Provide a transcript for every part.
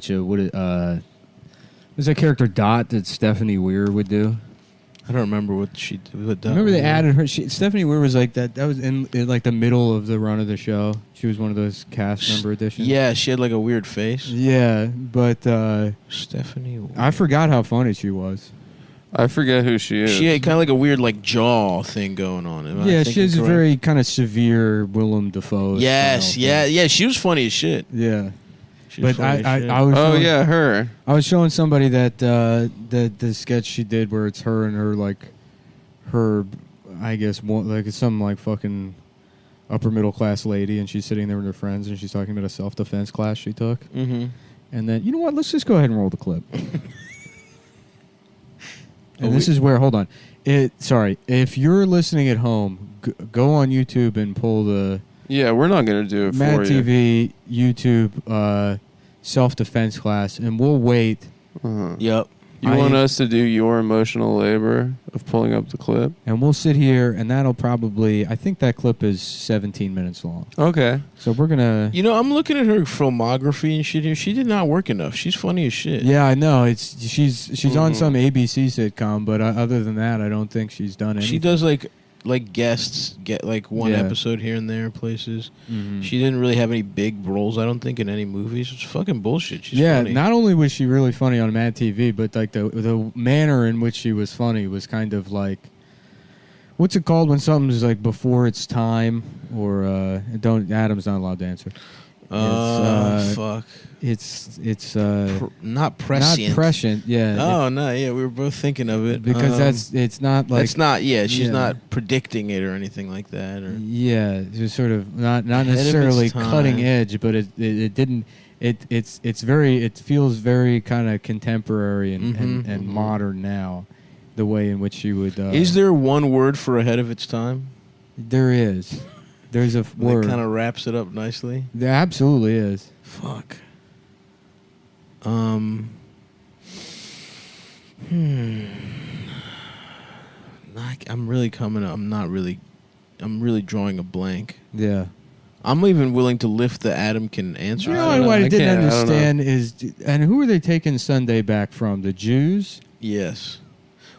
much of what was that character Dot that Stephanie Weir would do. I don't remember what she did. What Remember they added her. Stephanie Weir was like that. That was in like the middle of the run of the show. She was one of those cast member additions. Yeah, she had like a weird face. Yeah, but Stephanie Weir. I forgot how funny she was. I forget who she is. She had kind of like a weird like jaw thing going on. Yeah, she has a very kind of severe Willem Dafoe. Yes, style yeah, thing. yeah. She was funny as shit. Yeah. She was But funny as shit. I was Oh showing, yeah, her. I was showing somebody that the sketch she did where it's her and her I guess like some like fucking upper middle class lady, and she's sitting there with her friends and she's talking about a self-defense class she took. Mm-hmm. And then, you know what? Let's just go ahead and roll the clip. And this is where, hold on. Sorry, if you're listening at home, go on YouTube and pull the Yeah, we're not gonna do it Mad for you. TV YouTube self-defense class, and we'll wait. Uh-huh. Yep. You want us to do your emotional labor of pulling up the clip? And we'll sit here, and that'll probably, I think that clip is 17 minutes long. Okay. So we're going to... You know, I'm looking at her filmography and shit here. She did not work enough. She's funny as shit. Yeah, I know. She's on some ABC sitcom, but other than that, I don't think she's done anything. She does like guests, get like one Yeah. episode here and there places. Mhm. She didn't really have any big roles, I don't think, in any movies. It's fucking bullshit. She's yeah, funny. not only was she really funny on Mad TV, but like the manner in which she was funny was kind of like, what's it called when something's like before its time? Or Adam's not allowed to answer. Fuck. It's Not prescient. Not prescient. Yeah. Oh no, yeah, we were both thinking of it Because it's not like it's not. Yeah, she's yeah. not predicting it or anything like that. Or Yeah, it's sort of not Ahead of its necessarily time. cutting edge, but it didn't. It feels very kind of contemporary and modern now, the way in which she would. Is there one word for ahead of its time? There is. There's a word. That kind of wraps it up nicely. There absolutely is. Fuck. I'm really coming up. I'm really drawing a blank. Yeah. I'm even willing to lift the Adam can answer. You know what I didn't can't- I don't know. understand is, and who are they taking Sunday back from? The Jews? Yes.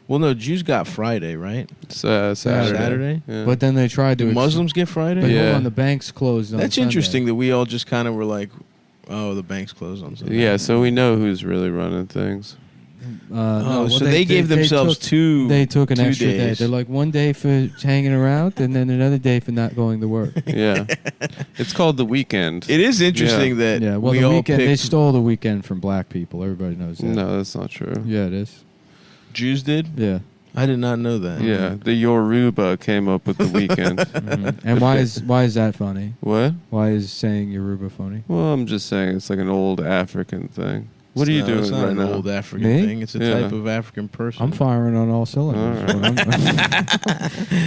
Well, no, Jews got Friday, right? It's Saturday. Saturday? Yeah. But then they tried to. Do Muslims get Friday? But Yeah. hold on, the banks closed on That's Sunday. interesting that we all just kind of were like, oh, the bank's closed on Sunday. Yeah, so we know who's really running things. No, so they gave themselves They took an 2 extra day. days. They're like one day for hanging around, and then another day for not going to work. Yeah. It's called the weekend. It is interesting that Yeah, well, we the all weekend they picked stole the weekend from black people. Everybody knows that. No, that's not true. Yeah, it is. Jews did. Yeah. I did not know that. Yeah, the Yoruba came up with the weekend. Mhm. And why is that funny? What? Why is saying Yoruba funny? Well, I'm just saying it's like an old African thing. What are you doing It's not right an now? old African Me? thing. It's a Yeah. type of African person. I'm firing on all cylinders.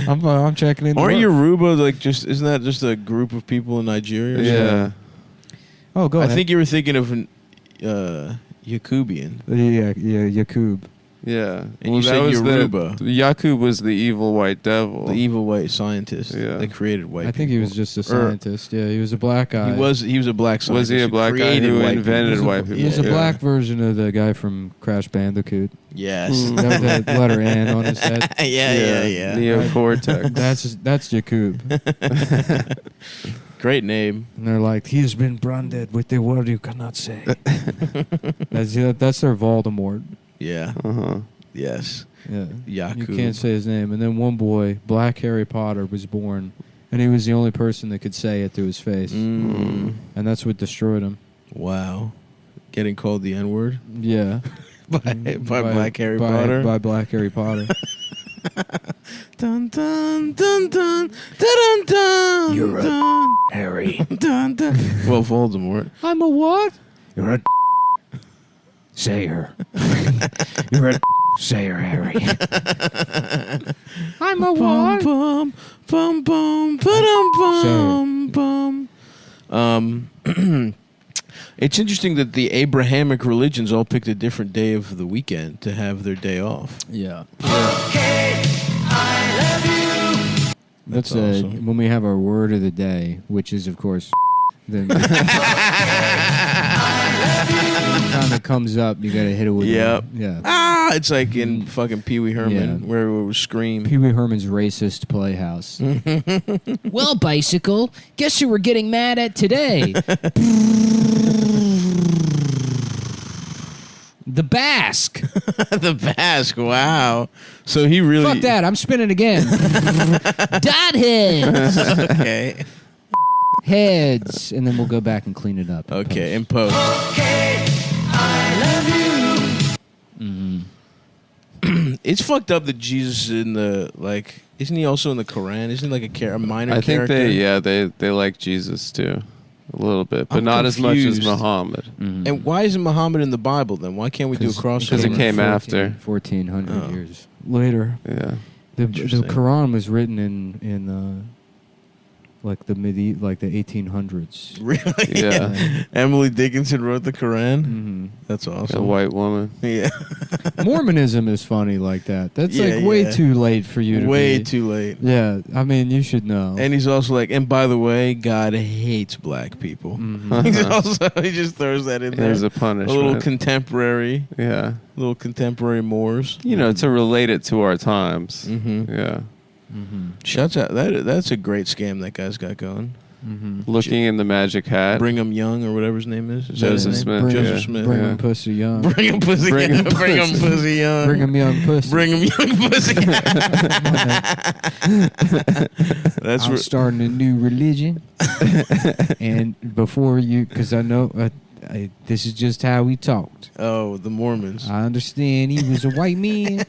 All I'm checking in. the Aren't work. Yoruba like just? Isn't that just a group of people in Nigeria? or Yeah. something? Oh, go I ahead. think you were thinking of an Yakubian. Yeah, Yakub. Yeah. And you said Yoruba. Yakub was the evil white devil. The evil white scientist Yeah. that created white I think he people. was just a scientist. Yeah, he was a black guy. He was a black scientist. Was he a black guy created who white invented people. white people? He was a Yeah. black version of the guy from Crash Bandicoot. Yes. That the letter N on his head. yeah. Neocortex. That's Yakub. Great name. And they're like, he has been branded with the word you cannot say. that's their Voldemort. Yeah. Uh-huh. Yes. Yeah. Yakub. You can't say his name. And then one boy, Black Harry Potter, was born, and he was the only person that could say it to his face. Mm. And that's what destroyed him. Wow. Getting called the N-word Yeah. by Black Harry Potter. By Black Harry Potter. Dun dun dun dun dun dun. You're a dun, Harry. dun dun. Well, Voldemort. I'm a what? You're a sayer. You're a sayer, Harry. I'm a Bum what? bum bum bum bum bum bum. It's interesting that the Abrahamic religions all picked a different day of the weekend to have their day off. Yeah. That's That's awesome. when we have our word of the day, which is, of course, then time it comes up, you gotta hit it with Yep. yeah. Ah, it's like in fucking Pee Wee Herman, Yeah. where it was Scream. Pee Wee Herman's racist playhouse. Well, bicycle, guess who we're getting mad at today? The Basque. The Basque, wow. So he really... Fuck that, I'm spinning again. Dot heads. Okay. Heads. And then we'll go back and clean it up. Okay, in post. It's fucked up that Jesus is in the, like... Isn't he also in the Quran? Isn't he like a minor I think character? they like Jesus too, a little bit, but I'm not as much as confused. Muhammad. And why isn't Muhammad in the Bible then? Why can't we do a crossover? Because it came after. 1400 Oh. years later. Yeah, The Interesting. Quran was written in like the 1800s. Really? Yeah. Emily Dickinson wrote the Quran? Mm-hmm. That's a awesome. white woman. Yeah. Mormonism is funny like that. That's Yeah, like way yeah. too late for you to Way be. too late. Yeah, I mean, you should know. And he's also like, and by the way, God hates black people. Mhm. He's also, he just throws that in there. There's a A punishment. little contemporary, yeah, Moors. you know, to relate it to our times. Mm-hmm. Yeah, Shouts out. That's a great scam that guy's got going. looking in the magic hat. Brigham Young or whatever his name is. Is that his Joseph name? Smith. Joseph yeah. Smith. Bring yeah. him pussy young. Bring him pussy. Bring him Bring him pussy. pussy young. Bring him young pussy. Bring him young pussy. That's I'm where, starting a new religion. And before you, because I know this is just how we talked. oh, the Mormons. I understand he was a white man,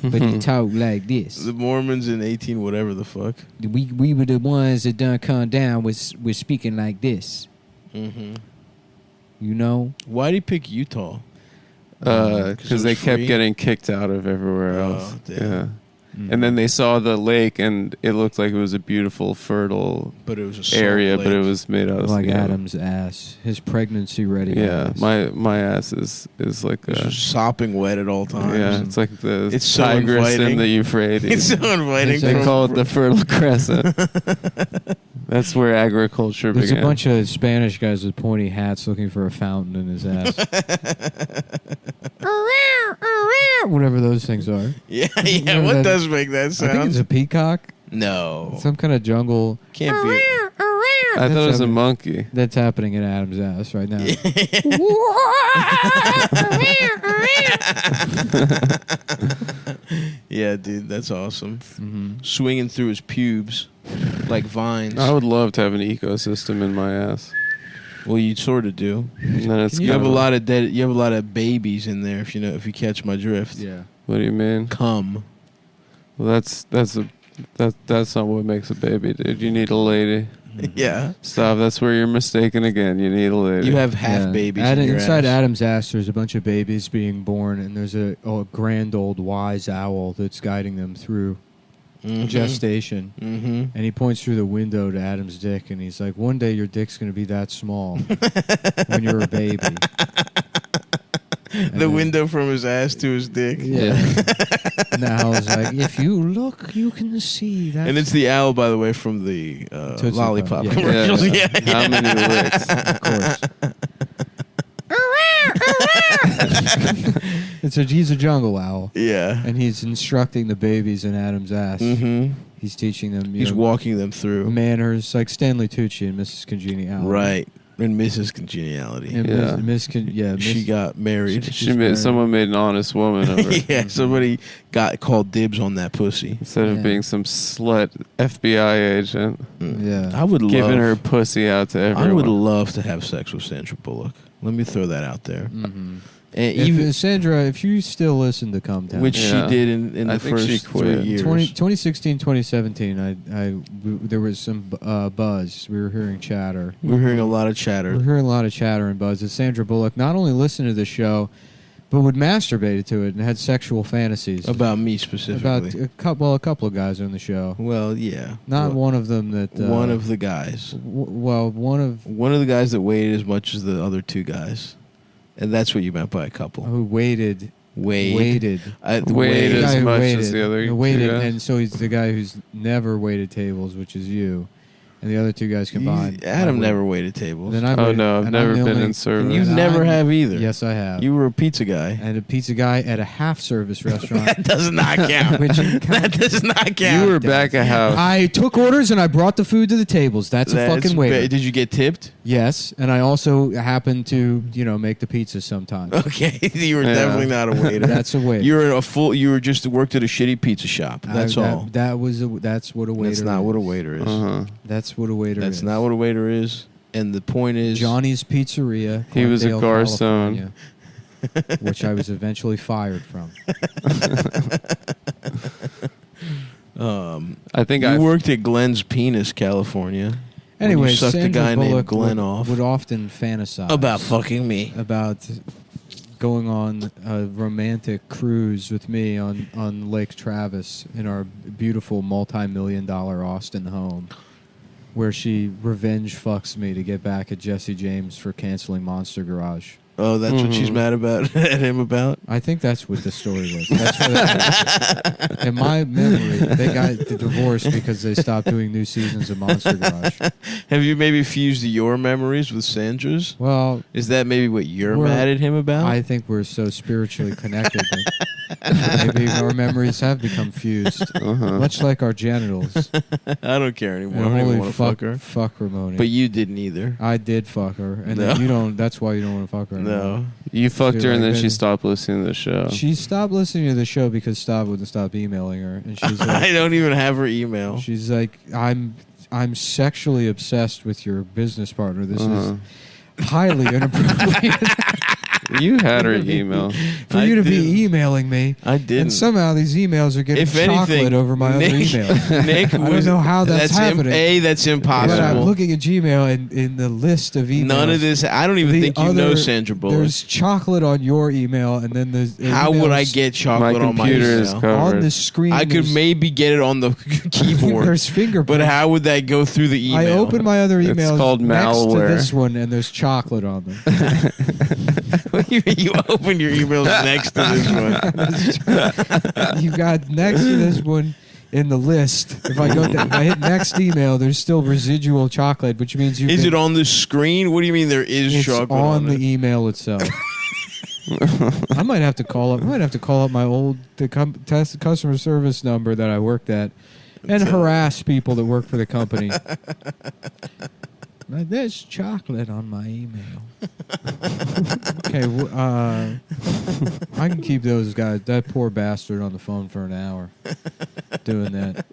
but he talked like this. The Mormons in 18 whatever the fuck. We were the ones that done come down with speaking like this. Mm-hmm. You know? Why did he pick Utah? Because they it was kept free? getting kicked out of everywhere Oh, else. damn. Yeah. And then they saw the lake, and it looked like it was a beautiful, fertile But it was a salt area, but it lake. was made out of Like you know, Adam's ass. His pregnancy ready Yeah, ass. my ass is like It's a just sopping wet at all times. yeah. It's like the It's so Tigris inviting. and the Euphrates. It's so inviting. They from- call it the Fertile Crescent. That's where agriculture There's began. a bunch of Spanish guys with pointy hats looking for a fountain in his ass. Whatever those things are. Yeah, yeah. Remember What that- does make that I sound? think it's a peacock. no. Some kind of jungle Can't be. I thought it was a That's monkey. that's happening in Adam's ass right now. Yeah, dude, that's awesome. Mm-hmm. Swinging through his pubes like vines. I would love to have an ecosystem in my ass. Well, you sort of do. And then it's You have a gonna- lot of dead. You have a lot of babies in there. If you catch my drift. Yeah. What do you mean? Come. Well, that's not what makes a baby, dude. You need a lady. Yeah. Stop. That's where you're mistaken again. You need a lady. You have half babies in your inside ass. Adam's ass, there's a bunch of babies being born, and there's a grand old wise owl that's guiding them through gestation. Mm-hmm. And he points through the window to Adam's dick, and he's like, "One day your dick's gonna be that small when you're a baby." And The then- window from his ass to his dick. Yeah. And the owl's like, "If you look, you can see that." And it's the owl, by the way, from the Tootsie lollipop Pop, yeah. commercials. Yeah. Yeah. How many licks? Of course. He's a jungle owl, Yeah. and he's instructing the babies in Adam's ass. Mm-hmm. He's teaching them, He's walking them through. manners, like Stanley Tucci and Mrs. Congeniality. Right. And Mrs. Congeniality. And Yeah. Miss She got married. She made someone made an honest woman of her Yeah, somebody got called dibs on that pussy. instead of Yeah. being some slut FBI agent Yeah. I would giving her love. pussy out to I everyone. would love to have sex with Sandra Bullock. Let me throw that out there. Mm-hmm. And even Sandra, if you still listen to Come Town, which Yeah. she did in I the think she first quit. 3 years. 2016, 2017, there was some buzz. We were hearing chatter. We're hearing a lot of We're chatter. hearing a lot of chatter and buzz that Sandra Bullock not only listened to the show, but would masturbate to it and had sexual fantasies About me about specifically. a couple of guys on the show. Well, yeah. Not Well, one of them that. one of the guys. One of One of the guys that weighed as much as the other two guys. And that's what you meant by a couple. who waited. Waited. Waited Waited. as The guy who much waited, as the other who two waited, guys. and so he's the guy who's never waited tables, which is you. and the other two guys combined. Adam I never waited tables. Then I Oh waited- no, I've and I'm never the been only- in service. You And never I'm- have either. Yes, I have. You were a pizza guy. And a pizza guy at a half-service restaurant. That does not count. Which That does not count. You were back at house. I took orders and I brought the food to the tables. That's a fucking waiter. Did you get tipped? Yes, and I also happen to, make the pizza sometimes. Okay, you were Yeah. definitely not a waiter. That's a waiter. You were You were just worked at a shitty pizza shop. That's all. That's what a waiter. That's not is. what a waiter is. Uh-huh. That's what a waiter is. That's not what a waiter is. And the point is, Johnny's Pizzeria. He was a Glendale, garçon. California, which I was eventually fired from. I think you I worked at Glenn's Penis, California. when you Anyway, sucked Sandra a guy named Bullock Glenn would, off would often fantasize about fucking me. about going on a romantic cruise with me on Lake Travis in our beautiful multi-million-dollar Austin home, where she revenge fucks me to get back at Jesse James for canceling Monster Garage. Oh, that's what she's mad about at him about. I think that's what the story was. That's what in my memory, they got divorced because they stopped doing new seasons of Monster Garage. Have you maybe fused your memories with Sandra's? Well, Is that maybe what you're We're- mad at him about? I think we're so spiritually connected that maybe our memories have become fused, much like our genitals. I don't care anymore. I And don't even holy want to fuck her. fuck Ramoni. But you didn't either. I did fuck her, and No. then you don't. That's why you don't want to fuck her. anymore. No. you fucked her and then like she that. stopped listening to the show. She stopped listening to the show because Stav wouldn't stop emailing her, and she's like, I don't even have her email. she's like, I'm sexually obsessed with your business partner. This is highly inappropriate You had her email. for I you to didn't. be emailing me. I didn't. And somehow these emails are getting If chocolate anything, over my other Nick, email. Nick I don't was- know how that's happening. That's But I'm impossible. looking at Gmail and in the list of emails. None of this. I don't even the think you know other- Sandra Bullock. There's chocolate on your email, and then there's How would I emails get chocolate My on my computer is email? covered. on the screen? I could there's- maybe get it on the keyboard, There's fingerprints. but how would that go through the email? I open my other It's emails called next to malware. this one, and there's chocolate on them. you open your emails next to this one. You got next to this one in the list. If I hit next email, there's still residual chocolate, which means you. Is it on the screen? What do you mean there is It's chocolate on the it? email itself. I might have to call up. My old customer service number that I worked at, and harass people that work for the company. There's chocolate on my email. Okay, I can keep those guys, that poor bastard, on the phone for an hour doing that.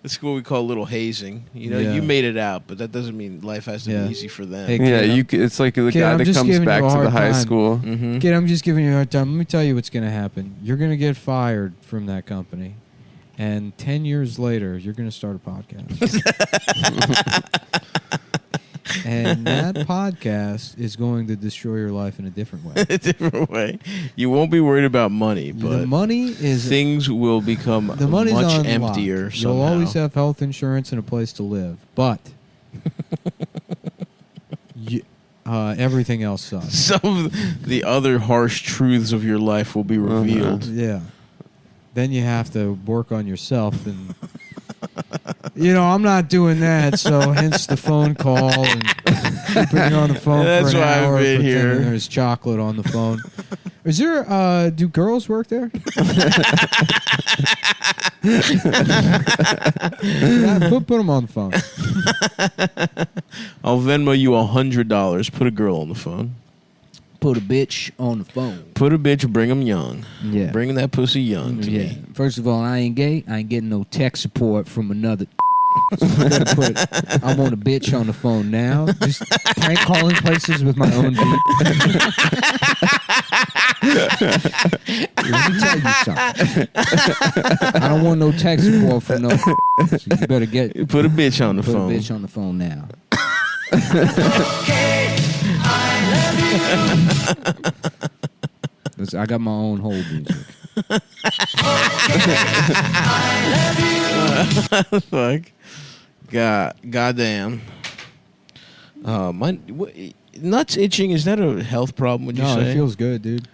That's what we call little hazing. You know, Yeah. you made it out, but that doesn't mean life has to Yeah. be easy for them. Hey, Yeah, kid, it's like the Kid, guy I'm that just comes giving you back a to the hard high time. school. Mm-hmm. Kid, I'm just giving you a hard time. Let me tell you what's going to happen. You're going to get fired from that company. And 10 years later, you're going to start a podcast. And that podcast is going to destroy your life in a different way. A different way. You won't be worried about money, but The money is things will become the money's much on emptier. lock. Somehow. You'll always have health insurance and a place to live, but everything else sucks. Some of the other harsh truths of your life will be revealed. Yeah. Then you have to work on yourself, and I'm not doing that. So hence the phone call and keeping you on the phone That's for an why I've hour. been pretending here. There's chocolate on the phone. Is there? Do girls work there? Yeah, put them on the phone. I'll Venmo you $100. Put a girl on the phone. Put a bitch on the phone. Put a bitch. Bring them young. Yeah. Bring that pussy young to Yeah. me. First of all, I ain't gay. I ain't getting no tech support from another. So I gotta put, I want a bitch on the phone now. Just prank calling places with my own beat. Let me tell you something. I don't want no tech support from no. So you better get Put a bitch on the put phone. a bitch on the phone now. I got my own whole music. Fuck. Goddamn. Nuts itching, is that a health problem, would you No, say? it feels good, dude.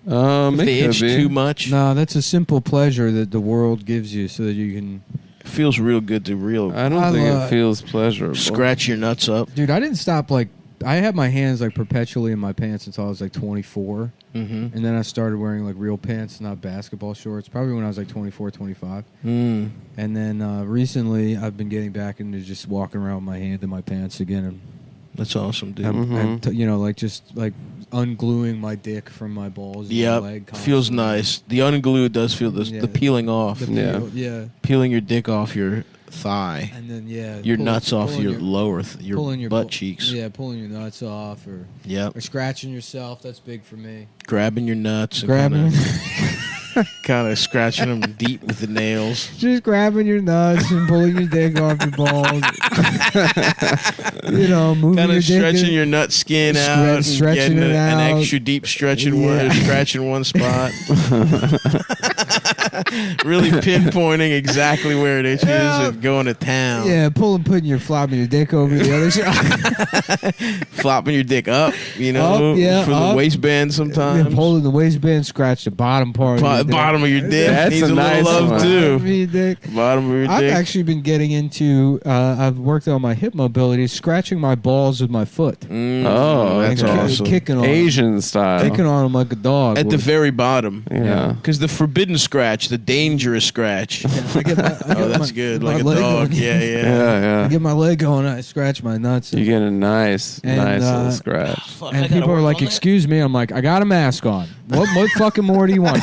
if they it itch could be. too much? No, that's a simple pleasure that the world gives you, so that you can It feels real good to I don't think love- it feels pleasurable. scratch your nuts up. Dude, I didn't stop like I had my hands like perpetually in my pants until I was like 24. Mm-hmm. And then I started wearing like real pants, not basketball shorts, probably when I was like 24, 25. Mm. And then recently I've been getting back into just walking around with my hand in my pants again. And That's awesome, dude. Mhm. you know, like just like ungluing my dick from my balls. And my leg Yep, feels constantly. nice. The unglued does feel Yeah. the peeling off, The Yeah. peel- yeah. peeling your dick off your thigh, And then your pull- nuts off pulling your lower, your pulling butt bu- cheeks. Yeah, pulling your nuts off or Yep, scratching yourself. That's big for me. grabbing your nuts, Grabbing, kind of scratching them deep with the nails. just grabbing your nuts and pulling your dick off your balls. You know, moving Kind your of dick. stretching your nut skin Stretch- out, and stretching getting it an out. extra deep stretching Yeah. scratching one spot. Really pinpointing exactly where it itches Yeah. and going to town. Yeah, flopping your dick over to the other side. Flopping your dick up, you know, Up, yeah, for the up. waistband sometimes. Yeah, holding the waistband, scratch the bottom part. of your dick. Bottom of your dick That's needs a a little nice love one. too. Bottom of your dick. Bottom of your I've dick. actually been getting into. I've worked on my hip mobility, scratching my balls with my foot. Oh, that's And awesome. Kicking on, Asian style. kicking on them like a dog. At the would. very bottom. Yeah. Because the forbidden scratch, the dangerous scratch. I get my, Oh, that's good. my Like a leg dog. going. Yeah, Yeah, yeah. I yeah. get my leg going. I scratch my nuts. You get a nice And, little uh, scratch. And people are like, "Excuse me." I'm like, "I got a mask on. What fucking more do you want?"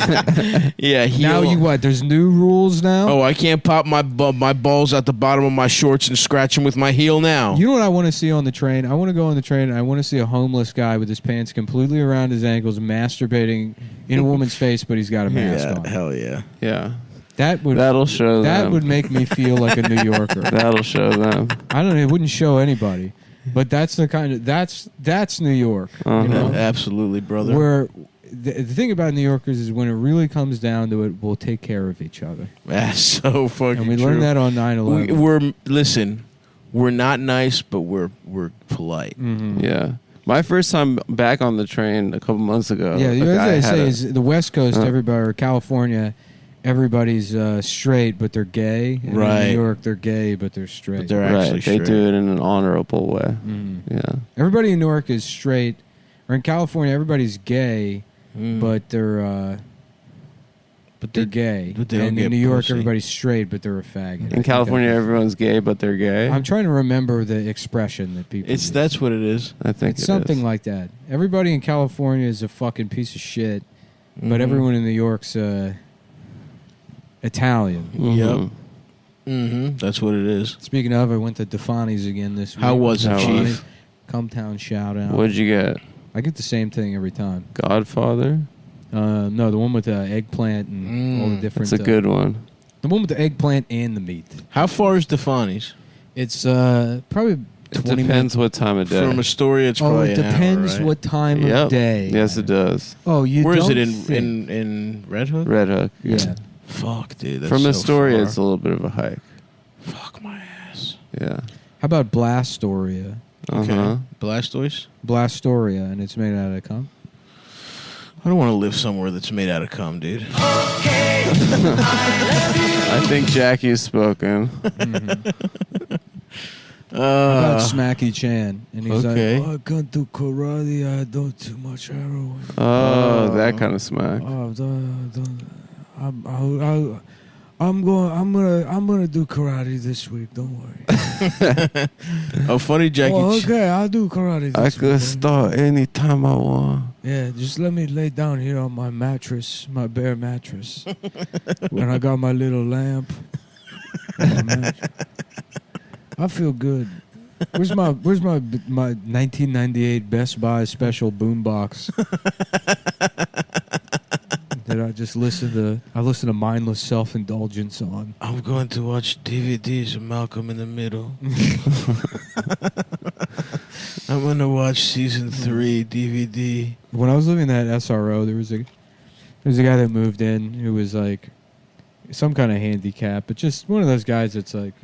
Yeah, Now heel. you what? There's new rules now. Oh, I can't pop my balls at the bottom of my shorts and scratch them with my heel now. You know what I want to see on the train? I want to go on the train and I want to see a homeless guy with his pants completely around his ankles masturbating in a woman's face, but he's got a mask on. hell yeah. Yeah. That would That'll show that them. would make me feel like a New Yorker. That'll show them. I don't know. It wouldn't show anybody, but that's the kind of that's New York. Uh-huh. You know, Absolutely, brother. where the thing about New Yorkers is when it really comes down to it, we'll take care of each other, That's so fucking and we true. learned that on 9/11. Listen, we're not nice, but we're polite. Mhm. Yeah. My first time back on the train a couple months ago. Yeah, a the other guy thing I had say a- is the West Coast, Uh. everybody, or California, everybody's straight, but they're gay. And Right. in New York, they're gay, but they're straight. But they're right. actually They straight. do it in an honorable way. Mhm. Yeah. Everybody in New York is straight, or in California, everybody's gay, Mm. but they're gay. but they don't and get in New York, pussy. everybody's straight, but they're a faggot. In California, everyone's gay, but they're gay. I'm trying to remember the expression that people. use. That's what it is. I think It's something like that. Everybody in California is a fucking piece of shit, but Mhm. everyone in New York's Italian. Mhm. Mm-hmm. That's what it is. Speaking of, I went to Defani's again this week. How was it, How Chief? was Cumtown shout out. What'd you get? I get the same thing every time. Godfather? No, the one with the eggplant and all the different. That's a good one. The one with the eggplant and the meat. How far is Defani's? It's probably It 20 depends what time of day. From Astoria, it's Oh, probably it an hour, depends right? what time Yep. of day. Yes, it does. Oh, you Where is don't it think- in Red Hook? Red Hook. Yeah. Fuck, dude. That's From so Astoria, far. it's a little bit of a hike. Fuck my ass. Yeah. How about Blastoria? Okay. Uh-huh. Blastoise? Blastoria, and it's made out of cum. I don't want to live somewhere that's made out of cum, dude. I think Jackie's spoken. About Smacky Chan, and he's okay. like, "Oh, I can't do karate. I do too much heroin. Oh, that kind of smack. Oh, I'm gonna do karate this week. Don't worry. Oh, funny, Jackie. okay, I'll do karate. I This could week. start anytime I want. Yeah, just let me lay down here on my mattress, my bare mattress, and I got my little lamp. on my mattress. I feel good. Where's my 1998 Best Buy special boombox? That I just listen to mindless self-indulgence on. I'm going to watch DVDs of Malcolm in the Middle. I'm going to watch season 3 DVD. When I was living at SRO, there was a guy that moved in who was like some kind of handicap, but just one of those guys that's like,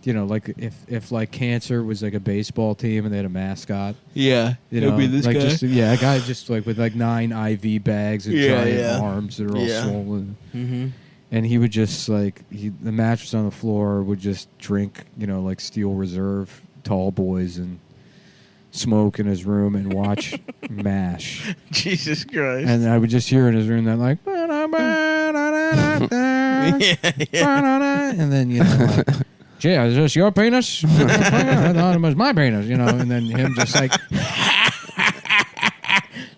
you know, like if like cancer was like a baseball team and they had a mascot. Yeah, You know, it'll be this like guy. Just, a guy just like with like 9 IV bags and Yeah, giant yeah. arms that are all Yeah. swollen. Mm-hmm. and he would just like the mattress on the floor would just drink, like Steel Reserve, Tall Boys, and smoke in his room and watch MASH. Jesus Christ. And I would just hear in his room that like, and then like, gee, is this your penis? I thought it was my penis, and then him just like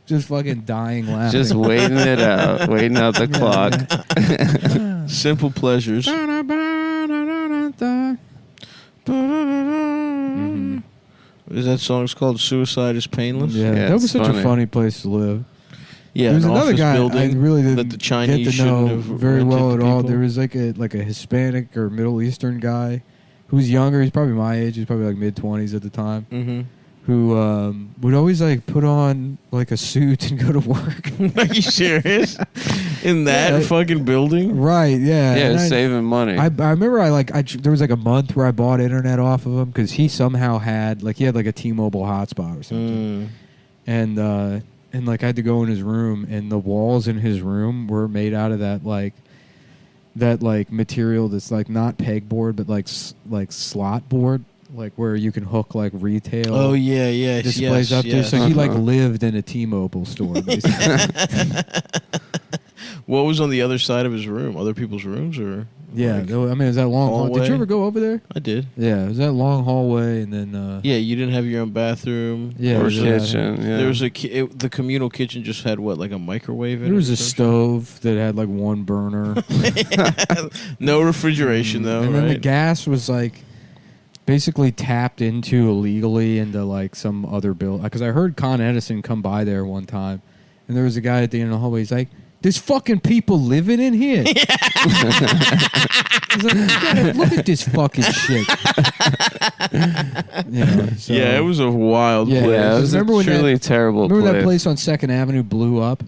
just fucking dying laughing. Just waiting it out, waiting out the clock. Simple pleasures. Is that song's called "Suicide Is Painless"? Yeah, Yeah, that was it's such funny. a funny place to live. Yeah, There was an another office guy I building really that didn't the Chinese get to know shouldn't have very well rented at to all. people. There was like a Hispanic or Middle Eastern guy who was younger. He's probably my age. He's probably like mid-20s at the time. Mm-hmm. Who would always like put on like a suit and go to work. Are you serious? In that Yeah. fucking building? Right? Yeah. Yeah, And saving money. I remember there was like a month where I bought internet off of him because he somehow had like a T-Mobile hotspot or something. And like I had to go in his room, and the walls in his room were made out of that material that's like not pegboard but like slot board, like where you can hook like retail. Oh yeah, yeah. Displays up there. So he like lived in a T-Mobile store. Basically. What was on the other side of his room? Other people's rooms, or Yeah, like, it was that long hallway. Did hallway? you ever go over there? I did. Yeah, it was that long hallway, and then Yeah, you didn't have your own bathroom. Yeah, or it was a- kitchen. Yeah. There was the communal kitchen just had what, like a microwave in there it? was or a something? stove that had like one burner. No refrigeration though, and right? then the gas was like basically tapped into illegally into like some other building. Because I heard Con Edison come by there one time, and there was a guy at the end of the hallway. He's like, "There's fucking people living in here." He's like, "You gotta look at this fucking shit." So- Yeah, it was a wild Yeah, place. yeah, it was Remember a when that- truly terrible Remember that place on 2nd Avenue blew up?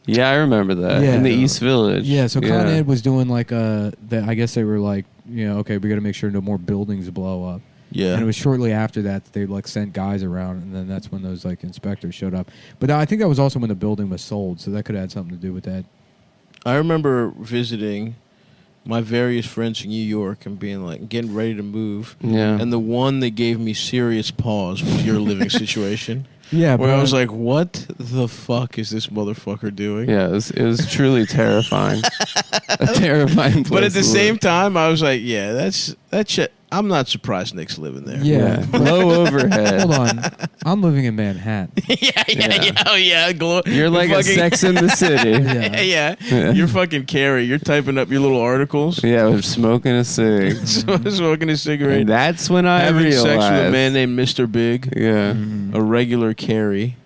Yeah, I remember that. Yeah. In the East Village. Yeah, so Con Ed was doing like I guess they were like, okay, we got to make sure no more buildings blow up. Yeah. And it was shortly after that they like sent guys around, and then that's when those like inspectors showed up. But I think that was also when the building was sold, so that could have had something to do with that. I remember visiting my various friends in New York and being like, getting ready to move. Yeah. And the one that gave me serious pause was your living situation. Yeah, Where I was like, what the fuck is this motherfucker doing? Yeah, it was truly terrifying. A terrifying place. But at the to same live. time, I was like, yeah, that shit. I'm not surprised Nick's living there. Yeah. Low overhead. hold on, I'm living in Manhattan. Yeah. Oh, yeah. You're like a Sex in the City. Yeah. Yeah. You're fucking Carrie. You're typing up your little articles. Yeah, with smoking a cig. Smoking a cigarette. And that's when I having realized. sex with a man named Mr. Big. Yeah. A regular Carrie.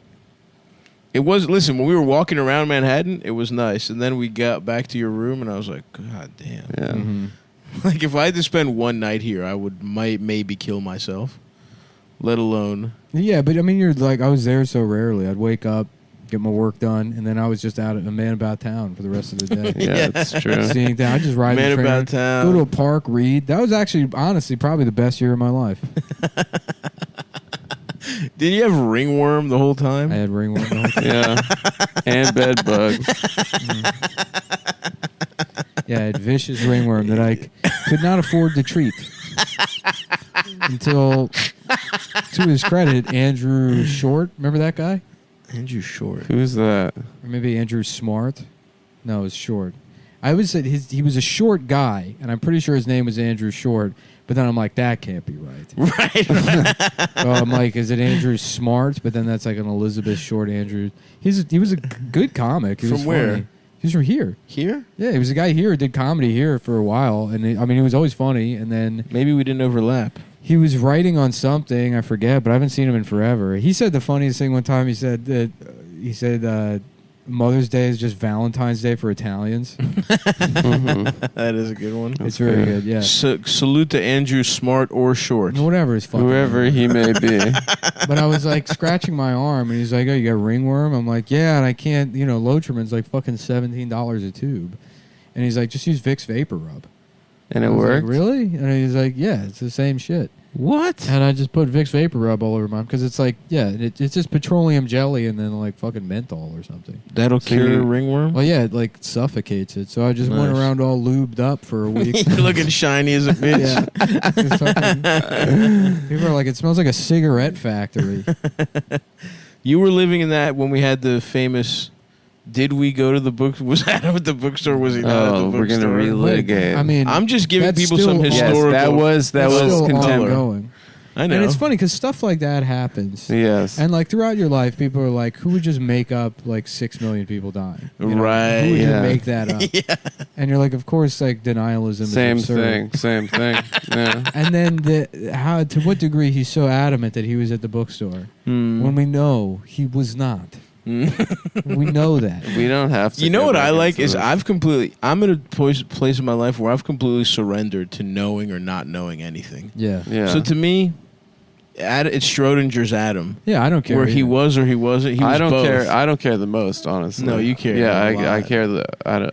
It was, listen, when we were walking around Manhattan, it was nice. And then we got back to your room, and I was like, God damn. Yeah. Mhm. Like, if I had to spend one night here, I would maybe kill myself. Let alone. Yeah, but I mean, you're like, I was there so rarely. I'd wake up, get my work done, and then I was just out a man about town for the rest of the day. Yeah, that's true. Seeing that, I just ride Man the train, about town. go to a park, read. That was actually, honestly, probably the best year of my life. Did you have ringworm the whole time? I had ringworm. the whole time. Yeah. And bed bugs. Yeah, I had vicious ringworm that I could not afford to treat until, to his credit, Andrew Short. Remember that guy? Andrew Short. Who's that? Or maybe Andrew Smart. No, it was Short. I always said he was a short guy, and I'm pretty sure his name was Andrew Short. But then I'm like, that can't be right. Right. So I'm like, is it Andrew Smart? But then that's like an Elizabeth Short Andrew. He was a good comic. He From was where? funny. He's from here. Here? Yeah, he was a guy here who did comedy here for a while, and he was always funny. And then Maybe we didn't overlap. he was writing on something, I forget, but I haven't seen him in forever. He said the funniest thing one time. He said Mother's Day is just Valentine's Day for Italians. Mhm. That is a good one. It's very good, yeah. Salute to Andrew Smart or Short. Whatever his fucking Whoever name. he may be. But I was like scratching my arm, and he's like, "Oh, you got ringworm?" I'm like, "Yeah," and I can't. Lotrimin's like fucking $17 a tube, and he's like, "Just use Vicks Vapor Rub." And it I was like, worked? really? And he's like, "Yeah, it's the same shit." What? And I just put Vicks Vapor Rub all over mine because it's like, it's just petroleum jelly and then like fucking menthol or something. That'll So cure you- ringworm? Well, yeah, it like suffocates it. So I just went Nice. around all lubed up for a week. You're looking shiny as a bitch. Yeah. It's fucking- people are like, it smells like a cigarette factory. You were living in that when we had the famous. Did we go to the book? Was Adam at the bookstore? Was he not at the Oh, bookstore? we're gonna relitigate. I mean, I'm just giving that's people still some on- historical. Yes, that that's was still contemporary. ongoing. I know. And it's funny because stuff like that happens. Yes. And like throughout your life, people are like, "Who would just make up like 6 million people dying?" You know? Right, Who would yeah. just make that up? Yeah. And you're like, of course, like denialism. Same is absurd. thing. Same thing. Yeah. And then to what degree he's so adamant that he was at the bookstore when we know he was not. We know that. We don't have to. You know go what back I like into is this. I'm in a place in my life where I've completely surrendered to knowing or not knowing anything. Yeah. Yeah. So to me, it's Schrodinger's Adam, Yeah, I don't care. where he either. was or he wasn't. He was I don't both. care. I don't care the most, honestly. No, you care Yeah, a I lot. care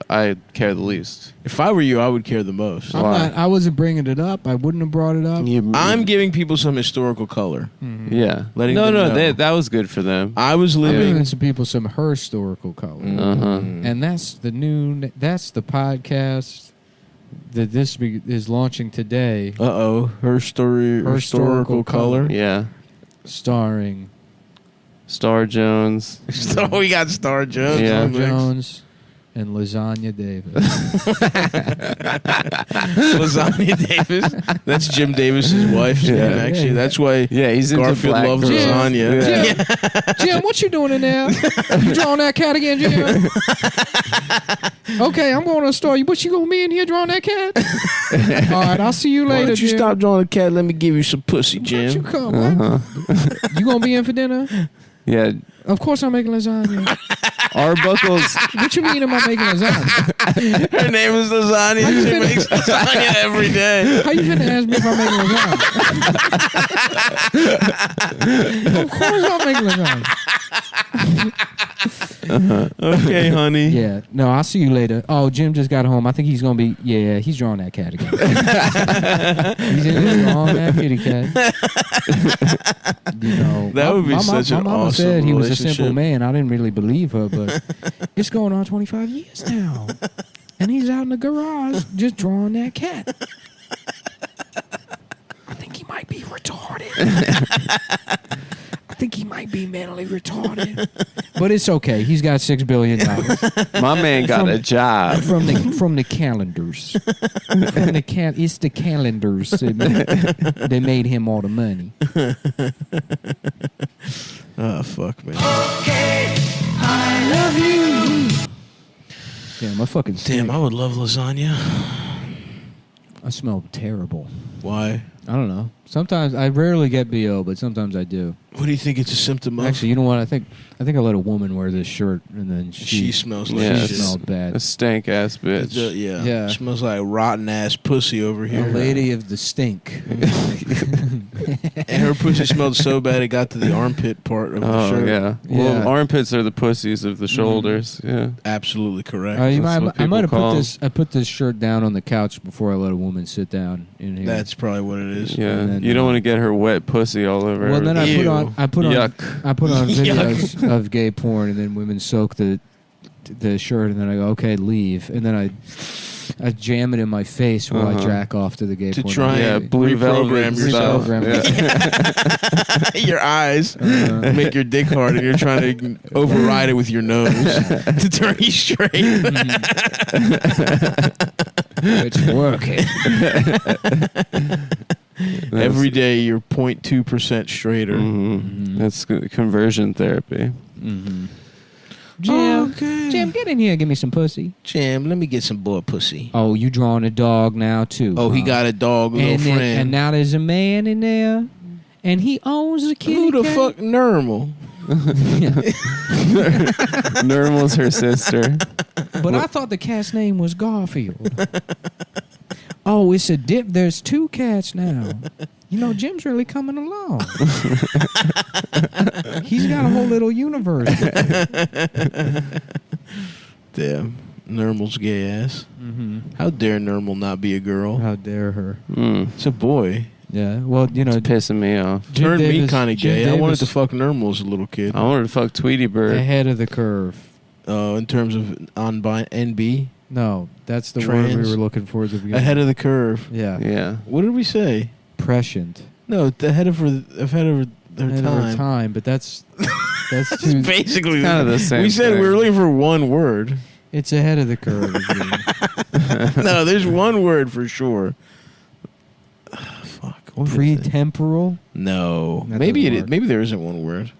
I care the least. If I were you, I would care the most. Why? I wasn't bringing it up. I wouldn't have brought it up. I'm giving people some historical color. Yeah. Letting no, them no, know. that was good for them. I was I'm giving living. some people some historical color. Uh-huh. And that's the podcast that is launching today, Her story. Historical color. Yeah. starring Star Jones. So we got Star Jones. Yeah. on Tom mix. Jones and Lasagna Davis. Lasagna Davis. That's Jim Davis's wife's Yeah. name. Actually, Yeah. that's why Yeah, he's into Garfield black loves girls. lasagna. Yeah. Jim, what you doing in there? You drawing that cat again, Jim? Okay, I'm going to the store. What you gonna be in here drawing that cat? All right, I'll see you Why later, don't you Jim. stop drawing a cat? Let me give you some pussy, Why don't you Jim. come? Uh-huh. You gonna be in for dinner? Yeah. Of course I'm making lasagna. Arbuckle's What you mean am I making lasagna? Her name is Lasagna. How you She finna- makes lasagna every day. How you finna ask me if I'm making lasagna? Of course I'm making lasagna. Okay, honey. Yeah. No, I'll see you later. Oh, Jim just got home. I think he's gonna be. Yeah, he's drawing that cat again. He's in there drawing that kitty cat. You know, That would be such my an mama awesome said he was a simple relationship. man. I didn't really believe her, but it's going on 25 years now, and he's out in the garage just drawing that cat. I think he might be retarded. I think he might be mentally retarded. But it's okay. He's got $6 billion my man got a job. from the calendars. It's the calendars that made him all the money. Oh, fuck, man. Damn, I fucking Damn, I would love lasagna. I smell terrible. Why? I don't know. Sometimes I rarely get BO, but sometimes I do. What do you think it's a symptom of? Actually, you know what? I think I let a woman wear this shirt, and then she smells like Yeah, she shit. smelled bad. A stank ass bitch. Yeah. Yeah. Smells like rotten ass pussy over A here. lady of the stink. And her pussy smelled so bad it got to the armpit part of the Oh shirt. yeah. Yeah. Well, armpits are the pussies of the shoulders. Yeah. Absolutely correct. You That's might, what I might have people call put 'em. this. I put this shirt down on the couch before I let a woman sit down in here. That's probably what it is. Yeah. And then, You don't want to get her wet pussy all over. Well, then everything. I put on Yuck. videos of gay porn, and then women soak the shirt, and then I go, okay, leave, and then I jam it in my face while I Uh-huh. jack off to the gay To porn. try Yeah, and blue velvet reprogram and yourself. stuff. Yeah. Your eyes Uh-huh. make your dick hard, and you're trying to override it with your nose to turn you straight. It's working. Every day you're 0.2% straighter. Mhm. That's conversion therapy. Mm-hmm. Jim, Okay. Jim, get in here, and give me some pussy. Jim, let me get some boy pussy. Oh, you drawing a dog now too? Oh, he huh? got a dog, a little and then- friend. and now there's a man in there, and he owns a kitty Who the cat. fuck, Normal? Normal's her sister. But I thought the cat's name was Garfield. Oh, it's a dip. There's 2 cats now. You know, Jim's really coming along. He's got a whole little universe. Damn, Normal's gay ass. Mm-hmm. How dare Normal not be a girl? How dare her? Mm. It's a boy. Yeah. Well, you know, It's pissing me off. Jim Turned me Davis- kind of Jim gay. I wanted Davis to fuck Nermal as a little kid. I wanted to fuck Tweety Bird. ahead of the curve. In terms of NB, No, that's the word we Trans. were looking for at the beginning. ahead of the curve. Yeah. Yeah. What did we say? Prescient. No, ahead of their Ahead of our time. time, but that's It's too. basically Kind of the same. We said thing. we were looking for one word. It's ahead of the curve. Again. No, there's one word for sure. Fuck. What was it? Pretemporal. No, That maybe doesn't it. work. Maybe there isn't one word.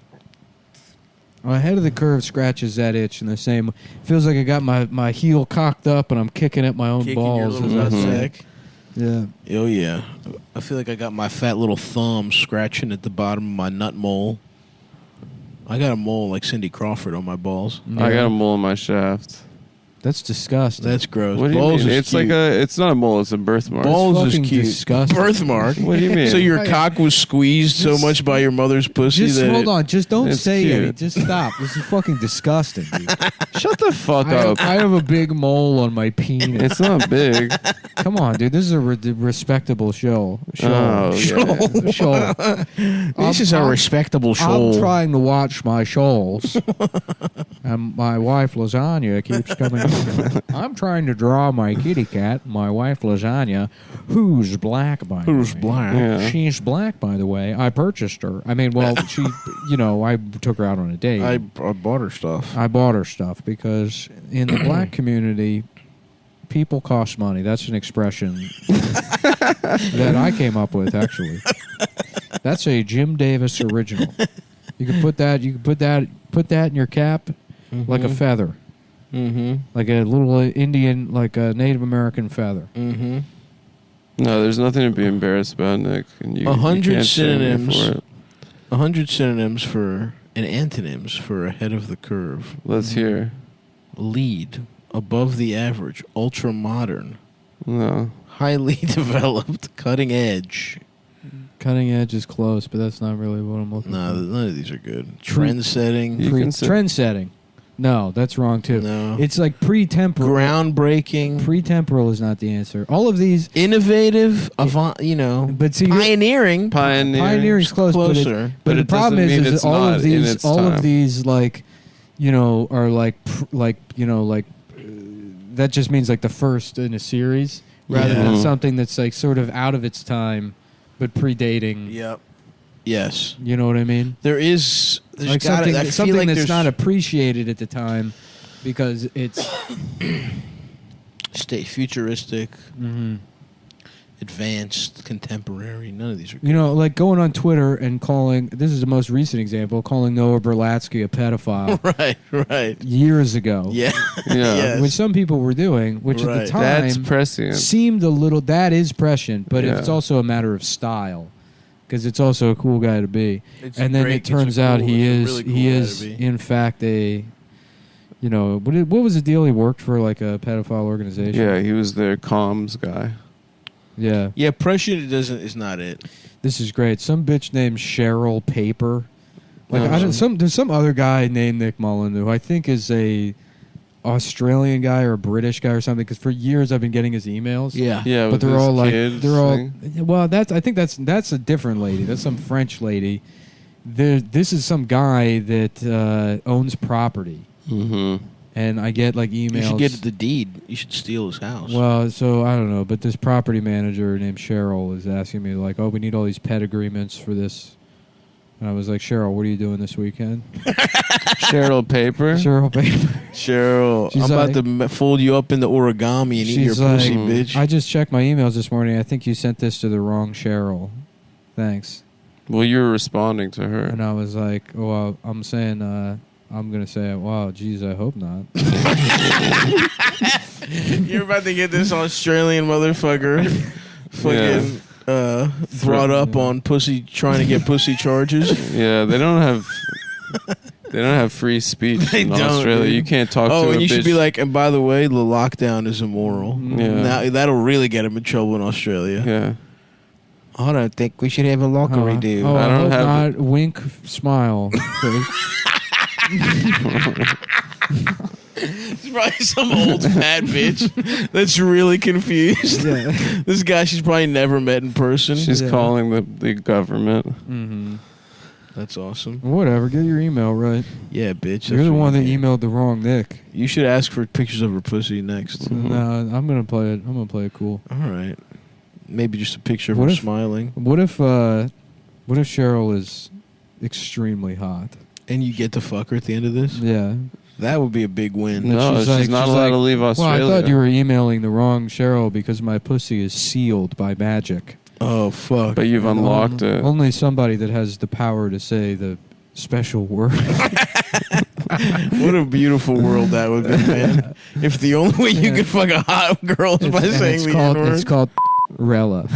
Ahead of the curve scratches that itch in the same. Feels like I got my heel cocked up and I'm kicking at my own Kicking your balls. little as I say. nutsack. Yeah. Oh yeah. I feel like I got my fat little thumb scratching at the bottom of my nut mole. I got a mole like Cindy Crawford on my balls. I got a mole in my shaft. That's disgusting. That's gross. What do you balls mean? is It's cute. like it's not a mole. It's a birthmark. balls is fucking cute. disgusting. Birthmark. What do you mean? So your cock was squeezed so Just- much by your mother's pussy Just that hold on. Just don't It's say cute. it. Just stop. This is fucking disgusting, dude. Shut the fuck I up. have a big mole on my penis. It's not big. Come on, dude. This is a respectable show. Oh, yeah. Show. This is a respectable show. I'm trying to watch my shows, and my wife Lasagna keeps coming. I'm trying to draw my kitty cat, my wife Lasagna, who's black by Who's the way. black? Yeah. She's black, by the way. I purchased her. I mean, well, she, I took her out on a date. I bought her stuff. I bought her stuff because in the black community, people cost money. That's an expression that I came up with, actually. That's a Jim Davis original. You can put that in your cap like a feather, Mm-hmm. like a little Indian, like a Native American feather. Mm-hmm. No, there's nothing to be embarrassed about, Nick. And you, 100 you can't shame me synonyms. for it. 100 synonyms for and antonyms for ahead of the curve. Let's hear. Lead, above the average, ultra modern, No. highly developed, cutting edge. Cutting edge is close, but that's not really what I'm looking No, for. none of these are good. Trend setting. You can say- Trend setting. No, that's wrong too. No. It's like pre-temporal. Groundbreaking. Pre-temporal is not the answer. All of these, Innovative. Avant. but see, Pioneering. pioneering's close, Closer. but But the it problem doesn't mean is it's all not of in these, its all of time. these, like, are that just means like the first in a series, rather Yeah. than Mhm. something that's like sort of out of its time, but predating. Yep. Yes. You know what I mean? There's Like gotta, something, I feel something like that's there's not appreciated at the time because it's. futuristic, Mhm. advanced, contemporary. None of these are good. You know, like going on Twitter and calling. This is the most recent example. Calling Noah Berlatsky a pedophile Right. years ago. Yeah. Yeah. Yes. Which some people were doing, which at Right. the time That's prescient. seemed a little. That is prescient, but Yeah. it's also a matter of style, because it's also a cool guy to be. It's And then great- it turns it's a out cool- he it's a is really cool he guy is to be. in fact a. What was the deal? He worked for like a pedophile organization. Yeah, he was their comms guy. Yeah. Yeah, prescient is not it. This is great. Some bitch named Cheryl Paper. Like Uh-huh. there's some other guy named Nick Mullen who I think is a Australian guy or a British guy or something. Because for years I've been getting his emails. Yeah. Yeah, but with they're his all like kids they're all. thing. Well, I think that's a different lady. That's some French lady. This is some guy that owns property, Mm-hmm. and I get like emails. You should get the deed. You should steal his house. Well, so I don't know, but this property manager named Cheryl is asking me like, "Oh, we need all these pet agreements for this." And I was like, "Cheryl, what are you doing this weekend?" Cheryl Paper. Cheryl Paper. Cheryl, She's I'm about like- to fold you up into origami and eat your She's like, pussy, bitch. I just checked my emails this morning. I think you sent this to the wrong Cheryl. Thanks. Well, you were responding to her. And I was like, "Well, I'm saying, I'm gonna say, wow, geez, I hope not." You're about to get this Australian motherfucker fucking brought up on pussy, trying to get pussy charges. Yeah, they don't have free speech They in don't, Australia. dude. You can't talk to Oh, a and you bitch. should be like, and by the way, the lockdown is immoral. Yeah. Now, that'll really get him in trouble in Australia. Yeah. I don't think we should have a lockery, dude. Oh, I I don't hope have not. Wink, smile. please. It's probably some old fat bitch that's really confused. Yeah. This guy she's probably never met in person. She's Yeah. calling the government. Mm-hmm. That's awesome. Whatever. Get your email right. Yeah, bitch. You're that's the what one that you need. emailed the wrong Nick. You should ask for pictures of her pussy next. No, I'm gonna play it. I'm gonna play it cool. All right. Maybe just a picture of What her if- smiling. What if Cheryl is extremely hot? And you get to fuck her at the end of this? Yeah. That would be a big win. No, she's she's, like- not she's allowed like, to leave Well, Australia. I thought you were emailing the wrong Cheryl because my pussy is sealed by magic. Oh, fuck. But you've unlocked it. Only somebody that has the power to say the special word. What a beautiful world that would be, man. If the only way you Yeah. could fuck a hot girl is by saying the N-word. it's called Rella.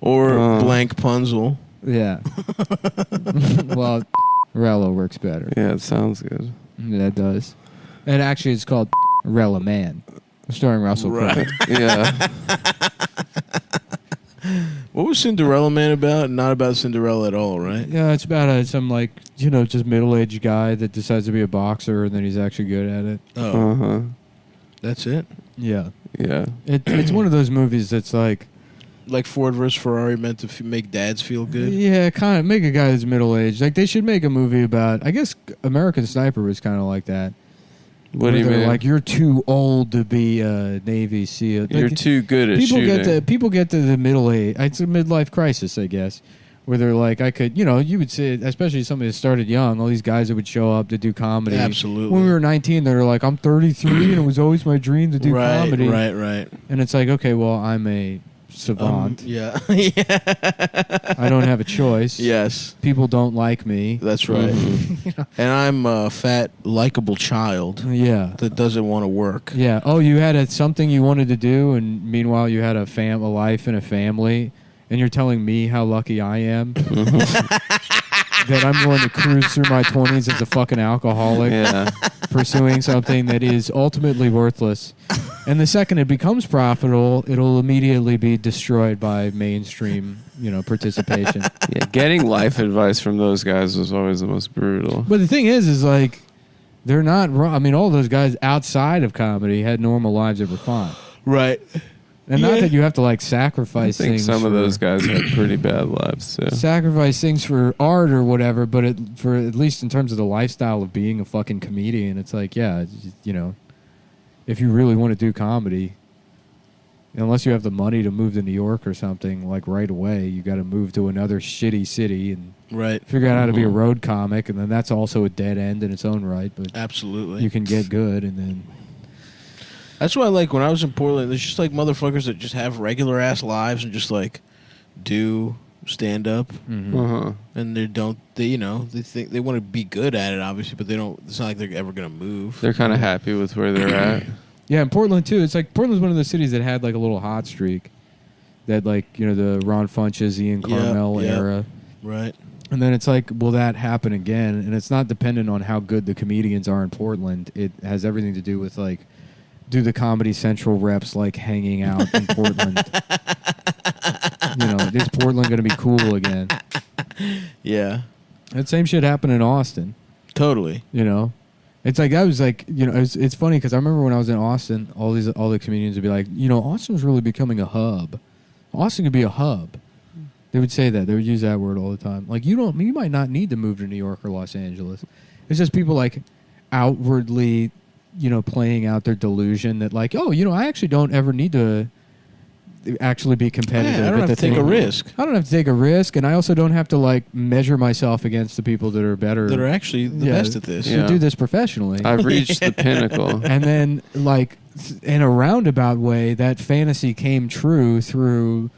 Or Oh. blank punzel. Yeah. Well, Rella works better. Yeah, it sounds good. That does. And actually, it's called Rella Man, starring Russell Crowe. Right. Yeah. What was Cinderella Man about? Not about Cinderella at all, right? Yeah, it's about some like just middle-aged guy that decides to be a boxer and then he's actually good at it. Oh, Uh-huh. that's it? Yeah, Yeah. it's one of those movies that's like, Like Ford versus Ferrari meant to make dads feel good? yeah, kind of make a guy that's middle-aged. Like they should make a movie about. I guess American Sniper was kind of like that. What do you Where they're mean? Like you're too old to be a Navy SEAL. You're Like, too good at people shooting. people get to the middle age. It's a midlife crisis, I guess, where they're like, I could, you would say, especially somebody that started young. All these guys that would show up to do comedy. Absolutely. When we were 19, they were like, I'm 33, and it was always my dream to do right, comedy. right. And it's like, okay, well, I'm a savant. Yeah. Yeah. I don't have a choice. Yes, People don't like me. that's right. Mhm. And I'm a fat, likable child Yeah. that doesn't want to work. Yeah. Oh, you had something you wanted to do, and meanwhile you had a life and a family, and you're telling me how lucky I am that I'm going to cruise through my 20s as a fucking alcoholic, Yeah. pursuing something that is ultimately worthless. And the second it becomes profitable, it'll immediately be destroyed by mainstream, participation. Yeah. Getting life advice from those guys was always the most brutal. But the thing is like, they're not wrong. I mean, all those guys outside of comedy had normal lives that were fine. Right. And Yeah. not that you have to like I sacrifice think things. some of for- those guys had pretty bad lives too. sacrifice things for art or whatever, but for at least in terms of the lifestyle of being a fucking comedian, it's like, yeah, if you really want to do comedy, unless you have the money to move to New York or something, like right away, you got to move to another shitty city and Right. figure out how to be a Mhm. road comic, and then that's also a dead end in its own right, but Absolutely. you can get good, and then That's why, like, when I was in Portland, there's just like motherfuckers that just have regular ass lives and just like do stand up, Uh-huh. and they think they want to be good at it, obviously, but they don't. It's not like they're ever gonna move. They're kind of happy with where they're at. yeah, in Portland too, it's like Portland's one of the cities that had like a little hot streak, that like the Ron Funches, Ian Yep, Carmel yep. era. Right. And then it's like, will that happen again? And it's not dependent on how good the comedians are in Portland. It has everything to do with like, do the Comedy Central reps like hanging out in Portland? Is Portland going to be cool again? Yeah. That same shit happened in Austin. Totally. It's like I was like, it's funny because I remember when I was in Austin, all the comedians would be like, Austin's really becoming a hub. Austin could be a hub. They would say that. They would use that word all the time. Like you might not need to move to New York or Los Angeles. It's just people like outwardly, playing out their delusion that like, I actually don't ever need to actually be competitive. Yeah, I don't at have the to take a thing. risk. I don't have to take a risk, and I also don't have to like measure myself against the people that are better. That are actually the Yeah. best at this. to Yeah. do this professionally. I've reached the pinnacle. And then, like, in a roundabout way, that fantasy came true through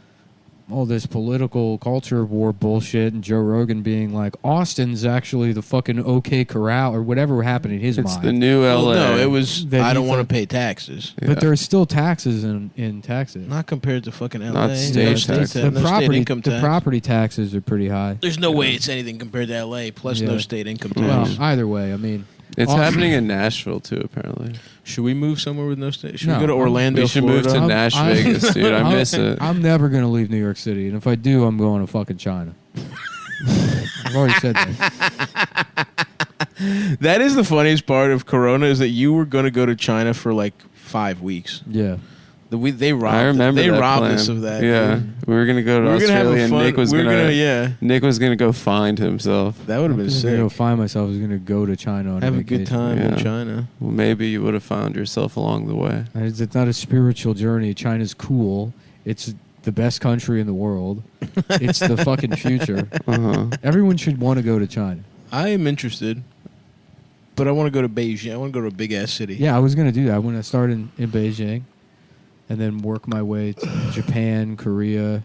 all this political culture war bullshit and Joe Rogan being like, Austin's actually the fucking OK Corral or whatever happened in his It's mind. the new Well, LA. no, it was. That I he don't want to thought- pay taxes. Yeah. But there's still taxes in Texas. Not compared to fucking LA. Not state No tax. state, The no state property income tax. property taxes are pretty high. There's no way it's anything compared to LA. Plus, Yeah. no state income Well, tax. either way, I mean, It's Austin- happening in Nashville too, apparently. Should we move somewhere with no state? Should No. we go to Orlando, We should Florida? move to Nash Vegas, dude. I miss it. I'm never going to leave New York City, and if I do, I'm going to fucking China. I've already said that. That is the funniest part of Corona is that you were going to go to China for like 5 weeks. Yeah. They robbed. I remember They that robbed plan. us of that. Yeah, dude. we were gonna go to We were gonna have Australia, a and fun. Nick was we were gonna. yeah. Nick was gonna go find himself. That would have been I was sick. gonna find myself. I was gonna go to China on Have a vacation. good time in Yeah. China. Well, maybe you would have found yourself along the way. It's not a spiritual journey. China's cool. It's the best country in the world. It's the fucking future. Uh-huh. Everyone should want to go to China. I am interested, but I want to go to Beijing. I want to go to a big ass city. Yeah, I was gonna do that. I want to start in Beijing, and then work my way to Japan, Korea.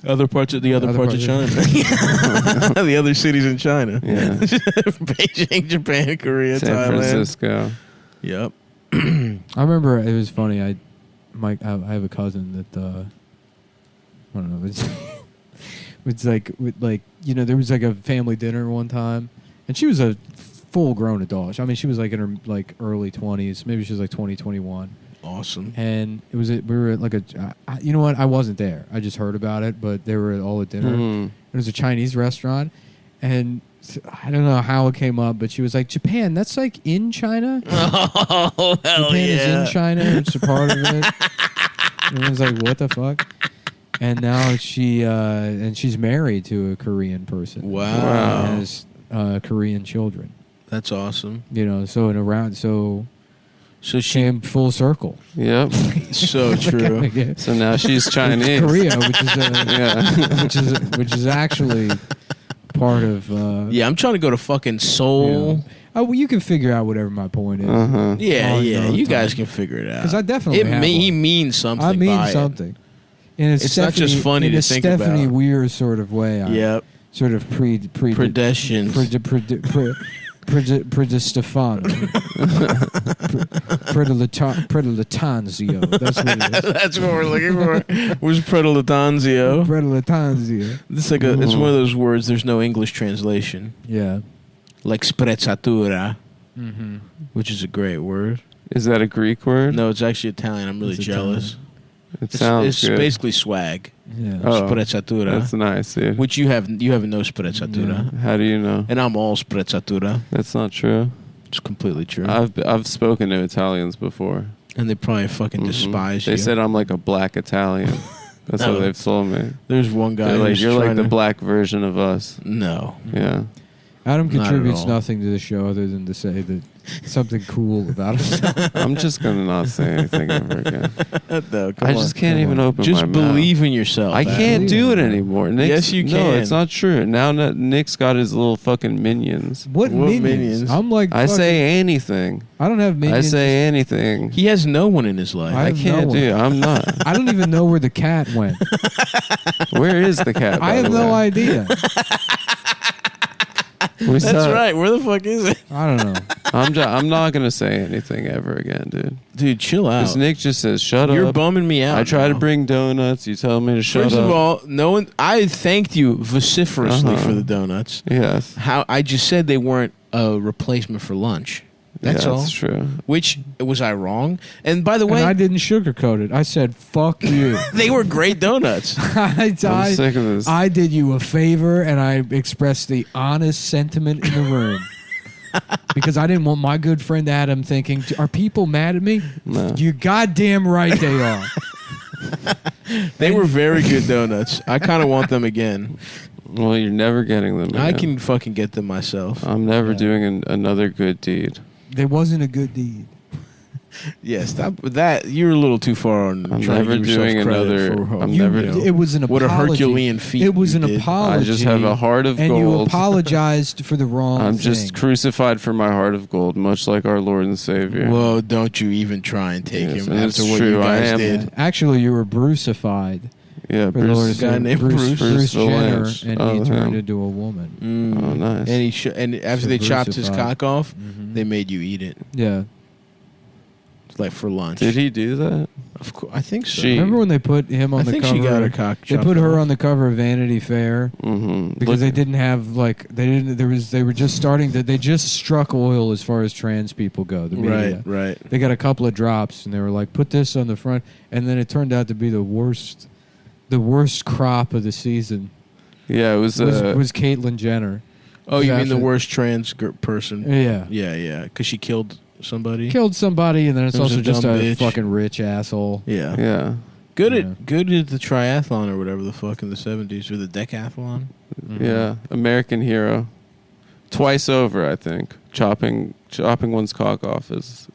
Other parts of China. The other cities in China. Yeah. Beijing, Japan, Korea, San Thailand. Francisco. Yep. I remember it was funny. I have a cousin that I don't know. It's like there was like a family dinner one time, and she was a full grown adult. I mean, she was like in her like early 20s, maybe she was like 20, 21. Awesome. And we were at like you know what? I wasn't there. I just heard about it, but they were all at dinner. Mhm. It was a Chinese restaurant, and I don't know how it came up, but she was like, "Japan, that's like in China. Oh, hell Japan is yeah. in China. It's a part of it." And I was like, "What the fuck?" And now she's married to a Korean person. Wow. Wow. And has Korean children. That's awesome. You know, so So she came full circle. Yep. so true. So now she's Chinese. Korea, which is Yeah. which is actually part of. Yeah, I'm trying to go to fucking Seoul. Yeah. Oh, well, you can figure out whatever my point is. Uh-huh. Yeah, Oh, yeah. no, You Tom. guys can figure it out. Because I definitely have he one. means something. I mean by it. something. In a It's not just Stephanie- funny in to a think Stephanie about. Weir sort of way. Yep. Sort of Predestined. Predestefano. Predelatanzio. That's what it is. That's what we're looking for. Where's Predelatanzio? Predelatanzio. It's like it's one of those words. There's no English translation, Yeah. like sprezzatura, Mm-hmm. which is a great word. Is that a Greek word? No, it's actually Italian. I'm really It's jealous. It sounds It's good. basically swag. Yeah. Oh, Sprezzatura, That's nice, dude. which you have no sprezzatura, How do you know? and I'm all sprezzatura. That's not true. It's completely true. I've spoken to Italians before. And they probably fucking Mhm. despise They you. said I'm like a black Italian. That's No. what they've told me. There's one guy They're like, who's you're like trying the to- black version of us. No. Yeah. Adam Not at contributes all. nothing to the show other than to say that something cool about himself. I'm just gonna not say anything ever again. No, come I on. just can't come even on. open Just my mouth. believe in yourself. I Adam. can't do it Believe in it. anymore. Nick's, Yes, you No, can. it's not true. Now Nick's got his little fucking minions. What What minions? minions? I'm like, I fucking- say anything. I don't have minions. I say anything. He has no one in his life. I I have can't no do. one. I'm not. I don't even know where the cat went. Where is the cat? I by have the no way? idea. Where's That's that? right. Where the fuck is it? I don't know. I'm not gonna say anything ever again, dude. Dude, chill out. Because Nick just says, "Shut You're up." bumming me out. I try to now. bring donuts. You tell me to shut First up. of all, no one. I thanked you vociferously Uh-huh. for the donuts. Yes. How I just said they weren't a replacement for lunch. That's yeah, all. That's true. Which was I wrong? And by the way, And I didn't sugarcoat it. I said, "Fuck you." they were great donuts. I'm sick of this. I did you a favor, and I expressed the honest sentiment in the room. Because I didn't want my good friend Adam thinking, "Are people mad at me?" No. You're goddamn right they are. They were very good donuts. I kind of want them again. Well, you're never getting them. I again. can fucking get them myself. I'm never Yeah. doing another good deed. There wasn't a good deed. Yeah, stop with that. You're a little too far on I'm trying never to give yourself doing credit another- for I'm You- never- It was an what a apology. Herculean feat. It was you an did. apology. I just have a heart of and you gold. apologized for the wrong I'm thing. just crucified for my heart of gold, much like our Lord and Savior. Well, don't you even try and take Yes, him and after it's what true, you I guys am. did. Actually, you were Brucified. yeah, For the Lord Bruce. and guy Savior. named Bruce Bruce Jenner, Valanche. and Oh, he turned him. into a woman. Mm. Oh, nice. And after So they chopped his Brucified. cock off, Mhm. they made you eat it. Yeah. It's like for lunch. Did he do that? Of course, I think so. She- Remember when they put him on I the think cover? she got her cock. They chopped put her off. on the cover of Vanity Fair Mm-hmm. because they didn't have they were just starting to they just struck oil as far as trans people go. The media. Right. They got a couple of drops and they were like, put this on the front, and then it turned out to be the worst crop of the season Yeah, it was. was Caitlyn Jenner. Oh, you mean the After- worst trans person? Yeah. Yeah. Because she killed somebody. Killed somebody, and then it's It was also a just a dumb bitch. fucking rich asshole. Yeah. Yeah. Good Yeah. at the triathlon or whatever the fuck in the 70s or the decathlon. Mhm. Yeah. American hero. Twice over, I think. Chopping one's cock off is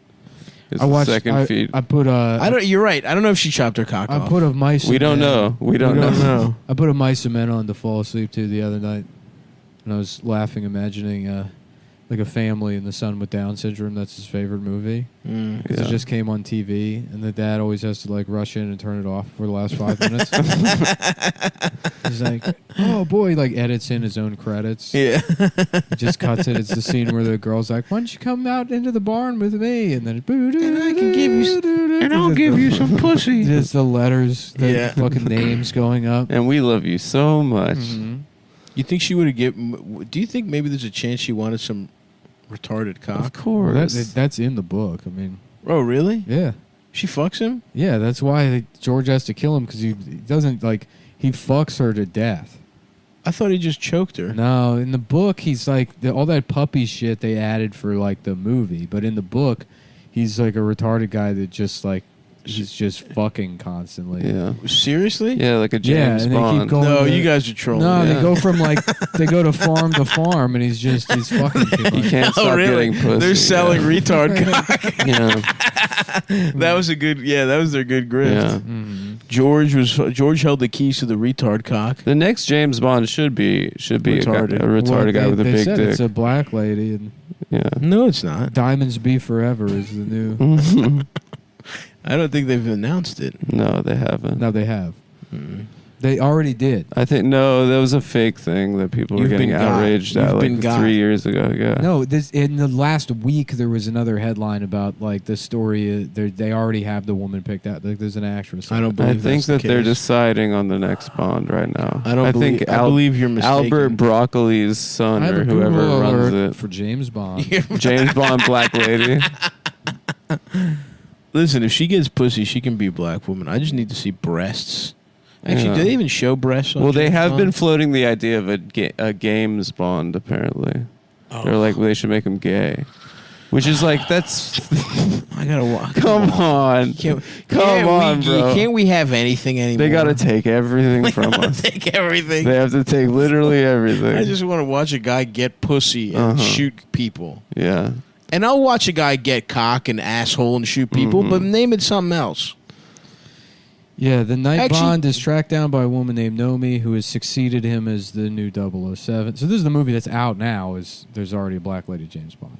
I the watched. second feat. I put a. I don't. You're right. I don't know if she chopped her cock I off. put a mice. We don't know. We don't know. know. I put a mice cement on to fall asleep to the other night, and I was laughing, imagining like a family and the son with Down syndrome. That's his favorite movie. Mm. 'Cause Yeah. it just came on TV, and the dad always has to like rush in and turn it off for the last 5 minutes. He's like, "Oh boy!" He, like edits in his own credits. Yeah. He just cuts it. It's the scene where the girl's like, "Why don't you come out into the barn with me?" And then, And I can give you and I'll give you some pussy. Just the letters, the Yeah. fucking names going up. And we love you so much. Mhm. You think she would have given? Do you think maybe there's a chance she wanted some retarded Of cock? Well, course. that's in the book. I mean, Oh, really? yeah. She fucks him? Yeah, that's why George has to kill him, because he doesn't, like, he fucks her to death. I thought he just choked her. No, in the book, he's like, all that puppy shit they added for, like, the movie. But in the book, he's like a retarded guy that just, like, he's just fucking constantly. Yeah. Seriously? Yeah, like a Yeah, James and they keep Bond. going. No, to- you guys are trolling. No, Yeah. they go from, like, they go to farm, and he's fucking people. You can't Oh, stop really? getting pussy. They're selling yeah. retard cock. Yeah. That was a good. Yeah, that was their good grift. Yeah. Mhm. George held the keys to the retard cock. The next James Bond should be Retarded. a retarded guy Well, with a they big said dick. it's a black lady, and Yeah. No, it's not. Diamonds Be Forever is the new. I don't think they've announced it. No, they haven't. No, they have. Mm. They already did. I think no, that was a fake thing that people were You've getting been got. outraged You've at been like got. 3 years ago. Yeah. No, this in the last week there was another headline about like the story. They already have the woman picked out. Like there's an actress. I don't I believe think that's that the they're case. deciding on the next Bond right now. I don't believe. think I believe you're mistaken. Albert Broccoli's son I have or a whoever Google runs alert it. for James Bond. James Bond, Black Lady. Listen, if she gets pussy, she can be a black woman. I just need to see breasts. Actually, Yeah. do they even show breasts? On Well, they James have Bond? been floating the idea of a games Bond. Apparently, Oh. they're like they should make him gay, which is like that's. I gotta watch. Come on, Can't, come on, bro. Can't we have anything anymore? They gotta take everything They from gotta us. take everything. They have to take literally everything. I just want to watch a guy get pussy and Uh-huh. shoot people. yeah. And I'll watch a guy get cock and asshole and shoot people, Mhm. but name it something else. Yeah, the night Actually- Bond is tracked down by a woman named Nomi, who has succeeded him as the new 007. So this is the movie that's out now. Is there's already a black lady James Bond?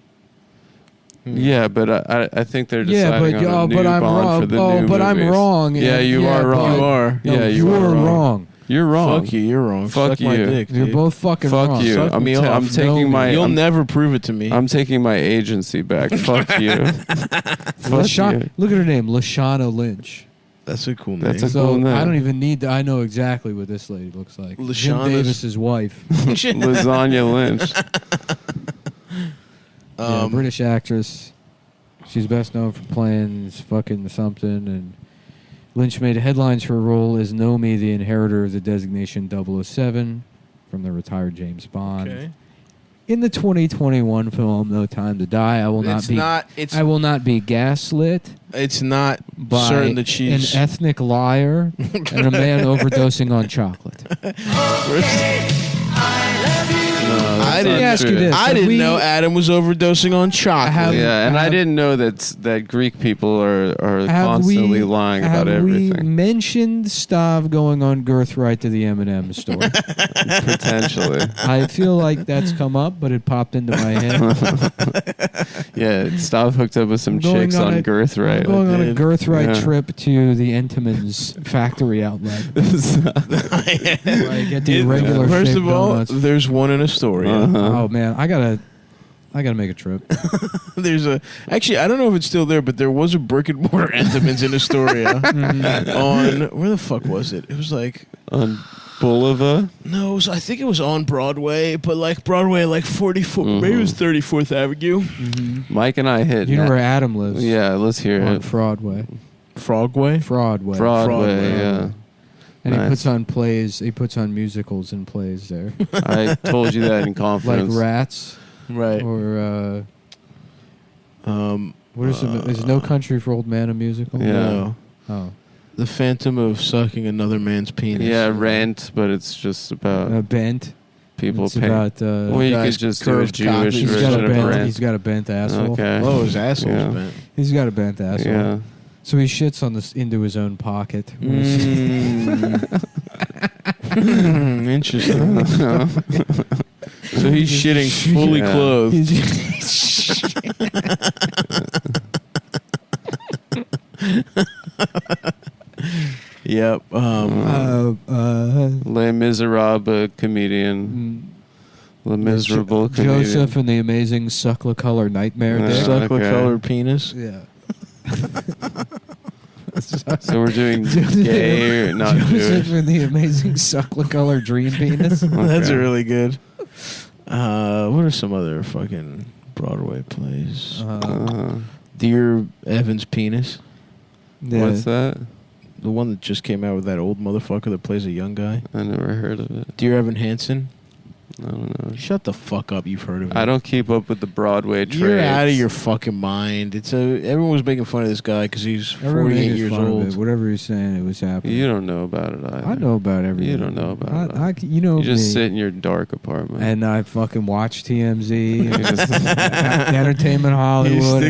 Yeah, but I think they're Yeah, deciding but on a new I'm Bond wrong. for the Oh, new but I'm movies. wrong. Yeah, you are but- wrong. You are. No, Yeah, you you're are wrong. You're wrong. Fuck you, you're wrong. Fuck Suck my you. dick, You're dude. both fucking Fuck wrong. you. Suck I'm, me ta- off. I'm taking No, my. You'll I'm, never prove it to me. I'm taking my agency back. Fuck you. Fuck you. Look at her name, Lashana Lynch. That's a cool name. That's a So cool name. I don't even need to. I know exactly what this lady looks like. Jim Lashana's- Davis's wife. Lasagna Lynch. Yeah, British actress. She's best known for playing fucking something, and Lynch made headlines for her role as Nomi, the inheritor of the designation 007 from the retired James Bond. Okay. In the 2021 film No Time to Die, I will It's not be. not. It's. I will not be gaslit It's not by certain that she's. an ethnic liar and a man overdosing on chocolate. No, I that's didn't not ask you true. this. I Have didn't we- know Adam was overdosing on chocolate. Have- Yeah, and I have- didn't know that Greek people are Have constantly lying about have everything. we mentioned Stav going on Girthright to the M&M store? Potentially. I feel like that's come up, but it popped into my head. Yeah, Stav hooked up with some I'm going chicks on on a- Girth, I'm right? going on a did. Girthright Yeah. trip to the Entenmann's factory outlet. Where I get the regular First shaped of all, donuts. there's one in Astoria. Uh-huh. Oh man, I gotta make a trip. There's a. Actually, I don't know if it's still there, but there was a brick and mortar Entenmann's in Astoria. On where the fuck was it? It was like On Boulevard? no, it was, I think it was on Broadway, but like Broadway, like 44, maybe it was 34th Avenue. Mike and I hit. You know where Adam lives? Yeah, let's hear on it. Fraudway. Frogway. Fraudway. Broadway, Broadway. yeah. And he Nice. puts on plays. He puts on musicals and plays there, I told you that in like confidence. Rats Right. or Um, what is No Country for Old Men a musical? Yeah. no. Oh, The Phantom of Sucking Another Man's Penis. Yeah, Rent, but it's just about Bent. people It's paying. about. Well, you guys could just do a curved Jewish copies. He's got version a of bent. Rent. He's got a bent asshole. Okay. Oh, his asshole's Yeah. bent. He's got a bent asshole. Yeah. So he shits on this into his own pocket. Mm. Interesting. So he's shitting fully Yeah. clothed. Yep. Les Miserables comedian. Le Miserable comedian. Joseph and the Amazing Suckle-Color Nightmare Yeah. Dick. Suckle Okay. colored penis. Yeah. So we're doing gay or not Joseph Jewish. and the Amazing Suckle-Color Dream Penis. That's Okay. really good. What are some other fucking Broadway plays? Dear Evan's Penis. Yeah. What's that? The one that just came out with that old motherfucker that plays a young guy. I never heard of it. Dear Evan Hansen. I don't know. Shut the fuck up. You've heard of it. I don't keep up with the Broadway trades. You're out of your fucking mind. Everyone was making fun of this guy because he's Everyone 48 makes years fun of old. it. Whatever he's saying, it was happening. You don't know about it either. I know about everything. You don't know about it. you know You just me. sit in your dark apartment. And I fucking watch TMZ, Entertainment Hollywood,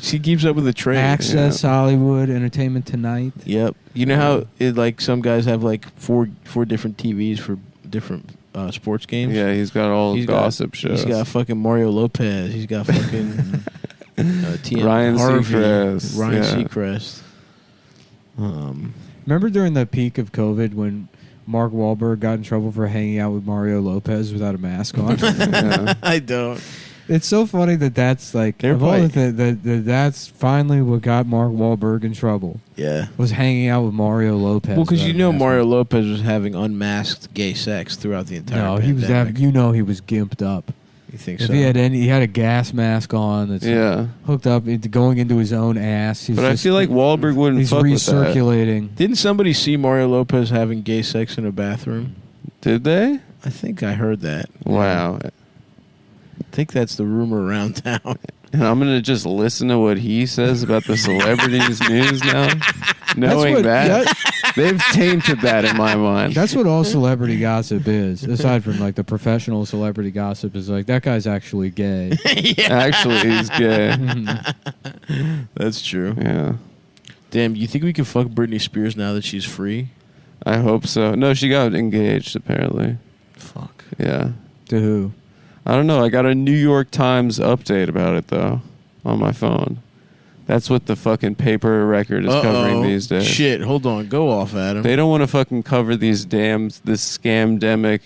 He keeps up with the trade. Access Hollywood, Entertainment Tonight. Yep. You know how like some guys have like four different TVs for different sports games. Yeah, he's got all He's gossip got, shows. He's got fucking Mario Lopez. He's got fucking TM Ryan Harvey, Seacrest. Ryan Yeah. Seacrest. Remember during the peak of COVID when Mark Wahlberg got in trouble for hanging out with Mario Lopez without a mask on? Yeah. I don't. It's so funny that's like They're of all probably- that's finally what got Mark Wahlberg in trouble Yeah. was hanging out with Mario Lopez. Well, because without you a know mask Mario on. Lopez was having unmasked gay sex throughout the entire. No, he was pandemic. he was gimped up. You think If so? he had a gas mask on that's Yeah. hooked up into going into his own ass. He's But I just- feel like Wahlberg wouldn't he's fuck with that. recirculating. Didn't somebody see Mario Lopez having gay sex in a bathroom? Did they? I think I heard that. Wow. I think that's the rumor around town. And I'm going to just listen to what he says about the celebrities news now. Knowing what- that, they've tainted that in my mind. That's what all celebrity gossip is. Aside from like the professional celebrity gossip, is like that guy's actually gay. Actually, he's gay. That's true. Yeah. Damn, you think we can fuck Britney Spears now that she's free? I hope so. No, she got engaged, apparently. Fuck. Yeah. To who? I don't know. I got a New York Times update about it, though, on my phone. That's what the fucking paper record is covering these days. Shit, hold on. Go off, Adam. They don't want to fucking cover this scamdemic.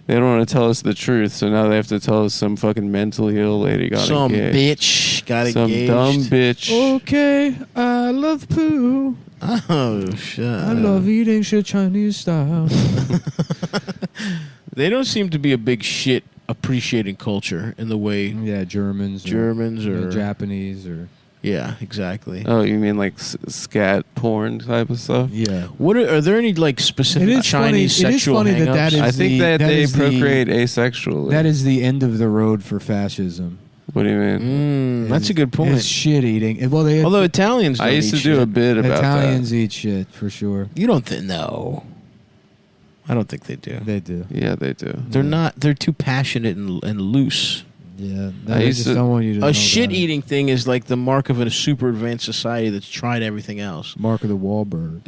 They don't want to tell us the truth, so now they have to tell us some fucking mentally ill lady got Some engaged. bitch got Some engaged. dumb bitch. Okay, I love poo. Oh, shit. I love eating shit Chinese style. They don't seem to be a big shit appreciating culture in the way Yeah, Germans, Germans or Japanese, or yeah, exactly. Oh, you mean like scat porn type of stuff? yeah. What are there any like specific It is Chinese funny- it is sexual funny that hang-ups? that is I think the- that that they is the- procreate asexually. That is the end of the road for fascism. What do you mean? That's a good point. Is shit eating. Well, they Although Italians, I don't used to eat do shit. a bit about Italians eat shit for sure. You don't think? No, I don't think they do. They do. that. Yeah, they do. They're not. They're too passionate and loose. Yeah, I they used just to- don't want you to know A about shit it. eating thing is like the mark of a super advanced society that's tried everything else. Mark of the Wahlberg.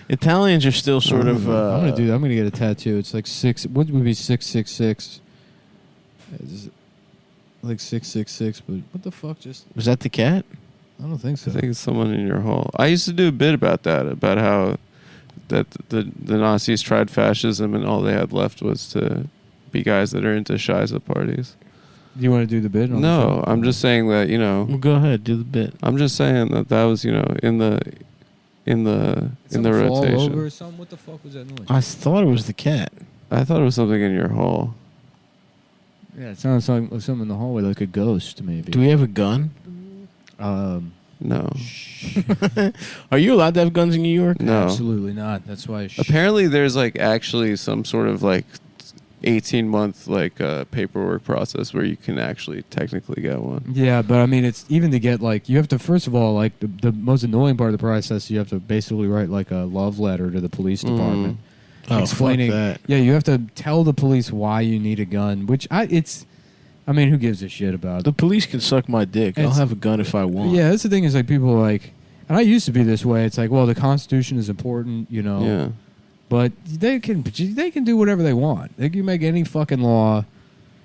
Italians are still sort of. I'm gonna do that. I'm gonna get a tattoo. It's like six. What would be 666? It's like 666. But what the fuck? Just Was that the cat? I don't think so. I think it's someone in your hall. I used to do a bit about that, about how that the Nazis tried fascism and all they had left was to be guys that are into Shiza parties. Do you want to do the bit? On the No, show? I'm just saying that, you know, Well, go ahead, do the bit. I'm just saying that was, you know, in the Something fall rotation. over or something? What the fuck was that noise? I thought it was the cat. I thought it was something in your hall. Yeah, it sounded like something in the hallway, like a ghost, maybe. Do we have a gun? No. Are you allowed to have guns in New York? No. Absolutely not. That's why. Apparently, there's like actually some sort of like 18-month like paperwork process where you can actually technically get one. Yeah, but I mean, it's even to get like you have to first of all like the most annoying part of the process. You have to basically write like a love letter to the police department, Oh, explaining. fuck that. Yeah, you have to tell the police why you need a gun. Which I mean, who gives a shit about? The police can suck my dick. I'll It's- have a gun if I want. Yeah, that's the thing is like people are like, and I used to be this way. It's like, well, the Constitution is important, you know. Yeah. But they can do whatever they want. They can make any fucking law.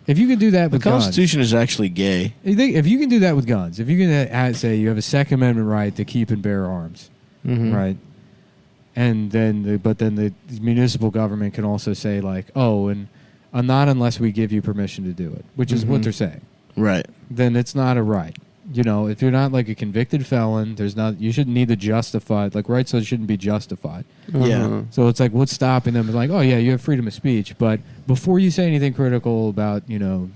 If you can do that The with guns, Constitution is actually gay. if you can do that with guns, if you can say you have a Second Amendment right to keep and bear arms, Mm-hmm. right? And then, the municipal government can also say like, oh, and not unless we give you permission to do it, which is what Mhm. they're saying. Right. Then it's not a right. You know, if you're not like a convicted felon, you shouldn't need to justify like rights. So it shouldn't be justified. Yeah. So it's like, what's stopping them? It's like, oh yeah, you have freedom of speech, but before you say anything critical about, you know,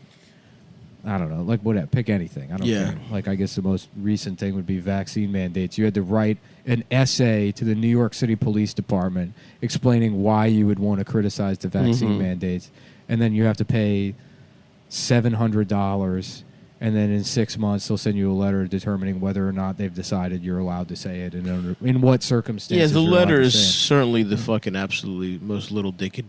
I don't know, like whatever, pick anything. I don't Yeah. care. Like I guess the most recent thing would be vaccine mandates. You had to write an essay to the New York City Police Department explaining why you would want to criticize the vaccine Mhm. mandates, and then you have to pay $700. And then in 6 months, they'll send you a letter determining whether or not they've decided you're allowed to say it and in what Yeah, circumstances. the you're allowed letter to is say it. certainly the fucking absolutely most little dicked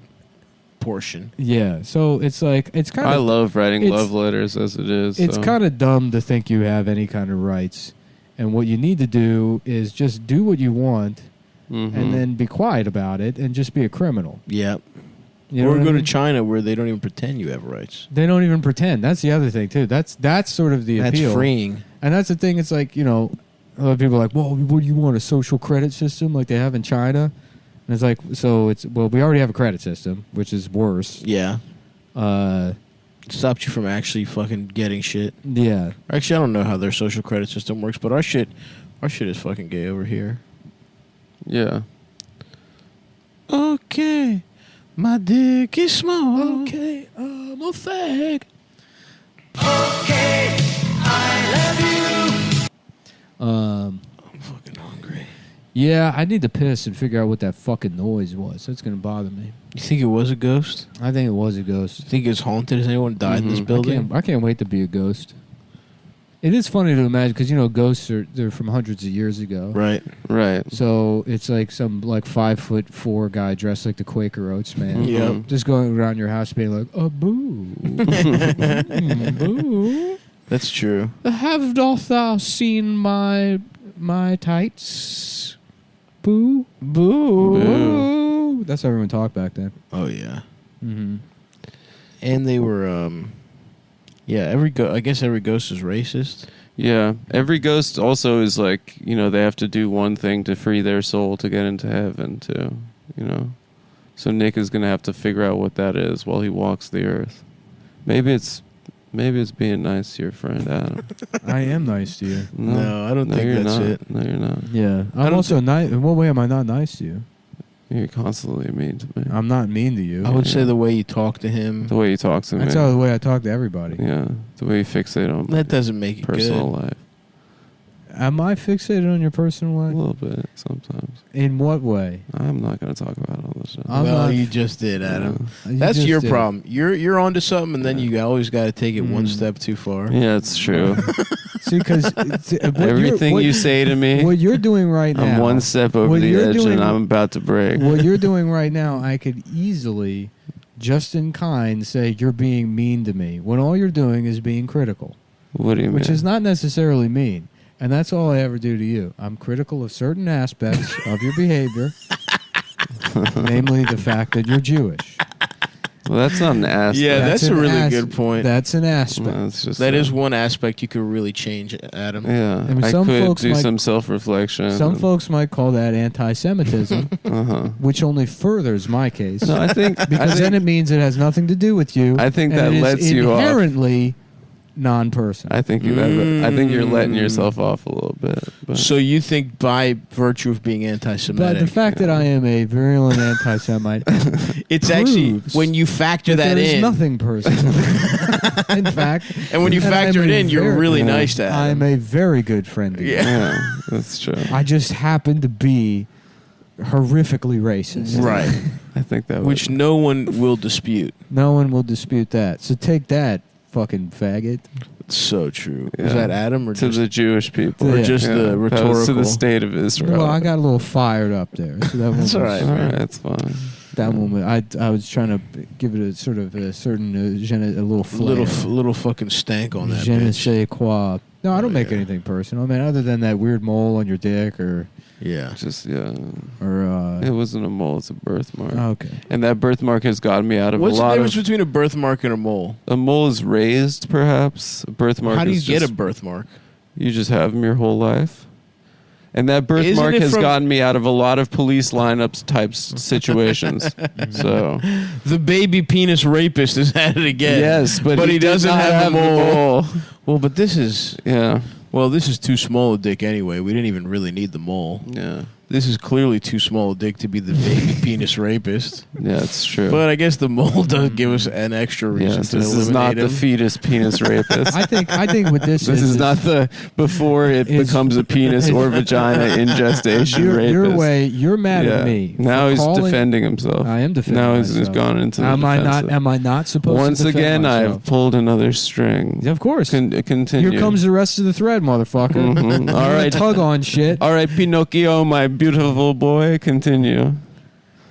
portion. Yeah, so it's like it's kind I of love writing it's- love letters as it is. it's so. kind of dumb to think you have any kind of rights, and what you need to do is just do what you want, Mhm. and then be quiet about it, and just be a criminal. Yeah. You know Or what I go to mean? China where they don't even pretend you have rights. They don't even pretend. That's the other thing too. That's sort of the That's appeal. freeing. And that's the thing. It's like, you know, a lot of people are like, well, what do you want, a social credit system like they have in China? And it's like, we already have a credit system, which is worse. Yeah. Uh, Stops you from actually fucking getting shit. yeah. Actually, I don't know how their social credit system works, but our shit is fucking gay over here. Yeah. Okay. My dick is small. Okay, I'm a fag. Um, I'm fucking hungry. yeah, I need to piss and figure out what that fucking noise was. That's going to bother me. You think it was a ghost? I think it was a ghost. You think it's haunted? Has anyone died in this Mhm. building? I can't wait to be a ghost. It is funny to imagine because, you know, ghosts they're from hundreds of years ago. Right. Right. So it's like some like 5'4" guy dressed like the Quaker Oats man. Yeah. Mhm. Just going around your house being like, oh, boo. Mm, boo. That's true. Have doth thou seen my tights? Boo. Boo. Boo. That's how everyone talked back then. Oh yeah. Mm-hmm. And they were yeah, I guess every ghost is racist. Yeah. Every ghost also is like, you know, they have to do one thing to free their soul to get into heaven too, you know. So Nick is going to have to figure out what that is while he walks the earth. Maybe it's being nice to your friend Adam. I am nice to you. No, I don't think you're that's not. it. No, you're not. Yeah. I I'm don't also nice. In what way am I not nice to you? You're constantly mean to me. I'm not mean to you. I would say the way you talk to him. The way you talk to me. That's how the way I talk to everybody. Yeah. The way you fixate on That doesn't make it personal good. life. Am I fixated on your personal A life? little bit sometimes. In what way? I'm not going to talk about it on the show. I'm Well, not- you just did, Adam. You That's just your did. problem. You're onto something, and then you always got to take it one Mm. step too far. Yeah, it's true. See, because Everything you say to me, what you're doing right now, I'm one step over what the you're edge doing- and I'm about to break. what you're doing right now, I could easily, just in kind, say you're being mean to me when all you're doing is being critical, What do you mean? which is not necessarily mean. And that's all I ever do to you. I'm critical of certain aspects of your behavior, namely the fact that you're Jewish. Well, that's not an aspect. Yeah, that's a an really good point. That's an aspect. No, it's just That is one aspect you could really change, Adam. Yeah, I mean, I some could folks do might- some self-reflection. Some folks might call that anti-Semitism, Uh-huh. which only furthers my case. No, I think Because then it means it has nothing to do with you. I think and that it is lets you off. inherently non-person. I think you have. I think you're letting Mm. yourself off a little bit. But So you think by virtue of being But anti-Semitic, the fact that I am a virulent anti-Semite, it's actually proves when you factor that there is in, nothing personal. In fact, and when you factor I'm it a in, you're very- really Yeah. nice to I'm Adam. a very good friend. to you. Yeah. yeah, that's true. I just happen to be horrifically racist. Right, I think that which would, no one will dispute. No one will dispute that. So take that, fucking faggot. It's so true. Yeah. Is that Adam or to just the Jewish people, or Yeah. just the That was to rhetorical? the state of Israel. Well, I got a little fired up there. So that That's one all was- right. All right, that's fine. That one, I was trying to give it a sort of a certain a little flair. little fucking stank on that Je ne bitch. sais quoi. No, I don't Oh, make yeah. anything personal. I mean, other than that weird mole on your dick or Yeah. Just Uh, it wasn't a mole; it's a birthmark. okay. And that birthmark has gotten me out of What's a the lot difference of. between a birthmark and a mole? A mole is raised, perhaps. A birthmark. How do you is get just, a birthmark? You just have them your whole life. And that birthmark it has from- gotten me out of a lot of police lineups types situations. So The baby penis rapist is at it again. yes, but he did doesn't not have the the mole. mole. Well, but this is Yeah, this is too small a dick anyway. We didn't even really need the mole. yeah, This is clearly too small a dick to be the baby penis rapist. yeah. It's true. But I guess the mole does give us an extra reason yes, to this eliminate is not him. the fetus penis rapist. I think with this This is not the before it is- becomes a penis or vagina in gestation rapist. your way. You're mad Yeah. at me. Now for he's calling- defending himself. I am defending. Now he's myself. gone into the Am I not? defensive. Am I not supposed Once to defend again, myself? I've pulled another string. Yeah, of course. Continue. Here comes the rest of the thread, motherfucker. Mhm. You're All gonna right. tug on shit. All right, Pinocchio, my beautiful boy. Continue.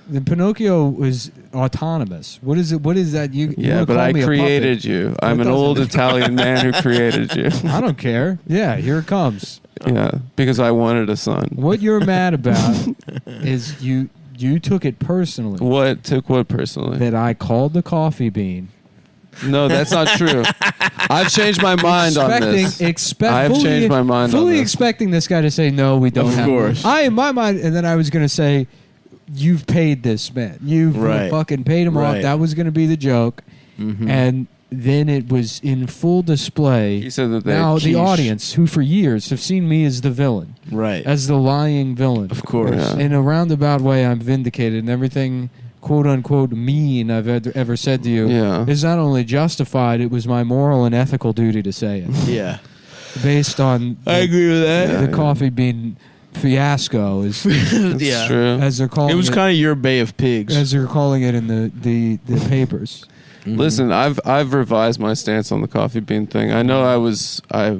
The Pinocchio was autonomous. What is it? What is that? You Yeah, wanna but call I me a created puppet? you. I'm It an old doesn't- Italian man who created you. I don't care. Yeah, here it comes. Yeah, because I wanted a son. What you're mad about is you took it personally What took what personally? that I called the coffee bean. No, that's not true. I've changed my mind on this. I've fully- changed my mind on fully this. expecting this guy to say no, we don't Of have. course. I in my mind, and then I was going to say, you've paid this man. You've Right. fucking paid him Right. off. That was going to be the joke, Mhm. and then it was in full display. He said that they Now had the quiche. audience, who for years have seen me as the villain, right. as the lying villain, Of course. Yeah. in a roundabout way, I'm vindicated, and everything "quote unquote" mean I've ever said to you Yeah. is not only justified; it was my moral and ethical duty to say it, Yeah. based on I agree with that. the coffee bean fiasco, is That's yeah. true. as they're calling It was kind of your Bay of Pigs. as they're calling it in the papers. Mhm. Listen, I've revised my stance on the coffee bean thing. I know I was a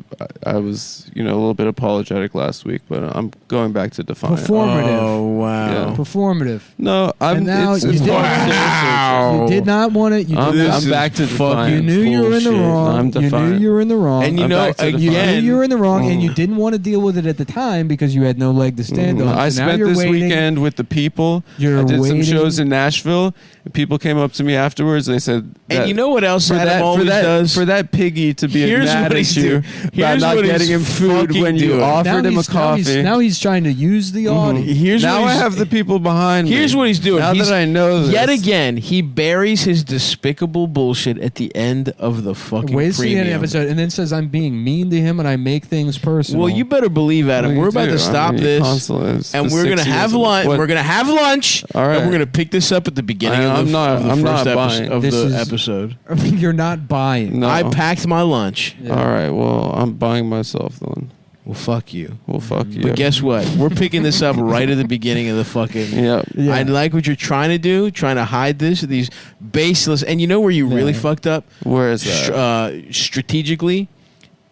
little bit apologetic last week, but I'm going back to define it. Performative, Oh wow. Yeah. performative. No, I'm. And now it's you did- more Wow. You did not want it. You I'm, did not. I'm back to define. You knew you were in the bullshit. wrong. I'm You knew defiant. you were in the wrong. And you I'm know, back to You knew again, you were in the wrong, and you Mm. didn't want to deal with it at the time because you had no leg to stand on. I So now spent you're this waiting. weekend with the people. You're I did waiting. some shows in Nashville. And people came up to me afterwards. They said, and that you know what else for Adam that, always does? for that piggy to be Here's mad what at he's you doing. about Here's not what he's getting him food fucking when you doing. offered him a Now coffee. now he's trying to use the audience. Here's now what I he's- have the people behind me. Here's what he's doing. Now He's- that I know this. Yet again, he buries his despicable bullshit at the end of the fucking Waits to the end of the premium. episode, and then says I'm being mean to him and I make things personal. Well, you better believe, Adam. Well, you we're about do. to stop I mean, this, constantly. It's and the we're gonna 6 have years of- lunch. what- We're gonna have lunch, All right. and we're gonna pick this up at the beginning I'm of the, not- of the I'm first not episode buying. of This the is- episode. You're not buying. No. I packed my lunch. Yeah. All right. Well, I'm buying myself then. Well, fuck you. Well, fuck you. But guess what? We're picking this up right at the beginning of the fucking. Yep. Yeah. I like what you're trying to do, trying to hide this, these baseless. And you know where you really Yeah. fucked up? Where is that? Strategically,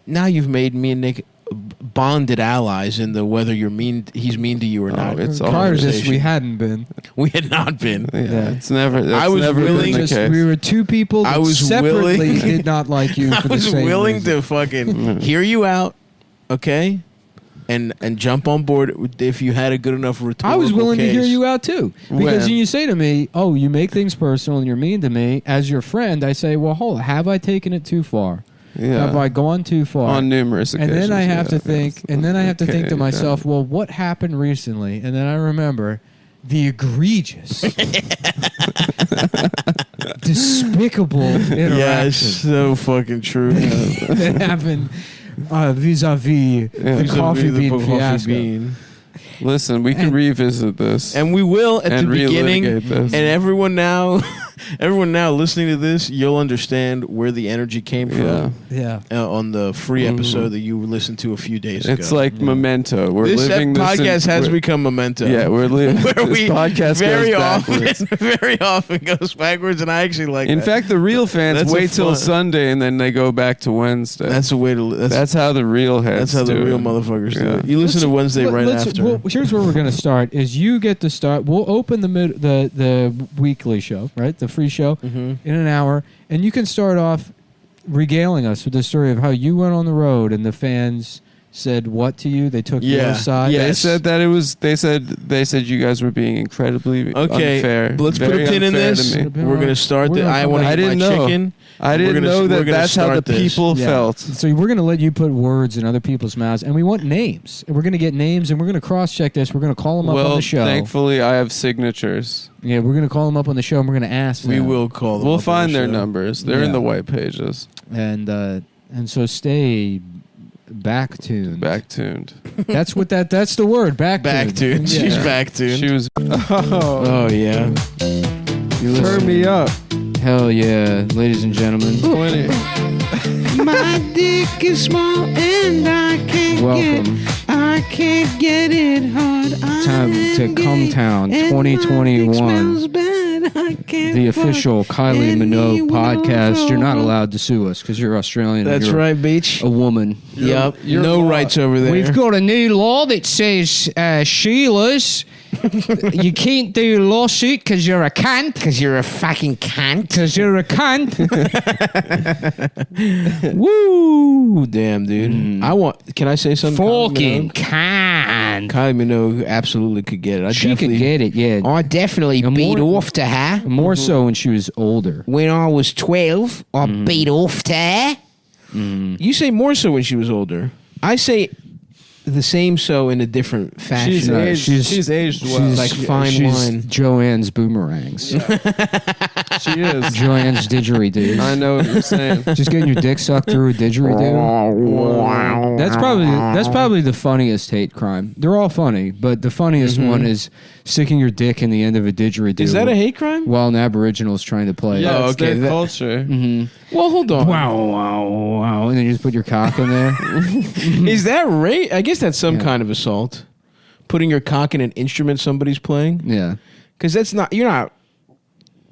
now you've made me and Nick bonded allies in the whether he's mean to you or not. it's all Prior to this, conversation. we hadn't been. We had not been. Yeah, Yeah. it's never. That's I was never willing- been the Just, case. we were two people that I was separately willing- did not like you I for the was same willing reason. to fucking hear you out, okay, and jump on board if you had a good enough rhetorical I was willing to hear case. you out too, because When? you say to me, "Oh, you make things personal and you're mean to me." As your friend, I say, "Well, hold on, have I taken it too far? Yeah. Have I gone too far?" on numerous and occasions. then I have yeah. to think, and then I have to think to Okay, myself, "Well, what happened recently?" And then I remember the egregious, despicable Yes, interaction so fucking true. that happened vis-a-vis the coffee bean fiasco. Listen, we can revisit this. And we will at the And beginning. relitigate this. And everyone now listening to this, you'll understand where the energy came from Yeah. on the free episode that you listened to a few days ago. It's like Memento. We're this living this podcast has we're- become Memento. Yeah, we're living. where This we podcast very goes often, backwards. very often goes backwards, and I actually like. In that. fact, the real fans That's a wait till fun- Sunday and then they go back to Wednesday. that's a way to. That's how the real heads. That's how the do real it. motherfuckers do Yeah. it. You listen to Wednesday right after. Well, here's where we're going to start. Is you get to start. We'll open the weekly show, right? The free show Mhm. in an hour, and you can start off regaling us with the story of how you went on the road and the fans said what to you. They took your Yeah. side. Yeah. They Yes. said that it was. They said you guys were being incredibly Okay, unfair. let's put very a pin in unfair this. to me. Been We're on- gonna start we're the. gonna I come want to back. eat I my didn't know. chicken. I We're didn't gonna- know we're that gonna that's how the start this. people Yeah. felt. So we're going to let you put words in other people's mouths, and we want names. And we're going to get names, and we're going to cross-check this. We're going to call them up on Well, the show. thankfully, I have signatures. Yeah, we're going to call them up on the show, and we're going to ask them. We will call them. We'll up on find the their show. numbers. They're in Yeah. the white pages. And so stay back tuned. Back tuned. That's what that's the word. Back Back tuned. Yeah. She's back tuned. She was. Oh yeah. You Turn listen. me up. Hell yeah, ladies and gentlemen. 20. My dick is small and I can't Welcome. I can't get it hard. Time to Come Town 2021. The official Kylie Minogue podcast. You're not allowed to sue us because you're Australian. and That's you're right, Beach. A woman. Yep. you're No bought. rights over there. We've got a new law that says Sheila's. You can't do a lawsuit because you're a cunt. because you're a fucking cunt. Because you're a cunt. Woo! Damn, dude. I want. Can I say something? Fucking cunt. Kylie Minogue absolutely could get it. I She could definitely- get it, yeah. I definitely And beat more- off to her. More so when she was older. When I was 12, I beat off to her. You say more so when she was older. I say the same so in a different fashion. She's No, aged. She's aged well. She's like fine she's wine. Joanne's boomerangs. She is. Joanne's didgeridoo. I know what you're saying. Just getting your dick sucked through a didgeridoo. That's probably the funniest hate crime. They're all funny, but the funniest one is sticking your dick in the end of a didgeridoo. Is that a hate crime? While an Aboriginal's trying to play. Yeah, Oh, it's okay, their that- culture. Well, hold on. Wow, wow, wow. And then you just put your cock in there. Is that rape? I guess that's some Yeah. kind of assault. Putting your cock in an instrument somebody's playing. Yeah. Because that's not. You're not.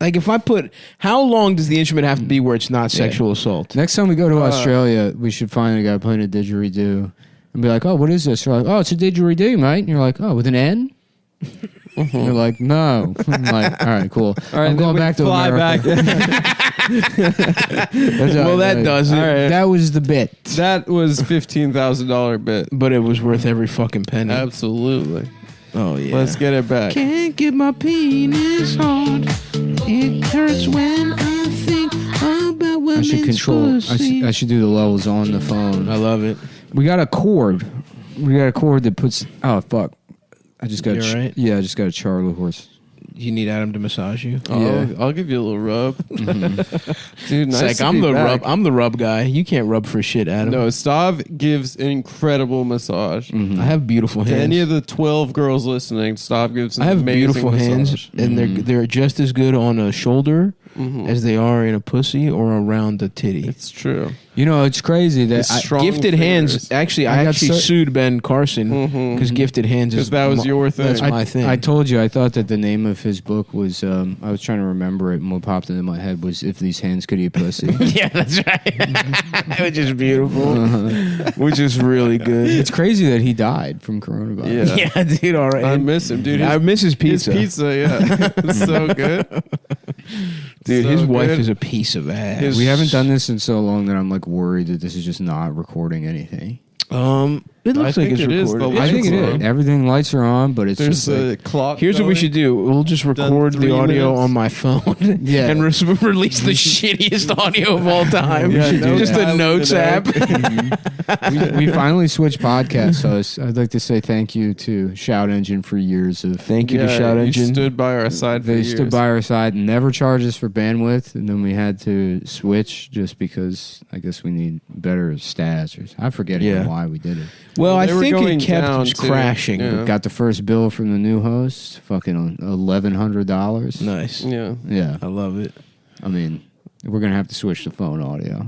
Like if I put. How long does the instrument have to be where it's not sexual assault? Next time we go to Australia, we should find a guy playing a didgeridoo and be like, "Oh, what is this?" You're like, "Oh, it's a didgeridoo, mate." And you're like, "Oh, with an N?" You're like, "No." I'm like, "All right, cool. All right, I'm going back to fly America." Well, that does it. All right. That was the bit. That was $15,000 bit. But it was worth every fucking penny. Absolutely. Oh yeah. Let's get it back. Can't get my penis hard. It hurts when I think about I women's should control. pussy. I should do the levels on the phone. I love it. We got a cord. We got a cord that puts. Oh fuck! I just got. You all right? Yeah, I just got a Charlie horse. You need Adam to massage you. Yeah. I'll give you a little rub. Dude, It's nice like to I'm be the back. rub. I'm the rub guy. You can't rub for shit, Adam. No, Stav gives an incredible massage. I have beautiful To hands. any of the 12 girls listening, Stav gives an I have amazing beautiful hands, massage. and they're just as good on a shoulder as they are in a pussy or around the titty. It's true. You know, it's crazy that It's I, strong Gifted hands. fingers. Actually, I I got actually so- sued Ben Carson because Gifted Hands is 'Cause that was your thing. That's my thing. I told you I thought that the name of his book was. I was trying to remember it, and what popped into my head was "If These Hands Could Eat Pussy." yeah, that's right. Which is beautiful. Which is really good. It's crazy that he died from coronavirus. Yeah. Yeah, dude. All right. I miss him, dude. I miss his pizza. His pizza, yeah. It's so good. Dude, So his wife good. is a piece of ass. His- We haven't done this in so long that I'm like worried that this is just not recording anything. It looks like it's it is the recorded. I think it Lights is. on. Everything lights are on, but it's There's just a like, clock. Here's what we should do. We'll just record the 3 audio minutes. on my phone Yeah. and release the shittiest audio of all time. Yeah, should do just that. a notes app. we finally switched podcast hosts. I'd like to say thank you to Shout Engine for years of. Thank you to Shout you Engine. stood by our side for They years. stood by our side and never charged us for bandwidth, and then we had to switch just because I guess we need better stats. I forget even Yeah. why we did it. Well, They I were think going it kept down, too. crashing. Yeah. Got the first bill from the new host, fucking $1,100. Nice. Yeah. Yeah, I love it. I mean, we're gonna have to switch to phone audio.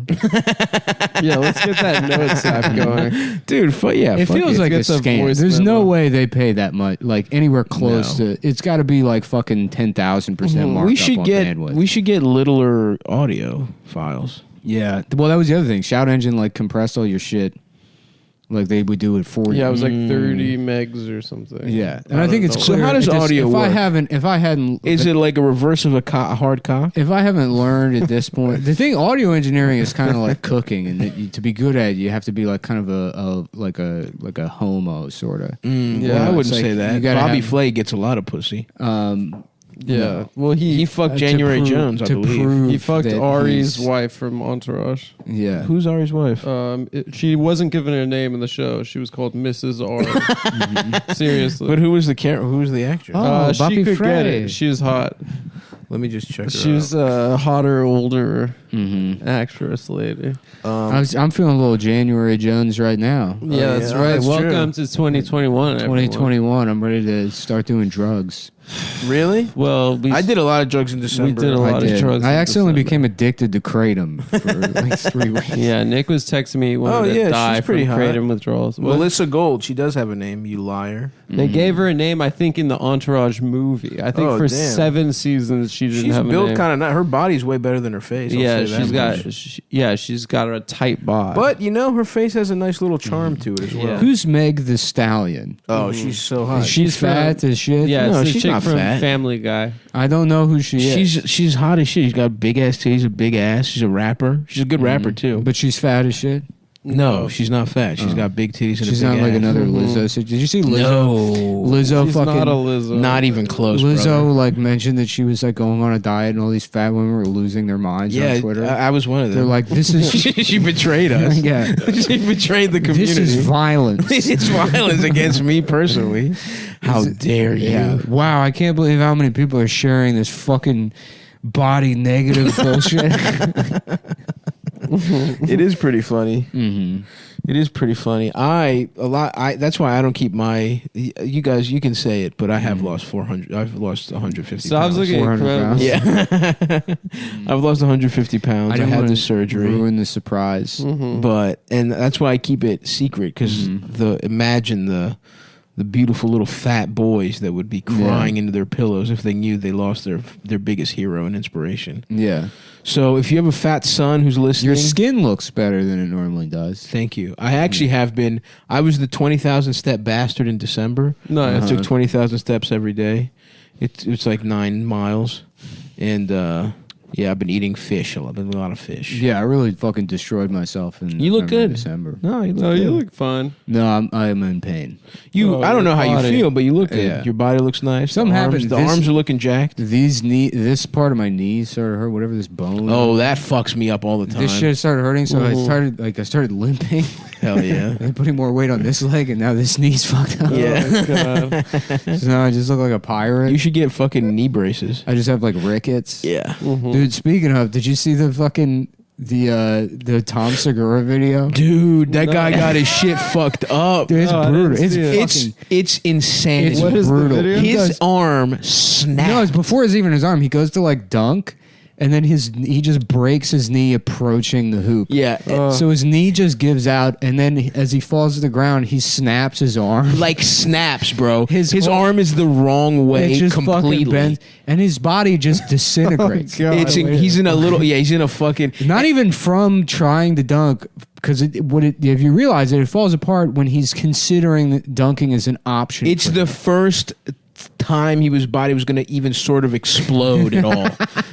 Yeah, let's get that notes app going. Dude, It fuck feels it. like a Gets a scam. voice There's no memo. way they pay that much, like anywhere close No. to. It's got to be like fucking 10,000% markup we should on get bandwidth. we should get littler audio files. Yeah. Well, that was the other thing. Shout Engine like compressed all your shit, like they would do it for you. Yeah, it was like 30 megs or something. Yeah, and I think it's So clear. how does it just- audio if work? If I hadn't, Is it like a reverse of a hard cock? if I haven't learned at this point, the thing, audio engineering is kind of like cooking, and to be good at it, you have to be like kind of a homo sort of. Yeah, I it's wouldn't like say you that. gotta Bobby have- Flay gets a lot of pussy. Yeah. No. Well, He fucked January Jones, I believe. he fucked that Ari's he's- wife from Entourage. Yeah. Who's Ari's wife? She wasn't given a name in the show. She was called Mrs. R. Seriously. But who was the who was the actress? Oh, she Buffy could get Frey. it. She was hot. Let me just check her She was a hotter, older Mm-hmm. actress lady. I'm feeling a little January Jones right now. Yeah, that's yeah, right. that's Welcome to 2021. everyone. 2021. I'm ready to start doing drugs. Really? Well, I did a lot of drugs in December. did a lot I of did. drugs I in accidentally December. became addicted to kratom for like 3 weeks. Yeah, Nick was texting me wanting yeah, to die she's from pretty hot. kratom withdrawals. Well, Melissa Gold. She does have a name. You liar. they gave her a name, I think, in the Entourage movie. I think Oh, for damn. 7 seasons she didn't She's have a built name. kind of. Her body's way better than her face. I'll Yeah, say that she's got. much. She's got a tight bod. But you know, her face has a nice little charm to it as well. Yeah. Who's Meg the Stallion? Oh, she's so hot. She's fat as shit. yeah, No, it's the she's chick not from fat. Family Guy. I don't know who she is. She's hot as shit. She's got big ass titties, a big ass. She's a rapper. She's a good rapper too. But she's fat as shit. No, she's not fat. She's got big titties and She's a big not like ass. another Lizzo. So did you see Lizzo? No, Lizzo She's fucking not a Lizzo. not even close. Lizzo brother. like mentioned that she was like going on a diet and all these fat women were losing their minds Yeah, on Twitter. I was one of them. They're like, this is she betrayed us. yeah, She betrayed the community. this is violence. It's violence against me personally. How dare you? Yeah. Wow, I can't believe how many people are sharing this fucking body negative bullshit. It is pretty funny. Mm-hmm. It is pretty funny. That's why I don't keep my. You guys, you can say it, but I have lost 400. I've lost 150. So I was pounds. looking at 400 pounds. Yeah, I've lost 150 pounds. I didn't had wanna the surgery, Ruin the surprise. and that's why I keep it secret because imagine the beautiful little fat boys that would be crying into their pillows if they knew they lost their biggest hero and inspiration. Yeah. So if you have a fat son who's listening, Your skin looks better than it normally does. thank you. I actually have been. I was the 20,000 step bastard in December. Nice. I took 20,000 steps every day. It's like 9 miles, and yeah, I've been eating fish a lot. A lot of fish. Yeah, I really fucking destroyed myself in You look November, good. December. No, you look. No, good. you look fine. No, I'm in pain. You. Oh, I don't know your how you body. feel, but you look good. Yeah. Your body looks nice. Something the arms, happened. The This- arms are looking jacked. This part of my knee started hurt. Whatever this bone. Oh, that fucks me up all the time. This shit started hurting, so I started limping. Hell yeah. And putting more weight on this leg, and now this knee's fucked up. Yeah. So now I just look like a pirate. You should get fucking knee braces. I just have like rickets. Yeah. Dude, speaking of, did you see the fucking the Tom Segura video? Dude, that guy got his shit fucked up. Dude, it's No, I brutal. didn't It's see it. fucking. It's insanity. It's What is the brutal. video? He His goes- arm snapped. No, it's before it's even his arm. He goes to like dunk, and then he just breaks his knee approaching the hoop. Yeah. So his knee just gives out, and then as he falls to the ground, he snaps his arm. like snaps, bro. His His whole- arm is the wrong way It just fucking completely. bends, and his body just disintegrates. He's in a little. Yeah, he's in a fucking. Not even from trying to dunk, because if you realize it falls apart when he's considering that dunking as an option. It's for the him. first time his body was going to even sort of explode at all.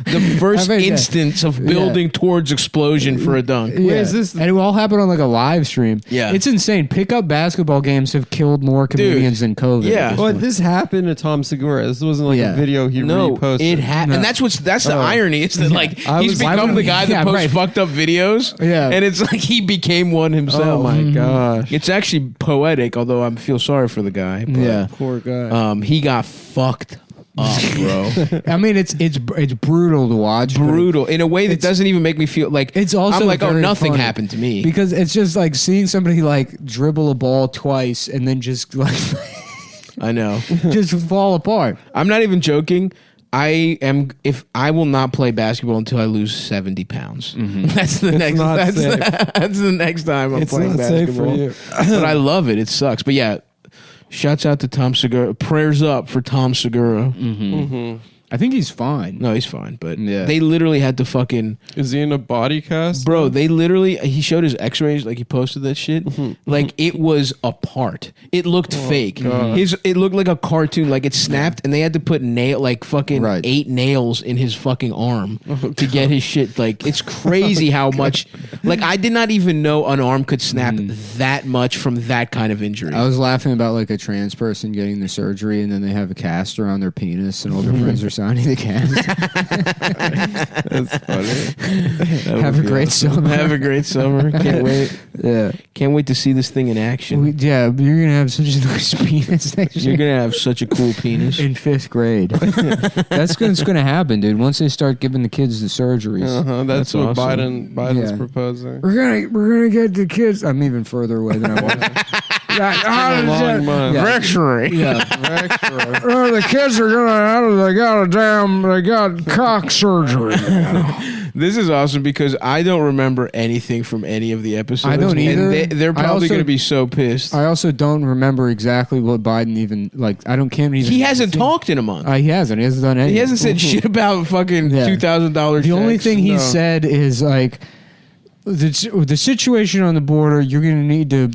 The first bet that- instance of building towards explosion for a dunk. Yeah. is this? And it all happened on like a live stream. Yeah. It's insane. Pickup basketball games have killed more comedians than COVID. Yeah. at this But point. this happened to Tom Segura. This wasn't like Yeah. a video he No, reposted. it happened, and that's the irony is that like I he's was- become the guy that Yeah, posts right. fucked up videos, Yeah. and it's like he became one himself. Oh my gosh. It's actually poetic, although I feel sorry for the guy. But, Yeah. Poor guy. he got fucked up, bro. I mean, it's brutal to watch. but Brutal in a way that doesn't even make me feel like It's also I'm like, oh, very nothing funny. happened to me. because it's just like seeing somebody like dribble a ball twice and then just like I know. just fall apart. I'm not even joking. I will not play basketball until I lose 70 pounds. That's the next. not That's, safe. that's the next time I'm It's playing not safe basketball. for you. But I love it. It sucks. But yeah, shouts out to Tom Segura. Prayers up for Tom Segura. I think he's fine. No, he's fine. But Yeah. they literally had to fucking. Is he in a body cast? Bro, they literally, he showed his x-rays, like he posted that shit. Like it was apart. It looked fake. God. It looked like a cartoon, like it snapped and they had to put fucking Right. 8 nails in his fucking arm to get his shit. Like it's crazy how much, like I did not even know an arm could snap that much from that kind of injury. I was laughing about like a trans person getting the surgery and then they have a cast around their penis and all their friends are signing the cast. That's funny. Have a great summer. Have a great summer. Can't wait. Yeah. Can't wait to see this thing in action. Yeah, you're gonna have such a nice penis next You're year. gonna have such a cool penis. In 5th grade. That's what's going to happen, dude. Once they start giving the kids the surgeries. Uh-huh, that's what awesome. Biden's Yeah. proposing. We're gonna get the kids. I'm even further away than I was. A long month. Yeah. Rectory. The kids are they got cock surgery. This is awesome because I don't remember anything from any of the episodes. I don't either. And they're I probably also- going to be so pissed. I also don't remember exactly what Biden even like. Can't even. He hasn't talked in a month. He hasn't. He hasn't done anything. He hasn't said shit about fucking Yeah. $2,000. The only checks. thing he No. said is like. The situation on the border, you're going to need to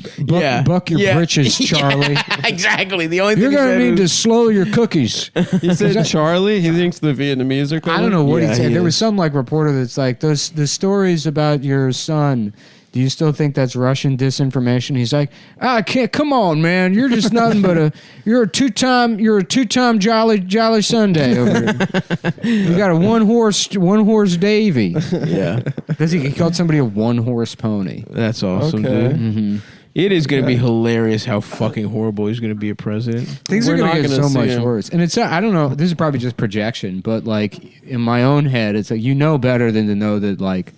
buck your Yeah. britches, Charlie. Exactly. The only thing You're he going said to need to was- slow your cookies. He said Charlie. He thinks the Vietnamese are coming. I don't know what Yeah, he said. he There was is. some like reporter that's like, the stories about your son. Do you still think that's Russian disinformation? He's like, I can't. Come on, man. You're just nothing but you're a two-time jolly Sunday over here. You got a one horse Davy. Yeah. He called somebody a one horse pony. That's awesome, Okay. dude. It is going to be hilarious how fucking horrible he's going to be a president. Things We're are going not to get gonna so see much him. worse. And it's I don't know. This is probably just projection, but like in my own head, it's like better than to know that like.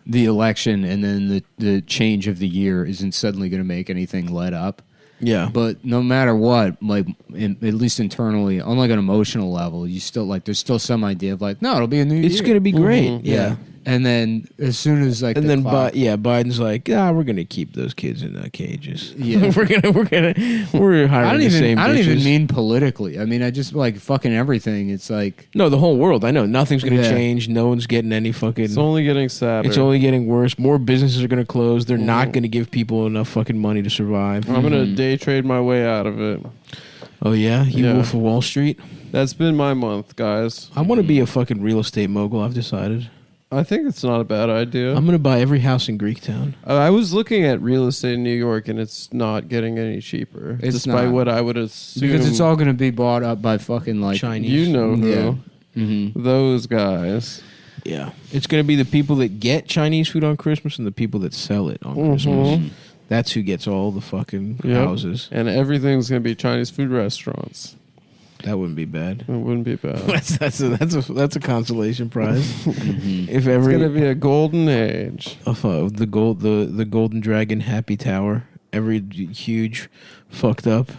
The election and then the change of the year isn't suddenly going to make anything let up. Yeah. But no matter what, like at least internally, on like an emotional level, you still like there's still some idea of like, no, it'll be a new year. It's going to be great. Mhm. Yeah. And then as soon as like And the then, clock- Biden's like, we're gonna keep those kids in cages. Yeah. we're hiring I don't the even same I don't even bitches. mean politically. I mean I just like fucking everything. It's like No, the whole world. I know nothing's gonna Yeah. change. No one's getting any fucking. It's only getting sadder. It's only getting worse. More businesses are gonna close. They're not gonna give people enough fucking money to survive. I'm gonna day trade my way out of it. Oh yeah, you Yeah. Wolf of Wall Street. That's been my month, guys. I want to be a fucking real estate mogul. I've decided. I think it's not a bad idea. I'm gonna buy every house in Greektown. I was looking at real estate in New York, and it's not getting any cheaper, It's despite not. what I would assume. because it's all going to be bought up by fucking like Chinese. you know who Yeah. Mm-hmm. those guys. Yeah, it's gonna be the people that get Chinese food on Christmas and the people that sell it on Christmas. That's who gets all the fucking Yep. houses. And everything's gonna be Chinese food restaurants. That wouldn't be bad. It wouldn't be bad. That's a consolation prize. If It's every gonna be a golden age. of the Golden Dragon Happy Tower, every huge fucked up.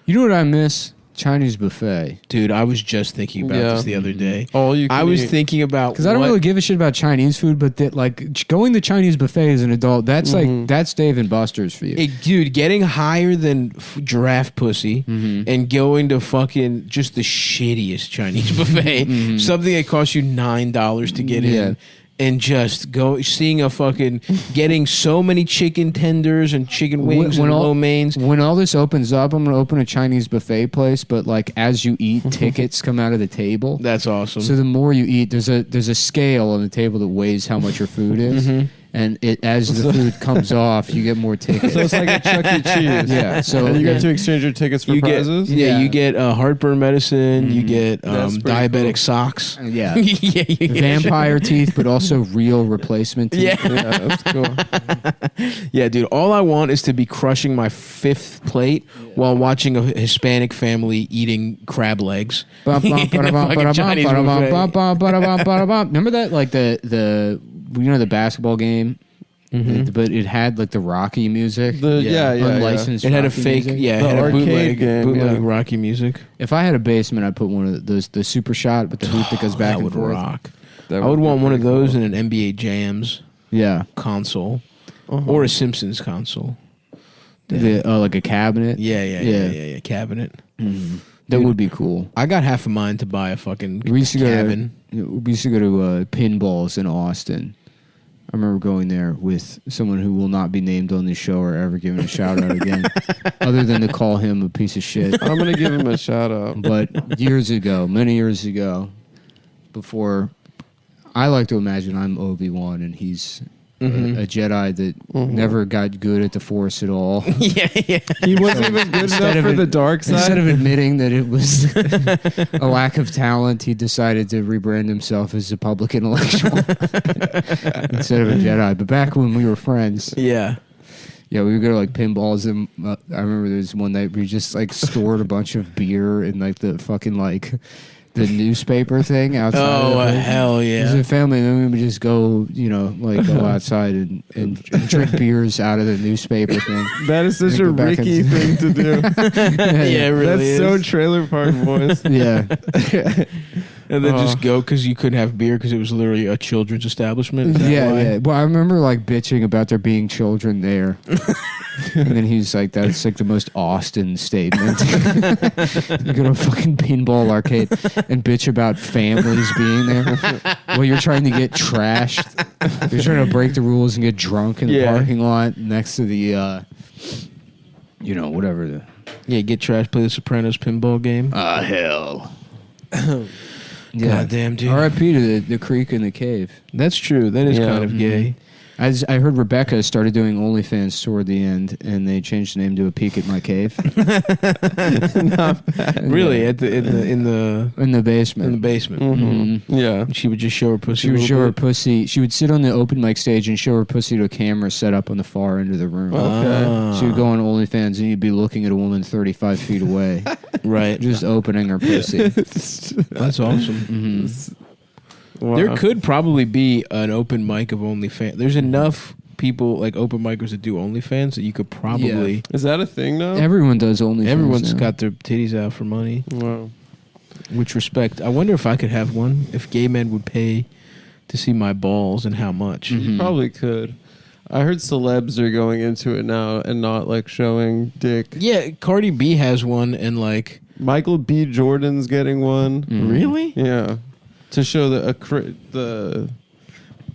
You know what I miss? Chinese buffet. Dude, I was just thinking about Yeah. this the other day. All you. Can I was eat. thinking about Because I don't what- really give a shit about Chinese food, but that like going to Chinese buffet as an adult, that's like that's Dave and Buster's for you. Dude, getting higher than giraffe pussy and going to fucking just the shittiest Chinese buffet, something that costs you $9 to get Yeah. in, and just seeing a fucking getting so many chicken tenders and chicken wings and lo mains. When all this opens up, I'm gonna open a Chinese buffet place, but like as you eat, tickets come out of the table. That's awesome. So the more you eat, there's a scale on the table that weighs how much your food is, and as the food comes off, you get more tickets. So it's like a Chuck E. Cheese. Yeah. So And you get to exchange your tickets for prizes? You get heartburn medicine. You get That's pretty diabetic cool. socks. yeah, Yeah, you get vampire teeth, but also real replacement teeth. Yeah. Yeah, that's cool. Yeah, dude. All I want is to be crushing my 5th plate while watching a Hispanic family eating crab legs. Remember Chinese buffet. that, like the the basketball game, but it had like the Rocky music. Unlicensed. It had a Rocky fake, music. it The had a arcade game, bootleg yeah. Rocky music. If I had a basement, I'd put one of those, the super shot with the hoop that goes back That and would forth. rock. That I would be want one of pretty those cool. in an NBA Jams Yeah, console or a Simpsons console. like a cabinet. Yeah. Cabinet. That would be cool. I got half a mind to buy a fucking We used to cabin. we used to go to pinballs in Austin. I remember going there with someone who will not be named on this show or ever given a shout out again, other than to call him a piece of shit. I'm going to give him a shout out. But years ago, many years ago, before, I like to imagine I'm Obi-Wan and he's a Jedi that never got good at the Force at all. Yeah. He wasn't even good Instead enough of for the dark Instead side. of admitting that it was a lack of talent, he decided to rebrand himself as a public intellectual instead of a Jedi. But back when we were friends, Yeah. yeah, we would go to like pinballs, and I remember there was one night we just like stored a bunch of beer in like the fucking like the newspaper thing outside. Oh, of it. hell As yeah. a family, and then we would just go, go outside and drink beers out of the newspaper thing. That is such Like a go back Ricky and- thing to do. Yeah, it really That's is. so Trailer Park Boys. Yeah. And then just go because you couldn't have beer because it was literally a children's establishment. Is that Yeah, why? yeah. Well, I remember like bitching about there being children there. And then he's like, that's like the most Austin statement. You go to a fucking pinball arcade and bitch about families being there while you're trying to get trashed. You're trying to break the rules and get drunk in the Yeah. parking lot next to the, whatever the... Yeah, get trash, play the Sopranos pinball game. hell. God damn, dude. R.I.P. to the creek and the cave. That's true. That is Yeah. kind of gay. I heard Rebecca started doing OnlyFans toward the end, and they changed the name to A Peek at My Cave. Really, at the in the In the basement. basement. Mhm. Yeah. She would just show her pussy. She would a show her little bit. pussy. She would sit on the open mic stage and show her pussy to a camera set up on the far end of the room. Ah. She would go on OnlyFans, and you'd be looking at a woman 35 feet away, Right. just opening her pussy. That's awesome. Mhm. Wow. There could probably be an open mic of OnlyFans. There's enough people like open micers that do OnlyFans that you could probably. Is that a thing now? Everyone does OnlyFans. Everyone's now. got their titties out for money. Wow. Which respect. I wonder if I could have one. If gay men would pay to see my balls and how much. Mhm. Probably could. I heard celebs are going into it now and not like showing dick. Yeah, Cardi B has one, and like Michael B. Jordan's getting one. Mhm. really. Yeah. To show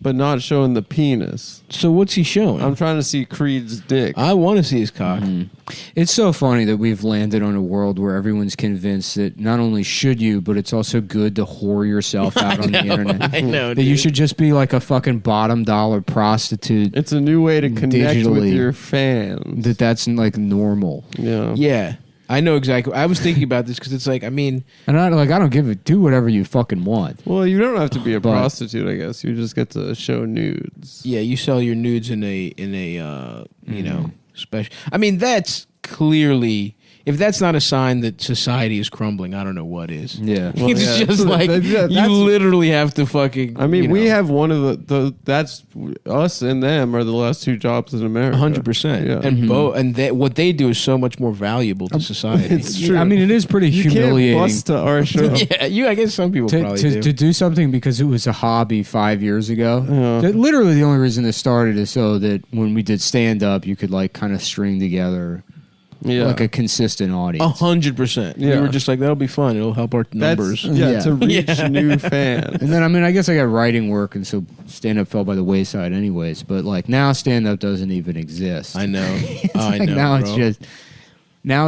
but not showing the penis. So what's he showing? I'm trying to see Creed's dick. I want to see his cock. Mhm. It's so funny that we've landed on a world where everyone's convinced that not only should you, but it's also good to whore yourself out on the internet. I know. That you should just be like a fucking bottom dollar prostitute. It's a new way to connect with Digitally. your fans. That's like normal. Yeah. Yeah, I know exactly. I was thinking about this because it's like, I mean, And I don't give it. Do whatever you fucking want. Well, you don't have to be a But- prostitute, I guess. You just get to show nudes. yeah, you sell your nudes in a you know, special. I mean, that's clearly, if that's not a sign that society is crumbling, I don't know what is. Yeah. Well, It's yeah, just so like that- you that's- literally have to fucking. I mean, you we know, have one of the that's us and them are the last two jobs in America. 100%, Yeah. and what they do is so much more valuable to society. It's true. I mean, it is pretty You humiliating. can't bust to our show. yeah, I guess some people probably do. To do something because it was a hobby 5 years ago. Yeah. That literally, the only reason this started is so that when we did stand up, you could like kind of string together Yeah. like a consistent audience. 100%. We Yeah. were just like, that'll be fun. It'll help our numbers. Yeah, to reach Yeah. new fans. And then, I mean, I guess I got writing work, and so stand up fell by the wayside, anyways. But like now, stand up doesn't even exist. I know. It's I like know. now bro.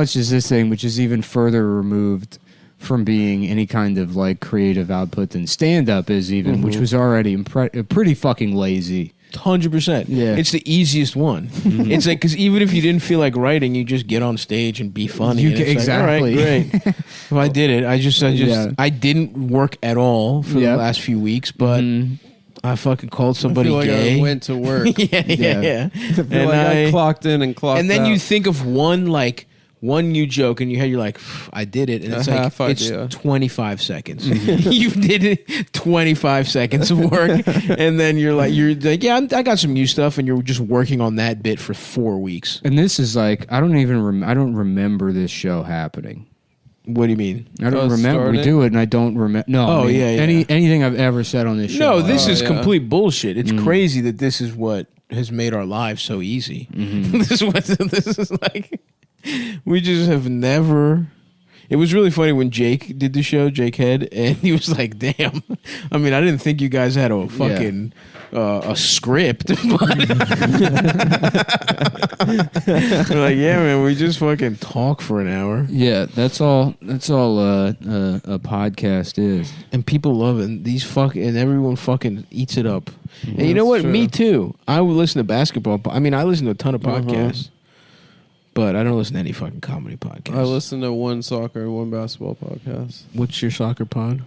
it's just this thing, which is even further removed from being any kind of like creative output than stand up is, even, which was already pretty fucking lazy. 100%. Yeah. It's the easiest one. It's like, because even if you didn't feel like writing, you just get on stage and be funny. You and it's exactly. Like, all right, great. If I did it, Yeah. I didn't work at all for Yep. the last few weeks, but Mhm. I fucking called somebody I feel like gay. I went to work. yeah. I feel like I clocked in and clocked out. And then you think of one new joke in your head, you're like, I did it. And it's A like, half it's idea. 25 seconds. You did it 25 seconds of work. And then you're like, yeah, I got some new stuff. And you're just working on that bit for 4 weeks. And this is like, I don't remember this show happening. What do you mean? I don't remember. We started? do it, and I don't remember. No. Oh, I mean, yeah, yeah. Anything I've ever said on this show. No, this Oh, is yeah. complete bullshit. It's crazy that this is what has made our lives so easy. This is like, we just have never. It was really funny when Jake did the show, Jake Head, and he was like, "Damn, I mean, I didn't think you guys had a fucking a script." But we're like, "Yeah, man, we just fucking talk for an hour, Yeah, that's all. That's all. A podcast is. and people love it. And and everyone fucking eats it up." And you know That's what? true. Me too. I would listen to basketball. I mean, I listen to a ton of podcasts, but I don't listen to any fucking comedy podcasts. I listen to one soccer and one basketball podcast. What's your soccer pod?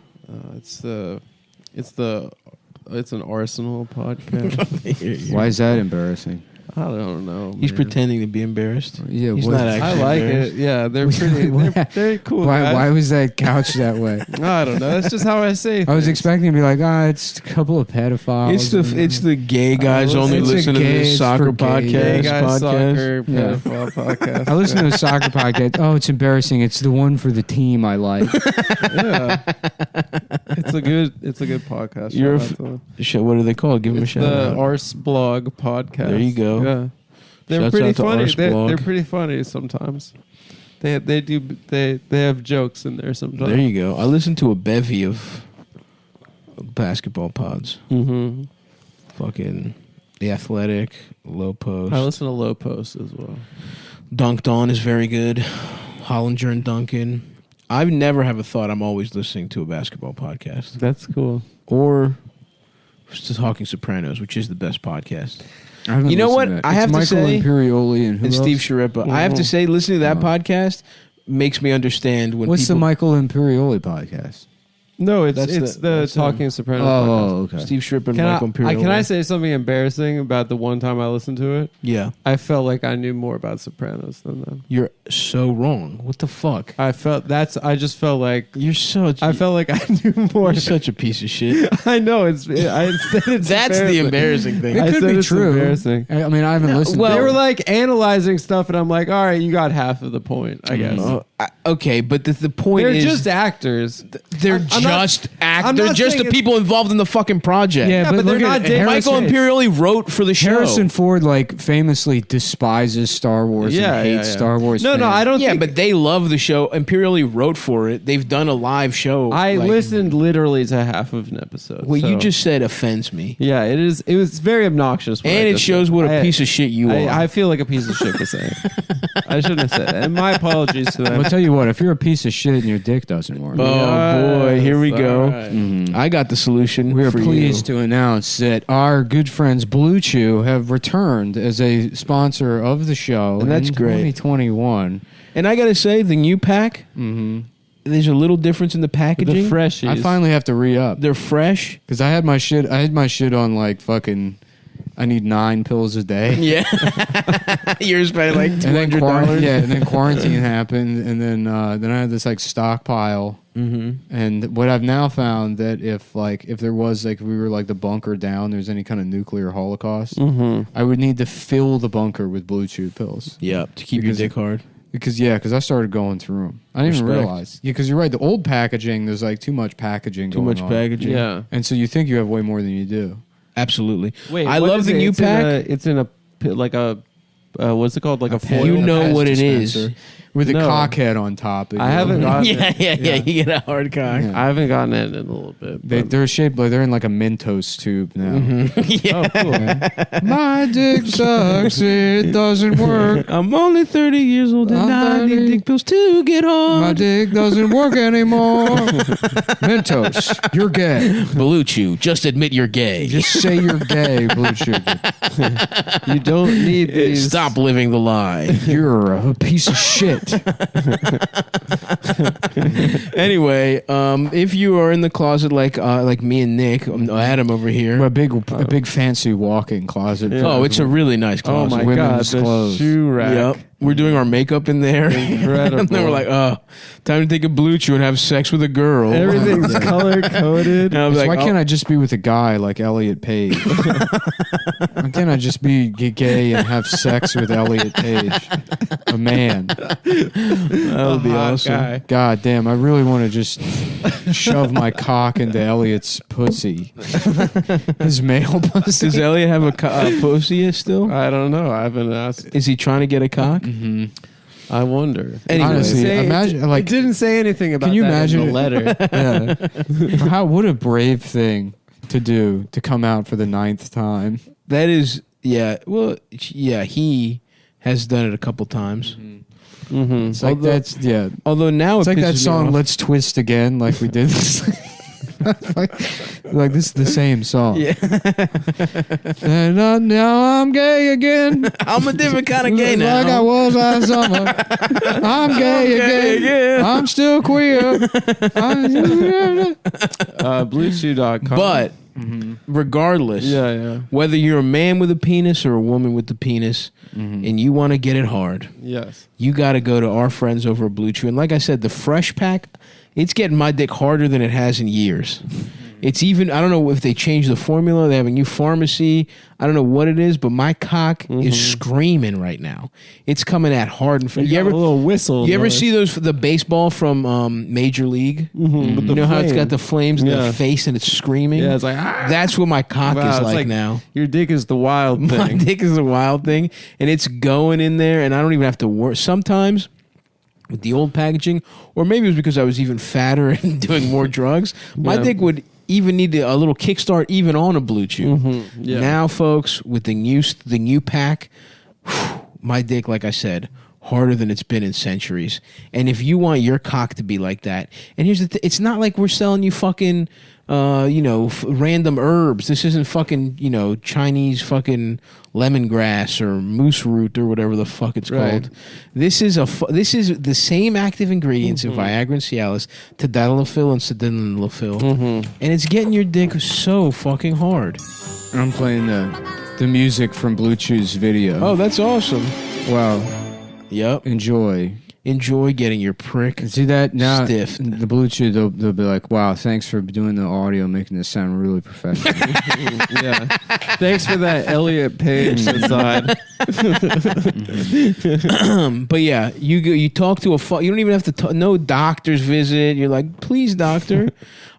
It's an Arsenal podcast. Why is that embarrassing? I don't know. He's man. pretending to be embarrassed. Yeah, He's what- not actually. I like embarrassed. it. Yeah, they're pretty. They're cool. Why guys. was that couched that way? I don't know. That's just how I say. I was things. expecting to be like, it's a couple of pedophiles. It's the gay guys listen- only it's a listen to gay- this it's soccer for gay podcast. Gay guys podcast. soccer Yeah. pedophile podcast. I listen to a soccer podcast. Oh, it's embarrassing. It's the one for the team I like. Yeah, it's a good podcast. You're Shout out to them. What are they called? Give them a It's shout the out. Arse Blog podcast. There you go. Yeah, they're Shouts pretty out to funny. Arse They're Blog. pretty funny sometimes. They have jokes in there sometimes. There you go. I listen to a bevy of basketball pods. Mm-hmm. Fucking The Athletic, Low Post. I listen to Low Post as well. Dunked On is very good. Hollinger and Duncan. I never have a thought. I'm always listening to a basketball podcast. That's cool. Or just Talking Sopranos, which is the best podcast. I haven't You know listened what? to that. I It's have to Michael say- Imperioli and who And else? Steve Sharippa. I have to say, listening to that podcast makes me understand when What's the people... Michael Imperioli podcast? No, it's That's the Talking Sopranos. podcast. Oh, okay. Steve Sharippa and Can Michael Imperioli. can I say something embarrassing about the one time I listened to it? Yeah. I felt like I knew more about Sopranos than them. You're so wrong. What the fuck? I just felt like You're such... I felt like I knew more. You're such a piece of shit. I know I said it's That's the embarrassing thing. It I could said be it's true. embarrassing. I mean, I haven't listened. They to were it. like analyzing stuff, and I'm like, all right, you got half of the point, I guess. Okay, but the point They're is... just actors. they're I'm not- just I'm actors. They're not just saying the it's- people involved in the fucking project. Yeah, but they're look not at Dave Michael Harrison. Imperioli wrote for the show. Harrison Ford like famously despises Star Wars and hates Star Wars. No, fans. I don't. Yeah, think, but they love the show. Imperioli wrote for it. They've done a live show. I like- listened literally to half of an episode. What you so- just said offends me. Yeah, it is. It was very obnoxious. what I And it just shows said. what a I- piece of shit you are. I feel like a piece of shit for saying. I shouldn't have said that. And my apologies to them. I'll tell you what. If you're a piece of shit and your dick doesn't work, Oh, boy, here we Yes, go. all right. I got the solution. we are for pleased you. to announce that our good friends Blue Chew have returned as a sponsor of the show. And that's in great. 2021. And I gotta say, the new pack. Mm-hmm. There's a little difference in the The packaging. freshies. I finally have to re-up They're fresh. because I had my shit. I had my shit on like fucking. I need 9 pills a day. Yeah. You're spending like And then $200. and then quarantine happened, and then I had this like stockpile. Mm-hmm. And what I've now found that if there was like if we were like the bunker down, there's any kind of nuclear holocaust, Mm-hmm. I would need to fill the bunker with Blue Chew pills Yep. To keep Because- your dick hard. because I started going through them. I didn't even Respect. realize. Yeah, because you're right. The old packaging, there's like too much packaging. Too going much on. packaging. Yeah. and so you think you have way more than you do. Absolutely. Wait, I what love is the it? new It's pack. It's in a like a what's it called? Like a foil. You know what it is. Dispenser with a No. cock head on top. I haven't gotten Yeah, it. yeah. You get a hard cock. Yeah. I haven't gotten it in a little bit. but- They're shaped like they're in like a Mentos tube now. Yeah. Oh, cool. My dick sucks. It doesn't work. I'm only 30 years old and I'm I 30. need dick pills to get hard. My dick doesn't work anymore. Mentos, you're gay. Blue Chew, just admit you're gay. Just say you're gay, Blue Sugar. You don't need these. Stop living the lie. You're a piece of shit. Anyway, if you are in the closet like me and Nick, Adam over here. A big fancy walk-in closet. Yeah. Oh, it's a really nice Oh closet. my Women's god, the clothes. shoe rack. Yep. We're doing our makeup in there. Incredible. And then we're like, time to take a Blue Chew and have sex with a girl. Everything's color coded. And I was like, Why can't I just be with a guy like Elliot Page? Why can't I just be gay and have sex with Elliot Page? A man. that would be awesome. God damn, I really want to just shove my cock into Elliot's pussy. His male pussy. Does Elliot have a pussy still? I don't know. I haven't asked. Is he trying to get a cock? Mm-hmm. I wonder. Anyway. Honestly, imagine like it didn't say anything about can you that in imagine the letter. yeah. What a brave thing to do to come out for the 9th time. That is, yeah. Well, yeah, he has done it a couple times. Mm-hmm. It's like Although- Although now It's it like that pisses me song off. "Let's Twist Again," like we did. like this is the same song. Yeah. And now I'm gay again. I'm a different kind of gay now. Like I was last summer. I'm gay again. I'm still queer. Blueshoe.com. But regardless, yeah. whether you're a man with a penis or a woman with the penis, and you want to get it hard, Yes. you got to go to our friends over at Blue Chew. And like I said, the Fresh Pack, it's getting my dick harder than it has in years. It's even, I don't know if they changed the formula. They have a new pharmacy. I don't know what it is, but my cock is screaming right now. It's coming at hard. And You ever a little whistle? you ever noise. see those the baseball from Major League? With You know how it's flame. got the flames in Yeah. the face and it's screaming? Yeah, it's like ah! That's what my cock Wow, is it's like now. Your dick is the wild My thing. dick is a wild thing, and it's going in there, and I don't even have to work. Sometimes with the old packaging, or maybe it was because I was even fatter and doing more drugs, my Yeah. dick would even need a little kickstart even on a Blue Chew. Yeah. Now, folks, with the new pack, my dick, like I said, harder than it's been in centuries. And if you want your cock to be like that, and here's the it's not like we're selling you fucking random herbs. This isn't fucking Chinese fucking lemongrass or moose root or whatever the fuck it's Right. called. This is this is the same active ingredients in Viagra and Cialis, tadalafil and sildenafil, and it's getting your dick so fucking hard. I'm playing the music from Blue Chew's video. Oh, that's awesome. Wow. Yep. Enjoy. Enjoy getting your prick See that now? stiffed. The Blue Chew, they'll be like, "Wow, thanks for doing the audio, making this sound really professional." Yeah. Thanks for that Elliot Page aside. But yeah, you talk to you don't even have to no doctor's visit. You're like, please, doctor.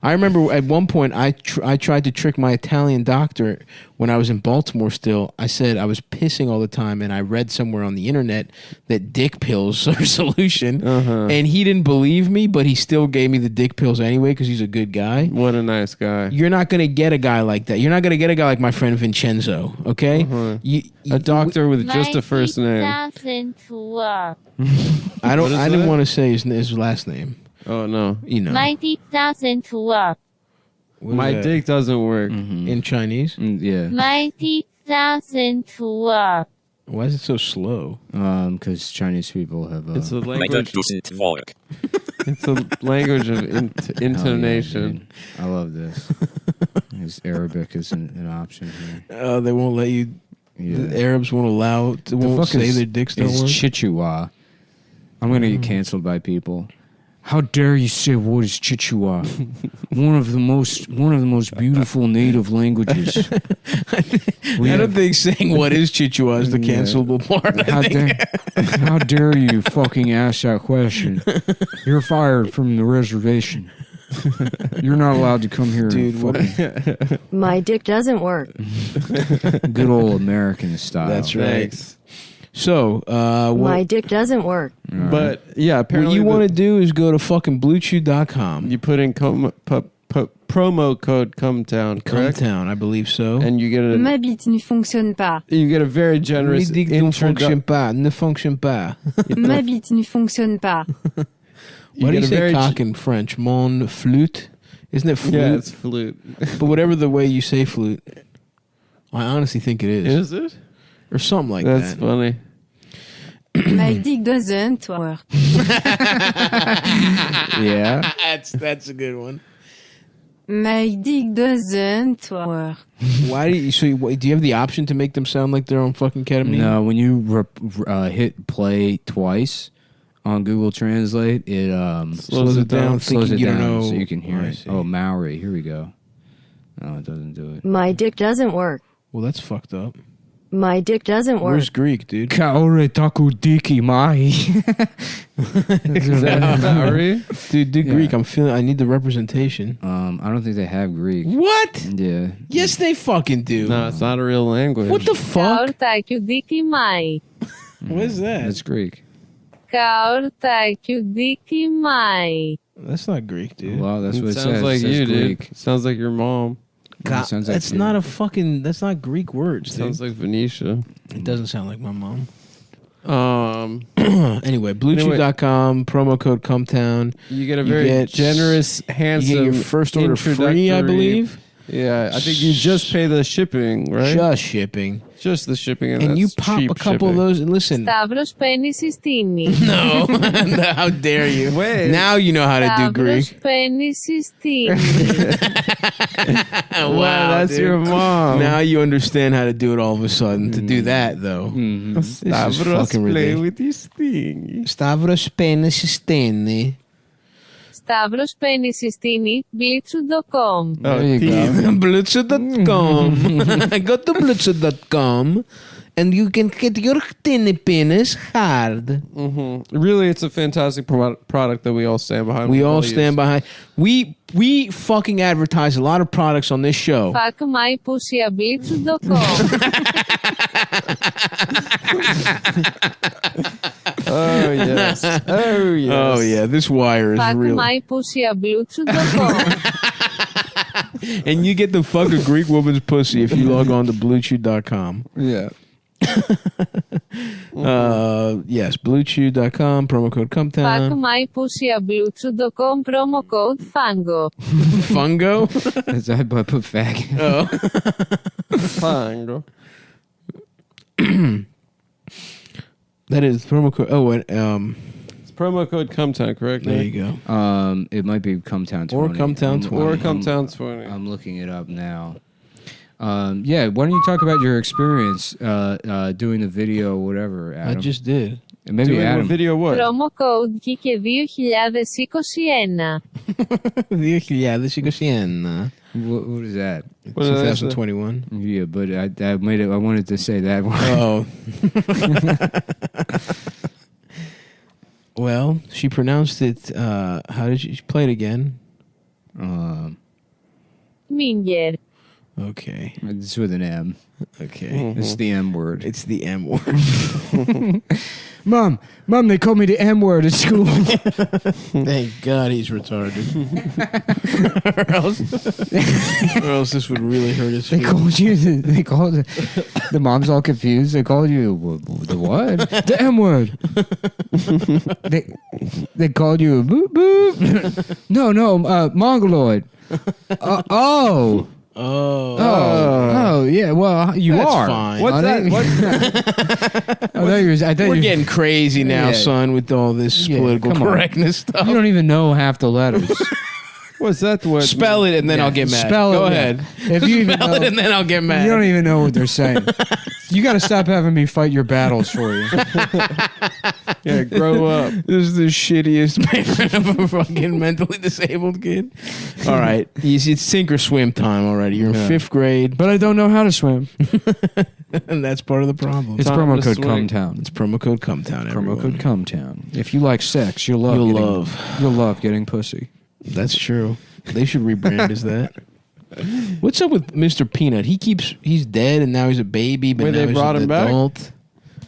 I remember at one point I tried to trick my Italian doctor when I was in Baltimore still. I said I was pissing all the time, and I read somewhere on the internet that dick pills are a solution. And he didn't believe me, but he still gave me the dick pills anyway because he's a good guy. What a nice guy. You're not going to get a guy like that. You're not going to get a guy like my friend Vincenzo, okay? A doctor with just a first name. I What is didn't that? want to say his last name. Oh no. You know. My dick doesn't work. What is My that? dick doesn't work. In Chinese. Yeah. My dick doesn't work. Why is it so slow? Because Chinese people have. It's a My language. dick doesn't work. It's a language of Oh, yeah, intonation. dude. I love this. Because Arabic is an option here. They won't let you. Yeah. The Arabs won't allow. They won't fuck say is- their dicks don't It's work. Chichewa. I'm gonna get canceled by people. How dare you say what is Chichewa? one of the most beautiful native languages. I don't think saying what is Chichewa is the Yeah. cancelable part. How dare you fucking ask that question? You're fired from the reservation. You're not allowed to come here. Dude, what- Fucking My dick doesn't work. good old American style. That's right. Thanks. So, My dick doesn't work. But yeah, what apparently you want to do is go to fucking BlueChew.com. you put in promo code CUMTOWN, correct? Cometown, I believe so. And you get Ma bite ne fonctionne pas. a very generous Ne fonctionne pas. Ne fonctionne pas. Ma bite ne fonctionne pas. Why do you get a say very cock in French? Mon flute? Isn't it flute? Yeah, it's flute. But whatever the way you say flute, I honestly think it is. Is it? Or something like That's that. funny. My dick doesn't work. Yeah. That's a good one. My dick doesn't work. Why do you? So do you have the option to make them sound like they're on fucking ketamine? No, when you hit play twice on Google Translate, it Slows it down. slows Thinking it you don't down know. so you can hear I it. see. Oh, Maori. Here we go. No, it doesn't do it. My dick doesn't work. Well, that's fucked up. My dick doesn't work. Where's Greek, dude? Kaore taku diki mai. Is that Maori? Dude, do Yeah. Greek. I'm feeling. I need the representation. I don't think they have Greek. What? Yeah. Yes, they fucking do. No, it's not a real language. What the fuck? Kaortάκιου δίκη Μάη. What is that? That's Greek. Kaortάκιου δίκη Μάη. That's not Greek, dude. Well, that's what it sounds says. like It says you, Greek. dude. Sounds like your mom. It sounds like that's you. not a fucking. That's not Greek words, dude. Sounds like Venetia. It doesn't sound like my mom. Anyway, Anyway, BlueChew.com, promo code CUMTOWN. you get a You very get- generous, handsome. You get your first order free, I introductory- believe. Yeah, I think you just pay the shipping, right? Just shipping. Just the shipping, And you that's pop cheap a couple of shipping. those and listen. Σταύρος παίρνει συστήνη. No. How dare you? Wait. Now you know how to do Σταύρος Greek. παίρνει συστήνη. Wow, that's dude. your mom. Now you understand how to do it all of a sudden. To do that, though. Mhm. This is Stavros fucking play ridiculous. with his thing. Stavros penis stene. Σταύρος παίρνει συστήνη. Blitz.com. Oh, There you go. Blitzer.com. Go to Blitzer.com and you can get your tiny penis hard. Really, it's a fantastic product that we all stand behind. We all use. stand behind. We fucking advertise a lot of products on this show. Fuck my pussy at Blitz.com. Oh yes. Oh yes. Oh yeah, this wire is Fuck real. my pussy at Blitz.com. And you get the fuck a Greek woman's pussy if you log on to BlueChew.com. Yeah. Yes, BlueChew.com, promo code Fuck CUMTOWN. my pussy at Blitz.com. Promo code FANGO. Fungo. Is that I put fag? Oh. Fine. That is promo code. Oh, and, It's promo code CUMTOWN, correct? there Nick? you go. It might be Cumtown 20. Or Cumtown 20. Or CUMTOWN 20. I'm looking it up now. Yeah, why don't you talk about your experience doing the video, whatever, Adam? I just did. And maybe Doing Adam. a video what? Promo code GIKE 2021. Yeah, this you go see in What is that? What did I say? 2021. Yeah, but I made it. I wanted to say that one. Oh. Well, she pronounced it. How did she play it again? Minger. Okay. It's with an M. Okay. It's the M word. It's the M word. Mom, they call me the M word at school. Thank God he's retarded. or else this would really hurt his They feelings. called you. They called the mom's all confused. They called you the what? The M word. They called you a boop boop. No, mongoloid. Oh, yeah. Well, you That's are. fine. What's that? I thought We're you getting crazy now, Yeah. son, with all this Yeah, political come on. correctness stuff. You don't even know half the letters. What's that word? Spell it and then I'll get mad. Spell it. Go yeah. ahead. If you even Spell know, it and then I'll get mad. you don't even know what they're saying. You got to stop having me fight your battles for you. Yeah, grow up. This is the shittiest parent of a fucking mentally disabled kid. All right. It's sink or swim time already. You're in Yeah. 5th grade, But I don't know how to swim. and that's part of the problem. It's Time promo to code swing. Cumtown. It's promo code CUMTOWN. Promo everyone. code Cumtown. If you like sex, you'll love getting pussy. That's true. They should rebrand as that. What's up with Mr. Peanut? He's dead and now he's a baby, but Wait, now they he's brought an him back? adult.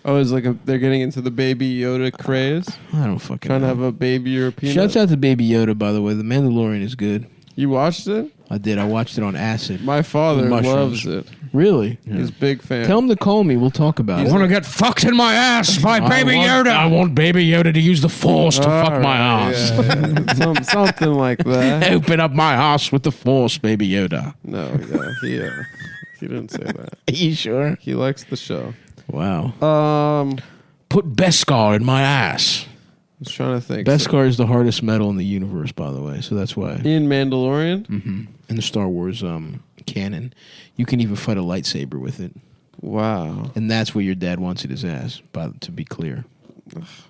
Oh, it's like they're getting into the Baby Yoda craze. I don't fucking Trying to know. have a baby European. Shouts out to Baby Yoda, by the way. The Mandalorian is good. You watched it? I did. I watched it on acid. My father Mushrooms. loves it. Really? He's a big fan. Tell him to call me. We'll talk about it. I want to get fucked in my ass by Baby Yoda. I want Baby Yoda to use the Force to fuck my ass. Yeah. Something like that. Open up my ass with the Force, Baby Yoda. No, yeah, he didn't say that. Are you sure? He likes the show. Wow. Put Beskar in my ass. I was trying to think. Beskar is the hardest metal in the universe, by the way. So that's why. In Mandalorian? In the Star Wars canon, you can even fight a lightsaber with it. Wow. And that's where your dad wants it his ass, to be clear.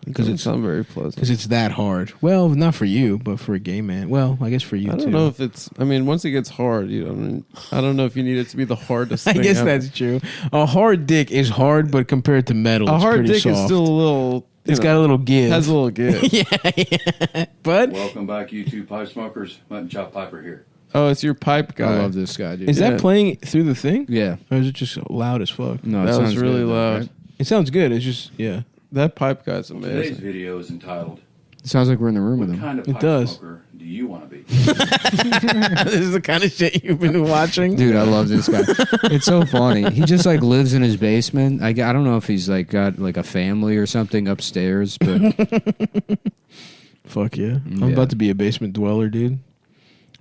Because it's not very pleasant. Because it's that hard. Well, not for you, but for a gay man. Well, I guess for you, I too. don't know if it's. I mean, once it gets hard, I don't know if you need it to be the hardest I thing guess ever. that's true. A hard dick is hard, but compared to metal, A it's hard pretty dick soft. is still a little. It's got a little give. Has a little give. yeah. But Welcome back, you two pipe smokers. Mutton Chop Piper here. Oh, it's your pipe guy. I love this guy, dude. is Yeah. that playing through the thing? Yeah. Or is it just loud as fuck? No, it That was sounds really good, though, loud. right? It sounds good. It's just, yeah. That pipe guy's Today's amazing. video is entitled, It sounds like we're in the room with What him. kind of It pipe does. smoker do you want to be? This is the kind of shit you've been watching. Dude, I love this guy. It's so funny. He just like lives in his basement. I don't know if he's like got like a family or something upstairs, but Fuck yeah. I'm Yeah. about to be a basement dweller, dude.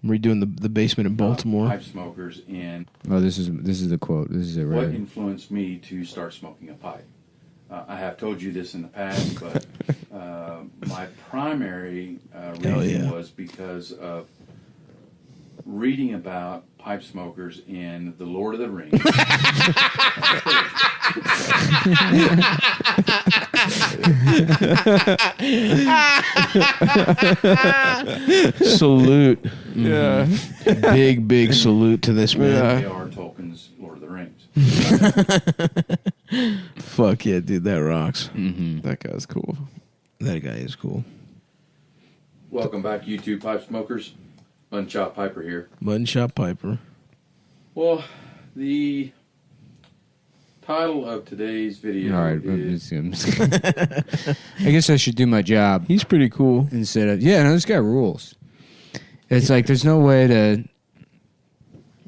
I'm redoing the basement in Baltimore. Pipe smokers, and oh, this is the quote. This is it what right. influenced me to start smoking a pipe? I have told you this in the past, but my primary Hell reason yeah. was because of reading about pipe smokers in The Lord of the Rings. Salute. Yeah. Big salute to this man. J.R. Tolkien's Lord of the Rings. Fuck yeah, dude. That rocks. That guy's cool. That guy is cool. Welcome back, you two pipe smokers. Unchopped Piper here. Mutton Shop Piper. Well, the title of today's video All right, is I guess I should do my job He's pretty cool. instead of no. This guy rules. It's like there's no way to.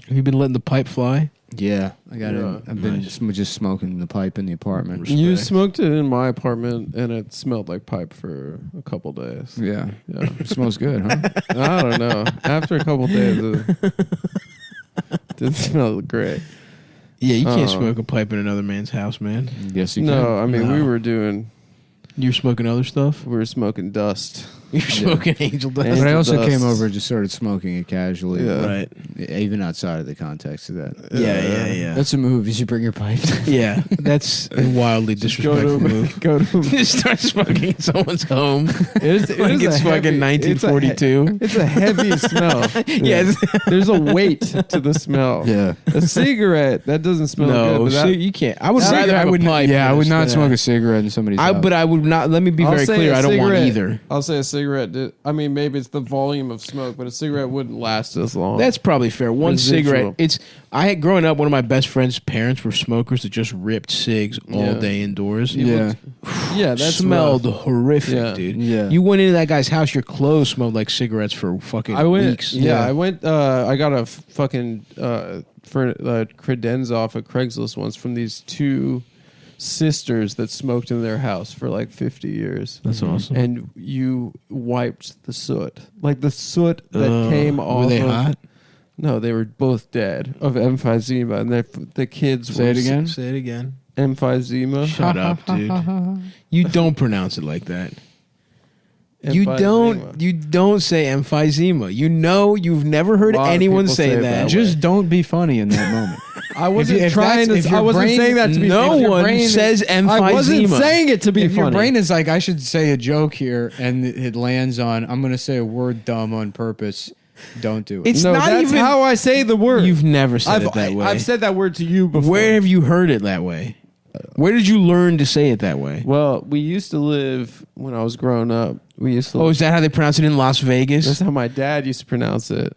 Have you been letting the pipe fly? Yeah, I got Yeah, it. I've been just smoking the pipe in the apartment. Respect. You smoked it in my apartment, and it smelled like pipe for a couple days. Yeah, Yeah. it smells good, huh? I don't know. After a couple days, it didn't smell great. Yeah, you can't Oh. smoke a pipe in another man's house, man. Yes, you No, I mean No. we You're smoking other stuff? were smoking dust. You're smoking angel dust. But I also Dust. came over and just started smoking it casually. Yeah. Right. Even outside of the context of that. Yeah. That's a move. You should bring your pipe. Yeah, that's a wildly disrespectful move. Go to. Just start smoking in someone's home. It Like it's a fucking heavy- 1942. It's a heavy smell. Yeah. There's a weight to the smell. Yeah. A cigarette that doesn't smell No, good. But so you can't. I would Cigarette, rather have I a would pipe. Yeah, I than would not that. smoke a cigarette in somebody's house. But I would not. Let me be I'll very say clear. a I don't want cigarette- either. I'll say a cigarette. I mean, maybe it's the volume of smoke, but a cigarette wouldn't last as long. That's probably fair. One Residual. cigarette. I had growing up. One of my best friend's parents were smokers that just ripped cigs all Yeah. day indoors. Yeah. yeah, that smelled horrific, Yeah. dude. Yeah. You went into that guy's house. Your clothes smelled like cigarettes for fucking I went. weeks. Yeah, I went. I got a fucking for credenza off of Craigslist once from these two sisters that smoked in their house for like 50 years. That's awesome. And you wiped the soot, like the soot that came off. Were they of, hot? No, they were both dead of emphysema, and the kids. Say were it again? Say it again. Emphysema. Shut up, dude. You don't pronounce it like that. You Emphysema. don't say emphysema. You know you've never heard A lot of anyone people say say it that. that way. Just don't be funny in that moment. I wasn't if trying that's- if to. I your wasn't brain- saying that to be. No if your one brain- says emphysema. I wasn't saying it to be If your funny. brain is like, I should say a joke here, and it lands on, I'm going to say a word dumb on purpose. Don't do it. It's no, not that's even how I say the word. You've never said it that way. I've said that word to you before. Where have you heard it that way? Where did you learn to say it that way? Well, we used to live when I was growing up. We used to. Oh, is that how they pronounce it in Las That's Vegas? how my dad used to pronounce it.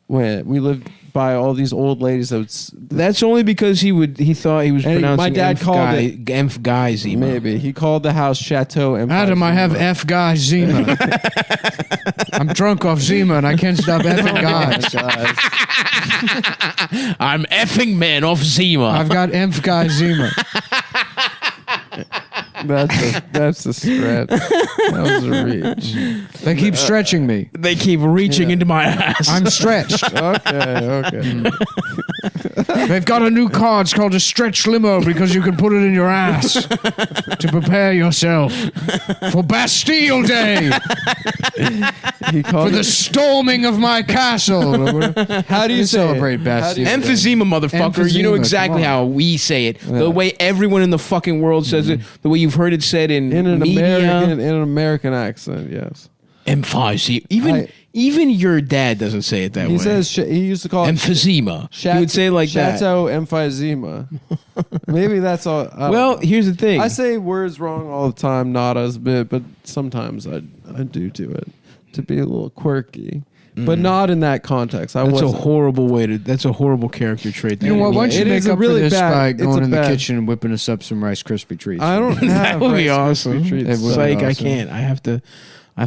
when we lived by all these old ladies that would That's only because he thought he was And pronouncing my dad called it- Emph Guy Zima. maybe he called the house Chateau Empire. Adam, I have F guy Zima. I'm drunk off Zima and I can't stop effing guys. I'm effing man off Zima. I've got F guy Zima. That's a stretch. That was a reach. They keep stretching me. They keep reaching into my ass. I'm stretched. Okay. They've got a new car. It's called a stretch limo because you can put it in your ass to prepare yourself for Bastille Day, He for called the it. storming of my castle. How do you We say celebrate it? Bastille Day. Emphysema, motherfucker. You know Emphysema, exactly come on. how we say it. The way everyone in the fucking world says it. The way you've heard it said in In media. an American accent? Yes. Emphysema. I- Even your dad doesn't say it that He way. says he used to call it Emphysema. He would say it like that. Chateau Emphysema. Maybe that's all. I don't Well, know. here's the thing. I say words wrong all the time, not as bit, but sometimes I do it to be a little quirky, but not in that context. that's a wasn't. horrible way to. That's a horrible character trait. You know what? Why don't you It make is a up really for this bad- by it's going a in the bad- kitchen and whipping us up some Rice Krispie treats? I don't have That would be Rice Krispie awesome. treats. It would It's be like I awesome. can't. I have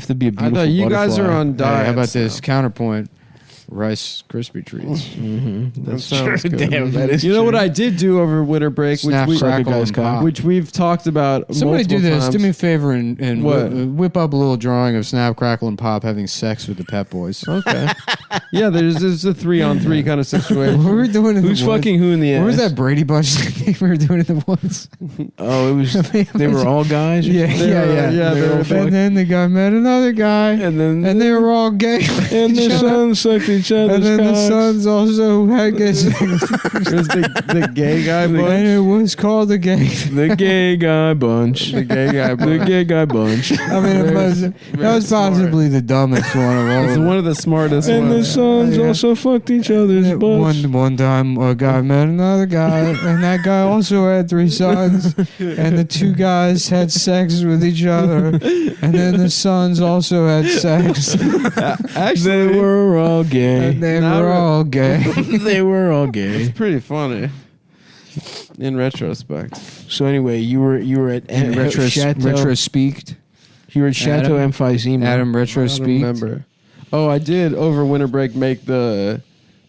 to be a I beautiful thought you guys butterfly. are on Hey, diet. how about this counterpoint? Rice Krispie treats. That true. sounds good. Damn, that is You know true. what I did do over winter break, Snap, crackle, and pop. which we've talked about. Somebody do multiple this. times. Do me a favor and What? whip up a little drawing of Snap, Crackle, and Pop having sex with the Pep Boys. Okay. Yeah, there's a 3-on-3 kind of situation. What were we doing in Who's the woods? fucking who in the ass? What was that Brady Bunch thing we were doing in the woods? Oh, it was. They were all guys. or Yeah, something? yeah, They they were were all fucking- And then the guy met another guy, And then and they were all gay. and the sons sucked each other's And then the cocks. sons also had gay sex. There's the gay guy And bunch. it was called the gay. The gay guy bunch. The gay guy The bunch. gay guy bunch. I mean, it was, that was smart. possibly the dumbest one of all. It's of them. one of the smartest And the ones. sons Yeah. also fucked each other's butts. One time, a guy met another guy, and that guy also had 3 sons, and the 2 guys had sex with each other, and then the sons also had sex, They were all gay. and they Now were we're- all gay. They were all gay. It's pretty funny. In retrospect. So anyway, you were at Chateau. Retro speaked. You were at Chateau Adam- Emphysema. Adam retro I don't speaked. remember. Oh, I did over winter break make the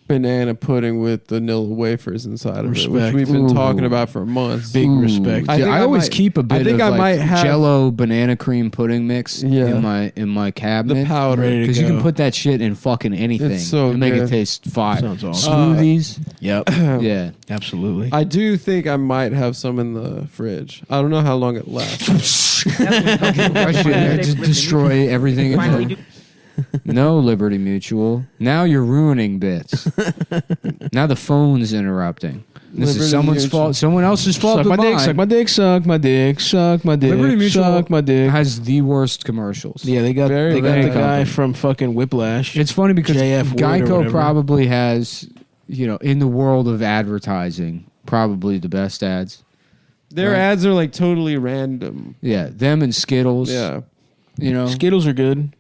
banana pudding with vanilla wafers inside of it, which Respect. we've been Ooh. talking about for months. Big respect. I I, think I always might- keep a bit I think of I like might have- Jello banana cream pudding mix Yeah. in my cabinet. The powder. Ready to Because you go. can put that shit in fucking anything It's so and make good. it taste fire. Sounds awesome. Smoothies. Yep. Yeah. Absolutely. I do think I might have some in the fridge. I don't know how long it lasts. Destroy everything. No, Liberty Mutual. Now you're ruining bits. Now the phone's interrupting. This Liberty is someone's Mutual. fault. Someone else's fault. Suck but my dick, mine. suck my dick, suck my dick, suck my dick, Liberty Mutual suck my dick. has the worst commercials. Yeah, they got Very the bad. guy from fucking Whiplash. It's funny because JF Wood or Geico whatever. probably has, in the world of advertising, probably the best ads. Their Right. ads are like totally random. Yeah, them and Skittles. Yeah. Skittles are good.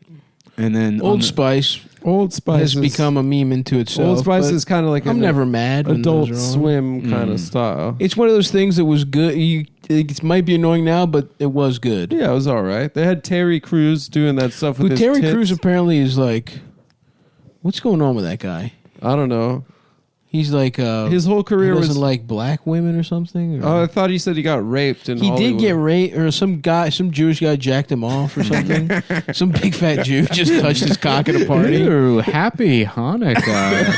And then Old Spice Old Spice has become a meme into itself. Old Spice but is kind of like I'm an never mad. when Adult those are on. Swim kind of style. It's one of those things that was good. It might be annoying now, but it was good. Yeah, it was all right. They had Terry Crews doing that stuff with Who his Terry tits. Crews apparently is like. What's going on with that guy? I don't know. He's like His whole he career doesn't was. like black women or something. Or? Oh, I thought he said he got raped in He Hollywood. did get raped, or some Jewish guy jacked him off or something. Some big fat Jew just touched his cock at a party. Ew, happy Hanukkah.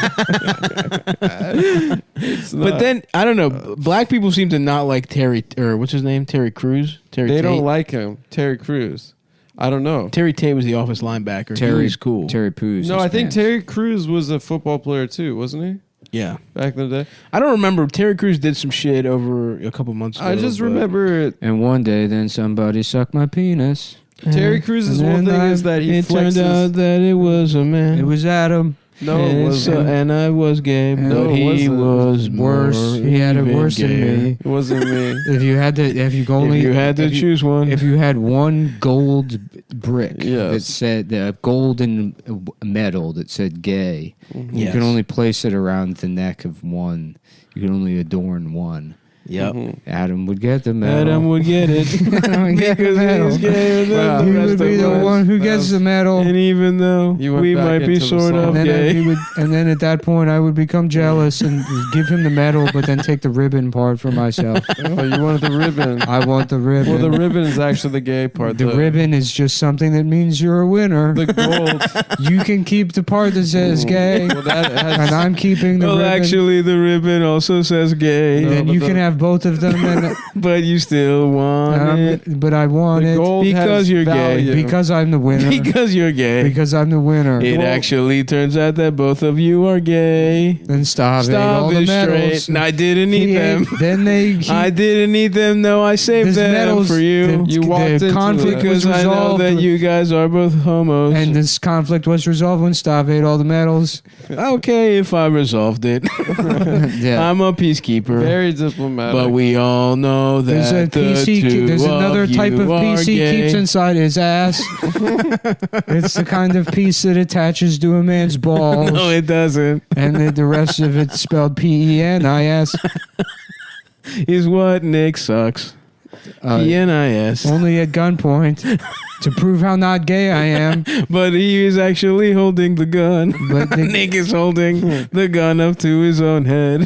But then I don't know. Black people seem to not like Terry, or what's his name, Terry Crews. Terry They Tate. don't like him. Terry Crews. I don't know. Terry Tate was the office linebacker. Terry's cool. Terry Poos. No, his I think pants. Terry Crews was a football player too, wasn't he? Yeah, Back in the day. I don't remember. Terry Crews did some shit over a couple months ago. I just but- remember it. And one day, then somebody sucked my penis. Terry Crews' And one then thing is that he It turned flexes. out that it was a man. It was Adam. No, it wasn't. And I was gay, No, but it he wasn't. was Worse. more He had it even worse than gayer. me. It wasn't me. If you had to, if you only, If you had to if you- choose one, if you had one gold brick Yes. that said the golden medal that said gay, you Yes. can only place it around the neck of one. You can only adorn one. yep. Adam would get the medal. Adam would get it Adam would get the because medal. he's gayer than He the rest would be of the us. one who gets the medal. And even though You went we back might be into the sort song. of And then, gay, and then at that point, I would become jealous and give him the medal, but then take the ribbon part for myself. Oh, you wanted the ribbon. I want the ribbon. Well, the ribbon is actually the gay part. The ribbon is just something that means you're a winner. The gold. You can keep the part that says gay, Well, that has, and I'm keeping the well, ribbon. actually, the ribbon also says gay, Then but you the- can have both of them, and but you still want it but I want the it gold because has you're gay. value. because I'm the winner. because you're gay. Because I'm the winner. It Well- actually turns out that both of you are gay. Then Stav ate all Stav the is medals. straight. And I didn't eat He them. ate- Then they. I didn't eat them. No, I saved His them medals- for you. the- You walked the into conflict it. Because was I know resolved. that you guys are both homos. And this conflict was resolved when Stav ate all the medals. okay, if I resolved it. Yeah. I'm a peacekeeper. Very diplomatic. But we all know that There's a the PC. two There's another type you of are piece he gay. keeps inside his ass. It's the kind of piece that attaches to a man's balls, No, it doesn't. and the rest of it's spelled PENIS. Is what Nick sucks. PNIS. Only at gunpoint to prove how not gay I am. But he is actually holding the gun. But the, Nick is holding the gun up to his own head.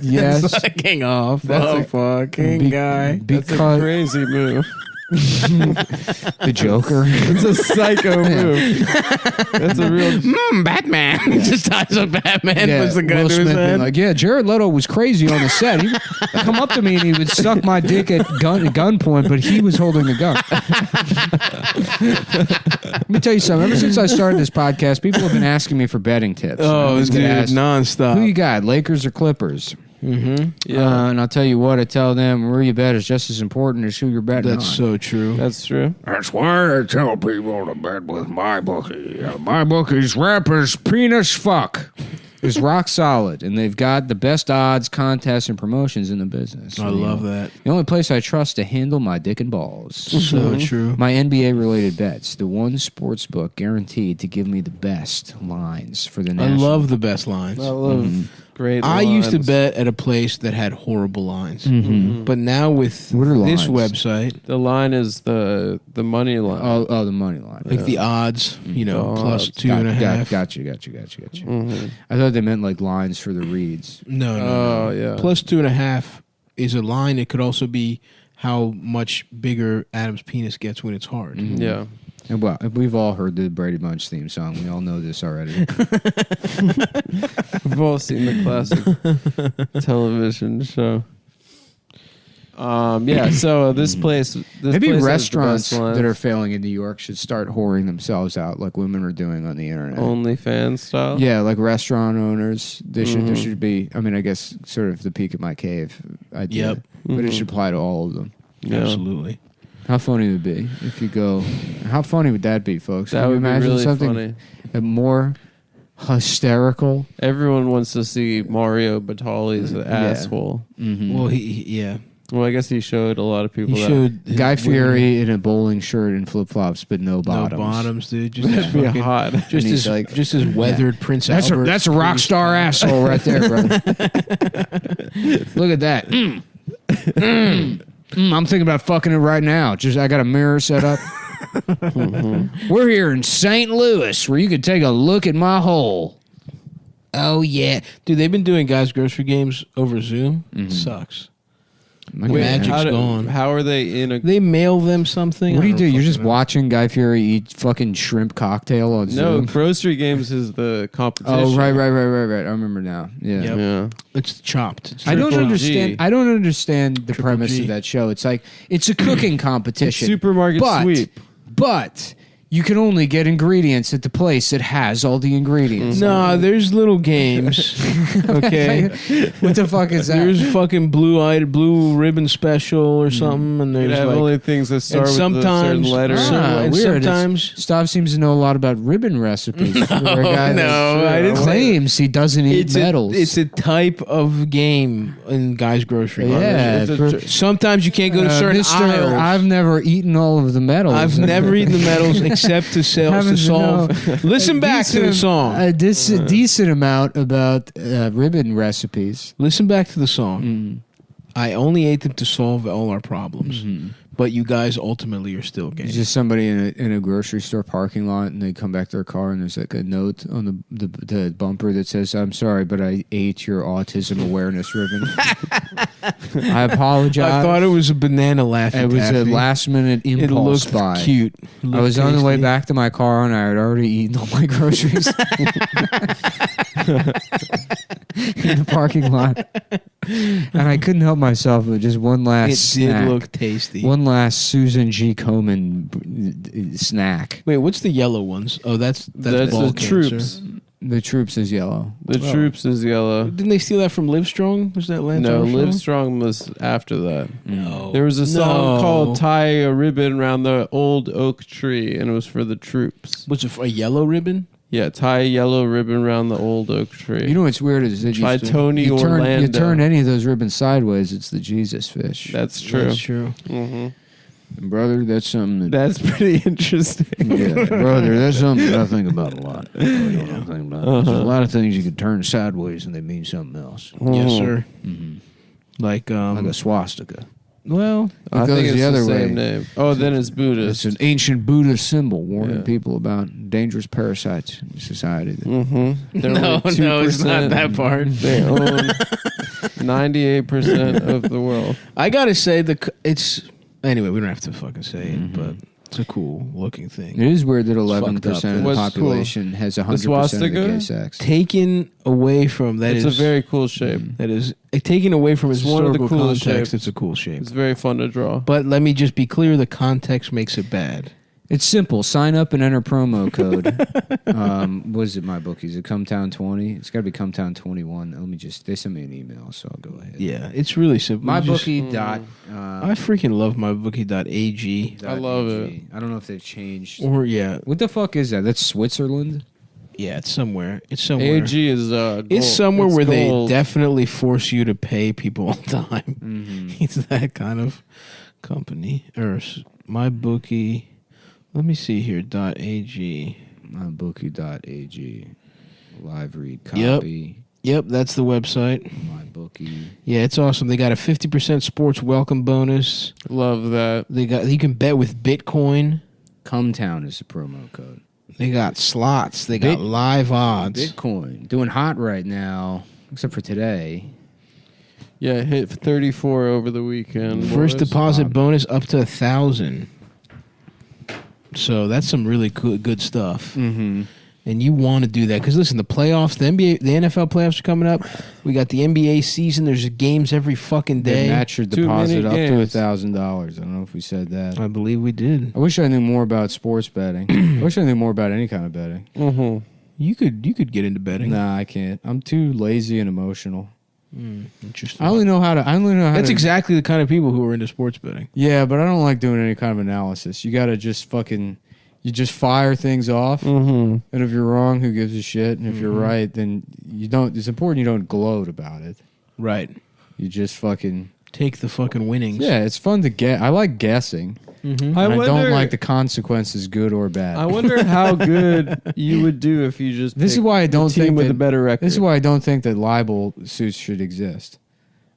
yes, Sucking off That's a a- fucking guy. That's a because crazy move. the Joker. It's a psycho move. That's a real. Batman. Just ties up Batman, Yeah, puts the gun Will to his Smith being head. like, yeah, Jared Leto was crazy on the set. He would come up to me and he would suck my dick at gunpoint, but he was holding a gun. Let me tell you something. Ever since I started this podcast, people have been asking me for betting tips. Oh, I've dude, been asked, nonstop. who you got, Lakers or Clippers? Mm-hmm. Yeah, And I'll tell you what, I tell them where you bet is just as important as who you're betting That's on. so true. that's true. That's why I tell people to bet with my bookie. My bookie's rappers penis fuck is rock solid, and they've got the best odds, contests, and promotions in the business. I love that. The only place I trust to handle my dick and balls. So true. My NBA related bets, the one sports book guaranteed to give me the best lines for the I national. love the best lines. I love great. I used to lines. bet at a place that had horrible lines. Mhm. But now with What are this lines? website, The line is the money line. Oh, the money line. like the odds, The plus odds. 2.5. Gotcha. Mhm. I thought they meant like lines for the reads. No, no, Oh, no. yeah. Plus 2.5 is a line. It could also be how much bigger Adam's penis gets when it's hard. Yeah. And well, we've all heard the Brady Bunch theme song. We all know this already. We've all seen the classic television show. Yeah. So this place. This Maybe place has the restaurants best lines. that are failing in New York should start whoring themselves out like women are doing on the internet. OnlyFans style. Yeah, like restaurant owners. They should. There should be. I mean, I guess sort of the peak of my cave idea. Yep. But it should apply to all of them. Yeah. Absolutely. How funny would it be if you go? How funny would that be, folks? That Can you would be imagine really something funny. more hysterical? Everyone wants to see Mario Batali's asshole. Mm-hmm. Well, yeah. Well, I guess he showed a lot of people He that. showed his Guy women- Fieri in a bowling shirt and flip flops, but no bottoms. No bottoms, dude. Just That'd his be fucking, hot. just And his he's like- just his weathered Prince That's Albert. a rock star asshole right there, brother. Look at that. I'm thinking about fucking it right now. Just I got a mirror set up. We're here in St. Louis, where you can take a look at my hole. Oh yeah, dude. They've been doing guys' grocery games over Zoom. Sucks. My Wait, God. Magic's gone. How are they in a? They mail them something. What do I you do? don't You're just fucking know. watching Guy Fieri eat fucking shrimp cocktail on No, Zoom? grocery games is the competition. Oh, right. I remember now. Yeah. Yep. Yeah. It's chopped. It's I don't Triple understand. G. I don't understand the Triple premise G. of that show. It's like it's a cooking competition. Supermarket but, sweep. But you can only get ingredients at the place that has all the ingredients. Nah, there's little games. Okay. What the fuck is that? There's fucking blue ribbon special or something, and You there's have like only things that start with a certain sometimes letter. and weird. sometimes Stav seems to know a lot about ribbon recipes. For a guy that no, I didn't say claims he doesn't eat medals. it's a type of game in Guy's Grocery. yeah. Sometimes you can't go to certain Mister, aisles. I've never eaten all of the medals. I've never eaten the medals except to solve. Listen back to the song. A decent amount about ribbon recipes. Listen back to the song. I only ate them to solve all our problems. But you guys ultimately are still gay. It's just somebody in a grocery store parking lot, and they come back to their car, and there's like a note on the bumper that says, "I'm sorry, but I ate your autism awareness ribbon. I apologize." I thought it was a banana laughing. It was a Taffy. last minute It impulse looked buy. cute. I was on the way back to my car, and I had already eaten all my groceries in the parking lot, and I couldn't help myself with just one last It snack. did look tasty. One last Susan G. Komen snack. Wait, what's the yellow ones? Oh, that's That's ball the cancer. troops. The Troops is yellow. The Troops is yellow. Didn't they steal that from Livestrong? Was that Lance No, Armstrong? Livestrong was after that. No. There was a song No. called "Tie a Ribbon Around the Old Oak Tree," and it was for the troops. Was it a yellow ribbon? Yeah, tie a yellow ribbon around the old oak tree. You know what's weird is that By Tony you Orlando. turn any of those ribbons sideways, it's the Jesus fish. That's true. That's true. hmm Brother, that's something that... That's pretty interesting. Yeah, brother, that's something that I think about a lot. There's a lot of things you can turn sideways and they mean something else. Yes, sir. Mhm. Like Like a swastika. well, I It goes think it's the the, other same way. name. Oh, then it's Buddhist. It's an ancient Buddhist symbol warning Yeah. people about dangerous parasites in society. That no, it's not that part. They own 98% of the world. I gotta say it's anyway. We don't have to fucking say it, Mm-hmm. but it's a cool looking thing. It is weird that fucked 11% up. of the What's population has 100% of the swastika? gay sex. Taken away from that It's is a very cool shape. that is taken away from its It's one of the historical coolest context. shapes. It's a cool shape. It's very fun to draw. But let me just be clear: the context makes it bad. It's simple. Sign up and enter promo code. What is it, MyBookie? Is it Cumtown20? It's got to be Cumtown21. Let me just... They sent me an email, so I'll go ahead. Yeah, it's really simple. You just- MyBookie dot... I freaking love mybookie.ag. I love it. I don't know if they've changed. Or yeah, What the fuck is that? That's Switzerland? yeah, it's somewhere. It's somewhere. AG is gold. It's somewhere It's where gold. they definitely force you to pay people all the time. Mm-hmm. It's that kind of company. Or MyBookie. Let me see here. .ag. MyBookie.ag. Live read Yep. copy. Yep, that's the website. MyBookie. Yeah, it's awesome. They got a 50% sports welcome bonus. Love that. They got you can bet with Bitcoin. Cumtown is the promo code. They got slots. They got Bit- live odds. Bitcoin. Doing hot right now, except for today. Yeah, hit 34 over the weekend. First boys. deposit bonus up to 1,000. So that's some really good stuff. Mm-hmm. And you want to do that because listen, the playoffs, the NFL playoffs are coming up. We got the NBA season. There's games every fucking They day. match your Too many deposit up to games. $1,000. I don't know if we said that. I believe we did. I wish I knew more about sports betting. I wish I knew more about any kind of betting. Mhm. You could get into betting. Nah, I can't. I'm too lazy and emotional. Interesting. I only know how to. That's exactly the kind of people who are into sports betting. Yeah, but I don't like doing any kind of analysis. You got to just fucking. You just fire things off, Mhm. and if you're wrong, who gives a shit? And if you're right, then you don't. It's important you don't gloat about it. Right. You just fucking. Take the fucking winnings. Yeah, it's fun to get. I like guessing. Mm-hmm. I don't like the consequences, good or bad. I wonder how good you would do if you just. This is picked why I the don't team think with that- a better record. This is why I don't think that libel suits should exist.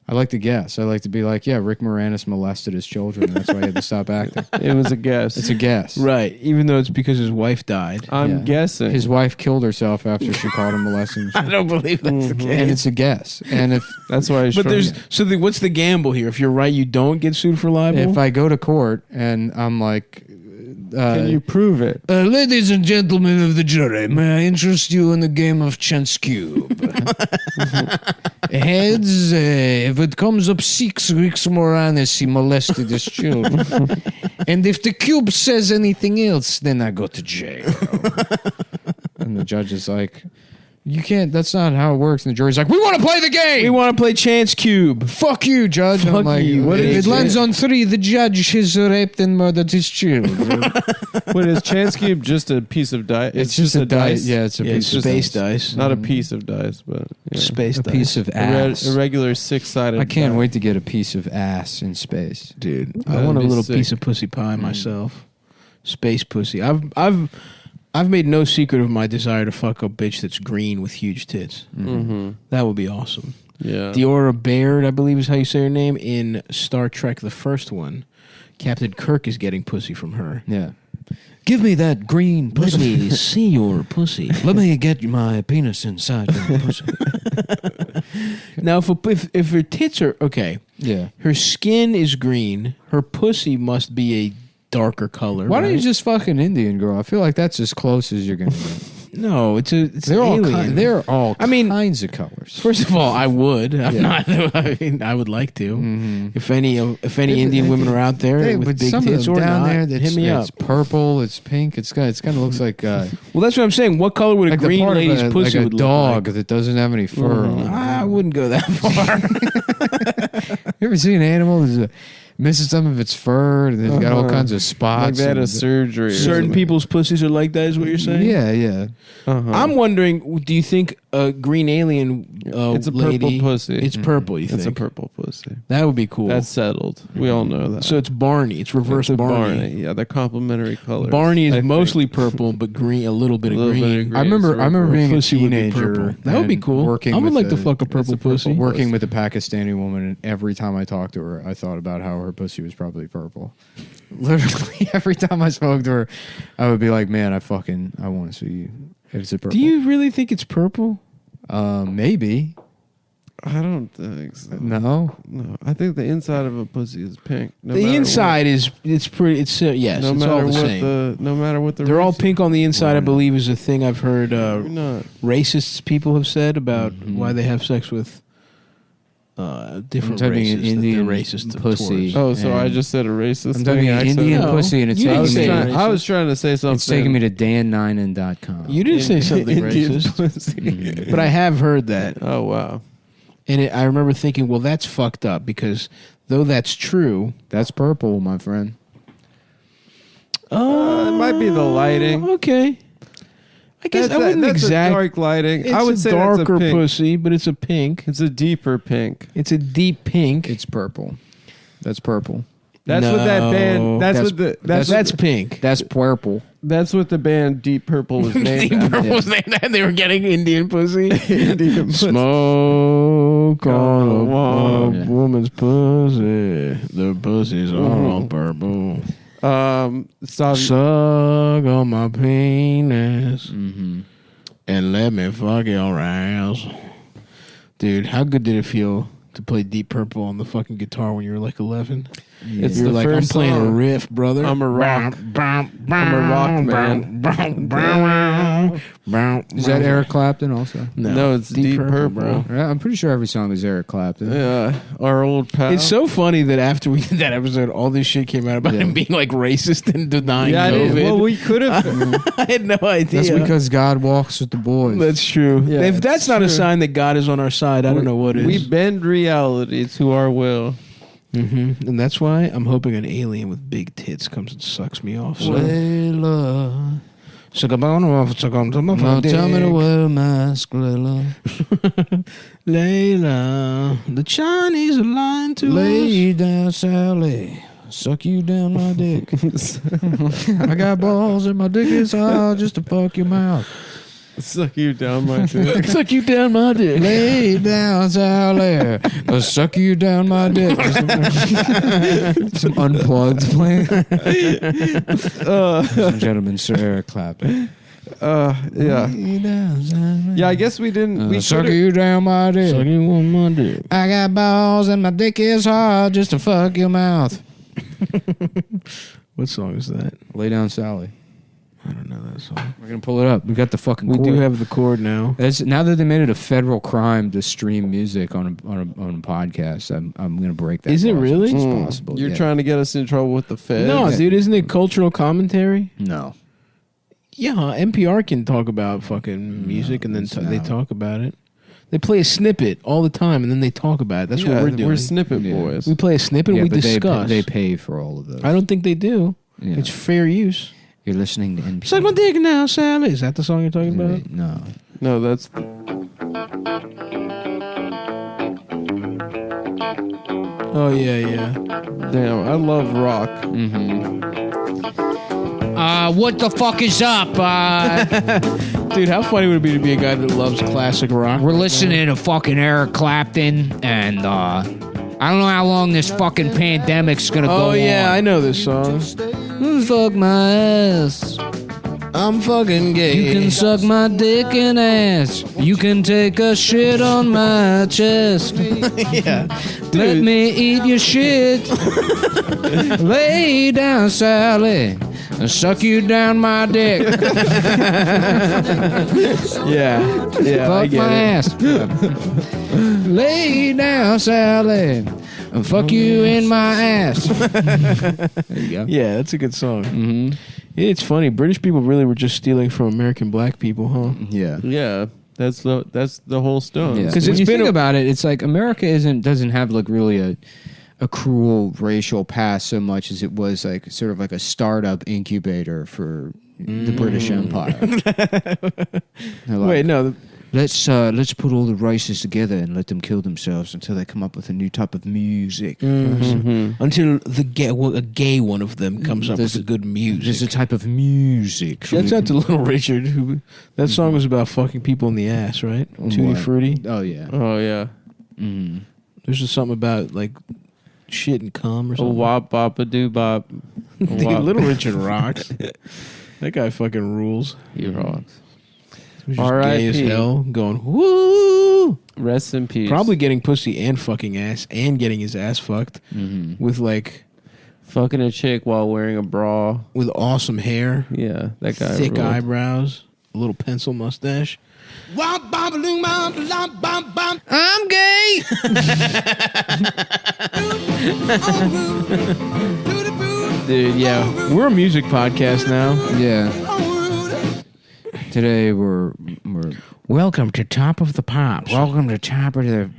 I like to guess. I like to be like, yeah, Rick Moranis molested his children. That's why he had to stop acting. It was a guess. It's a guess. Right. Even though it's because his wife died. I'm Yeah. guessing. His wife killed herself after she caught him molesting. I don't believe that's the Mhm. case. And it's a guess. And if That's why. But there's what's the gamble here? If you're right, you don't get sued for libel. if I go to court and I'm like, Can you prove it? ladies and gentlemen of the jury, may I interest you in the game of chance cube? Heads, if it comes up 6 weeks Moranis, he molested his children. And if the cube says anything else, then I go to jail. And the judge is like, you can't, that's not how it works. And the jury's like, we want to play the game. We want to play Chance Cube. Fuck you, judge. And I'm Fuck like, you. what if It it lands on 3? The judge has raped and murdered his children. What is Chance Cube? Just a piece of dice? It's just a dice. Yeah, it's a Yeah, piece of space dice. dice. Not a piece of dice, but yeah. Space A dice. piece of A ass. regular 6-sided. I can't die. wait to get a piece of ass in space. Dude, I That'd want a be little sick. piece of pussy pie myself. Space pussy. I've made no secret of my desire to fuck a bitch that's green with huge tits. Mm-hmm. That would be awesome. Yeah. Deora Baird, I believe is how you say her name, in Star Trek, the first one. Captain Kirk is getting pussy from her. Yeah. Give me that green Let pussy. me see your pussy. Let me get my penis inside your pussy. Now, if her tits are okay, Yeah. her skin is green, her pussy must be a darker color. Why don't you right? just fuck an Indian girl? I feel like that's as close as you're gonna get. No, it's They're all alien. they're all I mean, kinds of colors. First of all, I would. I'm Yeah. not. I mean, I would like to. Mhm. If any Indian women are out there Hey, with but big some tits of them or down not, there, that's, hit me up. it's purple, it's pink, it's kind of looks like Well, that's what I'm saying. What color would a like the green part of lady's a, pussy like a would dog look like? that doesn't have any fur on it. I wouldn't go that far. You ever see an animal that misses some of its fur and it's got all kinds of like spots? they had a and- surgery. or Certain something. people's pussies are like that. Is what you're saying? Yeah, yeah. Uh-huh. I'm wondering. Do you think a green alien It's a purple lady, pussy. It's purple. You It's a think purple pussy. that would be cool? That's settled. We all know that. so it's Barney. It's reverse It's a Barney. Yeah, they're complementary colors. Barney is I think. mostly purple, but green, a little bit of Little bit green. of green. I remember Her being a pussy would be teenager. purple. That would be and cool. Working I would with like to a- fuck a purple pussy. Working with a Pakistani woman, and every time I talked to her, I thought about how her pussy was probably purple. Literally, every time I spoke to her, I would be like, "Man, I want to see you. Is it purple?" Do you really think it's purple? Maybe. I don't think so. No. No, I think the inside of a pussy is pink. No The matter inside is it's pretty. It's yes, What, no it's matter all the what same. no matter what the. They're all reason. pink on the inside. I believe is a thing I've heard You're not. racists people have said about Mhm. why they have sex with different I'm typing races. in that Indian they're racist pussy. towards. Oh, so I And just said a racist I'm thing. typing in Indian No, pussy, and it's you I taking was, didn't say me. trying, I was trying to say something. It's taking me to Dan9and.com. You didn't say something Indian racist, pussy. Mhm. but I have heard that, Oh wow. and I remember thinking, well, that's fucked up because though that's true, That's purple, my friend. It might be the lighting. Okay, I guess I wouldn't that's exactly. a dark lighting. It's I would a say darker that's a pink. pussy, but it's a pink. It's a deeper pink. It's a deep pink. It's purple. That's purple. That's what that No. band. That's That's- what the. That's pink. That's purple. That's what the band Deep Purple was named. Deep after. Purple was named that. They were getting Indian pussy. Indian pussy. Smoke on a, wall. on a woman's pussy. The pussies are all purple. Stop. Suck on my penis Mm-hmm. and let me fuck your ass. Dude, how good did it feel to play Deep Purple on the fucking guitar when you were like 11? It's You're the like, I'm first playing a song. riff, brother. I'm a rock. I'm a rock man. Is that Eric Clapton also? No, it's Deep Purple. bro. Yeah, I'm pretty sure every song is Eric Clapton. Yeah, our old pal. It's so funny that after we did that episode, all this shit came out about him being like racist and denying Yeah, I did. COVID. Well, we could have. I had no idea. That's because God walks with the boys. That's true. Yeah, if it's that's not a true. sign that God is on our side, I don't know what is. We bend reality to our will. And that's why I'm hoping an alien with big tits comes and sucks me off. So. Layla, Suck a bone off, suck on to my now dick. tell me to wear a mask, Layla. Layla, the Chinese are lying to Lay down, Sally. Suck you down my dick. I got balls and my dick is hard just to fuck your mouth. Suck you down my dick. us. Suck you down my dick. Lay down, Sally. Suck you down my dick. Some unplugged playing. Ladies and gentlemen, Sir Eric Clapton. Yeah. Lay down, Sally. Yeah, I guess we didn't. We suck could've- you down my dick. Suck you on my dick. I got balls and my dick is hard just to fuck your mouth. What song is that? Lay down, Sally. I don't know that song. We're gonna pull it up. We got the fucking. We chord. do have the chord now. Now that they made it a federal crime to stream music on a podcast, I'm gonna break that. Is it law as really? much as possible? You're yeah. trying to get us in trouble with the Fed. No, dude, isn't it cultural commentary? No. Yeah, NPR can talk about fucking music and then they no. talk about it. They play a snippet all the time and then they talk about it. That's what we're doing. We're snippet Yeah. boys. We play a snippet Yeah, and we but discuss. They pay for all of those. I don't think they do. Yeah. It's fair use. You're listening to NPR. Suck my dick now, Sally. Is that the song you're talking about? No. No, that's Oh, yeah. damn. I love rock. What the fuck is up? Dude, how funny would it be to be a guy that loves classic rock? We're listening to fucking Eric Clapton, and I don't know how long this fucking pandemic's gonna go Oh, yeah, I on. know this song. Fuck my ass. I'm fucking gay. You can suck my dick and ass. You can take a shit on my chest. Yeah. Let me eat your shit. Lay down, Sally, and suck you down my dick. Yeah. Yeah, I Fuck get my it. ass. Lay down, Sally, and fuck you in my ass. There you go. Yeah, that's a good song. Mm-hmm. It's funny. British people really were just stealing from American black people, huh? Yeah. Yeah, that's the whole stone. Yeah. 'Cause Because it's when you been think a- about it, it's like America doesn't have like really a cruel racial past so much as it was like sort of like a startup incubator for the British Empire. They're like, Wait, no. let's put all the races together and let them kill themselves until they come up with a new type of music. Until a gay one of them comes up There's with a good music. There's a type of music. Shouts out to Little Richard. That song was about fucking people in the ass, right? Tutti What? Frutti. Oh yeah. Oh yeah. Mm. There's just something about like shit and cum or A something. wop bop a doo bop. Dude, Little Richard rocks. That guy fucking rules. He rocks. He was just gay as R.I.P.. hell, going woo. Rest in peace. Probably getting pussy and fucking ass and getting his ass fucked with like fucking a chick while wearing a bra. with awesome hair, Yeah, that guy. thick ruled. eyebrows, a little pencil mustache. I'm gay. Dude, yeah, we're a music podcast now. Yeah. Today we're Welcome to Top of the Pops. welcome to top of the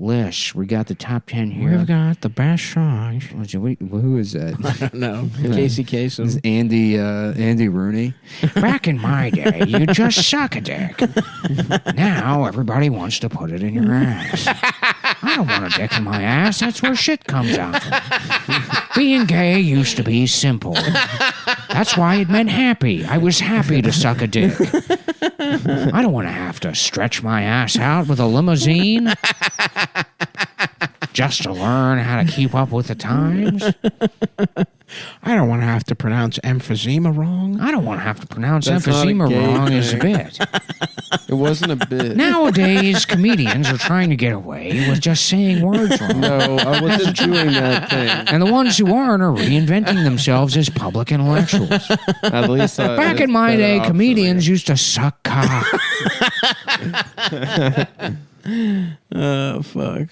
list. We got the top 10 here. We've got the best songs. Who is that? I don't know. Casey Kasem. Is Andy Rooney? Back in my day, you just suck a dick. Now everybody wants to put it in your ass. I don't want a dick in my ass. That's where shit comes out from. Being gay used to be simple. That's why it meant happy. I was happy to suck a dick. I don't want to have to stretch my ass out with a limousine just to learn how to keep up with the times. I don't want to have to pronounce emphysema wrong. I don't want to have to pronounce That's not a emphysema gay wrong as a thing. bit. It wasn't a bit. Nowadays, comedians are trying to get away with just saying words wrong. No, I wasn't doing that thing. And the ones who aren't are reinventing themselves as public intellectuals. At least Back in my day, comedians used to suck cock. Oh, fuck.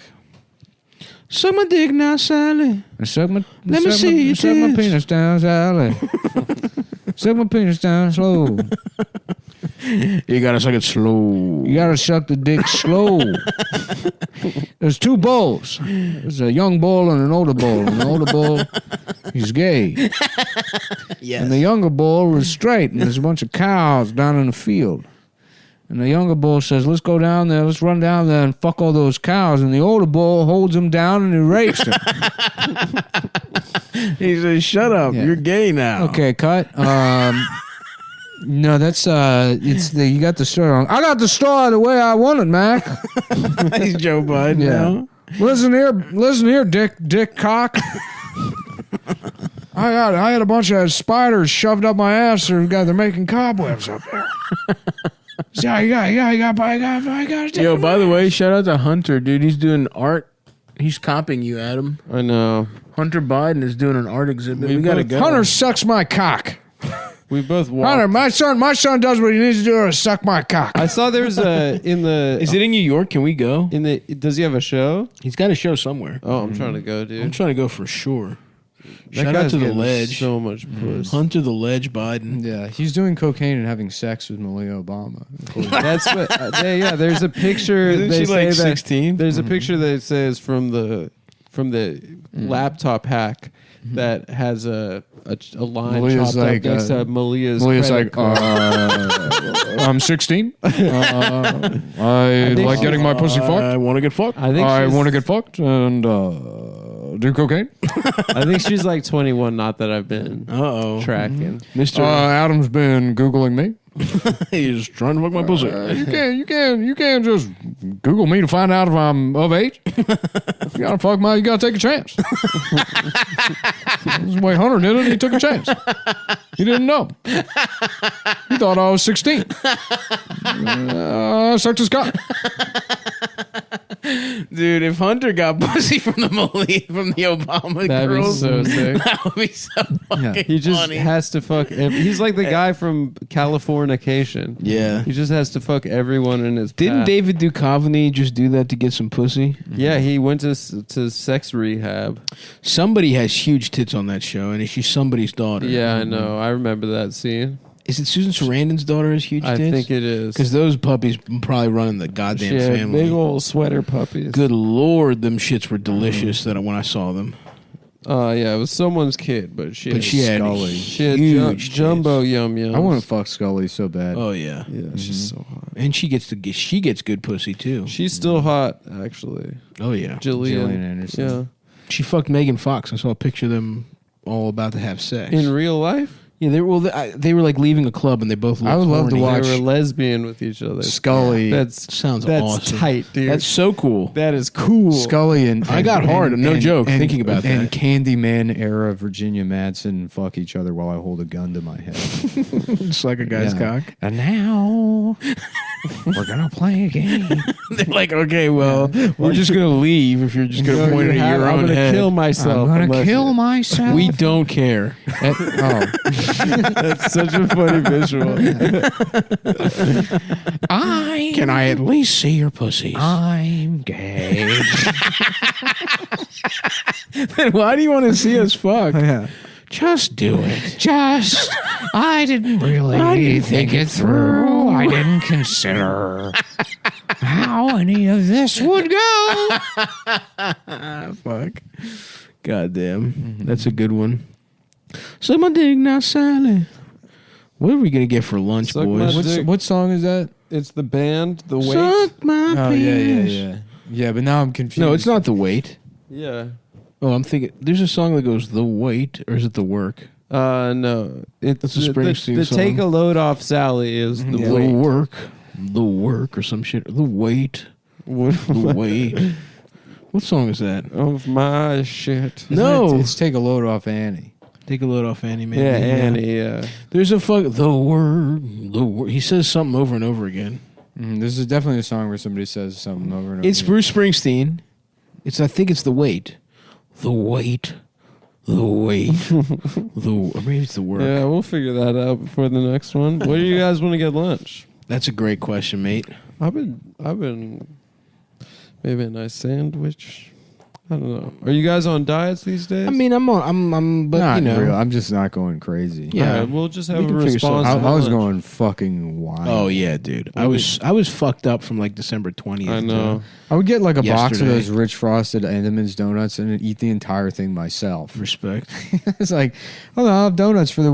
Suck my dick now, Sally. Suck my, Let me see your suck my tits. penis down, Sally. Suck my penis down slow. You gotta suck it slow. You gotta suck the dick slow. There's two bulls. There's a young bull and an older bull. And the older bull, he's gay. Yes. And the younger bull is straight. And there's a bunch of cows down in the field. And the younger bull says, let's go down there. Let's run down there and fuck all those cows. And the older bull holds him down and he rapes him. He says, shut up. Yeah. You're gay now. Okay, cut. No, that's you got the story wrong. I got the story the way I want it, Mac. He's Joe Biden now. Listen here, Dick Cock. I had a bunch of spiders shoved up my ass. They're making cobwebs up there. So I got. Yo, by the way, shout out to Hunter, dude. He's doing art. He's copying you, Adam. I know. Hunter Biden is doing an art exhibit. We gotta go. Hunter sucks my cock. We both Hunter, walked. my son does what he needs to do to suck my cock. I saw there's a in the. Is it in New York? Can we go? in the? Does he have a show? He's got a show somewhere. Oh, I'm trying to go, dude. I'm trying to go for sure. That Shout out guy's to the getting ledge. So much puss. Hunter the Ledge Biden. Yeah, he's doing cocaine and having sex with Malia Obama. That's what. Yeah. There's a picture. Isn't they she say like that 16? There's a picture that says from the laptop hack that has a line Malia's chopped like, up next to Malia's. Malia's credit like, card. I'm 16. I think like she- getting my pussy I fucked. want to get fucked. I think I she's- want to get fucked and do cocaine. I think she's like 21. Not that I've been Uh-oh. tracking. Mr. Adam's been Googling me. He's trying to fuck my pussy. You can't just Google me to find out if I'm of age. You gotta take a chance. This is the way Hunter did it. He took a chance. He didn't know. He thought I was 16. Sucked his cock. Dude, if Hunter got pussy from the Obama That'd be girls, so sick. that would be so fucking He just funny. has to fuck. He's like the guy from Californication. Yeah. He just has to fuck everyone in his. Didn't path. David Duchovny just do that to get some pussy? Yeah, he went to sex rehab. Somebody has huge tits on that show, and she's somebody's daughter. Yeah, I know. I remember that scene. Is it Susan Sarandon's daughter has huge I tits? think it is. Because those puppies probably running the goddamn She had family. big old sweater puppies. Good lord, them shits were delicious that when I saw them. Yeah, it was someone's kid, but she But she had Scully. she had huge jumbo yum yums. I want to fuck Scully so bad. Oh yeah, Yeah, she's so hot. and she gets good pussy too. She's still hot, actually. Oh yeah, Gillian Anderson. Yeah. she fucked Megan Fox. I saw a picture of them all about to have sex. In real life, yeah, they were like leaving a club and they both. I would love to horny. watch they were lesbian with each other. Scully. Sounds that's awesome. tight, dude. That's so cool. that is cool. Scully and I got hard, no joke, thinking about and that. Candyman era Virginia Madsen fuck each other while I hold a gun to my head. Just like a guy's Yeah. cock. And now we're gonna play a game. They're like, okay, well, we're just gonna leave if you're just gonna point it at your I'm own gonna head. kill myself. I'm gonna unless kill you- myself. We don't care. That's such a funny visual. Can I at least see your pussies? I'm gay. Then why do you want to see us fuck? Yeah. Just do it. I didn't really think it through. I didn't consider how any of this would go. Fuck. Goddamn. That's a good one. Suck my dick now, Sally. What are we gonna get for lunch, Suck my boys? dick. What song is that? It's the band, The Weight. Suck my Oh penis. yeah. Yeah, but now I'm confused. No, it's not the weight. Yeah. Oh, I'm thinking. There's a song that goes the weight, or is it the work? No. It's That's a the Springsteen song. Take a Load Off Sally is the The weight. work, or some shit. The weight, What- the weight. What song is that? of my shit. No, It's Take a Load Off Annie. take a load off Annie, man. Yeah, Annie. Yeah. There's a fuck the word. He says something over and over again. This is definitely a song where somebody says something over and over. It's Bruce Springsteen. I think it's the weight. The weight. The weight. Or maybe it's the work. Yeah, we'll figure that out before the next one. Where do you guys want to get lunch? That's a great question, mate. I've been maybe a nice sandwich. I don't know. Are you guys on diets these days? I mean, but not you know. real. I'm just not going crazy. Yeah. All right, we'll just have We a can figure response. something I to was lunch. going fucking wild. Oh yeah, dude. I was fucked up from like December 20th. I know. I would get like a box of Yesterday. those rich frosted Entenmann's donuts and then eat the entire thing myself. Respect. It's like, oh, I'll have donuts for the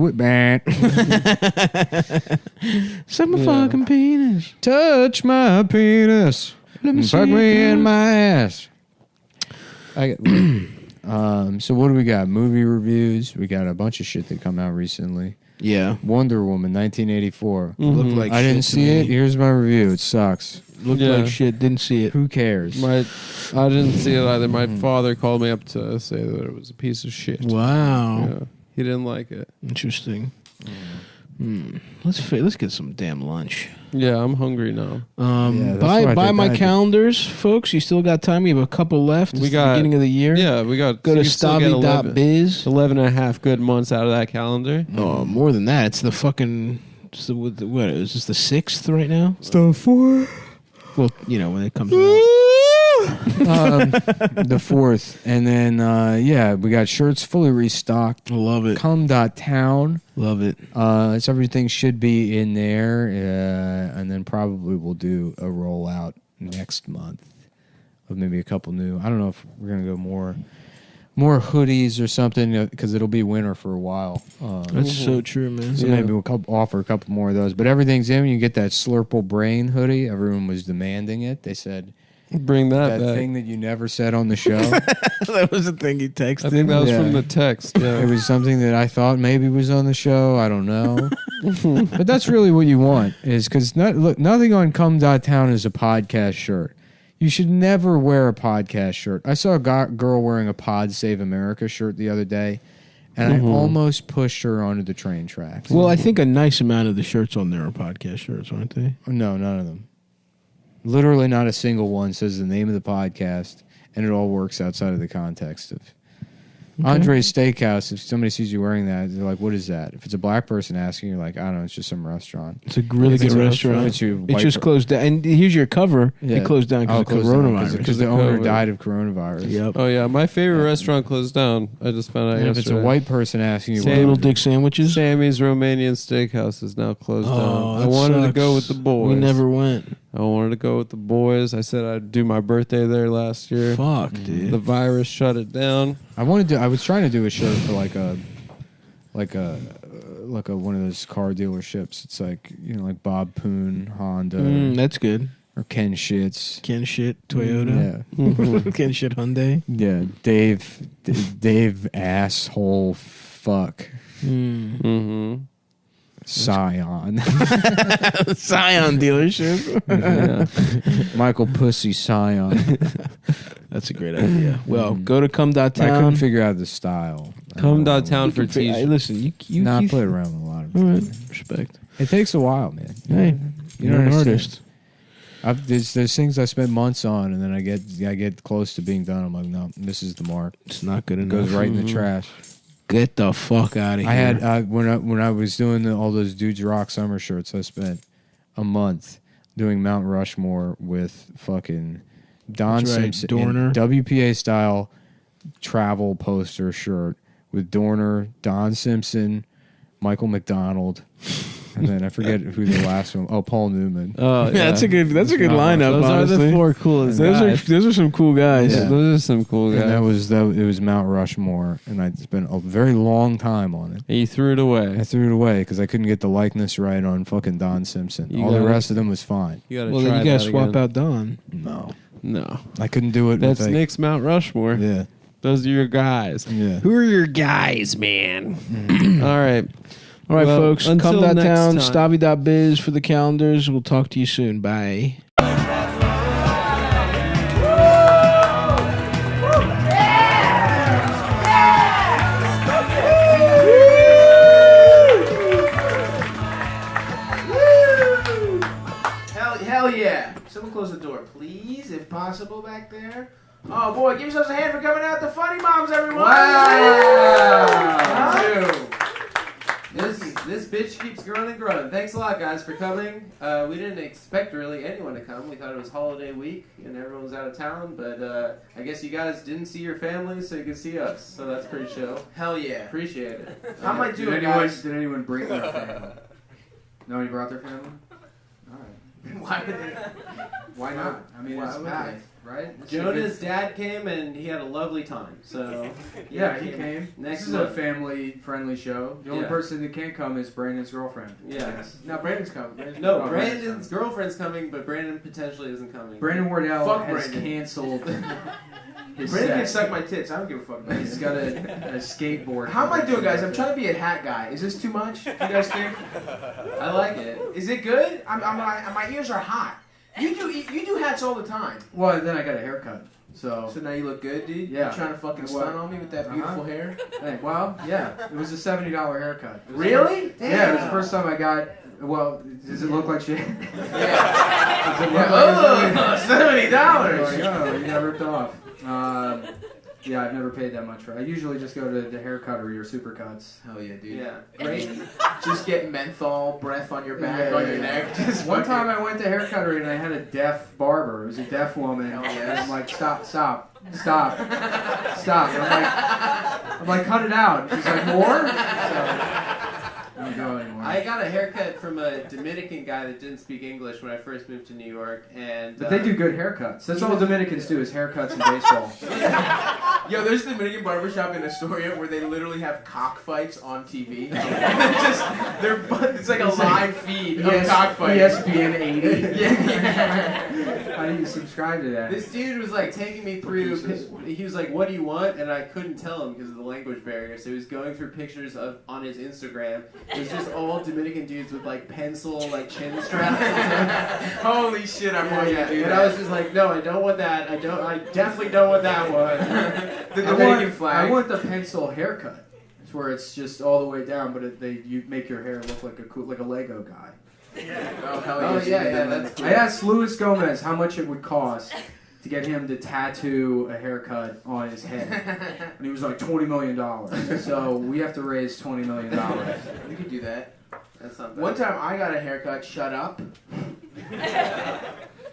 Suck my Yeah. fucking penis. touch my penis. Let me Fuck see me it. in my ass. I got, so what do we got? Movie reviews. We got a bunch of shit that come out recently. Yeah. Wonder Woman, 1984. Looked like I didn't shit to see it. me. Here's my review. It sucks. Looked Yeah. like shit. Didn't see it. Who cares? I didn't see it either. My father called me up to say that it was a piece of shit. Wow. Yeah. He didn't like it. Interesting. Let's get some damn lunch. Yeah, I'm hungry now. Yeah, that's what I Buy did. my I did. calendars, folks. You still got time. We have a couple left. It's We the got- beginning of the year. Yeah, we got. Go to you still get stavi.biz. 11 and a half good months out of that calendar. Oh, more than that. It's the fucking. It's the, what is this? The 6th right now. Stuff for Well, you know when it comes out. the 4th, and then we got shirts fully restocked. Love it. Come.town. Love it. It's everything should be in there, and then probably we'll do a rollout next month of maybe a couple new. I don't know if we're gonna go more hoodies or something because it'll be winter for a while. That's so true, man. So maybe we'll offer a couple more of those. But everything's in. You get that Slurple Brain hoodie. Everyone was demanding it. They said Bring that that back. thing that you never said on the show. That was the thing he texted. I think that was Yeah. from the text. It Yeah. was something that I thought maybe was on the show. I don't know. But that's really what you want is because nothing on Come.town is a podcast shirt. You should never wear a podcast shirt. I saw a girl wearing a Pod Save America shirt the other day, and I almost pushed her onto the train tracks. Well, I think a nice amount of the shirts on there are podcast shirts, aren't they? No, none of them. Literally not a single one says the name of the podcast, and it all works outside of the context of Andre's Steakhouse. If somebody sees you wearing that, they're like, "What is that?" If it's a black person asking, you're like, "I don't know, it's just some restaurant." It's a really good restaurant. If it's It just closed down. And here's your cover. It closed down because of coronavirus. Because the owner COVID. died of coronavirus. Yep. Oh yeah, my favorite restaurant closed down. I just found out And if it's a yesterday. white person asking you, Little Dick sandwiches. Sammy's Romanian Steakhouse is now closed down. I that wanted to sucks. go with the boys. We never went. I wanted to go with the boys. I said I'd do my birthday there last year. Fuck, dude. The virus shut it down. I was trying to do a shirt for like a one of those car dealerships. It's like like Bob Poon, Honda, That's good. or Ken Shits. Ken Shit Toyota. Yeah. Ken Shit Hyundai. Yeah, Dave asshole fuck Mm-hmm. Scion. Scion dealership. Yeah. Michael Pussy Scion. That's a great idea. Well, go to I couldn't come.town. figure out the style. Come.town for Hey, t-shirts. listen, you Nah, I played around with a lot of All it. right, respect. It takes a while, man. Hey, you're an understand. artist. There's things I spend months on, and then I get close to being done. I'm like, no, this is the mark. It's not good It enough. goes right in the trash. Get the fuck out of here. I had when I was doing all those Dudes Rock summer shirts, I spent a month doing Mount Rushmore with fucking Don That's right, Simpson, Dorner. in WPA style travel poster shirt with Dorner, Don Simpson, Michael McDonald, and then I forget who the last one. Oh, Paul Newman. Oh, yeah. That's a good not lineup. Those are the honestly. 4 coolest guys. Those are some cool guys. Yeah, those are some cool guys. And it was Mount Rushmore, and I spent a very long time on it. And you threw it away. I threw it away because I couldn't get the likeness right on fucking Don Simpson. You All the gotta- rest of them was fine. You gotta Well, try then you gotta that swap again. out Don. No, No. I couldn't do it. That's with, like, Nick's Mount Rushmore. Yeah, Those are your guys. yeah. Who are your guys, man? All right. All right, Well, folks. until Come.town, next time. stavi.biz for the calendars. We'll talk to you soon. Bye. Hell yeah. Someone close the door, please, if possible, back there. Oh, boy, give yourselves a hand for coming out to Funny Moms, everyone. This bitch keeps growing and growing. Thanks a lot, guys, for coming. We didn't expect really anyone to come. We thought it was holiday week and everyone was out of town, but I guess you guys didn't see your family, so you could see us. So that's pretty chill. Hell yeah. Appreciate it. How am I doing, guys? Did anyone bring their family? Nobody brought their family? Alright. Why did they? Why not? I mean, Why it's would math, right? It's Jonah's dad came and he had a lovely time. So Yeah, he came. Next This is month. a family-friendly show. The only Yeah. person that can't come is Brandon's girlfriend. Yeah. No, Brandon's coming. No, Oh, Brandon's girlfriend's coming, but Brandon potentially isn't coming. Brandon Wardell Fuck has Brandon. canceled his Brandon can set. suck my tits. I don't give a fuck about He's it. got a skateboard. How am I doing, guys? I'm trying to be a hat guy. Is this too much? You guys think? I like it. Is it good? My ears are hot. You do hats all the time. Well, then I got a haircut. So So now you look good, dude? Yeah. You trying to fucking stun on me with that beautiful hair? hey, well, yeah, it was a $70 haircut. It was Really? like- yeah, it was the first time I got. Well, does it look like shit? Yeah. Does it look Oh, $70. Oh, you got ripped off. Yeah, I've never paid that much for it. I usually just go to the haircuttery or Supercuts. Hell yeah, dude. Yeah. Great. Just get menthol breath on your back, Yeah, on yeah, your yeah. neck. Just One fucking- time I went to haircuttery and I had a deaf barber. It was a deaf woman. Hell And yes. I'm like, stop. And I'm like, cut it out. And she's like, more? So, I don't go anymore. I got a haircut from a Dominican guy that didn't speak English when I first moved to New York, and But they do good haircuts. That's all Dominicans do is haircuts and baseball. Yo, there's a Dominican barbershop in Astoria where they literally have cockfights on TV. It's like a live feed of cockfights. ESPN 80. Yeah. How do you subscribe to that? this dude was like taking me through. He was like, "What do you want?" And I couldn't tell him because of the language barrier. So he was going through pictures of on his Instagram. It was just all Dominican dudes with like pencil like chin straps. Holy shit, I want you to do And that. I was just like, "No, I don't want that. I definitely don't want that one." The I Dominican want, flag. I want the pencil haircut. It's where it's just all the way down, but you make your hair look like a Lego guy. Oh, hell Oh, yes. yeah, that's cool. I asked Luis Gomez how much it would cost to get him to tattoo a haircut on his head, and he was like $20 million. So we have to raise $20 million. You could do that. That's not bad. One time I got a haircut, shut up.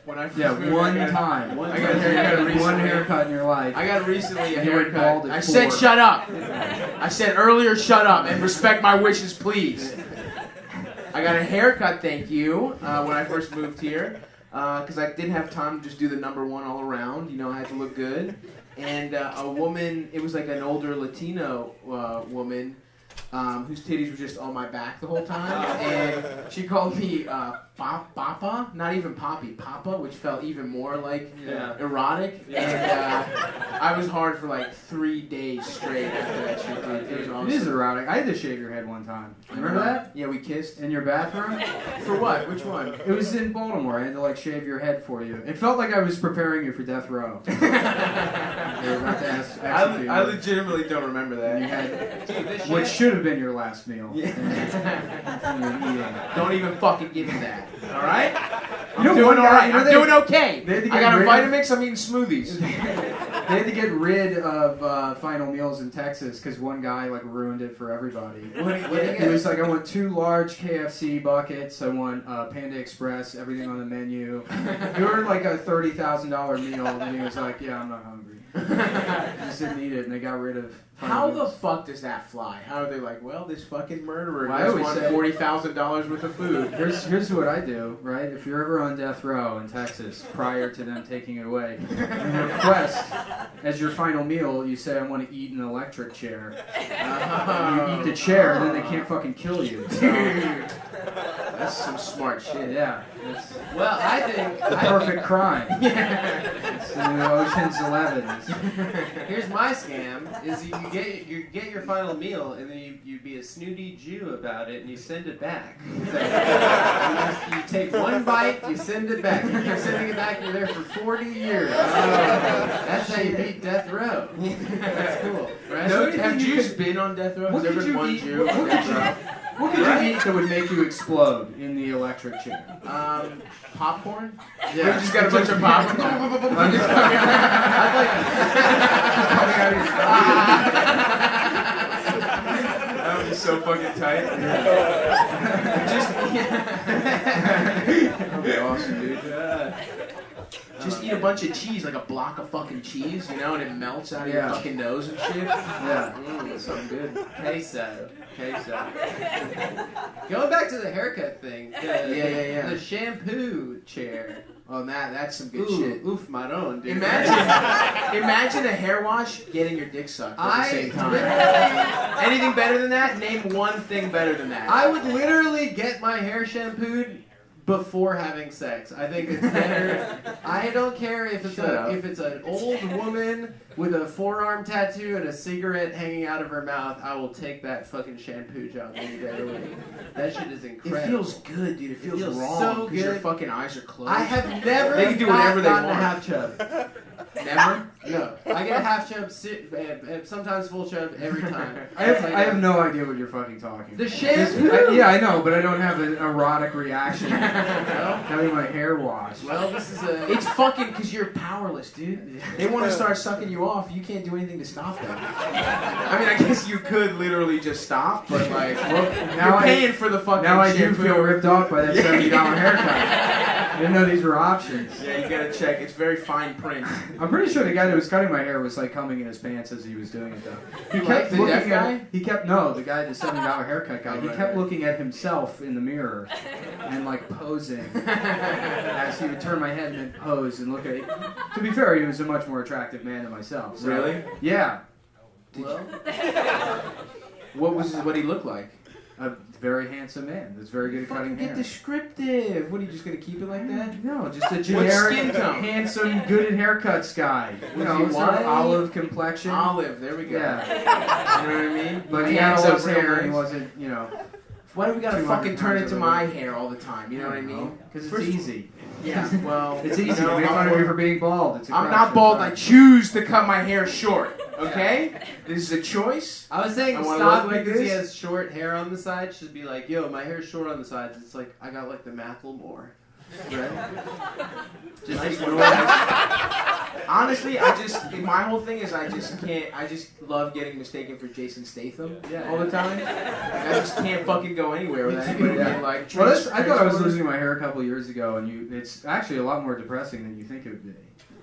When I first Yeah, moved one here, time. I got a haircut recently. One haircut in your life. I got recently a You went haircut. bald at I said 4. shut up. I said earlier shut up and respect my wishes, please. I got a haircut, thank you, when I first moved here. Because I didn't have time to just do the number one all around. You know, I had to look good. And a woman, it was like an older Latino woman, whose titties were just on my back the whole time. And she called me Papa, not even Poppy, Papa, which felt even more like erotic. And I was hard for like 3 days straight after that shit, dude. It was awesome. It is erotic. I had to shave your head one time. Remember that? Yeah, we kissed. In your bathroom? For what? Which one? It was in Baltimore. I had to like shave your head for you. It felt like I was preparing you for death row. They were about to execute you. I legitimately don't remember And you that. had what should have been your last meal. Yeah. And you continued eating. Don't even fucking give me that. All right? I'm You know, doing one all guy- right. you know I'm they- doing okay. they had to I get got a rid of- Vitamix. I'm eating smoothies. They had to get rid of Final Meals in Texas because one guy like ruined it for everybody. What do you He get? was like, I want 2 large KFC buckets. I want Panda Express, everything on the menu. You ordered like a $30,000 meal, and he was like, yeah, I'm not hungry. He just didn't eat it, and they got rid of Final How the Meals. fuck does that fly? How are they like, well, this fucking murderer Well, I just always won say- $40,000 worth of food. Here's what I do, right? If you're ever on death row in Texas, prior to them taking it away, you request as your final meal, you say, I want to eat an electric chair. You eat the chair, and then they can't fucking kill you. So, Dude, that's some smart shit. yeah, it's Well, I think the perfect crime. It's the new Ocean's 11. here's my scam: is you get your final meal and then you be a snooty Jew about it and you send it back. So you take one bite, you send it back. You keep sending it back. You're there for 40 years. That's how you beat death row. That's cool, right? No, have Jews been on death row? What Has there could been you one eat? Jew What on could death you- row? What could you eat that would make you explode in the electric chair? Popcorn? Yeah. We just got a bunch of popcorn. I'm just That would be so fucking tight. That would be awesome, dude. Just eat a bunch of cheese, like a block of fucking cheese, you know, and it melts out of your Yeah. fucking nose and shit. Yeah. That's something good. Queso. Going back to the haircut thing. Yeah. The shampoo chair. Oh, that's some good Ooh, shit. oof, maron, dude. Imagine a hair wash getting your dick sucked at the same time. Anything better than that? Name one thing better than that. I would literally get my hair shampooed before having sex. I think it's better. I don't care if it's Shut up. if it's an old woman with a forearm tattoo and a cigarette hanging out of her mouth, I will take that fucking shampoo job any day of the week. That shit is incredible. It feels good, dude. It feels wrong. so because your good. fucking eyes are closed. I have never They can do whatever they gotten want. a half chub. Never? No. I get a half chub, sometimes full chub every time. I have no idea what you're fucking talking The about. shampoo? Yeah, I know, but I don't have an erotic reaction having my hair washed. Well, this is a... It's fucking because you're powerless, dude. They want to start sucking you off. You can't do anything to stop them. I mean, I guess you could literally just stop, but like, now you're paying for the fucking Now I do shampoo. feel ripped off by that $70 haircut. I didn't know these were options. Yeah, you gotta check. It's very fine print. I'm pretty sure the guy that was cutting my hair was like coming in his pants as he was doing it, though. He Like kept the looking deaf guy? at. He kept the guy, the $70 haircut guy. Oh, He right, kept right. looking at himself in the mirror and like posing as he would turn my head and then pose and look at it. To be fair, he was a much more attractive man than myself. So, Really? Yeah, Well, what he look like? a very handsome man. That's very good at Fucking cutting get hair. descriptive. What are you just gonna keep it like that? No, just a generic, skin tone? handsome, good at haircuts guy. You Was know, he sort of white? olive complexion. Olive. There we go. Yeah. You know what I mean? But he Hands had all up his hair and he nice. wasn't, you know. Why do we gotta 200 fucking turn it pounds to of my it. hair all the time? You know what I mean? Because it's First- easy. Yeah. Well, It's easy. you know, Make fun of me for being bald. It's a I'm crutch, not I'm bald. sorry. I choose to cut my hair short. Okay? This is a choice. I was saying I wanna stop look like because he this. has short hair on the sides. Should be like, yo, my hair's short on the sides. It's like, I got like the Macklemore. Right? Just Nice ignore one. that. Honestly, my whole thing is I just love getting mistaken for Jason Statham all the time. Like, I just can't fucking go anywhere without anybody being like, Well, I thought I was losing my hair a couple years ago, and it's actually a lot more depressing than you think it would be.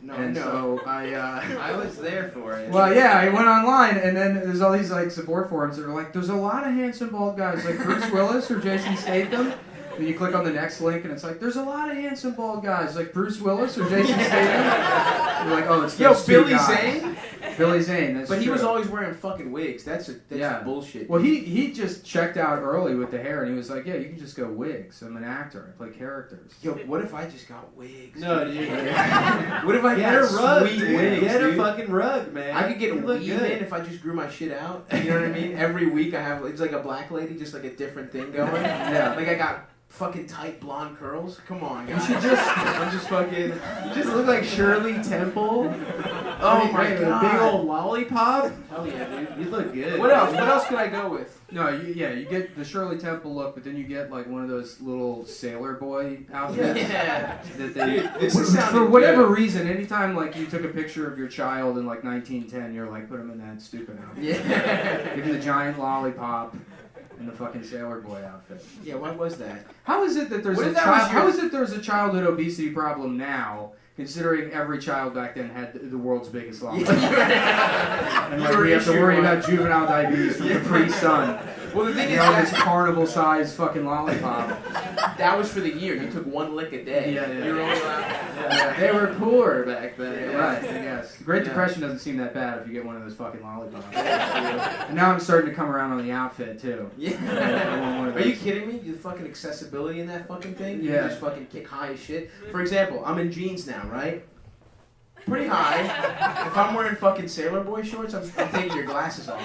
No, and no. so I was there for it. Well, yeah, I went online, and then there's all these like support forums that are like, "There's a lot of handsome bald guys, like Bruce Willis or Jason Statham." And you click on the next link, and it's like, "There's a lot of handsome bald guys, like Bruce Willis or Jason Statham." You're like, "Oh, it's Yo, those two Billy guys." Zane. Billy Zane. That's But he was true. always wearing fucking wigs. That's Yeah. bullshit. Well, he just checked out early with the hair, and he was like, "Yeah, you can just go wigs. I'm an actor. I play characters." Yo, what if I just got wigs? No, dude. What if I Get got a rug, sweet dude. wigs, Get a dude? fucking rug, man. I could get You look weave good. in if I just grew my shit out. You know what I mean? Every week I have, it's like a black lady, just like a different thing going. Yeah. Like I got fucking tight blonde curls. Come on, guys. You should just- I'm just fucking. You just look like Shirley Temple. Oh my With god. a big old lollipop. Hell yeah, dude. You look good. What else? What else could I go with? No, you get the Shirley Temple look, but then you get like one of those little sailor boy outfits. Yeah. That they, Dude, this is sounding for whatever good. reason, anytime like you took a picture of your child in like 1910, you're like, put him in that stupid outfit. Yeah. Give him the giant lollipop and the fucking sailor boy outfit. Yeah. What was that? How is it that there's What a if that was child? your- How is it there's a childhood obesity problem now? Considering every child back then had the world's biggest lollipop. And like, we have to worry about juvenile diabetes from Capri Sun. Well, the thing You is, know, this carnival-sized fucking lollipop. that was for the year. You took one lick a day. Yeah, yeah. You were only allowed. Yeah. They were poor back then. Yeah. Right, I guess. The Great Yeah. Depression doesn't seem that bad if you get one of those fucking lollipops. And now I'm starting to come around on the outfit, too. I want one of Are you those. kidding me? The fucking accessibility in that fucking thing? You Yeah. can just fucking kick high as shit. For example, I'm in jeans now, right? Pretty high. If I'm wearing fucking Sailor Boy shorts, I'm taking your glasses off.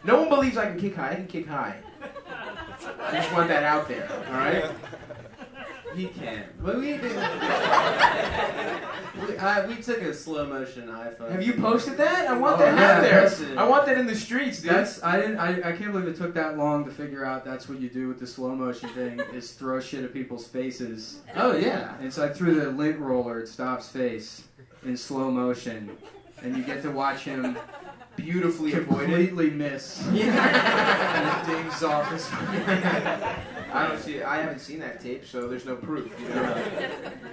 No one believes I can kick high. I can kick high. I just want that out there, alright? He can. But we did. we took a slow motion iPhone. Have you posted that? I want Oh, that yeah, out there. that's- I want that in the streets, dude. I can't believe it took that long to figure out that's what you do with the slow motion thing is throw shit at people's faces. Oh yeah. It's like through the lint roller at Stop's face in slow motion, and you get to watch him beautifully avoided. completely miss. Yeah. And it dings off his. I don't see. I haven't seen that tape, so there's no proof. You know?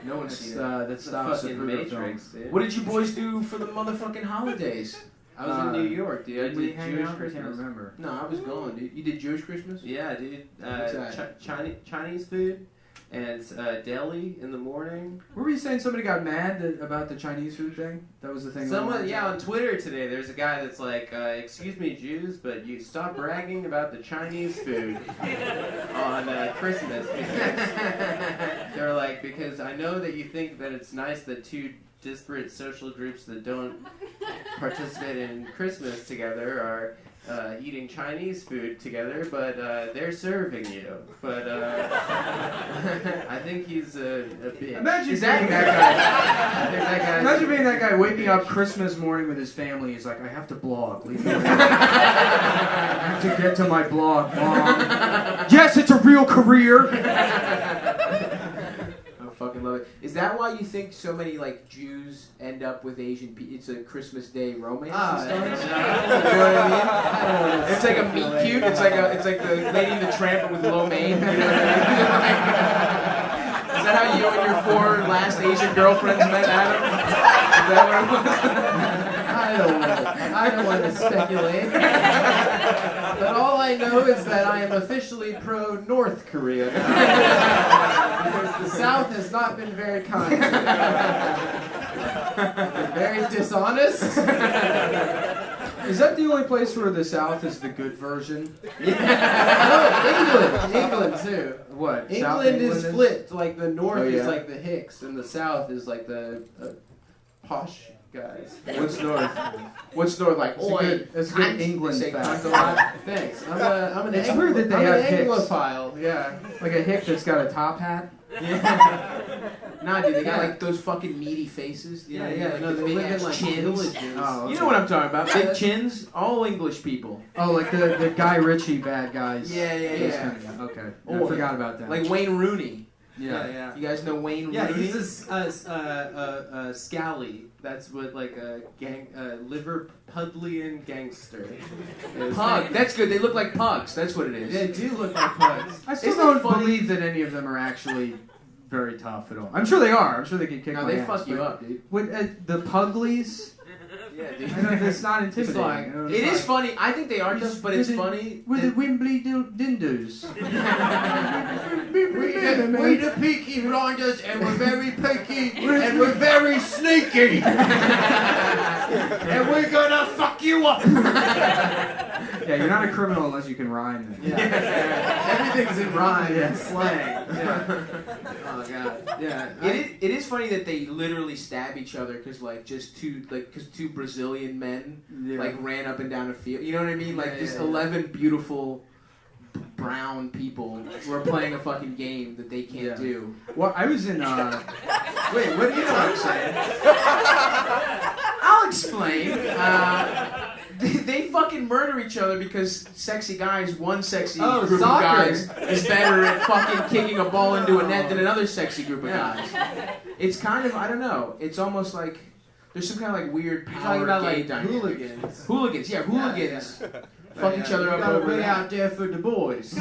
No one's That's, seen it. that's The Stop's fucking approval Matrix, film. dude. What did you boys do for the motherfucking holidays? I was in New York, dude. I Did we did hang Jewish out? I can't Christmas. remember. No, I was gone, dude. You did Jewish Christmas? Yeah, dude. What's that? Chinese food and deli in the morning. Were you saying somebody got mad about the Chinese food thing? That was the thing. Someone, yeah, on Twitter today, there's a guy that's like, excuse me, Jews, but you stop bragging about the Chinese food on Christmas. Because they're like, because I know that you think that it's nice that two disparate social groups that don't participate in Christmas together are eating Chinese food together, but they're serving you. But I think he's a bitch. Imagine Is that- being that I think that guy. guy's Imagine being that guy waking up Christmas morning with his family. He's like, I have to blog. Leave me alone. I have to get to my blog, Mom. Yes, it's a real career. I fucking love it. Is that why you think so many like Jews end up with Asian people? It's a Christmas Day romance. and stuff? You know what I mean? It's like a meet cute. It's like the Lady and the Tramp but with lo mein. You know what I mean? Is that how you and your 4 last Asian girlfriends met, Adam? Is that what it was? I don't want to speculate. But all I know is that I am officially pro-North Korea now. Because the South has not been very kind to me. They're very dishonest. Is that the only place where the South is the good version? No, England too. What? South England is flipped. Like the North Oh, yeah? is like the Hicks, and the South is like the posh guys. What's north? What's north like? Oi, That's a good cunt. England Say fact. cunt a lot. Thanks. I'm an It's weird that they have Hicks. Anglophile. Yeah. Like a hick that's got a top hat? Nah, dude, they got like those fucking meaty faces. You know, like No, the they big live in ass like chins. villages. Oh, You know what I'm talking about? Big chins. All English people. Oh, like the Guy Ritchie bad guys. Yeah. Okay. I Or- forgot about that. Like Wayne Rooney. yeah. You guys know Wayne Yeah, Rooney? he's a scally. That's what like a Liverpudlian gangster. is. Pug. That's good. They look like pugs. That's what it is. They do look like pugs. I still Isn't it don't funny- believe that any of them are actually very tough at all. I'm sure they are. I'm sure they can kick No, my they ass, fuck you but up, dude. With the Puglies, Yeah, dude. I don't, it's not intimidating. It's like, I don't- it is funny. I think they are tough, but it's funny. With the that- Wembley Dindus. We the Peaky Blinders, and we're very picky, and we're very sneaky, and we're gonna fuck you up. Yeah, you're not a criminal unless you can rhyme. Everything's in rhyme Yeah. and slang. Yeah. Oh god. Yeah. It is funny that they literally stab each other because two Brazilian men like ran up and down a field. You know what I mean? Like Yeah, just yeah. 11 beautiful brown people were playing a fucking game that they can't Yeah. do. Well, I was in. Wait, what do you know what I'm saying? I'll explain. They fucking murder each other because one sexy group soccer. of guys is better at fucking kicking a ball into a net than another sexy group of guys. It's kind of, I don't know, it's almost like there's some kind of like weird You're power talking about gay like dynamic. hooligans. Hooligans, yeah, hooligans. Fuck each other We up got a over way that. out there for the boys.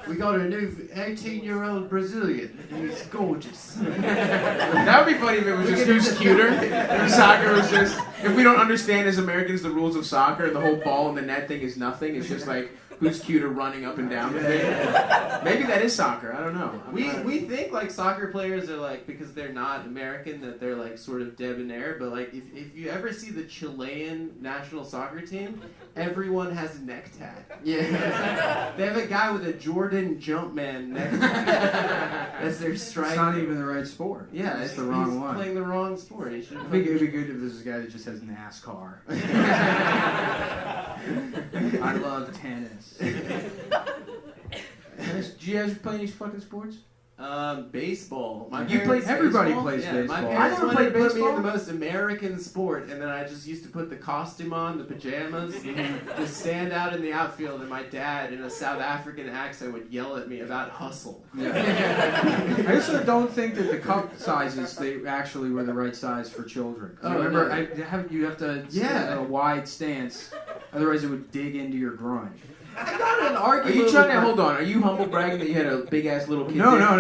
We got a new 18-year-old Brazilian. He's gorgeous. That would be funny if it was just who's cuter. If soccer was just, if we don't understand as Americans the rules of soccer and the whole ball in the net thing is nothing, it's just like who's cuter running up and down the thing. Maybe that is soccer, I don't know. We think like soccer players are like, because they're not American, that they're like sort of debonair, but like if you ever see the Chilean national soccer team, everyone has a neck tat. Yeah. They have a guy with a Jordan Jumpman neck tat as their striker. It's not even the right sport. Yeah, it's the wrong he's one. playing the wrong sport. He should I think it'd be good if this is a guy that just has NASCAR. I love tennis. Do you guys play any fucking sports? Baseball. You play- everybody baseball? plays Yeah, baseball. my I parents never wanted played to put me baseball. in the most American sport, and then I just used to put the costume on, the pajamas, to stand out in the outfield, and my dad, in a South African accent, would yell at me about hustle. I also don't think that the cup sizes they actually were the right size for children. 'Cause Oh, remember, no. you have to stand in a wide stance, otherwise it would dig into your groin. I got an Are argument. you trying with to, my- hold on, are you humble bragging that you had a big ass little kid? No. Yeah,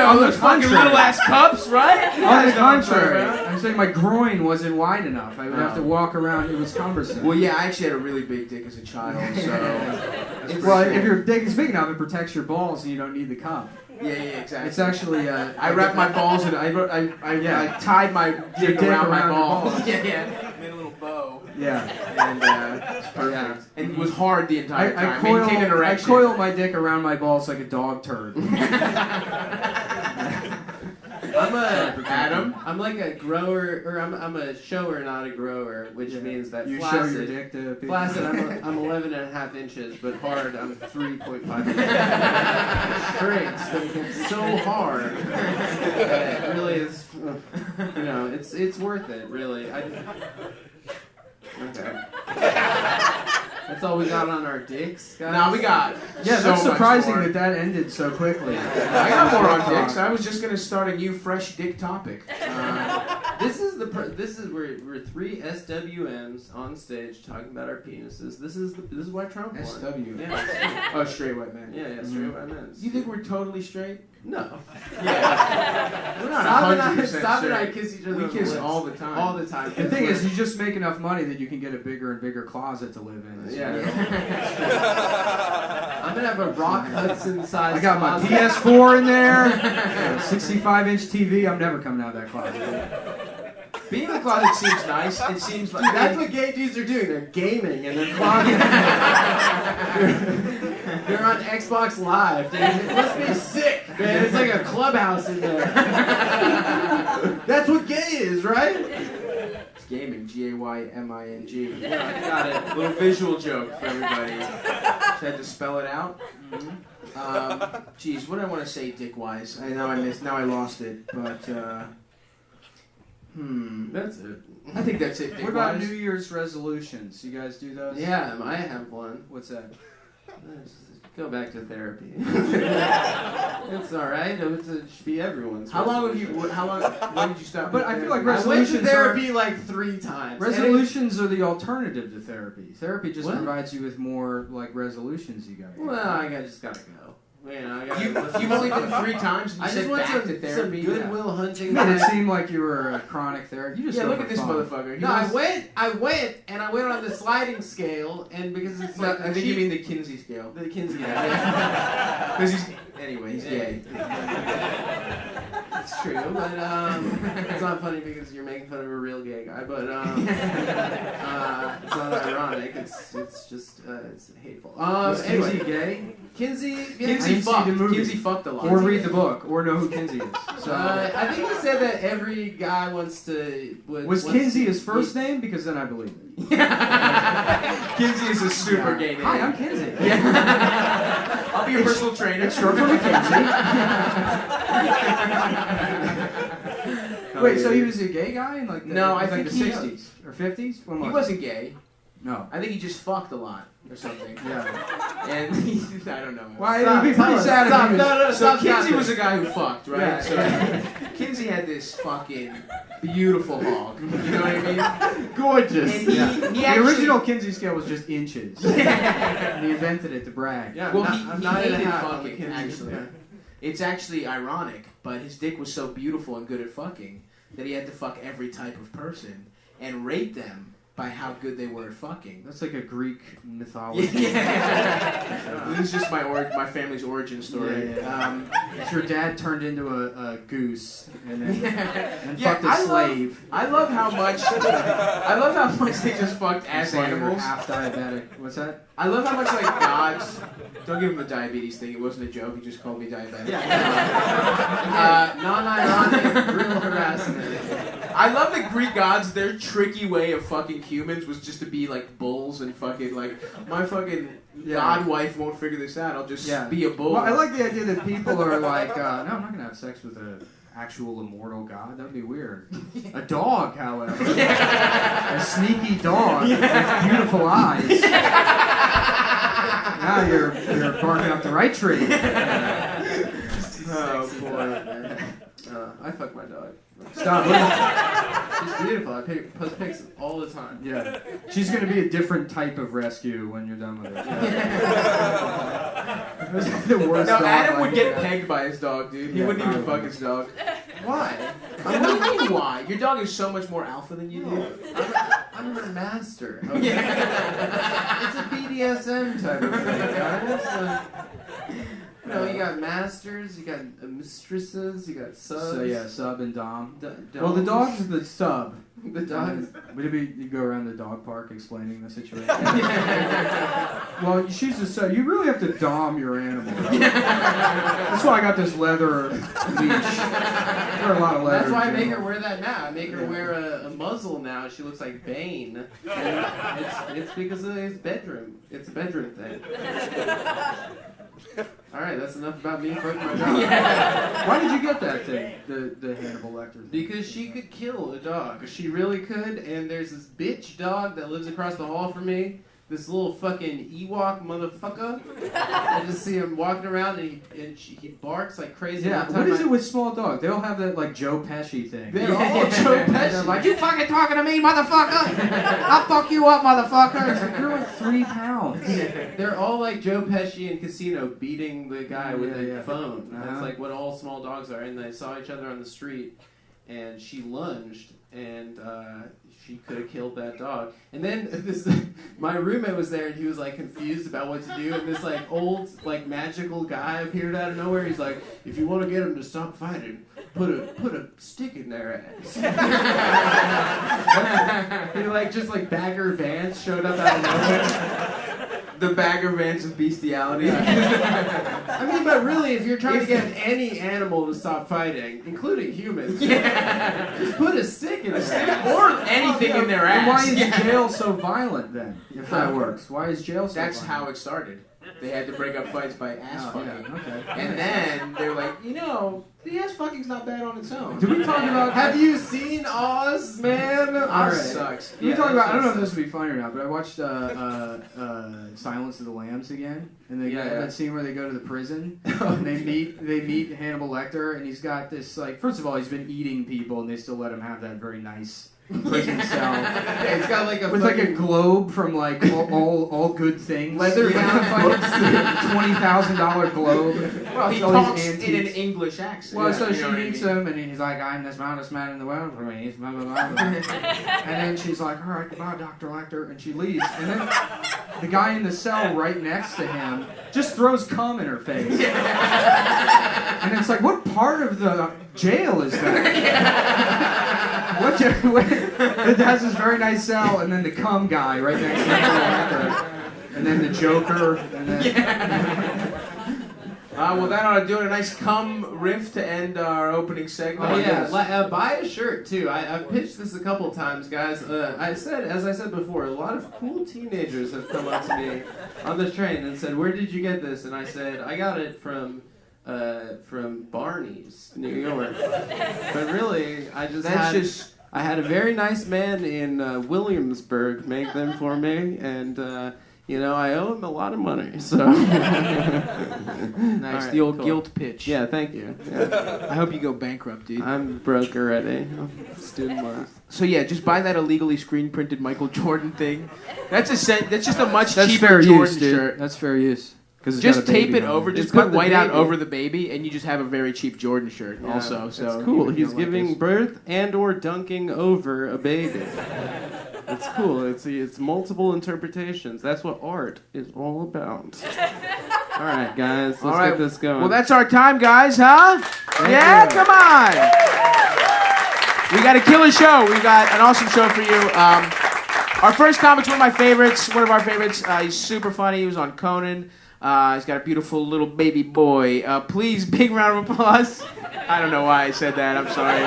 On on the those fucking contrary. little ass cups, right? On the You guys know what I'm talking contrary, about. I'm saying my groin wasn't wide enough. I would have to Oh. walk around. It was cumbersome. Well, yeah, I actually had a really big dick as a child, so. That's Well, pretty if cool. your dick is big enough, it protects your balls, and you don't need the cup. Yeah, exactly. It's actually. I wrapped my balls and I tied my dick around my your balls. Yeah. Made a little bow. Yeah. And it's perfect. And it was hard the entire time. Maintained an I erection. coil my dick around my balls like a dog turd. Adam. I'm like a grower, or I'm a shower, not a grower, which means that you flaccid. show your dick to people. Flaccid, I'm 11 and a half inches, but hard, I'm 3.5 inches. Shrinks, it's so hard. It really is, it's worth it, really. Okay. That's all we got on our dicks, guys? Now we got. Yeah, so that's surprising much more. that ended so quickly. I got more on dicks. I was just gonna start a new fresh dick topic. This is we're three SWMs on stage talking about our penises. This is why Trump won. SW. Yeah. Oh, straight white men. Yeah, straight white men. You think we're totally straight? No. Yeah. We're not Stop 100% and I straight. kiss each other. We on the kiss lips. all the time. All the time. The thing is, you just make enough money that you can get a bigger and bigger closet to live in. Yeah. I'm gonna have a Rock Hudson size. I got my closet. PS4 in there, 65-inch TV. I'm never coming out of that closet. Being in the closet seems nice. It seems like That's what gay dudes are doing. They're gaming in their closet. They're on Xbox Live. Dude. It must be sick, man. It's like a clubhouse in there. That's what gay is, right? It's gaming. G-A-Y-M-I-N-G. Yeah, I got it. Little visual joke for everybody. Just had to spell it out. Geez, what do I want to say dick-wise? I know I missed. Now I lost it, but. That's it. I think that's it. What about dick-wise. New Year's resolutions? You guys do those? Yeah, I have one. What's that? Go back to therapy. It's all right. It should be everyone's. How long resolution. when did you stop? But I feel like I went to resolutions therapy like 3 times. Resolutions are the alternative to therapy. Therapy just What? provides you with more like resolutions you got. Well, I just gotta go. You've only been 3 times and you I said just went back to to therapy. some Goodwill Hunting. Made it seem like you were a chronic therapist. You just Yeah, go look for at this fun. motherfucker. No, I went on the sliding scale, and because it's like I think you mean the Kinsey scale. the Kinsey. Because he's gay. It's true, but it's not funny because you're making fun of a real gay guy. But it's not ironic. It's just it's hateful. Was Anyway, Kinsey gay? Kinsey I didn't see fucked. the movie. Kinsey fucked a lot. Or read the book, or know who Kinsey is. So I think he said that every guy wants to. was Kinsey his first name? Because then I believe it. Kinsey is a super gay name. Hi, I'm Kinsey. I'll be your personal trainer. It's short for McKinsey. Wait, so he was a gay guy in like the, No, I like think the he- 60s or 50s? When He was wasn't gay. No. I think he just fucked a lot or something. Yeah. And I don't know. Well, it would be pretty sad if he was... So Kinsey was a guy who fucked, right? Yeah. So Kinsey had this fucking beautiful hog. You know what I mean? gorgeous. And Yeah. he The actually, original Kinsey scale was just inches. And he invented it to brag. Yeah, Well, I'm he not hated on the fucking, Kinsey. actually. It's actually ironic, but his dick was so beautiful and good at fucking that he had to fuck every type of person and rate them by how good they were at fucking. That's like a Greek mythology. Yeah. This is just my family's origin story. Yeah. Your dad turned into a goose and then and Yeah, fucked a slave. I love how much they just fucked ass That's why you're animals. half diabetic. What's that? I love how much like gods. Don't give him the diabetes thing. It wasn't a joke. He just called me diabetic. Non-ironic, real harassment. I love the Greek gods. Their tricky way of fucking humans was just to be like bulls and fucking like my fucking god wife won't figure this out. I'll just be a bull. Well, I like the idea that people are like, no, I'm not gonna have sex with an actual immortal god. That would be weird. A dog, however, a sneaky dog with beautiful eyes. Now you're barking up the right tree. Oh boy. I fuck my dog. Stop. She's beautiful. I post pics all the time. Yeah. She's going to be a different type of rescue when you're done with it. The worst No, dog Adam I would could get have. pegged by his dog, dude. He Yeah, wouldn't even probably. fuck his dog. Why? What do you mean why? Your dog is so much more alpha than you do. I'm her master. Okay. It's a BDSM type of thing, guys. You know, you got masters, you got mistresses, you got subs. So yeah, sub and dom. Doms. Well, the dog's the sub. The dog is... Would it be you go around the dog park explaining the situation? Well, she's just so you really have to dom your animal. That's why I got this leather leash. There are a lot of leather. That's why I make her general. wear that now. I make her wear a muzzle now. She looks like Bane. And it's because of his bedroom. It's a bedroom thing. All right, that's enough about me fucking my dog. Why did you get that thing? The Hannibal Lecter thing? Because she could kill a dog. She really could. And there's this bitch dog that lives across the hall from me. This little fucking Ewok motherfucker. I just see him walking around and he barks like crazy. Yeah, all the time. what is it with small dogs? They all have that like Joe Pesci thing. They're all Joe Pesci. They're like, you fucking talking to me, motherfucker? I'll fuck you up, motherfucker. It's like, you're like 3 pounds. They're all like Joe Pesci in Casino beating the guy with the phone. Uh-huh. That's like what all small dogs are. And they saw each other on the street, and she lunged, and she could have killed that dog. And then my roommate was there, and he was like confused about what to do. And this like old like magical guy appeared out of nowhere. He's like, if you want to get them to stop fighting, put a stick in their ass. He like just like Bagger Vance showed up out of nowhere. The Bagger Vance of bestiality. I mean, but really, if you're trying to get any animal to stop fighting, including humans, just put a stick in their or anything in their ass. And why is jail so violent then? If that works, why is jail so That's violent? how it started. They had to break up fights by ass fucking. Yeah, okay. And then they were like, the ass fucking's not bad on its own. Do we talk about? Have you seen Oz, man? Oz All right. sucks. We talk about. I don't know if this would be funny or not, but I watched Silence of the Lambs again, and they got that scene where they go to the prison and they meet Hannibal Lecter, and he's got this like. First of all, he's been eating people, and they still let him have that very nice prison cell. Yeah, it's got like a with like a globe from like all good things. Leather bound $20,000 globe. Well, he All talks these in antiques. an English accent. Well, so You she know what I meets mean? him, and he's like, I'm the smartest man in the world for me. Blah, blah, blah, blah. And then she's like, all right, goodbye, Dr. Lecter, and she leaves. And then the guy in the cell right next to him just throws cum in her face. And it's like, what part of the jail is that? It has this very nice cell, and then the cum guy right next to Dr. Lecter. And then the Joker, and then... Well, that ought to do it. A nice cum riff to end our opening segment. Oh, yes. Buy a shirt too. I've pitched this a couple times, guys. As I said before, a lot of cool teenagers have come up to me on the train and said, "Where did you get this?" And I said, "I got it from Barney's, New York." But really, I had a very nice man in Williamsburg make them for me, and. I owe him a lot of money, so... Nice, Right, the old cool. guilt pitch. Yeah, thank you. Yeah. I hope you go bankrupt, dude. I'm broke already. Student loans. So yeah, just buy that illegally screen printed Michael Jordan thing. That's just a much That's cheaper fair Jordan use, dude. shirt. That's fair use. Because Just tape it over. Just put the whiteout baby. over the baby, and you just have a very cheap Jordan shirt. Yeah, also, that's so cool. you He's know, giving like birth and/or dunking over a baby. It's cool. It's multiple interpretations. That's what art is all about. All right, guys, let's get this going. Well, that's our time, guys, huh? Yeah, come on. We got a killer show. We got an awesome show for you. Our first comic's one of my favorites. One of our favorites. He's super funny. He was on Conan. He's got a beautiful little baby boy. Please, big round of applause. I don't know why I said that. I'm sorry.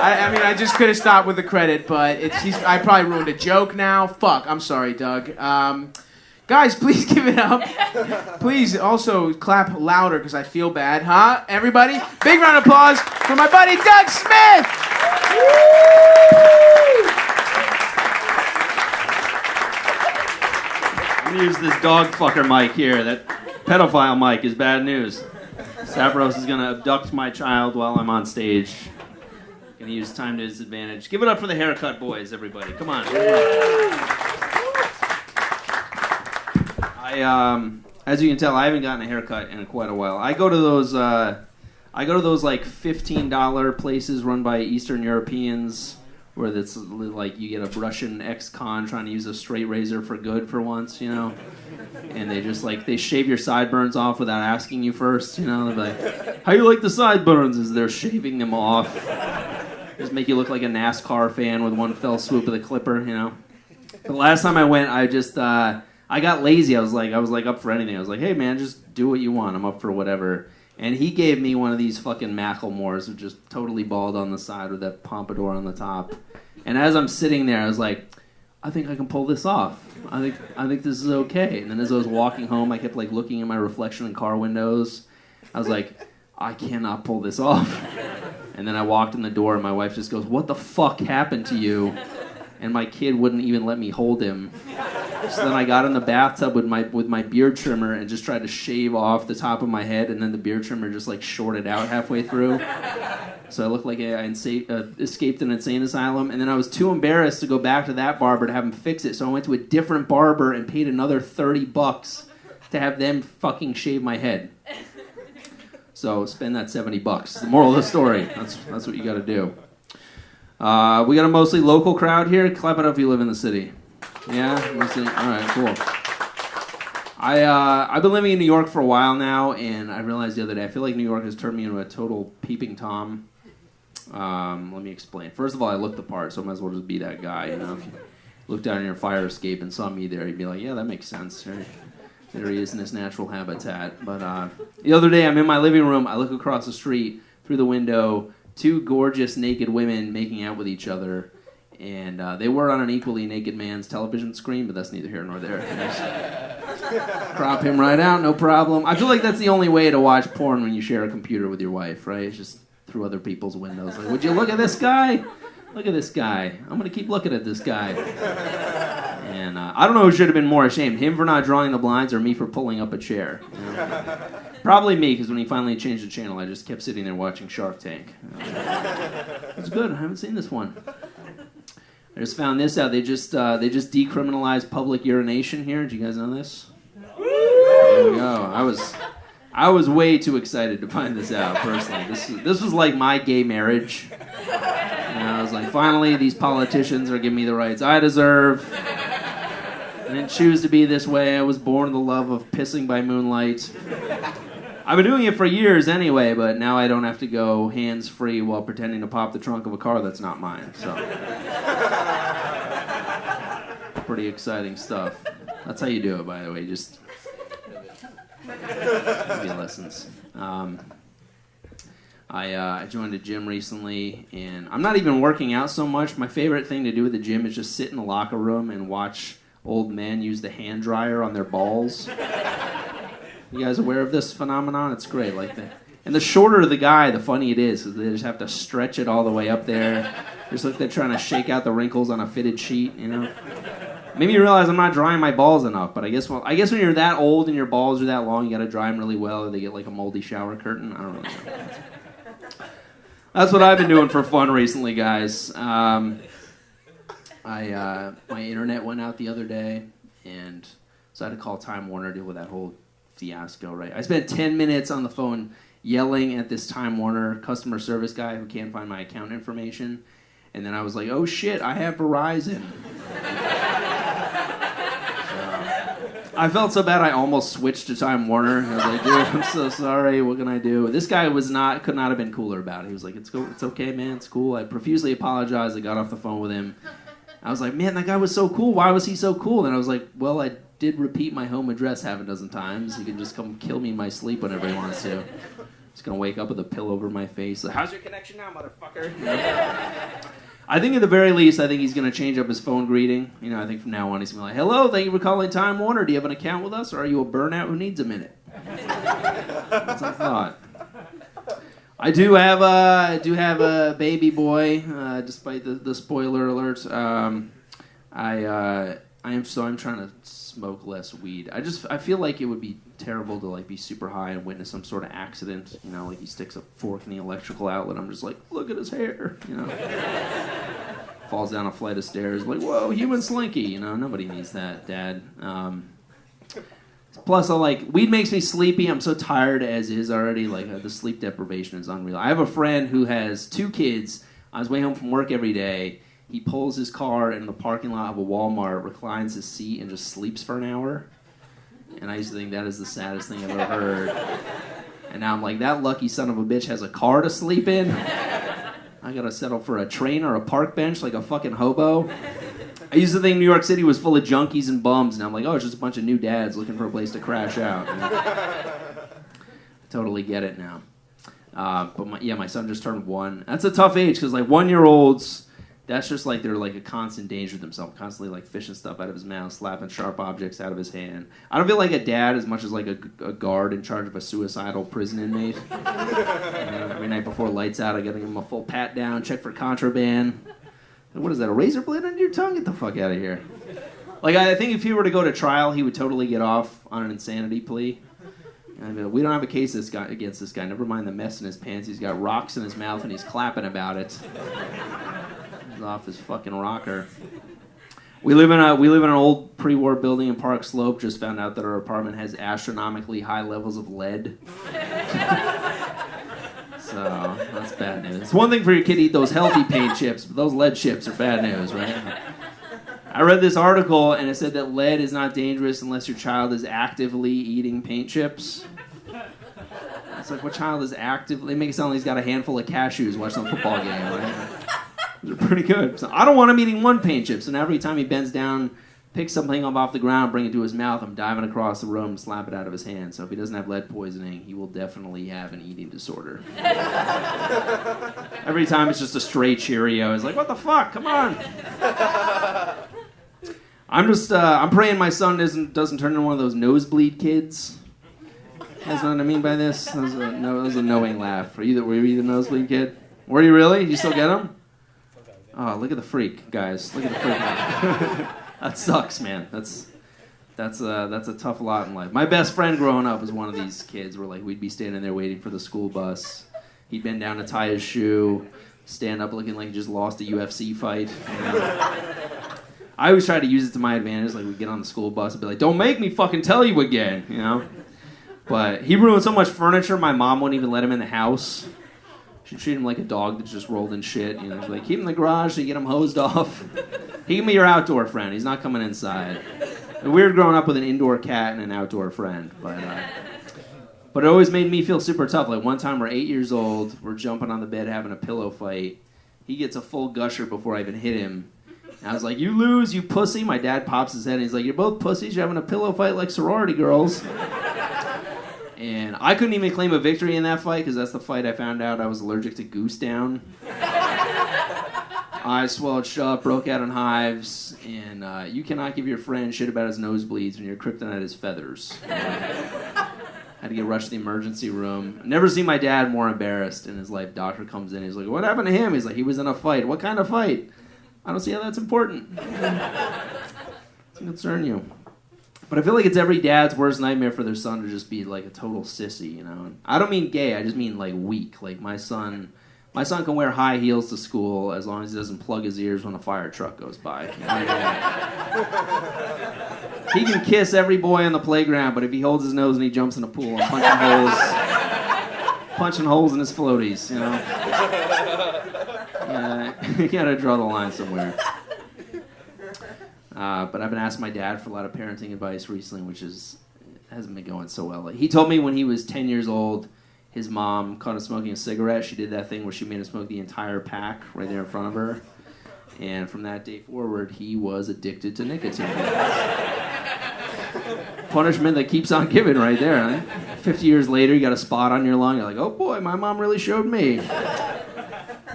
I mean, I just could have stopped with the credit, but I probably ruined a joke now. Fuck. I'm sorry, Doug. Guys, please give it up. Please also clap louder because I feel bad, huh? Everybody, big round of applause for my buddy Doug Smith. I'm gonna use this dog fucker mic here. That pedophile mic is bad news. Stavros is gonna abduct my child while I'm on stage. Gonna use time to his advantage. Give it up for the haircut boys, everybody. Come on. As you can tell, I haven't gotten a haircut in quite a while. I go to those like $15 places run by Eastern Europeans, where it's like you get a Russian ex-con trying to use a straight razor for good for once, and they just they shave your sideburns off without asking you first, They're like, "How you like the sideburns?" As they're shaving them off. Just make you look like a NASCAR fan with one fell swoop of the clipper, you know. The last time I went, I just I got lazy. I was like up for anything. I was like, hey man, just do what you want. I'm up for whatever. And he gave me one of these fucking Macklemores, which just totally bald on the side with that pompadour on the top. And as I'm sitting there, I was like, I think I can pull this off. I think this is okay. And then as I was walking home, I kept like looking at my reflection in car windows. I was like, I cannot pull this off. And then I walked in the door, and my wife just goes, what the fuck happened to you? And my kid wouldn't even let me hold him. So then I got in the bathtub with my beard trimmer and just tried to shave off the top of my head, and then the beard trimmer just like shorted out halfway through. So I looked like I escaped an insane asylum, and then I was too embarrassed to go back to that barber to have him fix it, so I went to a different barber and paid another $30 to have them fucking shave my head. So spend that $70. The moral of the story. That's what you got to do. We got a mostly local crowd here. Clap it up if you live in the city. Yeah? Mostly? All right, cool. I've been living in New York for a while now, and I realized the other day, I feel like New York has turned me into a total peeping Tom. Let me explain. First of all, I look the part, so I might as well just be that guy. You know, if you look down in your fire escape and saw me there, you'd be like, yeah, that makes sense. Right? There he is in his natural habitat. But the other day, I'm in my living room. I look across the street through the window, two gorgeous naked women making out with each other. And they were on an equally naked man's television screen, but that's neither here nor there. Crop him right out, no problem. I feel like that's the only way to watch porn when you share a computer with your wife, right? It's just through other people's windows. Like, would you look at this guy? Look at this guy. I'm going to keep looking at this guy. And I don't know who should have been more ashamed, him for not drawing the blinds or me for pulling up a chair. You know? Probably me, because when he finally changed the channel, I just kept sitting there watching Shark Tank. It's good. I haven't seen this one. I just found this out. They just decriminalized public urination here. Did you guys know this? There we go. I was way too excited to find this out personally. This was like my gay marriage. And I was like, finally, these politicians are giving me the rights I deserve. I didn't choose to be this way. I was born in the love of pissing by moonlight. I've been doing it for years anyway, but now I don't have to go hands-free while pretending to pop the trunk of a car that's not mine. So, pretty exciting stuff. That's how you do it, by the way. Just give you lessons. I joined a gym recently, and I'm not even working out so much. My favorite thing to do at the gym is just sit in the locker room and watch old men use the hand dryer on their balls. You guys aware of this phenomenon? It's great. And the shorter the guy, the funny it is, because they just have to stretch it all the way up there. Just like they're trying to shake out the wrinkles on a fitted sheet, you know? Maybe you realize I'm not drying my balls enough, but I guess when you're that old and your balls are that long, you got to dry them really well, or they get like a moldy shower curtain. I don't really know. That's what I've been doing for fun recently, guys. My internet went out the other day, and so I had to call Time Warner to deal with that whole fiasco, right? I spent 10 minutes on the phone yelling at this Time Warner customer service guy who can't find my account information, and then I was like, oh shit, I have Verizon. I felt so bad I almost switched to Time Warner. I was like, dude, I'm so sorry, what can I do? This guy could not have been cooler about it. He was like, it's okay, man, it's cool. I profusely apologized. I got off the phone with him. I was like, man, that guy was so cool. Why was he so cool? And I was like, well, I did repeat my home address half a dozen times. He can just come kill me in my sleep whenever he wants to. He's going to wake up with a pillow over my face. Like, how's your connection now, motherfucker? You know? I think at the very least, I think he's going to change up his phone greeting. You know, I think from now on he's going to be like, hello, thank you for calling Time Warner. Do you have an account with us, or are you a burnout who needs a minute? That's what I thought. I do have a baby boy, despite the spoiler alerts. I'm trying to smoke less weed. I feel like it would be terrible to like be super high and witness some sort of accident. You know, like he sticks a fork in the electrical outlet. I'm just like, look at his hair. You know, falls down a flight of stairs. Like, whoa, human slinky. You know, nobody needs that, Dad. Plus, weed makes me sleepy. I'm so tired as is already. The sleep deprivation is unreal. I have a friend who has 2 kids. On his way home from work every day, he pulls his car in the parking lot of a Walmart, reclines his seat, and just sleeps for an hour. And I used to think that is the saddest thing I've ever heard. And now I'm like, that lucky son of a bitch has a car to sleep in. I gotta settle for a train or a park bench like a fucking hobo. I used to think New York City was full of junkies and bums, and I'm like, oh, it's just a bunch of new dads looking for a place to crash out. I totally get it now. But my son just turned 1. That's a tough age, because like 1-year-olds, that's just like they're like a constant danger to themselves, constantly like fishing stuff out of his mouth, slapping sharp objects out of his hand. I don't feel like a dad as much as like a guard in charge of a suicidal prison inmate. Every night before lights out, I gotta give him a full pat down, check for contraband. What is that, a razor blade under your tongue? Get the fuck out of here. Like, I think if he were to go to trial, he would totally get off on an insanity plea. I mean, we don't have a case against this guy. Never mind the mess in his pants. He's got rocks in his mouth and he's clapping about it. He's off his fucking rocker. We live in an old pre-war building in Park Slope. Just found out that our apartment has astronomically high levels of lead. So that's bad news. It's one thing for your kid to eat those healthy paint chips, but those lead chips are bad news, right? I read this article and it said that lead is not dangerous unless your child is actively eating paint chips. It's like, what child is actively? They make it sound like he's got a handful of cashews watching a football game, right? They're pretty good. So I don't want him eating one paint chip, so now every time he bends down, picks something up off the ground, bring it to his mouth, I'm diving across the room, slap it out of his hand. So if he doesn't have lead poisoning, he will definitely have an eating disorder. Every time it's just a stray Cheerio. It's like, what the fuck? Come on. I'm praying my son doesn't turn into one of those nosebleed kids. That's what I mean by this. That was a knowing laugh. Were you the nosebleed kid? Were you really? You still get them? Oh, look at the freak, guys. Look at the freak. That sucks, man. That's a tough lot in life. My best friend growing up was one of these kids where like we'd be standing there waiting for the school bus. He'd bend down to tie his shoe, stand up looking like he just lost a UFC fight. I always try to use it to my advantage. Like we'd get on the school bus and be like, "Don't make me fucking tell you again," you know. But he ruined so much furniture, my mom wouldn't even let him in the house. She treated him like a dog that just rolled in shit. You know, she's like, keep him in the garage so you get him hosed off. He can be your outdoor friend. He's not coming inside. It's weird growing up with an indoor cat and an outdoor friend. But it always made me feel super tough. Like one time we're 8 years old, we're jumping on the bed having a pillow fight. He gets a full gusher before I even hit him. And I was like, you lose, you pussy. My dad pops his head and he's like, you're both pussies. You're having a pillow fight like sorority girls. And I couldn't even claim a victory in that fight because that's the fight I found out I was allergic to goose down. I swelled shut, broke out in hives, and you cannot give your friend shit about his nosebleeds when your kryptonite is feathers. Had to get rushed to the emergency room. Never seen my dad more embarrassed in his life. Doctor comes in, he's like, what happened to him? He's like, he was in a fight. What kind of fight? I don't see how that's important. Doesn't concern you. But I feel like it's every dad's worst nightmare for their son to just be like a total sissy, you know. I don't mean gay, I just mean like weak. Like my son can wear high heels to school as long as he doesn't plug his ears when a fire truck goes by. You know what I mean? He can kiss every boy on the playground, but if he holds his nose and he jumps in a pool, I'm punching holes in his floaties, you know. Yeah, you gotta draw the line somewhere. But I've been asking my dad for a lot of parenting advice recently, which hasn't been going so well. Like, he told me when he was 10 years old, his mom caught him smoking a cigarette. She did that thing where she made him smoke the entire pack right there in front of her. And from that day forward, he was addicted to nicotine. Punishment that keeps on giving right there. Huh? 50 years later, you got a spot on your lung. You're like, oh boy, my mom really showed me.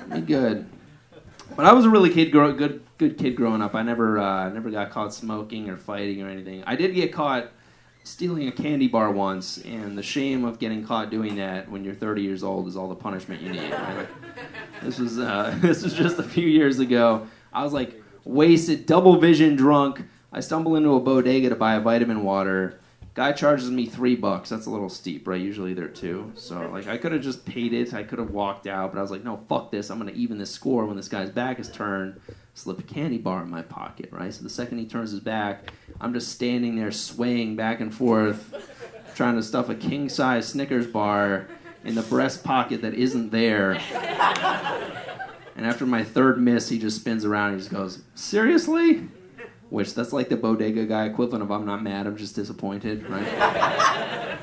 Me good. But I was a really good kid growing up. I never got caught smoking or fighting or anything. I did get caught stealing a candy bar once, and the shame of getting caught doing that when you're 30 years old is all the punishment you need. Right? This was just a few years ago. I was like wasted, double vision drunk. I stumble into a bodega to buy a vitamin water. Guy charges me $3. That's a little steep, right? Usually they're $2. So like I could have just paid it. I could have walked out, but I was like, no, fuck this. I'm gonna even this score when this guy's back is turned. Slip a candy bar in my pocket, right? So the second he turns his back, I'm just standing there swaying back and forth, trying to stuff a king-size Snickers bar in the breast pocket that isn't there. And after my third miss, he just spins around and he just goes, seriously? Which, that's like the bodega guy equivalent of I'm not mad, I'm just disappointed, right?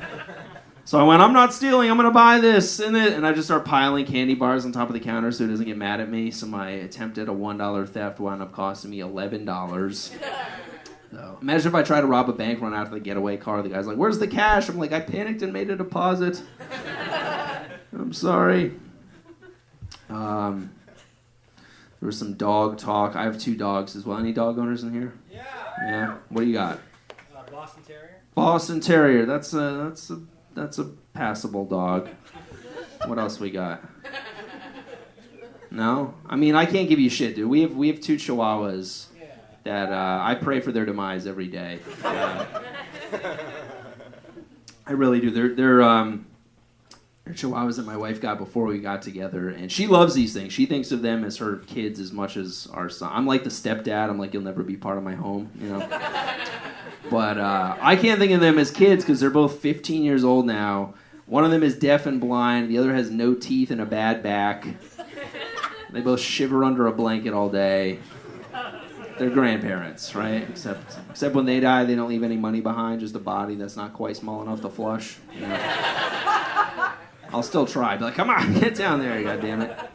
So I went, I'm not stealing, I'm going to buy this. And I just start piling candy bars on top of the counter so he doesn't get mad at me. So my attempt at a $1 theft wound up costing me $11. So imagine if I tried to rob a bank, run out to the getaway car. The guy's like, where's the cash? I'm like, I panicked and made a deposit. I'm sorry. There was some dog talk. I have 2 dogs as well. Any dog owners in here? Yeah? What do you got? Boston Terrier. Boston Terrier. That's a passable dog. What else we got? No? I mean, I can't give you shit, dude. We have 2 Chihuahuas that I pray for their demise every day. I really do. They're Chihuahuas that my wife got before we got together, and she loves these things. She thinks of them as her kids as much as our son. I'm like the stepdad. I'm like, you'll never be part of my home, you know? But I can't think of them as kids because they're both 15 years old now. One of them is deaf and blind. The other has no teeth and a bad back. They both shiver under a blanket all day. They're grandparents, right? Except when they die, they don't leave any money behind, just a body that's not quite small enough to flush. You know? I'll still try. Be like, come on, get down there, goddammit.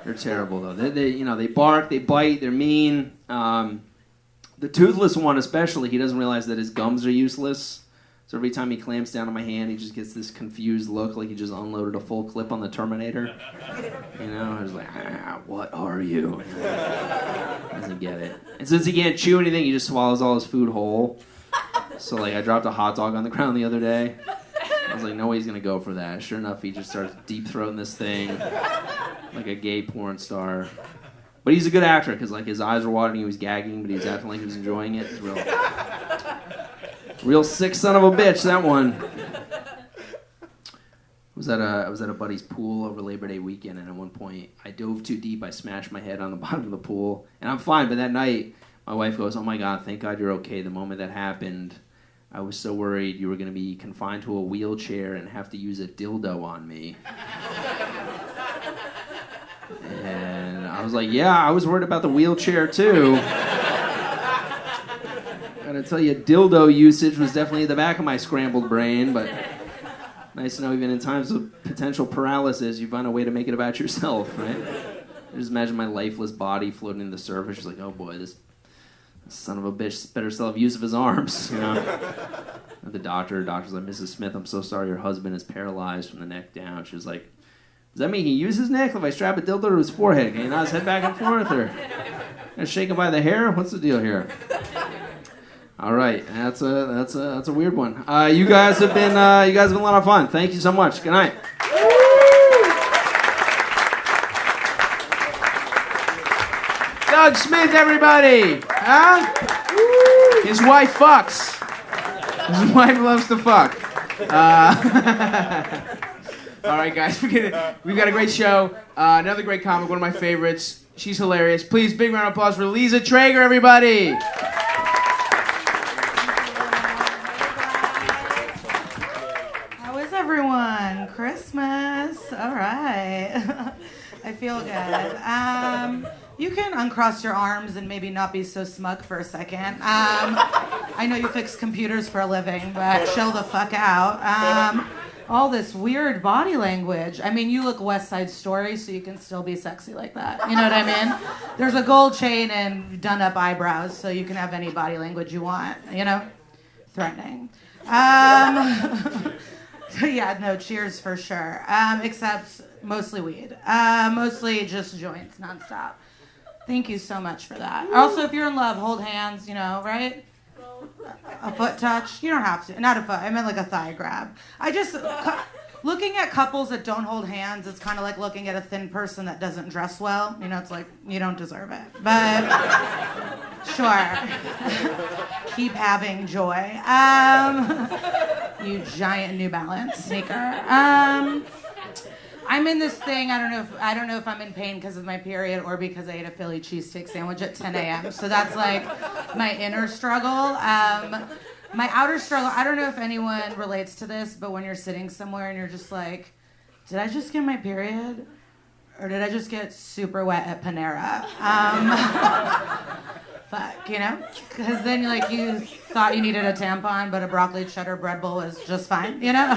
They're terrible, though. They bark, they bite, they're mean. The toothless one especially, he doesn't realize that his gums are useless. So every time he clamps down on my hand, he just gets this confused look like he just unloaded a full clip on the Terminator. You know, I was like, what are you? Doesn't get it. And since he can't chew anything, he just swallows all his food whole. So like I dropped a hot dog on the ground the other day. I was like, no way he's gonna go for that. Sure enough, he just starts deep throating this thing like a gay porn star. But he's a good actor because like his eyes were watering, he was gagging, but he was acting like he was enjoying it. It's real sick son of a bitch, that one. I was at a buddy's pool over Labor Day weekend, and at one point I dove too deep. I smashed my head on the bottom of the pool, and I'm fine. But that night, my wife goes, "Oh my God, thank God you're okay." The moment that happened, I was so worried you were going to be confined to a wheelchair and have to use a dildo on me. And I was like, yeah, I was worried about the wheelchair too. Gotta tell you, dildo usage was definitely at the back of my scrambled brain, but nice to know even in times of potential paralysis, you find a way to make it about yourself, right? I just imagine my lifeless body floating in the surface, just like, oh boy, this son of a bitch better still have use of his arms, you know? The doctor's like, Mrs. Smith, I'm so sorry your husband is paralyzed from the neck down. She was like, does that mean he can use his neck if I strap a dildo to his forehead? Can he nod his head back and forth, or gonna shake him by the hair? What's the deal here? All right, that's a weird one. You guys have been a lot of fun. Thank you so much. Good night. Doug Smith, everybody. Huh? His wife fucks. His wife loves to fuck. All right, guys, we've got a great show. Another great comic, one of my favorites. She's hilarious. Please, big round of applause for Lisa Traeger, everybody. How is everyone? Christmas. All right. I feel good. You can uncross your arms and maybe not be so smug for a second. I know you fix computers for a living, but chill the fuck out. All this weird body language. I mean, you look West Side Story, so you can still be sexy like that. You know what I mean? There's a gold chain and done-up eyebrows, so you can have any body language you want, you know? Threatening. So yeah, no, cheers for sure. Except mostly weed. Mostly just joints nonstop. Thank you so much for that. Also, if you're in love, hold hands, you know, right? A foot touch? You don't have to. Not a foot. I meant like a thigh grab. Looking at couples that don't hold hands, it's kind of like looking at a thin person that doesn't dress well. You know, it's like, you don't deserve it. But, sure. Keep having joy. You giant New Balance sneaker. I'm in this thing. I don't know if I'm in pain because of my period or because I ate a Philly cheesesteak sandwich at 10 a.m. So that's like my inner struggle. My outer struggle, I don't know if anyone relates to this, but when you're sitting somewhere and you're just like, did I just get my period? Or did I just get super wet at Panera? fuck, you know? Because then like you thought you needed a tampon, but a broccoli cheddar bread bowl was just fine, you know?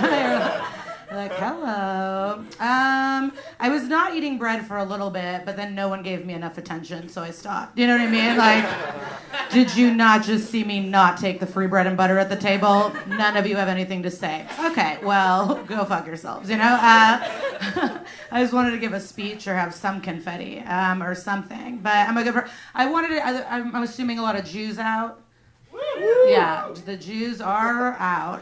You're like, hello. I was not eating bread for a little bit, but then no one gave me enough attention, so I stopped. You know what I mean? Like, did you not just see me not take the free bread and butter at the table? None of you have anything to say. Okay, well, go fuck yourselves, you know? I just wanted to give a speech or have some confetti or something, but I'm a good I'm assuming a lot of Jews out. Yeah, the Jews are out.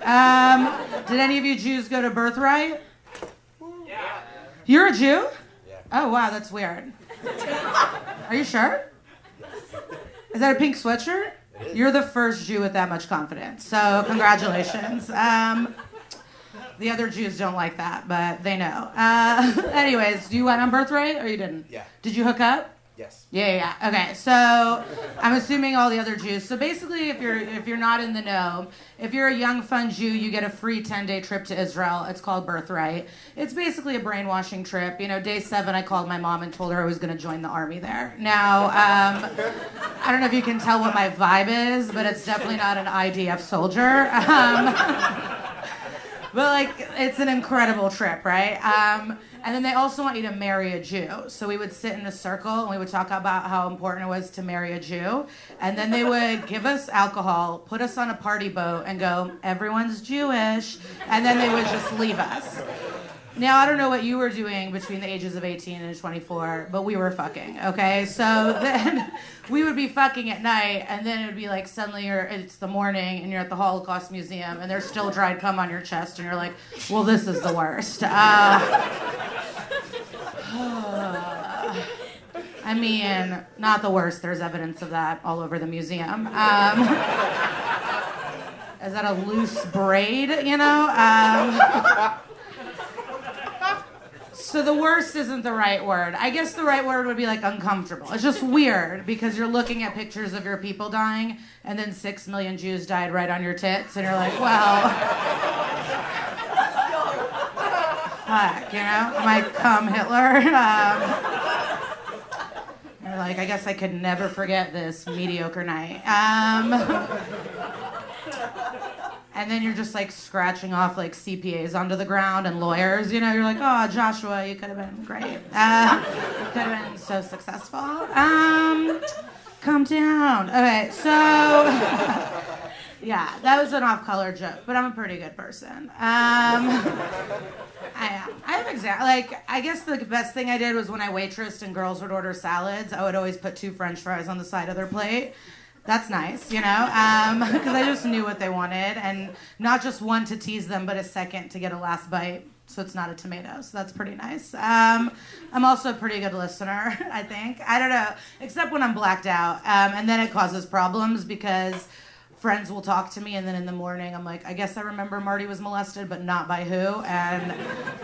Did any of you Jews go to Birthright? Yeah. You're a Jew? Yeah. Oh, wow, that's weird. Are you sure? Is that a pink sweatshirt? You're the first Jew with that much confidence, so congratulations. The other Jews don't like that, but they know. Anyways, you went on Birthright or you didn't? Yeah. Did you hook up? Yes. Yeah. Okay, so I'm assuming all the other Jews. So basically, if you're not in the know, if you're a young, fun Jew, you get a free 10-day trip to Israel. It's called Birthright. It's basically a brainwashing trip. You know, day 7, I called my mom and told her I was going to join the army there. Now, I don't know if you can tell what my vibe is, but it's definitely not an IDF soldier. But like, it's an incredible trip, right? And then they also want you to marry a Jew. So we would sit in a circle and we would talk about how important it was to marry a Jew. And then they would give us alcohol, put us on a party boat and go, everyone's Jewish. And then they would just leave us. Now, I don't know what you were doing between the ages of 18 and 24, but we were fucking, okay? So then we would be fucking at night, and then it would be like suddenly it's the morning, and you're at the Holocaust Museum, and there's still dried cum on your chest, and you're like, well, this is the worst. I mean, not the worst. There's evidence of that all over the museum. Is that a loose braid, you know? So the worst isn't the right word. I guess the right word would be like uncomfortable. It's just weird because you're looking at pictures of your people dying and then 6 million Jews died right on your tits and you're like, well, fuck, you know? Might come Hitler. You're like, I guess I could never forget this mediocre night. And then you're just like scratching off like CPAs onto the ground and lawyers, you know, you're like, oh, Joshua, you could have been great. You could have been so successful. Calm down. Okay, so, yeah, that was an off-color joke, but I'm a pretty good person. I am. I have I guess the best thing I did was when I waitressed and girls would order salads, I would always put 2 French fries on the side of their plate. That's nice, you know, because I just knew what they wanted, and not just one to tease them, but a second to get a last bite, so it's not a tomato, so that's pretty nice. I'm also a pretty good listener, I think. I don't know, except when I'm blacked out, and then it causes problems because friends will talk to me, and then in the morning I'm like, I guess I remember Marty was molested, but not by who, and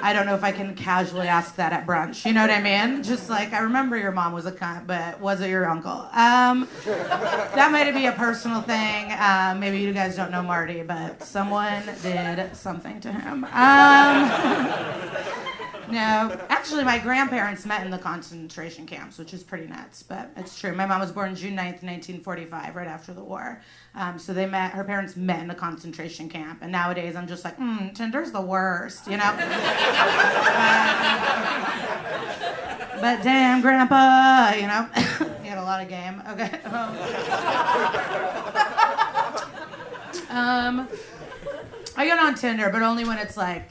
I don't know if I can casually ask that at brunch, you know what I mean? Just like, I remember your mom was a cunt, but was it your uncle? That might be a personal thing. Maybe you guys don't know Marty, but someone did something to him. No, actually, my grandparents met in the concentration camps, which is pretty nuts, but it's true. My mom was born June 9th, 1945, right after the war. So her parents met in a concentration camp, and nowadays I'm just like, Tinder's the worst, you know? But damn, Grandpa, you know? He had a lot of game. Okay. I get on Tinder, but only when it's like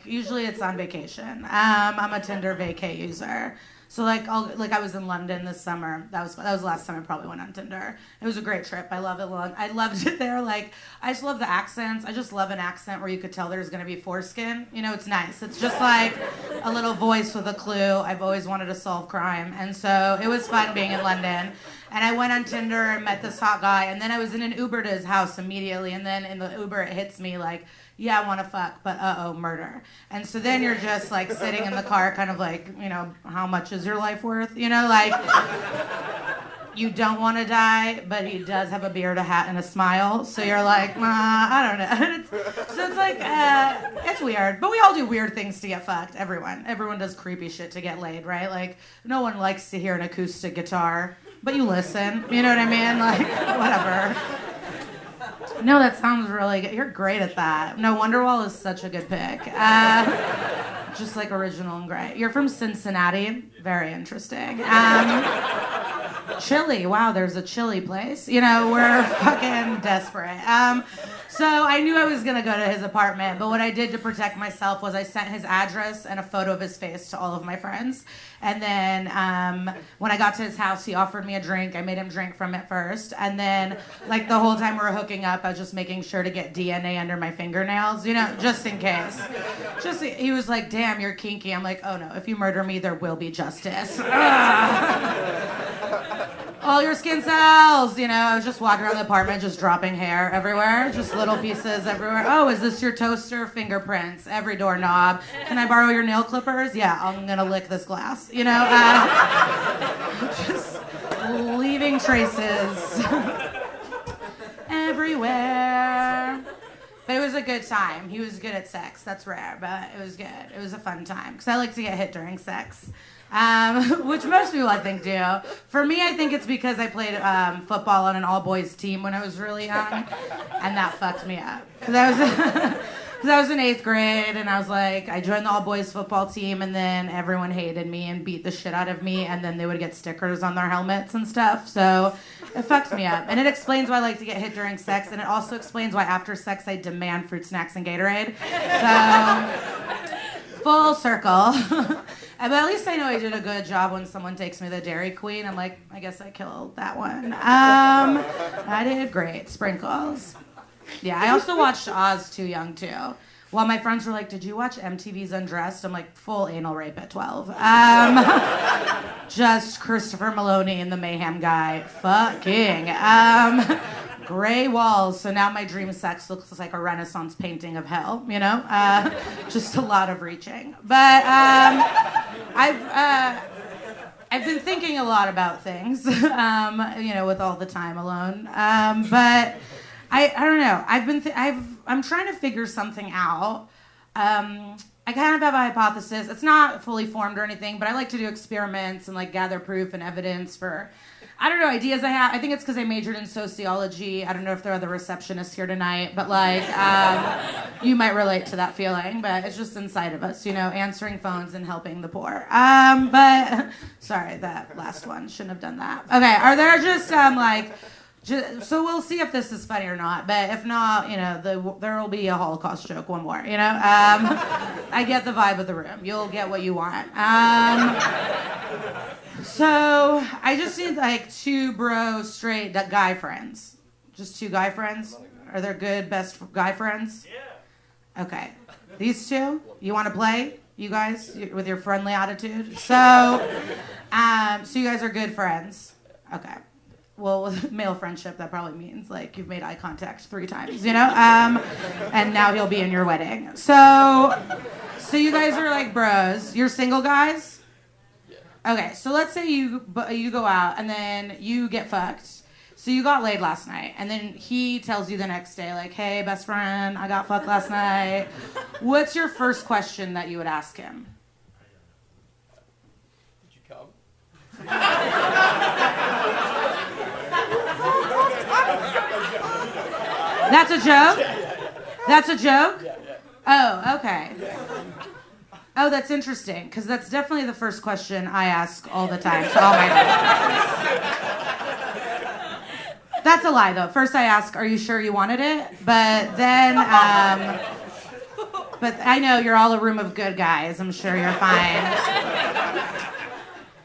usually it's on vacation. I'm a Tinder vacay user. So I was in London this summer. That was the last time I probably went on Tinder. It was a great trip. I love it. I loved it there. Like, I just love the accents. I just love an accent where you could tell there's going to be foreskin. You know, it's nice. It's just like a little voice with a clue. I've always wanted to solve crime. And so it was fun being in London. And I went on Tinder and met this hot guy. And then I was in an Uber to his house immediately. And then in the Uber, it hits me like, yeah, I want to fuck, but murder. And so then you're just like sitting in the car kind of like, you know, how much is your life worth? You know, like, you don't want to die, but he does have a beard, a hat, and a smile. So you're like, I don't know. So it's like, it's weird. But we all do weird things to get fucked, everyone. Everyone does creepy shit to get laid, right? Like, no one likes to hear an acoustic guitar. but you listen. You know what I mean? Like, whatever. No, that sounds really good. You're great at that. No, Wonderwall is such a good pick. Just like original and great. You're from Cincinnati. Very interesting. Chili. Wow, there's a chili place. You know, we're fucking desperate. So I knew I was going to go to his apartment, but what I did to protect myself was I sent his address and a photo of his face to all of my friends. And then when I got to his house, he offered me a drink. I made him drink from it first. And then, like, the whole time we were hooking up, I was just making sure to get DNA under my fingernails, you know, just in case. He was like, damn, you're kinky. I'm like, oh, no, if you murder me, there will be justice. All your skin cells, you know. I was just walking around the apartment, just dropping hair everywhere, just little pieces everywhere. Oh, is this your toaster? Fingerprints, every doorknob. Can I borrow your nail clippers? Yeah, I'm gonna lick this glass, you know. Just leaving traces everywhere. But it was a good time. He was good at sex. That's rare, but it was good. It was a fun time because I like to get hit during sex. Which most people, I think, do. For me, I think it's because I played football on an all-boys team when I was really young, and that fucked me up. Because I was in 8th grade, and I was like, I joined the all-boys football team, and then everyone hated me and beat the shit out of me, and then they would get stickers on their helmets and stuff. So it fucked me up. And it explains why I like to get hit during sex, and it also explains why after sex I demand fruit snacks and Gatorade. So, full circle. But at least I know I did a good job when someone takes me to the Dairy Queen. I'm like, I guess I killed that one. I did great. Sprinkles. Yeah, I also watched Oz Too Young, too. While my friends were like, did you watch MTV's Undressed? I'm like, full anal rape at 12. Just Christopher Maloney and the Mayhem guy. Fucking. Gray walls, so now my dream sex looks like a Renaissance painting of hell, you know? Just a lot of reaching. But I've been thinking a lot about things, you know, with all the time alone. But I don't know. I'm trying to figure something out. I kind of have a hypothesis. It's not fully formed or anything, but I like to do experiments and like gather proof and evidence for, I don't know, ideas I have. I think it's because I majored in sociology. I don't know if there are other receptionists here tonight, but like, you might relate to that feeling, but it's just inside of us, you know, answering phones and helping the poor. But, sorry, that last one, shouldn't have done that. Okay, are there just, so we'll see if this is funny or not, but if not, you know, there will be a Holocaust joke, one more, you know? I get the vibe of the room. You'll get what you want. So I just need like 2 bro straight guy friends. Just 2 guy friends? Are there good best guy friends? Yeah. Okay. These 2? You want to play? You guys with your friendly attitude? So you guys are good friends. Okay. Well, with male friendship, that probably means like you've made eye contact 3 times, you know? And now he'll be in your wedding. So you guys are like bros. You're single guys? Okay, so let's say you go out and then you get fucked. So you got laid last night, and then he tells you the next day, like, hey, best friend, I got fucked last night. What's your first question that you would ask him? Did you come? That's a joke? That's a joke? Oh, okay. Oh, that's interesting, because that's definitely the first question I ask all the time to all my friends. That's a lie, though. First I ask, are you sure you wanted it? But then, but I know you're all a room of good guys. I'm sure you're fine.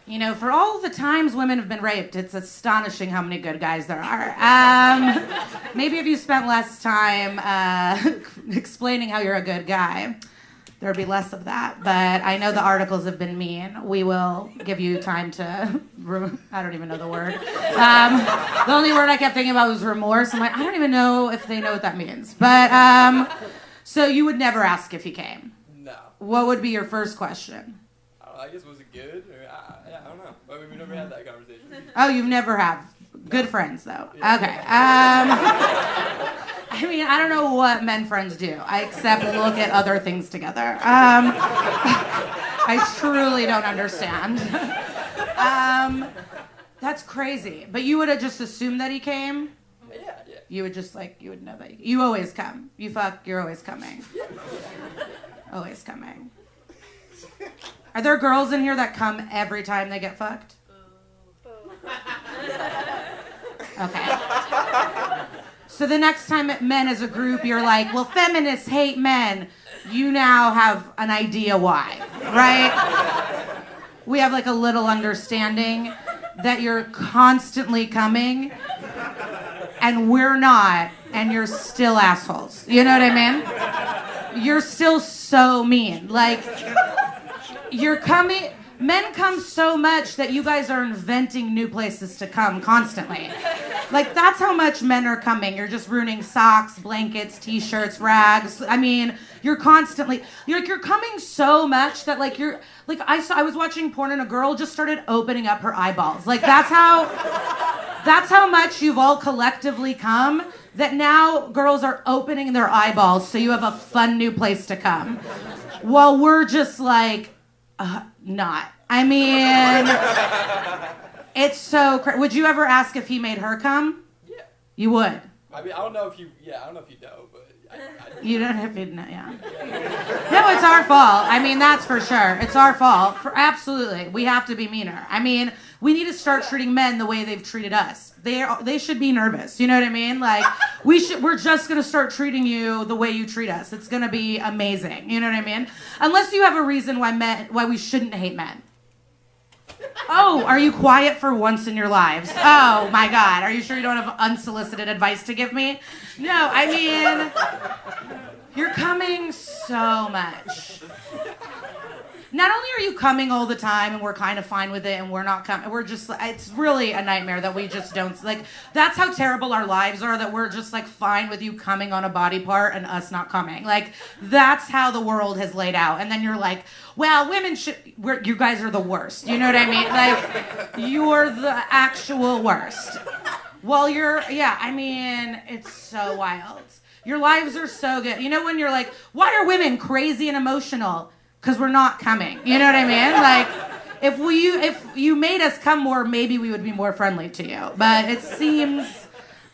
You know, for all the times women have been raped, it's astonishing how many good guys there are. Maybe if you spent less time explaining how you're a good guy, there would be less of that. But I know the articles have been mean. We will give you time to, I don't even know the word. The only word I kept thinking about was remorse. I'm like, I don't even know if they know what that means. But, so you would never ask if he came? No. What would be your first question? I guess, was it good? I don't know. I mean, we never had that conversation. Oh, you've never have. Good friends, though. Yeah. Okay. I mean, I don't know what men friends do, except look at other things together. I truly don't understand. That's crazy. But you would have just assumed that he came? Yeah. You would just you would know that. You always come. You fuck, you're always coming. Always coming. Are there girls in here that come every time they get fucked? Okay. So the next time men as a group, you're like, well, feminists hate men. You now have an idea why, right? We have like a little understanding that you're constantly coming and we're not, and you're still assholes. You know what I mean? You're still so mean. Like, you're coming... Men come so much that you guys are inventing new places to come constantly. Like, that's how much men are coming. You're just ruining socks, blankets, t-shirts, rags. I mean, you're constantly... You're coming so much that, like, you're... Like, I was watching porn and a girl just started opening up her eyeballs. Like, that's how much you've all collectively come, that now girls are opening their eyeballs so you have a fun new place to come. While we're just like... not. I mean, it's so crazy. Would you ever ask if he made her come? Yeah. You would? I mean, I don't know if you know, but... You don't have to know, yeah. No, it's our fault. I mean, that's for sure. It's our fault. Absolutely. We have to be meaner. I mean, we need to start treating men the way they've treated us. They should be nervous. You know what I mean? Like, we're just going to start treating you the way you treat us. It's going to be amazing. You know what I mean? Unless you have a reason why we shouldn't hate men. Oh, are you quiet for once in your lives? Oh, my God. Are you sure you don't have unsolicited advice to give me? No, I mean, you're coming so much. Not only are you coming all the time and we're kind of fine with it and we're not coming, we're just, it's really a nightmare that we just don't, like, that's how terrible our lives are, that we're just, like, fine with you coming on a body part and us not coming. Like, that's how the world has laid out. And then you're like, well, women should, you guys are the worst. You know what I mean? Like, you're the actual worst. Well, I mean, it's so wild. Your lives are so good. You know when you're like, why are women crazy and emotional? Because we're not coming. You know what I mean? Like, if you made us come more, maybe we would be more friendly to you. But it seems,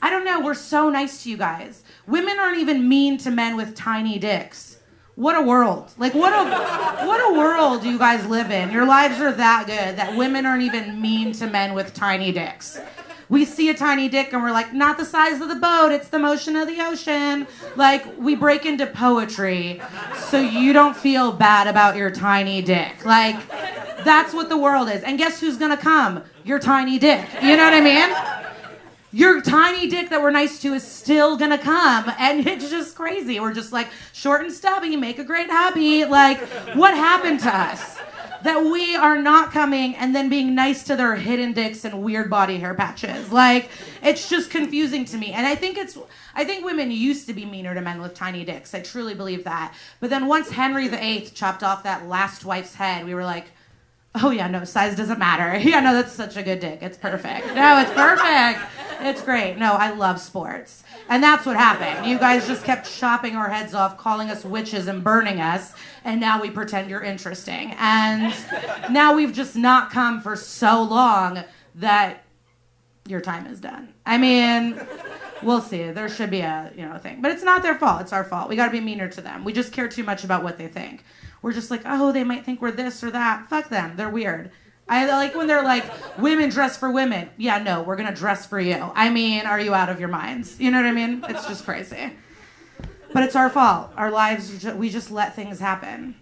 I don't know, we're so nice to you guys. Women aren't even mean to men with tiny dicks. What a world. Like, what a world you guys live in. Your lives are that good that women aren't even mean to men with tiny dicks. We see a tiny dick and we're like, not the size of the boat, it's the motion of the ocean. Like, we break into poetry so you don't feel bad about your tiny dick. Like, that's what the world is. And guess who's gonna come? Your tiny dick. You know what I mean? Your tiny dick that we're nice to is still gonna come, and it's just crazy. We're just like, short and stubby, make a great hubby. Like, what happened to us? That we are not coming and then being nice to their hidden dicks and weird body hair patches. Like, it's just confusing to me. And I think women used to be meaner to men with tiny dicks. I truly believe that. But then once Henry VIII chopped off that last wife's head, we were like, oh yeah, no, size doesn't matter. Yeah, no, that's such a good dick. It's perfect. No, it's perfect. It's great. No, I love sports. And that's what happened. You guys just kept chopping our heads off, calling us witches and burning us, and now we pretend you're interesting. And now we've just not come for so long that your time is done. I mean, we'll see. There should be a, thing. But it's not their fault. It's our fault. We got to be meaner to them. We just care too much about what they think. We're just like, oh, they might think we're this or that. Fuck them. They're weird. I like when they're like, women dress for women. Yeah, no, we're going to dress for you. I mean, are you out of your minds? You know what I mean? It's just crazy. But it's our fault. Our lives, we just let things happen.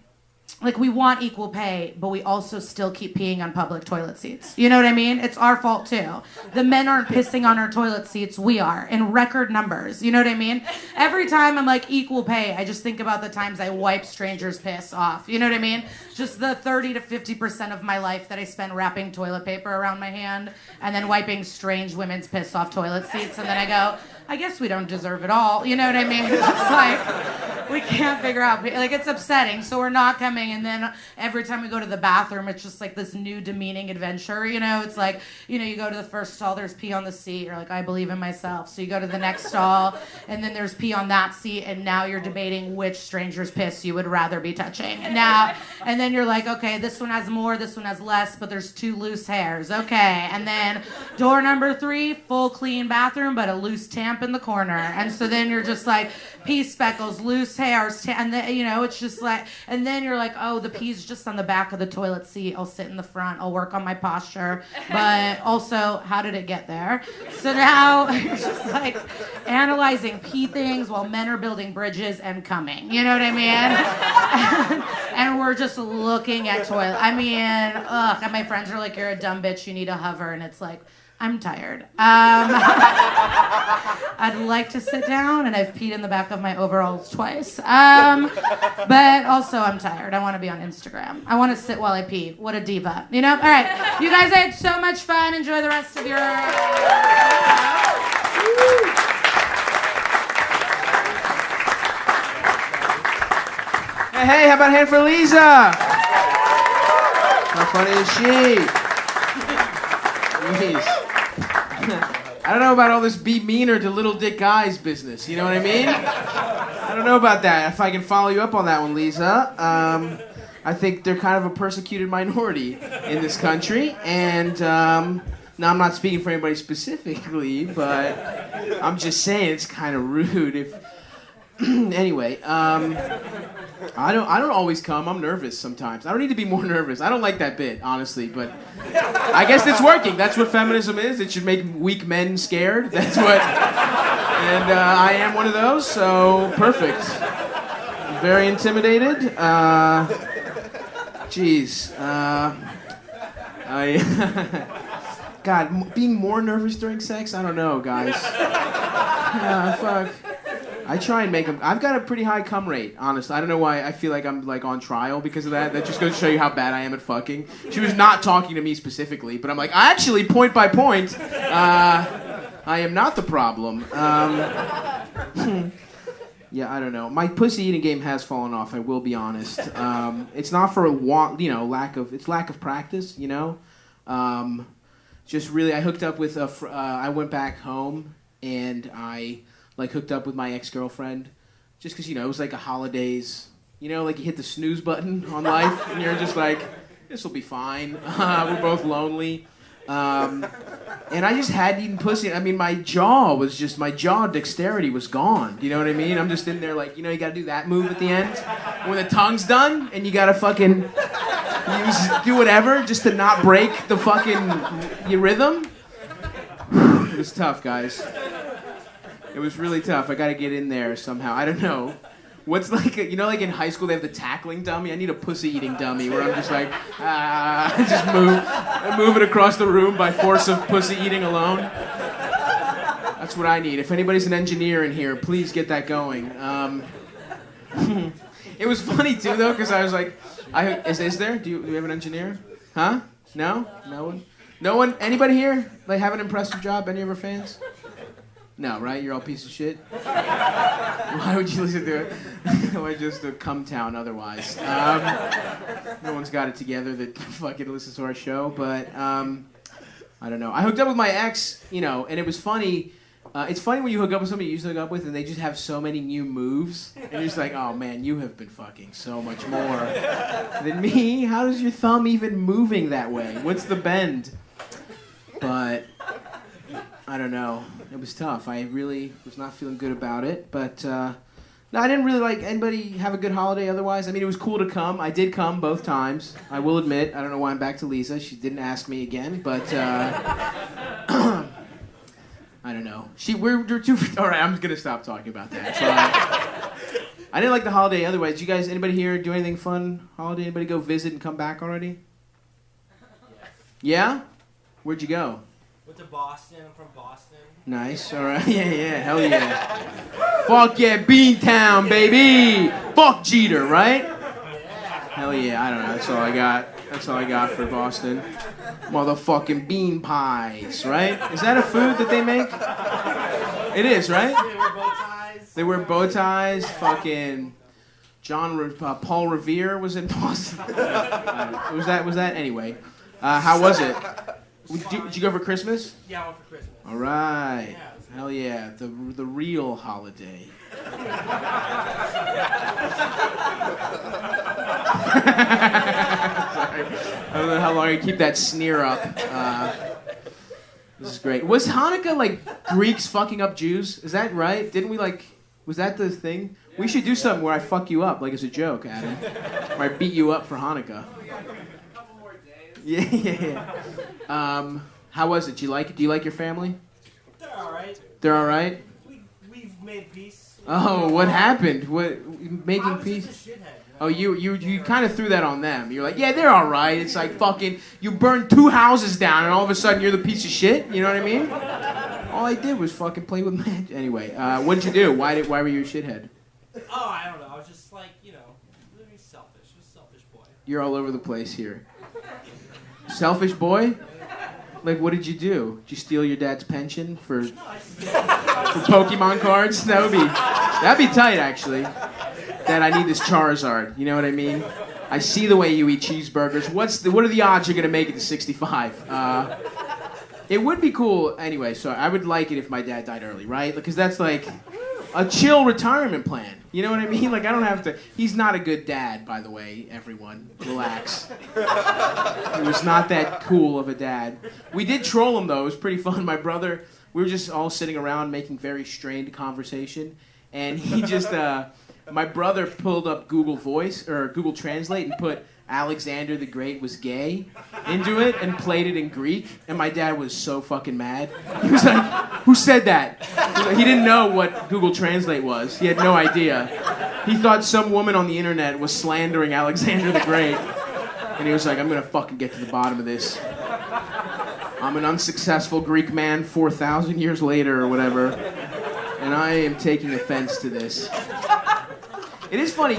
Like, we want equal pay, but we also still keep peeing on public toilet seats. You know what I mean? It's our fault, too. The men aren't pissing on our toilet seats. We are, in record numbers. You know what I mean? Every time I'm like, equal pay, I just think about the times I wipe strangers' piss off. You know what I mean? Just the 30 to 50% of my life that I spend wrapping toilet paper around my hand and then wiping strange women's piss off toilet seats. And then I go, I guess we don't deserve it all. You know what I mean? It's like, we can't figure out. Like, it's upsetting. So we're not coming. And then every time we go to the bathroom, it's just like this new demeaning adventure. You know, it's like, you know, you go to the first stall, there's pee on the seat. You're like, I believe in myself. So you go to the next stall, and then there's pee on that seat. And now you're debating which stranger's piss you would rather be touching. Now, and then you're like, okay, this one has more, this one has less, but there's 2 loose hairs. Okay. And then door number 3, full clean bathroom, but a loose tamp in the corner. And so then you're just like, pee speckles, loose hairs, and then, you know, it's just like, and then you're like, oh, the pee's just on the back of the toilet seat. I'll sit in the front. I'll work on my posture. But also, how did it get there? So now you're just like analyzing pee things while men are building bridges and coming. You know what I mean? And we're just looking at toilet. I mean, ugh. And my friends are like, you're a dumb bitch. You need to hover. And it's like, I'm tired. I'd like to sit down, and I've peed in the back of my overalls twice. But also, I'm tired. I want to be on Instagram. I want to sit while I pee. What a diva. You know? All right. You guys had so much fun. Enjoy the rest of your... Hey, how about a hand for Lisa? How funny is she? Jeez. I don't know about all this be meaner to little dick guys business. You know what I mean? I don't know about that. If I can follow you up on that one, Lisa. I think they're kind of a persecuted minority in this country. And now I'm not speaking for anybody specifically, but I'm just saying it's kind of rude if... Anyway, I don't always come. I'm nervous sometimes. I don't need to be more nervous. I don't like that bit, honestly, but I guess it's working. That's what feminism is. It should make weak men scared. That's what. And I am one of those, so perfect. Very intimidated. Jeez. God, being more nervous during sex? I don't know, guys. Fuck. I try and make them. I've got a pretty high cum rate, honestly. I don't know why I feel like I'm like on trial because of that. That just goes to show you how bad I am at fucking. She was not talking to me specifically, but I'm like, actually, point by point, I am not the problem. Yeah, I don't know. My pussy eating game has fallen off. I will be honest. It's not for lack of practice. You know, just really, I hooked up with I went back home and I. Like hooked up with my ex-girlfriend just because, you know, it was like a holidays, you know, like you hit the snooze button on life and you're just like, this will be fine. We're both lonely. And I just hadn't eaten pussy. I mean, my jaw dexterity was gone. You know what I mean? I'm just in there like, you know, you got to do that move at the end when the tongue's done and you got to fucking do whatever just to not break the fucking your rhythm. It was tough, guys. It was really tough. I got to get in there somehow. I don't know. What's like, you know, like in high school they have the tackling dummy? I need a pussy-eating dummy where I'm just like, just move it across the room by force of pussy-eating alone. That's what I need. If anybody's an engineer in here, please get that going. It was funny, too, though, because I was like, is there? Do we have an engineer? Huh? No? No one? No one? Anybody here? Like, have an impressive job? Any of our fans? No, right? You're all piece of shit? Why would you listen to it? Why just a cum town otherwise? No one's got it together that fucking listens to our show, but I don't know. I hooked up with my ex, you know, and it was funny. It's funny when you hook up with somebody you used to hook up with and they just have so many new moves. And you're just like, oh man, you have been fucking so much more than me. How is your thumb even moving that way? What's the bend? But I don't know. It was tough. I really was not feeling good about it. But no, I didn't really like anybody have a good holiday otherwise. I mean, it was cool to come. I did come both times. I will admit. I don't know why I'm back to Lisa. She didn't ask me again. But I don't know. We're too... All right, I'm going to stop talking about that. So, I didn't like the holiday otherwise. Did you guys, anybody here do anything fun holiday? Anybody go visit and come back already? Yeah? Where'd you go? Went to Boston. I'm from Boston. Nice. All right. Yeah. Hell yeah. Fuck yeah, Beantown, baby. Fuck Jeter, right? Hell yeah. I don't know. That's all I got. That's all I got for Boston. Motherfucking bean pies, right? Is that a food that they make? It is, right? They wear bow ties. They wear bow ties. Fucking Paul Revere was in Boston. Was that anyway? How was it? Did you go for Christmas? Yeah, I went for Christmas. All right. Hell yeah, the real holiday. Sorry. I don't know how long I can keep that sneer up. This is great. Was Hanukkah like Greeks fucking up Jews? Is that right? Didn't we like? Was that the thing? We should do something where I fuck you up, like as a joke, Adam. Where I beat you up for Hanukkah. Yeah. How was it? Do you like it? Do you like your family? They're all right. They're all right. We've made peace. Oh, what happened? What making I was peace? just a shithead. Oh, you kind of threw that on them. You're like, yeah, they're all right. It's like fucking you burned 2 houses down, and all of a sudden you're the piece of shit. You know what I mean? All I did was fucking play with magic. Anyway, what'd you do? Why were you a shithead? Oh, I don't know. I was just like, really selfish. Just a selfish boy. You're all over the place here. Selfish boy? Like, what did you do? Did you steal your dad's pension for Pokemon cards? That'd be tight, actually. Dad, I need this Charizard. You know what I mean? I see the way you eat cheeseburgers. What are the odds you're gonna make it to 65? It would be cool anyway. So I would like it if my dad died early, right? Because that's like a chill retirement plan. You know what I mean? Like I don't have to. He's not a good dad, by the way. Everyone, relax. He was not that cool of a dad. We did troll him though. It was pretty fun. My brother, we were just all sitting around making very strained conversation, and he just. My brother pulled up Google Voice or Google Translate and put Alexander the Great was gay into it and played it in Greek. And my dad was so fucking mad. He was like, who said that? He didn't know what Google Translate was. He had no idea. He thought some woman on the internet was slandering Alexander the Great. And he was like, I'm going to fucking get to the bottom of this. I'm an unsuccessful Greek man 4,000 years later or whatever. And I am taking offense to this. It is funny,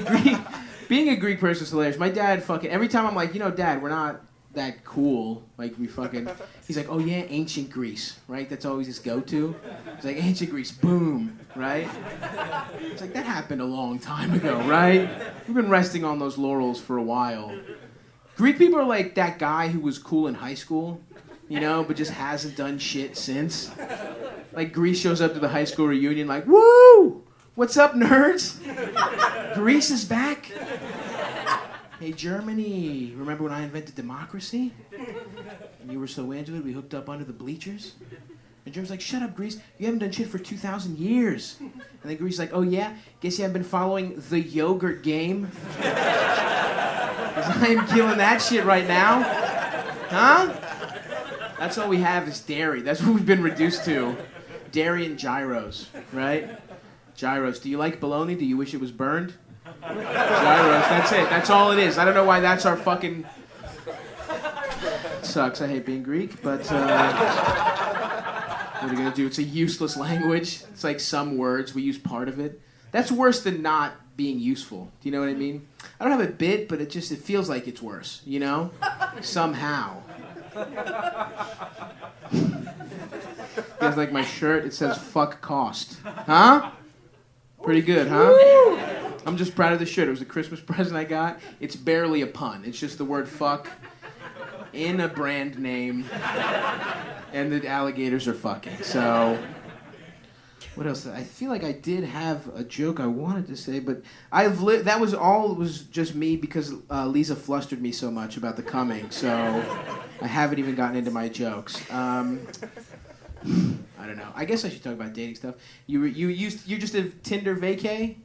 being a Greek person is hilarious. My dad every time I'm like, Dad, we're not that cool. Like, he's like, oh yeah, ancient Greece, right? That's always his go-to. He's like, ancient Greece, boom, right? It's like, that happened a long time ago, right? We've been resting on those laurels for a while. Greek people are like that guy who was cool in high school, but just hasn't done shit since. Like, Greece shows up to the high school reunion like, woo! What's up, nerds? Greece is back. Hey, Germany, remember when I invented democracy? And you were so into it, we hooked up under the bleachers? And Germany's like, shut up, Greece. You haven't done shit for 2,000 years. And then Greece's like, oh, yeah? Guess you haven't been following the yogurt game? Because I am killing that shit right now. Huh? That's all we have is dairy. That's what we've been reduced to. Dairy and gyros, right? Gyros. Do you like bologna? Do you wish it was burned? Gyros. That's it. That's all it is. I don't know why that's our fucking... It sucks. I hate being Greek, but what are you going to do? It's a useless language. It's like some words. We use part of it. That's worse than not being useful. Do you know what I mean? I don't have a bit, but it feels like it's worse, Somehow. Feels like my shirt, it says fuck cost. Huh? Pretty good, huh? I'm just proud of the shirt. It was a Christmas present I got. It's barely a pun. It's just the word fuck in a brand name. And the alligators are fucking. So, what else? I feel like I did have a joke I wanted to say, but that was just me because Lisa flustered me so much about the coming. So, I haven't even gotten into my jokes. I don't know. I guess I should talk about dating stuff. You're just a Tinder vacay?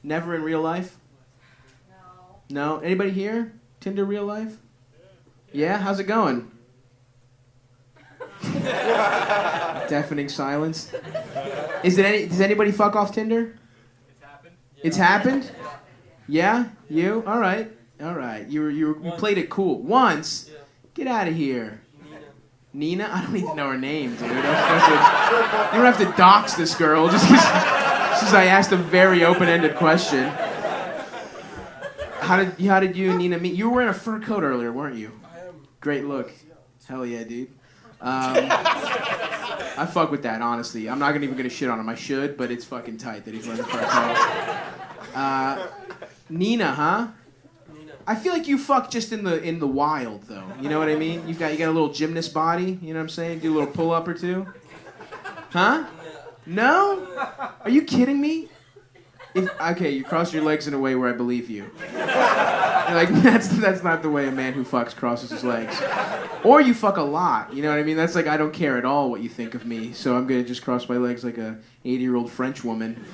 Never in real life? No. No? Anybody here? Tinder real life? Yeah? How's it going? Deafening silence. Does anybody fuck off Tinder? It's happened. Yeah? You? All right. You played it cool. Once? Get out of here. Nina? I don't need to know her name, dude. You don't have to dox this girl just because I asked a very open-ended question. How did you and Nina meet? You were wearing a fur coat earlier, weren't you? I am. Great look. Hell yeah, dude. I fuck with that, honestly. I'm not even gonna shit on him. I should, but it's fucking tight that he's wearing a fur coat. Nina, huh? I feel like you fuck just in the wild though. You know what I mean? You got a little gymnast body. You know what I'm saying? Do a little pull up or two. Huh? No? Are you kidding me? Okay, you cross your legs in a way where I believe you. Like that's not the way a man who fucks crosses his legs. Or you fuck a lot. You know what I mean? That's like I don't care at all what you think of me, so I'm gonna just cross my legs like a 80-year-old French woman.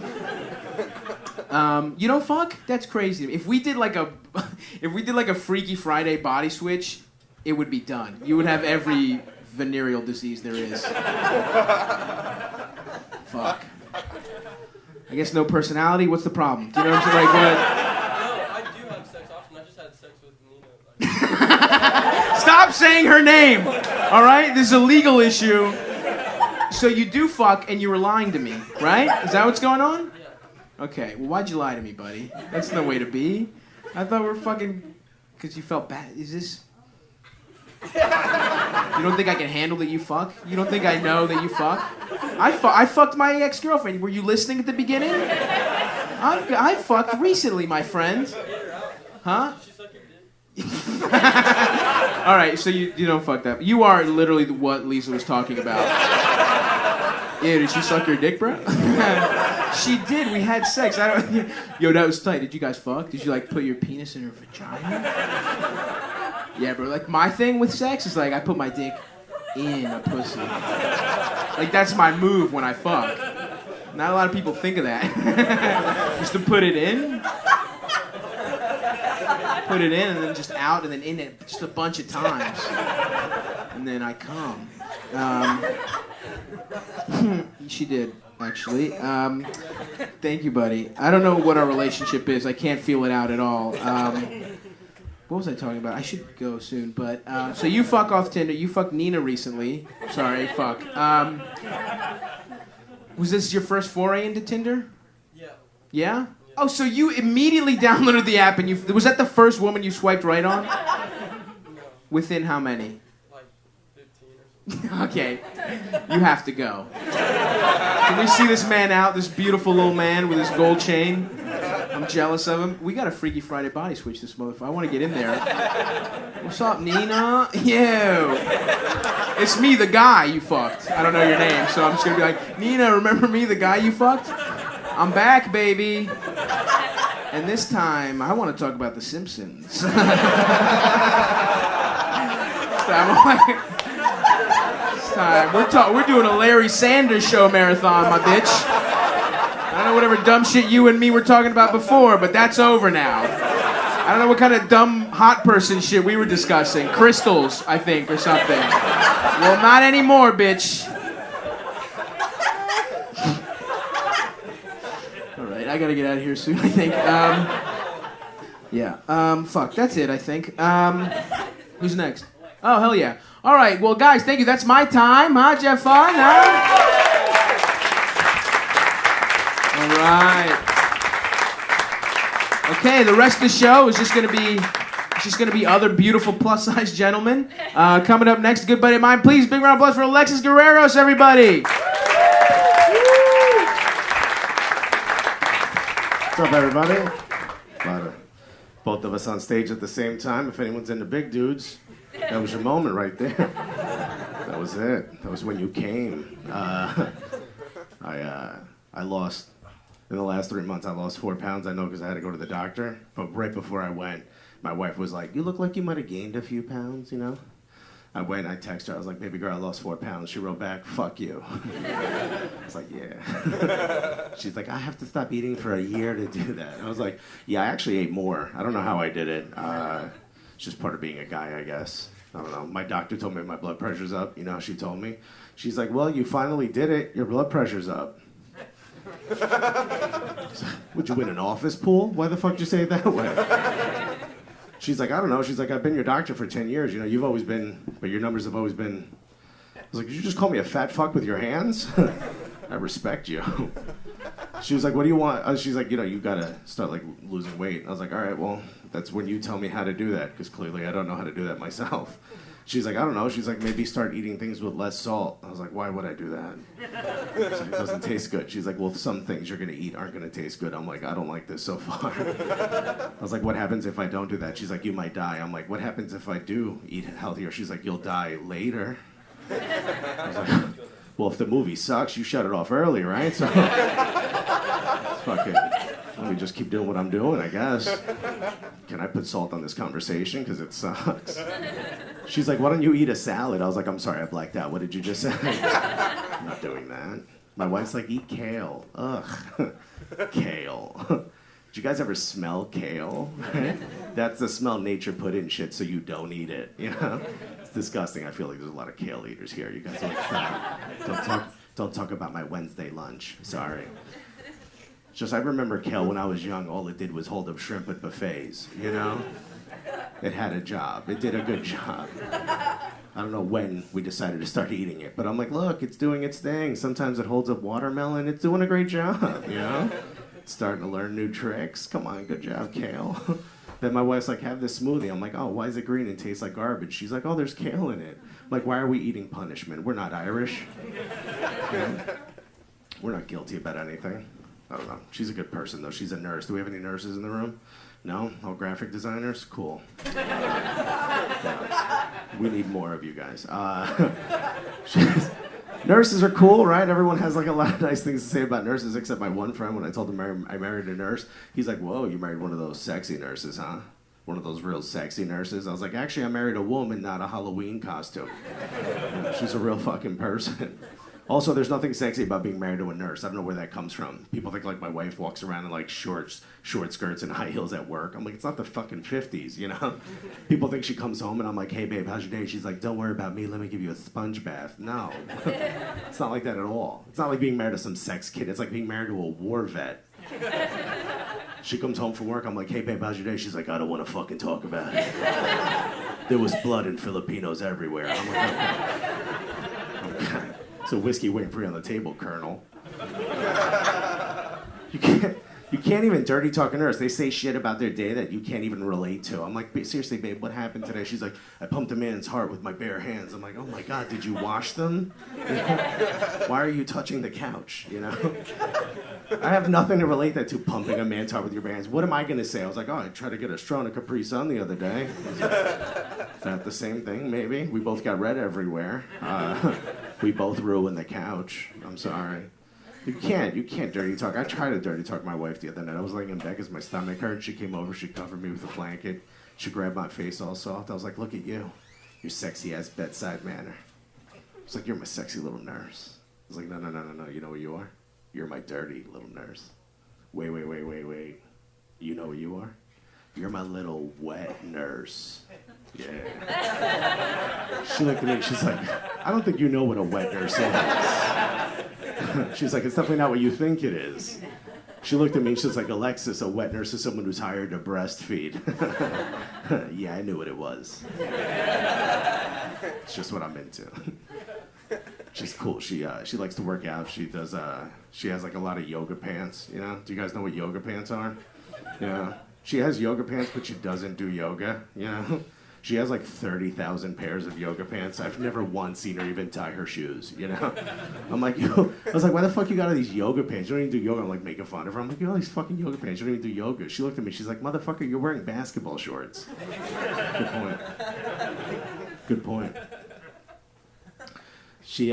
You don't fuck? That's crazy. If we did like a Freaky Friday body switch, it would be done. You would have every venereal disease there is. Fuck. I guess no personality. What's the problem? Do you know what I'm saying? Like what? No, I do have sex often. I just had sex with Nina. Stop saying her name. All right, this is a legal issue. So you do fuck, and you were lying to me, right? Is that what's going on? Yeah. Okay. Well, why'd you lie to me, buddy? That's no way to be. I thought we were fucking because you felt bad. Is this? You don't think I can handle that you fuck? You don't think I know that you fuck? I fucked my ex-girlfriend. Were you listening at the beginning? I fucked recently, my friend. Huh? All right, so you don't fuck that. You are literally what Lisa was talking about. Yeah, did she suck your dick, bro? She did. We had sex. Yo, that was tight. Did you guys fuck? Did you like put your penis in her vagina? Yeah, bro. Like my thing with sex is like I put my dick in a pussy. Like that's my move when I fuck. Not a lot of people think of that. Just to put it in. Put it in and then just out and then in it just a bunch of times. And then I come. She did, actually. Thank you, buddy. I don't know what our relationship is. I can't feel it out at all. What was I talking about? I should go soon, but so you fuck off Tinder. You fucked Nina recently. Sorry, fuck. Was this your first foray into Tinder? Yeah. Yeah? Oh, so you immediately downloaded the app and was that the first woman you swiped right on? No. Within how many? Like 15 or something. Okay. You have to go. Can we see this man out? This beautiful little man with his gold chain? I'm jealous of him. We got a Freaky Friday body switch this motherfucker. I want to get in there. What's up, Nina? Yo. It's me, the guy you fucked. I don't know your name, so I'm just going to be like, Nina, remember me, the guy you fucked? I'm back, baby. And this time, I want to talk about The Simpsons. We're doing a Larry Sanders Show marathon, my bitch. I don't know whatever dumb shit you and me were talking about before, but that's over now. I don't know what kind of dumb hot person shit we were discussing. Crystals, I think, or something. Well, not anymore, bitch. All right, I gotta get out of here soon, I think. Fuck, that's it, I think. Who's next? Oh, hell yeah. All right, well, guys, thank you. That's my time, huh? Did you have fun, huh? All right. Okay, the rest of the show is just gonna be other beautiful plus-size gentlemen. Coming up next, a good buddy of mine. Please, big round of applause for Alexis Guerreros, everybody. What's up, everybody? Both of us on stage at the same time. If anyone's into big dudes, that was your moment right there. That was it. That was when you came. I lost. In the last 3 months, I lost 4 pounds. I know because I had to go to the doctor. But right before I went, my wife was like, "You look like you might have gained a few pounds, you know?" I went, I texted her. I was like, "Baby girl, I lost 4 pounds." She wrote back, "Fuck you." I was like, "Yeah." She's like, "I have to stop eating for a year to do that." I was like, "Yeah, I actually ate more. I don't know how I did it. It's just part of being a guy, I guess. I don't know. My doctor told me my blood pressure's up. You know how she told me? She's like, "Well, you finally did it. Your blood pressure's up." Would you win an office pool? Why the fuck did you say it that way? She's like, "I don't know." She's like, "I've been your doctor for 10 years. You know, you've always been, but your numbers have always been." I was like, "Did you just call me a fat fuck with your hands?" I respect you. She was like, "What do you want?" She's like, "You know, you gotta start like losing weight." I was like, "All right, well, that's when you tell me how to do that, because clearly I don't know how to do that myself." She's like, I don't know. She's like, maybe start eating things with less salt. I was like, why would I do that? She's like, it doesn't taste good. She's like, well, some things you're going to eat aren't going to taste good. I'm like, I don't like this so far. I was like, what happens if I don't do that? She's like, you might die. I'm like, what happens if I do eat healthier? She's like, you'll die later. I was like, well, if the movie sucks, you shut it off early, right? So, fucking, let me just keep doing what I'm doing, I guess. Can I put salt on this conversation? Because it sucks. She's like, why don't you eat a salad? I was like, I'm sorry, I blacked out. What did you just say? I'm not doing that. My wife's like, eat kale. Ugh. Kale. Did you guys ever smell kale? That's the smell nature put in shit so you don't eat it, you know? It's disgusting. I feel like there's a lot of kale eaters here. You guys don't talk about my Wednesday lunch. Sorry. Just I remember kale when I was young, all it did was hold up shrimp at buffets, you know? It had a job. It did a good job. I don't know when we decided to start eating it, but I'm like, look, it's doing its thing. Sometimes it holds up watermelon. It's doing a great job, you know? It's starting to learn new tricks. Come on, good job, kale. Then my wife's like, have this smoothie. I'm like, oh, why is it green and tastes like garbage? She's like, oh, there's kale in it. I'm like, why are we eating punishment? We're not Irish. You know? We're not guilty about anything. I don't know. She's a good person, though. She's a nurse. Do we have any nurses in the room? No? All graphic designers? Cool. Yeah. We need more of you guys. Nurses are cool, right? Everyone has like a lot of nice things to say about nurses, except my one friend. When I told him I married a nurse, he's like, whoa, you married one of those sexy nurses, huh? One of those real sexy nurses. I was like, actually, I married a woman, not a Halloween costume. You know, she's a real fucking person. Also, there's nothing sexy about being married to a nurse. I don't know where that comes from. People think like my wife walks around in like short skirts and high heels at work. I'm like, it's not the fucking 50s, you know? People think she comes home and I'm like, hey babe, how's your day? She's like, don't worry about me, let me give you a sponge bath. No. It's not like that at all. It's not like being married to some sex kid. It's like being married to a war vet. She comes home from work, I'm like, hey babe, how's your day? She's like, I don't want to fucking talk about it. There was blood and Filipinos everywhere. I'm like, okay. So whiskey waiting for you on the table, Colonel. You can't even dirty talk a nurse. They say shit about their day that you can't even relate to. I'm like, seriously, babe, what happened today? She's like, I pumped a man's heart with my bare hands. I'm like, oh my God, did you wash them? You know? Why are you touching the couch? You know? I have nothing to relate that to, pumping a man's heart with your bare hands. What am I going to say? I was like, oh, I tried to get a straw in a Capri Sun the other day. Is that the same thing, maybe? We both got red everywhere. We both ruined the couch. I'm sorry. You can't dirty talk. I tried to dirty talk my wife the other night. I was laying in bed because my stomach hurt. She came over, she covered me with a blanket. She grabbed my face all soft. I was like, look at you. Your sexy ass bedside manner. I was like, you're my sexy little nurse. I was like, no. You know what you are? You're my dirty little nurse. Wait. You know what you are? You're my little wet nurse. Yeah. She looked at me, she's like, I don't think you know what a wet nurse is. She's like, it's definitely not what you think it is. She looked at me, she's like, Alexis, a wet nurse is someone who's hired to breastfeed. Yeah, I knew what it was. It's just what I'm into. She's cool. She likes to work out. She does. She has like a lot of yoga pants. You know? Do you guys know what yoga pants are? Yeah. She has yoga pants, but she doesn't do yoga. You know? She has like 30,000 pairs of yoga pants. I've never once seen her even tie her shoes, you know? I'm like, yo, I was like, why the fuck you got all these yoga pants? You don't even do yoga. I'm like making fun of her. I'm like, you got all these fucking yoga pants. You don't even do yoga. She looked at me. She's like, motherfucker, you're wearing basketball shorts. Good point. Good point.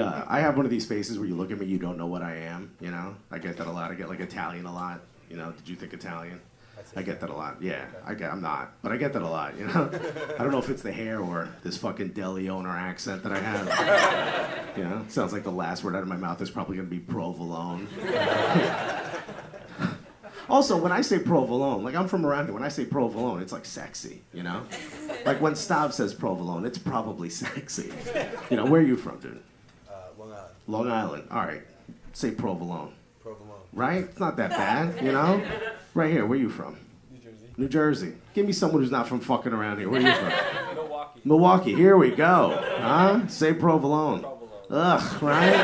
I have one of these faces where you look at me, you don't know what I am, you know? I get that a lot. I get like Italian a lot. You know, did you think Italian? I get that a lot. Yeah, I'm not, but I get that a lot, you know? I don't know if it's the hair or this fucking deli owner accent that I have. You know, it sounds like the last word out of my mouth is probably going to be provolone. Also, when I say provolone, like I'm from around here, when I say provolone, it's like sexy, you know? Like when Stav says provolone, it's probably sexy. You know, where are you from, dude? Long Island. Long Island. All right, say provolone. Provolone. Right? It's not that bad, you know? Right here, where are you from? New Jersey. New Jersey. Give me someone who's not from fucking around here. Where are you from? Milwaukee. Milwaukee. Here we go. Huh? Say provolone. Ugh, right?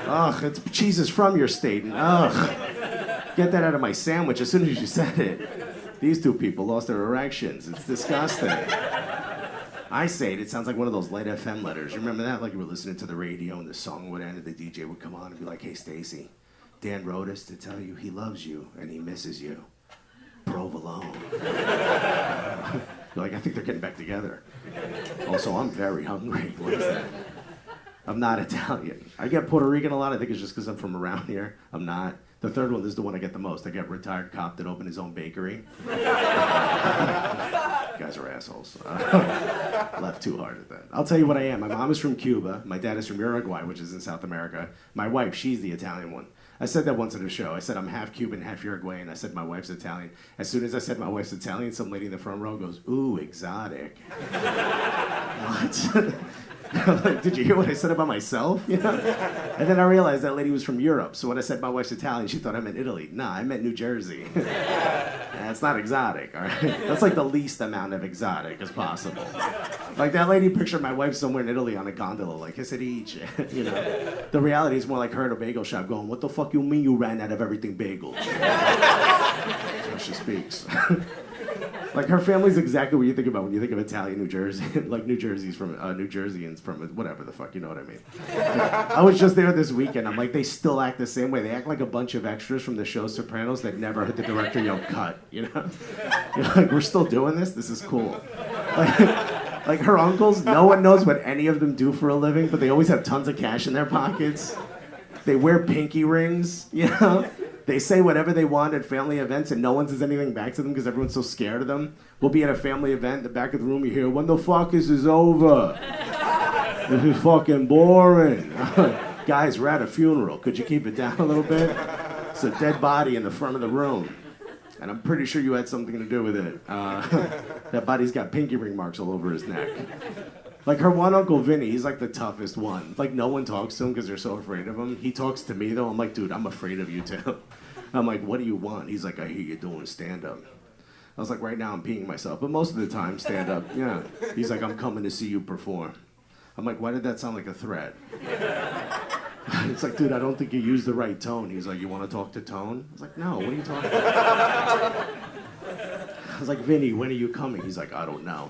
Ugh, it's cheese is from your state. Ugh. Get that out of my sandwich as soon as you said it. These two people lost their erections. It's disgusting. I say it, it sounds like one of those Light FM letters. You remember that? Like you were listening to the radio and the song would end and the DJ would come on and be like, hey, Stacy, Dan wrote us to tell you he loves you and he misses you. Provolone. You're like, I think they're getting back together. Also, I'm very hungry. What is that? I'm not Italian. I get Puerto Rican a lot. I think it's just because I'm from around here. I'm not. The third one is the one I get the most. I get retired cop that opened his own bakery. You guys are assholes. Laughed too hard at that. I'll tell you what I am. My mom is from Cuba. My dad is from Uruguay, which is in South America. My wife, she's the Italian one. I said that once at a show. I said I'm half Cuban, half Uruguayan. I said my wife's Italian. As soon as I said my wife's Italian, some lady in the front row goes, ooh, exotic. What? I'm like, did you hear what I said about myself? You know? And then I realized that lady was from Europe. So when I said my wife's Italian, she thought I meant Italy. Nah, I meant New Jersey. That's not exotic, all right? That's like the least amount of exotic as possible. Like that lady pictured my wife somewhere in Italy on a gondola, like, che si dice? You know? The reality is more like her at a bagel shop going, what the fuck you mean you ran out of everything bagels? That's how she speaks. Like her family's exactly what you think about when you think of Italian New Jersey. Like New Jersey's from New Jerseyans from whatever the fuck, you know what I mean. I was just there this weekend. I'm like, they still act the same way. They act like a bunch of extras from the show Sopranos that never heard the director yell cut, you know? You're like, we're still doing this? This is cool. Like her uncles, no one knows what any of them do for a living, but they always have tons of cash in their pockets. They wear pinky rings, you know? They say whatever they want at family events and no one says anything back to them because everyone's so scared of them. We'll be at a family event, in the back of the room you hear, when the fuck is this over? This is fucking boring. Guys, we're at a funeral. Could you keep it down a little bit? It's a dead body in the front of the room. And I'm pretty sure you had something to do with it. That body's got pinky ring marks all over his neck. Like her one Uncle Vinny, he's like the toughest one. Like no one talks to him because they're so afraid of him. He talks to me though. I'm like, dude, I'm afraid of you too. I'm like, what do you want? He's like, I hear you doing stand-up. I was like, right now I'm peeing myself. But most of the time, stand-up, yeah. He's like, I'm coming to see you perform. I'm like, why did that sound like a threat? It's like, dude, I don't think you used the right tone. He's like, you want to talk to Tone? I was like, no, what are you talking about? I was like, Vinny, when are you coming? He's like, I don't know.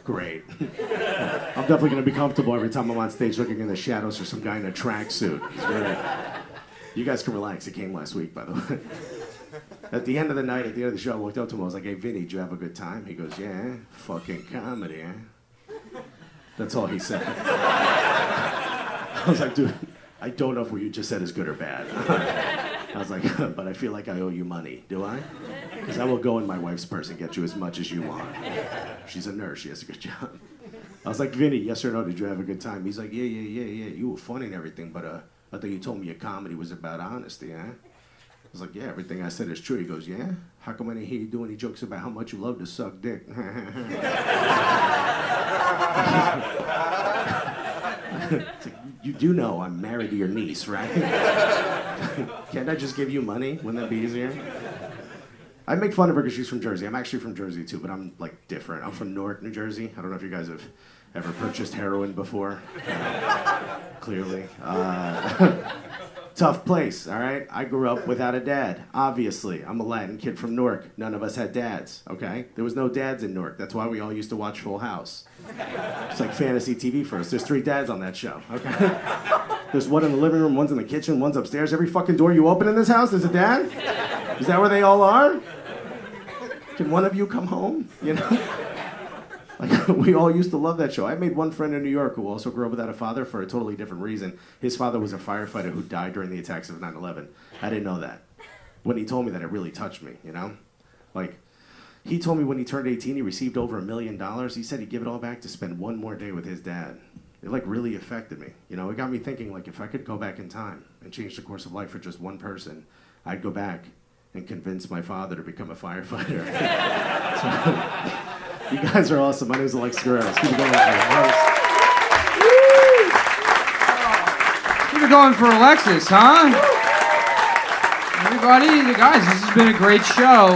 Great. I'm definitely going to be comfortable every time I'm on stage looking in the shadows for some guy in a tracksuit. You guys can relax. It came last week, by the way. At the end of the night, at the end of the show, I walked up to him. I was like, hey, Vinny, did you have a good time? He goes, yeah, fucking comedy, eh? That's all he said. I was like, dude, I don't know if what you just said is good or bad. I was like, but I feel like I owe you money. Do I? Because I will go in my wife's purse and get you as much as you want. She's a nurse. She has a good job. I was like, Vinny, yes or no, did you have a good time? He's like, yeah. You were funny and everything, but I thought you told me your comedy was about honesty, eh? I was like, yeah, everything I said is true. He goes, yeah? How come I didn't hear you do any jokes about how much you love to suck dick? It's like, you do know I'm married to your niece, right? Can't I just give you money? Wouldn't that be easier? I make fun of her because she's from Jersey. I'm actually from Jersey too, but I'm like different. I'm from Newark, New Jersey. I don't know if you guys have ever purchased heroin before. Clearly. Tough place, all right? I grew up without a dad, obviously. I'm a Latin kid from Newark. None of us had dads, okay? There was no dads in Newark. That's why we all used to watch Full House. It's like fantasy TV for us. There's 3 dads on that show, okay? There's one in the living room, one's in the kitchen, one's upstairs. Every fucking door you open in this house, there's a dad? Is that where they all are? Can one of you come home, you know? Like, we all used to love that show. I made one friend in New York who also grew up without a father for a totally different reason. His father was a firefighter who died during the attacks of 9/11. I didn't know that. When he told me that, it really touched me, you know? Like, he told me when he turned 18, he received over $1 million. He said he'd give it all back to spend one more day with his dad. It, like, really affected me. You know, it got me thinking, like, if I could go back in time and change the course of life for just one person, I'd go back and convince my father to become a firefighter. You guys are awesome. My name's Alex Guerrero. Let's keep it going. Keep it going for Alexis, huh? Everybody, guys, this has been a great show.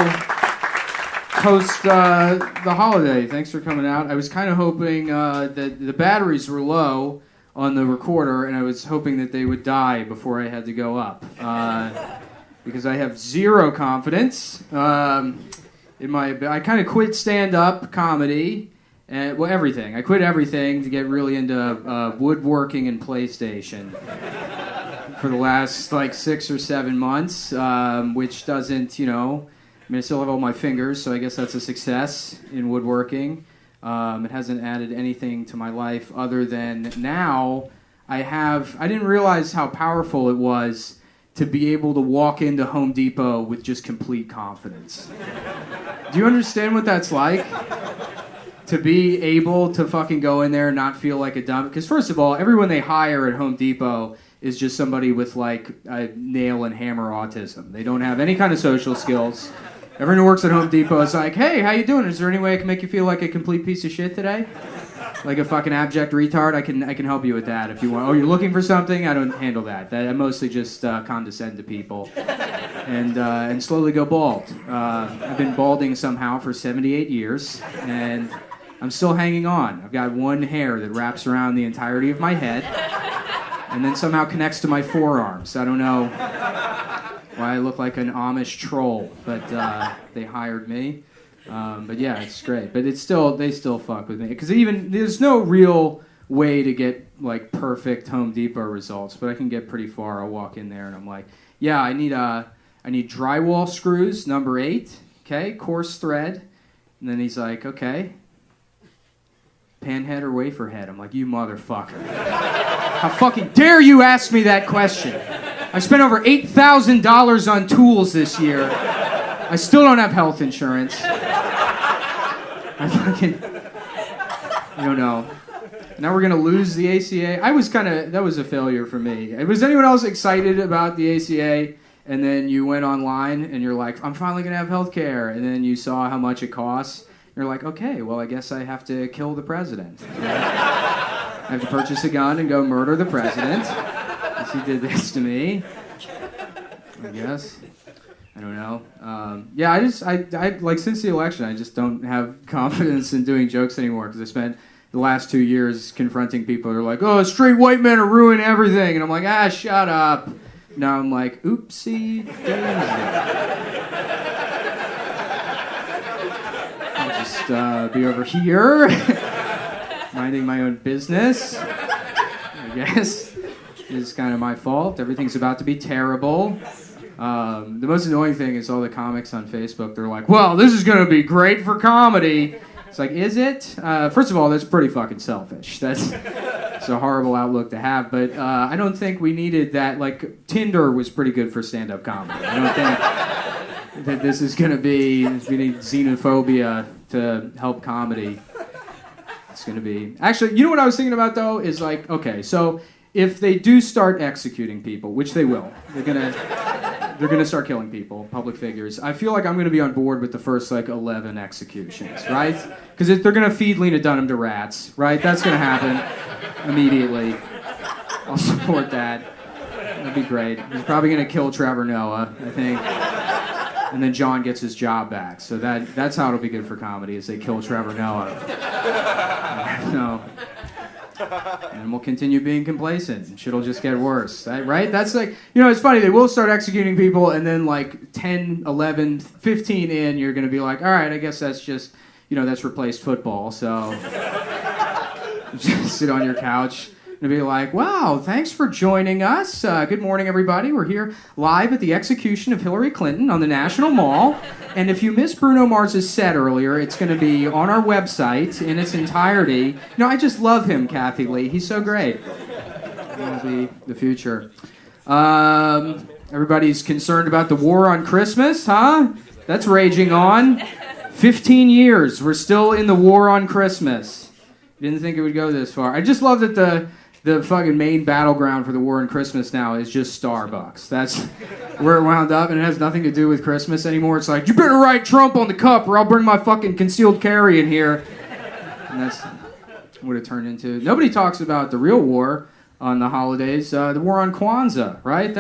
Post the holiday. Thanks for coming out. I was kind of hoping that the batteries were low on the recorder, and I was hoping that they would die before I had to go up. Because I have zero confidence. I kind of quit stand-up comedy, And, well, everything. I quit everything to get really into woodworking and PlayStation for the last like 6 or 7 months, which doesn't, I mean, I still have all my fingers, so I guess that's a success in woodworking. It hasn't added anything to my life other than now I didn't realize how powerful it was to be able to walk into Home Depot with just complete confidence. Do you understand what that's like? To be able to fucking go in there and not feel like a dumb... Because first of all, everyone they hire at Home Depot is just somebody with like a nail and hammer autism. They don't have any kind of social skills. Everyone who works at Home Depot is like, hey, how you doing? Is there any way I can make you feel like a complete piece of shit today? Like a fucking abject retard? I can help you with that if you want. Oh, you're looking for something? I don't handle that. I mostly just condescend to people and slowly go bald. I've been balding somehow for 78 years, and I'm still hanging on. I've got one hair that wraps around the entirety of my head and then somehow connects to my forearms. I don't know why I look like an Amish troll, but they hired me. But yeah, it's great. But they still fuck with me. Because there's no real way to get like perfect Home Depot results, but I can get pretty far. I'll walk in there and I'm like, yeah, I need drywall screws, number 8, okay, coarse thread. And then he's like, okay, panhead or wafer head? I'm like, you motherfucker. How fucking dare you ask me that question? I spent over $8,000 on tools this year. I still don't have health insurance. I don't know. Now we're gonna lose the ACA. That was a failure for me. Was anyone else excited about the ACA? And then you went online and you're like, I'm finally gonna have health care. And then you saw how much it costs. You're like, okay, well, I guess I have to kill the president. I have to purchase a gun and go murder the president. Because he did this to me. I guess. I don't know. I like since the election, I just don't have confidence in doing jokes anymore because I spent the last 2 years confronting people who are like, oh, straight white men are ruining everything. And I'm like, shut up. Now I'm like, oopsie daisy. Be over here, minding my own business, I guess. It's kind of my fault. Everything's about to be terrible. The most annoying thing is all the comics on Facebook, they're like, well, this is going to be great for comedy. It's like, is it? First of all, that's pretty fucking selfish. It's a horrible outlook to have, but I don't think we needed that. Like, Tinder was pretty good for stand-up comedy. I don't think that this is going to be, we need xenophobia to help comedy. It's going to be... Actually, you know what I was thinking about, though, is like, okay, so if they do start executing people, which they will, they're gonna start killing people, public figures. I feel like I'm gonna be on board with the first like 11 executions, right? Because they're gonna feed Lena Dunham to rats, right? That's gonna happen immediately. I'll support that. That'd be great. He's probably gonna kill Trevor Noah, I think. And then John gets his job back. So that's how it'll be good for comedy, is they kill Trevor Noah. No. And we'll continue being complacent, and shit'll just get worse, right? That's like, it's funny, they will start executing people, and then like 10, 11, 15 in, you're going to be like, all right, I guess that's just, that's replaced football, so just sit on your couch and be like, wow, thanks for joining us. Good morning, everybody. We're here live at the execution of Hillary Clinton on the National Mall. And if you missed Bruno Mars's set earlier, it's going to be on our website in its entirety. I just love him, Kathy Lee. He's so great. He'll be the future. Everybody's concerned about the war on Christmas, huh? That's raging on. 15 years. We're still in the war on Christmas. Didn't think it would go this far. I just love that the fucking main battleground for the war on Christmas now is just Starbucks. That's where it wound up, and it has nothing to do with Christmas anymore. It's like, you better write Trump on the cup or I'll bring my fucking concealed carry in here. And that's what it turned into. Nobody talks about the real war on the holidays, the war on Kwanzaa, right?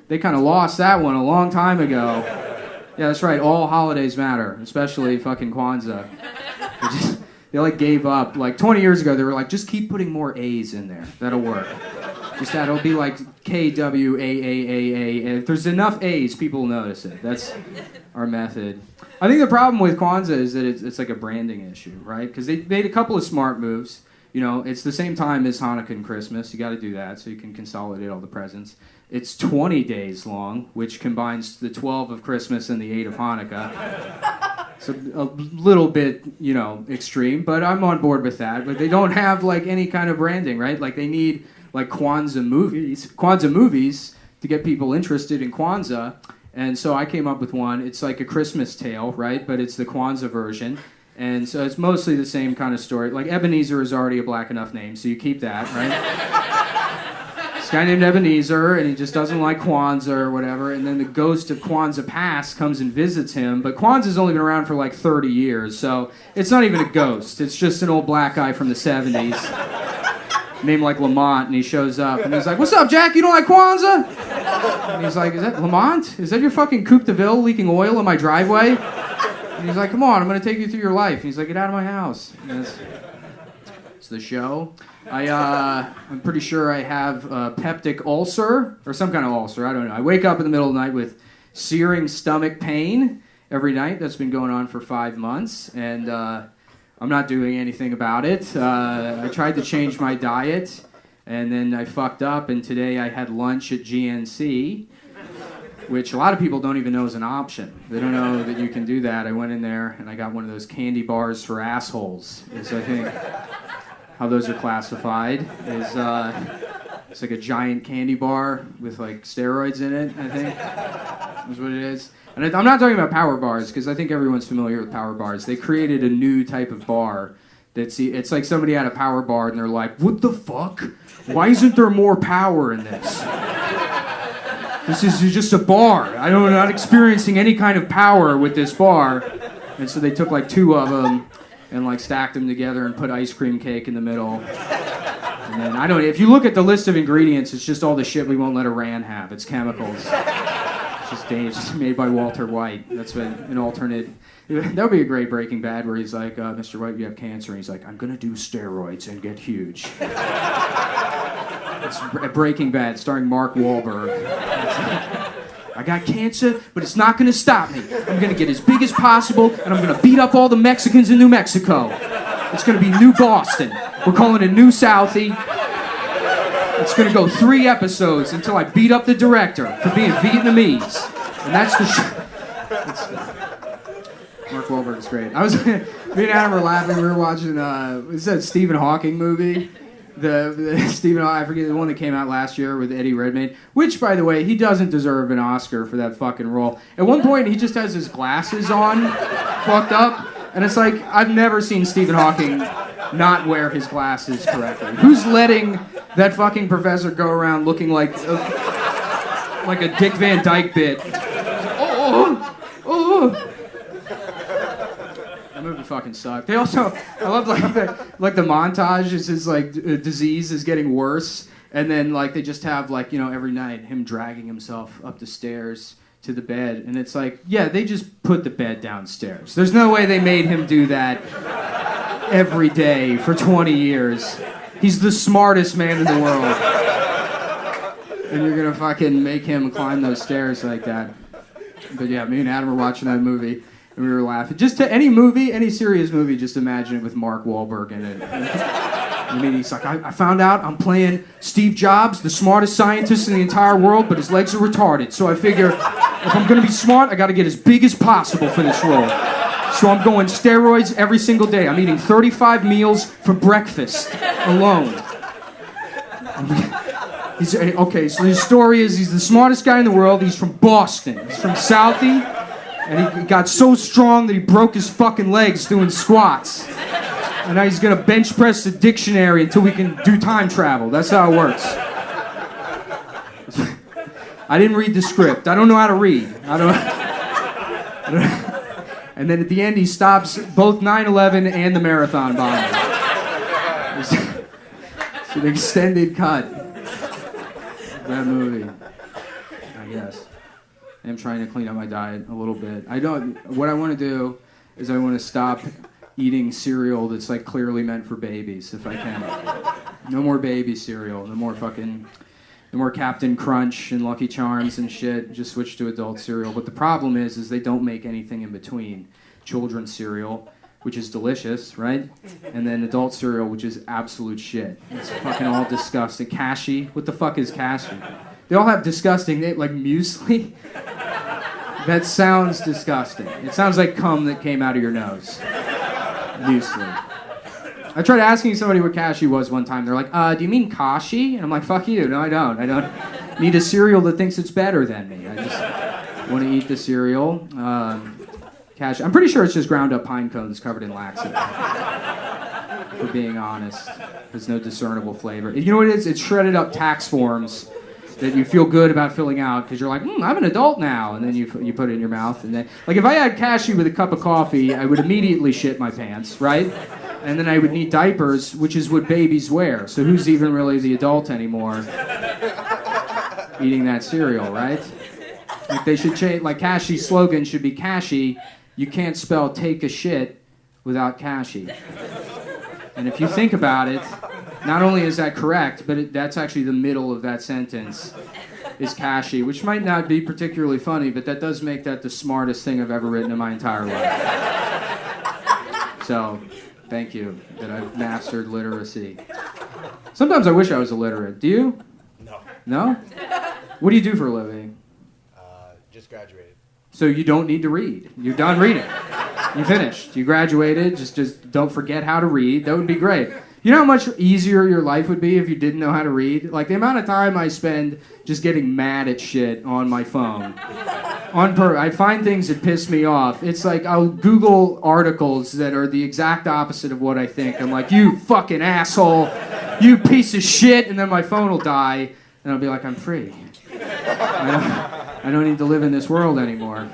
They kind of lost that one a long time ago. Yeah, that's right, all holidays matter, especially fucking Kwanzaa. They like gave up. Like 20 years ago, they were like, just keep putting more A's in there. That'll work. Just that it'll be like KWAAAA. If there's enough A's, people will notice it. That's our method. I think the problem with Kwanzaa is that it's like a branding issue, right? Because they made a couple of smart moves. You know, it's the same time as Hanukkah and Christmas. You got to do that so you can consolidate all the presents. It's 20 days long, which combines the 12 of Christmas and the 8 of Hanukkah. So a little bit, you know, extreme, but I'm on board with that. But they don't have like any kind of branding, right? Like they need like Kwanzaa movies to get people interested in Kwanzaa. And so I came up with one. It's like a Christmas tale, right? But it's the Kwanzaa version. And so it's mostly the same kind of story. Like Ebenezer is already a black enough name, so you keep that, right? This guy named Ebenezer, and he just doesn't like Kwanzaa or whatever. And then the ghost of Kwanzaa Past comes and visits him. But Kwanzaa's only been around for like 30 years, so it's not even a ghost. It's just an old black guy from the 70s named like Lamont, and he shows up. And he's like, "What's up, Jack? You don't like Kwanzaa?" And he's like, "Is that Lamont? Is that your fucking Coupe de Ville leaking oil in my driveway?" And he's like, "Come on, I'm going to take you through your life." And he's like, "Get out of my house." And it's the show. I'm pretty sure I have a peptic ulcer, or some kind of ulcer, I don't know. I wake up in the middle of the night with searing stomach pain every night. That's been going on for 5 months, and I'm not doing anything about it. I tried to change my diet, and then I fucked up, and today I had lunch at GNC, which a lot of people don't even know is an option. They don't know that you can do that. I went in there and I got one of those candy bars for assholes, is I think how those are classified. It's like a giant candy bar with like steroids in it, I think, is what it is. And I'm not talking about power bars, because I think everyone's familiar with power bars. They created a new type of bar. It's like somebody had a power bar and they're like, "What the fuck? Why isn't there more power in this? This is just a bar. I'm not experiencing any kind of power with this bar." And so they took like 2 of them and like stacked them together and put ice cream cake in the middle. And then if you look at the list of ingredients, it's just all the shit we won't let Iran have. It's chemicals. It's just dangerous. It's made by Walter White. That's been an alternate. That would be a great Breaking Bad where he's like, "Mr. White, you have cancer." And he's like, "I'm going to do steroids and get huge." It's Breaking Bad, starring Mark Wahlberg. "I got cancer, but it's not going to stop me. I'm going to get as big as possible, and I'm going to beat up all the Mexicans in New Mexico. It's going to be New Boston. We're calling it New Southie. It's going to go 3 episodes until I beat up the director for being Vietnamese." And that's the Mark Wahlberg's great. Me and Adam were laughing. We were watching, it's that Stephen Hawking movie. The Stephen, I forget, the one that came out last year with Eddie Redmayne, which, by the way, he doesn't deserve an Oscar for that fucking role. At one point, he just has his glasses on, fucked up, and it's like, I've never seen Stephen Hawking not wear his glasses correctly. Who's letting that fucking professor go around looking like a Dick Van Dyke bit? Oh. That movie fucking sucked. They also, I love like the montage is his like disease is getting worse, and then like they just have like, you know, every night him dragging himself up the stairs to the bed, and it's like, yeah, they just put the bed downstairs. There's no way they made him do that every day for 20 years. He's the smartest man in the world, and you're gonna fucking make him climb those stairs like that. But yeah, me and Adam were watching that movie. And we were laughing. Just to any movie, any serious movie, just imagine it with Mark Wahlberg in it. I mean, he's like, I found out I'm playing Steve Jobs, the smartest scientist in the entire world, but his legs are retarded. So I figure if I'm going to be smart, I got to get as big as possible for this role. So I'm going steroids every single day. I'm eating 35 meals for breakfast alone. Okay, so his story is he's the smartest guy in the world. He's from Boston. He's from Southie. And he got so strong that he broke his fucking legs doing squats. And now he's gonna bench press the dictionary until we can do time travel. That's how it works. I didn't read the script. I don't know how to read. I don't. And then at the end, he stops both 9/11 and the marathon bombing. It's an extended cut of that movie, I guess. I'm trying to clean up my diet a little bit. What I want to do is I want to stop eating cereal that's like clearly meant for babies, if I can. No more baby cereal. No more fucking No more Captain Crunch and Lucky Charms and shit. Just switch to adult cereal. But the problem is they don't make anything in between. Children's cereal, which is delicious, right? And then adult cereal, which is absolute shit. It's fucking all disgusting. Kashi, what the fuck is Kashi? They all have disgusting, like muesli. That sounds disgusting. It sounds like cum that came out of your nose. Muesli. I tried asking somebody what Kashi was one time. They're like, do you mean Kashi? And I'm like, fuck you. No, I don't. I don't need a cereal that thinks it's better than me. I just want to eat the cereal. Kashi. I'm pretty sure it's just ground up pine cones covered in laxative. For being honest. There's no discernible flavor. You know what it is? It's shredded up tax forms that you feel good about filling out because you're like, I'm an adult now. And then you put it in your mouth. And then, like, if I had Kashi with a cup of coffee, I would immediately shit my pants, right? And then I would need diapers, which is what babies wear. So who's even really the adult anymore eating that cereal, right? Like they should change, like Kashi's slogan should be Kashi, you can't spell take a shit without Kashi. And if you think about it, not only is that correct, but that's actually the middle of that sentence is Kashi, which might not be particularly funny, but that does make that the smartest thing I've ever written in my entire life. So, thank you that I've mastered literacy. Sometimes I wish I was illiterate. Do you? No. No? What do you do for a living? Just graduated. So you don't need to read. You're done reading. You finished. You graduated. Just don't forget how to read. That would be great. You know how much easier your life would be if you didn't know how to read? Like the amount of time I spend just getting mad at shit on my phone. I find things that piss me off. It's like I'll Google articles that are the exact opposite of what I think. I'm like, you fucking asshole, you piece of shit, and then my phone will die, and I'll be like, I'm free. I don't need to live in this world anymore.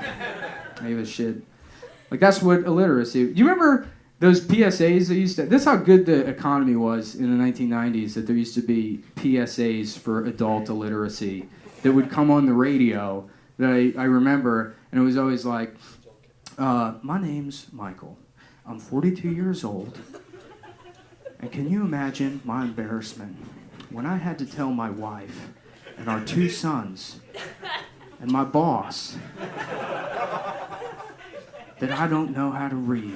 I give a shit. Like that's what illiteracy. Do you remember those PSAs that used to? This is how good the economy was in the 1990s. That there used to be PSAs for adult illiteracy that would come on the radio. That I remember, and it was always like, my name's Michael. I'm 42 years old. And can you imagine my embarrassment when I had to tell my wife and our 2 sons and my boss that I don't know how to read.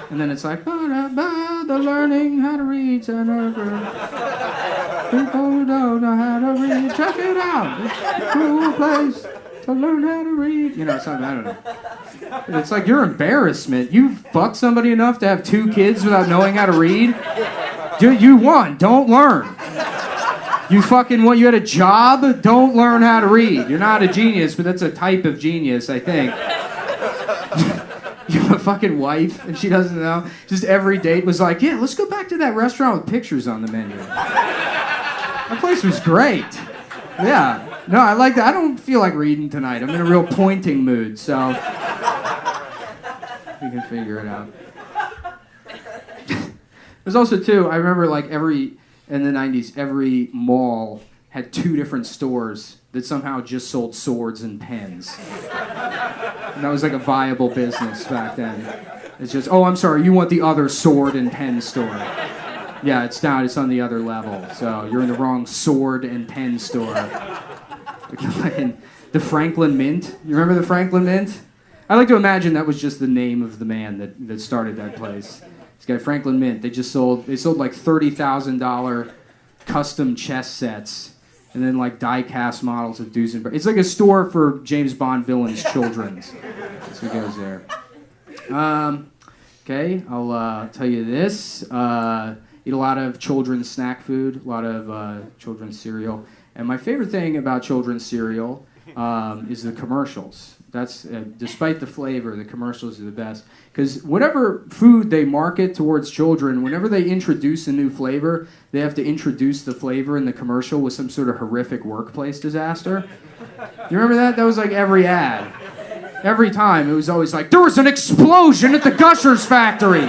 And then it's like, the learning how to read center for people who don't know how to read. Check it out. It's a cool place to learn how to read. You know, something, I don't know. It's like your embarrassment. You fucked somebody enough to have 2 kids without knowing how to read? Dude, you won. Don't learn. You fucking you had a job? Don't learn how to read. You're not a genius, but that's a type of genius, I think. You have a fucking wife, and she doesn't know. Just every date was like, yeah, let's go back to that restaurant with pictures on the menu. That place was great. Yeah. No, I like that. I don't feel like reading tonight. I'm in a real pointing mood, so we can figure it out. There's also, too, I remember in the 90s, every mall had 2 different stores that somehow just sold swords and pens. And that was like a viable business back then. It's just, oh, I'm sorry, you want the other sword and pen store. Yeah, it's on the other level. So you're in the wrong sword and pen store. The Franklin Mint. You remember the Franklin Mint? I like to imagine that was just the name of the man that started that place. This guy, Franklin Mint, they sold like $30,000 custom chess sets, and then like die-cast models of Duesenberg. It's like a store for James Bond villains' children's. That's what goes there. Okay, I'll tell you this. Eat a lot of children's snack food, a lot of children's cereal. And my favorite thing about children's cereal is the commercials. That's despite the flavor, the commercials are the best. Because whatever food they market towards children, whenever they introduce a new flavor, they have to introduce the flavor in the commercial with some sort of horrific workplace disaster. You remember that? That was like every ad. Every time, it was always like, there was an explosion at the Gushers factory.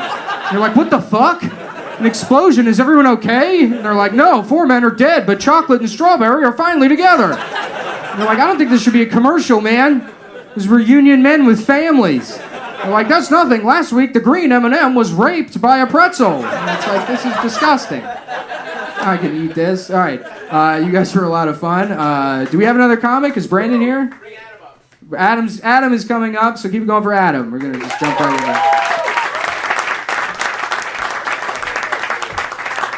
You're like, what the fuck? An explosion? Is everyone okay? And they're like, no, 4 men are dead, but chocolate and strawberry are finally together. And they're like, I don't think this should be a commercial, man. Because we're union men with families. They're like, that's nothing. Last week, the green M&M was raped by a pretzel. And it's like, this is disgusting. I can eat this. All right. You guys were a lot of fun. Do we have another comic? Is Brandon here? Bring Adam up. Adam is coming up, so keep it going for Adam. We're going to just jump right in there.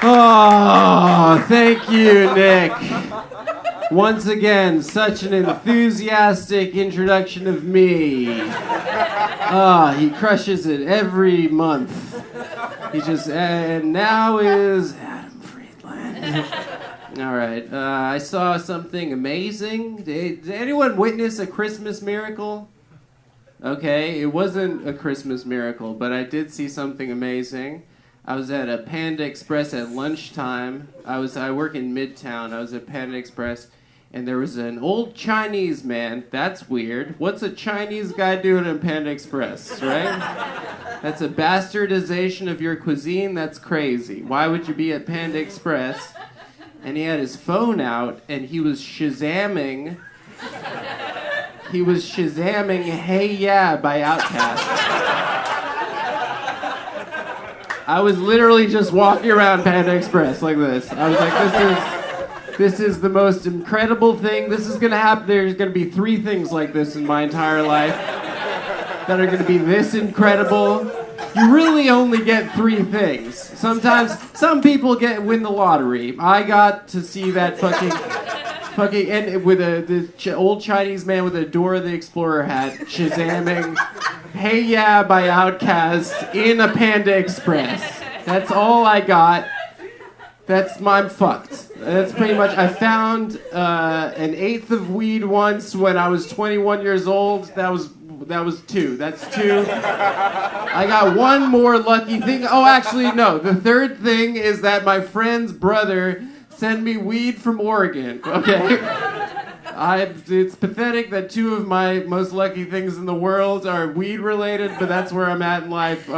Oh, thank you, Nick. Once again, such an enthusiastic introduction of me. He crushes it every month. He just, and now is Adam Friedland. All right, I saw something amazing. Did anyone witness a Christmas miracle? Okay, it wasn't a Christmas miracle, but I did see something amazing. I was at a Panda Express at lunchtime. I work in Midtown. I was at Panda Express, and there was an old Chinese man. That's weird. What's a Chinese guy doing at Panda Express, right? That's a bastardization of your cuisine. That's crazy. Why would you be at Panda Express? And he had his phone out, and he was Shazamming. Hey Yeah by Outkast. I was literally just walking around Panda Express like this. I was like, this is the most incredible thing. This is gonna happen. There's gonna be 3 things like this in my entire life that are gonna be this incredible. You really only get 3 things. Sometimes some people win the lottery. I got to see that fucking and with the old Chinese man with a Dora the Explorer hat shazamming Hey Yeah by Outkast in a Panda Express. That's all I got. I'm fucked. That's pretty much. I found an 1/8 of weed once when I was 21 years old. That was 2. That's 2. I got one more lucky thing. Oh, actually, no. The 3rd thing is that my friend's brother sent me weed from Oregon. Okay. It's pathetic that 2 of my most lucky things in the world are weed related, but that's where I'm at in life.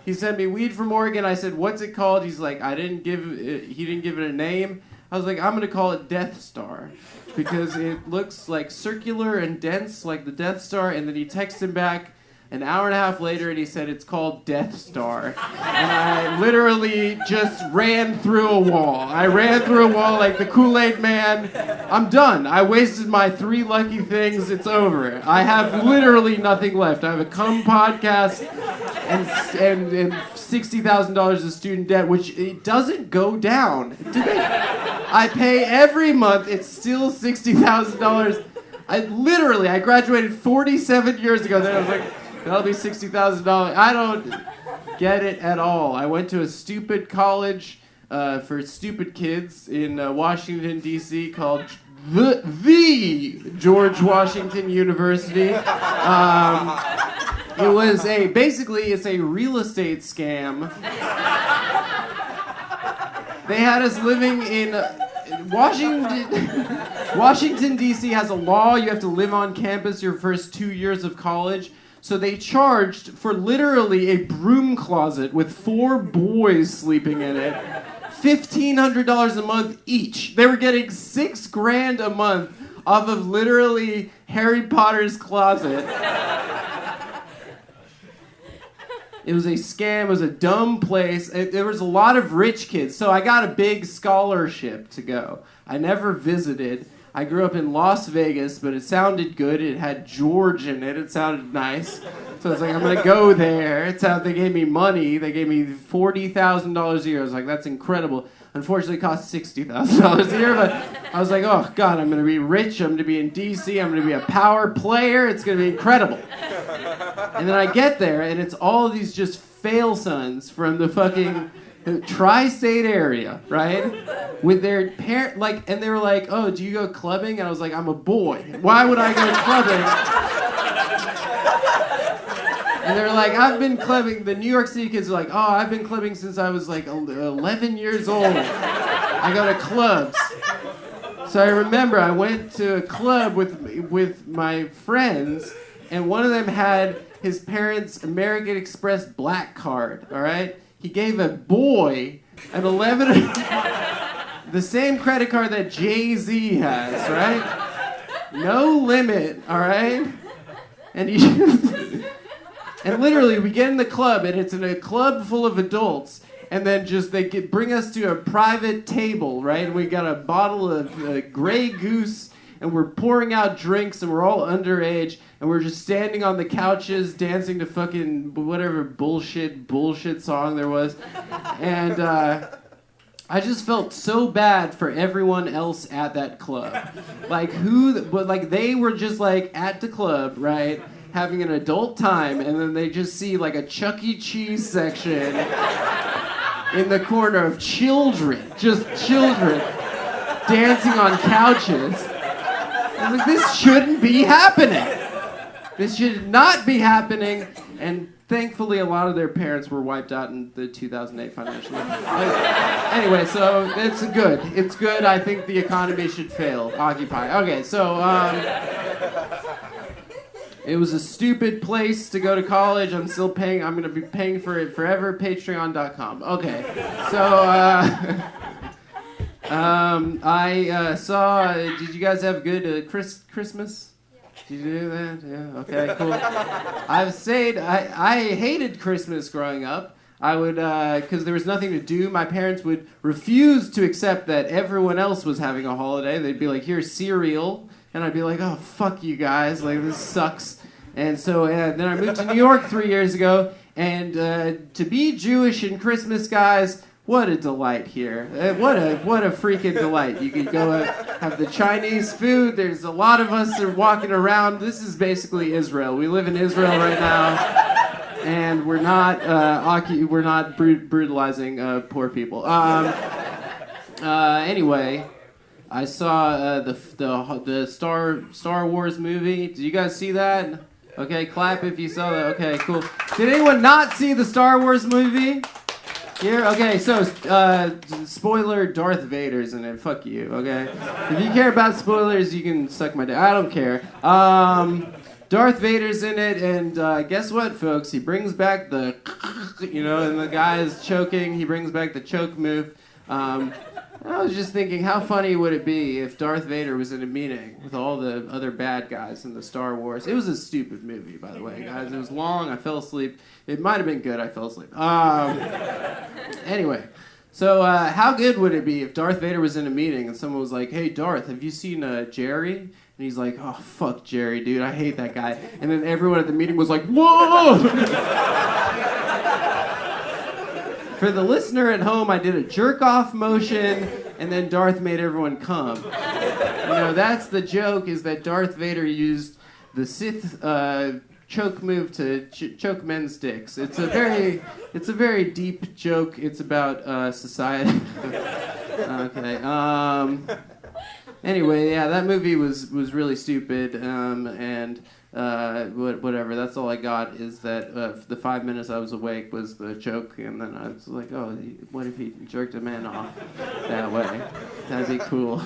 He sent me weed from Oregon. I said, "What's it called?" He's like, he didn't give it a name. I was like, "I'm gonna call it Death Star because it looks like circular and dense like the Death Star." And then he texted him back an hour and a half later, and he said it's called Death Star. And I literally just ran through a wall. I ran through a wall like the Kool-Aid Man. I'm done. I wasted my 3 lucky things. It's over. I have literally nothing left. I have a cum podcast and $60,000 of student debt, which it doesn't go down. I pay every month. It's still $60,000. I graduated 47 years ago. Then I was like, that'll be $60,000. I don't get it at all. I went to a stupid college for stupid kids in Washington, D.C. called the George Washington University. It's a real estate scam. They had us living in Washington, D.C. has a law. You have to live on campus your first 2 years of college. So they charged for literally a broom closet with 4 boys sleeping in it, $1,500 a month each. They were getting $6,000 a month off of literally Harry Potter's closet. It was a scam. It was a dumb place. There was a lot of rich kids. So I got a big scholarship to go. I never visited. I grew up in Las Vegas, but it sounded good. It had George in it. It sounded nice. So I was like, I'm going to go there. They gave me money. They gave me $40,000 a year. I was like, that's incredible. Unfortunately, it cost $60,000 a year, but I was like, oh, God, I'm going to be rich. I'm going to be in D.C. I'm going to be a power player. It's going to be incredible. And then I get there, and it's all of these just fail sons from the fucking tri-state area, right? With their parent, and they were like, "Oh, do you go clubbing?" And I was like, "I'm a boy. Why would I go clubbing?" And they were like, "I've been clubbing." The New York City kids are like, "Oh, I've been clubbing since I was like 11 years old. I go to clubs." So I remember I went to a club with my friends, and one of them had his parents' American Express black card. All right. He gave a boy an 11, the same credit card that Jay-Z has, right? No limit, all right? And and literally we get in the club, and it's in a club full of adults, and then just they bring us to a private table, right? And we got a bottle of Grey Goose, and we're pouring out drinks, and we're all underage, and we're just standing on the couches dancing to fucking whatever bullshit song there was. And I just felt so bad for everyone else at that club. Like they were just like at the club, right? Having an adult time, and then they just see like a Chuck E. Cheese section in the corner of children dancing on couches. I was like, this shouldn't be happening. This should not be happening. And thankfully, a lot of their parents were wiped out in the 2008 financial. Anyway, so it's good. It's good. I think the economy should fail. Occupy. Okay, so it was a stupid place to go to college. I'm still paying. I'm going to be paying for it forever. Patreon.com. Okay, so I saw. Did you guys have a good Christmas? Did you do that? Yeah. Okay. Cool. I hated Christmas growing up. I would, because there was nothing to do. My parents would refuse to accept that everyone else was having a holiday. They'd be like, "Here's cereal," and I'd be like, "Oh, fuck you guys! Like this sucks." And so then I moved to New York 3 years ago, and to be Jewish in Christmas, guys. What a delight here. What a freaking delight. You can go have the Chinese food. There's a lot of us that are walking around. This is basically Israel. We live in Israel right now, and we're not brutalizing poor people. Anyway, I saw the Star Wars movie. Did you guys see that? Okay, clap if you saw that. Okay, cool. Did anyone not see the Star Wars movie? Here, okay, so spoiler: Darth Vader's in it. Fuck you, okay? If you care about spoilers, you can suck my dick. I don't care. Darth Vader's in it, and guess what, folks? He brings back the, and the guy is choking. He brings back the choke move. I was just thinking, how funny would it be if Darth Vader was in a meeting with all the other bad guys in the Star Wars? It was a stupid movie, by the way, guys. It was long. I fell asleep. It might have been good. I fell asleep. Anyway, so how good would it be if Darth Vader was in a meeting and someone was like, "Hey, Darth, have you seen Jerry?" And he's like, "Oh, fuck Jerry, dude. I hate that guy." And then everyone at the meeting was like, "Whoa!" For the listener at home, I did a jerk-off motion, and then Darth made everyone come. That's the joke, is that Darth Vader used the Sith choke move to choke men's dicks. It's a very deep joke. It's about society. Okay. Anyway, yeah, that movie was really stupid, and whatever. That's all I got, is that the 5 minutes I was awake was the joke, and then I was like, oh, what if he jerked a man off that way? That'd be cool.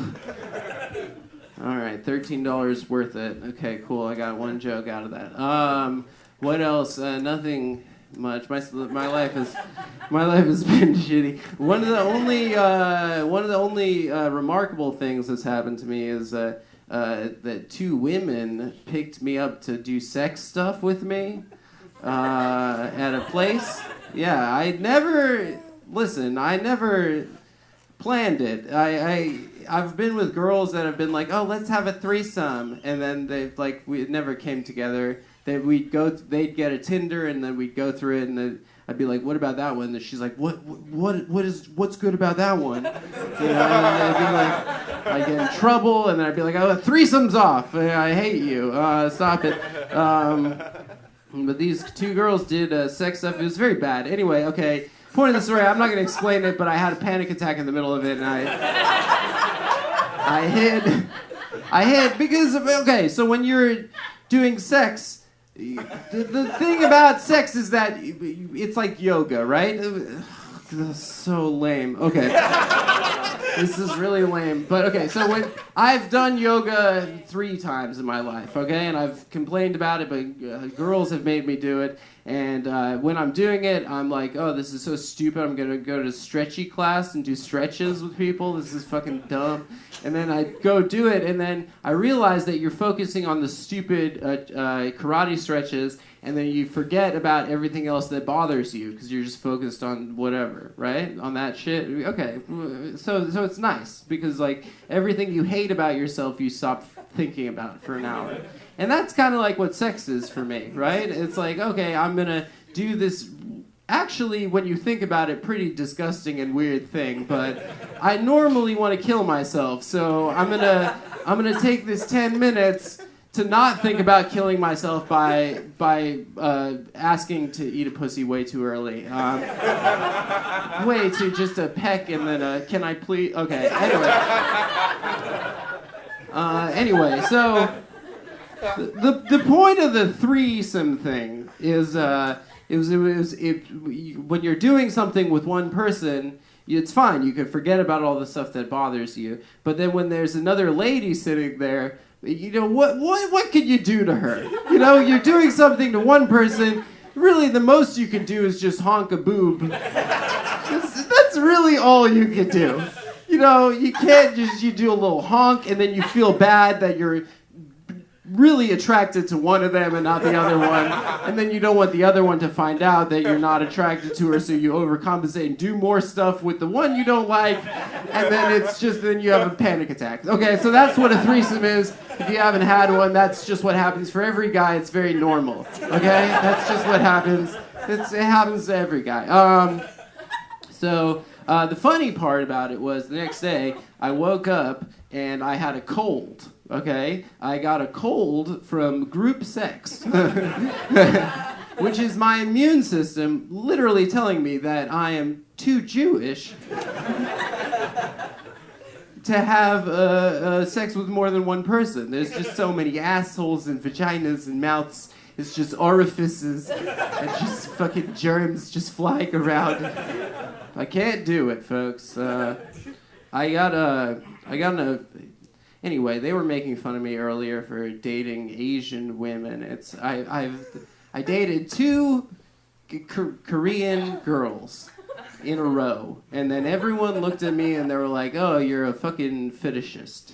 All right, $13 worth it. Okay, cool. I got one joke out of that. What else? Nothing much. My life has been shitty. One of the only remarkable things that's happened to me is that two women picked me up to do sex stuff with me at a place. Yeah, I never planned it. I've been with girls that have been like, oh, let's have a threesome, and then it never came together. They'd get a Tinder, and then we'd go through it, and then I'd be like, what about that one? And she's like, what's good about that one? And I'd be like, I'd get in trouble, and then I'd be like, oh, threesome's off. I hate you. Stop it. But these two girls did sex stuff. It was very bad. Anyway, okay. Point of the story, I'm not going to explain it, but I had a panic attack in the middle of it, and I hid because, okay, so when you're doing sex, the thing about sex is that it's like yoga, right? That's so lame. Okay. This is really lame. But okay, so when I've done yoga 3 times in my life, okay, and I've complained about it, but girls have made me do it. And when I'm doing it, I'm like, oh, this is so stupid. I'm going to go to stretchy class and do stretches with people. This is fucking dumb. And then I go do it, and then I realize that you're focusing on the stupid karate stretches, and then you forget about everything else that bothers you because you're just focused on whatever, right? On that shit. Okay, so it's nice because like everything you hate about yourself, you stop thinking about for an hour. And that's kind of like what sex is for me, right? It's like, okay, I'm going to do this, actually, when you think about it, pretty disgusting and weird thing, but I normally want to kill myself, so I'm gonna take this 10 minutes to not think about killing myself by asking to eat a pussy way too early. Way too, just a peck and then can I please, okay, anyway, so... The point of the threesome thing is when you're doing something with one person, it's fine. You can forget about all the stuff that bothers you. But then when there's another lady sitting there, you know what can you do to her? You know, you're doing something to one person. Really, the most you can do is just honk a boob. That's really all you can do. You know, you can't just you do a little honk and then you feel bad that you're really attracted to one of them and not the other one, and then you don't want the other one to find out that you're not attracted to her, so you overcompensate and do more stuff with the one you don't like, and then you have a panic attack. Okay, so that's what a threesome is. If you haven't had one, that's just what happens for every guy. It's very normal. Okay, that's just what happens. It happens to every guy. So the funny part about it was the next day I woke up and I had a cold. Okay, I got a cold from group sex, which is my immune system literally telling me that I am too Jewish to have sex with more than one person. There's just so many assholes and vaginas and mouths. It's just orifices and just fucking germs just flying around. I can't do it, folks. Anyway, they were making fun of me earlier for dating Asian women. I dated 2 Korean girls in a row, and then everyone looked at me and they were like, "Oh, you're a fucking fetishist.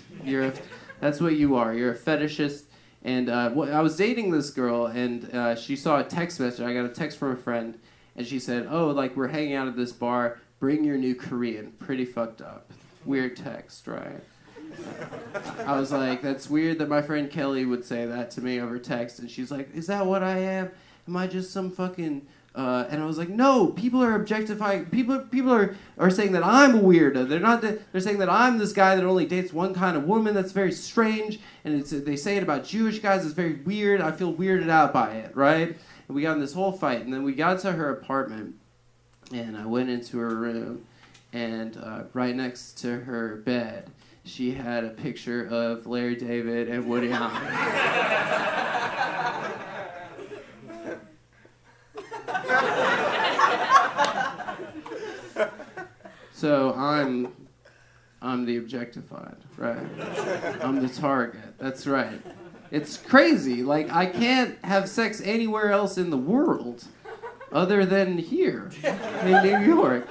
That's what you are. You're a fetishist." And I was dating this girl, and she saw a text message. I got a text from a friend, and she said, "Oh, like we're hanging out at this bar. Bring your new Korean." Pretty fucked up. Weird text, right? I was like, that's weird that my friend Kelly would say that to me over text. And she's like, is that what I am? Am I just some fucking... and I was like, no, people are objectifying... People are saying that I'm a weirdo. They're saying that I'm this guy that only dates one kind of woman. That's very strange. And they say it about Jewish guys. It's very weird. I feel weirded out by it, right? And we got in this whole fight. And then we got to her apartment. And I went into her room. And right next to her bed... she had a picture of Larry David and Woody Allen. So I'm the objectified, right? I'm the target. That's right. It's crazy. Like I can't have sex anywhere else in the world other than here in New York.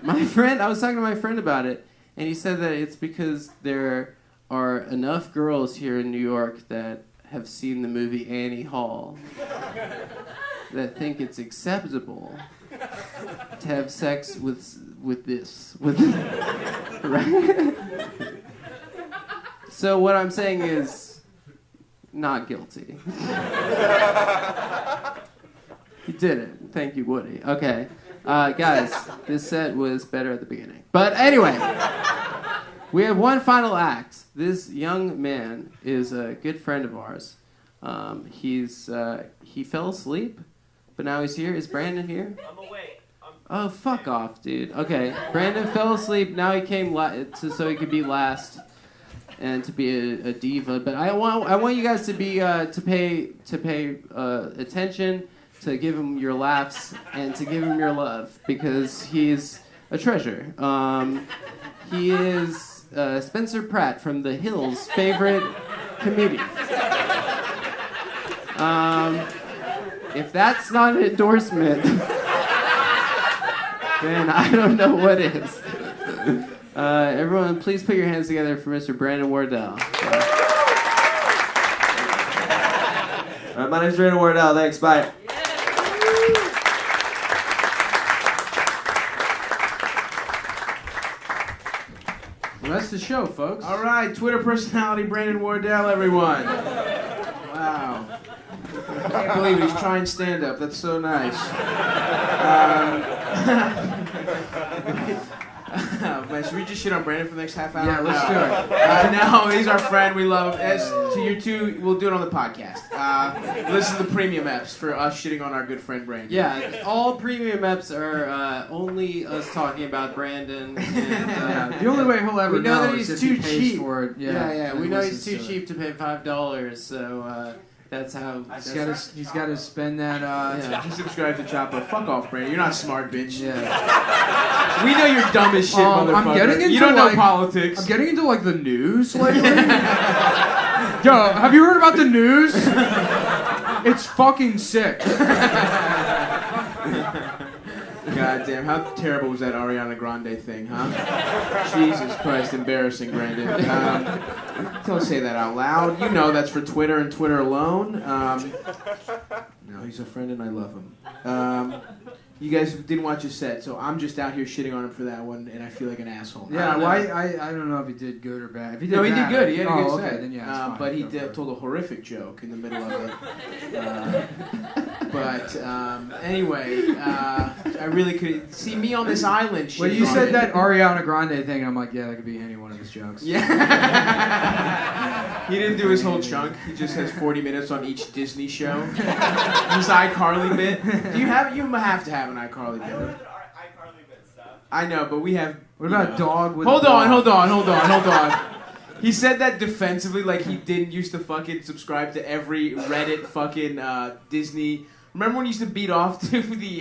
I was talking to my friend about it. And he said that it's because there are enough girls here in New York that have seen the movie Annie Hall that think it's acceptable to have sex with this. Right? So what I'm saying is, not guilty. You did it. Thank you, Woody. Okay. Guys, this set was better at the beginning. But anyway, we have one final act. This young man is a good friend of ours. He fell asleep, but now he's here. Is Brandon here? I'm awake. Oh, fuck off, dude. Okay, Brandon fell asleep. Now he came so he could be last and to be a diva. But I want you guys to pay attention. To give him your laughs and to give him your love because he's a treasure. He is Spencer Pratt from The Hill's favorite comedian. If that's not an endorsement, then I don't know what is. Everyone, please put your hands together for Mr. Brandon Wardell. All right, my name's Brandon Wardell. Thanks. Bye. Well, that's the show, folks. All right, Twitter personality Brandon Wardell, everyone. Wow. I can't believe he's trying stand-up. That's so nice. Man, should we just shit on Brandon for the next half hour? Yeah, let's do it. No, he's our friend. We love him. As to you two, we'll do it on the podcast. Listen to the premium eps for us shitting on our good friend Brandon. Yeah, all premium eps are only us talking about Brandon. And, The only way he'll ever we know know that is he's if he too pays cheap. for it. Yeah. and We know he's listens too to cheap to pay $5, so that's how. He's got to spend that. He subscribed to Chopper. Fuck off, Brandon. You're not smart, bitch. Yeah. We know you're dumb as shit, motherfucker. I'm getting into you don't know like, politics. I'm getting into like the news lately. Yo, have you heard about the news? It's fucking sick. God damn, how terrible was that Ariana Grande thing, huh? Jesus Christ, embarrassing, Brandon. Don't say that out loud. You know that's for Twitter and Twitter alone. No, he's a friend and I love him. You guys didn't watch his set, so I'm just out here shitting on him for that one, and I feel like an asshole. Yeah, well, I don't know if he did good or bad. If he did No, he bad, did good. He had a good okay, set. then yeah, it's fine. But he Go for it. told a horrific joke in the middle of it. Anyway, I really could see me on this island. Well, shitting you on said it. that Ariana Grande thing, and I'm like, yeah, that could be any one of his jokes. Yeah. He didn't do his whole chunk. He just has 40 minutes on each Disney show. His iCarly bit. Do you have? You have to have an iCarly bit. I know, but we have. What about dog with? Hold on. He said that defensively, like he didn't used to fucking subscribe to every Reddit fucking Disney. Remember when he used to beat off to the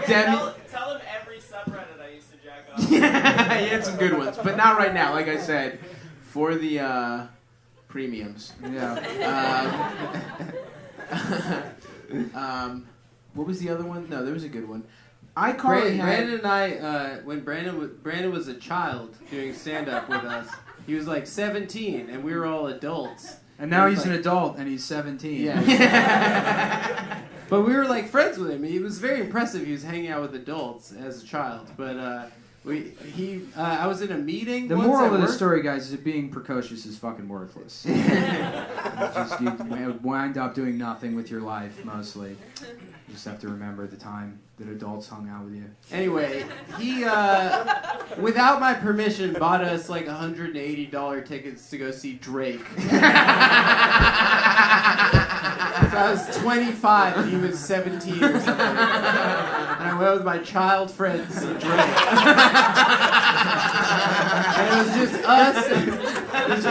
Demi? Tell him every subreddit I used to jack off. Yeah, he had some good ones, but not right now. Like I said, for the premiums. Yeah. What was the other one? No, there was a good one. iCarly Brandon and I, when Brandon was a child doing stand-up with us, he was like 17, and we were all adults. And now he's like, an adult, and he's 17. Yeah. But we were like friends with him. He was very impressive. He was hanging out with adults as a child. But I was in a meeting. The once moral at of the work. story, guys, is that being precocious is fucking worthless. You wind up doing nothing with your life, mostly. You just have to remember the time that adults hung out with you. Anyway, he, without my permission, bought us like $180 tickets to go see Drake. So I was 25 and he was 17 or something. And I went with my child friend to see Drake. And it was just us. It was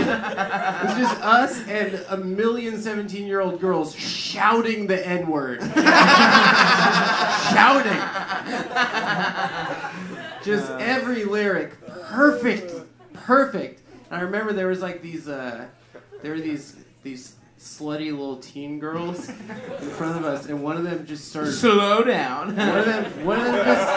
just us and a million 17-year-old girls shouting the N-word. Shouting. Just every lyric. Perfect. And I remember there was like these slutty little teen girls in front of us, and one of them just started. Slow down. One of them just.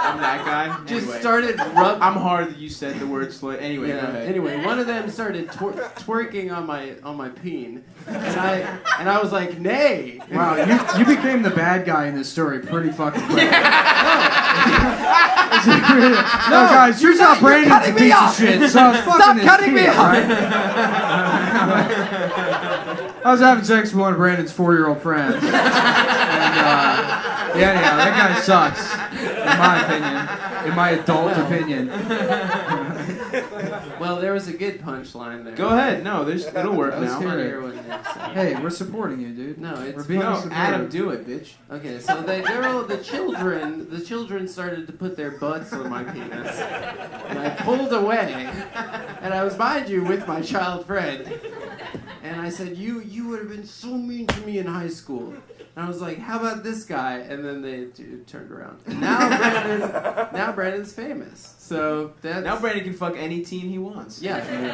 I'm that guy. Just Anyway. started. I'm hard that you said the word slow. Anyway, go ahead. Anyway, one of them started twerking on my peen, and I was like, nay. Wow, you became the bad guy in this story pretty fucking quick. No, guys, here's how Brandon's a piece of shit. So it's fucking Stop this cutting me kid, off. right? I was having sex with one of Brandon's 4-year-old friends. And, anyhow, that guy sucks, in my opinion. In my adult opinion. Well, there was a good punchline there. Go ahead. No, it'll work That was now. funnier when they said- Hey, we're supporting you, dude. No, it's we're being No, supportive. Adam, do it, bitch. Okay, so the children started to put their butts on my penis, and I pulled away, and I was, mind you, with my child friend, and I said, "You would have been so mean to me in high school." And I was like, "How about this guy?" And then they turned around, and now Brandon's famous. So that's Now Brandon can fuck any teen he wants. yeah, And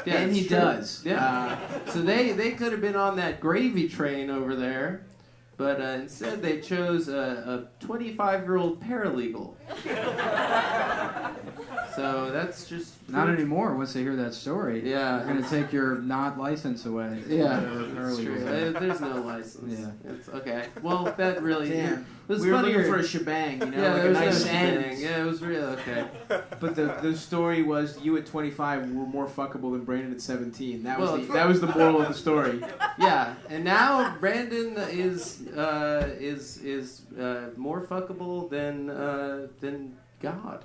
it's he true. does. Yeah. So they could have been on that gravy train over there but instead they chose a 25-year-old paralegal. So that's just Not anymore. Once they hear that story, Yeah. they're gonna take your not license away. Yeah, Whatever it's true. paralegal. There's no license. Yeah. It's okay. Well, that really. Damn. It was We were funnier. looking for a shebang, you know, Yeah, like there a was nice no end. shebang. Yeah, it was real okay. But the story was you at 25 were more fuckable than Brandon at 17. That was Well, that was the moral of the story. Yeah, and now Brandon is more fuckable than God.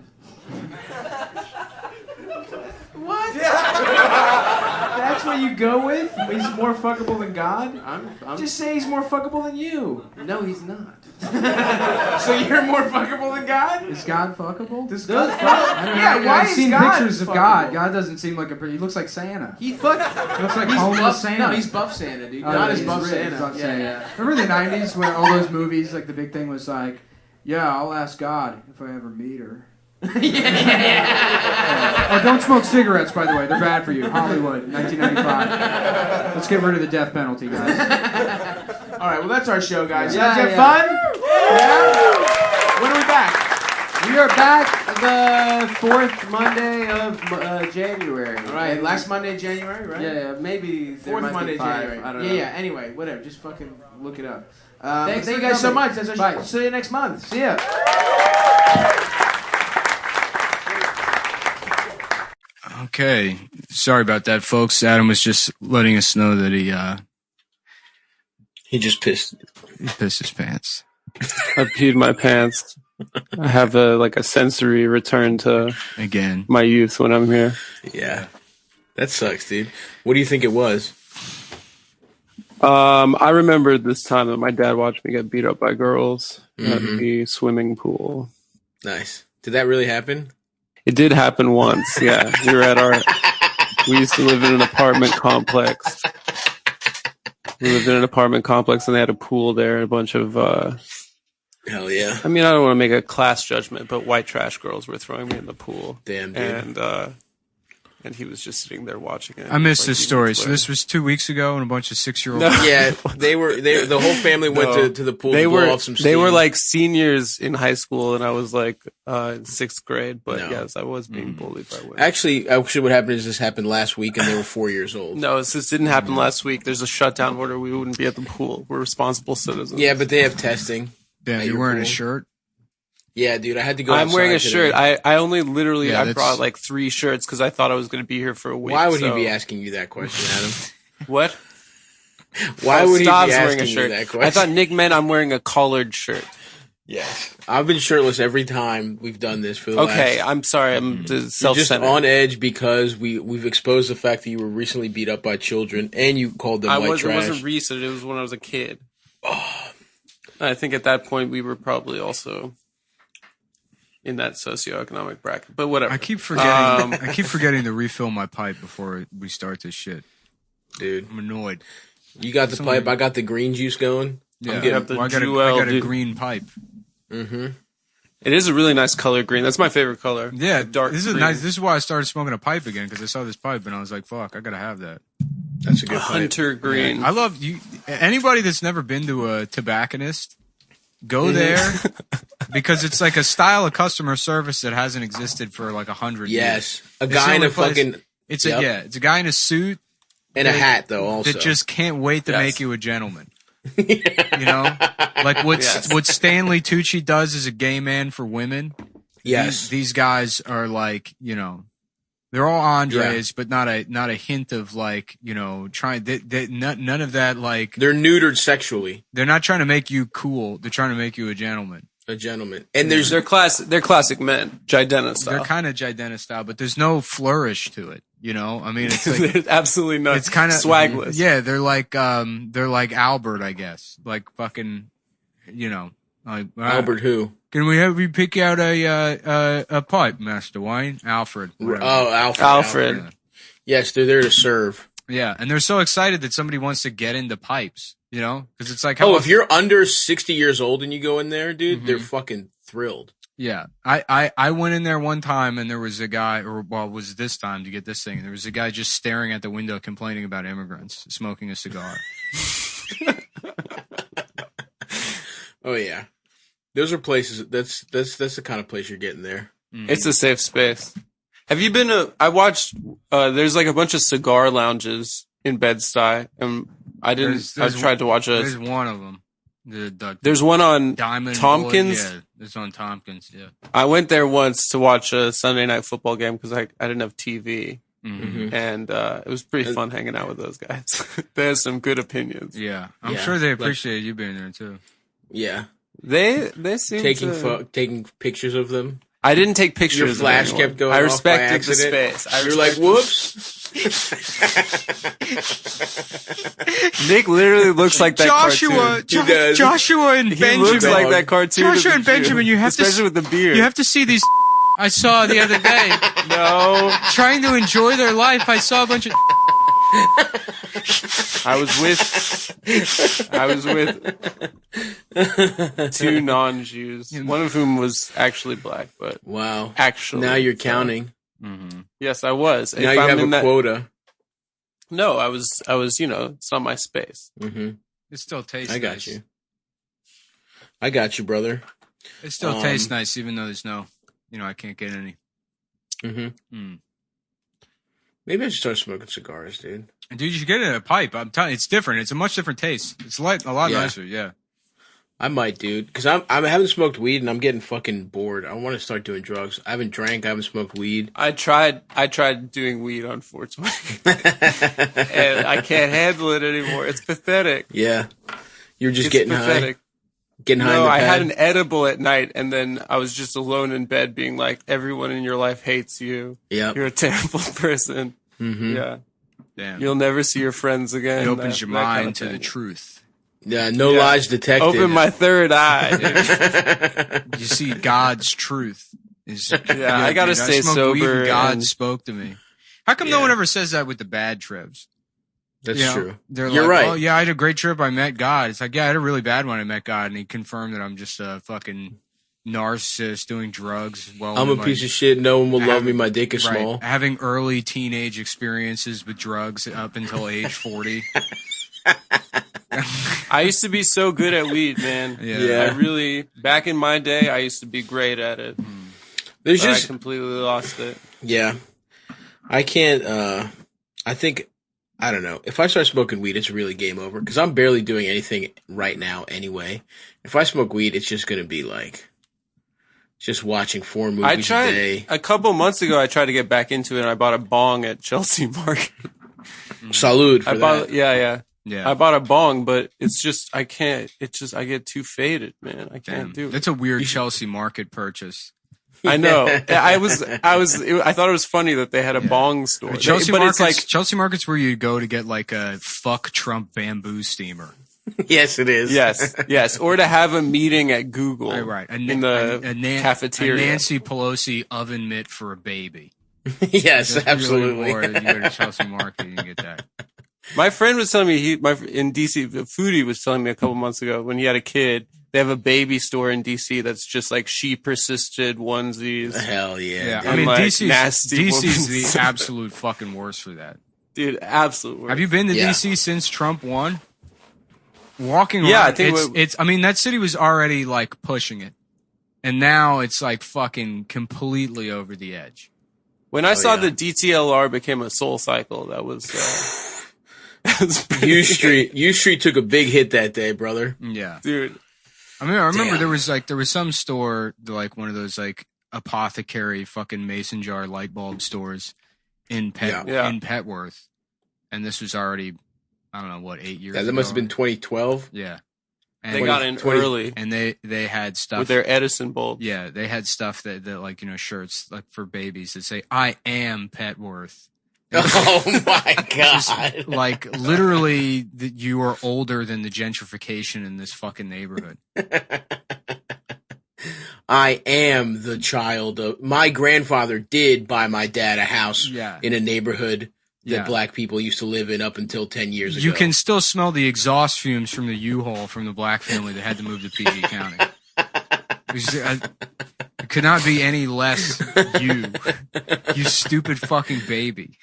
What? That's what you go with? He's more fuckable than God? I'm Just say he's more fuckable than you. No, he's not. So you're more fuckable than God? Is God fuckable? Does God fuck? I don't know. Yeah, why I've is seen God pictures of fuckable? God. God doesn't seem like a pretty. He looks like Santa. He fuck. He looks like He's homeless buff, Santa. No, he's buff Santa, dude. Oh, God yeah, is he's buff really Santa. buff Yeah, Santa. yeah. Remember the '90s when all those movies, like the big thing was like, "Yeah, I'll ask God if I ever meet her." Oh, don't smoke cigarettes, by the way. They're bad for you. Hollywood, 1995. Let's get rid of the death penalty, guys. All right, well that's our show, guys. Yeah, Did you have yeah. fun? Yeah. When are we back? We are back the 4th Monday of January. All right, last Monday in January, right? Yeah, maybe there might Fourth Monday be in 5. January. I don't yeah, know. yeah. Anyway, whatever. Just fucking look it up. Thanks Thank you for guys so coming. much. That's our Bye. show. See you next month. See ya. Okay, sorry about that, folks. Adam was just letting us know that he just pissed his pants. I peed my pants. I have a sensory return to again my youth when I'm here. Yeah. That sucks, dude. What do you think it was? I remember this time that my dad watched me get beat up by girls at Mhm. the swimming pool. Nice. Did that really happen? It did happen once. Yeah, we used to live in an apartment complex. We lived in an apartment complex, and they had a pool there, and a bunch of. Hell yeah. I mean, I don't want to make a class judgment, but white trash girls were throwing me in the pool. Damn, dude. And he was just sitting there watching it. I missed Like, this he story. was So like- this was 2 weeks ago, and a bunch of 6-year-olds. No. Yeah, the whole family went No. to the pool They to were blow off some steam. they were like seniors in high school, and I was like in 6th grade. But No. yes, I was being bullied by women. Actually, what happened is this happened last week, and they were 4 years old. No, this didn't happen last week. There's a shutdown order. We wouldn't be at the pool. We're responsible citizens. Yeah, but they have testing. Damn, at you're your wearing a pool. shirt? Yeah, dude, I had to go. I'm wearing a outside shirt. today. I only literally Yeah, I that's- brought like 3 shirts because I thought I was going to be here for a week. Why would he so- be asking you that question, Adam? What? Why Oh, would he be Stav's asking wearing a you shirt. that I question? thought Nick meant I'm wearing a collared shirt. Yes. I've been shirtless every time we've done this for the Okay, last... I'm sorry. I'm You're just self-centered. on edge because we've exposed the fact that you were recently beat up by children and you called them white It trash. wasn't recent. It was when I was a kid. I think at that point we were probably also in that socioeconomic bracket. But whatever. I keep forgetting. I keep forgetting to refill my pipe before we start this shit. Dude, I'm annoyed. You got the pipe. I got the green juice going. Yeah, I'm getting well, I got a green pipe. Mm-hmm. It is a really nice color green. That's my favorite color. Yeah, dark this is green. nice. This is why I started smoking a pipe again because I saw this pipe and I was like, "Fuck, I gotta have that." That's a good pipe. Hunter green. I love you. Anybody that's never been to a tobacconist, go there because it's like a style of customer service that hasn't existed for like 100 Yes. years. A It's guy the in only a fucking- It's Yep. it's a guy in a suit And a hat, though, also. that just can't wait to Yes. make you a gentleman. You know, like what Stanley Tucci does as a gay man for women. Yes. these guys are like, you know, they're all Andres, but not a hint of like, you know, trying. None of that. Like they're neutered sexually. They're not trying to make you cool. They're trying to make you a gentleman. A gentleman, and there's they're classic men, Jidena style. They're kind of Jidena style, but there's no flourish to it. You know, I mean, it's like There's absolutely not. it's kind of swagless. Yeah, they're like Albert, I guess. Like fucking, you know, like Albert who? Can we have you pick out a pipe, Master Wayne? Alfred. whatever. Oh, Alfred. Yes, they're there to serve. Yeah, and they're so excited that somebody wants to get into pipes. You know, because it's like, If you're under 60 years old and you go in there, dude, they're fucking thrilled. Yeah, I went in there one time and there was a guy, or well, it was this time to get this thing. There was a guy just staring at the window, complaining about immigrants, smoking a cigar. Oh yeah, those are places. That's the kind of place you're getting there. It's a safe space. Have you been to? I watched. There's like a bunch of cigar lounges in Bed-Stuy, and I didn't. I tried to watch a. There's one of them. There's one on Diamond Tompkins. Boy, yeah, it's on Tompkins. Yeah. I went there once to watch a Sunday night football game because I didn't have TV, Mhm. and it was pretty fun hanging out with those guys. They had some good opinions. Yeah, I'm sure they appreciate you being there too. Yeah, they seem taking pictures of them. I didn't take pictures. Your of flash anyone. kept going. I off respected by the accident. space. You're like, whoops. Nick literally looks like that Joshua, cartoon. Joshua and He Benjamin. looks like that cartoon. Joshua with and the beard. Benjamin, you have especially with the beard. You have to see these. I saw the other day. No, trying to enjoy their life. I saw a bunch of. I was with two non-Jews, one of whom was actually black, but wow, actually now you're counting. Mm-hmm. Yes, I was. Now If you I'm have a quota. No, I was. You know, it's not my space. Mm-hmm. It still tastes. I got nice. you. I got you, brother. It still tastes nice, even though there's no. You know, I can't get any. Mm-hmm. Maybe I should start smoking cigars, dude. And dude, you should get it in a pipe. I'm telling you, it's different. It's a much different taste. It's a lot nicer. Yeah. I might, dude, because I haven't smoked weed and I'm getting fucking bored. I want to start doing drugs. I haven't drank. I haven't smoked weed. I tried doing weed on 420, and I can't handle it anymore. It's pathetic. Yeah, you're just It's getting pathetic. high. Getting high. No, in the I pad. had an edible at night, and then I was just alone in bed, being like, "Everyone in your life hates you. Yep. You're a terrible person. Mm-hmm. Yeah, damn. You'll never see your friends again." It opens your that kind mind of to the thing. truth. Yeah, no lies detected. Open my third eye. You see God's truth. I gotta dude, stay smoked weed sober and God and- spoke to me. How come no one ever says that with the bad trips? That's You know, true. They're You're like, right. oh yeah, I had a great trip. I met God. It's like, yeah, I had a really bad one. I met God, and he confirmed that I'm just a fucking narcissist doing drugs. Well, I'm a piece of shit. No one will love me. My dick is right, small. having early teenage experiences with drugs up until age 40. I used to be so good at weed, man. Yeah. I really, back in my day, I used to be great at it. There's But just I completely lost it. Yeah. I can't I think I don't know. If I start smoking weed, it's really game over because I'm barely doing anything right now anyway. If I smoke weed, it's just going to be like just watching 4 movies I tried a day. a couple months ago. I tried to get back into it, and I bought a bong at Chelsea Market. Salute for I bought, that. yeah. Yeah. I bought a bong, but it's just I can't. It's just I get too faded, man. I can't do it. That's a weird Chelsea Market purchase. I know. I thought it was funny that they had a bong store. Chelsea but Market's, it's like Chelsea Market's where you go to get like a fuck Trump bamboo steamer. Yes, it is. yes, or to have a meeting at Google, Right. in the cafeteria. A Nancy Pelosi oven mitt for a baby. Yes, That's absolutely. Really more, you go to Chelsea Market, you can get that. My friend was telling me in DC, the foodie was telling me a couple months ago when he had a kid. They have a baby store in DC that's just like she persisted onesies. Hell yeah! I mean, like DC's nasty the women's- absolute fucking worst for that. Dude, absolute worst. Have you been to Yeah. DC since Trump won? Walking around, Yeah, I think it's. I mean, that city was already like pushing it, and now it's like fucking completely over the edge. When I saw the DTLR became a Soul Cycle, that was. U Street took a big hit that day, brother. Yeah, dude. I remember Damn. there was some store, like one of those like apothecary fucking mason jar light bulb stores in Petworth, and this was already, I don't know what, 8 years. Yeah, that ago. must have been 2012. Yeah. They got in early, and they had stuff with their Edison bulbs. Yeah, they had stuff that like, you know, shirts like for babies that say "I am Petworth." Oh my Just, god! like literally, that you are older than the gentrification in this fucking neighborhood. I am the child of my grandfather. Did buy my dad a house in a neighborhood that Yeah. black people used to live in up until 10 years ago. You can still smell the exhaust fumes from the U-Haul from the black family that had to move to PG County. It could not be any less you. You stupid fucking baby.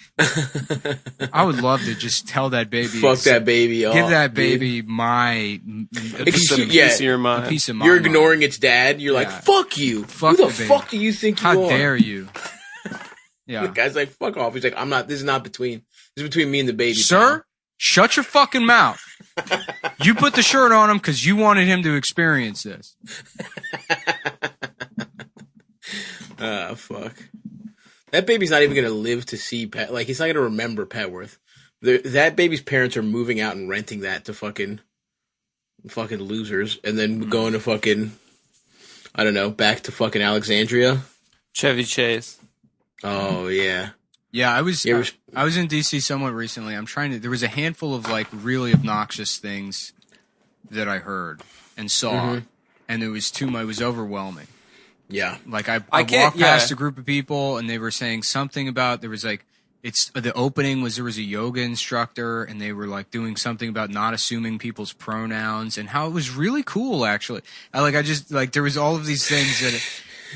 I would love to just tell that baby. Fuck that baby off. Give that baby dude. a piece of your mind. A piece of my You're mind. ignoring its dad. You're like, fuck you. Fuck Who the baby. fuck do you think you How are? dare you? The Yeah. guy's like, fuck off. He's like, I'm not. This is not between. This is between me and the baby. Sir, shut your fucking mouth. You put the shirt on him because you wanted him to experience this. Fuck. That baby's not even gonna live to see Pet. Like, he's not gonna remember Petworth. That baby's parents are moving out and renting that to fucking losers, and then going to fucking, I don't know, back to fucking Alexandria. Chevy Chase. Oh yeah. Yeah, I was in DC somewhat recently. There was a handful of like really obnoxious things that I heard and saw, and it was overwhelming. Yeah. Like I can't- walked past a group of people and they were saying something about, there was like, the opening was there was a yoga instructor and they were like doing something about not assuming people's pronouns and how it was really cool actually. There was all of these things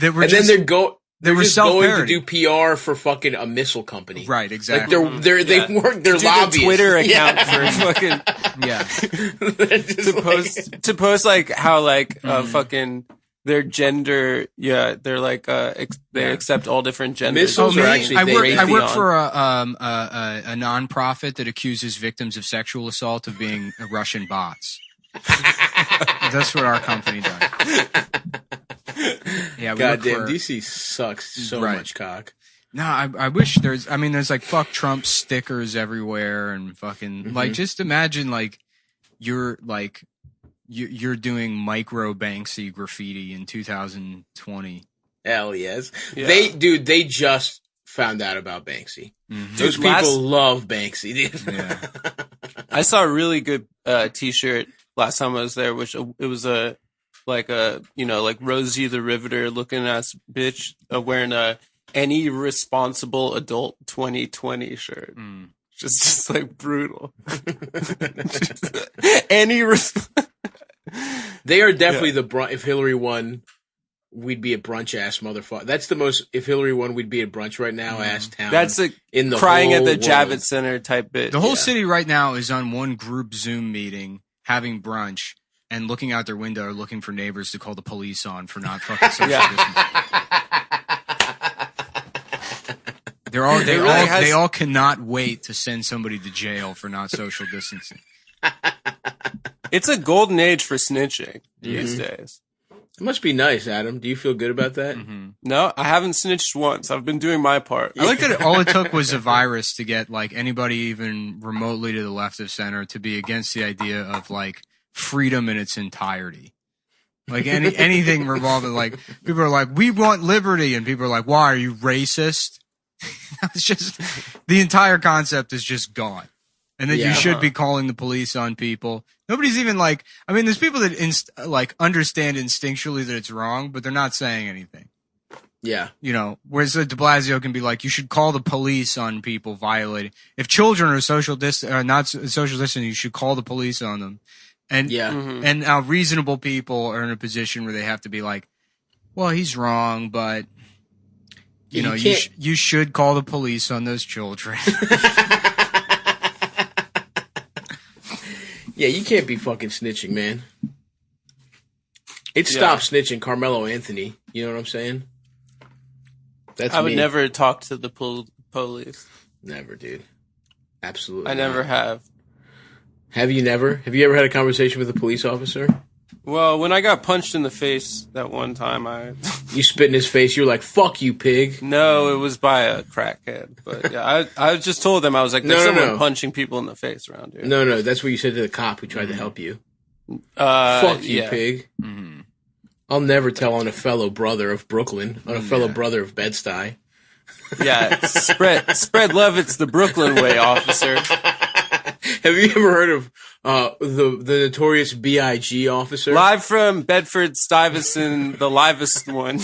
that were And just, then they're were just going to self-parody. do PR for fucking a missile company. Right, exactly. Like they work, they're Do the lobbyists. Twitter account Yeah. for fucking yeah. to post like how like fucking their gender. Yeah, they're like they accept all different genders. Missiles are actually I work for a nonprofit that accuses victims of sexual assault of being Russian bots. That's what our company does. Yeah, we look Goddamn, for- DC sucks so Right. much cock. No, I wish there's like fuck Trump stickers everywhere and fucking like just imagine like you're doing micro Banksy graffiti in 2020. Hell yes. Yeah. They just found out about Banksy. Those Dude, people love Banksy. Dude. Yeah. I saw a really good T-shirt last time I was there, which it was like Rosie the Riveter looking ass bitch wearing a any responsible adult 2020 shirt. Just like brutal. They are definitely if Hillary won, we'd be a brunch ass motherfucker. That's the most. If Hillary won, we'd be at brunch right now. Ass town. That's a in the crying at whole the world. Javits Center type bit. The whole city right now is on one group Zoom meeting having brunch and looking out their window looking for neighbors to call the police on for not fucking social distancing. They all cannot wait to send somebody to jail for not social distancing. It's a golden age for snitching these days. It must be nice, Adam. Do you feel good about that? No, I haven't snitched once. I've been doing my part. I like that all it took was a virus to get like anybody even remotely to the left of center to be against the idea of like freedom in its entirety. Like anything revolving, like people are like, we want liberty, and people are like, why, are you racist? It's just the entire concept is just gone, and that you should be calling the police on people. Nobody's even like, I mean, there's people that understand instinctually that it's wrong, but they're not saying anything. Yeah. You know, whereas De Blasio can be like, you should call the police on people violating. If children are not social distancing, you should call the police on them. And and now reasonable people are in a position where they have to be like, well, he's wrong, but you know, you should call the police on those children. Yeah, you can't be fucking snitching, man. It stopped snitching Carmelo Anthony. You know what I'm saying? I would never talk to the police. Never, dude. Absolutely. I never have. Have you never? Have you ever had a conversation with a police officer? Well, when I got punched in the face that one time, You spit in his face, you were like, fuck you, pig. No, it was by a crackhead. But yeah, I just told them, I was like, there's someone punching people in the face around here. No, that's what you said to the cop who tried to help you. Fuck you, pig. Mm-hmm. I'll never tell on a fellow brother of Brooklyn, on a fellow brother of Bed-Stuy. Yeah, spread love, it's the Brooklyn way, officer. Have you ever heard of the notorious B.I.G. officer? Live from Bedford Stuyvesant, the livest one.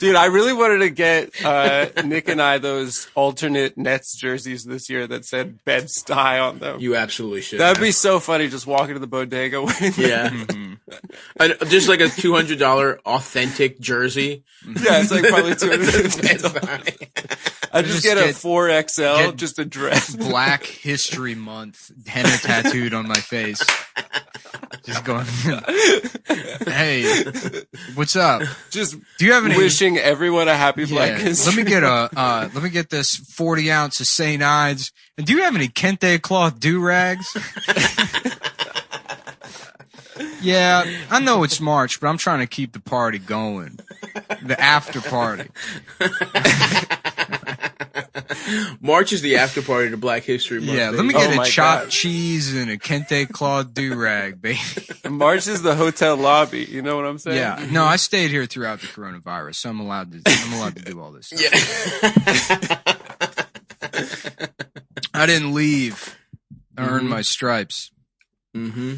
Dude, I really wanted to get Nick and I those alternate Nets jerseys this year that said Bed-Stuy on them. You absolutely should. That'd be so funny, just walking to the bodega with Yeah. Just like a $200 authentic jersey. Yeah, it's like probably $200. I just get a 4XL, just a dress. Black History Month henna tattooed on my face. Just going, hey, what's up? Just do you have any wishing everyone a happy Black History? Let me get this 40 ounce of St. Ides. And do you have any kente cloth do rags? Yeah, I know it's March, but I'm trying to keep the party going. The after party. March is the after party to Black History Month. Yeah, let me get a chopped cheese and a kente cloth do rag, baby. March is the hotel lobby. You know what I'm saying? Yeah. No, I stayed here throughout the coronavirus, so I'm allowed to do all this stuff. Yeah. I didn't leave. I earned my stripes. Mm-hmm.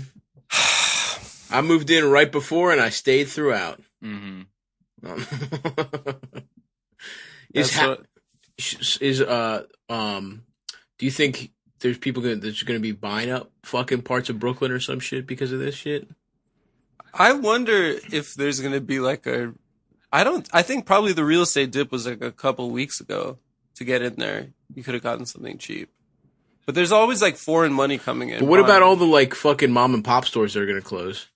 I moved in right before and I stayed throughout. Mm-hmm. Do you think there's people that's going to be buying up fucking parts of Brooklyn or some shit because of this shit? I wonder if there's going to be like I think probably the real estate dip was like a couple weeks ago to get in there. You could have gotten something cheap. But there's always like foreign money coming in. But what about all the like fucking mom and pop stores that are going to close?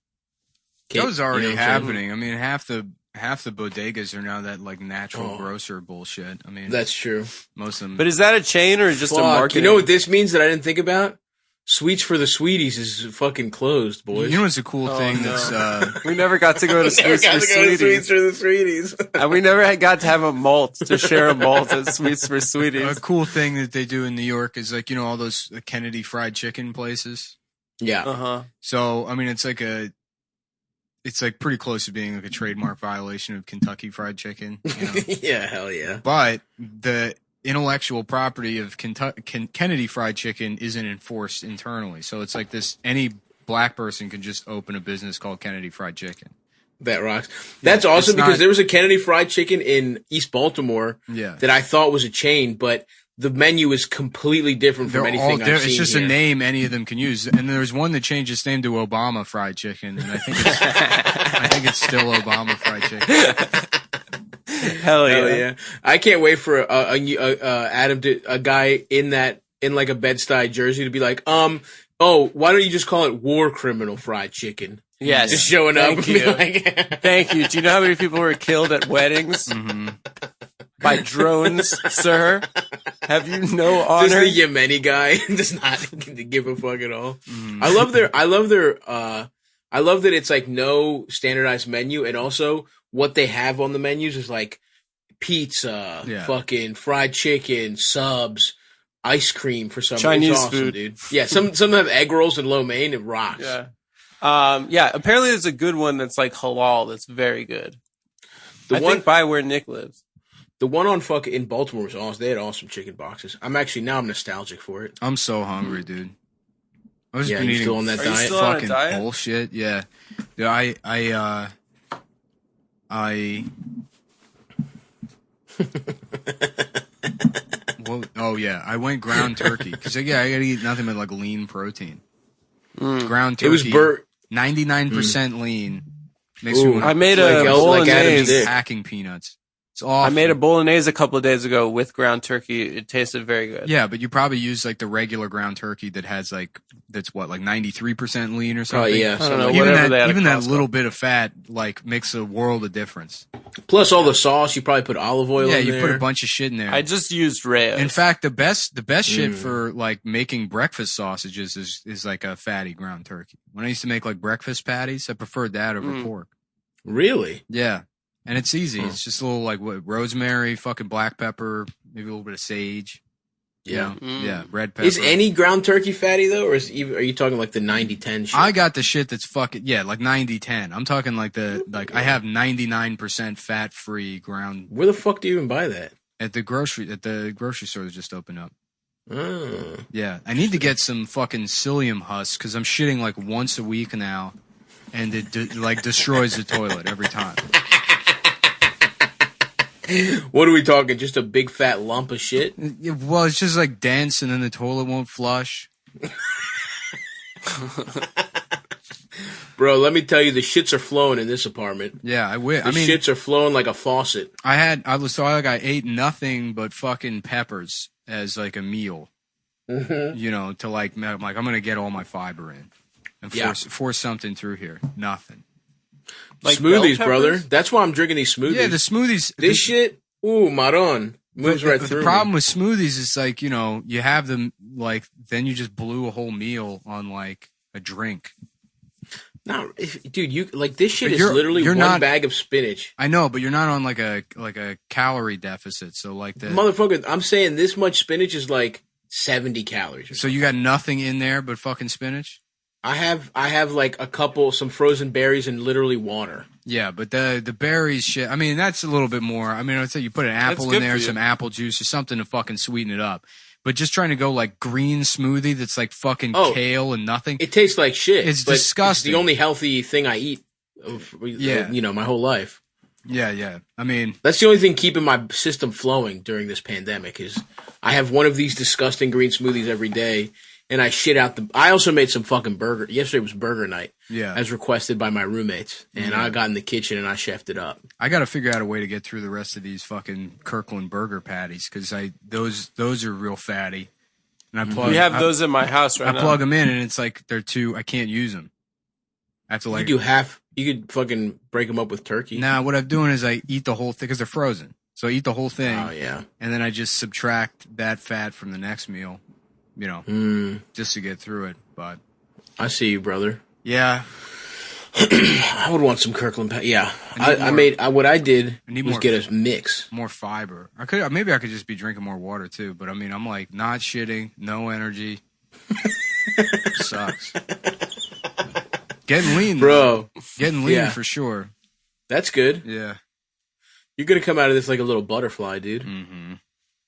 Those are already happening. I mean, half the bodegas are now that like natural grocer bullshit. I mean, that's true. Most of them. But is that a chain or just a market? You know what this means that I didn't think about? Sweets for the Sweeties is fucking closed, boys. You know what's a cool thing that's we never got to go to Sweets for Sweeties. For the Sweeties. And we never got to have a malt, to share a malt at Sweets for Sweeties. A cool thing that they do in New York is like, you know, all those Kennedy Fried Chicken places. Yeah. Uh-huh. So, I mean, it's like pretty close to being like a trademark violation of Kentucky Fried Chicken. You know? Yeah, hell yeah. But the intellectual property of Kennedy Fried Chicken isn't enforced internally. So it's like this, any black person can just open a business called Kennedy Fried Chicken. That rocks. That's awesome because there was a Kennedy Fried Chicken in East Baltimore that I thought was a chain, but the menu is completely different from anything I've seen. It's just a name any of them can use. And there's one that changed its name to Obama Fried Chicken, and I think it's still Obama Fried Chicken. Hell yeah. I can't wait for Adam a guy in like a Bed-Stuy jersey to be like, why don't you just call it War Criminal Fried Chicken? Yes. Just showing up and be like Thank you. Do you know how many people were killed at weddings? Mm-hmm. By drones, sir? Have you no honor? Just the Yemeni guy does not give a fuck at all. Mm. I love that it's like no standardized menu, and also what they have on the menus is like pizza, fucking fried chicken, subs, ice cream for some Chinese it's awesome, food, dude. Yeah, some have egg rolls and lo mein. It rocks. Yeah. Apparently there's a good one that's like halal that's very good. I think by where Nick lives. The one on in Baltimore was awesome. They had awesome chicken boxes. I'm nostalgic for it. I'm so hungry, dude. I was been eating still on that diet? Still on a fucking diet? bullshit. Yeah. Dude, I went ground turkey because I gotta eat nothing but like lean protein. Ground turkey. It was 99% lean. Makes me want I made a bolognese. Hacking peanuts. It's awful. I made a bolognese a couple of days ago with ground turkey. It tasted very good. Yeah, but you probably use like the regular ground turkey that has like 93% lean or something. Oh yeah, I don't know. Even that little bit of fat like makes a world of difference. Plus all the sauce, you probably put olive oil. Yeah, in you there. put a bunch of shit in there. I just used Reyes. In fact, the best shit for like making breakfast sausages is like a fatty ground turkey. When I used to make like breakfast patties, I preferred that over pork. Really? Yeah. And it's easy. It's just a little like rosemary, fucking black pepper, maybe a little bit of sage. Yeah. Yeah, red pepper. Is any ground turkey fatty though, or are you talking like the 90-10 shit? I got the shit that's fucking like 90-10. I'm talking like I have 99% fat free ground. Where the fuck do you even buy that? At the grocery store that just opened up. Oh. Yeah, I need to get some fucking psyllium husks because I'm shitting like once a week now, and it like destroys the toilet every time. What are we talking? Just a big fat lump of shit? Well, it's just like dense, and then the toilet won't flush. Bro, let me tell you, the shits are flowing in this apartment. Yeah, I wish. The shits are flowing like a faucet. I ate nothing but fucking peppers as like a meal. Mm-hmm. You know, to like, I'm like, I'm gonna get all my fiber in and force something through here. Nothing. Like smoothies, brother. That's why I'm drinking these smoothies. Yeah, the smoothies. This shit, maron. Moves right through. The problem with smoothies is like, you know, you have them like, then you just blew a whole meal on like a drink. No, dude, you like this shit is literally one bag of spinach. I know, but you're not on like a calorie deficit. So like the motherfucker, I'm saying this much spinach is like 70 calories. So you got nothing in there but fucking spinach? I have like some frozen berries and literally water. Yeah, but the berries shit, I mean, that's a little bit more. I mean, I'd say you put an apple in there, some apple juice or something to fucking sweeten it up. But just trying to go like green smoothie that's like fucking kale and nothing. It tastes like shit. It's disgusting. It's the only healthy thing I eat, my whole life. Yeah. I mean, that's the only thing keeping my system flowing during this pandemic is I have one of these disgusting green smoothies every day. And I shit out I also made some fucking burger. Yesterday was burger night. Yeah. As requested by my roommates. And I got in the kitchen and I chefed it up. I got to figure out a way to get through the rest of these fucking Kirkland burger patties because those are real fatty. And we have those in my house right now. I plug them in and it's like I can't use them. I have to like. You could fucking break them up with turkey. Nah, what I'm doing is I eat the whole thing because they're frozen. So I eat the whole thing. Oh, yeah. And then I just subtract that fat from the next meal. You know, just to get through it. But I see you, brother. Yeah, I would want some Kirkland. Yeah, what I did was get a mix, more fiber. I could just be drinking more water too. But I mean, I'm like not shitting, no energy. Sucks. Getting lean, bro. Getting lean for sure. That's good. Yeah, you're gonna come out of this like a little butterfly, dude. Mm-hmm.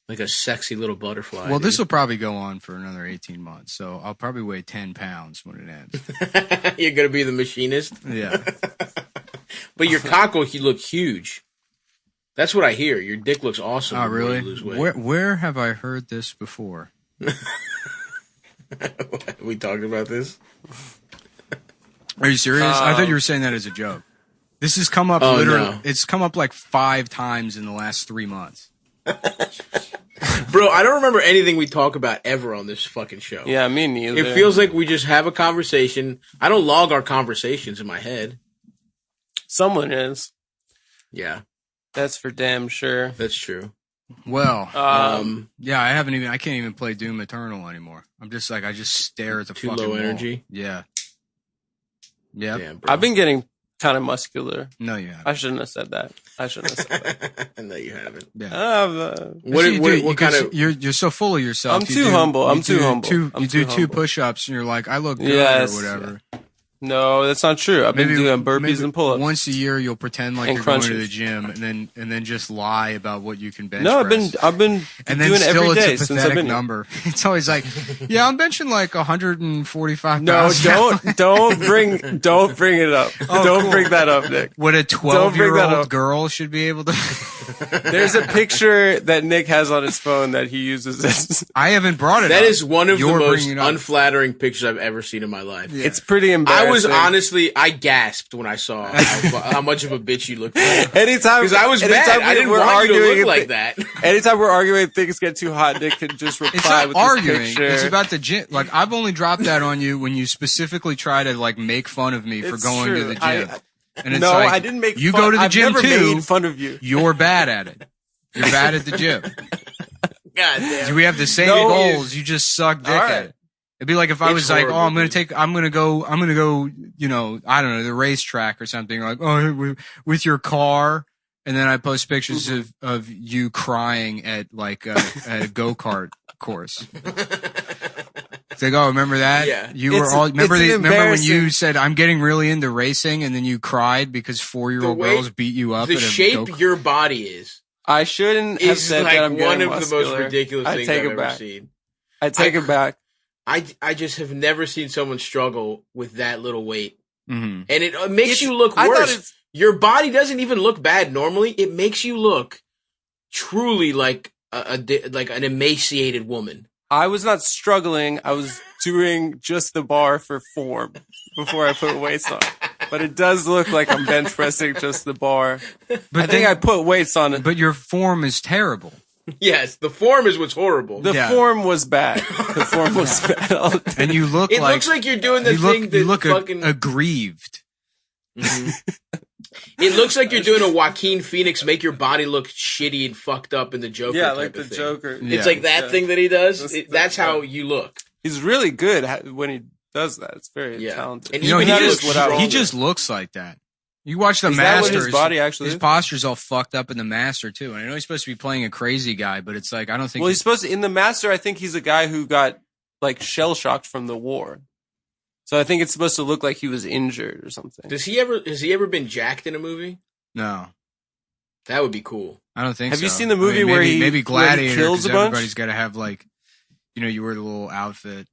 Like a sexy little butterfly. Well, this will probably go on for another 18 months, so I'll probably weigh 10 pounds when it ends. You're going to be the machinist? Yeah. But your cock will look huge. That's what I hear. Your dick looks awesome. Oh, really? You lose weight. Where have I heard this before? We talked about this? Are you serious? I thought you were saying that as a joke. This has come up literally. No. It's come up like 5 times in the last 3 months. Bro, I don't remember anything we talk about ever on this fucking show. Yeah, me neither. It feels like we just have a conversation. I don't log our conversations in my head. Someone is. Yeah. That's for damn sure. That's true. Well, yeah, I can't even play Doom Eternal anymore. I'm just like, I just stare at the fucking low wall. energy? Yeah. Yeah. Damn, I've been getting kind of muscular. No, you haven't. I shouldn't have said that. No, you haven't. Yeah. What kind of? You're so full of yourself. I'm too humble. You do 2 push-ups and you're like, I look good or whatever. No, that's not true. I've been doing burpees and pull-ups. Once a year, you'll pretend like you're going to the gym, and then just lie about what you can bench. No, press. I've been and doing then it every day it's a since I've been number. It's always like, yeah, I'm benching like 145. No, don't bring it up. Don't bring that up, Nick. What a 12-year-old girl should be able to. There's a picture that Nick has on his phone that he uses this. I haven't brought it. That up. is one of the most unflattering pictures I've ever seen in my life. Yeah. It's pretty embarrassing. I gasped when I saw how much of a bitch you looked like. Anytime, because I was mad. I didn't want you to look like that. Anytime we're arguing, things get too hot. Nick can just reply with arguing. This picture. It's about the gym. Like I've only dropped that on you when you specifically try to like make fun of me for going to the gym. And it's I didn't make. You fun. go to the I've gym never too. Made fun of you. You're bad at it. You're bad at the gym. God damn. We have the same goals. You just suck dick at it. It'd be like if I was like, oh, I'm gonna go, you know, I don't know, the racetrack or something. Like, oh, with your car, and then I post pictures of you crying at like a go-kart course. It's like, oh, remember that? Yeah. You were all remember when you said I'm getting really into racing, and then you cried because 4-year-old girls beat you up. The shape your body is. I shouldn't have said like that. I'm one of muscular. the most ridiculous things I've ever seen. I take it back. I just have never seen someone struggle with that little weight. Mm-hmm. And it makes you look worse. Your body doesn't even look bad normally. It makes you look truly like like an emaciated woman. I was not struggling. I was doing just the bar for form before I put weights on. But it does look like I'm bench pressing just the bar. But I think I put weights on it. But your form is terrible. Yes, the form is what's horrible. The form was bad. The form was bad. And you look It like... looks like you're doing the thing that you look fucking... aggrieved. It looks like you're doing a Joaquin Phoenix make your body look shitty and fucked up in the Joker Yeah, type like the of thing. Joker. It's like that thing that he does. That's how you look. He's really good when he does that. It's very talented. And You know, even he just looks like that. You watch the Is that Master. what his body actually his is? posture's all fucked up in the Master too. And I know he's supposed to be playing a crazy guy, but it's like I don't think. Well, he's supposed to. In the Master, I think he's a guy who got like shell shocked from the war. So I think it's supposed to look like he was injured or something. Has he ever been jacked in a movie? No, that would be cool. I don't think. Have so. you seen the movie where he maybe Gladiator? kills a bunch? Everybody's got to have like, you wear the little outfit.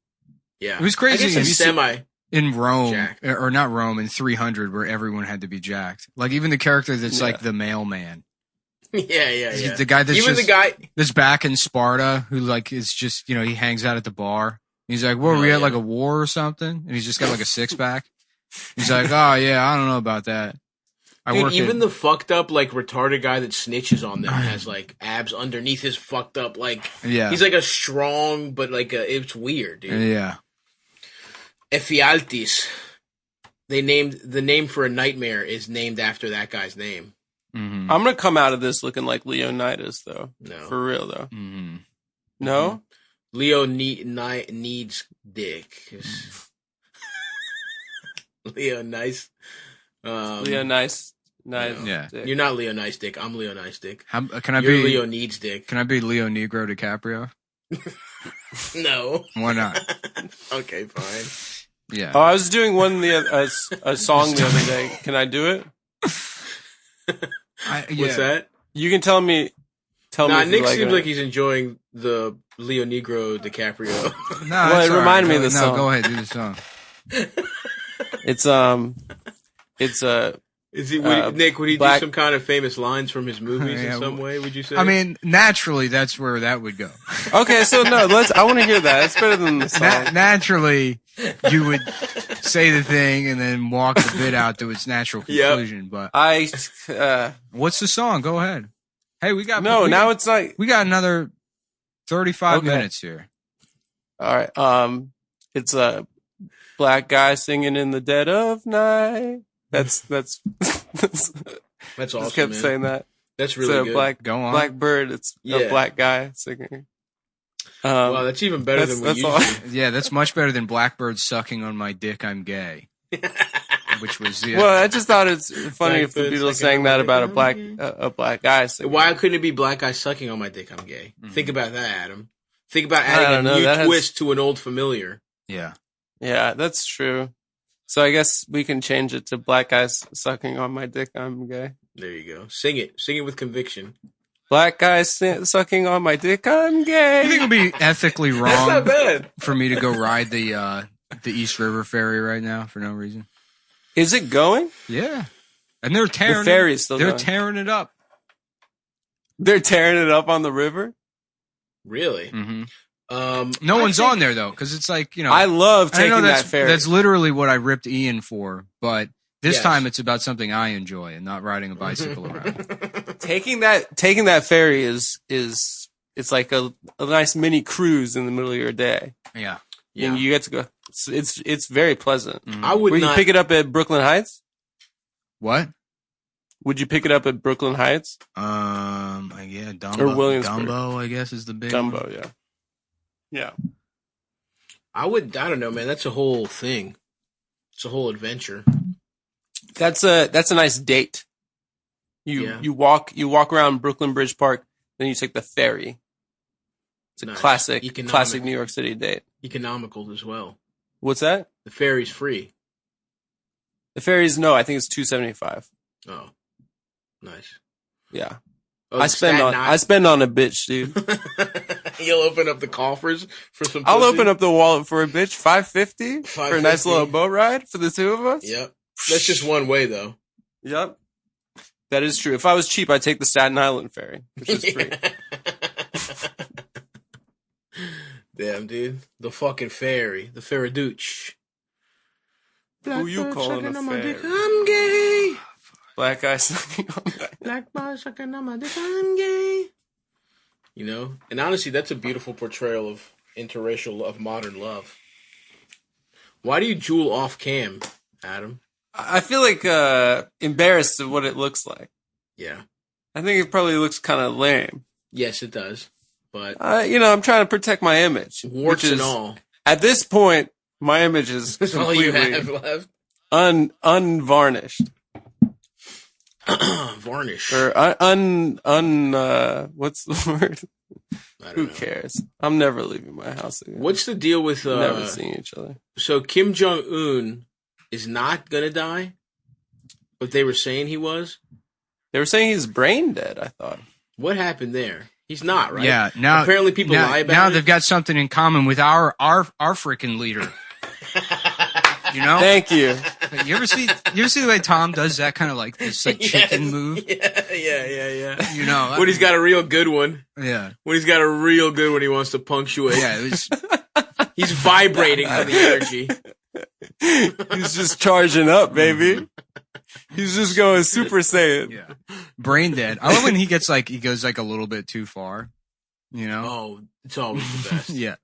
Yeah, it was crazy. I guess it's semi. In Rome, jacked. or not Rome, in 300, where everyone had to be jacked. Like even the character that's like the mailman. Yeah. The guy that's even just, the guy that's back in Sparta, who like is just he hangs out at the bar. He's like, "What? We had like a war or something?" And he's just got like a 6-pack. He's like, "Oh yeah, I don't know about that." Dude, even the fucked up like retarded guy that snitches on them has like abs underneath his fucked up like. Yeah, he's like a strong, but like it's weird, dude. Yeah. Ephialtes. The name for a nightmare is named after that guy's name. Mm-hmm. I'm gonna come out of this looking like Leonidas, though. No, for real though. Mm-hmm. No, Leo needs dick. Leo nice. Leo nice. Yeah, dick. You're not Leo nice dick. I'm Leo nice dick. Can I You're be Leo needs dick? Can I be Leo Negro DiCaprio? No. Why not? Okay, fine. Yeah. Oh, I was doing a song the other day. Can I do it? What's that? You can tell me. Nah, if Nick you like seems it. like he's enjoying the Leo Negro DiCaprio. Well, it reminded me of the song. No, go ahead, do the song. It's Is he Nick? Would he black- do some kind of famous lines from his movies in some way? Would you say? I mean, naturally, that's where that would go. Okay, so no, I want to hear that. It's better than the song. Naturally, you would say the thing and then walk the bit out to its natural conclusion. But what's the song? Go ahead. Hey, we got it's not. We got another 35 minutes here. All right. It's a black guy singing in the dead of night. That's awesome. Just kept man. saying that. That's really good. Black bird. It's a black guy singing. Wow, that's even better than we usually. Yeah, that's much better than Blackbird sucking on my dick. I'm gay. Which was Well, I just thought it's funny if the Beatles sang that about a black guy. Singing. Why couldn't it be black guy sucking on my dick? I'm gay. Think about that, Adam. Think about I adding don't a know, new twist to an old familiar. Yeah. Yeah, that's true. So I guess we can change it to black guys sucking on my dick. I'm gay. There you go. Sing it. Sing it with conviction. Black guys sucking on my dick. I'm gay. You think it would be ethically wrong not bad. for me to go ride the East River ferry right now for no reason? Is it going? Yeah. And they're tearing The ferry's still They're going. tearing it up. They're tearing it up on the river? Really? Mm-hmm. I one's think- on there though, because it's like I love I know taking that's, that ferry. That's literally what I ripped Ian for, but this Yes. time it's about something I enjoy and not riding a bicycle around. Taking that ferry is it's like a nice mini cruise in the middle of your day. Yeah. And you get to go. It's very pleasant. I would Will not you pick it up at Brooklyn Heights? What? Would you pick it up at Brooklyn Heights? Yeah, Dumbo. Or Williamsburg. Dumbo, I guess, is the big Dumbo, one. yeah. Yeah. I don't know, man. That's a whole thing. It's a whole adventure. That's a nice date. You walk around Brooklyn Bridge Park, then you take the ferry. It's a Nice. classic New York City date. Economical as well. What's that? The ferry's free. The ferry's I think it's $275. Oh, nice. Yeah. Oh, I spend on a bitch, dude. You'll open up the coffers for some. I'll pussy? open up the wallet for a bitch. $550 for a nice $550. little boat ride for the two of us. Yep. That's just one way though. Yep. That is true. If I was cheap, I'd take the Staten Island ferry, which is free. Damn, dude. The fucking ferry. The Ferradooch. Who you calling a ferry? I'm gay. Black guy sucking on my Black boy sucking on my dick. I'm gay. You know? And honestly, that's a beautiful portrayal of interracial, of modern love. Why do you jewel off cam, Adam? I feel like embarrassed of what it looks like. Yeah. I think it probably looks kind of lame. Yes, it does. But I'm trying to protect my image. Warts which is, and all. At this point, my image is That's all you have completely left. unvarnished. Varnish. Or what's the word? Who cares? I'm never leaving my house again. What's the deal with never seeing each other? So Kim Jong-un is not gonna die, but they were saying he was. They were saying he's brain dead. I thought. What happened there? He's not, right? Yeah. Now apparently people lie about now it. they've got something in common with our freaking leader. You know? Thank you. You ever see the way Tom does that kind of like this like chicken move? Yeah. You know, when he's got a real good one. Yeah. When he's got a real good one, he wants to punctuate. Yeah, he's vibrating from the energy. He's just charging up, baby. He's just going Super Saiyan. Yeah. Brain dead. I love when he goes like a little bit too far. You know? Oh, it's always the best. Yeah.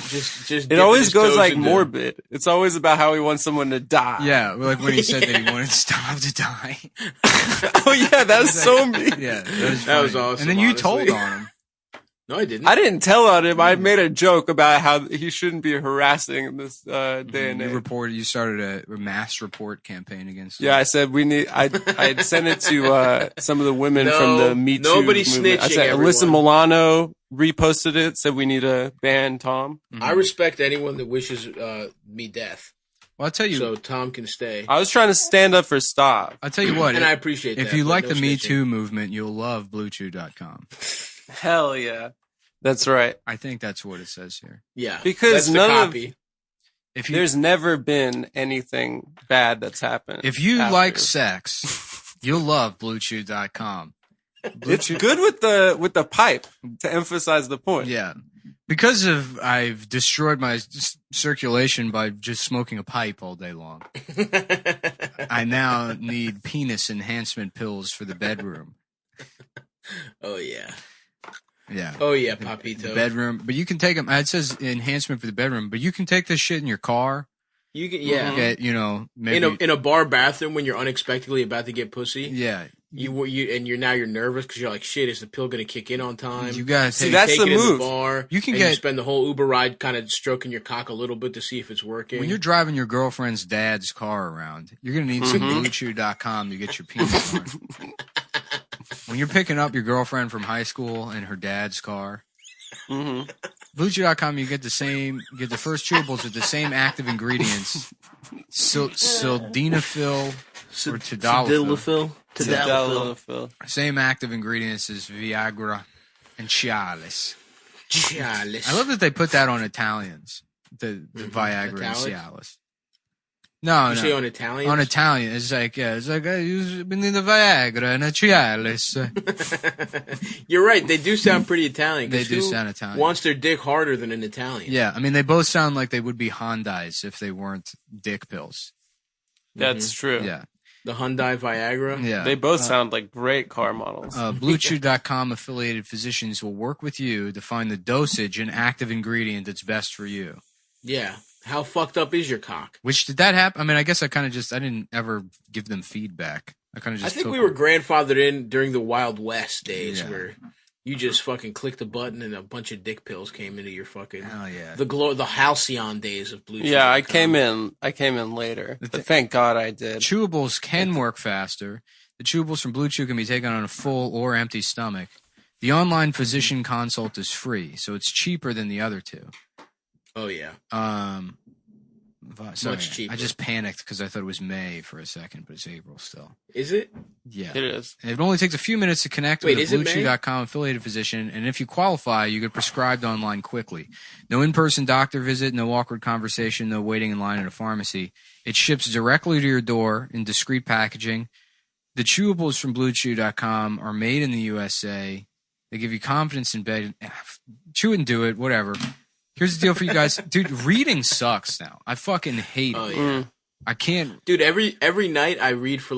Just it always goes like morbid. It's always about how he wants someone to die. Yeah, like when he said that he wanted Stav to die. Oh yeah, that was so mean. Yeah, that was awesome. And then you honestly. told on him. No, I didn't. I didn't tell on him. I made a joke about how he shouldn't be harassing this day and age. You started a mass report campaign against him. Yeah, I said I sent it to some of the women from the Me Too nobody's movement. I snitching, said everyone. Alyssa Milano reposted it, said we need to ban Tom. I respect anyone that wishes me death. Well, I'll tell you. So Tom can stay. I was trying to stand up for Stav. I'll tell you what. And I appreciate that. If you but like no the Me snitching. Too movement, you'll love BlueChew.com. Hell yeah. That's right. I think that's what it says here. Yeah. Because that's the copy. There's never been anything bad that's happened. If you like sex, you'll love BlueChew.com. It's good with the pipe to emphasize the point. Yeah. Because I've destroyed my circulation by just smoking a pipe all day long. I now need penis enhancement pills for the bedroom. Oh yeah. Yeah. Oh yeah, Papito. The bedroom, but you can take them. It says enhancement for the bedroom, but you can take this shit in your car. You can, yeah. Get, maybe in a bar bathroom when you're unexpectedly about to get pussy. Yeah. You're nervous because you're like, shit, is the pill gonna kick in on time? You gotta So that's take the it in move. the bar. You can and get you spend the whole Uber ride kind of stroking your cock a little bit to see if it's working. when you're driving your girlfriend's dad's car around. You're gonna need some BlueChew.com to get your penis on. When you're picking up your girlfriend from high school in her dad's car, BlueChew.com, you get the first chewables with the same active ingredients, sildenafil or tadalafil. Same active ingredients as Viagra and Cialis. I love that they put that on Italians. The Viagra and Cialis. No, you say on Italian? On Italian, it's like I use the Viagra and a Cialis. You're right. They do sound pretty Italian. They do who sound Italian. Wants their dick harder than an Italian? Yeah, I mean they both sound like they would be Hyundais if they weren't dick pills. That's true. Yeah. The Hyundai Viagra? Yeah. They both sound like great car models. BlueChew.com affiliated physicians will work with you to find the dosage and active ingredient that's best for you. Yeah. How fucked up is your cock? Which did that happen? I mean, I guess I didn't ever give them feedback. I think we were grandfathered in during the Wild West days where you just fucking clicked the button and a bunch of dick pills came into your fucking the halcyon days of Blue Chew. Yeah, I came in later. But thank God I did. Chewables can work faster. The chewables from Blue Chew can be taken on a full or empty stomach. The online physician consult is free, so it's cheaper than the other two. Oh yeah. Sorry, Much cheaper. I just panicked because I thought it was May for a second, but it's April still. Is it? Yeah. It is. And it only takes a few minutes to connect Wait, with a is it May? BlueChew.com affiliated physician, and if you qualify, you get prescribed online quickly. No in-person doctor visit, no awkward conversation, no waiting in line at a pharmacy. It ships directly to your door in discreet packaging. The chewables from BlueChew.com are made in the USA. They give you confidence in bed. Chew and do it, whatever. Here's the deal for you guys. Dude, reading sucks now. I fucking hate it. Yeah. I can't. Dude, every night I read for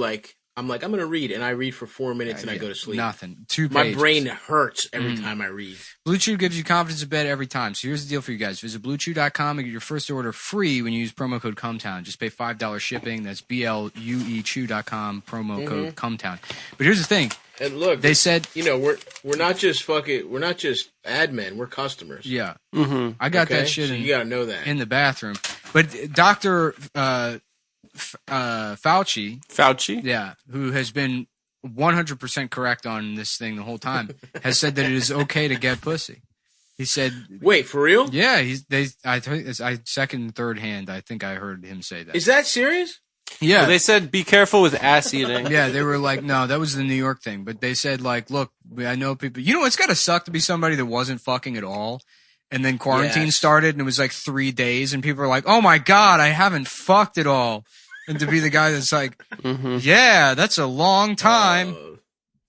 I'm going to read, and I read for 4 minutes and I go to sleep. Nothing. 2 My pages. brain hurts every time I read. Blue Chew gives you confidence in bed every time. So here's the deal for you guys. Visit BlueChew.com and get your first order free when you use promo code CUMTOWN. Just pay $5 shipping. That's BLUEChew.com, promo code CUMTOWN. But here's the thing. And look, they said, we're not just we're not just ad men, we're customers. Yeah. I got that shit so in, you got to know that. in the bathroom. But Dr. Fauci, yeah, who has been 100% correct on this thing the whole time, has said that it is okay to get pussy. He said, "Wait, for real?" Yeah, I second and third hand. I think I heard him say that. Is that serious? Yeah, Well, they said be careful with ass eating. yeah, they were like, no, that was the New York thing. But they said, like, look, I know people. You know, it's got to suck to be somebody that wasn't fucking at all. And then quarantine started, and it was like 3 days, and people were like, oh my God, I haven't fucked at all. And to be the guy that's like, yeah, that's a long time.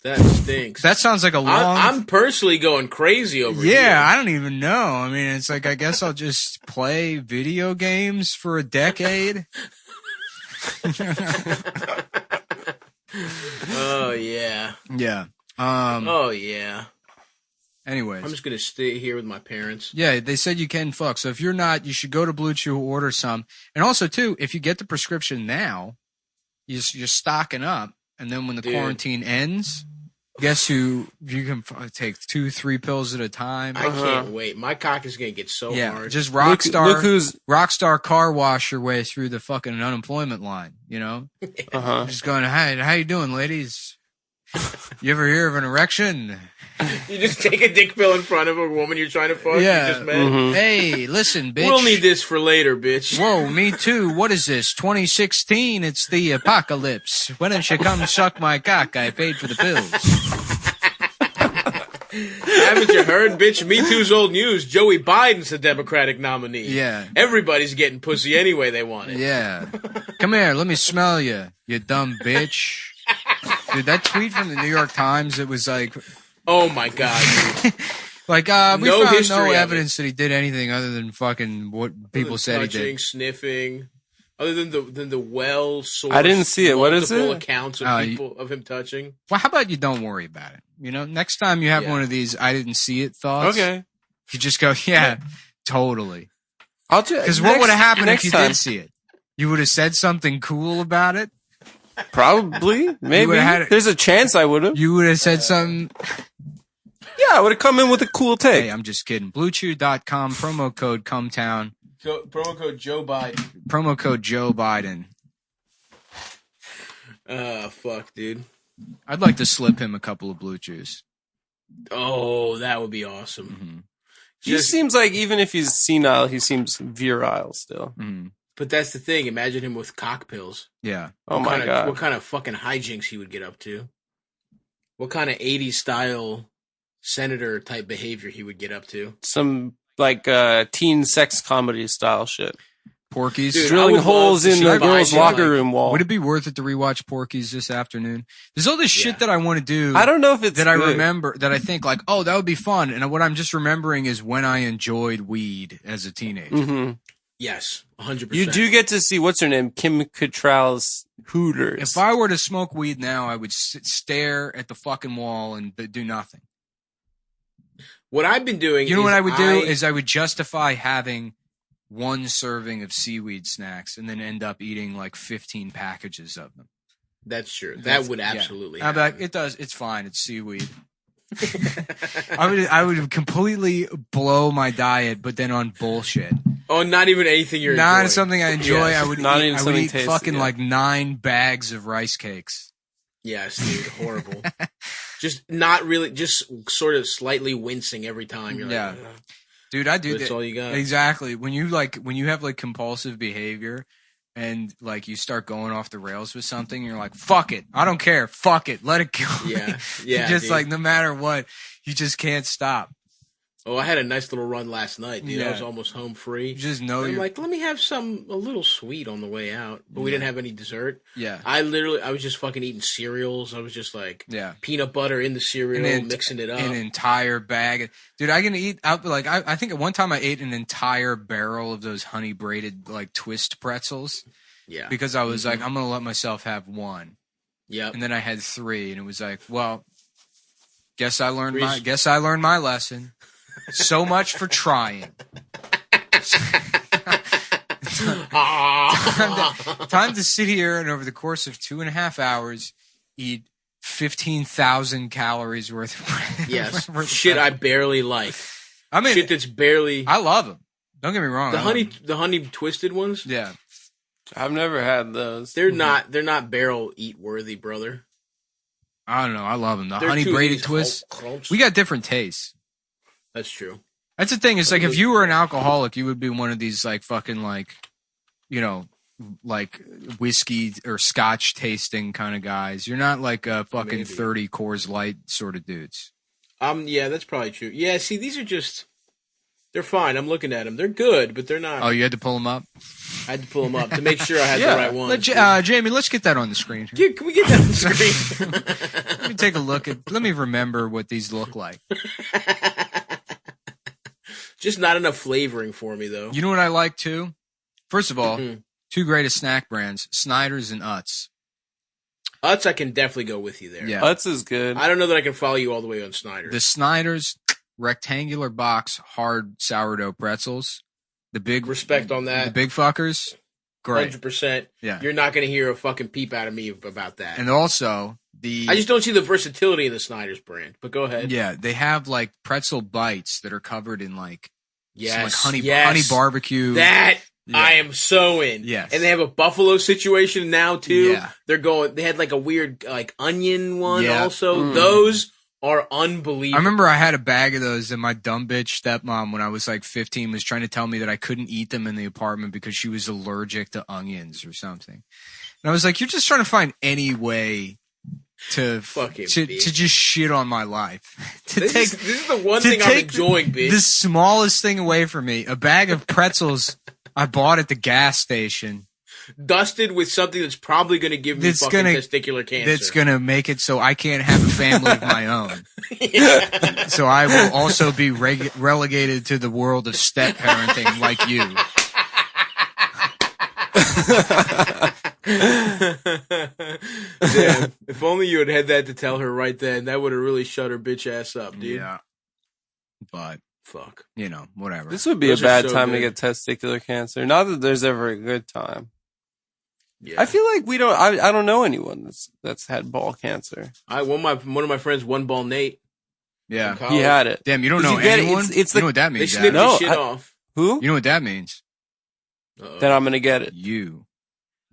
That stinks. That sounds like a long. I'm personally going crazy over here. Yeah, I don't even know. I mean, it's like, I guess I'll just play video games for a decade. Oh yeah. Yeah. Oh yeah. Anyways, I'm just gonna stay here with my parents. Yeah, they said you can fuck. So if you're not, you should go to Blue Chew, order some. And also too, if you get the prescription now, you're stocking up, and then when the quarantine ends, guess who you can take 2-3 pills at a time. I can't wait. My cock is gonna get so hard. Just rockstar car wash your way through the fucking unemployment line. You know, just going, hey, how you doing, ladies? You ever hear of an erection? You just take a dick pill in front of a woman you're trying to fuck. Yeah. You just met. Hey, listen, bitch. We'll need this for later, bitch. Whoa, me too. What is this? 2016? It's the apocalypse. Why don't you come suck my cock? I paid for the pills. Haven't you heard, bitch? Me Too's old news. Joey Biden's the Democratic nominee. Yeah. Everybody's getting pussy anyway they want it. Yeah. Come here. Let me smell you, you dumb bitch. Dude, that tweet from the New York Times, it was like... Oh, my God, dude. Like, we No found history no of evidence that he did anything other than fucking what people said he Touching, did. sniffing. Other than the well-sourced... I didn't see it. What is multiple it? accounts of people of him touching. Well, how about you don't worry about it? You know, next time you have one of these I didn't see it thoughts, Okay. you just go, yeah, totally. I'll just Because what would have happened if next you time. did see it? You would have said something cool about it? Probably, maybe. There's a chance I would have. You would have said something. Yeah, I would have come in with a cool take. Hey, I'm just kidding. BlueChew.com, promo code CUMTOWN. Promo code Joe Biden. Promo code Joe Biden. Fuck, dude. I'd like to slip him a couple of Blue Chews. Oh, that would be awesome. Mm-hmm. He seems like, even if he's senile, he seems virile still. Mm-hmm. But that's the thing. Imagine him with cock pills. Yeah. Oh my God. What kind of fucking hijinks he would get up to? What kind of 80s style senator type behavior he would get up to? Some like teen sex comedy style shit. Porky's. Dude, drilling holes in the girls' locker room wall. Would it be worth it to rewatch Porky's this afternoon? There's all this shit that I want to do. I don't know if it's that good. I remember that I think like, oh, that would be fun. And what I'm just remembering is when I enjoyed weed as a teenager. Mm-hmm. Yes, 100%. You do get to see, what's her name? Kim Cattrall's Hooters. If I were to smoke weed now, I would stare at the fucking wall and do nothing. What I've been doing, you know what I would do is I would justify having one serving of seaweed snacks and then end up eating like 15 packages of them. That's true. That would absolutely happen. Like, it does. It's fine. It's seaweed. I would completely blow my diet, but then on bullshit. Oh, not even anything you're not enjoying. something I enjoy. Yes. I would Not eat, even I would something eat tasty, fucking yeah. like 9 bags of rice cakes. Yes, dude, horrible. Just not really, just sort of slightly wincing every time. You're Yeah. like, "Ugh." Dude, I do That's that. all you got. Exactly. When you have like compulsive behavior and like you start going off the rails with something, you're like, fuck it. I don't care. Fuck it. Let it go. Yeah. You Yeah. just dude. like, no matter what, you just can't stop. Oh, I had a nice little run last night, dude. I Yeah. was almost home free. Just know And I'm you're- like, let me have a little sweet on the way out. But we didn't have any dessert. Yeah. I was just fucking eating cereals. I was just like, Yeah. peanut butter in the cereal, An mixing it up. An entire bag. Dude, I can eat out like I think at one time I ate an entire barrel of those honey braided like twist pretzels. Yeah. Because I was like, I'm gonna let myself have one. Yep. And then I had 3 and it was like, well, guess I learned Three's- my lesson. So much for trying. Time to sit here and over the course of 2.5 hours eat 15,000 calories worth of Yes. worth of Shit I pretzels. barely like. I mean, shit that's barely. I love them. Don't get me wrong. The I love honey twisted ones. Yeah. I've never had those. They're not barrel eat worthy, brother. I don't know. I love them. The They're honey too braided easy. twists. Crunch. We got different tastes. That's true. That's the thing. It's like if you were an alcoholic, you would be one of these like fucking like, you know, like whiskey or scotch tasting kind of guys. You're not like a fucking 30 Coors Light sort of dudes. Yeah, that's probably true. Yeah, see, these are just. They're fine. I'm looking at them. They're good, but they're not. Oh, you had to pull them up? I had to pull them up to make sure I had the right one. Jamie, let's get that on the screen. Can we get that on the screen? Let me take a look at. Let me remember what these look like. Just not enough flavoring for me, though. You know what I like too? First of all, Mm-hmm. 2 greatest snack brands: Snyder's and Utz. Utz, I can definitely go with you there. Yeah. Utz is good. I don't know that I can follow you all the way on Snyder. The Snyder's rectangular box hard sourdough pretzels. The big respect on that. The big fuckers. Great. 100%. Yeah. You're not going to hear a fucking peep out of me about that. And also the. I just don't see the versatility in the Snyder's brand. But go ahead. Yeah, they have like pretzel bites that are covered in like some, like honey yes. barbecue. That Yeah. I am so in. Yes. And they have a buffalo situation now too. Yeah. They had like a weird like onion one Yeah. also. Mm. Those are unbelievable. I remember I had a bag of those, and my dumb bitch stepmom, when I was like 15, was trying to tell me that I couldn't eat them in the apartment because she was allergic to onions or something. And I was like, "You're just trying to find any way to Fucking to bitch. just shit on my life." This is the one to thing I'm take enjoying, bitch. the smallest thing away from me, a bag of pretzels I bought at the gas station. Dusted with something that's probably going to give me fucking testicular cancer. That's gonna make it so I can't have a family of my own. So I will also be relegated to the world of step parenting like you. Damn, if only you had had that to tell her right then, that would have really shut her bitch ass up, dude. Yeah. But fuck, you know, whatever. This would be Those a are bad so time to good. get testicular cancer. Not that there's ever a good time. Yeah. I feel like we don't. I don't know anyone that's had ball cancer. One of my friends, One Ball Nate. Yeah, from he college. had it. Damn, you don't Did know get it? anyone? It's You know what that means, They snipped Adam? his shit off. Who? You know what that means? Then I'm gonna get it. You.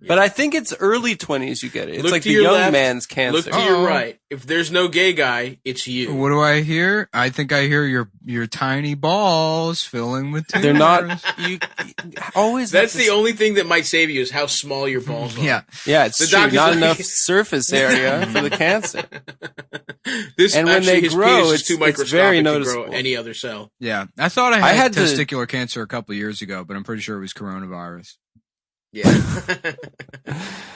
But I think it's early 20s you get it. It's Look like to the your young left, man's cancer. Look to your right. If there's no gay guy, it's you. What do I hear? I think I hear your tiny balls filling with tumors. They're not. You always. That's have to the only thing that might save you is how small your balls are. Yeah. Yeah, it's The true. doctor's Not like- enough surface area for the cancer. This And when actually, they his grow, penis is it's- too it's microscopic very to grow noticeable. any other cell. Yeah, I thought I I had, had to- testicular cancer a couple of years ago, but I'm pretty sure it was coronavirus. Yeah.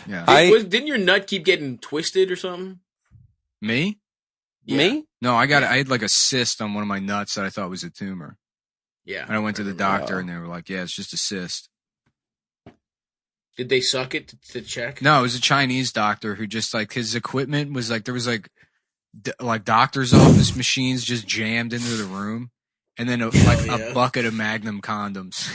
Yeah. Didn't your nut keep getting twisted or something? Me? Me? No, I had like a cyst on one of my nuts that I thought was a tumor. Yeah. And I went to the doctor and they were like, "Yeah, it's just a cyst." Did they suck it to check? No, it was a Chinese doctor who just like his equipment was like there was like like doctor's office machines just jammed into the room, and then a bucket of Magnum condoms.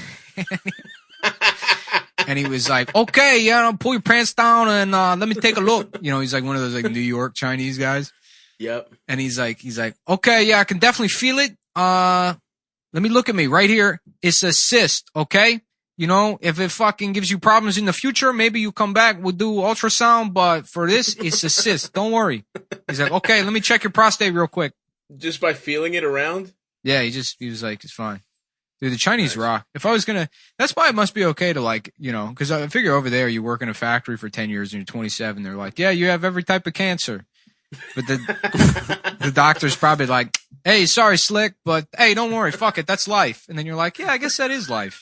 And he was like, "Okay, yeah, pull your pants down and let me take a look." You know, he's like one of those like New York Chinese guys. Yep. And he's like, "Okay, yeah, I can definitely feel it. Let me look at me right here. It's a cyst, okay? You know, if it fucking gives you problems in the future, maybe you come back, we'll do ultrasound, but for this, it's a cyst. Don't worry." He's like, "Okay, let me check your prostate real quick." Just by feeling it around? Yeah, he was like, "It's fine." Dude, the Chinese rock. If I was gonna, that's why it must be okay to like, you know, because I figure over there you work in a factory for 10 years and you're 27. They're like, "Yeah, you have every type of cancer." But the doctor's probably like, hey, sorry, Slick, but hey, don't worry, fuck it, that's life. And then you're like, yeah, I guess that is life.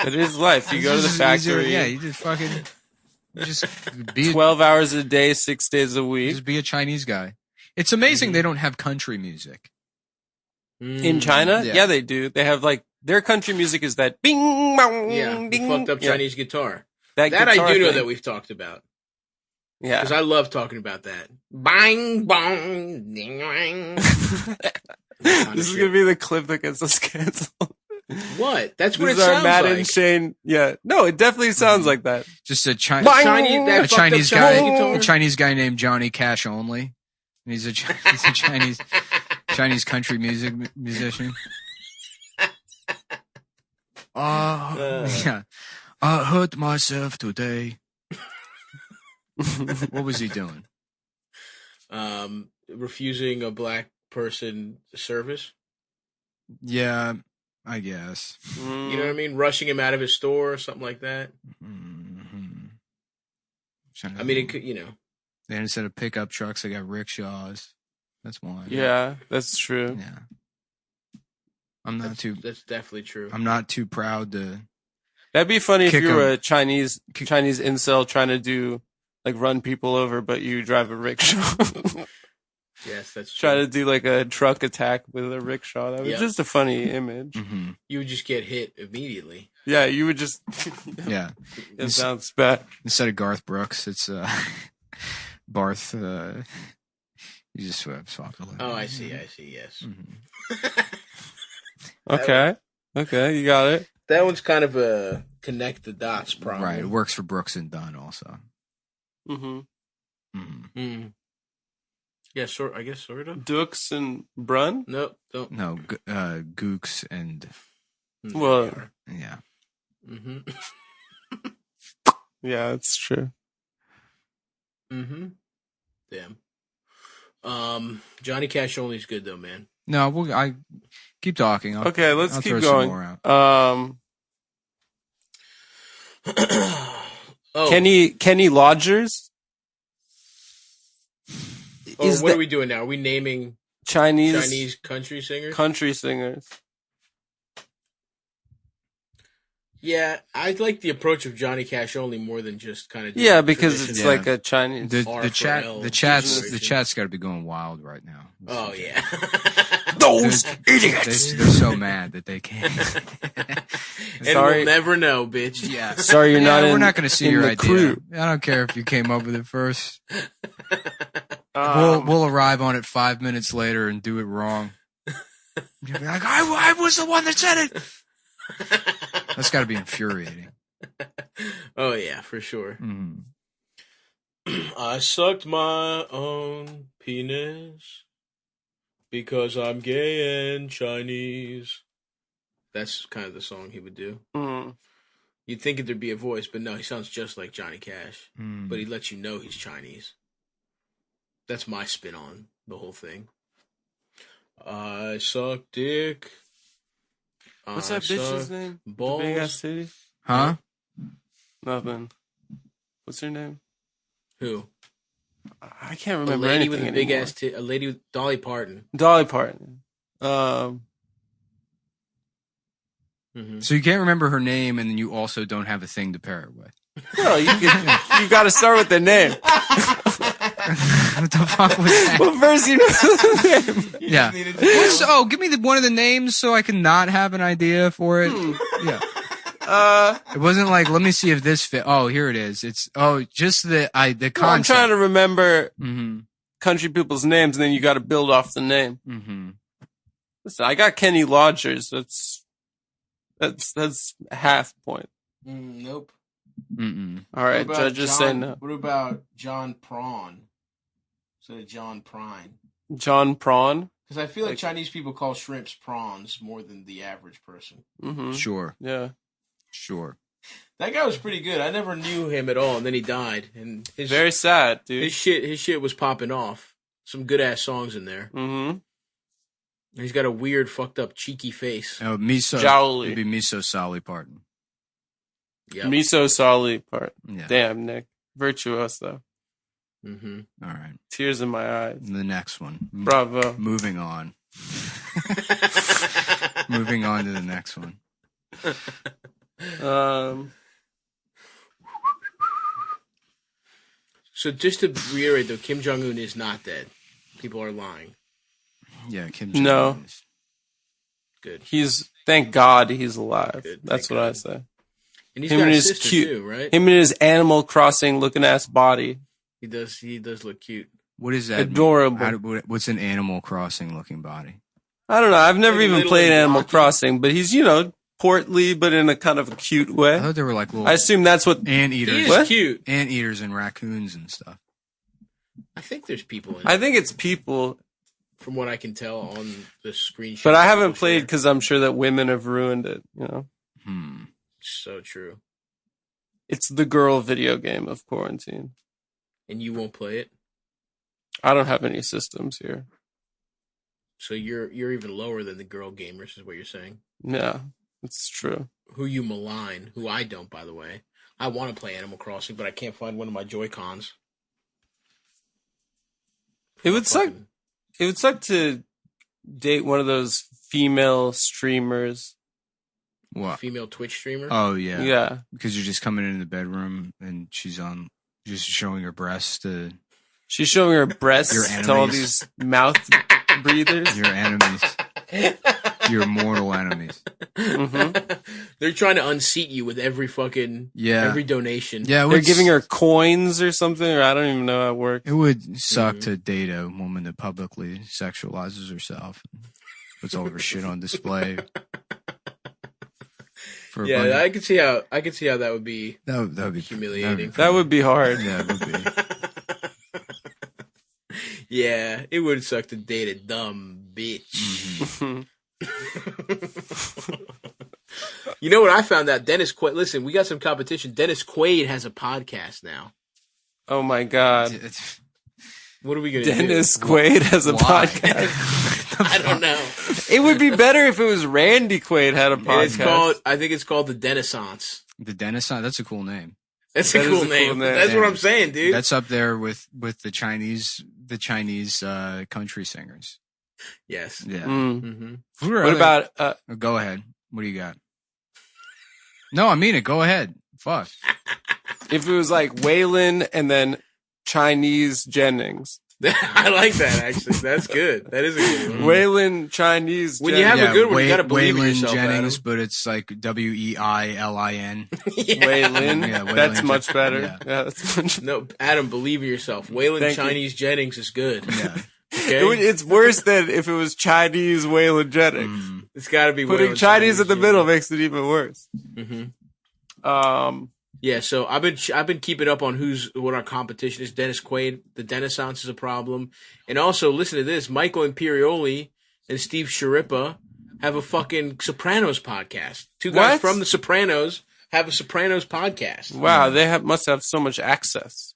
It is life. You go to the factory. Yeah, you just fucking just be 12 hours a day, 6 days a week. Just be a Chinese guy. It's amazing they don't have country music. In China? Yeah, they do. They have like their country music is that bing bong Yeah, ding. fucked up Yeah. Chinese guitar. That I guitar do know thing. that we've talked about. Yeah. Because I love talking about that. Bang, bong, ding, ding. This is gonna be the clip that gets us canceled. What? That's what This it is our sounds Matt like. and Shane. Yeah. No, it definitely sounds like that. Just a that fucked up Chinese Chinese guitar. a Chinese guy named Johnny Cash Only. And he's a Chinese country musician. Yeah. I hurt myself today. What was he doing? Refusing a black person service. Yeah, I guess. You know what I mean? Rushing him out of his store or something like that. I mean, it could, you know. Then instead of pickup trucks, they got rickshaws. That's one. Yeah, that's true. Yeah. That's definitely true. I'm not too proud to. That'd be funny if Kick you were 'em. a Chinese incel trying to do like run people over, but you drive a rickshaw. Yes, that's true. Try to do like a truck attack with a rickshaw. That was Yep. just a funny image. You would just get hit immediately. Yeah, you would just. Yeah. It sounds bad. Instead of Garth Brooks, it's Barth. You just swap the Oh, I see. Yes. Okay. Okay, you got it. That one's kind of a connect the dots problem. Right. It works for Brooks and Dunn also. Mm-hmm. Yeah, I guess sort of. Dux and Brun? Nope, don't. No, Gooks and. Well, yeah. Mm-hmm. Yeah, it's true. Mm-hmm. Damn. Johnny Cash Only's good though, man. No, I keep talking. Okay, let's I'll keep throw some going. more out. Kenny Lodgers. What are we doing now? Are we naming Chinese country singers? Country singers. Yeah, I like the approach of Johnny Cash Only more than just kind of. Yeah, because it's like a Chinese. The chat's got to be going wild right now. Oh yeah, those idiots! They're so mad that they can't. And we'll never know, bitch. Yeah. Sorry, you're not. We're not going to see your the idea. crew. I don't care if you came up with it first. We'll arrive on it 5 minutes later and do it wrong. You'll be like, I was the one that said it. That's got to be infuriating. Oh yeah, for sure. Mm. I sucked my own penis because I'm gay and Chinese. That's kind of the song he would do. Mm. You'd think there'd be a voice, but no, he sounds just like Johnny Cash. Mm. But he lets you know he's Chinese. That's my spin on the whole thing. I suck dick. What's that bitch's name? Balls. The big ass titty? Huh? Nothing. What's her name? Who? I can't remember a lady anything with a big anymore. ass titty. A lady with Dolly Parton. Dolly Parton. So you can't remember her name, and then you also don't have a thing to pair it with. No, you got to start with the name. What the fuck was that? Well, first you know the name. Yeah. Give me one of the names so I can not have an idea for it. Yeah. It wasn't like, let me see if this fit. Oh, here it is. It's just the concept. No, I'm trying to remember country people's names, and then you got to build off the name. Mm-hmm. Listen, I got Kenny Lodgers. That's half point. Nope. Mm-mm. All right, What about judges say no. What about John Prawn? Instead of John Prine. John Prawn. Because I feel like Chinese people call shrimps prawns more than the average person. Mm-hmm. Sure. Yeah. Sure. That guy was pretty good. I never knew him at all, and then he died. And Very sad, dude. His shit was popping off. Some good ass songs in there. Mm-hmm. He's got a weird, fucked up, cheeky face. Oh, Miso. Jowly. It'd be Miso Sally Parton. Yep. Miso Solly part. Yeah. Damn, Nick. Virtuoso. Mm-hmm. All right. Tears in my eyes. The next one. Bravo. Moving on. Moving on to the next one. So just to reiterate, though, Kim Jong-un is not dead. People are lying. Yeah, Kim Jong-un. No. Good. Thank God he's alive. Good, That's what I say. And he's got a sister too, right? Him and his Animal Crossing looking ass body. He does look cute. What is that? Adorable. What's an Animal Crossing looking body? I don't know. I've never Like even little played and Animal blocky. Crossing, but he's, portly, but in a kind of a cute way. I thought they were like little. I assume that's what anteaters. He is cute. Anteaters and raccoons and stuff. I think there's people in it. I think it's people. From what I can tell on the screenshot. But I haven't played because I'm sure that women have ruined it, So true. It's the girl video game of quarantine. And you won't play it? I don't have any systems here. So you're even lower than the girl gamers, is what you're saying? Yeah, it's true. Who you malign, who I don't, by the way. I want to play Animal Crossing, but I can't find one of my Joy-Cons. It would suck. It would suck to date one of those female streamers. What? Female Twitch streamer? Oh yeah. Yeah. Because you're just coming in the bedroom and she's just showing her breasts to. She's showing her breasts your to all enemies. these mouth breathers. Your enemies. Your mortal enemies. Mm-hmm. They're trying to unseat you with every fucking every donation. Yeah, they're giving her coins or something, or I don't even know how it works. It would suck to date a woman that publicly sexualizes herself and puts all of her shit on display. Yeah, I could see how that would be. That would be humiliating. That would be hard. Yeah, it would be. Yeah, it would suck to date a dumb bitch. Mm-hmm. You know what I found out? Dennis Quaid. Listen, we got some competition. Dennis Quaid has a podcast now. Oh my God. What are we going to do? Dennis Quaid has a podcast. I don't know. It would be better if it was Randy Quaid had a podcast. I think it's called the Dennisance. The Dennisance. That's a cool name. That's a cool name. That's what I'm saying, dude. That's up there with the Chinese country singers. Yes. Yeah. Mm-hmm. What about? Go ahead. What do you got? No, I mean it. Go ahead. Fuck. If it was like Waylon and then Chinese Jennings. I like that, actually. That's good. That is a good one. Waylon Chinese. When you have a good one, you got to believe in yourself, Jennings, Adam. but it's like Weilin. Waylon. Yeah, Waylon. That's much better. Yeah. That's much. No, Adam, believe in yourself. Waylon Thank Chinese Jennings is good. Yeah. Okay? It's worse than if it was Chinese Waylon Jennings. It's got to be Putting Waylon Chinese in the middle makes it even worse. Mm-hmm. Yeah, so I've been keeping up on what our competition is. Dennis Quaid, the Dennisance is a problem, and also listen to this: Michael Imperioli and Steve Sharippa have a fucking Sopranos podcast. Two guys from the Sopranos have a Sopranos podcast. Wow, they must have so much access,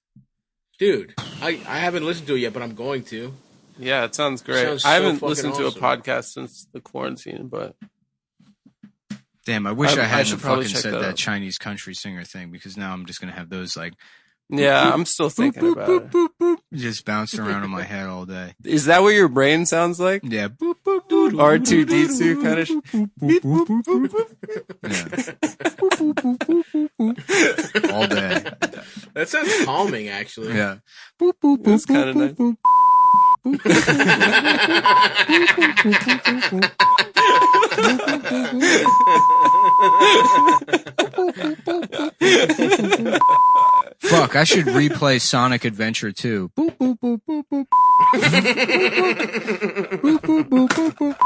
dude. I haven't listened to it yet, but I'm going to. Yeah, it sounds great. Sounds I haven't so listened fucking to a podcast since the quarantine, but. Damn, I wish I hadn't probably fucking check said that that out. Chinese country singer thing because now I'm just gonna have those like. Yeah, I'm still thinking about it. Just bouncing around in my head all day. Is that what your brain sounds like? Yeah. R2D2 kind of. All day. That sounds calming, actually. Yeah. It's kind of nice. Fuck, I should replay Sonic Adventure 2. Boop, boop, boop, boop, boop. Boop, boop, boop, boop, boop.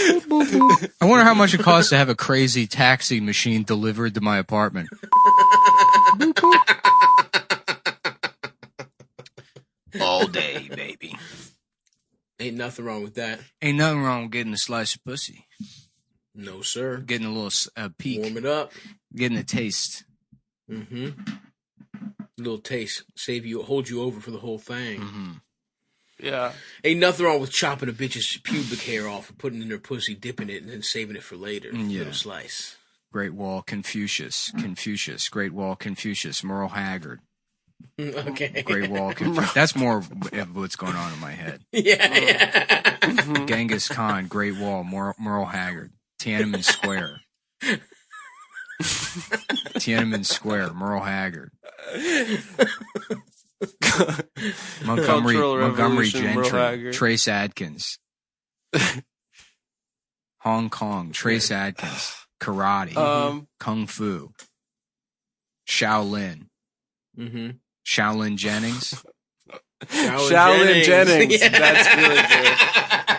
Boop, boop, boop. I wonder how much it costs to have a crazy taxi machine delivered to my apartment. Boop, boop. All day, baby. Ain't nothing wrong with that. Ain't nothing wrong with getting a slice of pussy. No, sir. Getting a little peek. Warm it up. Getting a taste. Mm-hmm. Little taste. Hold you over for the whole thing. Mm-hmm. Yeah. Ain't nothing wrong with chopping a bitch's pubic hair off and putting it in her pussy, dipping it, and then saving it for later. Yeah. Little slice. Great Wall Confucius. Great Wall Confucius. Merle Haggard. Okay. Great Wall. That's more of what's going on in my head. Yeah. Genghis Khan, Great Wall, Merle Haggard, Tiananmen Square. Tiananmen Square, Merle Haggard. Montgomery Revolution, Merle Gentry, Haggard. Trace Adkins. Hong Kong, Trace Adkins. Karate, Kung Fu. Shaolin. Mm-hmm. Shaolin Jennings. Shaolin Jennings. Yeah. That's really good.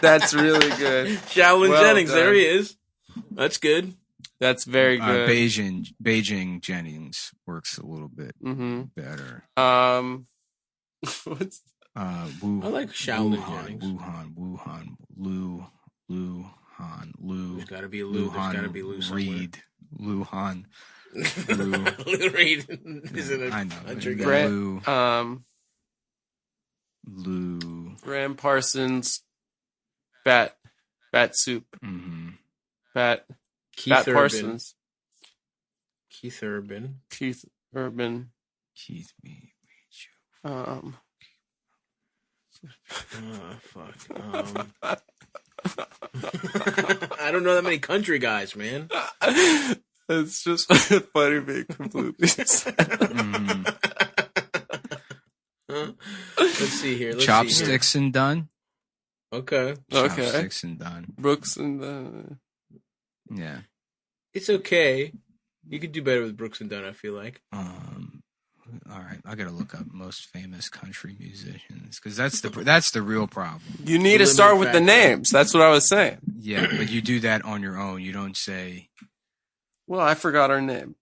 That's really good. Shaolin Well Jennings. done. There he is. That's good. That's very good. Beijing Jennings works a little bit better. What's I like Shaolin Jennings. Lu. There's got to be a Lou. There's got to be Lou somewhere. Reed. Luhan. Lou Reed isn't a country guy. Lou. Graham Parsons. Bat Soup. Bat Keith Urban. Parsons. Keith Urban. Keith Urban. Keith fuck. I don't know that many country guys, man. It's just funny being completely Let's see here. Chopsticks and Dunn. Okay. Chopsticks and Dunn. Brooks and yeah. It's okay. You could do better with Brooks and Dunn, I feel like. All right, I gotta look up most famous country musicians because that's the real problem. You need to start with the names. That's what I was saying. Yeah, but you do that on your own. You don't say. Well, I forgot her name.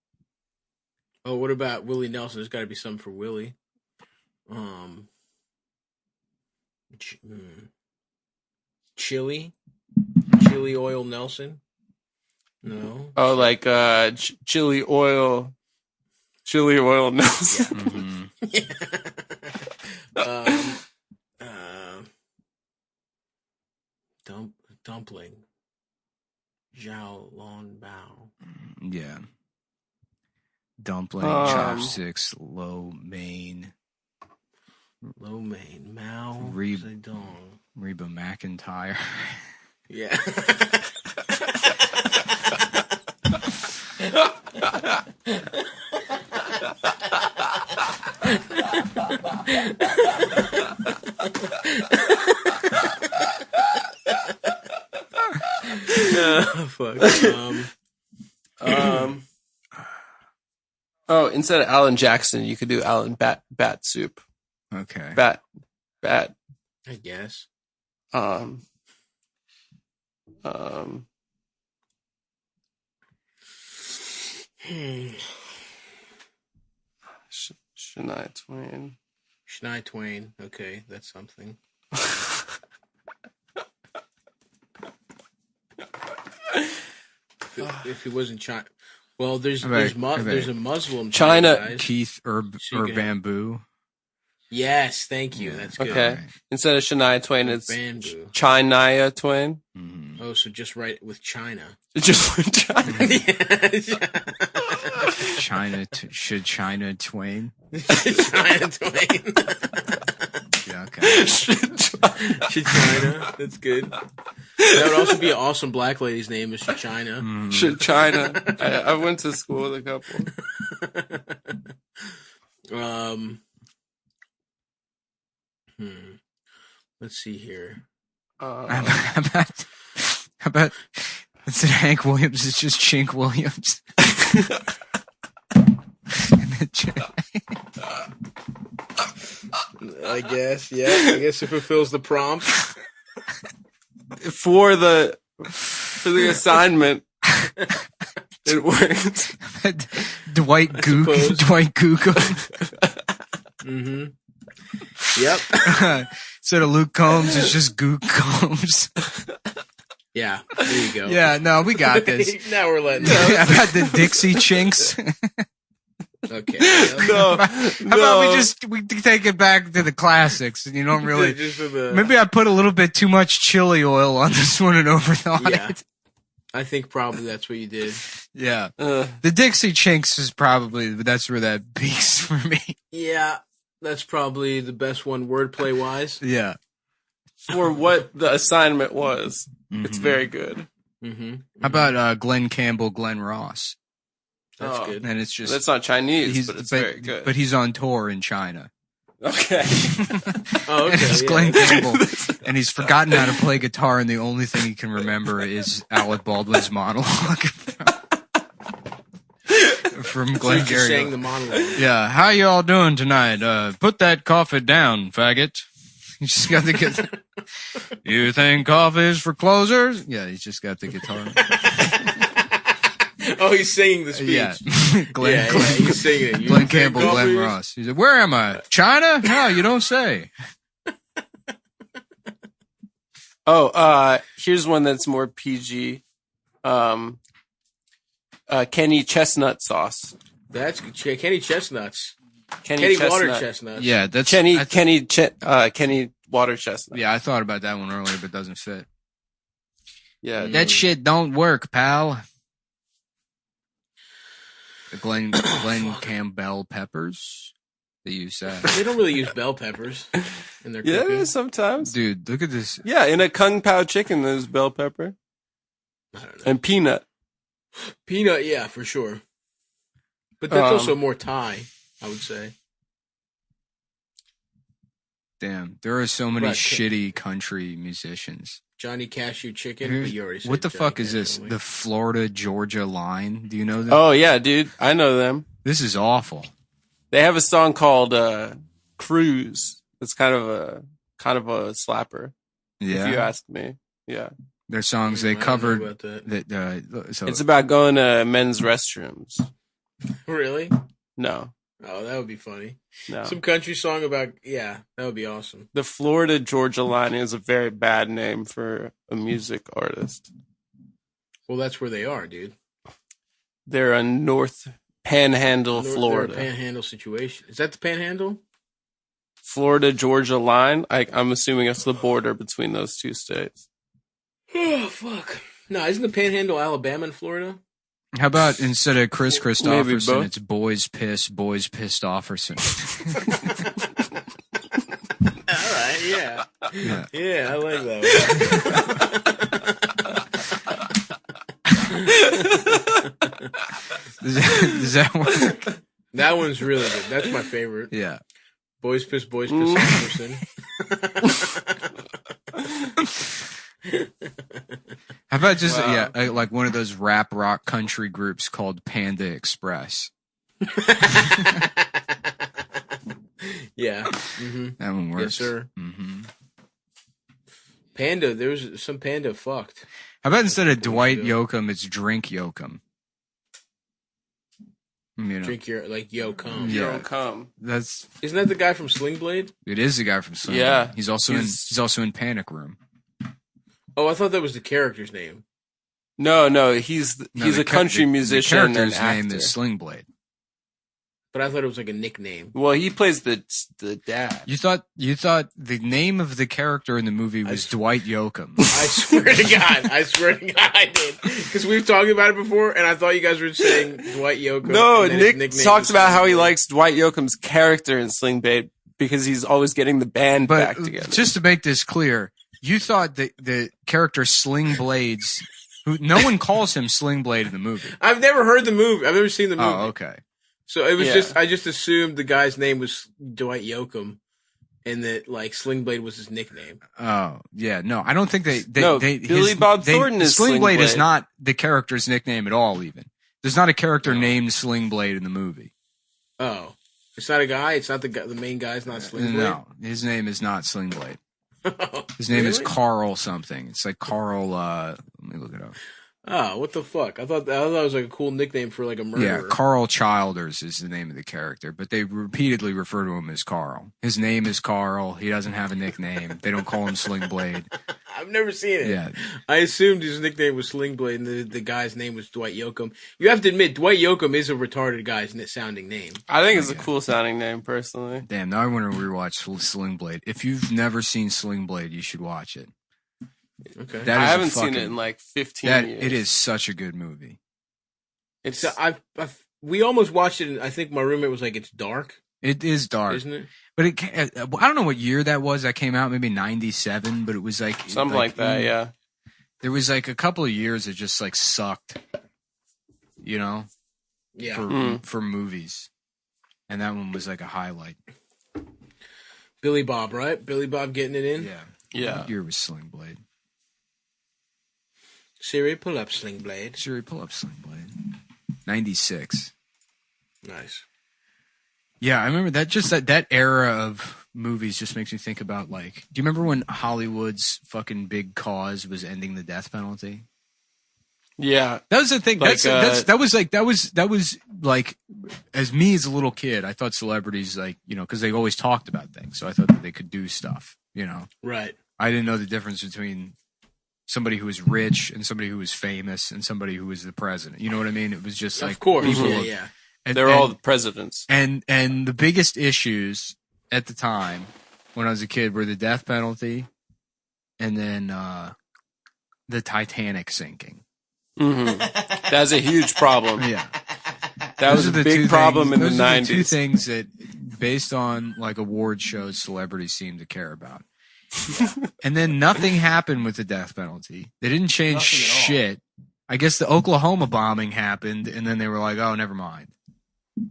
Oh, what about Willie Nelson? There's got to be something for Willie. Chili Oil Nelson. No. Oh, like chili oil Nelson. Yeah. Dumpling. Zhao Lon Bao. Yeah. Dumpling, chopsticks, lo mein. Mao Zedong. Reba McEntire. Yeah. Fuck. Oh, instead of Alan Jackson, you could do Alan Bat Soup. Okay. Bat. I guess. Shania Twain. Shania Twain. Okay, that's something. If he wasn't China, well, there's a Muslim China guys. Keith Bamboo. Yes, thank you. That's good. Okay. Instead of Shania Twain, it's Bamboo. China Twain. Oh, so just write with China. Just with China. Should China Twain? China Twain. Yeah, okay. Should China. That's good. That would also be an awesome black lady's name is China. Should China. I went to school with a couple. Let's see here. How about instead of Hank Williams, it's just Chink Williams. I guess, yeah. I guess it fulfills the prompt. For the assignment, it worked. Dwight Google. Mm-hmm. Yep. Instead of Luke Combs, it's just Gook Combs. Yeah, there you go. Yeah, no, we got this. Now we're letting. How about the Dixie Chinks? Okay. No. How about we take it back to the classics, and you don't really. Maybe I put a little bit too much chili oil on this one and overthought it. I think probably that's what you did. Yeah. The Dixie Chinks is probably that's where that peaks for me. Yeah, That's probably the best one wordplay wise. Yeah. For what the assignment was, it's very good. Mm-hmm. How about Glenn Campbell, Glenn Ross? That's good. And it's just That's not Chinese, but it's very good. But he's on tour in China. Okay. Oh, okay. And it's Glenn Campbell, and he's forgotten how to play guitar, and the only thing he can remember is Alec Baldwin's monologue from Glenn Just Gary. saying the monologue. Yeah, how y'all doing tonight? Put that coffee down, faggot. You just got the guitar. You think coffee's for closers? Yeah, he's just got the guitar. Oh, he's singing the speech. Yeah, Glenn, he's singing it. Glenn Campbell, Glenn Ross. He said, "Where am I? China? No, you don't say." Here's one that's more PG. Kenny Chestnut sauce. That's Kenny Chestnuts. Kenny Water Chestnut. Chestnuts. Yeah, that's Kenny Water Chestnut. Yeah, I thought about that one earlier, but it doesn't fit. Yeah, that shit don't work, pal. The Glenn Campbell peppers. They use that. They don't really use bell peppers in their cooking. Yeah, sometimes. Dude, look at this. Yeah, in a Kung Pao chicken, there's bell pepper. I don't know. And peanut. Peanut, yeah, for sure. But that's also more Thai, I would say. Damn, there are so many Right. shitty country musicians. Johnny Cashew Chicken, but you already said What the Johnny fuck is Cashew, this? don't we? The Florida-Georgia line? Do you know that? Oh, yeah, dude. I know them. This is awful. They have a song called Cruise. It's kind of a slapper. Yeah. If you ask me. Yeah. Their songs they I don't know covered. about that. So It's about going to men's restrooms. Really? No. Oh, that would be funny. No. Some country song about, yeah, that would be awesome. The Florida-Georgia line is a very bad name for a music artist. Well, that's where they are, dude. They're a North Panhandle, Florida. They're a panhandle situation. Is that the panhandle? Florida-Georgia line? I'm assuming it's the border between those two states. Oh, fuck. No, isn't the panhandle Alabama and Florida? How about instead of Chris Maybe Christopherson, both. it's boys pissed Offerson. All right, yeah. Yeah, I like that one. Does that work? That one's really good. That's my favorite. Yeah. Boys piss Offerson. How about just like one of those rap rock country groups called Panda Express? Yeah. Mm-hmm. That one works. Yes, sir. Mm-hmm. Panda, there was some Panda fucked. How about instead of Dwight Yoakam, it's Drink Yoakam? You know. Drink your, like, Yo Cum. Yeah. Yo Cum. Isn't that the guy from Sling Blade? It is the guy from Sling. Yeah. He's also in Panic Room. Oh, I thought that was the character's name. No, he's a country musician. The character's and name actor. is Sling Blade. But I thought it was like a nickname. Well, he plays the dad. You thought the name of the character in the movie was Dwight Yoakam. I swear to God, I did. Because we've talked about it before, and I thought you guys were saying Dwight Yoakam. No, and then his Nick nickname talks was about how Sling he Blade. likes Dwight Yoakam's character in Sling Blade because he's always getting the band back together. Just to make this clear, you thought that the character Sling Blades, who no one calls him Sling Blade in the movie. I've never heard the movie. I've never seen the movie. Oh, okay. So it was I just assumed the guy's name was Dwight Yoakam, and that like Sling Blade was his nickname. Oh, yeah. No, I don't think they Billy Bob Thornton is Sling Blade is Blade. not the character's nickname at all, even. There's not a character named Sling Blade in the movie. Oh. It's not a guy? It's not the guy, the main guy's not Sling Blade? No, his name is not Sling Blade. His name is Really? Carl something. It's like Carl, let me look it up. Oh, what the fuck? I thought it was like a cool nickname for like a murderer. Yeah, Carl Childers is the name of the character, but they repeatedly refer to him as Carl. His name is Carl. He doesn't have a nickname. They don't call him Sling Blade. I've never seen it. Yeah. I assumed his nickname was Sling Blade and the guy's name was Dwight Yoakam. You have to admit, Dwight Yoakam is a retarded guy's sounding name. I think it's a cool sounding name, personally. Damn, now I want to rewatch Sling Blade. If you've never seen Sling Blade, you should watch it. Okay. I haven't seen it in like 15 years. It is such a good movie. We almost watched it, and I think my roommate was like, it's dark. It is dark, isn't it? But I don't know what year that was. That came out maybe 97, but it was like something like that. Yeah. There was like a couple of years that just like sucked, you know. Yeah. For movies, and that one was like a highlight. Billy Bob, right? Billy Bob getting it in. Yeah. What year was Sling Blade? Siri, pull up Sling Blade. Siri, pull up Sling Blade. 96. Nice. Yeah, I remember that. Just that era of movies just makes me think about like. Do you remember when Hollywood's fucking big cause was ending the death penalty? Yeah, that was the thing. Like, That was like, as me as a little kid, I thought celebrities like, you know, because they always talked about things, so I thought that they could do stuff, you know. Right. I didn't know the difference between somebody who was rich and somebody who was famous and somebody who was the president. You know what I mean? It was just like, of course, people yeah. They're all the presidents. And the biggest issues at the time when I was a kid were the death penalty and then the Titanic sinking. That's a huge problem. Yeah. That was a big problem in the 90s. Two things that, based on like award shows, celebrities seem to care about. And then nothing happened with the death penalty. They didn't change shit. I guess the Oklahoma bombing happened, and then they were like, "Oh, never mind."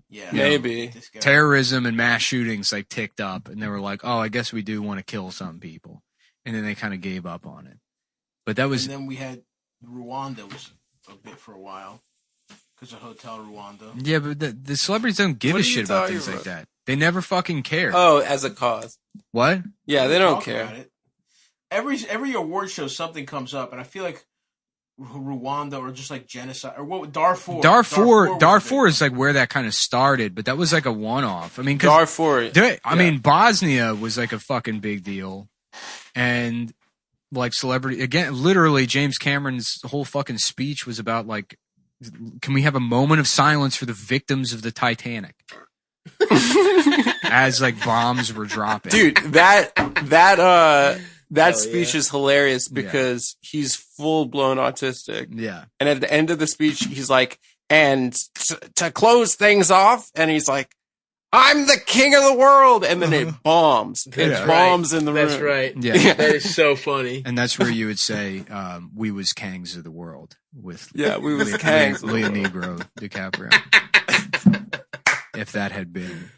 Yeah, maybe terrorism and mass shootings like ticked up, and they were like, "Oh, I guess we do want to kill some people," and then they kind of gave up on it. But that was. And then we had Rwanda was a bit for a while because of Hotel Rwanda. Yeah, but the celebrities don't give a shit about things like that. They never fucking care. Oh, as a cause. What? Yeah, they don't Talk care. about it. Every award show something comes up, and I feel like Rwanda or just like genocide or what Darfur. Darfur is like where that kind of started, but that was like a one-off. I mean, Darfur. I mean, Bosnia was like a fucking big deal, and like celebrity again. Literally, James Cameron's whole fucking speech was about like, can we have a moment of silence for the victims of the Titanic? As like bombs were dropping, dude. That speech is hilarious because he's full blown autistic. Yeah, and at the end of the speech, he's like, "And to close things off," and he's like, "I'm the king of the world," and then it bombs. It bombs in the room. That's right. Yeah, that is so funny. And that's where you would say, "We was kangs of the world" with we was kangs. Leonardo DiCaprio. If that had been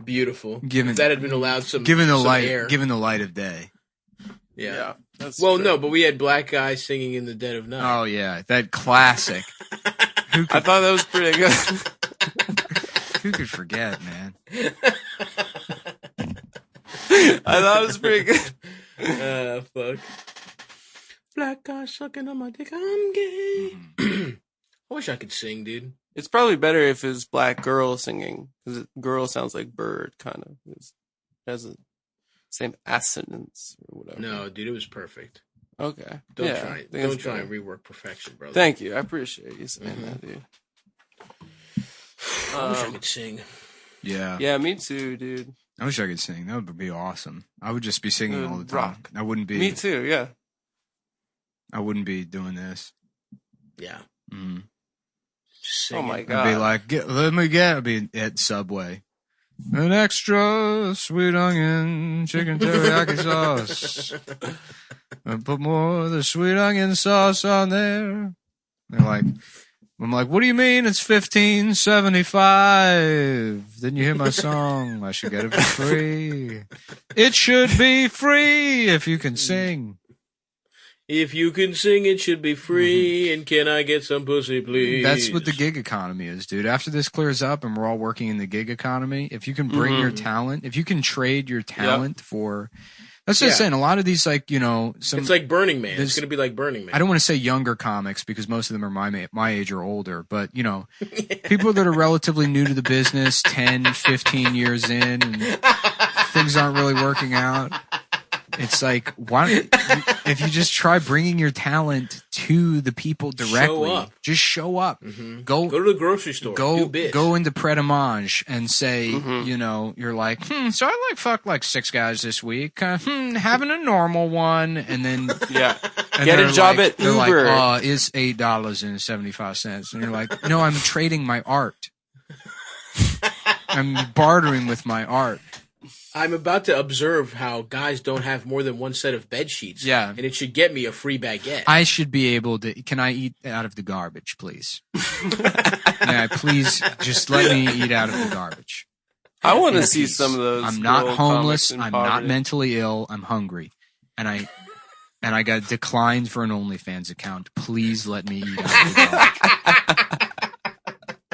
beautiful, given if that had been allowed some light, air. given the light of day. Yeah. Well, no, but we had black guys singing in the dead of night. Oh yeah, that classic. I thought that was pretty good. Who could forget, man? I thought it was pretty good. Fuck. Black guy sucking on my dick, I'm gay. I wish I could sing, dude. It's probably better if it's black girl singing, because girl sounds like bird, kind of. It has the same assonance or whatever. No, dude, it was perfect. Okay. Don't try and rework perfection, brother. Thank you. I appreciate you saying that, dude. I wish I could sing. Yeah. Yeah, me too, dude. I wish I could sing. That would be awesome. I would just be singing all the time. Rock. I wouldn't be. Me too, yeah. I wouldn't be doing this. Yeah. Mm. Just sing. Oh my God. I'd be like, I'd be at Subway. An extra sweet onion chicken teriyaki sauce. And put more of the sweet onion sauce on there. They're like, I'm like, what do you mean it's $15.75? Then you hear my song. I should get it for free. It should be free if you can sing. If you can sing, it should be free. And can I get some pussy, please? That's what the gig economy is, dude. After this clears up and we're all working in the gig economy, if you can bring your talent, if you can trade your talent for... That's what I'm saying. A lot of these, like, you know... it's like Burning Man. It's going to be like Burning Man. I don't want to say younger comics because most of them are my age or older, but, you know, people that are relatively new to the business, 10, 15 years in, and things aren't really working out. It's like, if you just try bringing your talent to the people directly, just show up. Mm-hmm. Go to the grocery store. Go into Pret-a-Manger and say, you know, you're like, so I fucked like 6 guys this week. Having a normal one, and then get a job at Uber. They're like, it's $8.75, and you're like, no, I'm trading my art. I'm bartering with my art. I'm about to observe how guys don't have more than one set of bed sheets. Yeah. And it should get me a free baguette. I should be able to. Can I eat out of the garbage, please? May I please just let me eat out of the garbage? I want to In see peace. some of those. I'm not old homeless. comics in I'm not poverty. mentally ill. I'm hungry, and I got declined for an OnlyFans account. Please let me eat out of the garbage.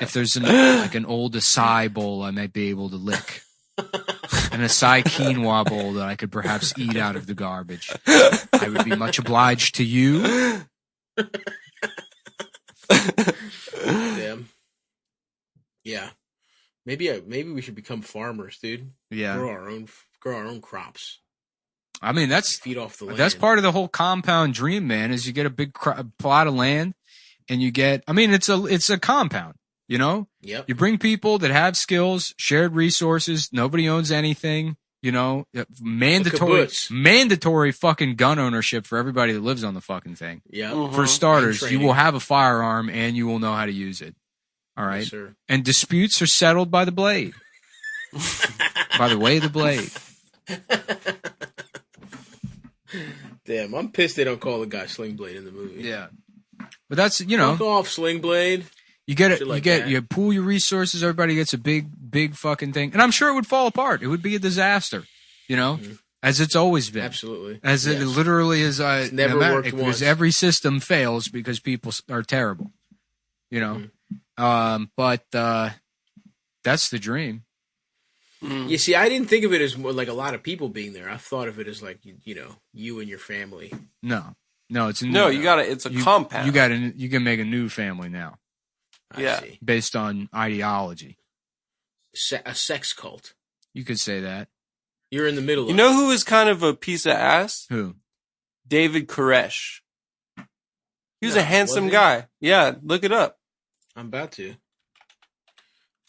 If there's an old acai bowl, I might be able to lick. An acai quinoa bowl that I could perhaps eat out of the garbage. I would be much obliged to you. Damn. Yeah. Maybe we should become farmers, dude. Yeah. Grow our own crops. I mean, that's feed off the land. That's part of the whole compound dream, man. Is you get a big plot of land, and you get. I mean, it's a compound. You know. Yep. You bring people that have skills, shared resources. Nobody owns anything. You know, mandatory fucking gun ownership for everybody that lives on the fucking thing. Yeah. For starters, you will have a firearm and you will know how to use it. All right. Yes, sir. And disputes are settled by the blade. By the way of the blade. Damn, I'm pissed they don't call the guy Sling Blade in the movie. Yeah. But that's, you know. Fuck off, Sling Blade. You get it. Shit like You pool your resources. Everybody gets a big fucking thing, and I'm sure it would fall apart. It would be a disaster, you know, as it's always been. Absolutely, as it literally is. It's never worked because once. every system fails because people are terrible, you know. But that's the dream. You see, I didn't think of it as more like a lot of people being there. I thought of it as like you know, you and your family. No, it's a No, you gotta. It's a compound. You can make a new family now. Yeah. Based on ideology. A sex cult. You could say that. You're in the middle of You know who is kind of a piece of ass? Who? David Koresh. He was No, a handsome was he? guy. Yeah, look it up. I'm about to.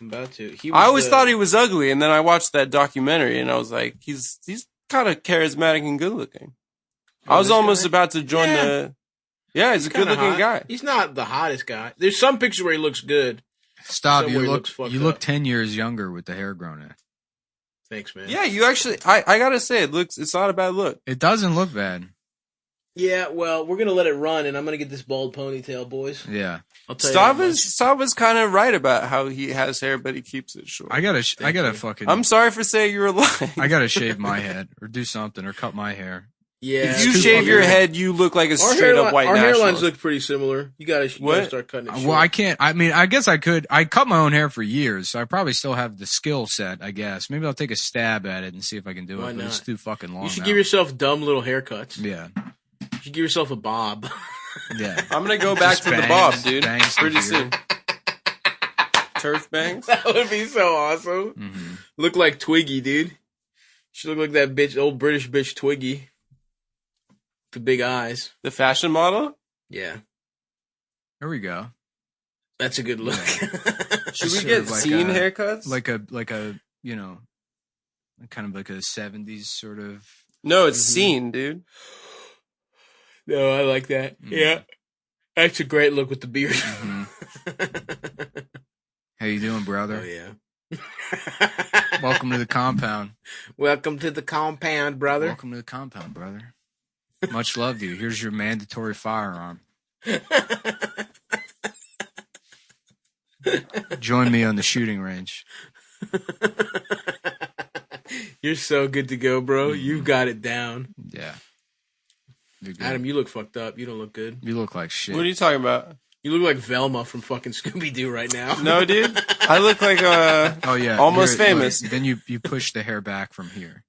He I always was thought he was ugly, and then I watched that documentary, and I was like, he's kind of charismatic and good looking. I was this almost guy? about to join the. Yeah, he's a kinda good looking hot. guy. He's not the hottest guy. There's some pictures where he looks good. Stop! Somewhere You he look looks fucked you look up. 10 years younger with the hair grown in. Thanks, man. Yeah, you actually. I gotta say, it's not a bad look. It doesn't look bad. Yeah, well, we're gonna let it run, and I'm gonna get this bald ponytail, boys. Yeah. I'll tell you that much. Stava's kind of right about how he has hair, but he keeps it short. I gotta fucking. I'm sorry for saying you were lying. I gotta shave my head or do something or cut my hair. Yeah. If you shave your head, you look like a straight up white Our hairlines nationalist. look pretty similar. You gotta start cutting it short. Well, I can't. I mean, I guess I could. I cut my own hair for years, so I probably still have the skill set. I guess maybe I'll take a stab at it and see if I can do Why it. But it's not? too fucking long. You should now. give yourself dumb little haircuts. Yeah. You should give yourself a bob. Yeah. I'm gonna go back Just to the bangs, bob, dude. bangs to Pretty here. soon. Turf bangs. That would be so awesome. Mm-hmm. Look like Twiggy, dude. Should look like that bitch, old British bitch Twiggy. The big eyes. The fashion model. Yeah. There we go. That's a good look. Should we Sort get of like scene a- haircuts? Like a you know, kind of like a 70s sort of. No, it's scene, dude. No, I like that. Yeah. That's a great look with the beard. How you doing, brother? Oh, yeah. Welcome to the compound. Welcome to the compound, brother. Welcome to the compound, brother. Much love to you. Here's your mandatory firearm. Join me on the shooting range. You're so good to go, bro. You got it down. Yeah. You're good. Adam, you look fucked up. You don't look good. You look like shit. What are you talking about? You look like Velma from fucking Scooby-Doo right now. No, dude. I look like Oh yeah, almost famous. Then you push the hair back from here.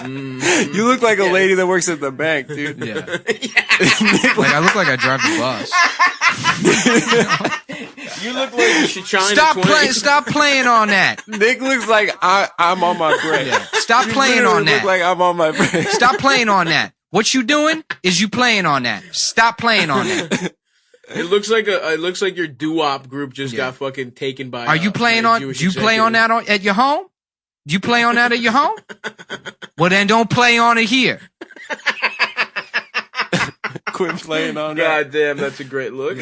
You look like a lady that works at the bank, dude. Yeah. Like I look like I drive the bus. You look like you should shine. Stop playing on that. Nick looks like I'm on my break. Yeah. Stop You playing literally on that. Look like I'm on my break. Stop playing on that. What you doing is you playing on that. Stop playing on that. It looks like your doo-wop group just got fucking taken by. Are you playing by a on? Do Jewish you play on that at your home? Do you play on that at your home? Well, then don't play on it here. Quit playing on that. God damn, that's a great look.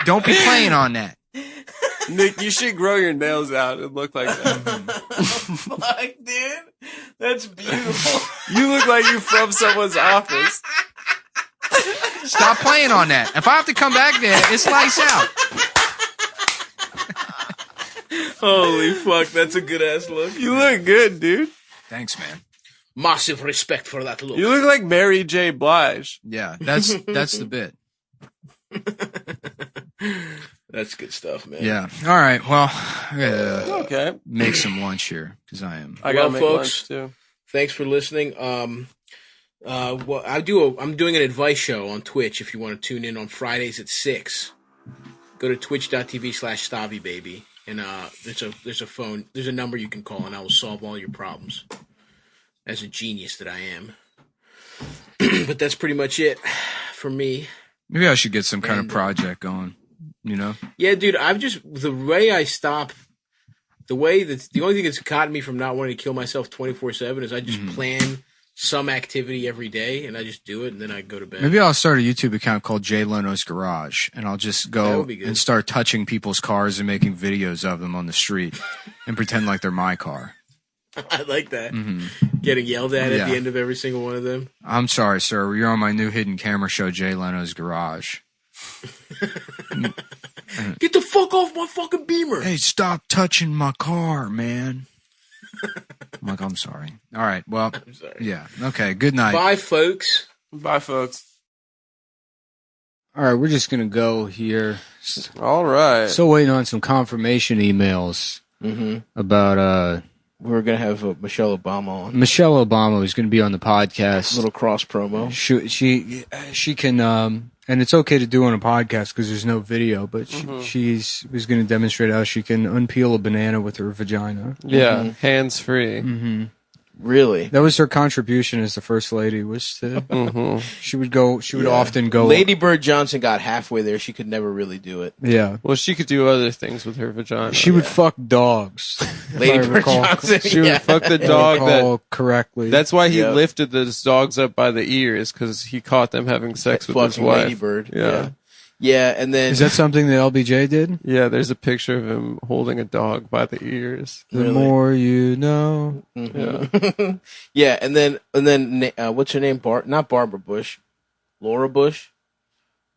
Don't be playing on that. Nick, you should grow your nails out and look like that. Fuck, dude. That's beautiful. You look like you're from someone's office. Stop playing on that. If I have to come back there, it's lights out. Holy fuck, that's a good ass look. You look good, dude. Thanks, man. Massive respect for that look. You look like Mary J. Blige. Yeah, that's the bit. That's good stuff, man. Yeah. All right. Well, I gotta Okay. make some lunch here because I am. I gotta Well, make folks, lunch too. thanks for listening. Well, I'm doing an advice show on Twitch. If you want to tune in on Fridays at 6, go to twitch.tv/StaviBaby, and there's a number you can call, and I will solve all your problems. As a genius that I am. But that's pretty much it for me. Maybe I should get some kind of project going. You know? Yeah, dude. The only thing that's gotten me from not wanting to kill myself 24/7 is I just plan some activity every day, and I just do it, and then I go to bed. Maybe I'll start a YouTube account called Jay Leno's Garage, and I'll just That go would be good. and start touching people's cars and making videos of them on the street and pretend like they're my car. I like that. Getting yelled at Yeah. the end of every single one of them. I'm sorry, sir. You're on my new hidden camera show, Jay Leno's Garage. Get the fuck off my fucking Beamer. Hey, stop touching my car, man. I'm like, I'm sorry. All right. Well, I'm sorry. yeah. Okay. Good night. Bye, folks. Bye, folks. All right. We're just going to go here. All right. Still waiting on some confirmation emails about We're going to have Michelle Obama on. Michelle Obama is going to be on the podcast. Little cross promo. She can, and it's okay to do on a podcast because there's no video, but she's going to demonstrate how she can unpeel a banana with her vagina. Yeah, hands free. Really? That was her contribution as the first lady. Was to she would often go. Lady Bird Johnson got halfway there. She could never really do it. Yeah. Well, she could do other things with her vagina. She would fuck dogs. Lady if I Bird recall- Johnson. She would fuck the if I dog recall that. correctly. That's why he Yep. lifted those dogs up by the ears because he caught them having sex with his Fucking wife. Lady Bird. Yeah. Yeah, and then Is that something that LBJ did? Yeah, there's a picture of him holding a dog by the ears. The more you know. Yeah. yeah, and then what's her name? Not Barbara Bush, Laura Bush,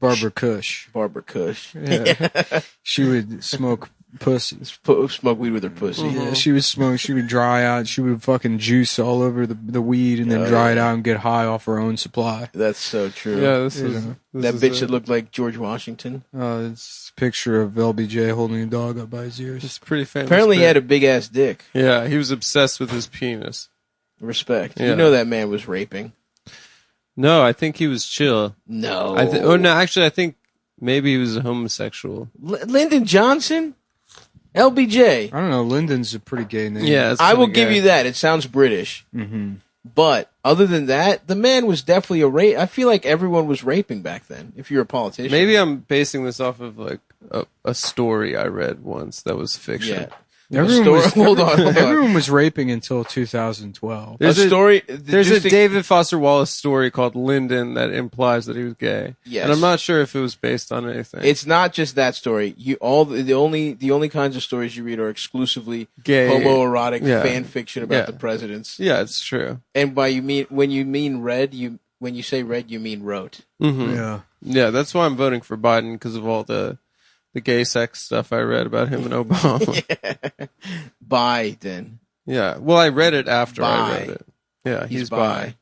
Barbara Cush. Barbara Cush. Yeah. She would smoke pussy. Smoke weed with her pussy. Yeah, she would smoke. She would dry out. She would fucking juice all over the weed and then dry it out and get high off her own supply. That's so true. Yeah, that bitch that looked like George Washington. It's a picture of LBJ holding a dog up by his ears. It's pretty famous. Apparently, he pic. had a big ass dick. Yeah, he was obsessed with his penis. Respect. Yeah. You know that man was raping. No, I think he was chill. No. I think maybe he was a homosexual. Lyndon Johnson? LBJ. I don't know. Lyndon's a pretty gay name. Yeah, it's I will kinda give gay. you that. It sounds British. Mm-hmm. But other than that, the man was definitely a rape. I feel like everyone was raping back then, if you're a politician. Maybe I'm basing this off of like a story I read once that was fiction. Yeah. Everyone Hold on. Everyone was raping until 2012. There's A story- There's a just to- David Foster Wallace story called Lyndon that implies that he was gay. Yes. And I'm not sure if it was based on anything. It's not just that story. The only kinds of stories you read are exclusively Gay. homoerotic Yeah. fan fiction about Yeah. the presidents. Yeah, it's true. And when you mean red, when you say red, you mean wrote. Mm-hmm. Yeah. Yeah, that's why I'm voting for Biden because of all the gay sex stuff I read about him and Obama. Biden. Yeah. Well, I read it after I Bi. read it. Yeah, he's bi.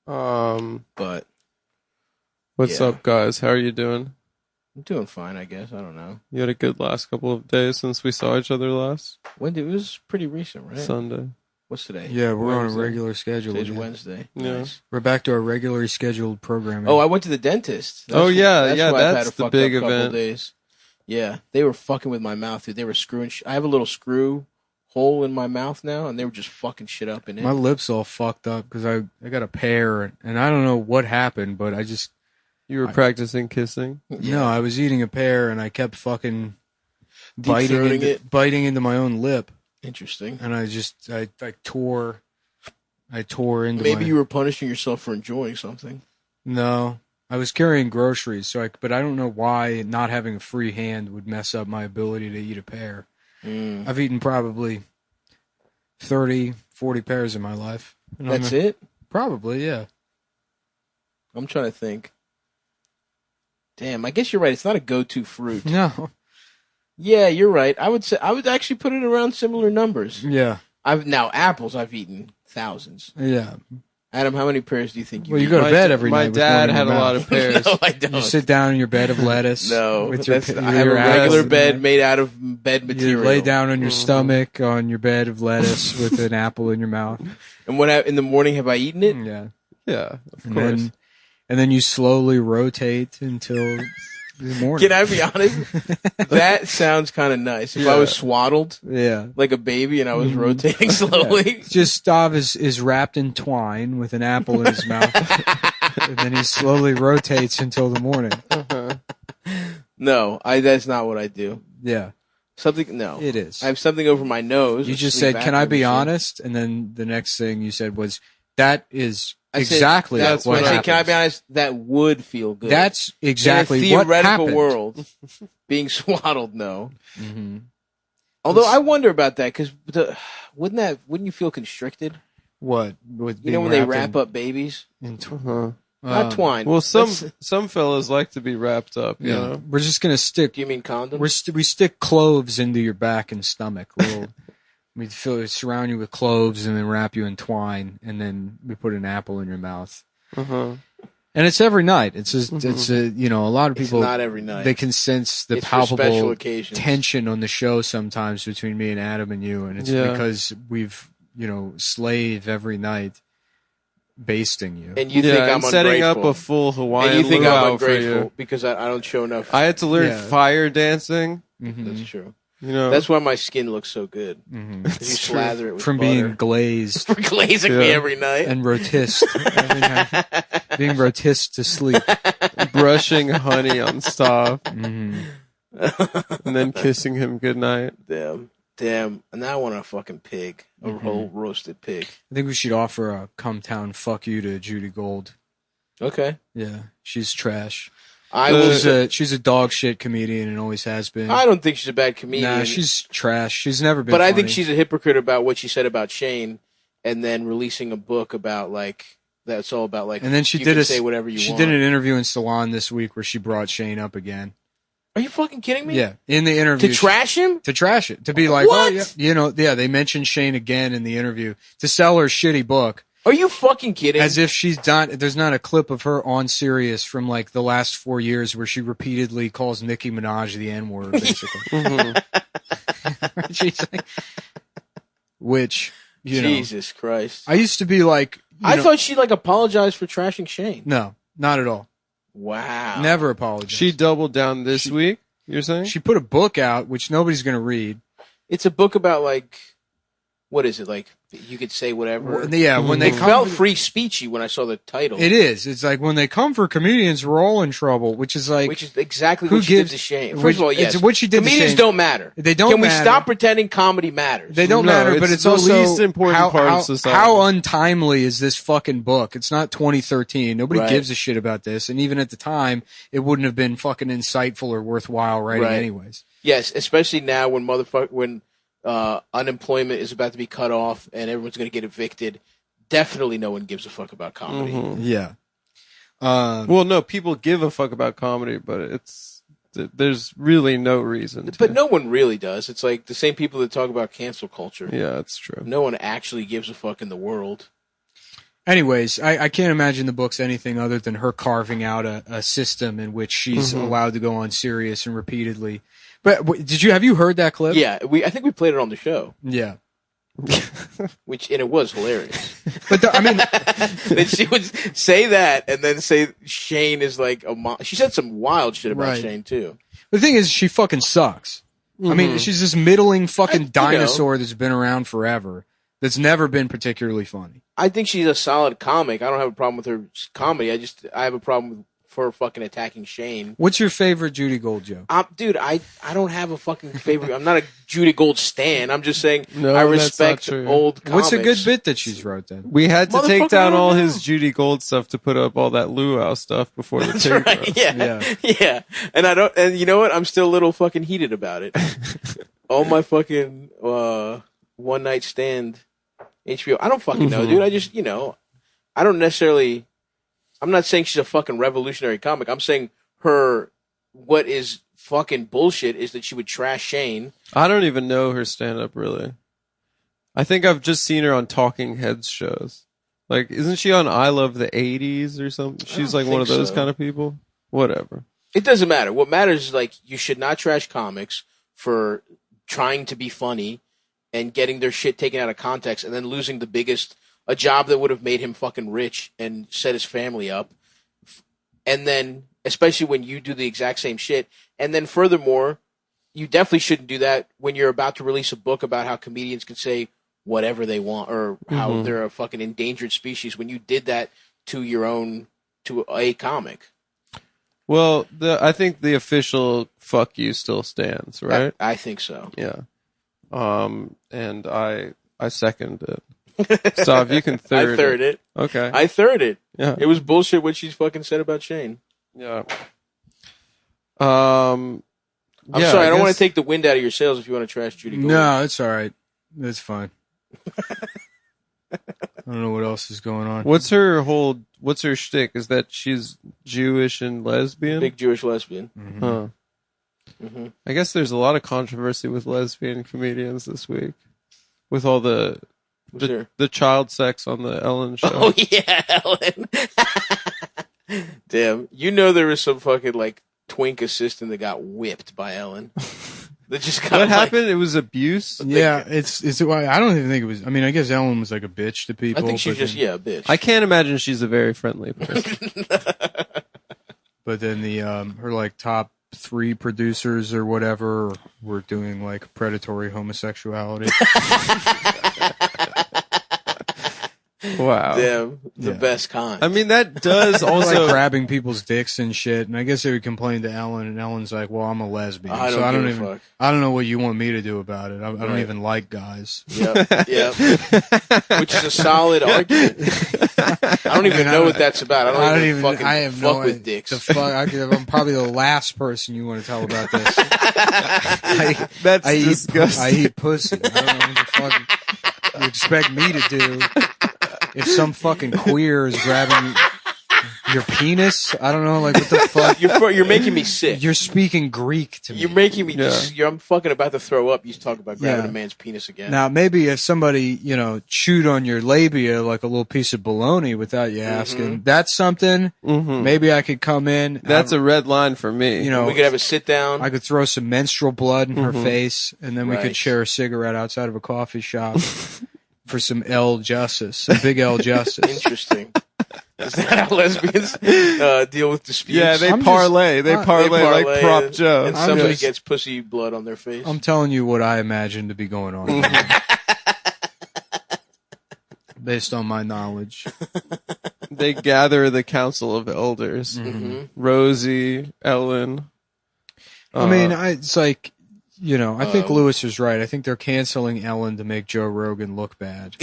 But what's yeah. up, guys? How are you doing? I'm doing fine, I guess. I don't know. You had a good last couple of days since we saw each other last It was pretty recent, right? Sunday. What's today? Yeah, we're on a Wednesday. regular schedule. Today's again. Wednesday. Yeah. Nice. We're back to our regularly scheduled programming. Oh, I went to the dentist. Oh, yeah, why yeah, I've had that's a the fucked big up couple event. Days. Yeah, they were fucking with my mouth, dude. They were screwing. I have a little screw hole in my mouth now, and they were just fucking shit up in it. My lips all fucked up because I got a pear, and I don't know what happened, but You were practicing kissing? No, I was eating a pear, and I kept fucking Deep-throating biting into my own lip. Interesting. And I tore into Maybe my... you were punishing yourself for enjoying something. No. I was carrying groceries, but I don't know why not having a free hand would mess up my ability to eat a pear. I've eaten probably 30, 40 pears in my life. And That's it? Probably, yeah. I'm trying to think. Damn, I guess you're right. It's not a go-to fruit. No. Yeah, you're right. I would actually put it around similar numbers. Yeah. Now apples I've eaten thousands. Yeah. Adam, how many pears do you think you Well, you eat? go to bed every my night. with dad one in had your a lot mouth. of pears. No, I don't. You sit down in your bed of lettuce. No, with your, I have a regular bed made out of bed material. You lay down on your stomach on your bed of lettuce with an apple in your mouth. And in the morning have I eaten it? Yeah. Yeah, of And course. and then you slowly rotate until the morning. Can I be honest? That sounds kind of nice. If I was swaddled, like a baby, and I was rotating slowly. Yeah. Just Stav is wrapped in twine with an apple in his mouth, and then he slowly rotates until the morning. No, that's not what I do. Yeah. Something. No, it is. I have something over my nose. You a just sleep said, "Can I apnea be machine." honest?" And then the next thing you said was, "That is I said, exactly that's what I said, happens." can I be honest? That would feel good. That's exactly in a what theoretical happened. world. Being swaddled, no. Mm-hmm. Although I wonder about that because wouldn't you feel constricted? What? With You know when being they wrapped wrap up babies? Not twine. Well, That's- some fellas like to be wrapped up. You know? We're just gonna stick. Do you mean condoms? We stick cloves into your back and stomach. We surround you with cloves and then wrap you in twine, and then we put an apple in your mouth. Uh-huh. And it's every night. It's just, it's a lot of It's people. not every night. They can sense the It's for special palpable occasions. tension on the show sometimes between me and Adam and you, and it's Yeah. because we've slave every night basting you. And you think I'm and setting up ungrateful. a full Hawaiian And you think I'm luau for ungrateful you. because I don't show enough. I had to learn Yeah. fire dancing. Mhm. That's true. You know, That's why my skin looks so good. Mhm. 'Cause you slather it with From butter. being glazed. For glazing me every night. And rotist every night. Being rotist to sleep. brushing honey on Stav, Mhm. and then kissing him goodnight. Damn. And now I want a fucking pig. A whole roasted pig. I think we should offer a come town fuck you to Judy Gold. Okay. Yeah, she's trash. She's a dog shit comedian and always has been. I don't think she's a bad comedian. Nah, she's trash. She's never been. But I funny. think she's a hypocrite about what she said about Shane, and then releasing a book about that's all about And then she you did can say whatever you want. She did an interview in Salon this week where she brought Shane up again. Are you fucking kidding me? Yeah, in the interview To trash him? To trash it. To be like, What? oh yeah, they mentioned Shane again in the interview to sell her shitty book. Are you fucking kidding? As if she's done. There's not a clip of her on Sirius from like the last 4 years where she repeatedly calls Nicki Minaj the N word, basically. She's like, which Jesus Christ! I used to be like, I thought she apologized for trashing Shane. No, not at all. Wow. Never apologized. She doubled down this week. You're saying She put a book out, which nobody's going to read. It's a book about what is it like? You could say whatever. Well, yeah, when they it come felt for- free speechy when I saw the title. It is. It's like when they come for comedians, we're all in trouble. Which is like, Which is exactly who what she did gives- to Shane. First which- of all, yes, it's what she did to comedians Shane. don't matter. They don't Can we matter. stop pretending comedy matters? They don't No, matter, but it's it's the also least important how, part of how, society. how untimely is this fucking book? It's not 2013. Nobody Right. gives a shit about this, and even at the time, it wouldn't have been fucking insightful or worthwhile writing, Right. anyways. Yes, especially now when unemployment is about to be cut off and everyone's going to get evicted. Definitely, no one gives a fuck about comedy. Yeah. well, no, people give a fuck about comedy, but there's really no reason. But no one really does. It's like the same people that talk about cancel culture. Yeah, that's true. No one actually gives a fuck in the world. Anyways, I can't imagine the book's anything other than her carving out a system in which she's allowed to go on Sirius and repeatedly. But have you heard that clip? Yeah, I think we played it on the show. Yeah. And it was hilarious. But I mean, that she would say that and then say Shane is like she said some wild shit about Right. Shane too. the thing is, she fucking sucks. I mean, she's this middling fucking dinosaur that's been around forever. That's never been particularly funny. I think she's a solid comic. I don't have a problem with her comedy. I have a problem with for fucking attacking Shane. What's your favorite Judy Gold joke? Dude, I don't have a fucking favorite. I'm not a Judy Gold stan. I'm just saying No, I that's not respect true. old comics. What's a good bit that she's wrote then? We had to take Motherfucker, I down don't all know. his Judy Gold stuff to put up all that luau stuff before the That's tape right. roast. Yeah. And and you know what? I'm still a little fucking heated about it. All my fucking one night stand HBO. I don't fucking know, dude. I just, I don't necessarily. I'm not saying she's a fucking revolutionary comic. I'm saying what is fucking bullshit is that she would trash Shane. I don't even know her stand-up, really. I think I've just seen her on Talking Heads shows. Like, isn't she on I Love the 80s or something? She's like one of those kind of people. Whatever. It doesn't matter. What matters is, like, you should not trash comics for trying to be funny and getting their shit taken out of context and then losing a job that would have made him fucking rich and set his family up. And then, especially when you do the exact same shit. And then furthermore, you definitely shouldn't do that when you're about to release a book about how comedians can say whatever they want or how they're a fucking endangered species when you did that to a comic. Well, I think the official fuck you still stands, right? I think so. Yeah. And I second it. So if you can third I third it. Okay. I third it. Yeah. It was bullshit what she's fucking said about Shane. Yeah. I'm sorry, I don't want to take the wind out of your sails if you want to trash Judy Gold. No, it's all right. It's fine. I don't know what else is going on. What's her shtick? Is that she's Jewish and lesbian? Big Jewish lesbian. Mm-hmm. Huh. Mm-hmm. I guess there's a lot of controversy with lesbian comedians this week. With all the child sex on the Ellen show. Oh, yeah, Ellen. Damn. There was some fucking, like, twink assistant that got whipped by Ellen. That just got What happened? It was abuse? Yeah, it's. I don't even think it was. I mean, I guess Ellen was like a bitch to people. I think she's just, a bitch. I can't imagine she's a very friendly person. But then her like top 3 producers or whatever were doing like predatory homosexuality. Wow. Damn, the best kind. I mean, that does also like grabbing people's dicks and shit. And I guess they would complain to Ellen, and Ellen's like, "Well, I'm a lesbian, I so don't I don't give a even. fuck." I don't know what you want me to do about it. I don't Right. even like guys." Yep. Which is a solid argument. I don't even know what that's about. I don't even fucking I have fuck no with idea. dicks. The fuck, I'm probably the last person you want to tell about this. That's I disgusting. I eat pussy. I don't know what the fuck you expect me to do. If some fucking queer is grabbing your penis, I don't know, like what the fuck. You're making me sick. You're speaking Greek to me. You're making me. I'm fucking about to throw up. You talk about grabbing Yeah. a man's penis again. Now, maybe if somebody, chewed on your labia like a little piece of bologna without you asking, that's something. Maybe I could come in. That's a red line for me. we could have a sit down. I could throw some menstrual blood in her Mhm. face, and then we could Right. share a cigarette outside of a coffee shop for some L justice, some big L justice. Interesting. Is that how lesbians deal with disputes? Yeah, they parlay. They parlay like Prop Joe. And somebody gets pussy blood on their face. I'm telling you what I imagine to be going on. Based on my knowledge. They gather the council of elders. Mhm. Rosie, Ellen. I mean, it's like, I think Lewis is right. I think they're canceling Ellen to make Joe Rogan look bad.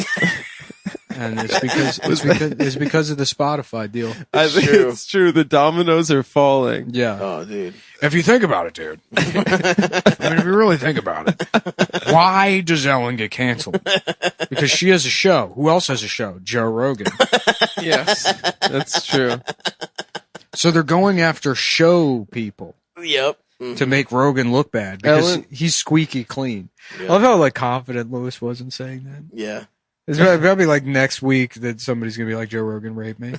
And it's because of the Spotify deal. I think it's true. The dominoes are falling. Yeah. Oh, dude. If you think about it, dude. I mean, if you really think about it, why does Ellen get canceled? Because she has a show. Who else has a show? Joe Rogan. Yes, that's true. So they're going after show people. Yep. To make Rogan look bad because Ellen- he's squeaky clean. Yeah. I love how confident Lewis was in saying that. Yeah. It's probably like next week that somebody's gonna be like, Joe Rogan raped me.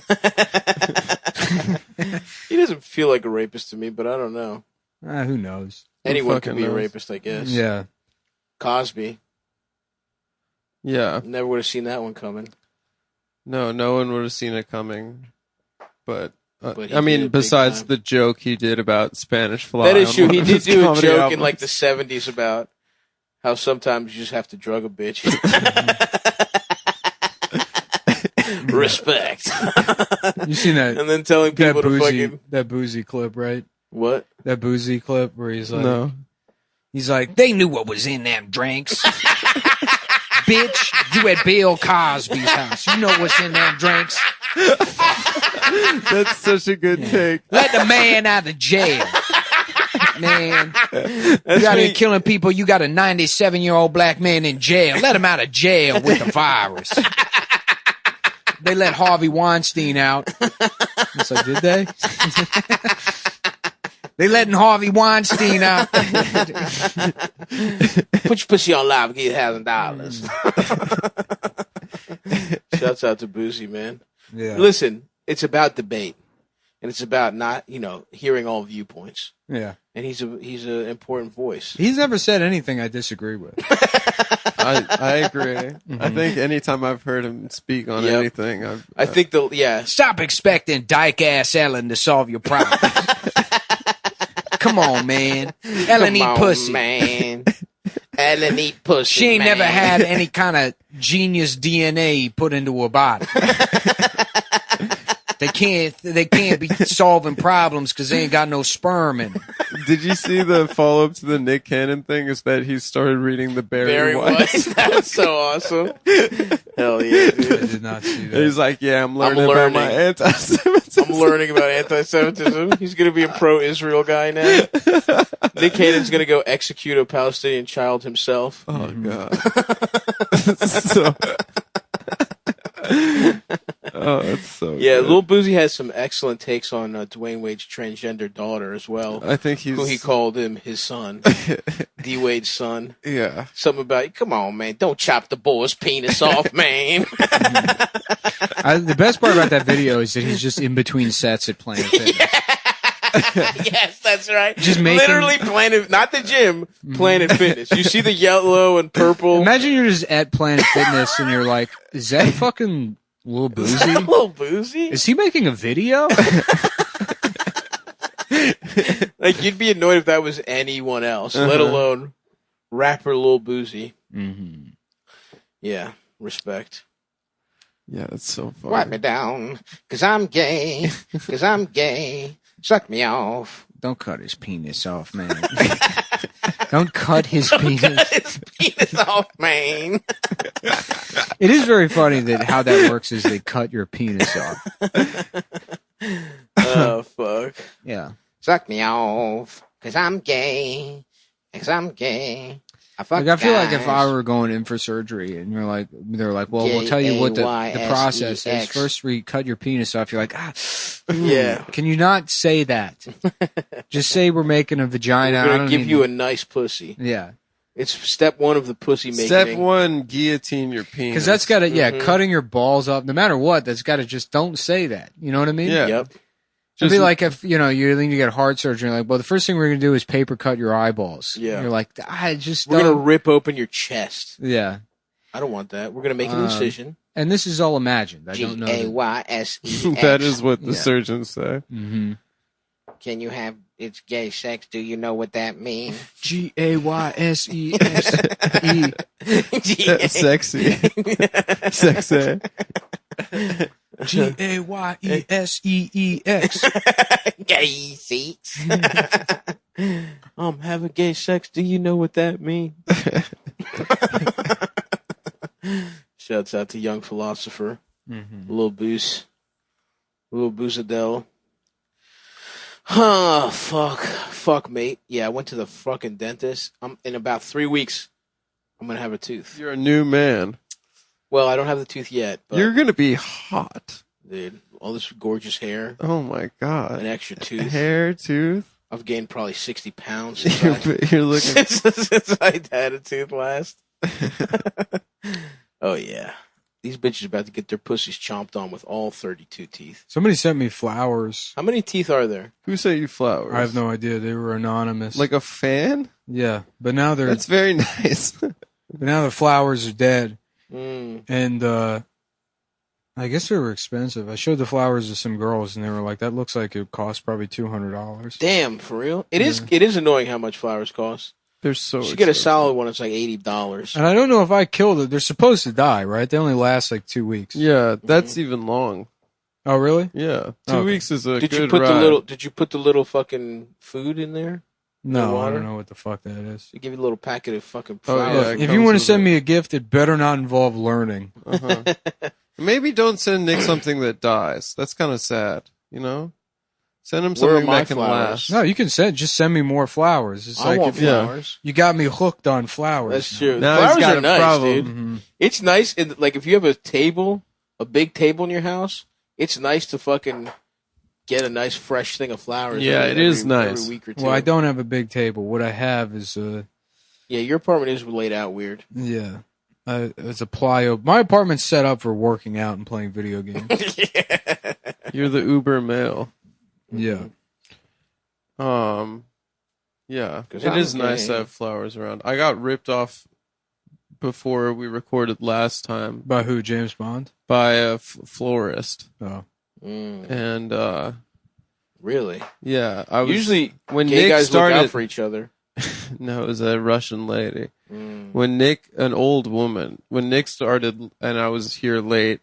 He doesn't feel like a rapist to me, but I don't know. Who knows? Anyone fucking can be a knows? rapist, I guess. Yeah. Cosby. Yeah. Never would have seen that one coming. No one would have seen it coming. But But he I did mean, it big besides time. the joke he did about Spanish Fly. That is on true. one He of did his do a comedy joke albums. in like the 70s about how sometimes you just have to drug a bitch. Respect. You seen that? And then telling people to fucking that boozy clip, right? What? That boozy clip where he's like, No. He's like, they knew what was in them drinks. Bitch, you at Bill Cosby's house. You know what's in them drinks. That's such a good take. Let the man out of jail. Man, you out here killing people. You got a 97-year-old black man in jail. Let him out of jail with the virus. They let Harvey Weinstein out. It's like, did they? They letting Harvey Weinstein out. Put your pussy on live and get $1,000. Shouts out to Boozy, man. Yeah. Listen, it's about debate, and it's about not, hearing all viewpoints. Yeah. And he's an important voice. He's never said anything I disagree with. I agree. I think anytime I've heard him speak on anything, I think Stop expecting dyke ass Ellen to solve your problem. Come on, man. Ellen eat pussy, man. Ellen eat pussy. She ain't man. never had any kind of genius DNA put into her body. They can't be solving problems because they ain't got no sperm in them. Did you see the follow up to the Nick Cannon thing? Is that he started reading the Barry White? That's so awesome. Hell yeah, dude. I did not see that. He's like, yeah, I'm learning about my anti-Semitism. I'm learning about anti-Semitism. He's going to be a pro-Israel guy now. Nick Cannon's going to go execute a Palestinian child himself. Oh, God. So... Oh, that's so good. Lil Boozy has some excellent takes on Dwayne Wade's transgender daughter as well. I think who he called him his son. D. Wade's son. Yeah. Something about, come on, man, don't chop the boy's penis off, man. The best part about that video is that he's just in between sets at Planet Fitness. Yes, that's right. Just making... Literally Planet, not the gym, Planet Fitness. You see the yellow and purple. Imagine you're just at Planet Fitness and you're like, is that fucking Lil Boozy? Lil Boozy? Is he making a video? Like, you'd be annoyed if that was anyone else, let alone rapper Lil Boozy. Mm-hmm. Yeah, respect. Yeah, that's so funny. Wipe me down, 'cause I'm gay, 'cause I'm gay. Suck me off. Don't cut his penis off, man. Don't cut his penis. Cut his penis off, man. It is very funny that how that works is they cut your penis off. Oh, fuck. Yeah. Suck me off, 'cause I'm gay, 'cause I'm gay. I feel like if I were going in for surgery and they're like, well, we'll tell you what the process is. First, we cut your penis off. You're like, yeah. Can you not say that? Just say we're making a vagina. We're going to give you a nice pussy. Yeah. It's step one of the pussy making. Step one, guillotine your penis. Because that's got to, cutting your balls off, no matter what, that's got to just don't say that. You know what I mean? Yeah. Yep. It'd be like if, you need to get heart surgery. Like, well, the first thing we're going to do is paper cut your eyeballs. Yeah. You're like, I just We're going to rip open your chest. Yeah. I don't want that. We're going to make an incision. And this is all imagined. I don't know. Gaysex. That is what the surgeons say. Mm-hmm. Can you have it's gay sex? Do you know what that means? Gaysexe. Sexy. Sexy. Gayesex. Gay sex. Have a gay sex. Do you know what that means? Shouts out to Young Philosopher, Lil Boos, Lil Boozadell. Oh, fuck, mate. Yeah, I went to the fucking dentist. In about 3 weeks, I'm gonna have a tooth. You're a new man. Well, I don't have the tooth yet. But you're gonna be hot, dude. All this gorgeous hair. Oh my god. An extra tooth. Hair, tooth. I've gained probably 60 pounds You're looking since I had a tooth last. Oh yeah. These bitches about to get their pussies chomped on with all 32 teeth. Somebody sent me flowers. How many teeth are there? Who sent you flowers? I have no idea. They were anonymous. Like a fan? Yeah, but now they're... That's very nice. But now the flowers are dead. Mm. And I guess they were expensive. I showed the flowers to some girls, and they were like, that looks like it cost probably $200. Damn, for real? It is annoying how much flowers cost. They're so You should get a expensive. solid one. It's like $80. And I don't know if I killed it. They're supposed to die, right? They only last like 2 weeks. Yeah, that's even long. Oh, really? Yeah, 2 Okay. weeks is a Did good you put ride. the little? Did you put the little fucking food in there? No, I water? don't know what the fuck that is. They give you a little packet of fucking Oh, flour. yeah, If you want to send me a gift, it better not involve learning. Uh-huh. Maybe don't send Nick something that dies. That's kind of sad, you know? Send him Where are something my that can flowers? last. No, you can just send me more flowers. It's I like want if you- flowers. You got me hooked on flowers. That's true. Now he's Flowers got are a nice, problem. dude. Mhm. It's nice. Like if you have a table, a big table in your house, it's nice to fucking get a nice fresh thing of flowers. Yeah, it is nice. Every week or two. Well, I don't have a big table. What I have is Yeah, your apartment is laid out weird. yeah, it's a plyo. My apartment's set up for working out and playing video games. You're the Uber male. Yeah. Yeah, 'Cause it I'm is nice gay. to have flowers around. I got ripped off before we recorded last time By who? James Bond? by a florist, Oh. and Really? yeah, I was Usually, when gay Nick guys started. look out for each other. No, it was a Russian lady. Mm. When an old woman, when Nick started, and I was here late,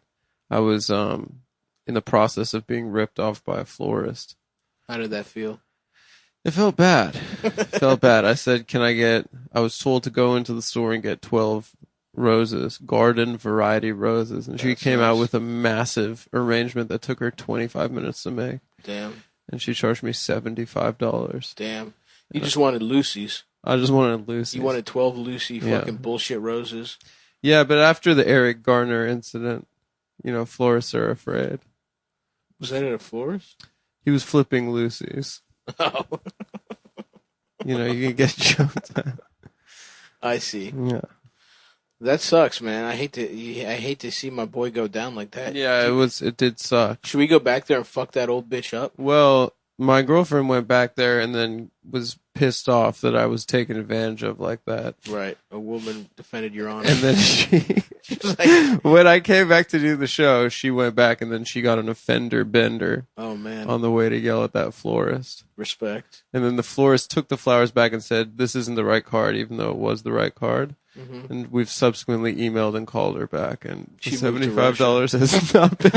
I was in the process of being ripped off by a florist. How did that feel? It felt bad. Felt bad. I said, I was told to go into the store and get 12 roses, garden variety roses. And she That's came out nice. with a massive arrangement that took her 25 minutes to make. Damn. And she charged me $75. Damn. You just wanted Lucy's. I just wanted Lucy. You wanted 12 Lucy Yeah. fucking bullshit roses. Yeah, but after the Eric Garner incident, florists are afraid. Was that at a florist? He was flipping Lucy's. Oh. You can get jumped at. I see. Yeah. That sucks, man. I hate to see my boy go down like that. Yeah, it did suck. Should we go back there and fuck that old bitch up? Well, my girlfriend went back there and then was pissed off that I was taken advantage of like that. Right. A woman defended your honor. And then She's like, when I came back to do the show, she went back and then she got an offender bender oh man. on the way to yell at that florist. Respect. And then the florist took the flowers back and said, "This isn't the right card," even though it was the right card. Mhm. And we've subsequently emailed and called her back, and She the moved to $75 has not been.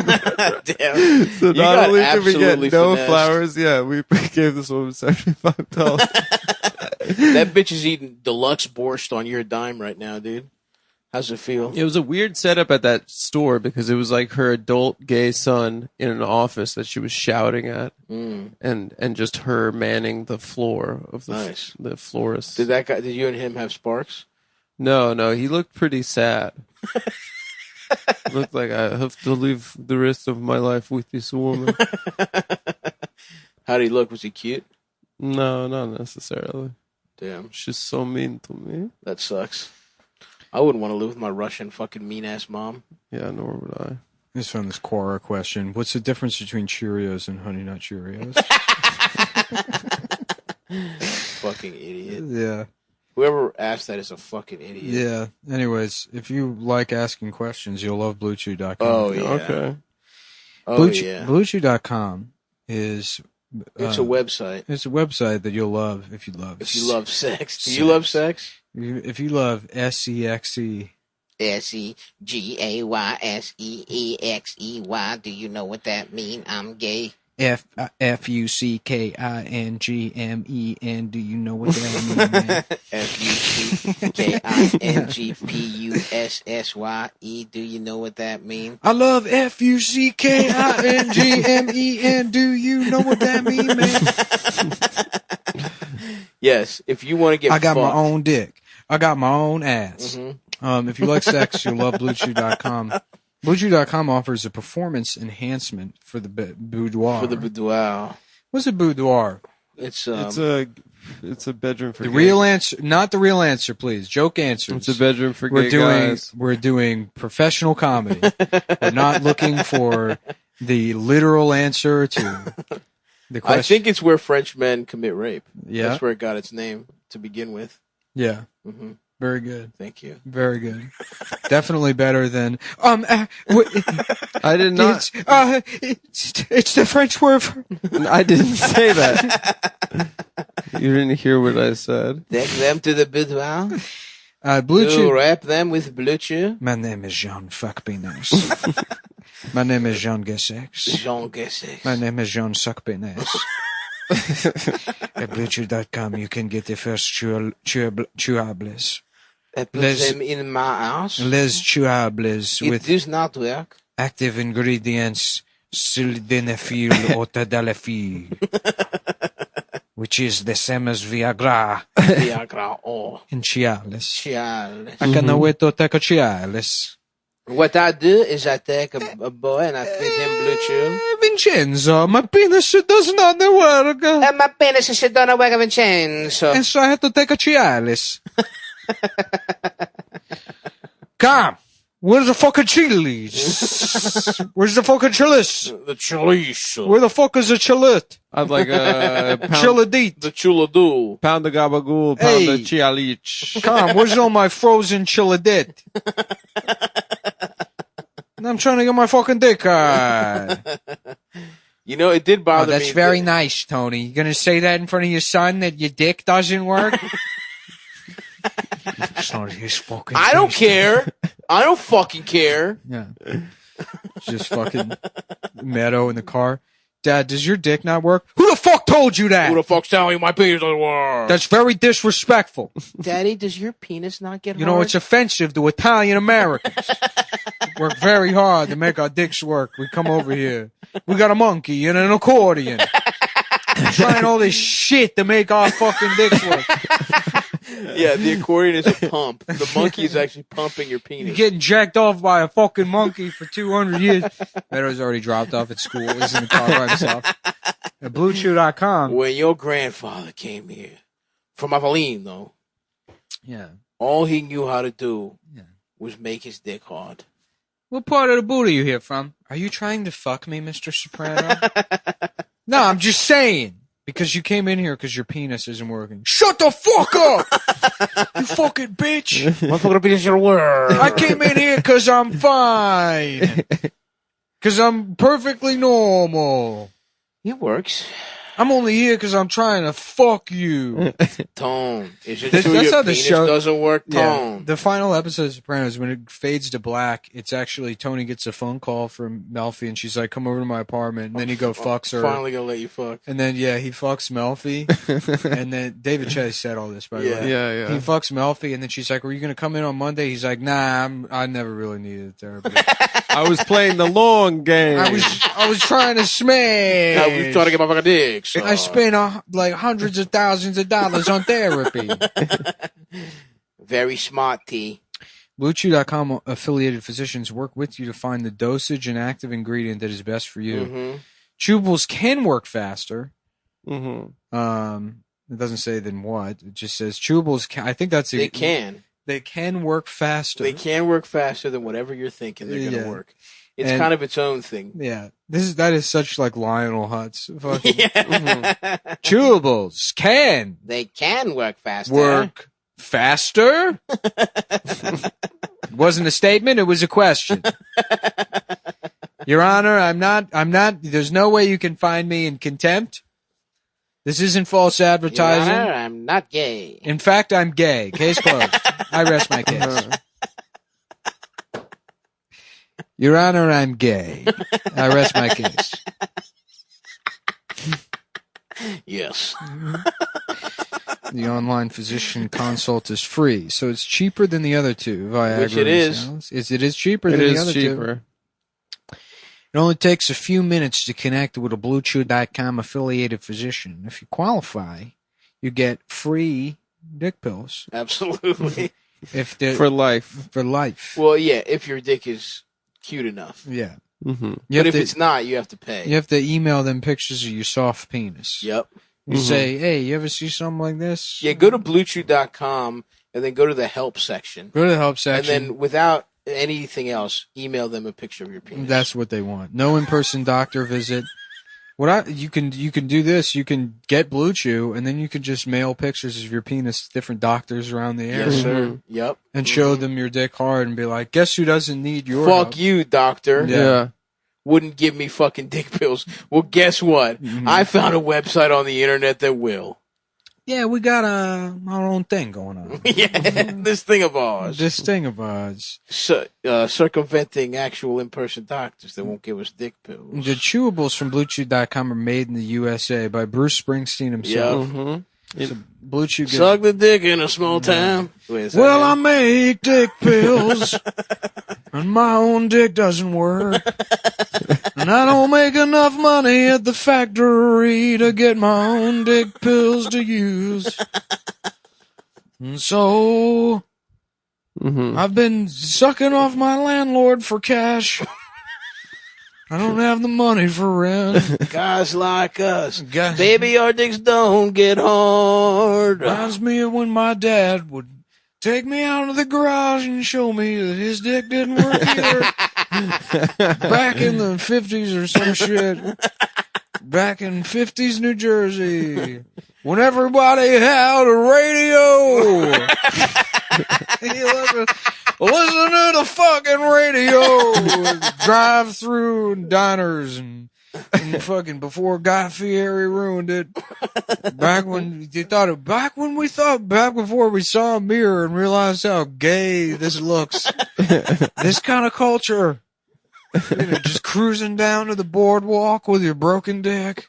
Damn. So You not got only did we get absolutely no finessed. flowers, yeah, we gave this woman $75. That bitch is eating deluxe borscht on your dime right now, dude. How's it feel? It was a weird setup at that store because it was like her adult gay son in an office that she was shouting at, and just her manning the floor of the Nice. the florist. Did you and him have sparks? No, he looked pretty sad. Looked like I have to live the rest of my life with this woman. How did he look? Was he cute? No, not necessarily. Damn. She's so mean to me. That sucks. I wouldn't want to live with my Russian fucking mean ass mom. Yeah, nor would I. Just found this Quora question. What's the difference between Cheerios and Honey Nut Cheerios? Fucking idiot. Yeah. Whoever asked that is a fucking idiot. Yeah. Anyways, if you like asking questions, you'll love BlueChew.com. Oh, yeah. Okay. Oh, yeah. BlueChew.com is... It's a website. It's a website that you'll love if you love. If you love sex. Do you love sex? If you love SEXE. SEGAYSEEXEY. Do you know what that mean? I'm gay. FUCKINGMEN. Do you know what that mean, man? FUCKINGPUSSYE. Do you know what that mean? I love FUCKINGMEN. Do you know what that mean, man? Yes. If you want to get I got my fucked. own dick. I got my own ass. Mhm. If you like sex, you'll love BlueChew.com. BlueChew.com offers a performance enhancement for the boudoir. For the boudoir. What's a boudoir? It's It's a bedroom for The gay. real answer, not the real answer, please. Joke answers. It's a bedroom for we're gay doing, guys. We're doing professional comedy. We're not looking for the literal answer to the question. I think it's where French men commit rape. Yeah. That's where it got its name to begin with. Yeah. Mm-hmm. Very good. Thank you. Very good. Definitely better than I did not. It's the French word for. I didn't say that. You didn't hear what I said. Take them to the boudoir. Blue to Chew. wrap them with Blue Chew. My name is Jean Fuckpenis. My name is Jean Gessex. Jean Gessex. My name is Jean Suckpenis. At BlueChew.com, you can get the first chewables. I put them in my house. Les chewables It with does not work. active ingredients sildenafil or tadalafil, which is the same as Viagra. Viagra, in Cialis. Cialis. I can't wait to take a Cialis. What I do is I take a boy and I feed him Blue Chew. Vincenzo, my penis does not work. My penis don't work, Vincenzo. And so I have to take a Cialis. Come. Where's the fucking chilies? Where's the fucking chilies? The chilies. Where the fuck is the chilit? I'd like a pound, Chiladit. The chuladoo. pound of gabagool, pound Hey. of chialich. Come, where's all my frozen chiladit? I'm trying to get my fucking dick hard. You know, it did Oh, bother me. that's very nice, Tony. You gonna say that in front of your son that your dick doesn't work? It's not his fucking I don't face. care. I don't fucking care. Yeah. Just fucking Meadow in the car. Dad, does your dick not work? Who the fuck told you that? Who the fuck's telling you my penis doesn't work? That's very disrespectful. Daddy, does your penis not get You know, hard? it's offensive to Italian Americans. Work very hard to make our dicks work. We come over here. We got a monkey and an accordion. Trying all this shit to make our fucking dicks work. Yeah, the accordion is a pump. The monkey is actually pumping your penis. You're getting jacked off by a fucking monkey for 200 years. Meadow's already dropped off at school. He's in the car by himself. At BlueChew.com. When your grandfather came here from Avellino, Yeah. all he knew how to do was make his dick hard. What part of the boot are you here from? Are you trying to fuck me, Mr. Soprano? No, I'm just saying. Because you came in here because your penis isn't working. Shut the fuck up! You fucking bitch! My fucking penis should work. I came in here because I'm fine. Because I'm perfectly normal. It works. I'm only here because I'm trying to fuck you. Tone. Is it That's true your how the penis show doesn't work? Tone. Yeah, the final episode of Sopranos, when it fades to black, it's actually Tony gets a phone call from Melfi, and she's like, "Come over to my apartment." And then he fucks her. Finally gonna let you fuck. And then he fucks Melfi, and then David Chase said all this, by the way. Yeah. He fucks Melfi, and then she's like, "Were you gonna come in on Monday?" He's like, "Nah, I never really needed therapy. I was playing the long game. I was trying to smash. I was trying to get my fucking dick. So. I spent like hundreds of thousands of dollars on therapy." Very smart, T. BlueChew.com affiliated physicians work with you to find the dosage and active ingredient that is best for you. Mm-hmm. Chewables can work faster. Mm-hmm. It doesn't say then what. It just says chewables can. I think that's They can. They can work faster. They can work faster than whatever you're thinking they're going to work. It's And- kind of its own thing. Yeah, that is such like Lionel Hutz. Fucking, Chewables can They can work faster. work faster. It wasn't a statement. It was a question. Your Honor, I'm not. There's no way you can find me in contempt. This isn't false Your advertising. Honor, I'm not gay. In fact, I'm gay. Case closed. I rest my case. Your Honor, I'm gay. I rest my case. Yes. The online physician consult is free, so it's cheaper than the other two. Viagra Which it and is. Cialis. It is cheaper It than the is other cheaper. two. It only takes a few minutes to connect with a BlueChew.com affiliated physician. If you qualify, you get free dick pills. Absolutely. If they're- For life. For life. Well, yeah, if your dick is cute enough. Yeah. Mm-hmm. But if it's not, you have to pay. You have to email them pictures of your soft penis. Yep. You say, hey, you ever see something like this? Yeah, go to BlueChew.com and then go to the help section. Go to the help section. And then without anything else, email them a picture of your penis. That's what they want. No in-person doctor visit. You can do this. You can get Blue Chew, and then you can just mail pictures of your penis to different doctors around the area. Yes, sir. Yep. And show them your dick hard and be like, guess who doesn't need your Fuck help? you, doctor. Yeah. Wouldn't give me fucking dick pills. Well, guess what? Mm-hmm. I found a website on the internet that will. Yeah, we got our own thing going on. Yeah, this thing of ours. This thing of ours. Circumventing actual in-person doctors that won't give us dick pills. The chewables from BlueChew.com are made in the USA by Bruce Springsteen himself. Yep. So Blue Chew gives Suck the dick in a small town. Wait, is that well, I him? make dick pills, and my own dick doesn't work. And I don't make enough money at the factory to get my own dick pills to use. And so, I've been sucking off my landlord for cash. I don't have the money for rent. Guys like us. Baby, our dicks don't get hard. Reminds me of when my dad would take me out of the garage and show me that his dick didn't work either. Back in the 50s or some shit. Back in 50s New Jersey. When everybody had a radio. Listen to the fucking radio. Drive through diners and fucking before Guy Fieri ruined it. Back when before we saw a mirror and realized how gay this looks. This kind of culture. You know, just cruising down to the boardwalk with your broken dick.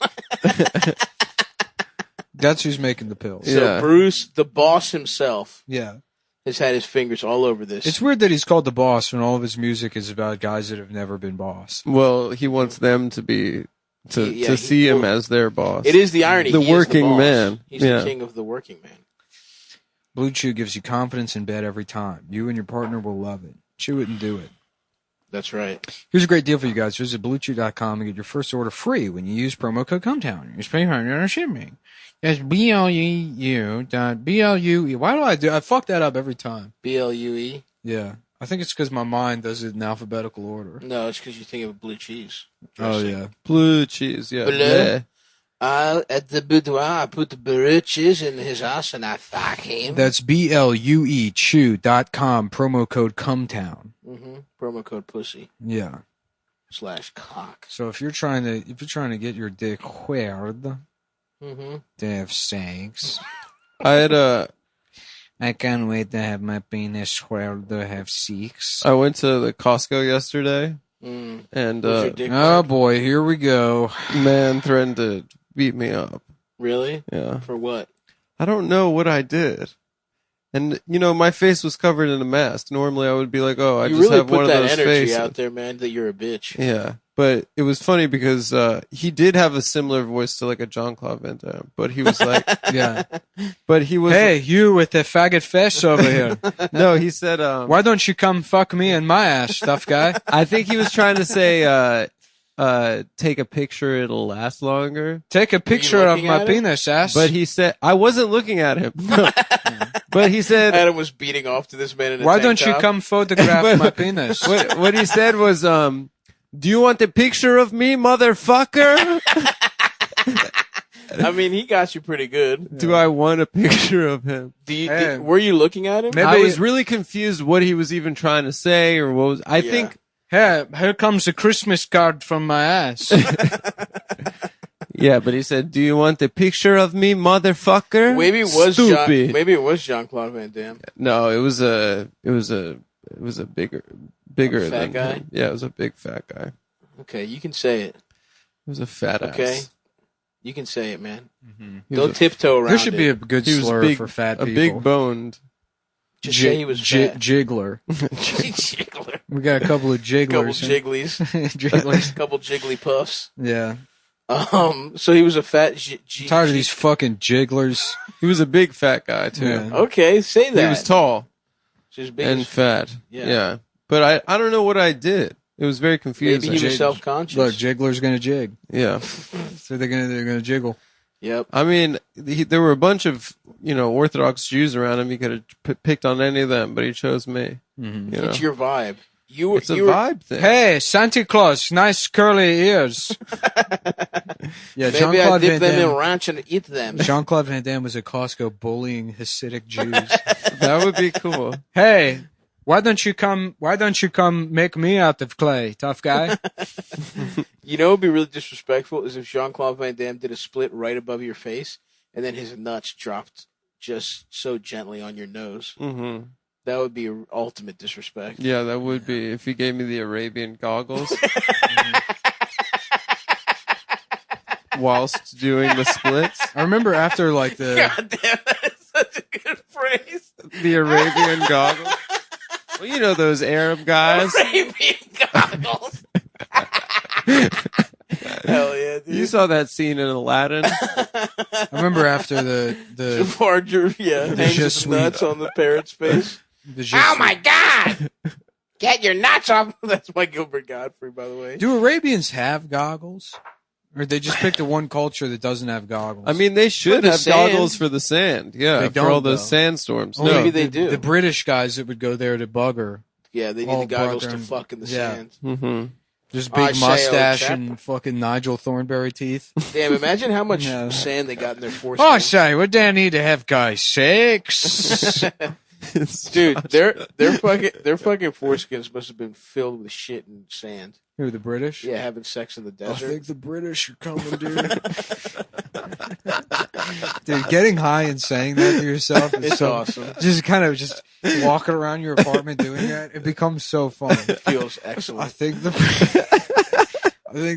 That's who's making the pills. So Bruce, the boss himself, Yeah. has had his fingers all over this. It's weird that he's called the boss when all of his music is about guys that have never been boss. Well, he wants them to be to see him as their boss. It is the irony. The He is working boss. man. He's the king of the working man. Blue Chew gives you confidence in bed every time. You and your partner will love it. Chew it and do it. That's right. Here's a great deal for you guys. Visit BlueChew.com and get your first order free when you use promo code COMETOWN. Use PayPal on shipping. That's BLUE. Why do I fuck that up every time? BLUE? Yeah. I think it's because my mind does it in alphabetical order. No, it's because you think of blue cheese. Oh, yeah. Blue cheese, yeah. Blue. Yeah. At the boudoir, I put the blue cheese in his ass and I fuck him. That's BLUE chew.com, promo code COMETOWN. Promo code pussy. Yeah. /cock. So if you're trying to get your dick hard, Mm-hmm. to have sex. I can't wait to have my penis hard to have sex. I went to the Costco yesterday, and oh boy, here we go. Man threatened to beat me up. Really? Yeah. For what? I don't know what I did. And, you know, my face was covered in a mask. Normally I would be like, oh, I you just really have put one of that those energy faces. out there, man, that you're a bitch. Yeah. But it was funny because he did have a similar voice to like a Jean-Claude Van Damme. But he was like... Yeah. But he was... Hey, you with the faggot face over here. No, he said... why don't you come fuck me in my ass, tough guy? I think he was trying to say... take a picture, it'll last longer. Take a picture of my penis, ass. But he said, I wasn't looking at him. But he said, Adam was beating off to this man in a why tank don't you top. come photograph my penis? What he said was, do you want a picture of me, motherfucker? I mean, he got you pretty good. Do I want a picture of him? Were you looking at him? I was really confused what he was even trying to say, or what was, I think, hey, here comes a Christmas card from my ass. yeah, but he said, do you want a picture of me, motherfucker? Maybe it was Stupid. Maybe it was Jean-Claude Van Damme. No, it was a bigger A fat than guy? him. Yeah, it was a big fat guy. Okay, you can say it. It was a fat Okay, ass. you can say it, man. He Don't was tiptoe around. There should be a it. good He was slur big- for fat a people. big boned. Just say he was fat. Jiggler. Jiggler. We got a couple of jigglers. Couple jigglies. Jigglers. Couple jiggly puffs. Yeah. So he was a fat. Tired of these fucking jigglers. He was a big fat guy too. Yeah. Okay, say that. He was tall Just big and as- fat. Yeah. Yeah. But I don't know what I did. It was very confusing. Maybe he was self-conscious. Look, jiggler's gonna jig. Yeah. So they're gonna jiggle. Yep. I mean, there were a bunch of, Orthodox Jews around him. He could have picked on any of them, but he chose me. Mm-hmm. You know? It's your vibe. It's a vibe thing. Hey, Santa Claus, nice curly ears. Yeah, Maybe I Jean-Claude dip Van them in Damme. ranch and eat them. Jean-Claude Van Damme was at Costco bullying Hasidic Jews. That would be cool. Hey, why don't you come make me out of clay, tough guy? You know what would be really disrespectful is if Jean-Claude Van Damme did a split right above your face and then his nuts dropped just so gently on your nose. Mm-hmm. That would be ultimate disrespect. Yeah, that would be if you gave me the Arabian goggles whilst doing the splits. I remember after like the God damn, that is such a good phrase. The Arabian goggles. Well, you know those Arab guys. Arabian goggles. Hell yeah, dude. You saw that scene in Aladdin. I remember after the Jafar, hangs his nuts on the parrot's face. Oh my God! Get your nuts off! That's my Gilbert Godfrey, by the way. Do Arabians have goggles? Or they just pick the one culture that doesn't have goggles? I mean, they should the have sand. goggles for the sand. Yeah, They for don't, all the though. sandstorms. Only No, Maybe they do. The British guys that would go there to bugger. Yeah, they need all the goggles bugger to and- fuck in the yeah. sand. Mm-hmm. Just I big say, old mustache chap. and fucking Nigel Thornberry teeth. Damn, imagine how much Yeah. sand they got in their foreskin. Oh, I say, what do I need to have guys sex? Dude, their fucking foreskins must have been filled with shit and sand. Who, the British? Yeah, having sex in the I desert. think the British are coming, dude. Dude, getting high and saying that to yourself is It's so awesome. Just kind of just walking around your apartment doing that, it becomes so fun. It feels excellent. I think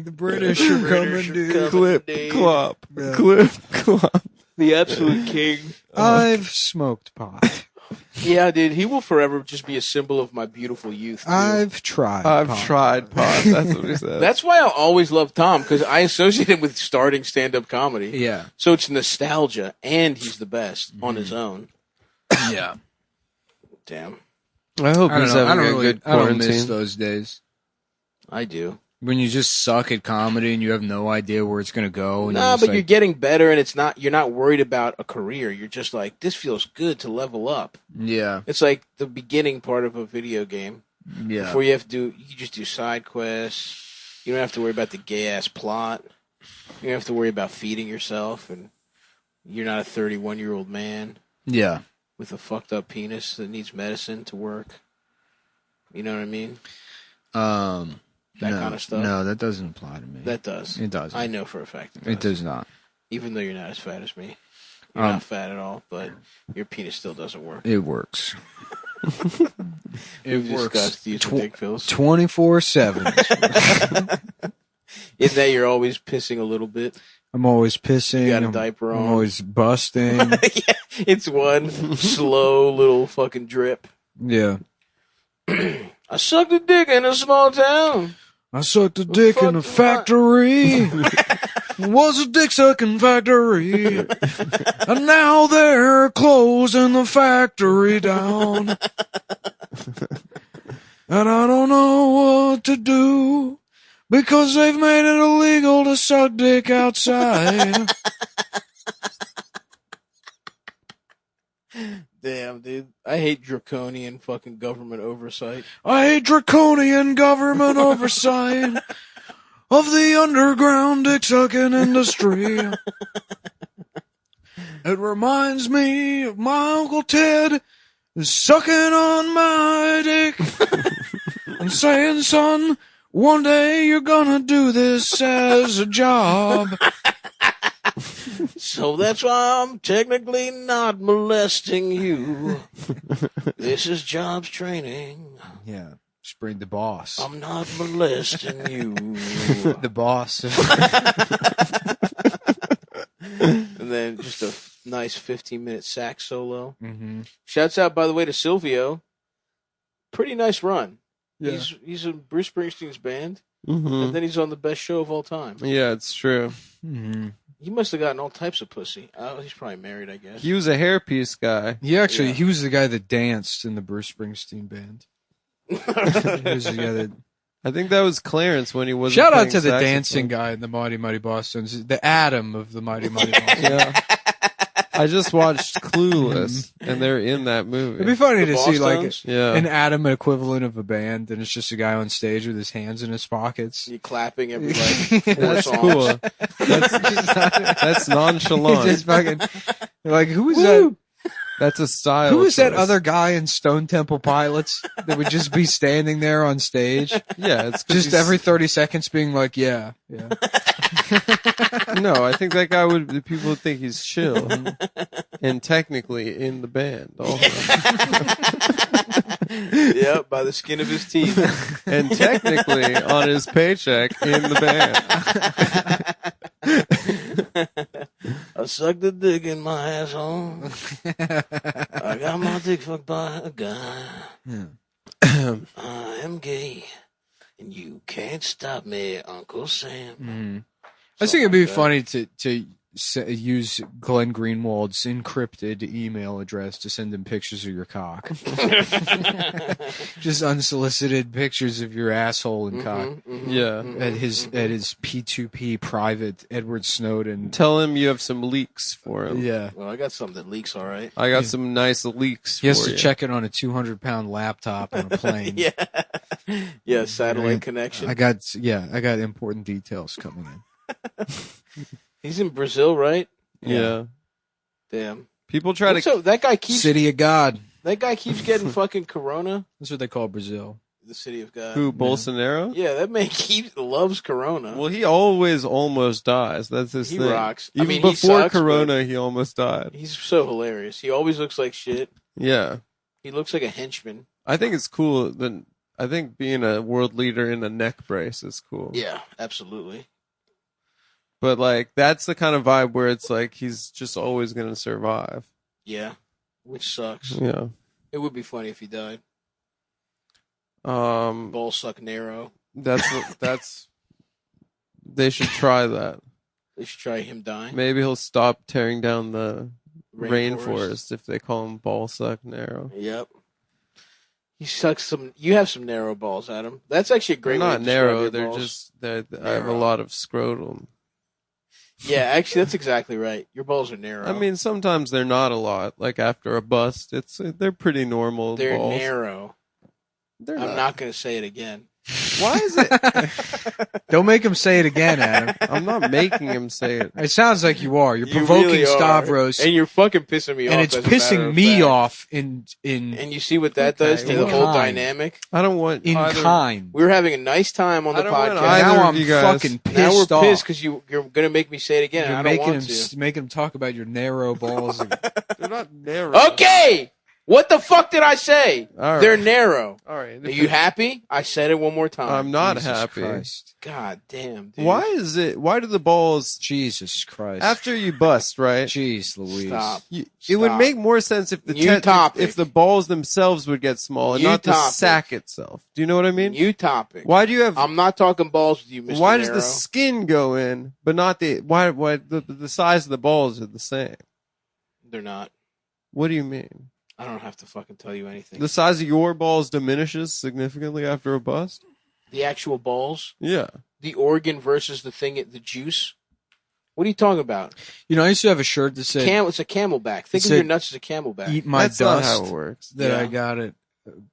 the British are coming, dude. Clip, dude. clop, Yeah. clip, clop. The absolute king. I've smoked pot. Yeah, dude, he will forever just be a symbol of my beautiful youth. Dude. I've tried. I've pot. tried pot. That's what he said. That's why I'll always love Tom, because I associate him with starting stand-up comedy. Yeah. So it's nostalgia, and he's the best on his own. Yeah. Damn. I hope I he's don't know. having a good I don't miss quarantine. those days. I do. When you just suck at comedy and you have no idea where it's gonna go. And Nah, you're just but like, you're getting better, and you're not worried about a career. You're just like, this feels good to level up. yeah, It's like the beginning part of a video game. yeah. Before you just do side quests. You don't have to worry about the gay ass plot. You don't have to worry about feeding yourself, and you're not a 31-year-old man Yeah. with a fucked up penis that needs medicine to work. You know what I mean? That No, kind of stuff. No, that doesn't apply to me. That does. It does. I know for a fact It does not. Even though you're not as fat as me. You're not fat at all, but your penis still doesn't work. It works. We've discussed these dick pills. 24/7. Is that you're always pissing a little bit? I'm always pissing. You got a I'm- diaper I'm on. always busting. Yeah, it's one slow little fucking drip. Yeah. I sucked a dick in a small town. I sucked a dick in a factory. It was a dick sucking factory. And now they're closing the factory down. And I don't know what to do because they've made it illegal to suck dick outside. Damn, dude. I hate draconian fucking government oversight. I hate draconian government oversight of the underground dick sucking industry. It reminds me of my Uncle Ted sucking on my dick and saying, son, one day you're gonna do this as a job. So that's why I'm technically not molesting you. This is jobs training. Yeah, just bring the boss. I'm not molesting you. The boss. And then just a nice 15-minute sax solo. Mm-hmm. Shouts out, by the way, to Silvio. Pretty nice run. Yeah. He's in Bruce Springsteen's band, Mhm. and then he's on the best show of all time. Yeah, it's true. Mm-hmm. He must have gotten all types of pussy. Oh, he's probably married, I guess. He was a hairpiece guy. He was the guy that danced in the Bruce Springsteen band. He was the guy that... I think that was Clarence when he was. Shout out to the dancing guy in the Mighty Mighty Bosstones, the Adam of the Mighty Mighty Bosstones. Yeah. I just watched Clueless, and they're in that movie. It'd be funny to see like Yeah. an Adam equivalent of a band, and it's just a guy on stage with his hands in his pockets. You clapping every like 4 That's songs. cool. That's nonchalant. Just fucking, like, who was that? That's a style. Who was that choice. other guy in Stone Temple Pilots that would just be standing there on stage? Yeah, it's 'cause Just he's- every 30 seconds being like, yeah. No, I think that guy would. People would think he's chill, and technically in the band. Also. Yep, by the skin of his teeth, and technically on his paycheck in the band. I sucked the dick in my asshole. I got my dick fucked by a guy. I am gay, and you can't stop me, Uncle Sam. I think it'd be funny to use Glenn Greenwald's encrypted email address to send him pictures of your cock. Just unsolicited pictures of your asshole and cock. Yeah. At his P2P private Edward Snowden. Tell him you have some leaks for him. Yeah. Well, I got something that leaks, all right. I got some nice leaks. He has for to you. check it on a 200-pound laptop on a plane. Yeah, satellite connection. I got important details coming in. He's in Brazil, right? Yeah. Damn. People try to. So that guy keeps City of God. That guy keeps getting fucking corona. That's what they call Brazil. The city of God. Who, Bolsonaro? Yeah, that man loves corona. Well, he always almost dies. That's his He thing. rocks. I Even mean, he before sucks, Corona, he almost died. He's so hilarious. He always looks like shit. Yeah. He looks like a henchman. I think it's cool. I think being a world leader in a neck brace is cool. Yeah, absolutely. But like that's the kind of vibe where it's like he's just always going to survive. Yeah, which sucks. Yeah. It would be funny if he died. Ball suck Nero. That's. They should try that. They should try him dying. Maybe he'll stop tearing down the Rainforest. rainforest if they call him ball suck Nero. Yep. He sucks some. You have some narrow balls, Adam. That's actually a great. They're way not to describe narrow. your They're balls. just. I have a lot of scrotum. Yeah, actually, that's exactly right. Your balls are narrow. I mean, sometimes they're not a lot. Like after a bust, they're pretty normal. They're balls. narrow. I'm not going to say it again. Why is it? Don't make him say it again, Adam. I'm not making him say it. It sounds like you are. You're You provoking really are. Stavros, and you're fucking pissing me off. and it's as a matter pissing of me fact. off in. And you see what that does to in the whole kind. dynamic. I don't want In either. kind. We were having a nice time on the I don't want podcast. either Now of I'm you guys. fucking pissed Now we're off. pissed because you're going to make me say it again. You're and I don't making want him to. making him talk about your narrow balls. They're not narrow. Okay, what the fuck did I say? All right. They're narrow. All right. Are you happy? I said it one more time. I'm not Jesus happy. Christ. God damn, dude. Why do the balls Jesus Christ. after you bust, right? Jeez Louise. Stop. It would make more sense if the New topic. if the balls themselves would get small and New not the topic. sack itself. Do you know what I mean? New topic. Why do you have? I'm not talking balls with you, Mr. Why does Narrow. the skin go in, but not the? Why the size of the balls are the same? They're not. What do you mean? I don't have to fucking tell you anything. The size of your balls diminishes significantly after a bust? The actual balls, Yeah. the organ versus the thing, the juice. What are you talking about? You know, I used to have a shirt that said It's a camelback. Think It of your said, nuts as a camelback. "Eat my That's not dust." how it works. That I Yeah. got at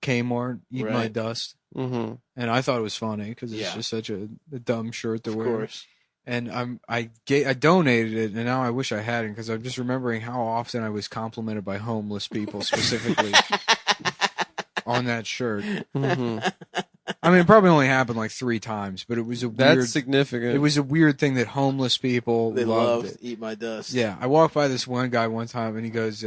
Kmart. Eat my Right. dust. Mm-hmm. And I thought it was funny because it's Yeah. just such a dumb shirt to Of wear. course. And I donated it, and now I wish I hadn't because I'm just remembering how often I was complimented by homeless people specifically on that shirt. Mm-hmm. I mean, it probably only happened like 3 times, but it was a That's weird. significant. It was a weird thing that homeless people They loved love it. Eat My Dust. Yeah, I walked by this one guy one time, and he goes,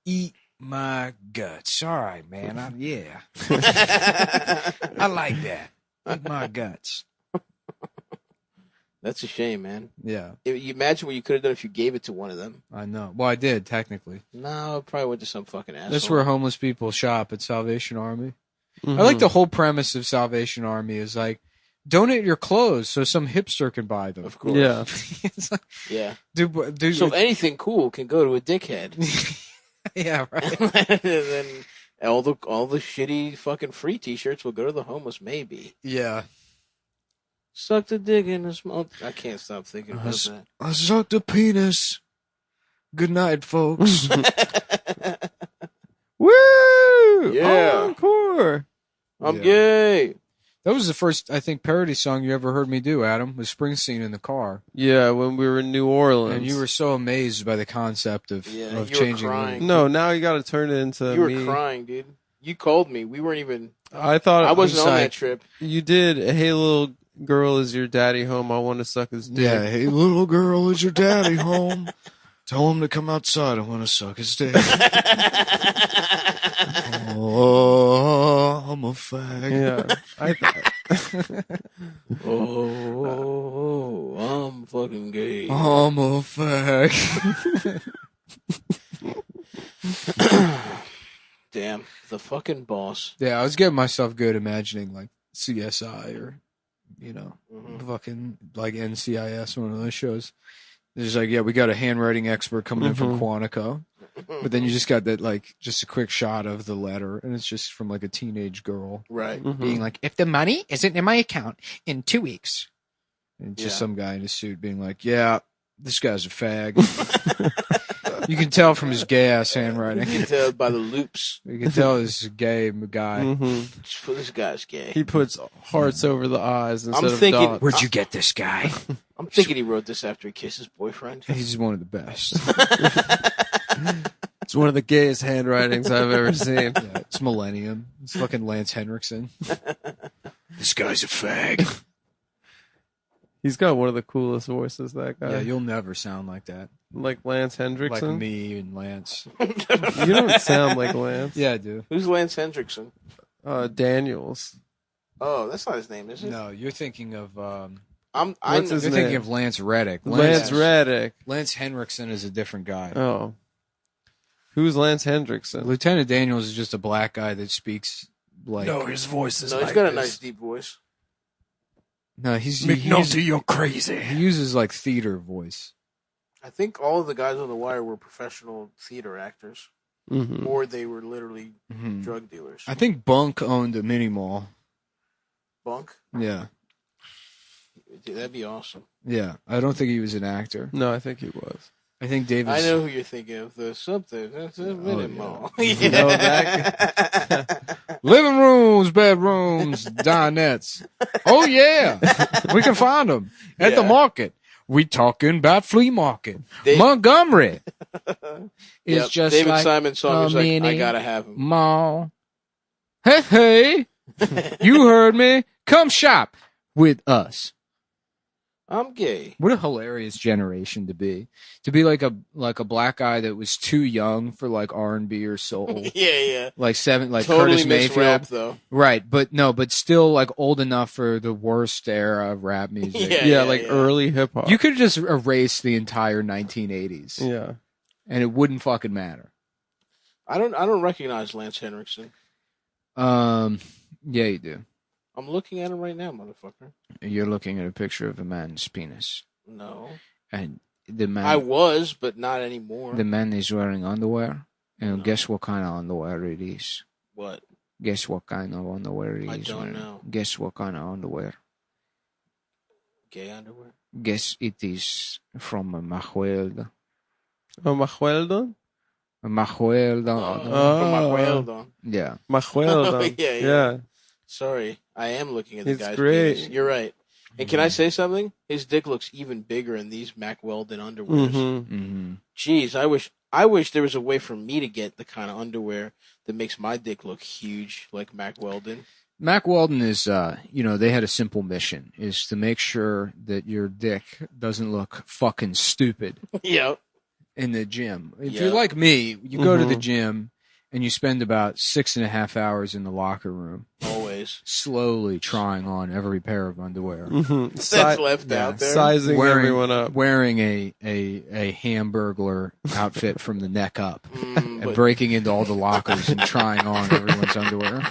"Eat my guts." All right, man. Yeah, I like that. Eat my guts. That's a shame, man. Yeah, You imagine what you could have done if you gave it to one of them. I know. Well, I did technically. No, it probably went to some fucking asshole. That's where homeless people shop at Salvation Army. Mm-hmm. I like the whole premise of Salvation Army is like, donate your clothes so some hipster can buy them. Of course. Yeah. It's like, Yeah. dude, So anything cool can go to a dickhead. yeah, right. And then all the shitty fucking free T-shirts will go to the homeless. Maybe. Yeah. Suck the dick in the small. I can't stop thinking about that. I sucked a penis. Good night, folks. Woo! Yeah. Encore! I'm Yeah. gay. That was the first, I think, parody song you ever heard me do, Adam, was Springsteen in the car. Yeah, when we were in New Orleans. And you were so amazed by the concept of Yeah, of you were changing. crying. No, now you got to turn it into You were me. crying, dude. You called me. We weren't even. I thought I wasn't on like- that trip. you did. Hey, little girl, is your daddy home? I want to suck his dick. Yeah, hey, little girl, is your daddy home? Tell him to come outside. I want to suck his dick. Oh, I'm a fag. Yeah. Oh, I'm fucking gay. I'm a fag. Damn, the fucking boss. Yeah, I was getting myself good imagining like CSI or, fucking like NCIS, one of those shows. There's like, yeah, we got a handwriting expert coming in from Quantico. But then you just got that, like, just a quick shot of the letter, and it's just from, like, a teenage girl. Right. Being like, if the money isn't in my account in 2 weeks. And just some guy in a suit being like, yeah, this guy's a fag. You can tell from his gay-ass handwriting. You can tell by the loops. You can tell this is a gay guy. This guy's gay. He puts hearts over the eyes instead of thinking, dots. Where'd you get this guy? I'm thinking he wrote this after he kissed his boyfriend. He's one of the best. It's one of the gayest handwritings I've ever seen. Yeah, it's Millennium. It's fucking Lance Henriksen. This guy's a fag. He's got one of the coolest voices, that guy. Yeah, you'll never sound like that. Like Lance Hendrickson? Like me and Lance. You don't sound like Lance. Yeah, I do. Who's Lance Hendrickson? Daniels. Oh, that's not his name, is it? No, you're thinking of... What's his you're name? thinking of Lance Reddick. Lance Reddick. Lance Henriksen is a different guy. Oh. Who's Lance Hendrickson? Lieutenant Daniels is just a black guy that speaks like... No, his voice is No, he's got a nice deep voice. No, he's... McNulty, you're crazy. He uses, like, theater voice. I think all of the guys on The Wire were professional theater actors. Mm-hmm. Or they were literally drug dealers. I think Bunk owned a mini mall. Bunk? Yeah. Dude, that'd be awesome. Yeah. I don't think he was an actor. No, I think he was. I think Davis... I know who you're thinking of. The something. That's a mini mall. You know that? Living rooms, bedrooms, dinettes. Oh, yeah. We can find them at the market. We talking about flea market. Montgomery. It's just David like Simon's song is like, I mini gotta have him. mall. Hey, you heard me. Come shop with us. I'm gay. What a hilarious generation to be like a black guy that was too young for like R&B or soul. Yeah. Like totally Curtis missed Mayfield. rap, though. Right, but still like old enough for the worst era of rap music. Yeah, early hip hop. You could just erase the entire 1980s. Yeah. And it wouldn't fucking matter. I don't recognize Lance Henriksen. Yeah, you do. I'm looking at him right now, motherfucker. You're looking at a picture of a man's penis. No. And the man... I was, but not anymore. The man is wearing underwear. And guess what kind of underwear it is? What? Guess what kind of underwear it is? I don't wearing? know. Guess what kind of underwear? Gay underwear? Guess it is from a Majuelda. Oh, Majuelda? A Majuelda. From Majuelda. Yeah. Majuelda. Yeah. Sorry, I am looking at the It's guy's great. penis. You're right. And can I say something? His dick looks even bigger in these Mack Weldon underwears. Mm-hmm. Jeez, I wish there was a way for me to get the kind of underwear that makes my dick look huge like Mack Weldon. Mack Weldon is, they had a simple mission, is to make sure that your dick doesn't look fucking stupid. Yep. In the gym. If Yep. you're like me, you go to the gym and you spend about 6.5 hours in the locker room. Always. Slowly trying on every pair of underwear. Mm-hmm. That's left out there. Sizing everyone up. Wearing a Hamburglar outfit from the neck up. And breaking into all the lockers and trying on everyone's underwear.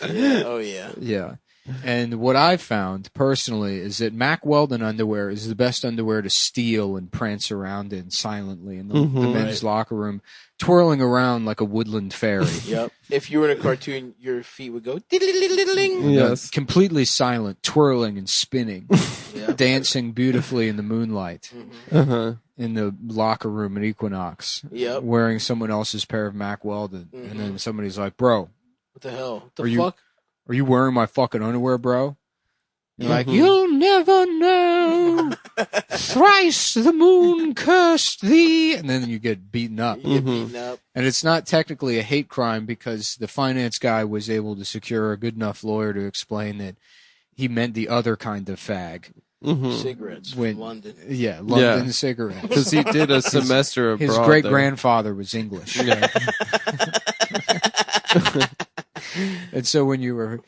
Yeah. Oh, yeah. Yeah. And what I've found personally is that Mack Weldon underwear is the best underwear to steal and prance around in silently in the men's locker room, twirling around like a woodland fairy. Yep. If you were in a cartoon, your feet would go diddle-diddle-diddling. Yes. Completely silent, twirling and spinning, Yeah. dancing beautifully in the moonlight Uh-huh. in the locker room at Equinox, Yep. wearing someone else's pair of Mack Weldon. And then somebody's like, bro, What the hell? What the Are fuck? are you wearing my fucking underwear, bro? You're like, Mhm. you'll never know. Thrice the moon cursed thee. And then you get beaten up. You get beaten up. And it's not technically a hate crime because the finance guy was able to secure a good enough lawyer to explain that he meant the other kind of fag. Cigarettes When- from London. Yeah, London cigarettes. Because he did a semester abroad. His great grandfather was English. Yeah. And so when you were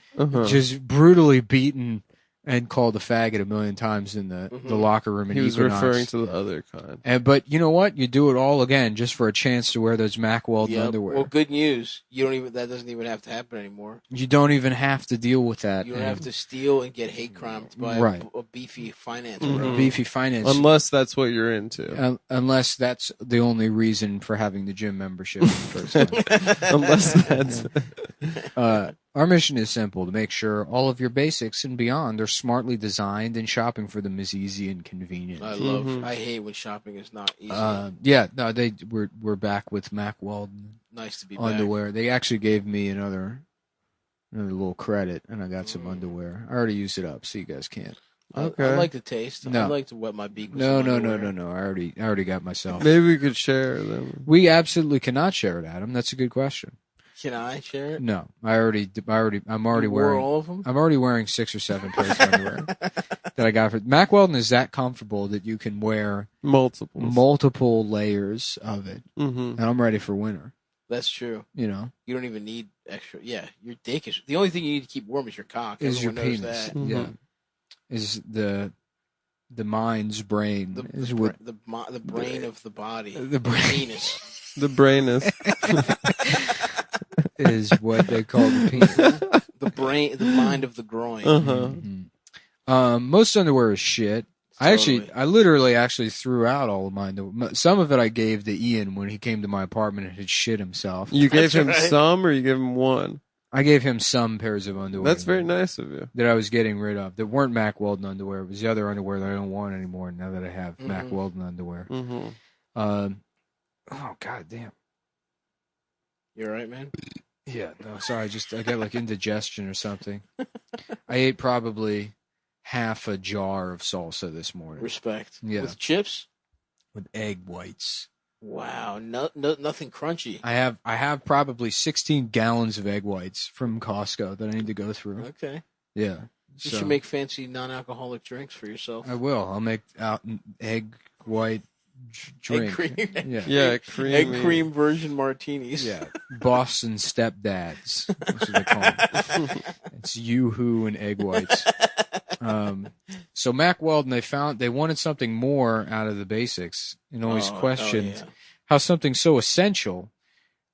just brutally beaten and called a faggot a million times in the locker room, in He was Equinox. referring to the other kind. But you know what? You do it all again just for a chance to wear those Mack Weldon Yep. underwear. Well, good news. That doesn't even have to happen anymore. You don't even have to deal with that. You don't have to steal and get hate crimed by Right. a beefy finance Mm-hmm. bro. Beefy finance. Unless that's what you're into. Unless that's the only reason for having the gym membership in the first place. Unless that's... Our mission is simple: to make sure all of your basics and beyond are smartly designed, and shopping for them is easy and convenient. I hate when shopping is not easy. We're back with Mack Weldon. Nice to be underwear. They actually gave me another little credit, and I got some underwear. I already used it up, so you guys can't. I like the taste. No. I like to wet my beak with No. some underwear. I already got myself. Maybe we could share them. We absolutely cannot share it, Adam. That's a good question. Can I share it? No, I'm already You wore wearing all of them? I'm already wearing 6 or 7 pairs of underwear that I got for Mack Weldon. Is that comfortable that you can wear multiple layers of it, and I'm ready for winter. That's true. You know, You don't even need extra. Yeah, your dick is the only thing you need to keep warm is your cock. is your Everyone knows penis? that. Yeah, is the mind's brain is what The brain of the body. The brain. Penis. The brain is is what they call the penis. The mind of the groin. Most underwear is shit. I literally threw out all of mine. Some of it I gave to Ian when he came to my apartment and had shit himself. You gave him some, or you gave him one? I gave him some pairs of underwear. That's very nice of you. That I was getting rid of. That weren't Mack Weldon underwear. It was the other underwear that I don't want anymore now that I have Mack Weldon underwear. Oh, god damn. You all right, man? Yeah, no, sorry. I got like indigestion or something. I ate probably half a jar of salsa this morning. Respect. Yeah. With chips? With egg whites. Wow. Nothing crunchy. I have probably 16 gallons of egg whites from Costco that I need to go through. Okay. Yeah. You should make fancy non-alcoholic drinks for yourself. I will. I'll make egg white drink. Egg cream. Yeah. Egg cream version martinis. Yeah. Boston stepdads. That's what they call them. It's Yoo-hoo and egg whites. So Mack Weldon, they wanted something more out of the basics, and always questioned how something so essential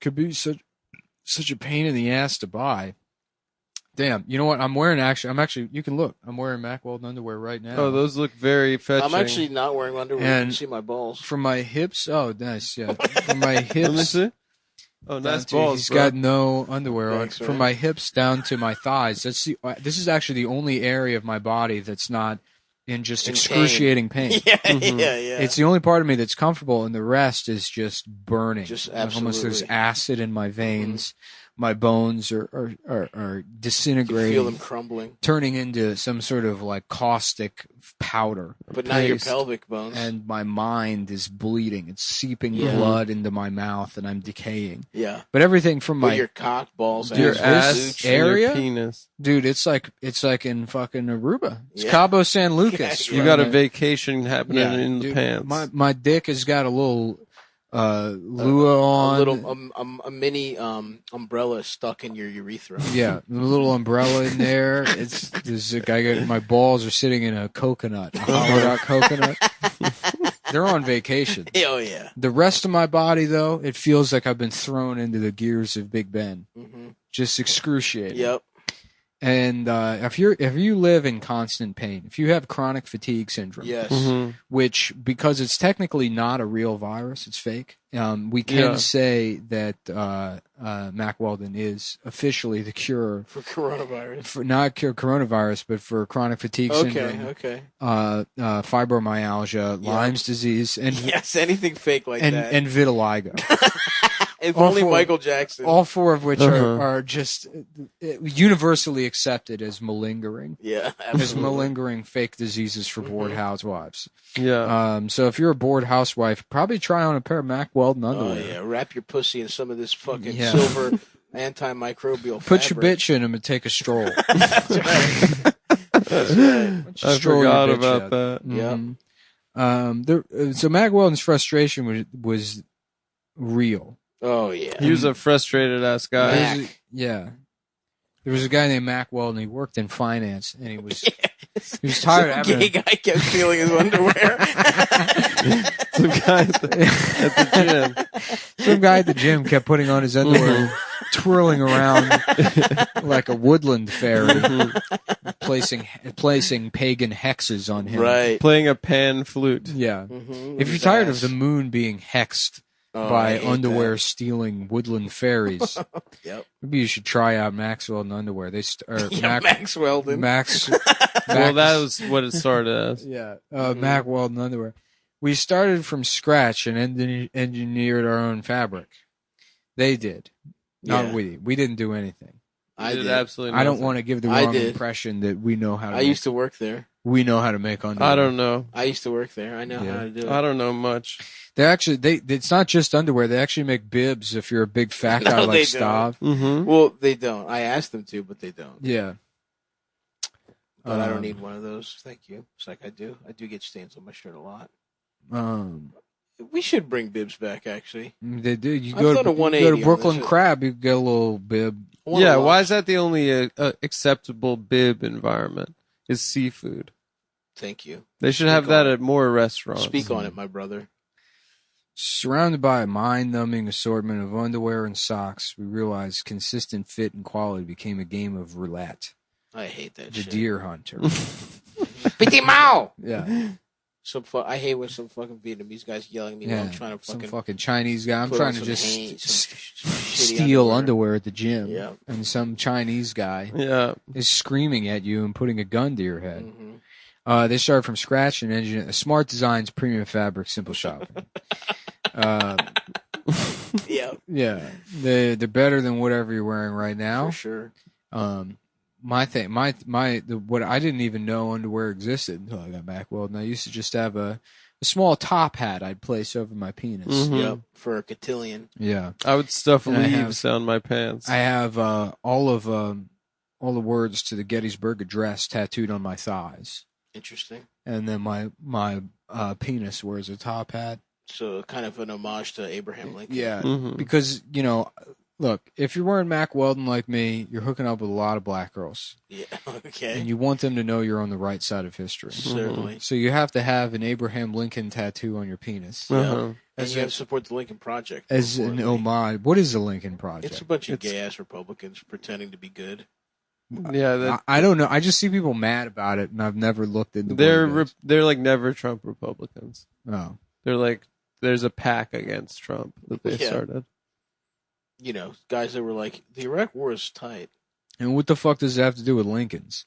could be such a pain in the ass to buy. Damn, you know what? I'm wearing you can look. I'm wearing Mack Weldon underwear right now. Oh, those look very fetching. I'm actually not wearing underwear. You can see my balls. From my hips, oh, nice, yeah. From my hips. Let me see. Oh, nice to, balls, He's bro. got no underwear Thanks, on. man. From my hips down to my thighs. This is actually the only area of my body that's not in just excruciating pain. Yeah, yeah. It's the only part of me that's comfortable, and the rest is just burning. Just Like almost there's absolutely. acid in my veins. My bones are disintegrating. You feel them crumbling. Turning into some sort of like caustic powder. But not your paste. pelvic bones. And my mind is bleeding. It's seeping Yeah. blood into my mouth, and I'm decaying. Yeah. But everything from But my your cock, balls, Your ass, ass, suits. area, and your penis. dude, it's like in fucking Aruba. It's Yeah. Cabo San Lucas. You got a vacation happening Yeah, in the dude, pants. My dick has got a little lua on. A little a mini umbrella stuck in your urethra. Yeah, a little umbrella in there. My balls are sitting in a coconut, a hollowed out coconut. They're on vacation. Oh yeah. The rest of my body, though, it feels like I've been thrown into the gears of Big Ben. Mhm. Just excruciating. Yep. And if you live in constant pain, if you have chronic fatigue syndrome, Yes. which because it's technically not a real virus, it's fake. We can say that Mack Weldon is officially the cure For coronavirus. for not cure coronavirus, but for chronic fatigue syndrome, Okay. fibromyalgia, Lyme's disease, and Yes, anything fake like that. and vitiligo. If all only four- Michael Jackson. All four of which are just universally accepted as malingering. Yeah, As absolutely. malingering fake diseases for bored housewives. Yeah. So if you're a bored housewife, probably try on a pair of Mack Weldon Oh underwear. yeah, wrap your pussy in some of this fucking Yeah. silver antimicrobial Put your fabric. bitch in them and take a stroll. I forgot about that. So Mack Weldon's frustration was real. Oh yeah, he was a frustrated ass guy. There was a guy named Mack Weldon. He worked in finance, and he was tired of having. Some gay guy kept stealing his underwear. Some guy at the gym. Some guy at the gym kept putting on his underwear, twirling around like a woodland fairy, placing pagan hexes on him. Right, playing a pan flute. Yeah. If you're tired of the moon being hexed by underwear stealing woodland fairies, maybe you should try out Max Weldon underwear. Max Weldon. Well, that was what it started as. Yeah, Mack Weldon underwear. We started from scratch and engineered our own fabric. They did, not we. We didn't do anything. I did absolutely I don't nothing. want to give the wrong impression that we know how to. I used to work there. We know how to make underwear. I don't know. I used to work there. I know how to do it. I don't know much. It's not just underwear. They actually make bibs if you're a big fat guy like Stav. Well, they don't. I asked them to, but they don't. Yeah. But I don't need one of those. Thank you. It's like I do. I do get stains on my shirt a lot. We should bring bibs back, actually. They do. You I've go done a to 180 Brooklyn on this. Crab, you get a little bib. Yeah, why is that the only acceptable bib environment? Is seafood. Thank you. They should have that at more restaurants. Speak on it, my brother. Surrounded by a mind-numbing assortment of underwear and socks, we realized consistent fit and quality became a game of roulette. I hate that The shit. deer hunter. Petit Mao! Yeah. I hate when some fucking Vietnamese guys yelling at me while I'm trying to some fucking... fucking Chinese guy. I'm put trying on to some just Hanes, some shitty steal underwear at the gym. Yeah. And some Chinese guy is screaming at you and putting a gun to your head. They started from scratch and engineered smart designs, premium fabric, simple shopping. Yeah. They're better than whatever you're wearing right now. For sure. What I didn't even know underwear existed until I got Mack Weldon. I used to just have a small top hat I'd place over my penis. Yep, for a cotillion. Yeah, I would stuff And I leaves down my pants. I have all the words to the Gettysburg Address tattooed on my thighs, Interesting. and then my penis wears a top hat. So kind of an homage to Abraham Lincoln. Yeah, because look, if you're wearing Mack Weldon like me, you're hooking up with a lot of black girls. Yeah, okay. And you want them to know you're on the right side of history. Certainly. So you have to have an Abraham Lincoln tattoo on your penis. Yeah. And you have to support the Lincoln Project. As an homage. What is the Lincoln Project? It's a bunch of gay-ass Republicans pretending to be good. Yeah, I don't know. I just see people mad about it, and I've never looked into they're like never Trump Republicans. Oh. They're like, there's a pack against Trump that they started. Guys that were like, the Iraq War is tight. And what the fuck does it have to do with Lincoln's?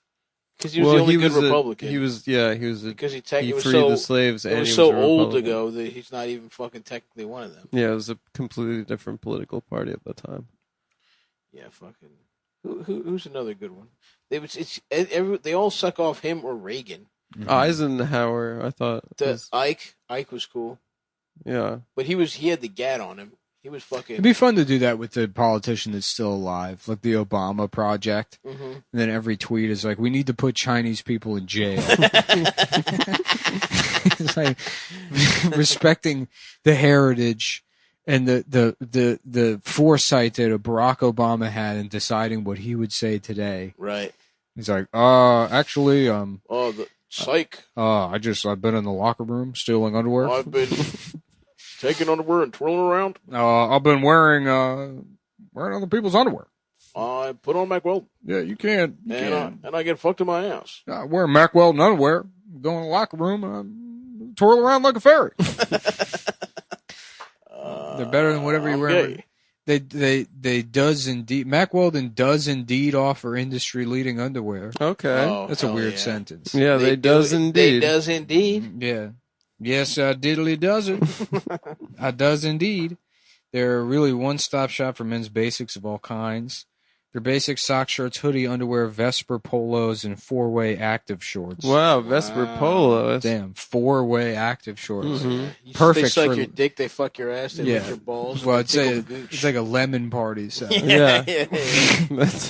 Because he was the only good Republican. He was because he freed so, the slaves. It and was he so was a old Republican. ago that he's not even fucking technically one of them. Yeah, it was a completely different political party at the time. Yeah, fucking. Who's another good one? They all suck off him or Reagan. Eisenhower, I thought. Ike was cool. Yeah, but he had the gat on him. He was fucking. It'd be fun to do that with the politician that's still alive, like the Obama Project. Mhm. And then every tweet is like, "We need to put Chinese people in jail." It's like respecting the heritage and the foresight that Barack Obama had in deciding what he would say today. Right. He's like, actually, Oh, the psych. I've been in the locker room stealing underwear. I've been taking underwear and twirling around. I've been wearing other people's underwear. I put on Mack Weldon. Yeah, you can't. And I get fucked in my ass. I wear Mack Weldon underwear, go in the locker room, and I twirl around like a fairy. They're better than whatever you wear. They does indeed. Mack Weldon does indeed offer industry-leading underwear. Okay. That's a weird sentence. Yeah, they does indeed. They does indeed. Yeah. Yes, I diddly does it. I does indeed. They're really one-stop shop for men's basics of all kinds. They're basic sock shirts, hoodie, underwear, Vesper polos, and 4-way active shorts. Wow, Vesper polos. Damn, 4-way active shorts. Mm-hmm. Perfect They suck for your dick, they fuck your ass, they lick your balls. Well, they it's tickle a, the gooch. it's like a lemon party. So. Yeah. That's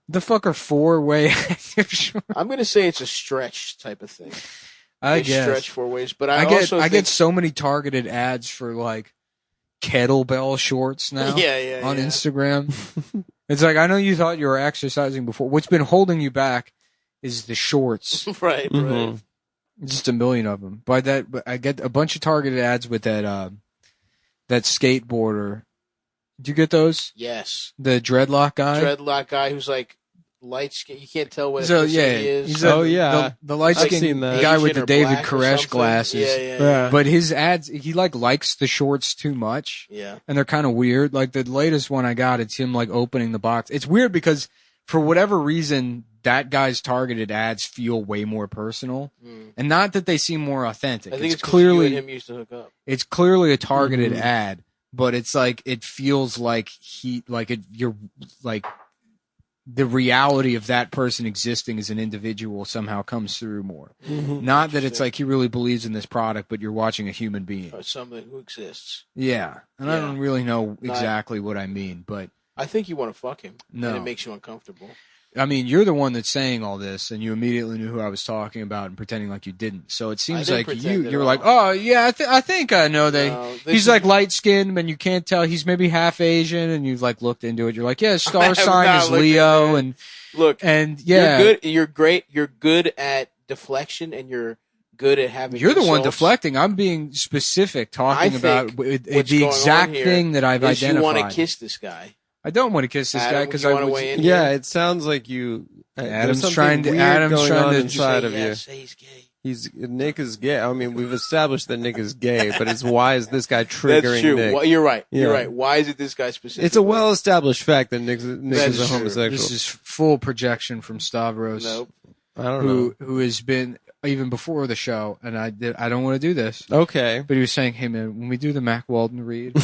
The fuck are 4-way active shorts? I'm gonna say it's a stretch type of thing. I They guess. stretch 4 ways, but I also get think- so many targeted ads for like kettlebell shorts now. Yeah, on yeah. Instagram. It's like, I know you thought you were exercising before. What's been holding you back is the shorts. Right, right. Just a million of them. But I get a bunch of targeted ads with that skateboarder. Did you get those? Yes. The dreadlock guy. Dreadlock guy who's like light skin. You can't tell what So ethnicity yeah, he is. he's the light skinned guy with the David Koresh glasses. Yeah. But his ads, he like likes the shorts too much. Yeah. And they're kind of weird. Like the latest one I got, it's him like opening the box. It's weird because for whatever reason, that guy's targeted ads feel way more personal, and not that they seem more authentic. I think it's 'cause clearly you and him used to hook up. It's clearly a targeted ad, but it's like it feels like you're like the reality of that person existing as an individual somehow comes through more. Mhm. Not that it's like he really believes in this product, but you're watching a human being. Or something who exists. Yeah, and I Yeah. don't really know Not- exactly what I mean, but I think you want to fuck him. No. And it makes you uncomfortable. I mean, you're the one that's saying all this, and you immediately knew who I was talking about and pretending like you didn't. So it seems didn't like pretend at you were all. like, oh yeah, I think I know they. No, this He's is- like light skinned, and you can't tell he's maybe half Asian, and you've like looked into it. You're like, yeah, his I star have sign not is looked Leo, into it. and Look, and yeah, you're good. You're great. You're good at deflection, and you're good at having. You're the one insults. deflecting. I'm being specific, talking I about think the what's going on exact here thing that I've is identified. You want to kiss this guy. I don't want to kiss this Adam, guy would because you I wanna was. weigh in Yeah, here? it sounds like you. there's Adam's something trying to. weird Adam's going trying on to inside Say of yes, you. say he's gay. Nick is gay. I mean, we've established that Nick is gay, but it's why is this guy triggering That's true. Nick? Well, you're right. You're Yeah. right. Why is it this guy specifically? It's a well-established fact that Nick That's is a true. homosexual. This is full projection from Stavros. Nope. I don't know. Who has been even before the show, and I don't want to do this. Okay. But he was saying, "Hey man, when we do the Mac Weldon read,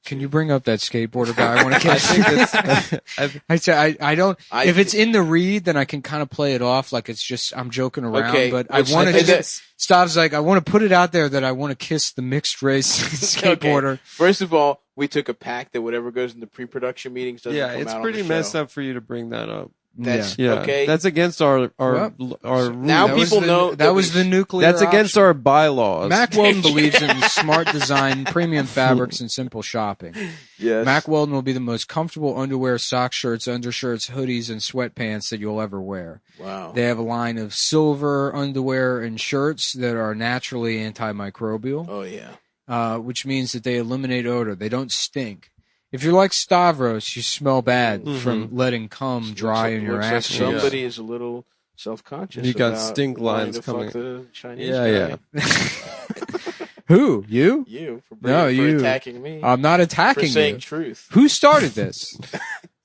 can you bring up that skateboarder guy? I want to kiss." I say I don't. If it's in the read, then I can kind of play it off like it's just I'm joking around. Okay, But I which want I to. think Stav's like, I want to put it out there that I want to kiss the mixed race skateboarder. Okay. First of all, we took a pact that whatever goes in the pre-production meetings doesn't Yeah, come it's out pretty on the messed show. up for you to bring that up. That's Yeah, okay. that's against our Now That was people the- know that was the nuclear. That's against option. our bylaws. Mac Weldon believes in smart design, premium fabrics, and simple shopping. Yes. Mac Weldon will be the most comfortable underwear, socks, shirts, undershirts, hoodies, and sweatpants that you'll ever wear. Wow. They have a line of silver underwear and shirts that are naturally antimicrobial. Oh yeah. Which means that they eliminate odor. They don't stink. If you're like Stavros, you smell bad from letting cum dry in your Looks like ass. somebody is a little self-conscious. You got about stink wanting lines to coming. Fuck the Chinese Yeah, guy. Who? You? You for, No, for you. attacking me. I'm not attacking for saying you. truth. Who started this?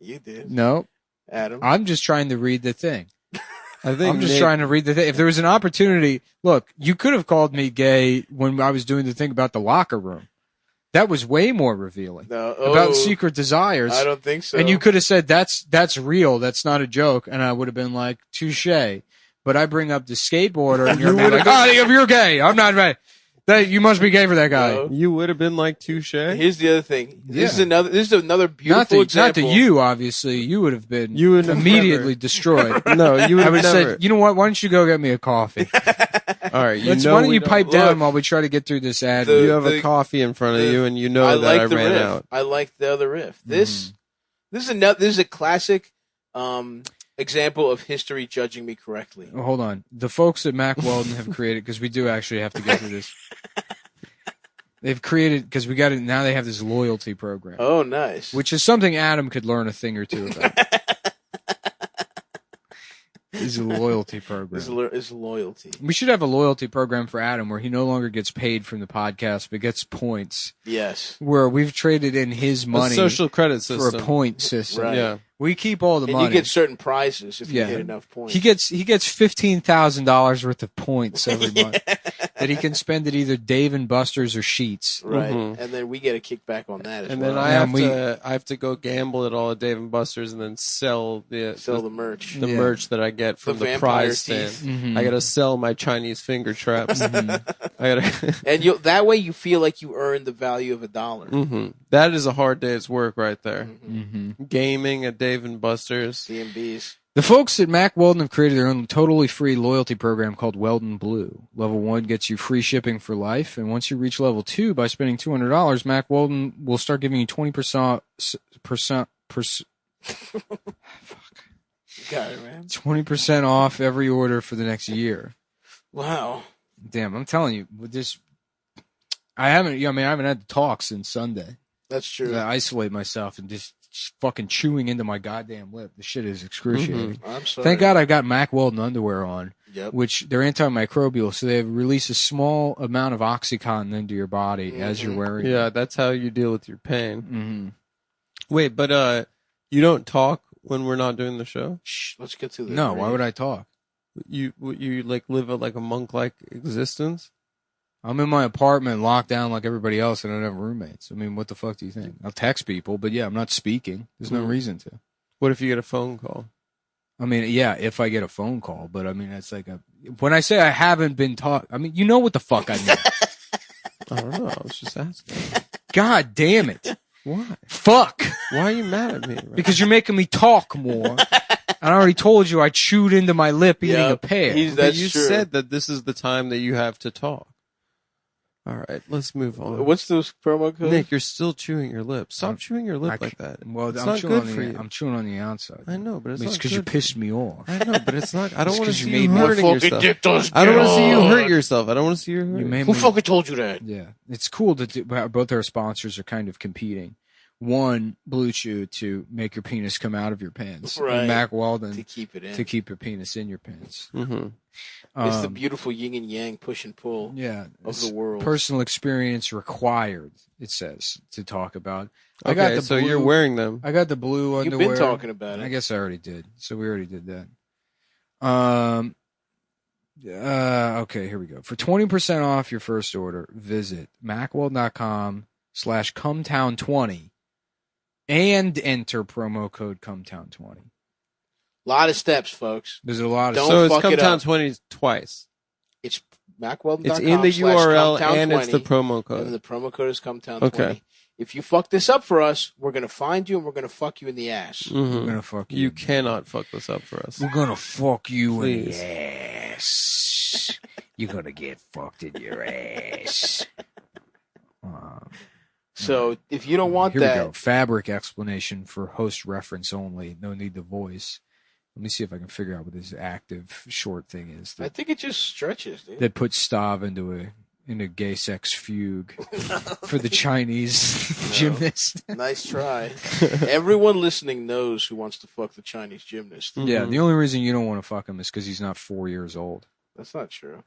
You did. No. Adam. I'm just trying to read the thing. I think I'm just Nick- trying to read the thing. If there was an opportunity, look, you could have called me gay when I was doing the thing about the locker room. That was way more revealing No, about secret desires. I don't think so. And you could have said that's real. That's not a joke. And I would have been like, touche. But I bring up the skateboarder, and you're like, oh, you're gay. I'm not right. You must be gay for that guy. No. You would have been like touche. Here's the other thing. This Yeah. is another Not beautiful to example. you, obviously. You would have been You would have immediately never- destroyed. No, you would I would have have never. said, you know what? Why don't you go get me a coffee? All right, Why don't we you pipe down Look, while we try to get through this ad? You have a coffee in front of the- you, and you know I that like I the ran riff. out. I like the other riff. This is a classic example of history judging me correctly. Oh, hold on. The folks at Mac Weldon have created, because we do actually have to get through this. They've created, because we got it, now they have this loyalty program. Oh, nice. Which is something Adam could learn a thing or two about. Is a loyalty program. Is loyalty. We should have a loyalty program for Adam where he no longer gets paid from the podcast, but gets points. Yes. Where we've traded in his money social credit for a system. point system. Right. Yeah. We keep all the and money. you get certain prizes if you get enough points. He gets $15,000 worth of points every month that he can spend at either Dave and Buster's or Sheets. Right, and then we get a kickback on that as And well. then I have to go gamble at all at Dave and Buster's and then sell the merch. The merch that I get from the vampire prize stand. teeth. Mm-hmm. I gotta sell my Chinese finger traps. I gotta And that way you feel like you earn the value of $1. That is a hard day's work right there. Mm-hmm. Gaming at Dave and Buster's. DMBs. The folks at Mack Weldon have created their own totally free loyalty program called Weldon Blue. Level 1 gets you free shipping for life, and once you reach level 2, by spending $200, Mack Weldon will start giving you 20% Got it, man. 20% off every order for the next year. Wow. Damn, I'm telling you, with this, I haven't had to talk since Sunday. That's true. I isolate myself and just fucking chewing into my goddamn lip. The shit is excruciating. I'm sorry. Thank God I've got Mack Weldon underwear on, Yep. which they're antimicrobial, so they release a small amount of OxyContin into your body as you're wearing Yeah, it. that's how you deal with your pain. Mm-hmm. Wait, but you don't talk when we're not doing the show? Shh, let's get to the No, why would I talk? You like live a monk-like existence? I'm in my apartment locked down like everybody else, and I don't have roommates. I mean, what the fuck do you think? I'll text people, but yeah, I'm not speaking. There's no reason to. What if you get a phone call? I mean, yeah, if I get a phone call, but I mean, it's like when I say I haven't been taught, I mean, you know what the fuck I mean. I don't know. I was just asking. God damn it. Why? Fuck. Why are you mad at me? Right? Because you're making me talk more. I already told you I chewed into my lip eating a pear. But you said that this is the time that you have to talk. All right, let's move on. What's the promo code? Nick, you're still chewing your lip. Stop chewing your lip like that. Well, it's I'm not chewing good on for the, you. I'm chewing on the outside. I know, but it's not because you good pissed me off. I know, but it's not. I don't It's want to 'cause see you you made me- hurting Fucking yourself. dick does I don't want to see you good. hurt yourself. I don't want to see you hurt. You made Who me- fucking told you that? Yeah, it's cool to do. Both our sponsors are kind of competing. One, Blue Chew to make your penis come out of your pants. Right. And Mack Weldon To keep it in. to keep your penis in your pants. Mm-hmm. It's the beautiful yin and yang push and pull Yeah, of it's the world. Personal experience required. It says to talk about. I Okay, got the so blue, you're wearing them. I got the blue You've underwear. been talking about it. I guess I already did. So we already did that. Okay, here we go. For 20% off your first order, visit macworld.com/cumtown20 and enter promo code cumtown20. lot of steps, folks. There's a lot of Don't So it's fuck it Cumtown up. 20 twice. It's MacWeldon.com. It's in the URL and it's the promo code. And the promo code is Cumtown20. Okay. If you fuck this up for us, we're going to find you and we're going to fuck you in the ass. Mhm. We're gonna fuck you. You cannot fuck this up for us. We're gonna fuck you Please. in the ass. You're gonna get fucked in your ass. So if you don't want Here we that, go. Fabric explanation for host reference only. No need to voice. Let me see if I can figure out what this active short thing is I that, think it just stretches, dude. that puts Stav into a gay sex fugue for the Chinese gymnast. Nice try. Everyone listening knows who wants to fuck the Chinese gymnast. Yeah, the only reason you don't want to fuck him is because he's not 4 years old. That's not true.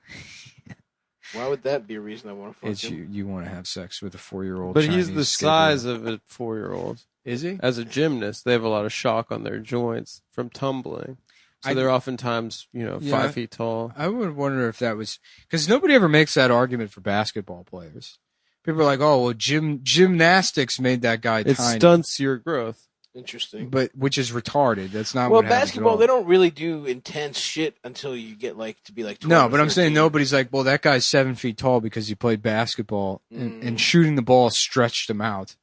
Why would that be a reason I want to fuck It's him? you want to have sex with a 4-year-old. But Chinese he's the skateboarder. size of a 4-year-old. Is he? As a gymnast, they have a lot of shock on their joints from tumbling. So they're oftentimes, 5 feet tall. I would wonder if that was because nobody ever makes that argument for basketball players. People are like, "Oh, well, gymnastics made that guy It tiny." stunts your growth. Interesting. But which is retarded. That's not Well, what happens at basketball, all. they don't really do intense shit until you get to be 12 No, or but I'm saying 13. nobody's like, well, that guy's 7 feet tall because he played basketball and shooting the ball stretched him out.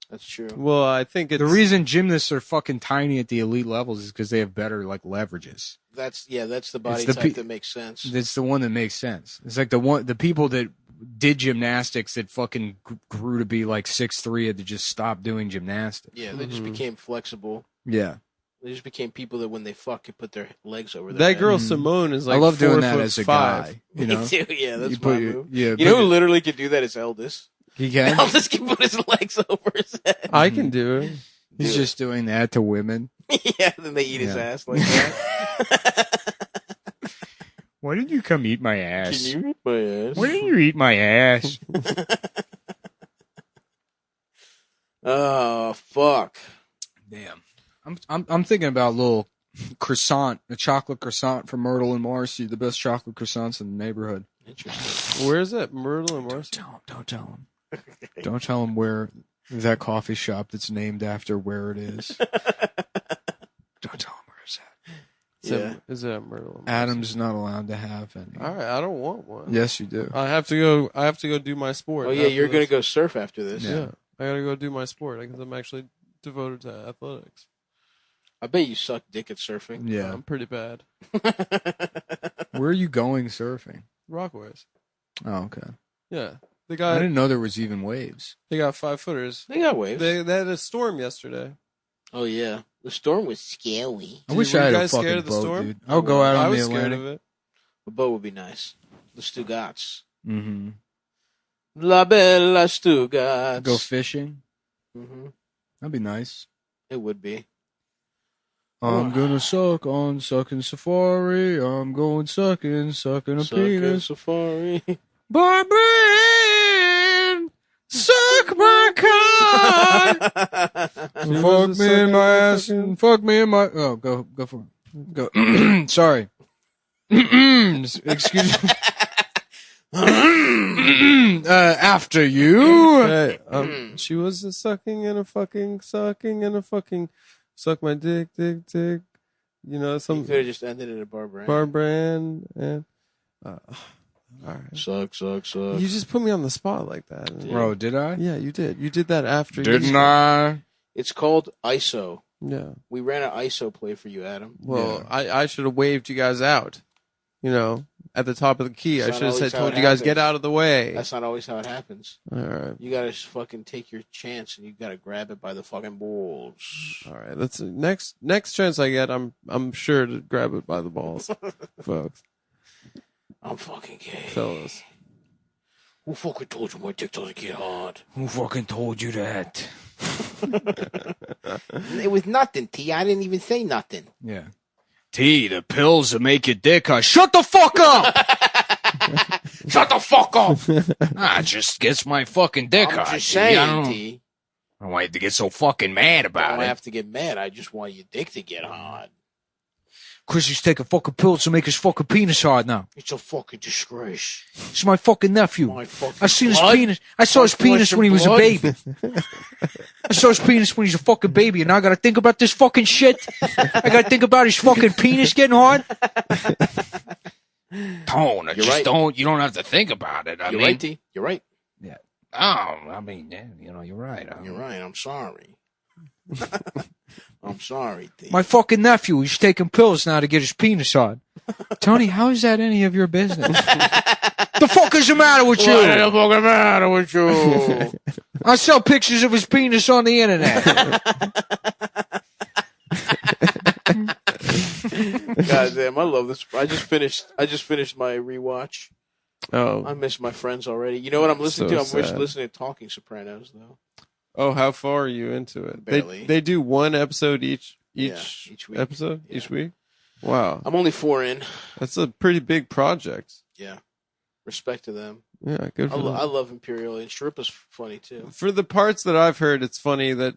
That's true. Well, I think it's The reason gymnasts are fucking tiny at the elite levels is because they have better leverages. That's the body the type pe- that makes sense. It's the one that makes sense. It's like the people that did gymnastics that fucking grew to be 6'3" had to just stop doing gymnastics. Yeah, they just became flexible. Yeah. They just became people that when they fuck can put their legs over their that head. girl Simone is I love 4 doing that foot as a 5. guy. You know? Me too. Yeah, that's You my put move. yeah, you know who literally could do that is Eldis. He can. Eldis can put his legs over his head. I can do it. He's just doing that to women. Yeah, then they eat his ass like that. Why didn't you come eat my ass? Can you eat my ass? Why didn't you eat my ass? Oh, fuck. Damn. I'm thinking about a little croissant, a chocolate croissant from Myrtle and Marcy, the best chocolate croissants in the neighborhood. Interesting. Where's it? Myrtle and Marcy? Don't tell him. Don't tell him where that coffee shop that's named after where it is. Don't tell him where it's at. Is that Myrtle and Marcy? Adam's not allowed to have any. All right, I don't want one. Yes, you do. I have to go do my sport. Oh yeah, you're gonna go surf after this. Yeah, I gotta go do my sport because I'm actually devoted to athletics. I bet you suck dick at surfing. Yeah. I'm pretty bad. Where are you going surfing? Rockaways. Oh, okay. Yeah. I didn't know there was even waves. They got 5-footers. They got waves. They had a storm yesterday. Oh yeah, the storm was scary. I wish I had a fucking boat, dude. I'll go out on the Atlantic. Scared of it. A boat would be nice. The Stugats. Mm-hmm. La Bella Stugats. Go fishing. Mm-hmm. That'd be nice. It would be. I'm gonna suck on sucking safari. I'm going sucking a penis. Safari. Barbara, suck my cock. Fuck me in my ass and fuck me in my. Oh, go for it. Go. Sorry. Excuse me. After you. Okay, she was a sucking and a fucking suck my dick. You know, some. You could have just ended it at Barbara. Barbara and all right. Suck. You just put me on the spot like that, Bro. Did I? Yeah, you did. You did that after. Didn't I? It's called ISO. Yeah. We ran an ISO play for you, Adam. Well, I should have waved you guys out. You know, at the top of the key, I should have told you guys, get out of the way. That's not always how it happens. All right. You gotta fucking take your chance, and you gotta grab it by the fucking balls. All right. Let's next chance I get, I'm sure to grab it by the balls, folks. I'm fucking gay. Fellas. Who fucking told you my dick doesn't get hard? Who fucking told you that? It was nothing, T. I didn't even say nothing. Yeah. T, the pills that make your dick hard. Shut the fuck up! Shut the fuck up! It just gets my fucking dick hard. I'm just saying, I don't, T. I don't want you to get so fucking mad I about don't it. have to get mad. I just want your dick to get hard. Chrissy's taking fucking pills to make his fucking penis hard now. It's a fucking disgrace. It's my fucking nephew. My fucking I seen his blood? penis. I saw his penis when he was a blood? baby. I saw his penis when he's a fucking baby, and now I gotta think about this fucking shit. I gotta think about his fucking penis getting hard. Tone, You're right. you don't have to think about it. You're right, T. You're right. Yeah. Oh, I mean, yeah, you're right. You're right. I'm sorry. I'm sorry, T. My fucking nephew, he's taking pills now to get his penis hard. Tony, how is that any of your business? The fuck is the matter with you? What the fucking matter with you? I saw pictures of his penis on the internet. God damn, I love this. I just finished my rewatch. Oh. I miss my friends already. You know what I'm listening So to? I'm sad. listening to Talking Sopranos though. Oh, how far are you into it? Barely. They do one episode each Yeah, each week. episode each week. Wow, I'm only 4 in. that's a pretty big project. Yeah. Respect to them. Yeah, good for them. I love Imperial, and Sharippa's funny too. For the parts that I've heard, it's funny that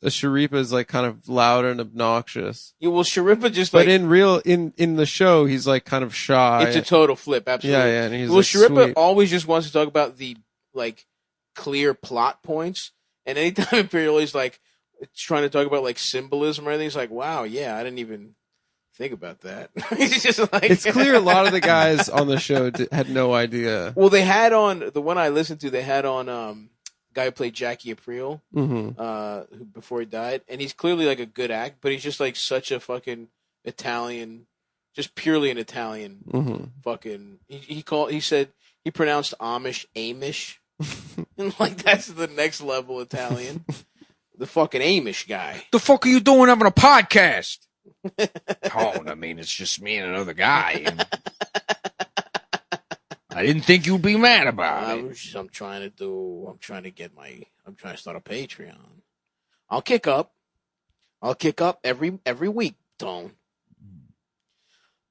Sharippa is like kind of loud and obnoxious. Yeah, well, Sharippa just But like in the show, he's like kind of shy. it's a total flip. Absolutely. Yeah, and he's well, like Sharippa sweet. always just wants to talk about the like clear plot points, and anytime Imperial is like trying to talk about like symbolism or anything, he's like, "Wow, yeah, I didn't even think about that." He's just like, It's clear a lot of the guys on the show had no idea. Well, they had on the one I listened to. They had on guy who played Jackie Aprile, Mm-hmm. who before he died, and he's clearly like a good act, but he's just like such a fucking Italian, just purely an Italian Mhm. fucking. He said he pronounced Amish, and like that's the next level Italian. The fucking Amish guy. The fuck are you doing having a podcast? Tone, I mean, it's just me and another guy. And I didn't think you'd be mad about it. I'm trying to start a Patreon. I'll kick up every week, Tone.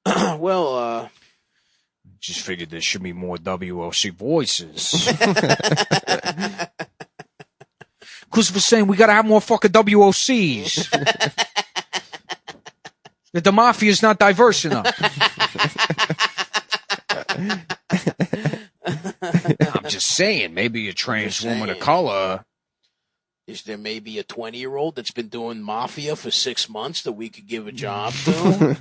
Well, Just figured there should be more WLC voices. because we're saying we got to have more fucking WOCs. That the mafia is not diverse enough. I'm just saying, maybe a trans woman of color. Is there maybe a 20-year-old that's been doing mafia for 6 months that we could give a job to?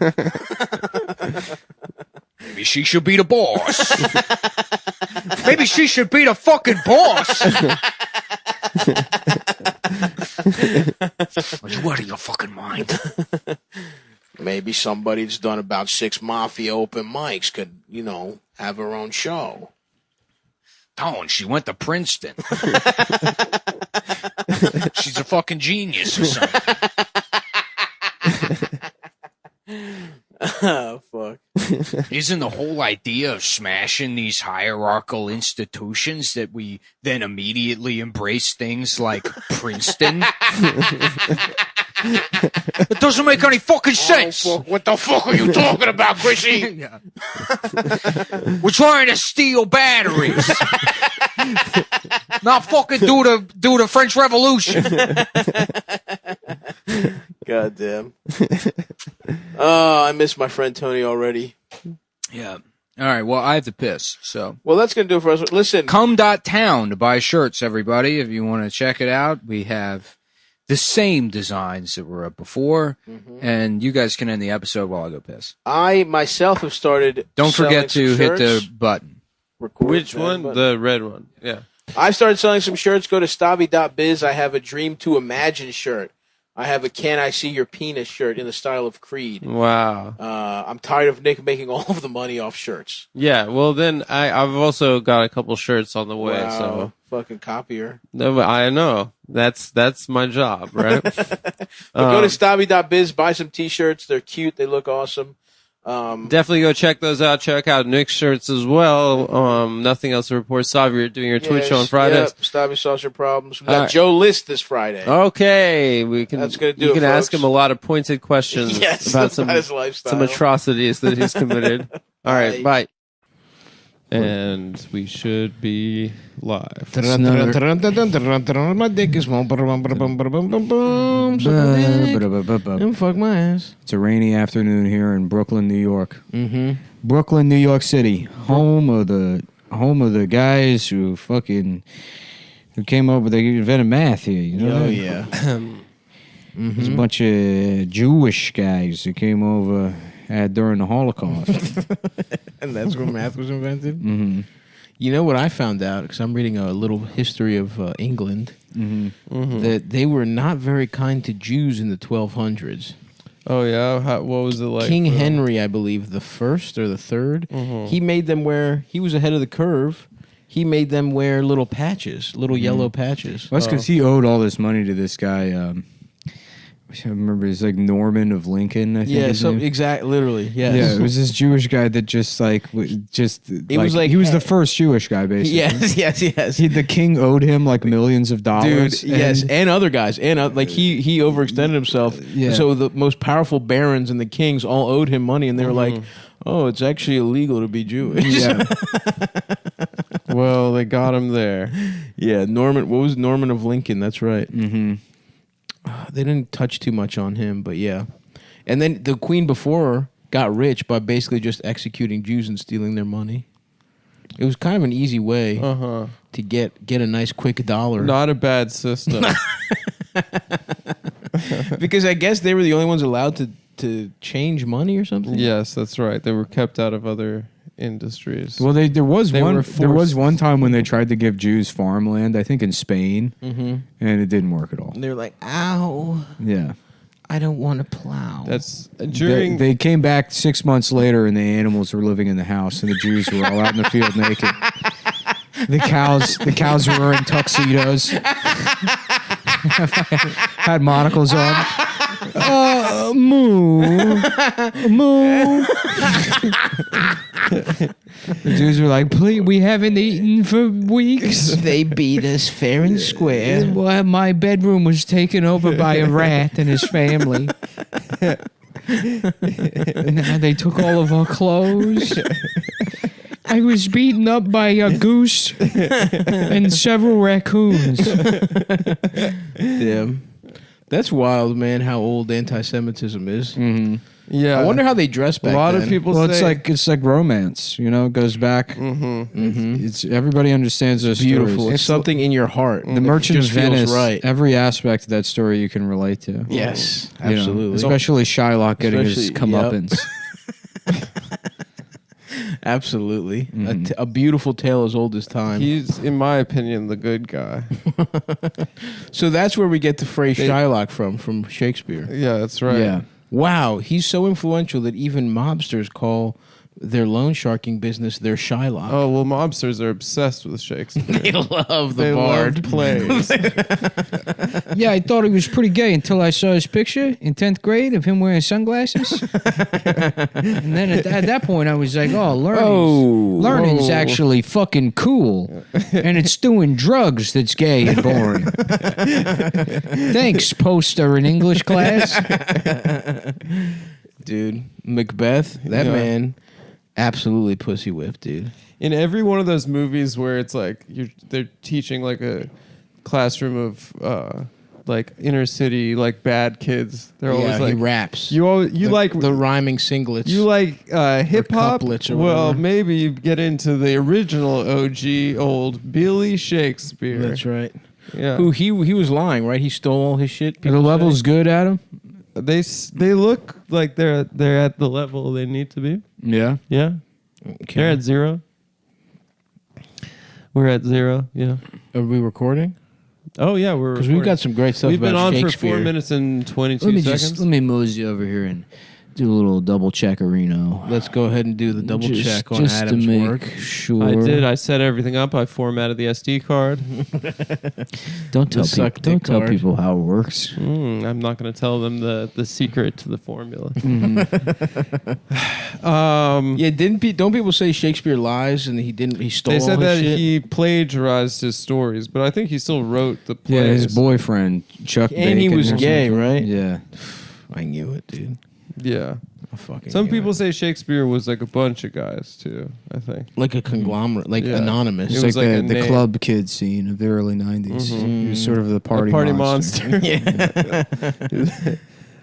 Maybe she should be the boss. Maybe she should be the fucking boss. Are you out of your fucking mind? Maybe somebody that's done about 6 mafia open mics could, have her own show. Oh, and she went to Princeton. She's a fucking genius or something. Oh, fuck. Isn't the whole idea of smashing these hierarchical institutions that we then immediately embrace things like Princeton? It doesn't make any fucking sense. Oh, fuck. What the fuck are you talking about, Chrissy? Yeah. We're trying to steal batteries. Not fucking do the French Revolution. God damn. Oh, I miss my friend Tony already. Yeah. All right, well, I have to piss, so. Well, that's going to do it for us. Listen. Come.town to buy shirts, everybody. If you want to check it out, we have the same designs that were up before, and you guys can end the episode while I go piss. I myself have started. Don't forget to hit the shirts. button. Which one? Button. The red one. Yeah. I started selling some shirts. Go to stabby.biz. I have a Dream to Imagine shirt. I have a Can I See Your Penis shirt in the style of Creed. Wow. I'm tired of Nick making all of the money off shirts. Yeah, well then I've also got a couple shirts on the way. Wow. So Fucking copier. no, I know that's my job, right? But go to stabby.biz, buy some t-shirts. They're cute. They look awesome. Definitely go check those out. Check out Nick's shirts as well. Nothing else to report. Savi, you're doing your Twitch show on Fridays. Yep, Stabby solves your problems. We got Joe List this Friday. Okay, we can. That's gonna do you it, can ask folks. him a lot of pointed questions Yes, about his lifestyle. some atrocities that he's committed. All right, bye. And we should be live. My dick is small. And fuck my ass. It's a rainy afternoon here in Brooklyn, New York. Mm-hmm. Brooklyn, New York City, home of the guys who came up with the invented math here. You know? Oh yeah. There's a bunch of Jewish guys who came over during the Holocaust. And that's where math was invented? Mm-hmm. You know what I found out, because I'm reading a little history of England, that they were not very kind to Jews in the 1200s. Oh, yeah? What was it like? King Henry, I believe, the first or the third, he made them he was ahead of the curve. He made them wear little patches, little yellow patches. Well, that's because he owed all this money to this guy. I remember he's like Norman of Lincoln. I think. Yeah, his so name. literally, yes. Yeah, it was this Jewish guy that just he was the first Jewish guy basically. Yes. The king owed him like millions of dollars. Dude, yes, and other guys, and he overextended himself. Yeah. So the most powerful barons and the kings all owed him money, and they were like, "Oh, it's actually illegal to be Jewish." Yeah. Well, they got him there. Yeah, Norman. What was Norman of Lincoln? That's right. Mm-hmm. They didn't touch too much on him, but yeah. And then the queen before her got rich by basically just executing Jews and stealing their money. It was kind of an easy way to get a nice quick dollar. Not a bad system. Because I guess they were the only ones allowed to change money or something. Yes, that's right. They were kept out of other industries. Well, there was They were forced. one time when they tried to give Jews farmland, I think in Spain, Mhm. and it didn't work at all. And they were like, "Ow, Yeah. I don't want to plow." That's during. They came back 6 months later, and the animals were living in the house, and the Jews were all out in the field naked. The cows were wearing tuxedos, had monocles on. Moo, moo. The Jews were like, "Please, we haven't eaten for weeks." They beat us fair and square. Well, my bedroom was taken over by a rat and his family. And now they took all of our clothes. I was beaten up by a goose and several raccoons. Damn. That's wild, man, how old anti-Semitism is. Mm-hmm. Yeah. I wonder how they dress back A lot then. of people Well, say it's like romance, you know, it goes back. Mm-hmm. It's everybody understands those Beautiful. stories. It's something in your heart. The Merchant of just feels Venice, right. every aspect of that story you can relate to. Yes, You know, absolutely. especially Shylock getting his Especially- comeuppance. Absolutely. Mhm. A beautiful tale as old as time. he's, in my opinion, the good guy. So that's where we get the phrase They- Shylock from Shakespeare. Yeah, that's right. Yeah. Wow, he's so influential that even mobsters call their loan sharking business their Shylock. Oh well, mobsters are obsessed with Shakespeare. They love the They bard. love plays. Yeah, I thought he was pretty gay until I saw his picture in 10th grade of him wearing sunglasses. And then at that point, I was like, oh, learning's Whoa. actually fucking cool. And it's doing drugs that's gay and boring. Thanks, poster in English class. Dude, Macbeth, that Yeah. man, absolutely pussy whipped, dude. In every one of those movies where it's like they're teaching like a classroom of like inner city like bad kids. They're always he like raps. You like the rhyming singlets. You like hip hop? couplets or Well, whatever. maybe you get into the original OG old Billy Shakespeare. That's right. Yeah. Who he was lying, right? He stole all his shit. Are people the levels say? good, Adam? They look like they're at the level they need to be. Yeah. Yeah. Okay. They're at 0. We're at 0. Yeah. Are we recording? Oh yeah, we're Because we've got some great stuff We've been about on for Shakespeare. 4 minutes and 22 seconds. Let me mosey over here and do a little double checkerino. Let's go ahead and do the double check on just Adam's to make work. Sure. I did. I set everything up. I formatted the SD card. Don't tell The suck people. Don't dick tell card. people how it works. I'm not going to tell them the secret to the formula. Yeah, don't people say Shakespeare lies and he stole They all said his that shit? he plagiarized his stories, but I think he still wrote the plays. Yeah, his boyfriend Chuck. And he Bacon was or gay, something. right? Yeah. I knew it, dude. Yeah. I fucking Some knew people it. say Shakespeare was like a bunch of guys too. I think Like a conglomerate, like Yeah. anonymous. It It's was like, like a the name. club kid scene of the early 90s. He was sort of the party, monster.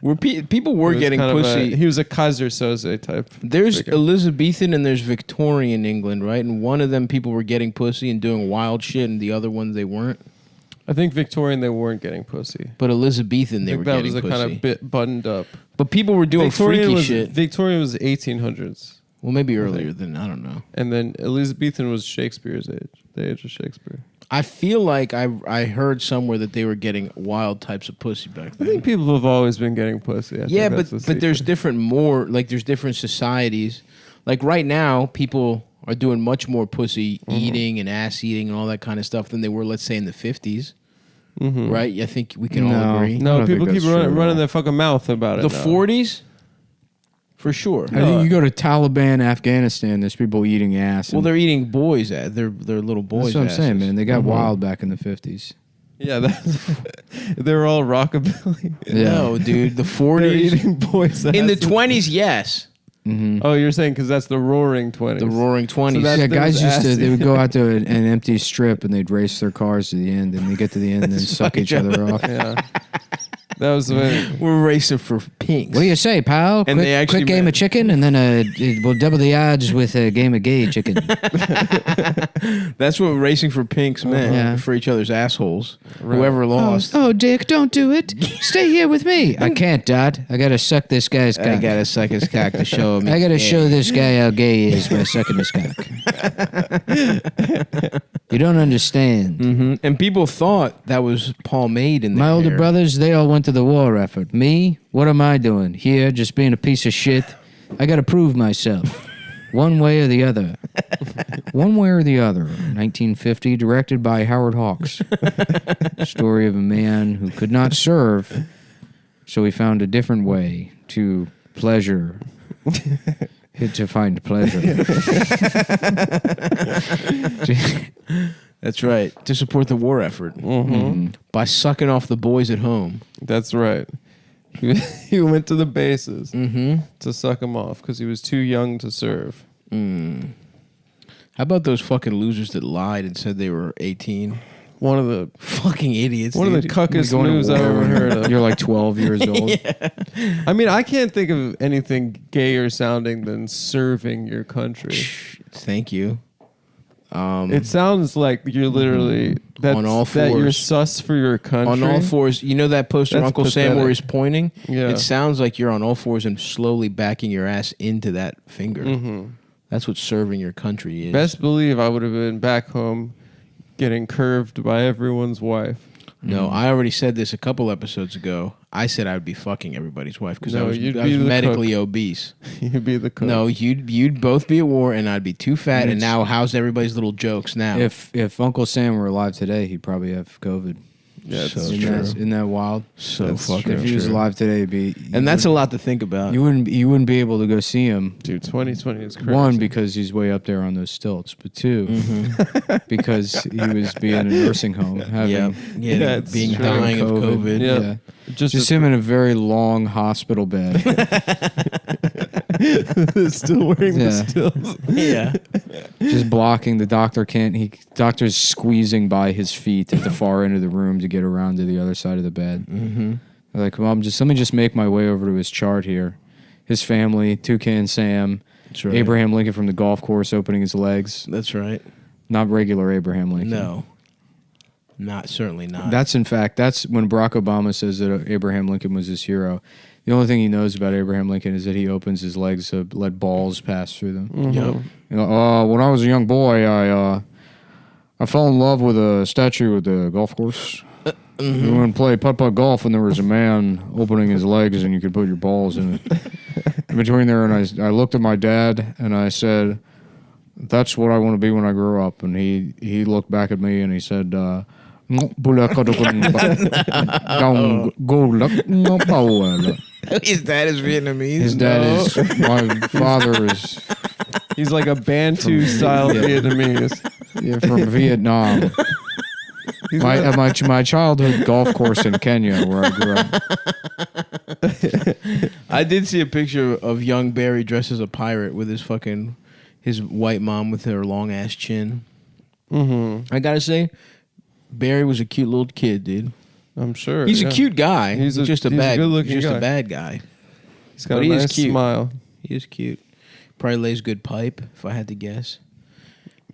Where people were He was getting kind of pussy. he was a Kaiser Soze type. There's figure. Elizabethan and there's Victorian England, right? And one of them people were getting pussy and doing wild shit, and the other ones they weren't. I think Victorian they weren't getting pussy. But Elizabethan they I were think that getting was the pussy. kind of bit buttoned up. But people were doing freaky shit. Victorian was 1800s. Well, maybe earlier than I don't know. And then Elizabethan was Shakespeare's age, the age of Shakespeare. I feel like I heard somewhere that they were getting wild types of pussy back I then. think people have always been getting pussy. I Yeah, think but that's the there's secret. there's different societies. Like right now, people are doing much more pussy eating and ass eating and all that kind of stuff than they were, let's say, in the 50s. Right? I think we can all agree. No, people keep running their fucking mouth about it. The now. 40s, for sure. I think you go to Taliban, Afghanistan, there's people eating ass. Well, and- they're eating boys. They're little boys. That's what I'm saying, asses. man. They got wild back in the 50s. Yeah, they were all rockabilly. No, dude, the They're 40s. eating boys' In the asses. 20s, yes. Oh, you're saying because that's the Roaring 20s. The Roaring 20s. that's Yeah, them guys used to, ass they would eating. go out to an empty strip and they'd race their cars to the end and they get to the end and then suck each other off. Yeah, that was when We're racing for pinks. What do you say, pal? And quick, they actually quick game met. of chicken and then we'll double the odds with a game of gay chicken. That's what racing for pinks meant. Yeah. For each other's assholes. Whoever lost. Oh, Dick, don't do it. Stay here with me. I can't, Dad. I gotta suck this guy's cock. I gotta suck his cock to show him. I gotta he's show gay. this guy how gay he is by sucking his cock. You don't understand. Mhm. And people thought that was pomade in their My older hair. brothers, they all went to the war effort. Me, what am I doing? Here, just being a piece of shit. I gotta prove myself. One way or the other. One way or the other. 1950, directed by Howard Hawks. Story of a man who could not serve, so he found a different way to pleasure. To find pleasure. That's right. To support the war effort. By sucking off the boys at home. That's right. He went to the bases to suck him off because he was too young to serve. How about those fucking losers that lied and said they were 18? One of the fucking idiots. One of the cuckest moves I've ever heard of. You're like 12 years old. Yeah. I mean, I can't think of anything gayer sounding than serving your country. Thank you. It sounds like you're literally on all fours. that you're sus for your country. On all fours. You know that poster of That's Uncle Sam pathetic. where he's pointing? Yeah. It sounds like you're on all fours and slowly backing your ass into that finger. Mhm. That's what serving your country is. Best believe I would have been back home getting curved by everyone's wife. No, I already said this a couple episodes ago. I said I would be fucking everybody's wife because No, I was you'd I be was the medically cook. obese. You'd be the cook. No, you'd both be at war, and I'd be too fat. And It's- now, how's everybody's little jokes now? If Uncle Sam were alive today, he'd probably have COVID. Yeah, So isn't true. isn't that wild? So That's fucking true. If he was true. alive today, it'd be. And that's a lot to think about. You wouldn't be able to go see him. Dude, 2020 is crazy. One, because he's way up there on those stilts, but two, because he was being in a nursing home, having Yeah, being dying of COVID. Yeah, Just just him in a very long hospital bed. Still wearing the Yeah. stills. Yeah. Just blocking. The doctor can't. Doctor's squeezing by his feet at the far end of the room to get around to the other side of the bed. Mm-hmm. They're like, Mom, let me just make my way over to his chart here. His family, Toucan Sam, That's right. Abraham Lincoln from the golf course opening his legs. That's right. Not regular Abraham Lincoln. No. Certainly not. That's when Barack Obama says that Abraham Lincoln was his hero. The only thing he knows about Abraham Lincoln is that he opens his legs to let balls pass through them. Mhm. Yep. You know, when I was a young boy, I fell in love with a statue at the golf course. We went and play putt-putt golf, and there was a man opening his legs, and you could put your balls in it. In between there, and I looked at my dad, and I said, "That's what I want to be when I grow up." And he looked back at me, and he said, His dad is Vietnamese. His dad is, my father is, He's like a Bantu style Vietnamese. yeah, from Vietnam. My childhood golf course in Kenya, where I grew up. I did see a picture of young Barry dressed as a pirate with his white mom with her long ass chin. Mm-hmm. I gotta say, Barry was a cute little kid, dude. I'm sure. He's yeah. a cute guy. He's just a good-looking just guy. a bad guy. He's got But a he is nice cute. smile. He is cute. Probably lays good pipe, if I had to guess.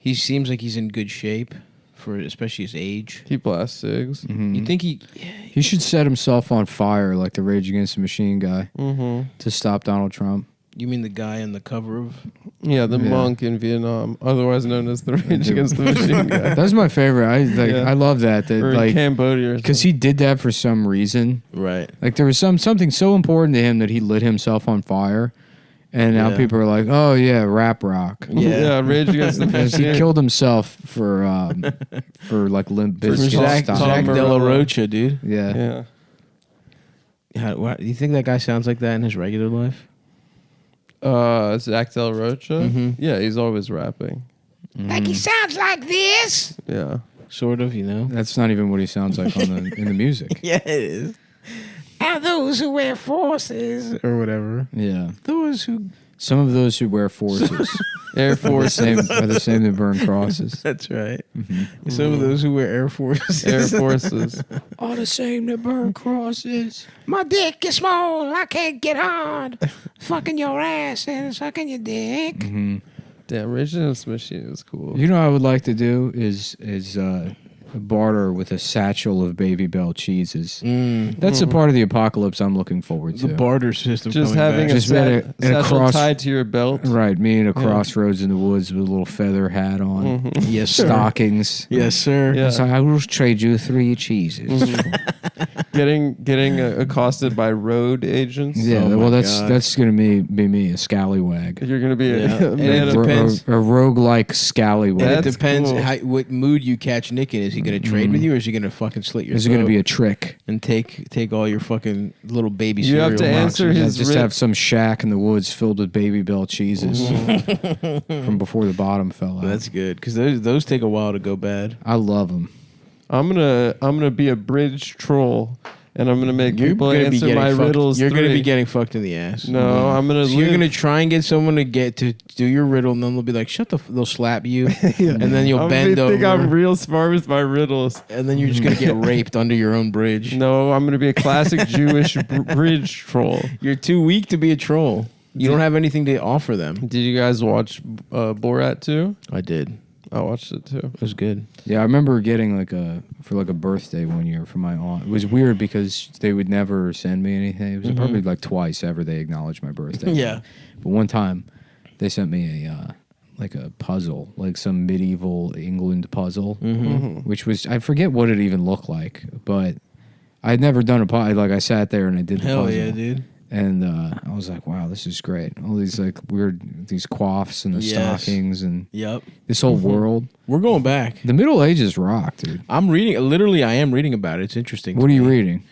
He seems like he's in good shape for especially his age. He blasts cigs. You think he? He should set himself on fire like the Rage Against the Machine guy Mm-hmm. to stop Donald Trump. You mean the guy on the cover of? Yeah, the Yeah. monk in Vietnam, otherwise known as the Rage Against the Machine guy. That's my favorite. I love that. Or in Like Cambodia or because he did that for some reason. Right. Like there was something so important to him that he lit himself on fire, and now Yeah. people are like, "Oh yeah, rap rock." Yeah, Rage Against the Because he Machine. killed himself for like Limp For Bizkit Zach style. Tom De La Morello. Rocha, dude. Yeah. Do you think that guy sounds like that in his regular life? Zach Del Rocha. Mhm. Yeah, he's always rapping. Like he sounds like this. Yeah. Sort of, you know. That's not even what he sounds like in the music. Yeah, it is. And those who wear forces or whatever. Yeah. Those who. Some of those who wear forces Air are Force. the same that burn crosses. That's right. Some of those who wear Air Forces. Air Forces. Are the same that burn crosses. My dick is small, I can't get hard. Fucking your ass and sucking your dick. Damn, Rage Against the Machine is cool. You know what I would like to do is barter with a satchel of Baby Bell cheeses. That's the part of the apocalypse I'm looking forward to. The barter system. Just coming having back. a Just at a satchel cross- tied to your belt. Right, me in a crossroads in the woods with a little feather hat on. Yes, sir. Stockings. Yes, sir. Yeah. So I will trade you 3 cheeses. Getting accosted by road agents. Yeah, Oh well, my that's God. gonna be me, a scallywag. You're gonna be Yeah. a And man it of depends. A roguelike scallywag. And it That's depends cool. what mood you catch Nick in. Is he going to trade with you, or is he going to fucking slit your Is it going to throat be a trick? and take all your fucking little baby You have cereal to answer boxes? his Just rib- have some shack in the woods filled with Baby Bell cheeses from before the bottom fell out. That's good because those take a while to go bad. I love them. I'm gonna be a bridge troll and I'm gonna make people gonna be answer getting my fucked. riddles. You're gonna be 3. getting fucked in the ass. No, I'm gonna. So you're gonna try and get someone to do your riddle, and then they'll be like, "Shut the." They'll slap you, and then you'll bend over. Think I'm real smart with my riddles, and then you're just gonna get raped under your own bridge. No, I'm gonna be a classic Jewish bridge troll. You're too weak to be a troll. You don't have anything to offer them. Did you guys watch Borat 2? I did. I watched it too. It was good. Yeah, I remember getting for a birthday one year from my aunt. It was weird because they would never send me anything. It was probably like twice ever they acknowledged my birthday. Yeah. But one time they sent me a puzzle, like some medieval England puzzle, which was, I forget what it even looked like, but I'd never done a puzzle. Like I sat there and I did the puzzle. Hell yeah, dude. And I was like, wow, this is great. All these these coifs and the stockings and this whole world. We're going back. The Middle Ages rock, dude. I'm reading. Literally, I am reading about it. It's interesting. What are you reading?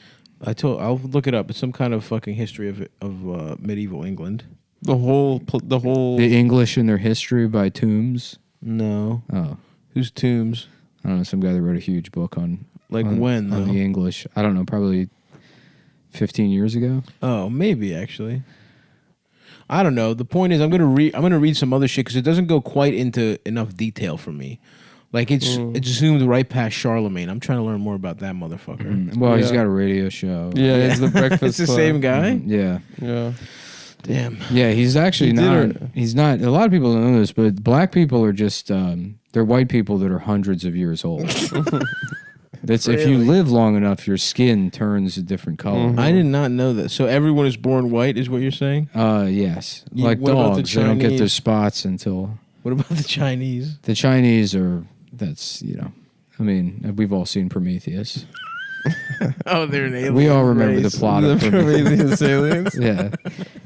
I'll look it up. It's some kind of fucking history of medieval England. The whole. The English and Their History by Toombs. No. Oh, who's Toombs? I don't know. Some guy that wrote a huge book on when on the English. I don't know. Probably 15 years ago. Oh, maybe actually. I don't know. The point is, I'm gonna read some other shit because it doesn't go quite into enough detail for me. Like it's zoomed right past Charlemagne. I'm trying to learn more about that motherfucker. Well, he's got a radio show. Yeah, it's the Breakfast It's the Club. same guy. Yeah. Yeah. Damn. Yeah, he's actually not. He's not. A lot of people don't know this, but black people are just. They're white people that are hundreds of years old. That's if you live long enough, your skin turns a different color. I did not know that. So everyone is born white, is what you're saying? Yes. Like what about the dogs, they don't get their Chinese? spots until. What about the Chinese? The Chinese are. That's I mean, we've all seen Prometheus. Oh, they're an alien. We all remember race. the plot of Prometheus aliens. Yeah,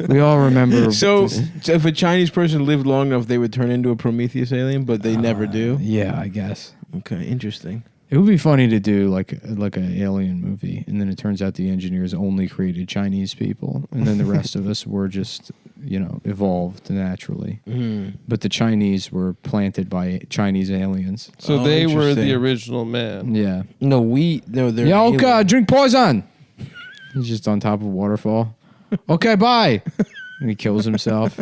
we all remember. So if a Chinese person lived long enough, they would turn into a Prometheus alien, but they never do. Yeah, I guess. Okay, interesting. It would be funny to do like an alien movie, and then it turns out the engineers only created Chinese people, and then the rest of us were just evolved naturally. But the Chinese were planted by Chinese aliens. So they were the original man. Yeah. No, they're Yeah. Oh alien. God, drink poison. He's just on top of a waterfall. Okay, bye. And he kills himself.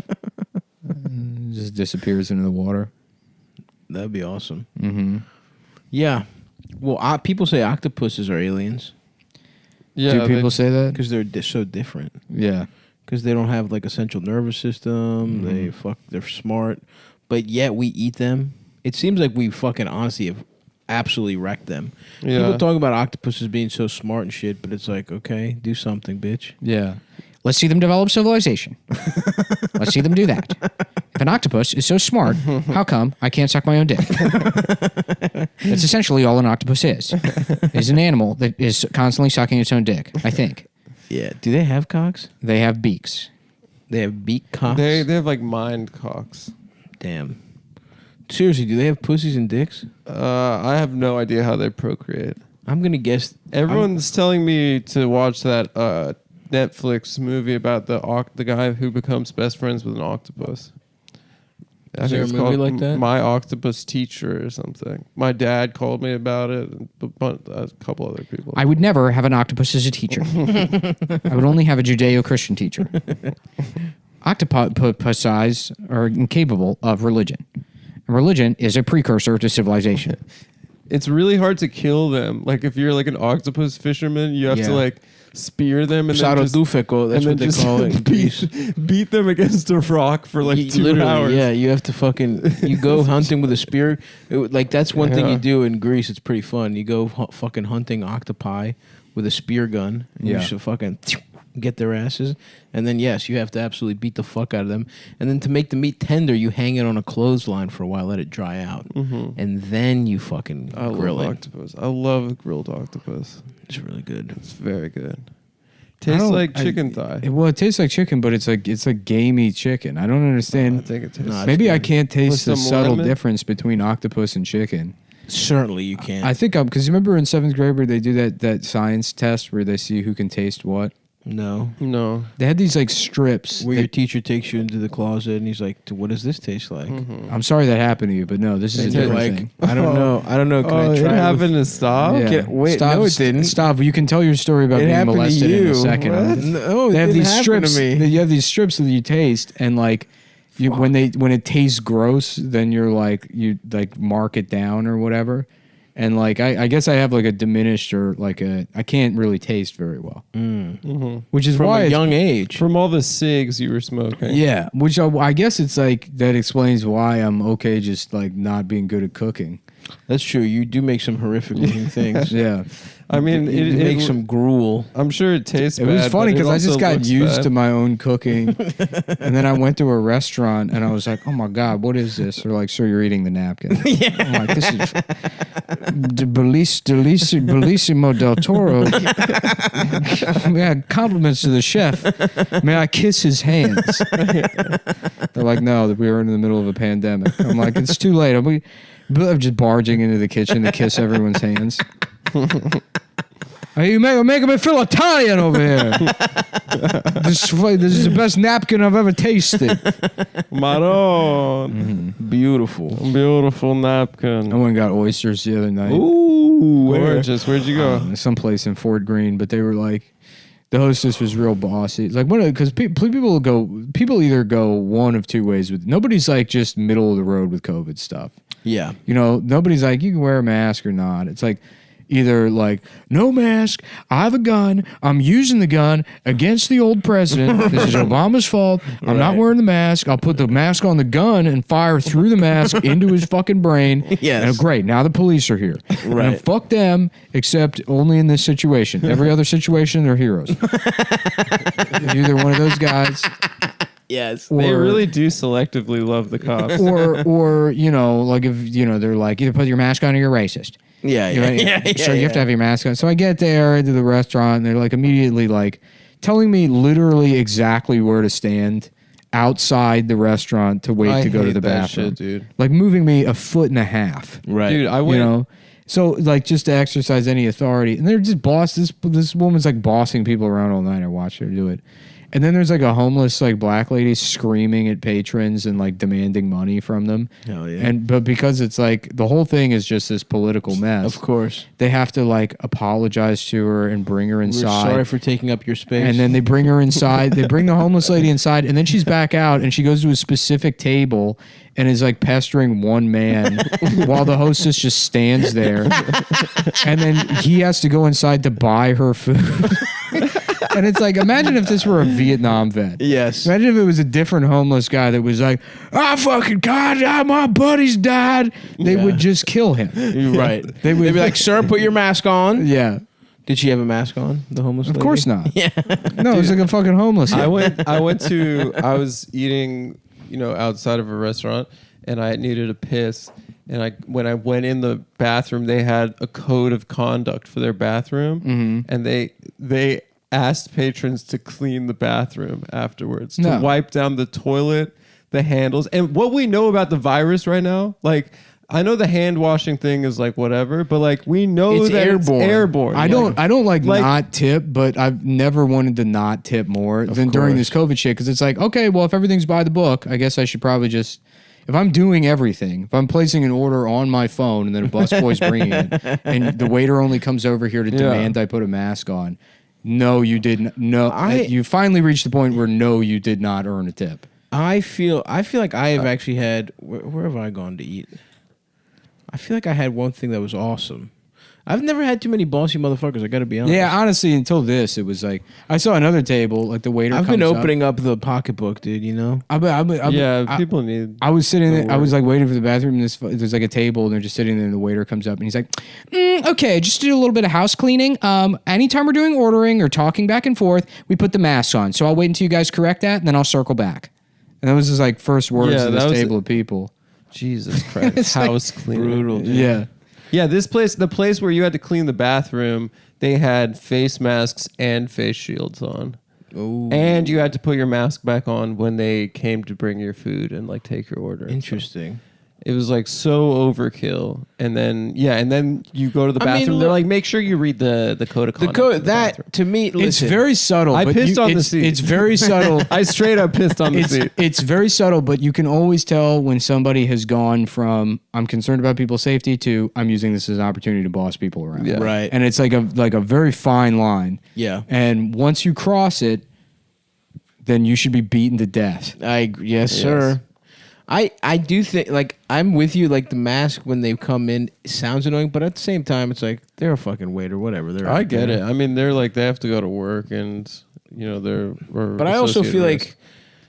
And just disappears into the water. That'd be awesome. Mm-hmm. Yeah. Well, people say octopuses are aliens. Yeah, Do people say that? Because they're so different. Yeah. Because they don't have like a central nervous system. They're smart, but yet we eat them. It seems like we fucking honestly have absolutely wrecked them. Yeah. People talk about octopuses being so smart and shit, but it's like, okay, do something, bitch. Yeah. Let's see them develop civilization. Let's see them do that. If an octopus is so smart, how come I can't suck my own dick? That's essentially all an octopus is. It's an animal that is constantly sucking its own dick, I think. Yeah. Do they have cocks? They have beaks. They have beak cocks? They have like mind cocks. Damn. Seriously, do they have pussies and dicks? I have no idea how they procreate. I'm going to guess. Everyone's telling me to watch that Netflix movie about the guy who becomes best friends with an octopus. Is there a movie like that? My Octopus Teacher or something. My dad called me about it, and a couple other people. I would never have an octopus as a teacher. I would only have a Judeo-Christian teacher. Octopuses are incapable of religion. And religion is a precursor to civilization. It's really hard to kill them. Like if you're like an octopus fisherman, you have to like spear them and then just, Psarodufeco, that's what they call it in Greece. beat them against a rock for like 2 hours. Yeah, you have to you go hunting with a spear. That's one thing you do in Greece. It's pretty fun. You go fucking hunting octopi with a spear gun. And you should fucking get their asses. And then, yes, you have to absolutely beat the fuck out of them. And then to make the meat tender, you hang it on a clothesline for a while, let it dry out. And then you fucking grill it. Octopus. I love grilled octopus. It's really good. It's very good. Tastes like chicken thigh. Well, it tastes like chicken, but it's like gamey chicken. I don't understand. I think it tastes. Maybe I can't taste With the some subtle lemon? difference between octopus and chicken. Certainly you can. I think because you remember in 7th grade where they do that science test where they see who can taste what. No. They had these like strips. Where your teacher takes you into the closet and he's like, "What does this taste like?" I'm sorry that happened to you, but no, this is a different thing. I don't know. Can I it try happened to Stav? Yeah. Wait, Stav, no, it didn't. Stav, you can tell your story about It being happened to molested in you. a second. What? No, it they have didn't these happen strips. to me. You have these strips that you taste, and like, when it tastes gross, then you're like you like mark it down or whatever. And like I guess I have like a diminished or like I can't really taste very well, which is From why a it's- young age. From all the cigs you were smoking. Yeah, which I guess it's like that explains why I'm okay just like not being good at cooking. That's true. You do make some horrific looking things. Yeah. I mean, you make some gruel. I'm sure it tastes It bad. was funny but it because I just also got looks used bad. to my own cooking, and then I went to a restaurant and I was like, "Oh my god, what is this?" They're like, "Sir, you're eating the napkin." I'm like, "This is Bellissimo del Toro." Yeah, compliments to the chef. May I kiss his hands? They're like, "No, we were in the middle of a pandemic." I'm like, "It's too late." I'm just barging into the kitchen to kiss everyone's hands. Hey, you're making me feel Italian over here. This is the best napkin I've ever tasted. Maron. Beautiful. Beautiful napkin. I went and got oysters the other night. Ooh, gorgeous. Where'd you go? Someplace in Fort Greene, but they were like, the hostess was real bossy. It's like, because people either go one of two ways with, nobody's like just middle of the road with COVID stuff. Yeah. You know, nobody's like, you can wear a mask or not. It's like, either like, no mask, I have a gun, I'm using the gun against the old president, this is Obama's fault, I'm not wearing the mask, I'll put the mask on the gun and fire through the mask into his fucking brain. Yes. And great, now the police are here. Right. And fuck them, except only in this situation. Every other situation, they're heroes. You're either one of those guys. Yes. They really do selectively love the cops. or you know, like if you know, they're like, either put your mask on or you're racist. Yeah, You know, yeah, so you have to have your mask on. So I get there to the restaurant, and they're like immediately like telling me literally exactly where to stand outside the restaurant to wait I to go to hate the that bathroom, shit, dude. Like moving me a foot and a half. Right. Dude, I went. You know, so like just to exercise any authority, and they're just this woman's like bossing people around all night. I watched her do it. And then there's like a homeless like black lady screaming at patrons and like demanding money from them. Hell yeah. But because it's like the whole thing is just this political mess. Of course. They have to like apologize to her and bring her inside. We're sorry for taking up your space. And then they bring her inside. They bring the homeless lady inside, and then she's back out, and she goes to a specific table and is like pestering one man while the hostess just stands there. And then he has to go inside to buy her food. And it's like, imagine if this were a Vietnam vet. Yes. Imagine if it was a different homeless guy that was like, fucking God, my buddy's died. They would just kill him. You're right. They would They'd be like, "Sir, put your mask on." Yeah. Did she have a mask on? The homeless lady? Of course not. Yeah. No, it was like a fucking homeless guy. I was eating, outside of a restaurant, and I needed a piss. And when I went in the bathroom, they had a code of conduct for their bathroom, and they asked patrons to clean the bathroom afterwards, to wipe down the toilet, the handles. And what we know about the virus right now, like, I know the hand washing thing is like whatever, but like we know It's that airborne. it's airborne. I don't like not tip, but I've never wanted to not tip more than during this COVID shit, because it's like, okay, well, if everything's by the book, I guess I should probably just, if I'm doing everything, if I'm placing an order on my phone and then a busboy's bringing it, and the waiter only comes over here to demand I put a mask on, no, you didn't. No, you finally reached the point where no, you did not earn a tip. I feel like I have actually had. Where have I gone to eat? I feel like I had one thing that was awesome. I've never had too many bossy motherfuckers. I got to be honest. Yeah, honestly, until this, it was like I saw another table, like the waiter. I've been comes opening up the pocketbook, dude. You know. People need. I was sitting there. I was like waiting for the bathroom. And there's like a table, and they're just sitting there. And the waiter comes up, and he's like, "Okay, just to do a little bit of house cleaning. Anytime we're doing ordering or talking back and forth, we put the masks on. So I'll wait until you guys correct that, and then I'll circle back." And that was his like first words to this table of people. Jesus Christ, It's like- house cleaning. Brutal, dude. Yeah. Yeah, the place where you had to clean the bathroom, they had face masks and face shields on. Ooh. And you had to put your mask back on when they came to bring your food and like take your order. Interesting. It was like so overkill, and then you go to the bathroom. They're like, make sure you read the code of conduct. To me, It's listen, very subtle. I but pissed on the it's- seat. It's very subtle. I straight up pissed on the seat. It's very subtle, but you can always tell when somebody has gone from I'm concerned about people's safety to I'm using this as an opportunity to boss people around. Yeah. Right. And it's like a very fine line. Yeah. And once you cross it, then you should be beaten to death. Yes, sir. I do think, like, I'm with you. Like, the mask when they come in sounds annoying, but at the same time, it's like they're a fucking waiter, whatever. I get it. I mean, they're like they have to go to work, and they're. But I also feel like.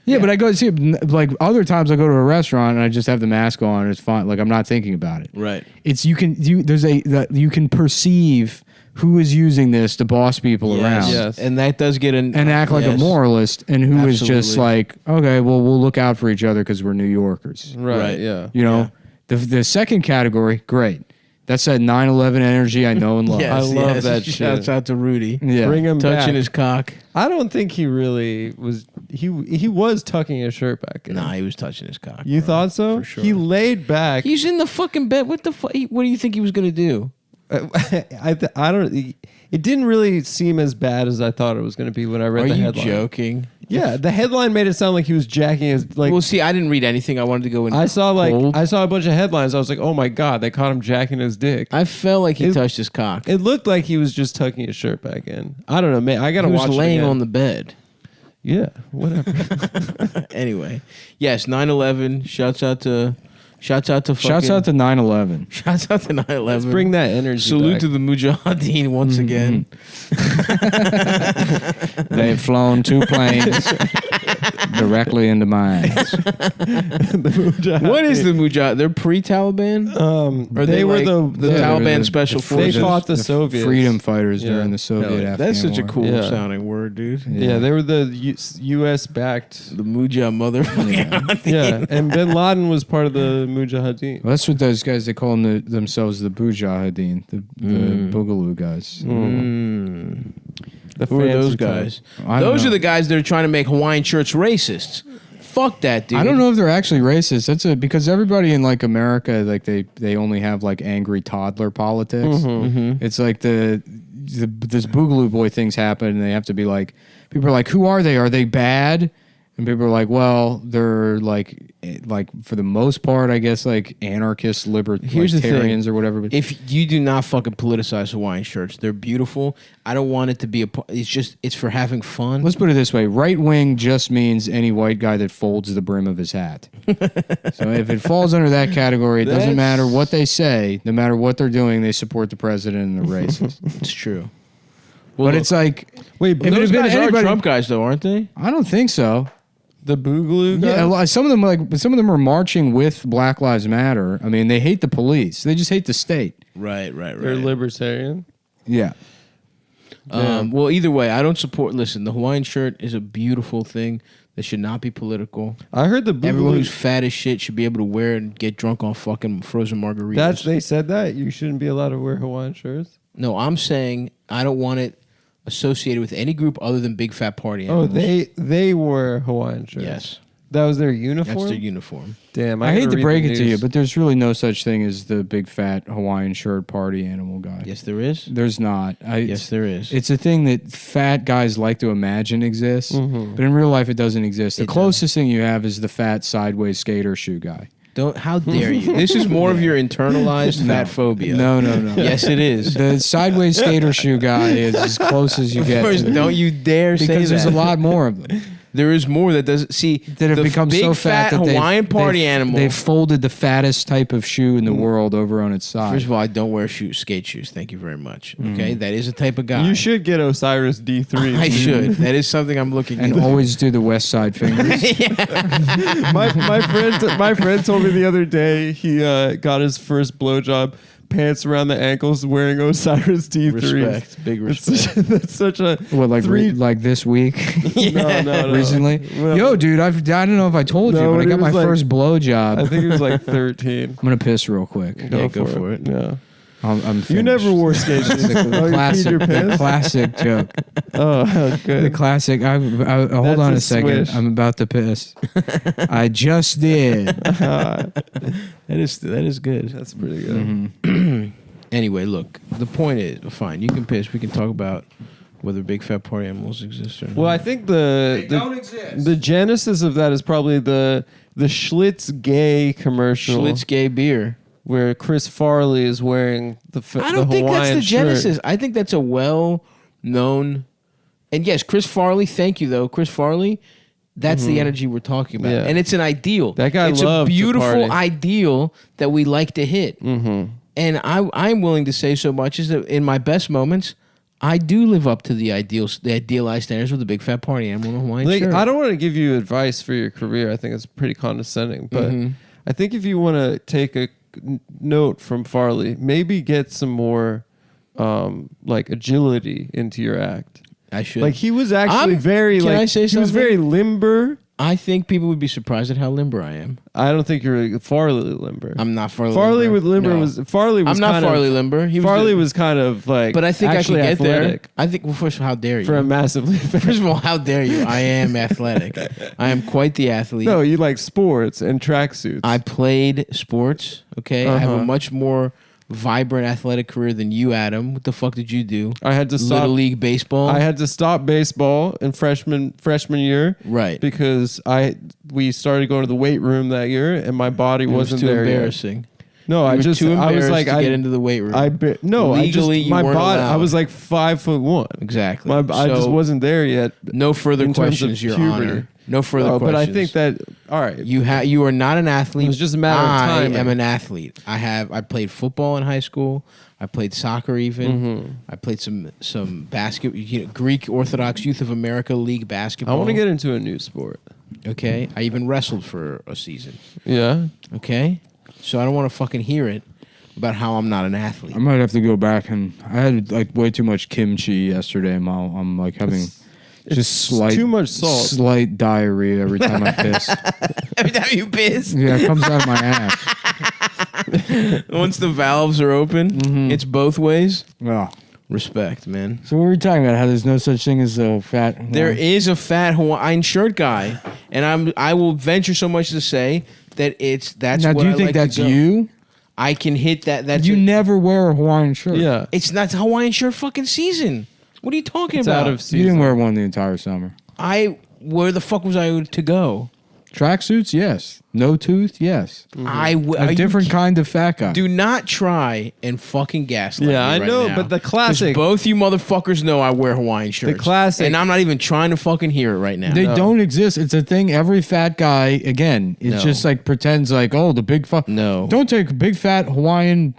Yeah, but I go see like other times I go to a restaurant and I just have the mask on and it's fine. Like I'm not thinking about it. Right. It's you can perceive who is using this to boss people around. Yes. And that does get an and act like a moralist and who is just Absolutely. like, okay, well we'll look out for each other because we're New Yorkers. Right, yeah. You know, the second category, great. That's that 9/11 energy I know and love. Yes, I love yes. that shit. Shouts out to Rudy. Yeah. Bring him touching back. his cock. I don't think he really was. He was tucking his shirt back in. Nah, he was touching his cock. You thought so? For sure. He laid back. He's in the fucking bed. What the fuck? What do you think he was gonna do? I don't. It didn't really seem as bad as I thought it was going to be when I read Are the you headline. joking? Yeah, the headline made it sound like he was jacking his like. Well, see, I didn't read anything. I wanted to go in. I saw cold. a bunch of headlines. I was like, oh my god, they caught him jacking his dick. I felt like he touched his cock. It looked like he was just tucking his shirt back in. I don't know, man. I gotta He watch. was it laying again. on the bed. Yeah, whatever. Anyway, yes, 9/11. Shouts out to Shouts out to 9/11. Shouts out to 9/11. Let's bring that energy. Salute back. to the Mujahideen once again. They've flown 2 planes directly into my ass. What is the Mujahideen? They're pre-Taliban? Or they were like the Taliban special forces? They fought the Soviets. Freedom fighters during the Soviet Afghan That's such a War. cool sounding word, dude. Yeah, they were the U.S. backed. The Mujah motherfucking. Yeah, and Bin Laden was part of the Mujahideen. Well, that's what those guys, they call them themselves the Mujahideen, the Boogaloo guys. The Who are those fancy type. guys? I don't Those know. are the guys that are trying to make Hawaiian shirts racist. Fuck that, dude. I don't know if they're actually racist. That's because everybody in like America, like they only have like angry toddler politics. It's like this Boogaloo Boy things happen, and they have to be like, people are like, who are they? Are they bad? And people are like, well, they're like for the most part, I guess, like anarchist Here's the thing. libertarians or whatever. But If you do not fucking politicize Hawaiian shirts, they're beautiful. I don't want it to be it's for having fun. let's put it this way: right wing just means any white guy that folds the brim of his hat. So if it falls under that category, it doesn't matter what they say. No matter what they're doing, they support the president and the racist. It's true. But it's like, wait, if it those had been guys are anybody- Trump guys, though, aren't they? I don't think so. The Boogaloo guys? Yeah, some of them are marching with Black Lives Matter. I mean, they hate the police. They just hate the state. Right. They're libertarian. Yeah. Well, either way, I don't support. Listen, the Hawaiian shirt is a beautiful thing that should not be political. I heard the Everyone Boogaloo. who's fat as shit should be able to wear it and get drunk on fucking frozen margaritas. They said that you shouldn't be allowed to wear Hawaiian shirts. No, I'm saying I don't want it associated with any group other than big fat party Oh, animals. they wore Hawaiian shirts. Yes. That was their uniform. That's their uniform. Damn, I hate gotta to read break the it to you, news. but there's really no such thing as the big fat Hawaiian shirt party animal guy. Yes, there is. There's not. Yes, there is. It's a thing that fat guys like to imagine exists, but in real life it doesn't exist. The closest thing you have is the fat sideways skater shoe guy. Don't. How dare you? This is more of your internalized fat phobia. No. Yes, it is. The sideways skater shoe guy is as close as you get. First, to don't you dare say that. because there's a lot more of them. There is more that doesn't see that have the become big so fat that Hawaiian party animal. They've folded the fattest type of shoe in the world over on its side. First of all, I don't wear skate shoes. Thank you very much. Okay, that is a type of guy. You should get Osiris D3. I should. That is something I'm looking and into. always do the West Side fingers. my friend told me the other day he got his first blowjob, pants around the ankles, wearing Osiris D3s. Respect, big respect. That's such a What, like this week? no. Recently? Well, Yo, dude, I don't know if I told you, No, but I he got my was like- first blowjob. I think he was like 13. I'm gonna piss real quick. Go for it. Yeah. I'm You finished. never wore skate shoes. The Oh, you peed your the pants? classic joke. Oh, good. The classic. Hold That's on a a second. swish. I'm about to piss. I just did. That is good. That's pretty good. Anyway, look. The point is, fine. You can piss. We can talk about whether big fat party animals exist or not. Well, I think the genesis of that is probably the Schlitz Gay commercial. Schlitz Gay beer, where Chris Farley is wearing the I don't think that's the genesis. I think that's a well-known, and yes, Chris Farley. Thank you, though, Chris Farley. That's the energy we're talking about, and it's an ideal. That guy it's loved a beautiful to party. ideal that we like to hit. And I'm willing to say so much as that in my best moments, I do live up to the idealized standards of the big fat party animal in a Hawaiian shirt. I don't want to give you advice for your career. I think it's pretty condescending, but I think if you want to take a note from Farley, maybe get some more like agility into your act. I should. Like he was actually very Can I say he was something? very limber. I think people would be surprised at how limber I am. I don't think you're Farley limber. I'm not Farley. Farley with limber No. was Farley was I'm not kind Farley of, limber. Farley was kind of like, but I think actually I can get athletic there. I think. Well, first of all, how dare you? for a massively. First of all, how dare you? I am athletic. I am quite the athlete. No, you like sports and tracksuits. I played sports. Okay, I have a Uh-huh. much more vibrant athletic career than you, Adam. What the fuck did you do? I had to stop Little League baseball. I had to stop baseball in freshman year, right? Because we started going to the weight room that year, and my body It was wasn't too there yet. embarrassing. No, You I were just too I was embarrassed like to get into the weight room. Legally, you my weren't body. I allowed. was like 5'1". Exactly. I just So, wasn't there yet. No further in terms of questions, Your puberty. Honor. No further questions. But I think that all right. You are not an athlete. It was just a matter of timing. I am an athlete. I played football in high school. I played soccer even. Mm-hmm. I played some basketball. Greek Orthodox Youth of America League I basketball. want to get into a new sport. Okay. I even wrestled for a season. Yeah. Okay. So I don't want to fucking hear it about how I'm not an athlete. I might have to go back and I had like way too much kimchi yesterday. I'm like having just slight too much salt. slight diarrhea every time I piss. Every time you piss? Yeah, it comes out of my ass. Once the valves are open, it's both ways. Yeah. Respect, man. So what were we talking about? How there's no such thing as a fat. There is a fat Hawaiian shirt guy, and I will venture so much to say that that's Now, what do you I think like to that's go. you? I can hit that. That's You never wear a Hawaiian shirt. Yeah. It's not Hawaiian shirt fucking season. What are you talking about? You didn't wear one the entire summer. Where the fuck was I to go? Tracksuits, yes. No tooth, yes. are A you different kind of fat guy. Do not try and fucking gaslight Yeah, me I right know, now. but the 'Cause classic- both you motherfuckers know I wear Hawaiian shirts. classic- And I'm not even trying to fucking hear it right now. They don't exist. It's a thing. Every fat guy, again, it No. just like pretends like, oh, the big fat. No. Don't take a big fat Hawaiian,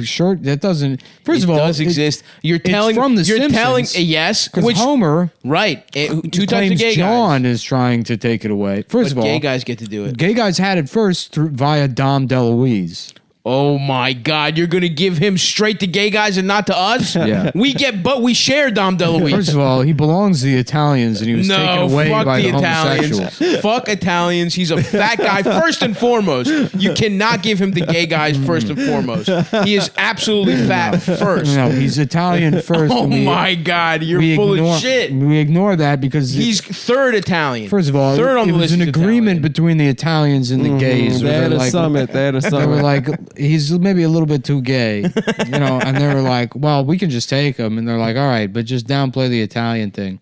shirt. That doesn't. First It of all, does exist. You're it's telling from the you're Simpsons, telling yes, because which Homer right, two types of claims gay guys. John is trying to take it away. First But of all, gay guys get to do it. gay guys had it first via Dom DeLuise. Oh my God! You're gonna give him straight to gay guys and not to us? Yeah. we share Dom DeLuise. First of all, he belongs to the Italians, and he was taken away fuck by the the Italians. homosexuals. Fuck Italians. He's a fat guy first and foremost. You cannot give him the gay guys first and foremost. He is absolutely fat first. No, he's Italian first. Oh and we- my God! You're we full ignore, of shit. We ignore that because He's third Italian. first of all, third on it the was list an is agreement between the Italians and the gays. They where had they're a like- summit. They had a They summit. were like, he's maybe a little bit too gay, and they were like, well, we can just take him, and they're like, all right, but just downplay the Italian thing.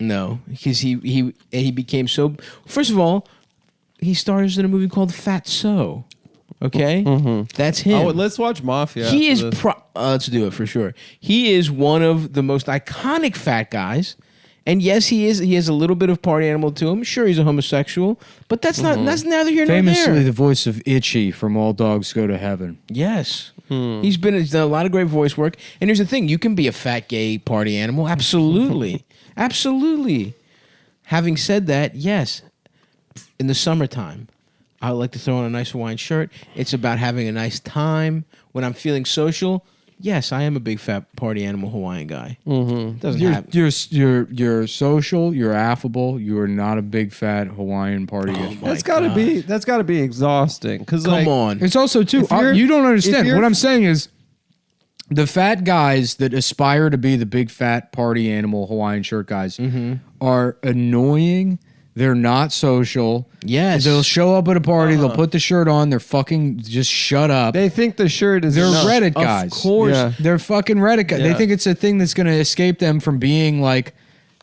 No, because he became so. First of all, he stars in a movie called Fatso. Okay, that's him. Oh, let's watch Mafia. He is. after this. Let's do it for sure. He is one of the most iconic fat guys. And yes, he is. He has a little bit of party animal to him. Sure, he's a homosexual, but that's not. That's neither here nor Famously, there. the voice of Itchy from All Dogs Go to Heaven. Yes, he's done a lot of great voice work. And here's the thing: you can be a fat gay party animal. Absolutely, absolutely. Having said that, yes, in the summertime, I would like to throw on a nice Hawaiian shirt. It's about having a nice time when I'm feeling social. Yes, I am a big fat party animal Hawaiian guy. Doesn't happen. You're social. You're affable. You are not a big fat Hawaiian party guy. That's gotta be. That's gotta be exhausting. Because Come on. It's also too. If you're- You don't if understand. you're- What I'm saying is, the fat guys that aspire to be the big fat party animal Hawaiian shirt guys are annoying, They're not social. Yes. They'll show up at a party. They'll put the shirt on. They're fucking just shut up. They think the shirt is. They're enough. Reddit guys. Of course. Yeah. They're fucking Reddit guys. Yeah. They think it's a thing that's going to escape them from being like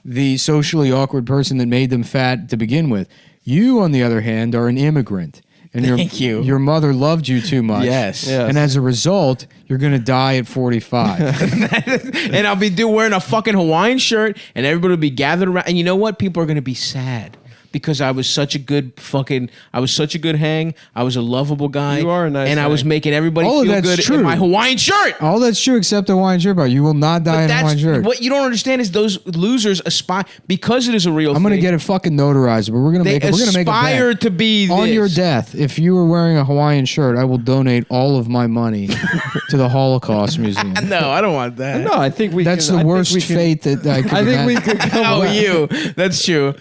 the socially awkward person that made them fat to begin with. You, on the other hand, are an immigrant. And Thank you. Your mother loved you too much. Yes. And as a result, you're going to die at 45. And I'll be wearing a fucking Hawaiian shirt, and everybody will be gathered around. And you know what? People are going to be sad because I was such a good hang. I was a lovable guy. You are a nice and I hang. was making everybody All of feel that's good true. in my Hawaiian shirt. All that's true except the Hawaiian shirt, but you will not die in a Hawaiian shirt. What you don't understand is those losers aspire, because it is a real I'm going to thing, get it fucking notarized, but we're going to they make a aspire bet. to be On this. your death, if you were wearing a Hawaiian shirt, I will donate all of my money to the Holocaust Museum. No, I don't want that. No, I think we. That's can, the I think worst we can- fate that I could I think we imagine. could come. Oh, up- you. That's true.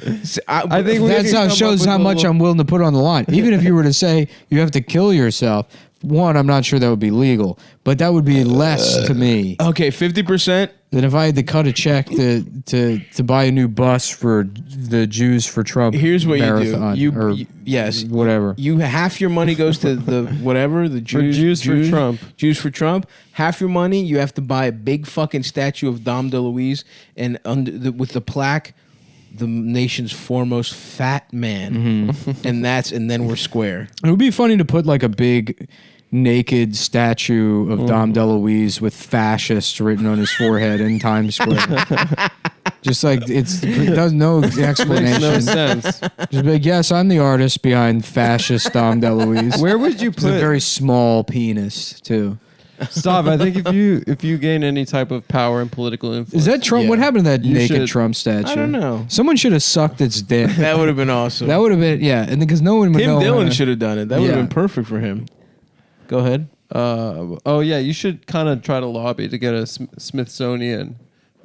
I think we That's can how come it up shows with how a much little- I'm willing to put on the line. Even if you were to say you have to kill yourself, one, I'm not sure that would be legal, but that would be less to me Okay, 50%. than if I had to cut a check to buy a new bus for the Jews for Trump. Here's what marathon, you do. or Yes, whatever. You half your money goes to the whatever the Jews for Trump. Jews for Trump. Half your money you have to buy a big fucking statue of Dom DeLuise and with the plaque, the nation's foremost fat man, and then we're square. It would be funny to put like a big naked statue of Dom DeLuise with fascist written on his forehead in Times Square. Just like it does no explanation. Makes no sense. Just be like, yes, I'm the artist behind fascist Dom DeLuise. Where would you It's a put? very small penis too. Stop! I think if you gain any type of power and political influence, Is that Trump? Yeah. What happened to that You naked should- Trump statue? I don't know. Someone should have sucked its dick. That would have been awesome. That would have been and because no one would Tim know. Dillon should have done it. That would have Yeah. been perfect for him. Go ahead. Oh yeah, you should kind of try to lobby to get a Smithsonian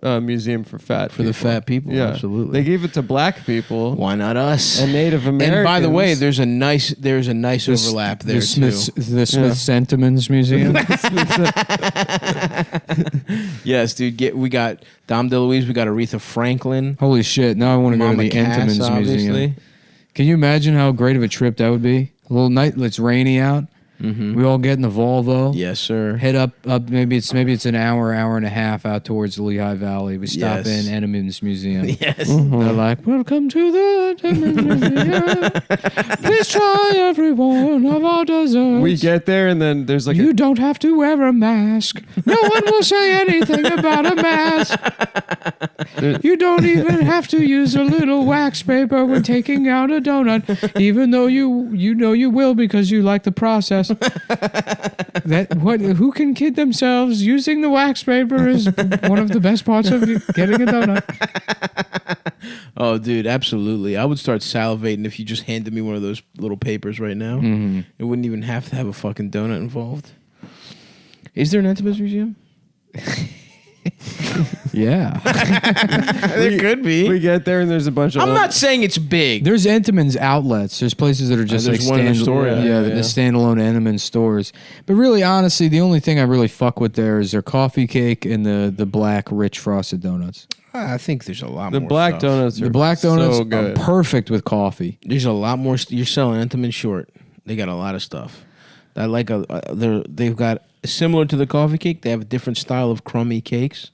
museum for the fat people. Yeah, Absolutely. They gave it to black people. Why not us? And Native Americans. And by the way, there's a nice overlap there the Smith, too. The Smith Sentiments Museum. Yes, dude. We got Dom DeLuise. We got Aretha Franklin. Holy shit! Now I want to go to Mama the Cass, Entenmann's obviously. Museum. Can you imagine how great of a trip that would be? A little night. It's rainy out. We all get in the Volvo. Yes, sir. Head up. Maybe it's an hour and a half out towards the Lehigh Valley. We stop Yes. in Entenmann's Museum. Yes. They're like, "Welcome to the Entenmann's Museum. Please try every one of our desserts. We get there and then there's like You don't have to wear a mask. No one will say anything about a mask. You don't even have to use a little wax paper when taking out a donut, even though you know you will because you like the process. Who can kid themselves? Using the wax paper is one of the best parts of getting a donut. Oh, dude, absolutely. I would start salivating if you just handed me one of those little papers right now. Mhm. It wouldn't even have to have a fucking donut involved. Is there an Entenmann's Museum? Yeah. There could be. We get there and there's a bunch of. I'm not saying it's big. There's Entenmann's outlets. There's places that are just there's like one in Astoria. the standalone Entenmann's stores. But really, honestly, the only thing I really fuck with there is their coffee cake and the black rich frosted donuts. I think there's a lot The more black stuff. donuts. The black donuts so are good. perfect with coffee. There's a lot more. You're selling Entenmann short. They got a lot of stuff. I like they've got similar to the coffee cake. They have a different style of crummy cakes.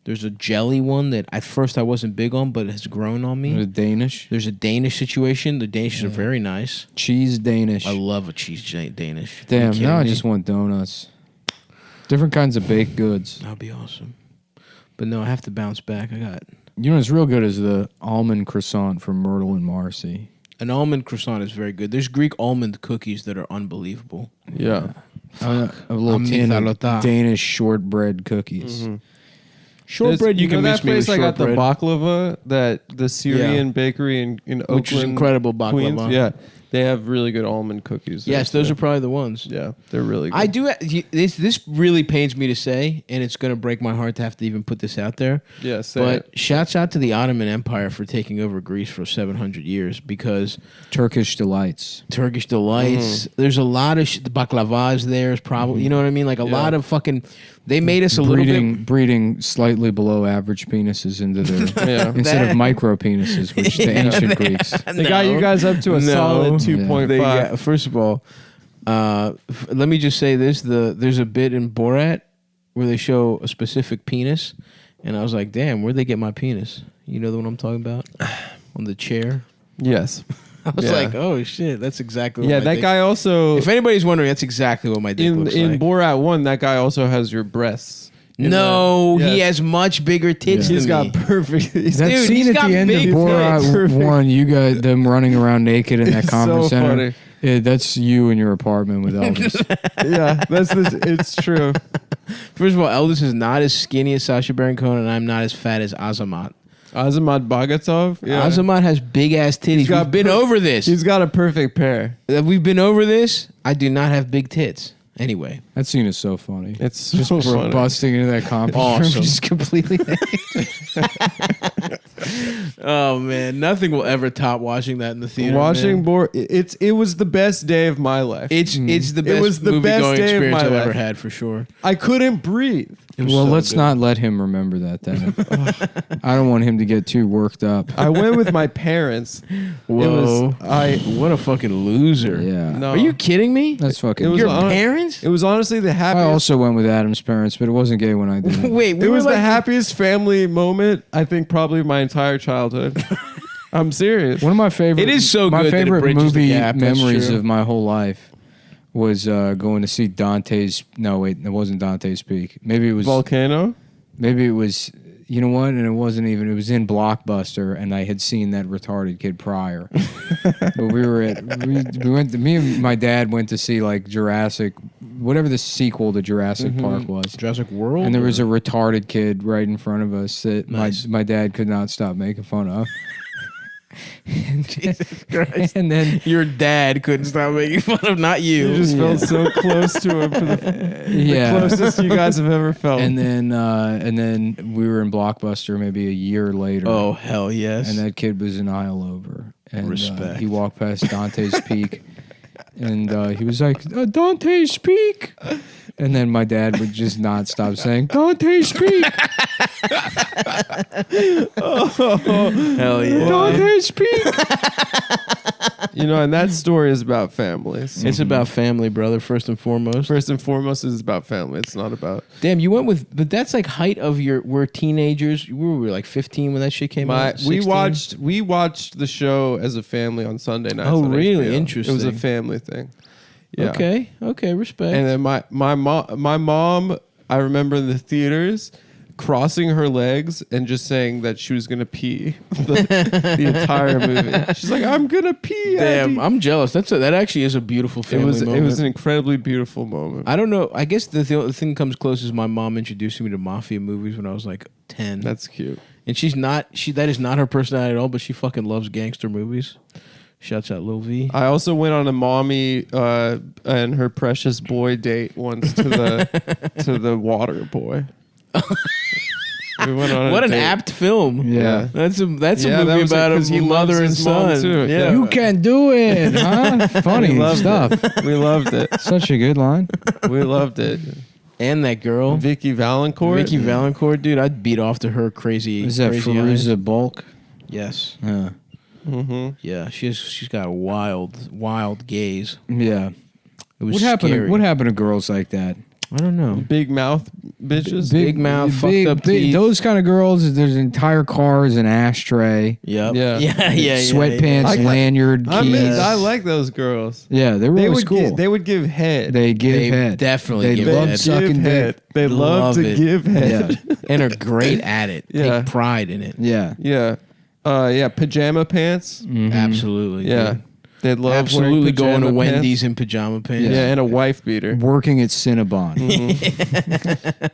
There's a jelly one that at first I wasn't big on, but it has grown on me. The Danish. There's a Danish situation. The Danishes are very nice. Cheese Danish. I love a cheese Danish. Damn, Are you now I kidding me? just want donuts. Different kinds of baked goods. That'd be awesome. But no, I have to bounce back. I got You know what's real good is the almond croissant from Myrtle and Marcy. an almond croissant is very good. There's Greek almond cookies that are unbelievable. Yeah. A little tin of Amithalotta. Danish shortbread cookies. Shortbread, you can know miss that me place with I got the shortbread. baklava, that the Syrian bakery in Oakland, Which is incredible baklava. Queens. Yeah, they have really good almond cookies. there, Yes, those too. are probably the ones. Yeah, they're really good. I do. This really pains me to say, and it's going to break my heart to have to even put this out there. Yeah, say but it. shouts out to the Ottoman Empire for taking over Greece for 700 years because Turkish delights. There's a lot of the baklavas there is probably you know what I mean, like a lot of fucking They made us a little bit. breeding slightly below average penises into their instead of micro penises, which the ancient Greeks. They got you guys up to a solid 2.5. First of all, let me just say this: there's a bit in Borat where they show a specific penis, and I was like, "Damn, where'd they get my penis?" You know the one I'm talking about? On the chair. Yes. I was like, "Oh shit, that's exactly." Yeah, what my that dick-" guy also. If anybody's wondering, that's exactly what my dick looks in like. Borat 1, that guy also has your breasts. No, Yes. he has much bigger tits He's than got me. perfect. That Dude, scene he's at got the end of big Borat tits. 1, you got them running around naked in that It's conference so center. funny. Yeah, that's you in your apartment with Elvis. Yeah, it's true. First of all, Elvis is not as skinny as Sacha Baron Cohen, and I'm not as fat as Azamat. Azamat Bagatov. Yeah. Azamat has big ass titties. We've been over this. He's got a perfect pair. We've been over this. I do not have big tits. Anyway, That scene is so funny. It's Just so we're funny. busting into that conference room, Awesome. just completely. oh man, nothing will ever top watching that in the theater. Watching man. it was the best day of my life. It's the best It was the movie best going day of experience my I've life. ever had for sure. I couldn't breathe. Well, let's not let him remember that then. I don't want him to get too worked up. I went with my parents. Whoa! What a fucking loser! Yeah. No. Are you kidding me? That's fucking. It was Your hon- parents? It was honestly the I happiest. also went with Adam's parents, but it wasn't gay when I did it. Wait, it was the happiest family moment I think probably of my entire childhood. I'm serious. One of my favorite. It is so my good that it favorite bridges the movie gap, that's memories true. of my whole life was going to see Dante's. No, wait, it wasn't Dante's Peak. Maybe it was Volcano. Maybe it was. You know what? And it wasn't even. It was in Blockbuster, and I had seen that retarded kid prior. But we went. Me and my dad went to see like Jurassic, whatever the sequel to Jurassic Park was. Jurassic World. And there was a retarded kid right in front of us that Nice. my dad could not stop making fun of. Jesus Christ! And then your dad couldn't stop making fun of, not you. You just felt so close to him for the closest you guys have ever felt. And then we were in Blockbuster maybe a year later. Oh hell yes! And that kid was an aisle over. And Respect. he walked past Dante's Peak, and he was like, "Dante's Peak," and then my dad would just not stop saying, "Dante's Peak." Hell yeah! Dante's Peak. You know, and that story is about families. It's about family, brother. First and foremost. First and foremost, it's about family. It's not about. Damn, you went with, but that's like height of your. We're teenagers. We were like 15 when that shit came out. We 16? we watched the show as a family on Sunday nights. Oh, on really? HBO. Interesting. It was a family thing. Yeah. Okay, respect. And then my mom, I remember in the theaters crossing her legs and just saying that she was gonna pee the entire movie. She's like, "I'm gonna pee." Damn, Auntie." I'm jealous. That actually is a beautiful family moment. It was an incredibly beautiful moment. I don't know. I guess the thing comes close is my mom introducing me to mafia movies when I was like 10. That's cute. And that is not her personality at all, but she fucking loves gangster movies. Shouts out Lil V. I also went on a mommy and her precious boy date once to the Water Boy. We went on What a an date. apt film. Yeah. That's a Yeah, that movie was it, about 'cause he a loves mother and his mom, son. too. Yeah. You can do it, huh? Funny We loved stuff. it. We loved it. Such a good line. We loved it. And that girl. Vicky Valancourt. Vicky Valancourt, dude. I'd beat off to her crazy. Is that crazy eyes. Fairuza Balk? Yes. Yeah. Mm-hmm. Yeah, she's got a wild gaze. Yeah. It was What happened? scary. What happened to girls like that? I don't know. Big mouth bitches. Big mouth, fucked up teeth. Those kind of girls. There's an entire car is an ashtray. Yep. Yeah. Yeah. Sweatpants, lanyard, keys. I like those girls. Yeah, they were They always would cool. they would give head. They give They head. definitely They give love head. sucking Give dick. head. They love to it. give head. Yeah. And are great at it. Yeah. Take pride in it. Yeah. Yeah. Pajama pants. Absolutely. Yeah. dude. They love Absolutely wearing going to pajama Wendy's pants. in pajama pants. Yeah, and a wife beater. Working at Cinnabon.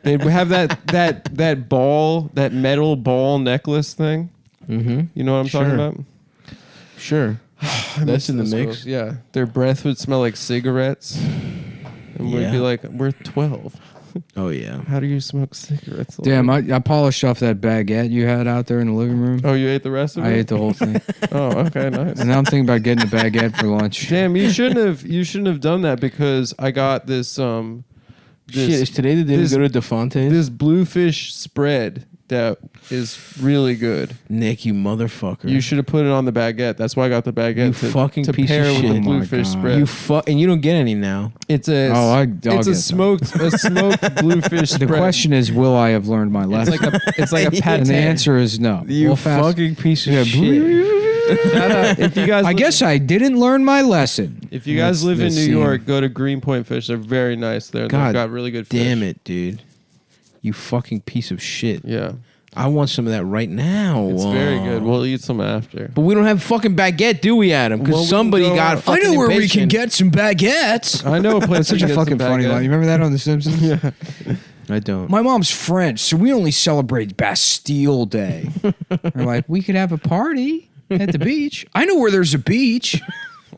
They'd have that ball, that metal ball necklace thing. Mm-hmm. You know what I'm talking Sure. about? Sure. I That's miss in the those mix. girls. Yeah, their breath would smell like cigarettes, and we'd be Yeah. like, "We're 12. Oh yeah. How do you smoke cigarettes?" Damn, I polished off that baguette you had out there in the living room. Oh, you ate the rest of it? I ate the whole thing. Oh, okay, nice. And now I'm thinking about getting a baguette for lunch. Damn, you shouldn't have done that because I got this Shit, is today the day we go to DeFonte? This bluefish spread that is really good. Nick, you motherfucker. You should have put it on the baguette. That's why I got the baguette. You fucking to piece pair of with shit. the Oh my bluefish God. spread. And you don't get any now. It's a I'll it's get a some. smoked bluefish The spread. question is, will I have learned my lesson? It's like a pate. And the answer is no. You We'll fast- fucking piece of shit. If you guys I guess I didn't learn my lesson. If you guys live in New York, go to Greenpoint Fish. They're very nice there. God They've got really good fish. damn it, dude. You fucking piece of shit. Yeah. I want some of that right now. It's very good. We'll eat some after. But we don't have fucking baguette, do we, Adam? Because Well, we can somebody go got out. fucking I know where we can impatient. get some baguettes. I know a place. That's such we a can get fucking some funny baguette. line. You remember that on The Simpsons? Yeah. I don't. My mom's French, so we only celebrate Bastille Day. We're like, we could have a party at the beach. I know where there's a beach.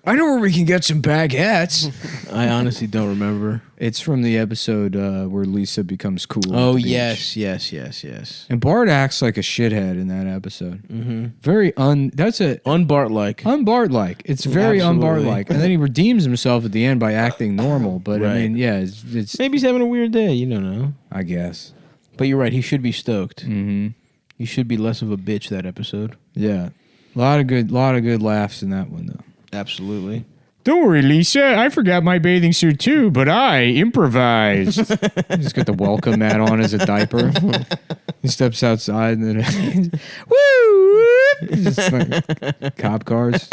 I know where we can get some baguettes. I honestly don't remember. It's from the episode where Lisa becomes cool. Oh, at the beach. yes. And Bart acts like a shithead in that episode. Mm-hmm. Very that's a un-Bart-like. Un-Bart-like. It's very Absolutely. un-Bart-like. And then he redeems himself at the end by acting normal. But I Right. mean, yeah, it's Maybe he's having a weird day. You don't know. I guess. But you're right. He should be stoked. Mm-hmm. He should be less of a bitch that episode. Yeah, a lot of good laughs in that one though. Absolutely. Don't worry, Lisa. I forgot my bathing suit too, but I improvised. He's got the welcome mat on as a diaper. He steps outside and then woo! Just like cop cars.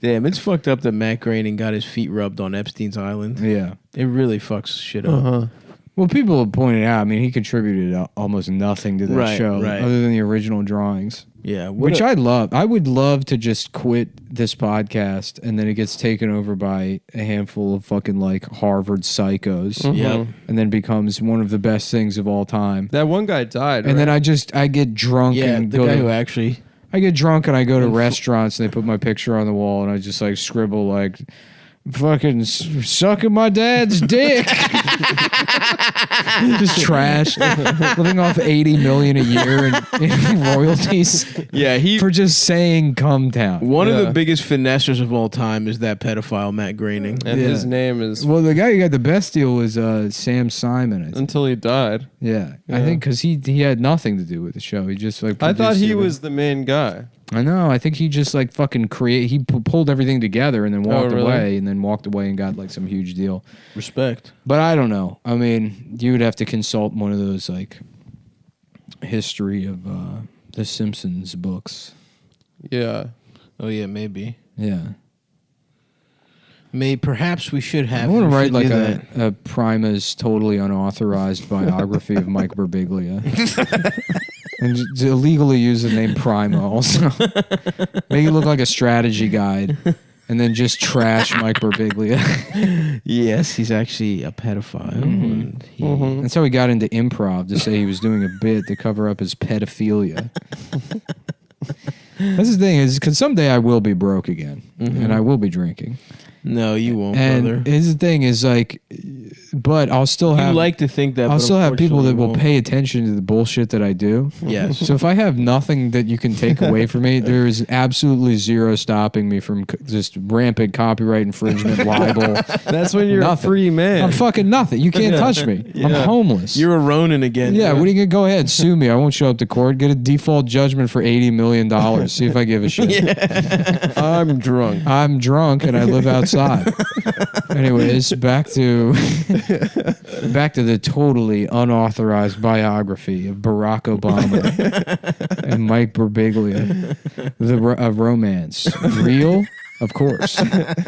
Damn, it's fucked up that Matt Groening got his feet rubbed on Epstein's Island. Yeah, it really fucks shit up. Uh-huh. Well, people have pointed out. I mean, he contributed almost nothing to that Right, show, right. other than the original drawings. Yeah, which I love. I would love to just quit this podcast, and then it gets taken over by a handful of fucking like Harvard psychos. Mhm. Yep. And then becomes one of the best things of all time. That one guy died. And then I get drunk Yeah, and the go guy to, who actually. I get drunk and I go to restaurants and they put my picture on the wall and I just like scribble like fucking sucking my dad's dick. Just trash. Living off $80 million a year in royalties. Yeah, for just saying "Come Town." One of the biggest finessers of all time is that pedophile Matt Groening. And his name is Well, the guy who got the best deal was Sam Simon. I think. until he died. Yeah, I Yeah. think because he had nothing to do with the show. He just like I thought produced he it. was the main guy. I know. I think he just like fucking he pulled everything together and then walked really? away and then walked away and got like some huge deal. Respect. But I don't know. I mean, you would have to consult one of those like history of the Simpsons books. Yeah. Oh yeah, maybe. Yeah. Perhaps we should have. I want to we write should like do a Prima's totally unauthorized biography of Mike Birbiglia. And to illegally use the name Prima also. Make it look like a strategy guide. And then just trash Mike Birbiglia. Yes, he's actually a pedophile. And he- That's how he got into improv, to say he was doing a bit to cover up his pedophilia. That's the thing is, because someday I will be broke again. And I will be drinking. No, you won't, And brother. his thing is like, but I'll still have. You like to think that. I'll but still have people that unfortunately will won't. pay attention to the bullshit that I do. Yes. So if I have nothing that you can take away from me, there is absolutely zero stopping me from just rampant copyright infringement, libel. That's when you're Nothing. a free man. I'm fucking nothing. You can't touch me. I'm Yeah. homeless. You're a Ronin again. Yeah, what are you gonna go ahead sue me? I won't show up to court. Get a default judgment for $80 million. See if I give a shit. I'm drunk. I'm drunk and I live outside. Anyways, back to the totally unauthorized biography of Barack Obama and Mike Birbiglia. Of romance, real, of course,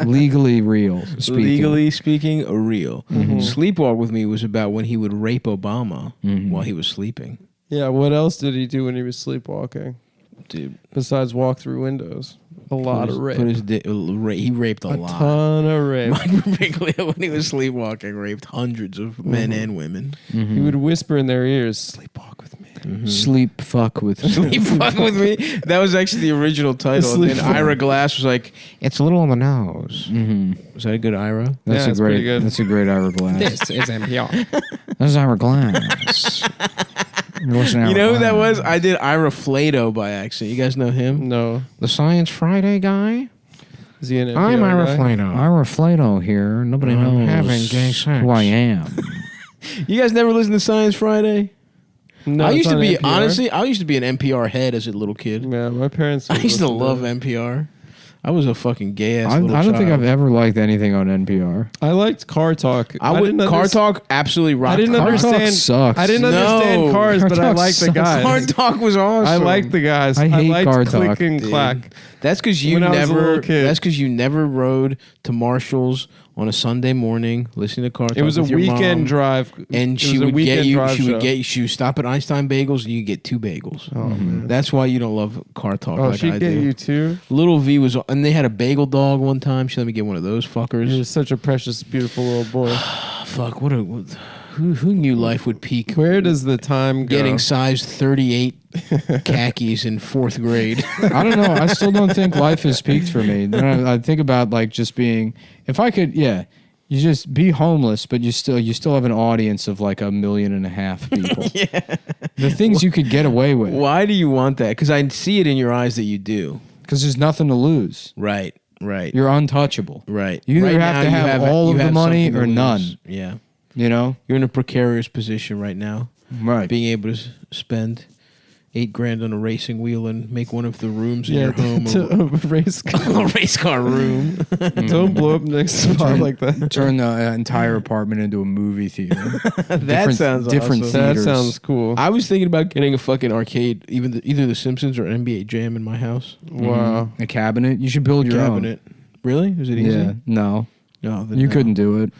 legally real. Speaking. Legally speaking, real. Sleepwalk with Me was about when he would rape Obama while he was sleeping. Yeah, what else did he do when he was sleepwalking? Dude, besides walk through windows. A lot of rape. He raped a lot. Ton of rape. Mike Birbiglia, when he was sleepwalking, raped hundreds of men and women. He would whisper in their ears, "Sleepwalk with me." Sleep fuck with me. Sleep fuck with me. That was actually the original title. And then Sleep Ira Glass was like, "It's a little on the nose." Was that a good Ira? That's Yeah, a it's pretty great. good. That's a great Ira Glass. This is NPR. This is Ira Glass. You're listening to You know Ira who that Glass. was? I did Ira Flato by accident. You guys know him? No. The Science Friday guy? Is he an NPR I'm Ira guy? Flato. Ira Flato here. Nobody I'm knows having gay sex. who I am. You guys never listen to Science Friday? No, I it's used to on be NPR. honestly. I used to be an NPR head as a little kid. Yeah, my parents. I would used to listen love it. NPR. I was a fucking gay ass. I little don't think child. I've ever liked anything on NPR. I liked Car Talk. I would didn't Car underst- Talk absolutely rocked. I didn't Car understand. Talk sucks. I didn't No. understand cars, Car but I Talk liked the sucks. guys. Car Talk was awesome. I liked the guys. I hate liked Car Click Talk, and dude. Clack. That's because you When I was a never. little kid. That's because you never rode to Marshalls on a Sunday morning, listening to Car Talk. It was a with your weekend mom, drive, and It she was a would get weekend you. drive She would show. get. She would stop at Einstein Bagels, and you get 2 bagels. Oh, man. That's why you don't love Car Talk. Oh, like she I get do. you too. Little V was, and they had a bagel dog one time. She let me get one of those fuckers. You're such a precious, beautiful little boy. Fuck, who knew life would peak? Where does the time go? Getting size 38 khakis in 4th grade. I don't know. I still don't think life has peaked for me. Then I think about like just being, if I could, you just be homeless, but you still have an audience of like 1.5 million people. Yeah. The things you could get away with. Why do you want that? Because I see it in your eyes that you do. Because there's nothing to lose. Right. You're untouchable. Right. You either Right have now, to you have all you of the have money something to or lose. none. Yeah. You know? You're in a precarious position right now. Right. Being able to spend $8,000 on a racing wheel and make one of the rooms in Yeah, your home a race car. a race car room. Don't blow up next spot like that. Turn the entire apartment into a movie theater. That sounds different awesome. That theaters. sounds cool. I was thinking about getting a fucking arcade, either The Simpsons or NBA Jam in my house. Wow. A cabinet. You should build your Cabinet. Really? Was it own. easy? Yeah. No. No. then You no. couldn't do it.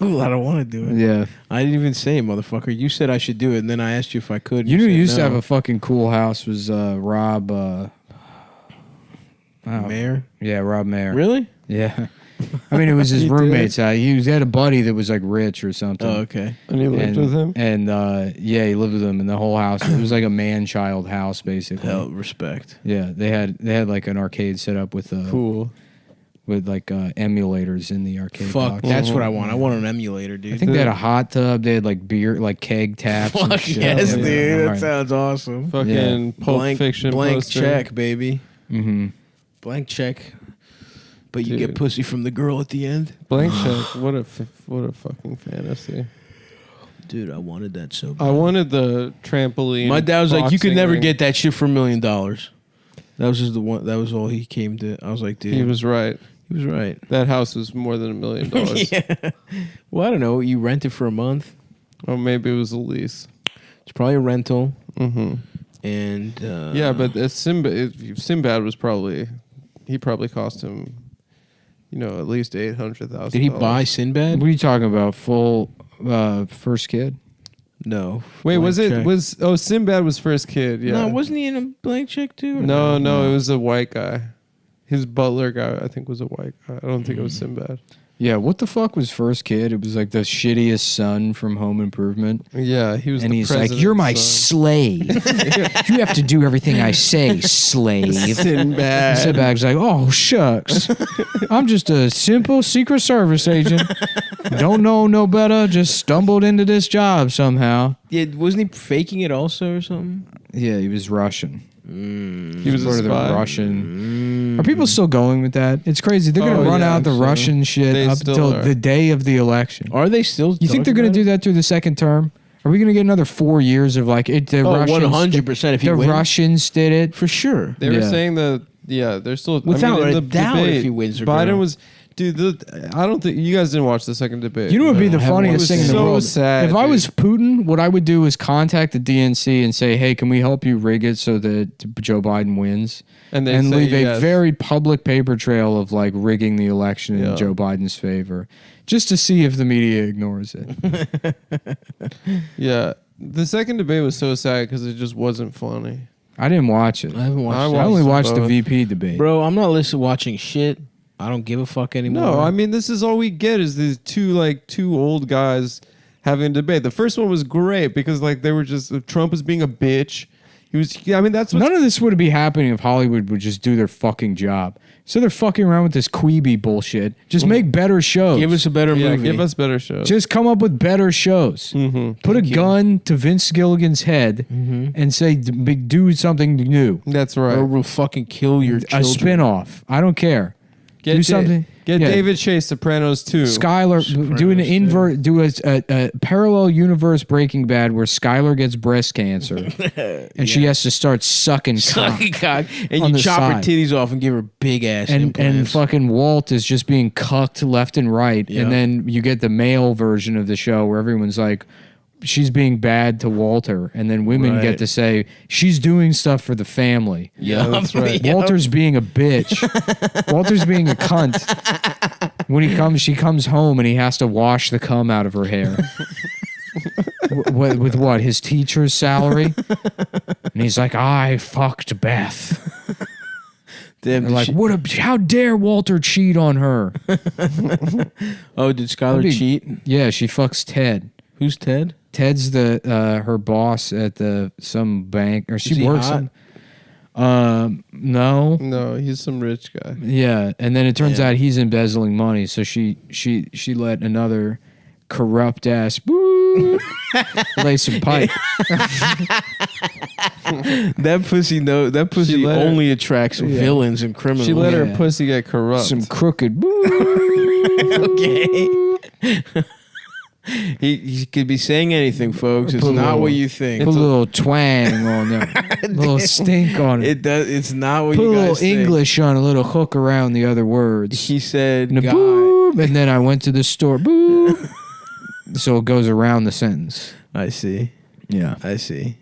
Ooh, I don't want to do it. Yeah. I didn't even say it, motherfucker. You said I should do it, and then I asked you if I could. You knew said you used to no. have a fucking cool house. Was Rob? Mayor? Yeah, Rob Mayer. Really? Yeah. I mean, it was his He did? roommate's house. He had a buddy that was like rich or something. Oh, okay. And you lived with him? And yeah, he lived with him. And the whole house, it was like a man-child house, basically. Hell, respect. Yeah, they had like an arcade set up with Cool. with like emulators in the arcade. Fuck, box. that's what I want. I want an emulator, dude. I think they had a hot tub. They had like beer, like keg taps. and Fuck shit. yes, Yeah, dude. That right. sounds awesome. Fucking Pulp blank, Fiction blank poster. check, baby. Mm-hmm. Blank check. But you Dude. get pussy from the girl at the end. Blank check. What a fucking fantasy. Dude, I wanted that so bad. I wanted the trampoline. My dad was like, "You could boxing never ring." get that shit for $1 million." That was just the one. That was all he came to. I was like, "Dude, He was right. He was right." That house was more than $1 million. Yeah. Well, I don't know. You rent it for a month. Or maybe it was a lease. It's probably a rental. Mm-hmm. And yeah, but Sinbad was probably cost him, at least $800,000. Did he buy Sinbad? What are you talking about? Full first kid? No. Wait, Blank check. Sinbad was first kid? Yeah. No, wasn't he in a blank check too? or No, it was a white guy. His butler guy, I think, was a white guy. I don't think it was Sinbad. Yeah, what the fuck was first kid? It was like the shittiest son from Home Improvement. Yeah, he was. And the he's like, president's You're my son. slave. You have to do everything I say, slave. Sinbad. Sinbad's like, oh, shucks. I'm just a simple Secret Service agent. Don't know no better. Just stumbled into this job somehow. Yeah, wasn't he faking it also or something? Yeah, he was Russian. He was a Part of the spy. Russian. Are people still going with that? It's crazy. They're going to Oh, run yeah, out the so Russian shit they up still until are. the day of the election. Are they still? You think they're going to do that through the second term? Are we going to get another 4 years of like it? The Russians, 100%. If he the wins, Russians did it for sure. They were Yeah. saying that. Yeah, they're still Without in a the doubt, debate, if he wins, they're Biden gonna- was. Dude, I don't think you guys didn't watch the second debate. You know what would be the No. funniest It thing in was the so world? sad, if I dude. was Putin, what I would do is contact the DNC and say, "Hey, can we help you rig it so that Joe Biden wins?" And they'd say leave a yes. very public paper trail of like rigging the election Yeah. in Joe Biden's favor, just to see if the media ignores it. Yeah, the second debate was so sad because it just wasn't funny. I didn't watch it. I haven't watched. I it. I only them watched the both. VP debate. Bro, I'm not watching shit. I don't give a fuck anymore. No, I mean this is all we get is these two old guys having a debate. The first one was great because they were just Trump was being a bitch. He was. I mean that's what. None of this would be happening if Hollywood would just do their fucking job. So they're fucking around with this Queeby bullshit. Just make better shows. give us a better Yeah, movie. give us better shows. Just come up with better shows. Mm-hmm. Put a gun to Vince Gilligan's head and say, do something new. That's right. or we'll fucking kill your A children. spin-off. I don't care. Get do something. Get Yeah. David Chase, Sopranos 2. Skylar, do an invert, do a parallel universe Breaking Bad where Skylar gets breast cancer, and she has to start sucking Sucking cock, and on you the chop her side. titties off and give her big ass and implants. fucking Walt is just being cucked left and right, Yeah. and then you get the male version of the show where everyone's like, she's being bad to Walter, and then women Right. get to say she's doing stuff for the family. Yeah, that's right. Yep. Walter's being a bitch. Walter's being a cunt. When she comes home and he has to wash the cum out of her hair. with what? His teacher's salary? And he's like, I fucked Beth. Damn, They're like, how dare Walter cheat on her? Oh, did Skylar cheat? Yeah, she fucks Ted. Who's Ted? Ted's the her boss at some bank, or Is she he works. hot? No. No, he's some rich guy. Yeah, and then it turns out he's embezzling money, so she let another corrupt ass lay some pipe. That pussy let her- only attracts Yeah. villains and criminals. She let her pussy get corrupt. Some crooked. Okay. He could be saying anything, folks. It's Put a not little- what you think. Put a little twang on there, a little stink on it. It does. It's not what Put you a little guys think. English on a little hook around the other words. He said, And, a "Guy." boop, and then I went to the store. Boop. So it goes around the sentence. I see. Yeah, I see.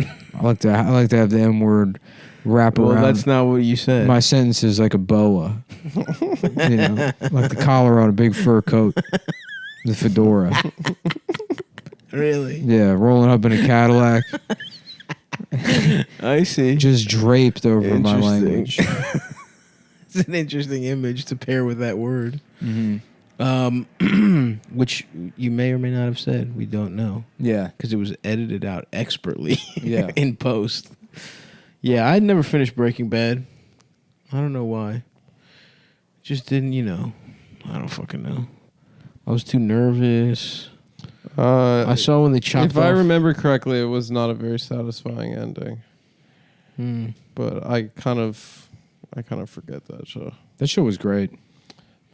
I like to have the M word wrap Well, around. that's not what you said. My sentence is like a boa. Like the collar on a big fur coat, the fedora. Really? Yeah, rolling up in a Cadillac. I see. Just draped over my Interesting. language. It's an interesting image to pair with that word. Mhm. Which you may or may not have said. We don't know. Yeah. Because it was edited out expertly Yeah. in post. Yeah, I'd never finished Breaking Bad. I don't know why. Just didn't, I don't fucking know. I was too nervous. I saw when they chopped If I off- remember correctly, it was not a very satisfying ending. But I kind of forget that show. That show was great.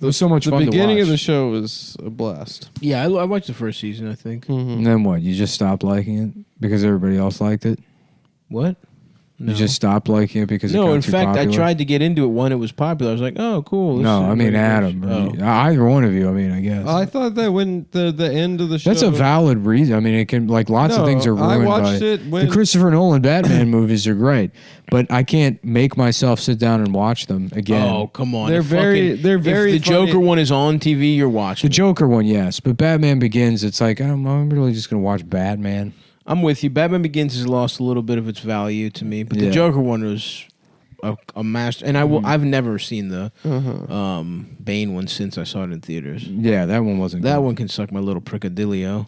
It was so much fun The to beginning of watch. the show was a blast. Yeah, I watched the first season, I think. And then what? You just stopped liking it because everybody else liked it? What? You just stopped liking it because it No, got in too fact, popular? I tried to get into it when it was popular. I was like, oh, cool. this No, is I mean very Adam. good. or Oh. you- Either one of you. I mean, I guess. I thought that when the end of the show. That's a valid reason. I mean, it can lots of No, things are I ruined watched by it when- the Christopher Nolan Batman movies are great, but I can't make myself sit down and watch them again. Oh, come on. They're If very- fucking- they're very If the funny. Joker one is on TV, you're watching. The Joker one, yes, but Batman Begins, it's like I'm really just gonna watch Batman. I'm with you. Batman Begins has lost a little bit of its value to me, but the Yeah. Joker one was a master. And I've never seen the Uh-huh. Bane one since I saw it in theaters. Yeah, that one wasn't. That good. one can suck my little prickadillo.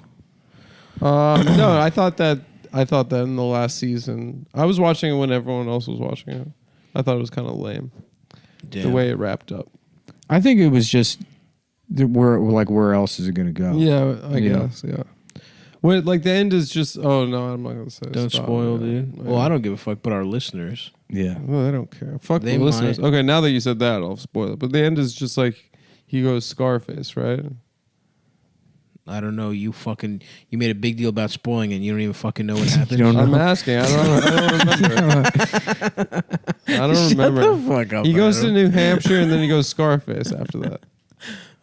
No, I thought that in the last season. I was watching it when everyone else was watching it. I thought it was kind of lame. The Damn. way it wrapped up. I think it was just where else is it gonna go? Yeah, I Yeah. guess. Yeah. What the end is just? Oh no, I'm not gonna say. Don't Stop. spoil, Yeah. dude. Well, I don't give a fuck, but our listeners. Yeah. Well, I don't care. Fuck They the listeners. might. Okay, now that you said that, I'll spoil it. But the end is just like he goes Scarface, right? I don't know. You made a big deal about spoiling it. And you don't even fucking know what happened. I'm asking. I don't remember. I don't remember. Shut the fuck up. He goes to Adam. New Hampshire and then he goes Scarface after that.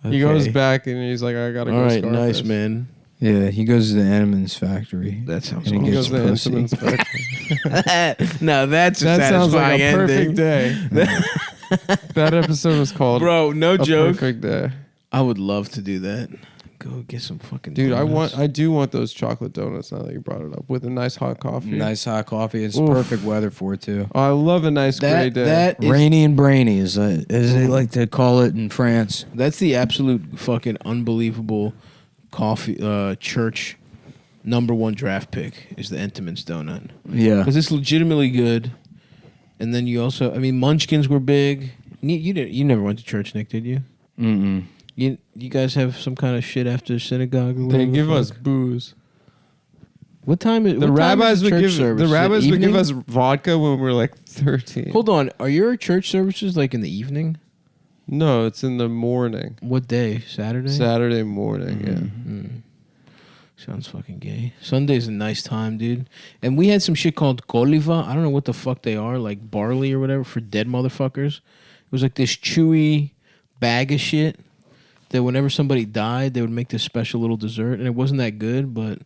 He goes Okay. back and he's like, I gotta All go right, Scarface. nice man. Yeah, he goes to the Entenmann's factory. That sounds and He he goes gets to the pussy. Entenmann's factory. No, that's a That sounds like a satisfying perfect ending. day. That episode was called Bro, no A joke. Perfect Day. I would love to do that. Go get some fucking Dude, donuts. I do want those chocolate donuts now that you brought it up with a nice hot coffee. Nice hot coffee. It's Oof. perfect weather for it too. I love a nice gray day. That is, Rainy and brainy, as they like to call it in France. that's the absolute fucking unbelievable coffee church #1 draft pick is the Entenmann's donut. Yeah. Because it's legitimately good. And then you also, Munchkins were big. You never went to church, Nick, did you? Mm-mm. You guys have some kind of shit after synagogue? Or They whatever the give fuck? us booze. What time is The what time rabbis is would church give service? the rabbis would give evening? us vodka when we were like 13. Hold on, are your church services like in the evening? No, it's in the morning. What day? Saturday? Saturday morning, Sounds fucking gay. Sunday's a nice time, dude. And we had some shit called coliva. I don't know what the fuck they are, like barley or whatever for dead motherfuckers. It was like this chewy bag of shit that whenever somebody died, they would make this special little dessert. And it wasn't that good, but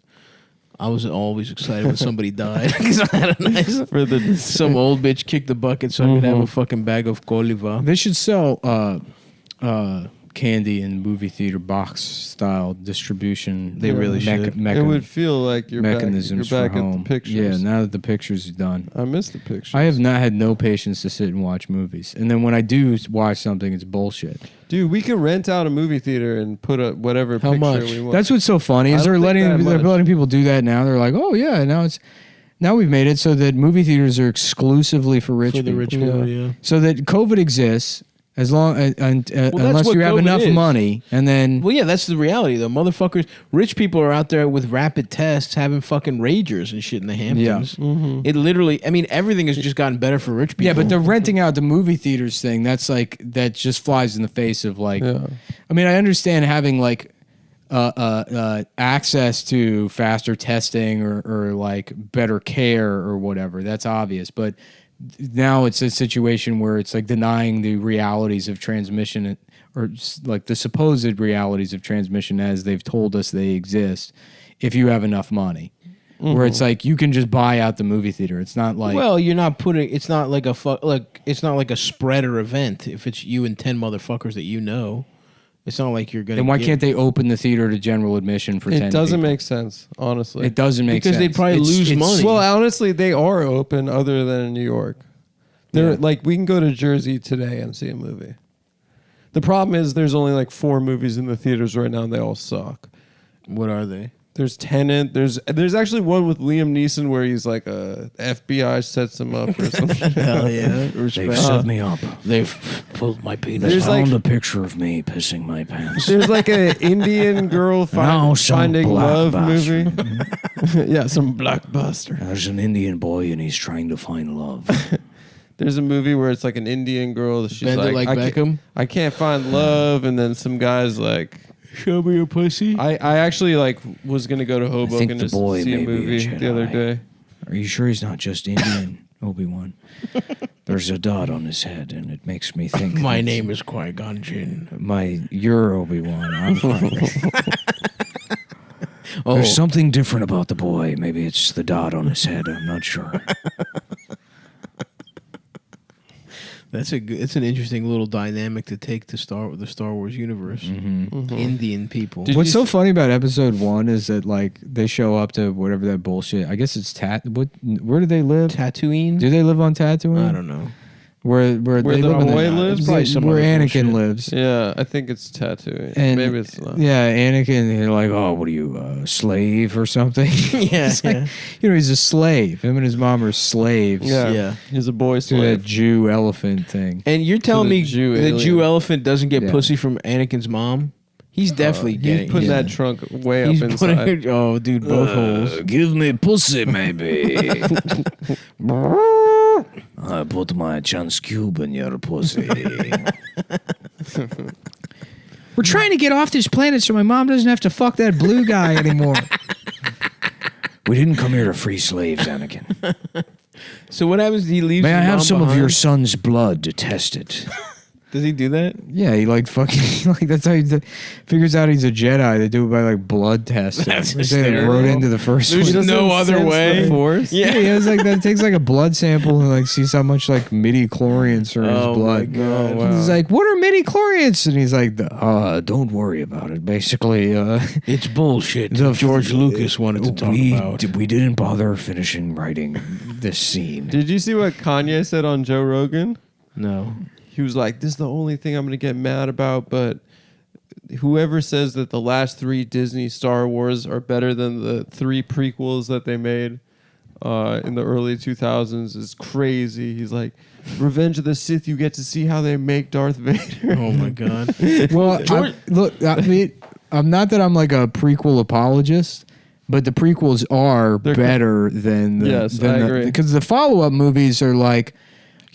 I was always excited when somebody died because I had a nice some old bitch kicked the bucket so I could have a fucking bag of coliva. They should sell candy in movie theater box style distribution. They really should. It would feel like you're mechanisms back for at home. the pictures. Yeah, now that the pictures are done. I miss the pictures. I have not had no patience to sit and watch movies. And then when I do watch something, it's bullshit. Dude, we can rent out a movie theater and put up whatever How picture much? we want. That's what's so funny is they're letting people do that now. They're like, oh yeah, now we've made it so that movie theaters are exclusively for rich For the people. rich people, yeah. So that COVID exists as long unless what you have COVID enough is. money, and then Well, yeah, that's the reality though. Motherfuckers, rich people are out there with rapid tests having fucking ragers and shit in the Hamptons. It literally, I mean, everything has just gotten better for rich people. yeah, but the renting out the movie theaters thing, that's like that just flies in the face of like. I mean, I understand having like access to faster testing or like better care or whatever. That's obvious, but now it's a situation where it's like denying the realities of transmission or like the supposed realities of transmission as they've told us they exist if you have enough money. Where it's like you can just buy out the movie theater. It's not like well, you're not putting. It's not like it's not like a spreader event. If it's you and 10 motherfuckers that you know, it's not like you're gonna. then why can't they open the theater to general admission for 10 It doesn't people? make sense, honestly. It doesn't make Because sense. they'd probably lose money. Well, honestly, they are open other than in New York. They're like we can go to Jersey today and see a movie. The problem is there's only like 4 movies in the theaters right now and they all suck. What are they? There's Tenet. There's actually one with Liam Neeson where he's like a FBI sets him up or something. Hell yeah. They've set me up. They've pulled my penis. There's Found like- a picture of me pissing my pants. There's like an Indian girl Now some finding love blockbuster. movie. Yeah, some blockbuster. There's an Indian boy and he's trying to find love. There's a movie where it's like an Indian girl that she's Bend it like Beckham? I can't find love, and then some guys like show me your pussy. I actually like was gonna go to think Hoboken the to boy see a may be a movie the other Jedi. day. Are you sure he's not just Indian, Obi-Wan? There's a dot on his head, and it makes me think. My that name is Qui-Gon Jinn. You're Obi-Wan. I'm Oh. There's something different about the boy. Maybe it's the dot on his head. I'm not sure. That's it's an interesting little dynamic to take to the Star Wars universe. Indian people. What's so funny about episode 1 is that like they show up to whatever that bullshit. I guess it's where do they live? Tatooine. Do they live on Tatooine? I don't know. Where Where they the live in boy lives? It's probably some where other Anakin bullshit. lives. Yeah, I think it's Tatooine. And Maybe it's not. yeah, Anakin. They're like, oh, what are you, a slave or something? Yeah, It's like, you know, he's a slave. Him and his mom are slaves. Yeah, he's a boy To slave. that Jew elephant thing. And you're telling me the Jew elephant doesn't get Yeah. pussy from Anakin's mom? He's definitely getting. He's putting that trunk way up He's inside. putting, oh, dude, both holes. Give me pussy, maybe. I put my chance cube in your pussy. We're trying to get off this planet so my mom doesn't have to fuck that blue guy anymore. We didn't come here to free slaves, Anakin. So what happens? He leaves. May I his have mom some of behind? your son's blood to test it? Does he do that? Yeah, he like fucking like that's how he figures out he's a Jedi. They do it by like blood testing. That's They say they hysterical. wrote into the first There's one. no other way. Yeah, he has like that. Takes like a blood sample and like sees how much like midi chlorians are in Oh his my blood. God. And he's like, "What are midi chlorians?" And he's like, Don't worry about it. Basically, It's bullshit. George Lucas wanted to talk about. We didn't bother finishing writing this scene. Did you see what Kanye said on Joe Rogan? No. He was like, "This is the only thing I'm going to get mad about, but whoever says that the last 3 Disney Star Wars are better than the 3 prequels that they made in the early 2000s is crazy." He's like, "Revenge of the Sith, you get to see how they make Darth Vader." Oh my God. Well, I mean, I'm not that I'm like a prequel apologist, but the prequels are better than the. Yes, than I agree. Because the follow-up movies are like,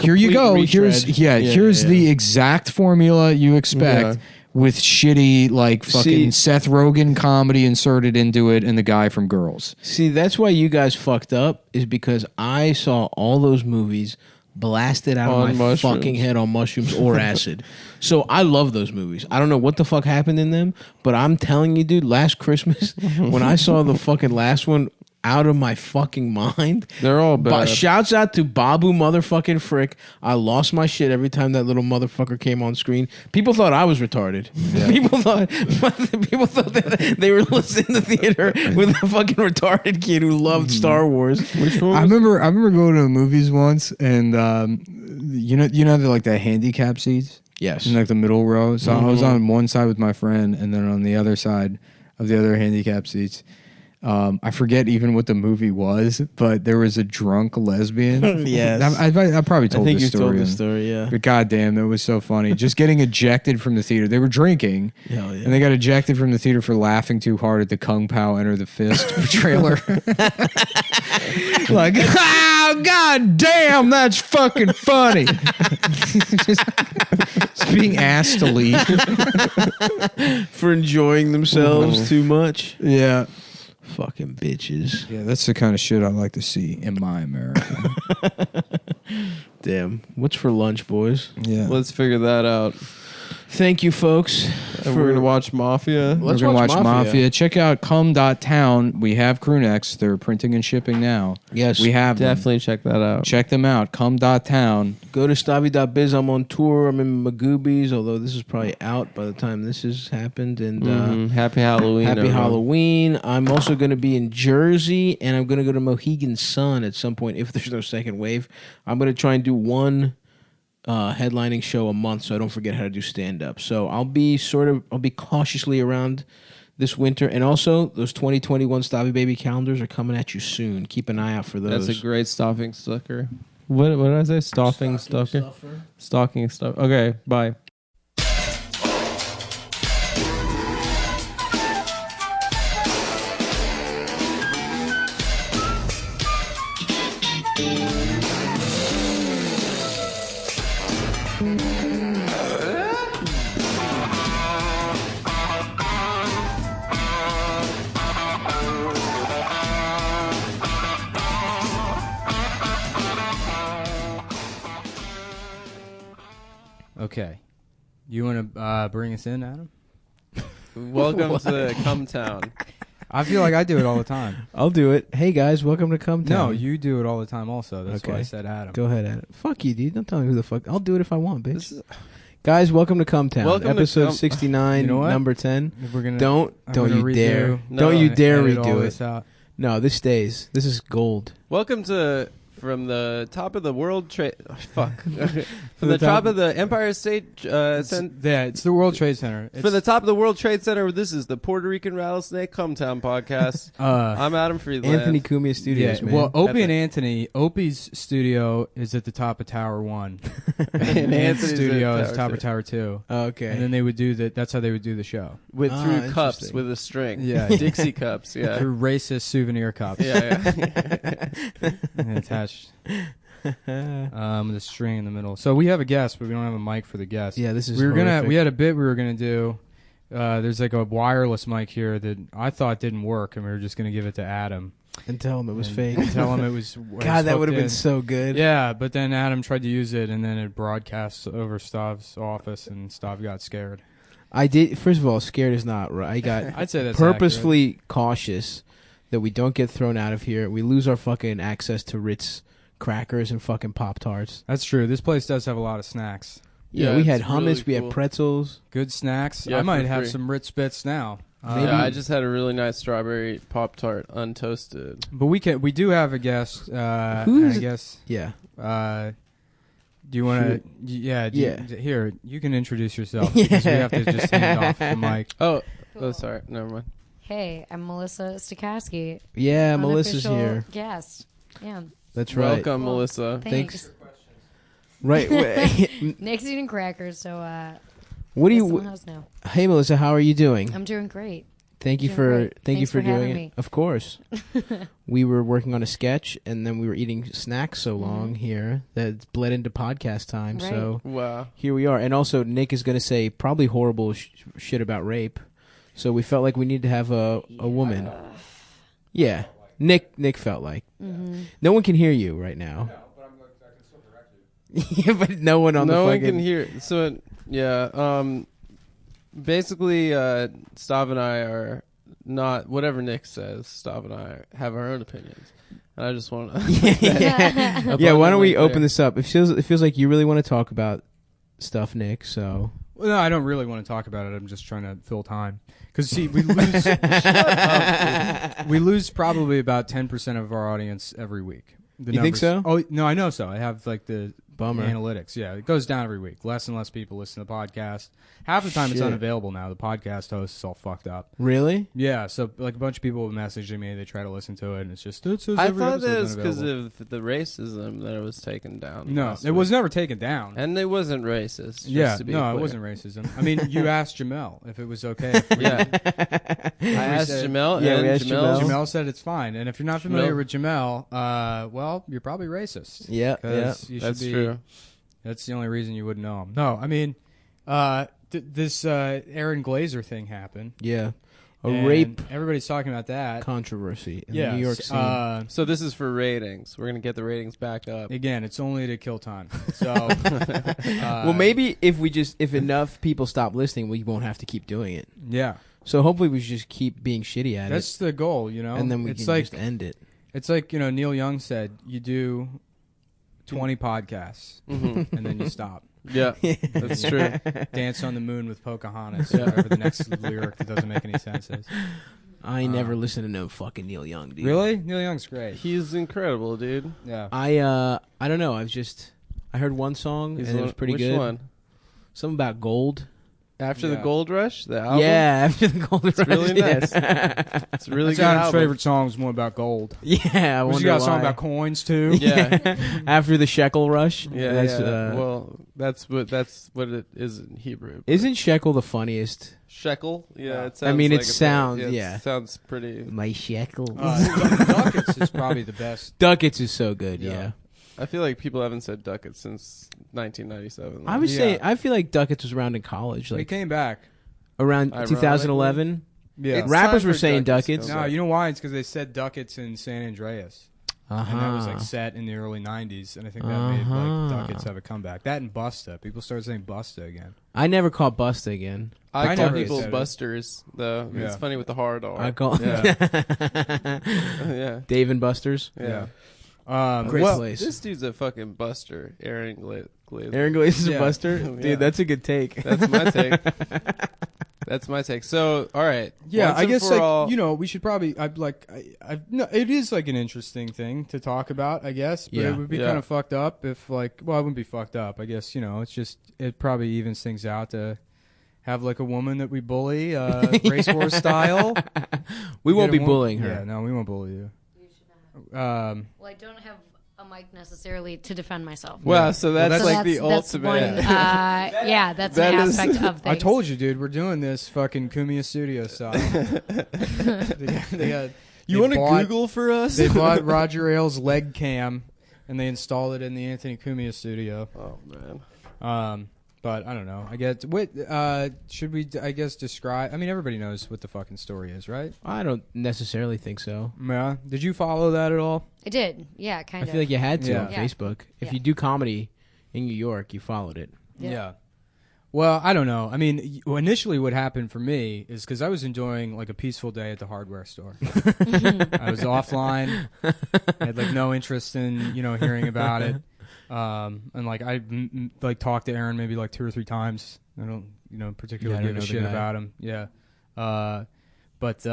Here you go. Complete Here's retread. here's the exact formula you expect with shitty like fucking Seth Rogen comedy inserted into it and the guy from Girls. See, that's why you guys fucked up, is because I saw all those movies blasted out On of my mushrooms. fucking head on mushrooms or acid. So I love those movies. I don't know what the fuck happened in them, but I'm telling you, dude, last Christmas when I saw the fucking last one, out of my fucking mind. They're all bad. Shouts out to Babu motherfucking Frick. I lost my shit every time that little motherfucker came on screen. People thought I was retarded. People thought that they were listening to the theater with a fucking retarded kid who loved Star Wars. Which one? I remember going to the movies once, and you know the like the handicap seats. Yes. In like the middle row. So I was on one side with my friend, and then on the other side of the other handicap seats. I forget even what the movie was, but there was a drunk lesbian. Yes. I probably told think this you told story. this story, yeah. But goddamn, it was so funny. Just getting ejected from the theater. They were drinking, Hell yeah. and they got ejected from the theater for laughing too hard at the Kung Pao Enter the Fist trailer. Like, oh, god damn, that's fucking funny. just being asked to leave. For enjoying themselves too much. Yeah. Fucking bitches. Yeah, that's the kind of shit I like to see in my America. Damn. What's for lunch, boys? Yeah. Let's figure that out. Thank you, folks. And we're going to watch Mafia. We're going to watch Mafia. Check out cum.town. We have crewnecks. They're printing and shipping now. Yes. We have them. Definitely check that out. Check them out. Cum.town. Go to Stavi.biz. I'm on tour. I'm in Magoobies, although this is probably out by the time this has happened. And Happy Halloween. Happy everyone. Halloween. I'm also going to be in Jersey, and I'm going to go to Mohegan Sun at some point if there's no second wave. I'm going to try and do one headlining show a month, so I don't forget how to do stand-up. So I'll be cautiously around this winter. And also, those 2021 Stavi Baby calendars are coming at you soon. Keep an eye out for those. That's a great stocking stucker. What did I say? Stocking stucker? Stocking stuff. Okay, bye. Okay. You want to bring us in, Adam? Welcome to Cumtown. I feel like I do it all the time. I'll do it. Hey, guys, welcome to Come Town. No, you do it all the time also. That's why I said Adam. Go ahead, Adam. Fuck you, dude. Don't tell me who the fuck. I'll do it if I want, bitch. Guys, welcome to Come Town. Welcome to Episode 69, You know what? number 10. We're gonna, Don't I'm you gonna dare. redo- Don't you dare edit all redo this it. out. No, this stays. This is gold. Welcome to from the top of the World Trade. Fuck. from the the top top- of the Empire State. It's the World Trade Center. For the top of the World Trade Center, this is the Puerto Rican Rattlesnake Cumtown podcast. I'm Adam Friedland. Anthony Cumia Studios, man. Well, Opie That's and Anthony, Opie's studio is at the top of Tower 1. And Anthony's studio at is top of Tower 2. Oh, okay. And then they would do that. That's how they would do the show. Through cups interesting. with a string. Yeah. Dixie cups. Yeah. Through racist souvenir cups. Yeah. And attached. With a string in the middle. So we have a guest, but we don't have a mic for the guest. Yeah, this is We horrific. had a bit we were gonna do. There's like a wireless mic here that I thought didn't work, and we were just gonna give it to Adam And tell him it was and fake. Tell him it was. God, that would have been so good. Yeah, but then Adam tried to use it, and then it broadcast over Stav's office, and Stav got scared. I did. First of all, scared is not right. I got I'd say that's purposefully cautious that we don't get thrown out of here. We lose our fucking access to Ritz crackers and fucking Pop-Tarts. That's true. This place does have a lot of snacks. Yeah, we had it's hummus, really we cool. had pretzels. Good snacks. Yeah, I might for have free. some Ritz Bits now. Yeah, I just had a really nice strawberry Pop-Tart untoasted. But we do have a guest. Who is I it? guess. Yeah. Do you want to? Yeah. Here, you can introduce yourself because we have to just hand off the mic. Oh, sorry. Never mind. Hey, I'm Melissa Stokowski. Yeah, Melissa's unofficial here. Guest. Yeah. That's right. Welcome, Melissa. Thanks. Right. Nick's eating crackers, so What do guess you? someone else now. Hey, Melissa, how are you doing? I'm doing great. Thank you Doing for great. thank you Thanks for for having doing me. it. Of course. We were working on a sketch, and then we were eating snacks so Mm-hmm. long here that it's bled into podcast time. Right. So Wow. here we are. And also, Nick is going to say probably horrible shit about rape. So we felt like we needed to have a woman. Yeah, Nick felt like. Mhm. No one can hear you right now. Yeah, but no one on the No one fucking... can hear. So yeah, basically, Stav and I are not whatever Nick says. Stav and I have our own opinions, and I just want to. Yeah, why don't we open this up? It feels like you really want to talk about stuff, Nick. So Well, no, I don't really want to talk about it. I'm just trying to fill time. Because, see, we lose, we lose probably about 10% of our audience every week. The You think so? Oh, no, I know so. I have, like, the Bummer. analytics. Yeah, it goes down every week. Less and less people listen to the podcast. Half the time it's Shit. unavailable now. The podcast host is all fucked up. Really? Yeah, so, like, a bunch of people messaging me. They try to listen to it, and it's just, it says I every thought that episode's was because unavailable. of the racism that it was taken down. No, last it was week. never taken down. And it wasn't racist. Yeah, to be no, clear. it wasn't racism. I mean, you asked Jamel if it was okay. If we, Yeah. if we I asked said- Jamel, Yeah, and we asked Jamel. Jamel said it's fine, and if you're not familiar Jamel- with Jamel, well, you're probably racist. Yeah, 'Cause you should That's be- true. That's the only reason you wouldn't know him. No, I mean, this Aaron Glazer thing happened. Yeah. A and rape Everybody's talking about that. controversy in Yeah, the New York scene. So this is for ratings. We're gonna get the ratings back up. Again, it's only to kill time. So, Well, maybe if enough people stop listening, we won't have to keep doing it. Yeah. So hopefully we should just keep being shitty at That's it. the goal, you know. And then we it's can like, just end it. It's like, Neil Young said, you do 20 podcasts, Mhm. and then you stop. Yeah, that's true. Dance on the Moon with Pocahontas, Yeah. whatever the next lyric that doesn't make any sense is. I never listened to no fucking Neil Young, dude. Really? Neil Young's great. He's incredible, dude. Yeah. I don't know. I heard one song He's and it was pretty which good. one? Something about gold. After the Yeah. Gold Rush, the album. Yeah, after the gold It's rush. really nice. yes. It's a really That's good Adam's album. favorite song is more about gold. Yeah, I Was wonder you got a song why. about coins too? Yeah. After the shekel rush. Yeah, That's, yeah. Well, that's what it is in Hebrew. Isn't shekel the funniest? Shekel? Yeah, it sounds I mean, like it a sounds thing. yeah. It sounds pretty. My shekel. Ducats is probably the best. Ducats is so good. Yeah. I feel like people haven't said ducats since 1997. I was saying. I feel like ducats was around in college. He Like came back. around Ironically. 2011. Yeah. It's Rappers time were for saying ducats to ducats. come No, back. you know why? It's because they said ducats in San Andreas. Uh-huh. And that was like set in the early 90s, and I think that made like ducats have a comeback. That and Busta. People started saying Busta again. I never caught Busta again. I I call never people said it. busters, though. Yeah. It's funny with the hard R. I call Yeah. Yeah. Dave and Buster's. Yeah. Great Well, place. this dude's a fucking buster. Aaron Glazer. Aaron Glaze is Yeah. a buster. Dude, Yeah. that's a good take. That's my take. That's my take. So, all right. Yeah, Once I and guess for like all- we should probably. No, it is like an interesting thing to talk about. I guess, but Yeah. it would be Yeah. kind of fucked up if it wouldn't be fucked up. I guess it's just it probably evens things out to have like a woman that we bully, race war style. We You won't get be a bullying her. Yeah, no, we won't bully you. Well, I don't have a mic necessarily to defend myself. Wow, so that's that's like the that's ultimate. one, yeah, that's That an is- aspect of things. I told you, dude. We're doing this fucking Kumia Studio style. You want to bought- Google for us? They bought Roger Ailes' leg cam, and they installed it in the Anthony Cumia studio. Oh man. But I don't know. I guess what should we? I guess describe. I mean, everybody knows what the fucking story is, right? I don't necessarily think so. Yeah. Did you follow that at all? I did. Yeah, kind I of. feel like you had to Yeah. on Yeah. Facebook. If Yeah. you do comedy in New York, you followed it. Yeah. Well, I don't know. I mean, initially, what happened for me is because I was enjoying like a peaceful day at the hardware store. I was offline. I had like no interest in hearing about it. And like I like talked to Aaron maybe like 2 or 3 times. I don't particularly Yeah, I don't give a know the shit guy. about him. Yeah. But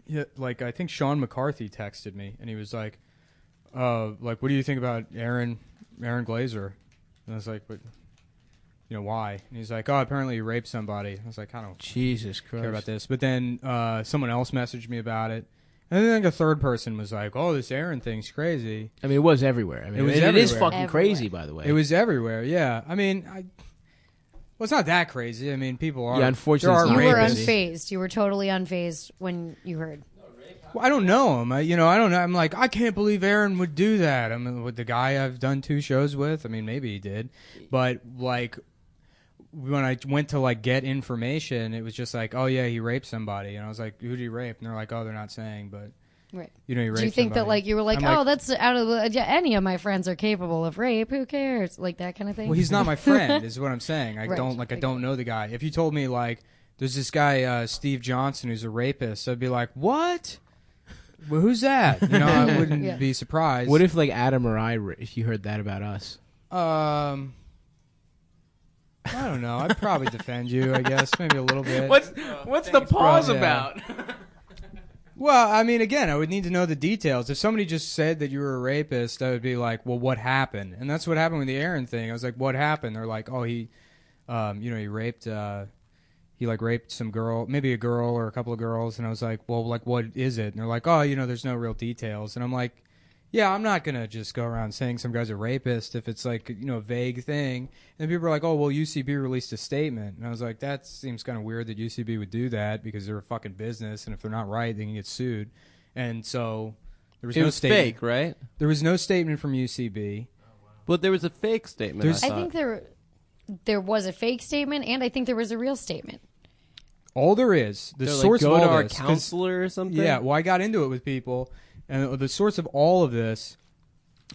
yeah, like I think Sean McCarthy texted me and he was like, what do you think about Aaron Glazer? And I was like, but why? And he's like, oh, apparently he raped somebody. I was like, I don't Jesus Christ. care about this. But then someone else messaged me about it. And then like a third person was like, oh, this Aaron thing's crazy. I mean, it was everywhere. I mean, It was it is everywhere. fucking crazy, by the way. It was everywhere, yeah. I mean, Well, it's not that crazy. I mean, people are. Yeah, unfortunately, there are You were rapists. unfazed. You were totally unfazed when you heard. Well, I don't know him. I don't know. I'm like, I can't believe Aaron would do that. I mean, with the guy I've done 2 shows with, I mean, maybe he did, but like when I went to like get information, it was just like, oh yeah, he raped somebody, and I was like, who did he rape? And they're like, oh, they're not saying, but Right. he raped Do you think somebody. that like you were like, I'm oh, that's out of the, yeah, any of my friends are capable of rape? Who cares? Like that kind of thing. Well, he's not my friend, is what I'm saying. I Right. I don't know the guy. If you told me like there's this guy Steve Johnson who's a rapist, I'd be like, what? Well, who's that? You know, I wouldn't Yeah. be surprised. What if like Adam or I, if you heard that about us? I don't know. I'd probably defend you. I guess maybe a little bit. What's the pause Yeah. about? Well, I mean, again, I would need to know the details. If somebody just said that you were a rapist, I would be like, well, what happened? And that's what happened with the Aaron thing. I was like, what happened? They're like, oh, he raped, he like raped some girl, maybe a girl or a couple of girls. And I was like, well, like, what is it? And they're like, oh, there's no real details. And I'm like, yeah, I'm not going to just go around saying some guy's a rapist if it's like, a vague thing. And people are like, oh, well, UCB released a statement. And I was like, that seems kind of weird that UCB would do that because they're a fucking business. And if they're not right, they can get sued. And so there was It no was statement. fake, right? There was no statement from UCB. But there was a fake statement. I think there was a fake statement, and I think there was a real statement. All there is, the They're like, source go of to all our this, 'cause- counselor or something? Yeah, well, I got into it with people, and the source of all of this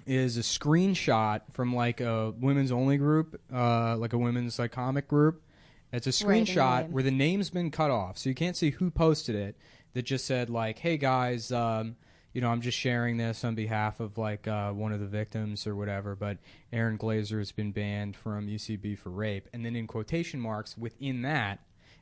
is a screenshot from like a women's only group, like a women's like comic group. It's a Right, screenshot anyway. where the name's been cut off, so you can't see who posted it. That just said like, "Hey guys, I'm just sharing this on behalf of like one of the victims or whatever." But Aaron Glazer has been banned from UCB for rape, and then in quotation marks within that,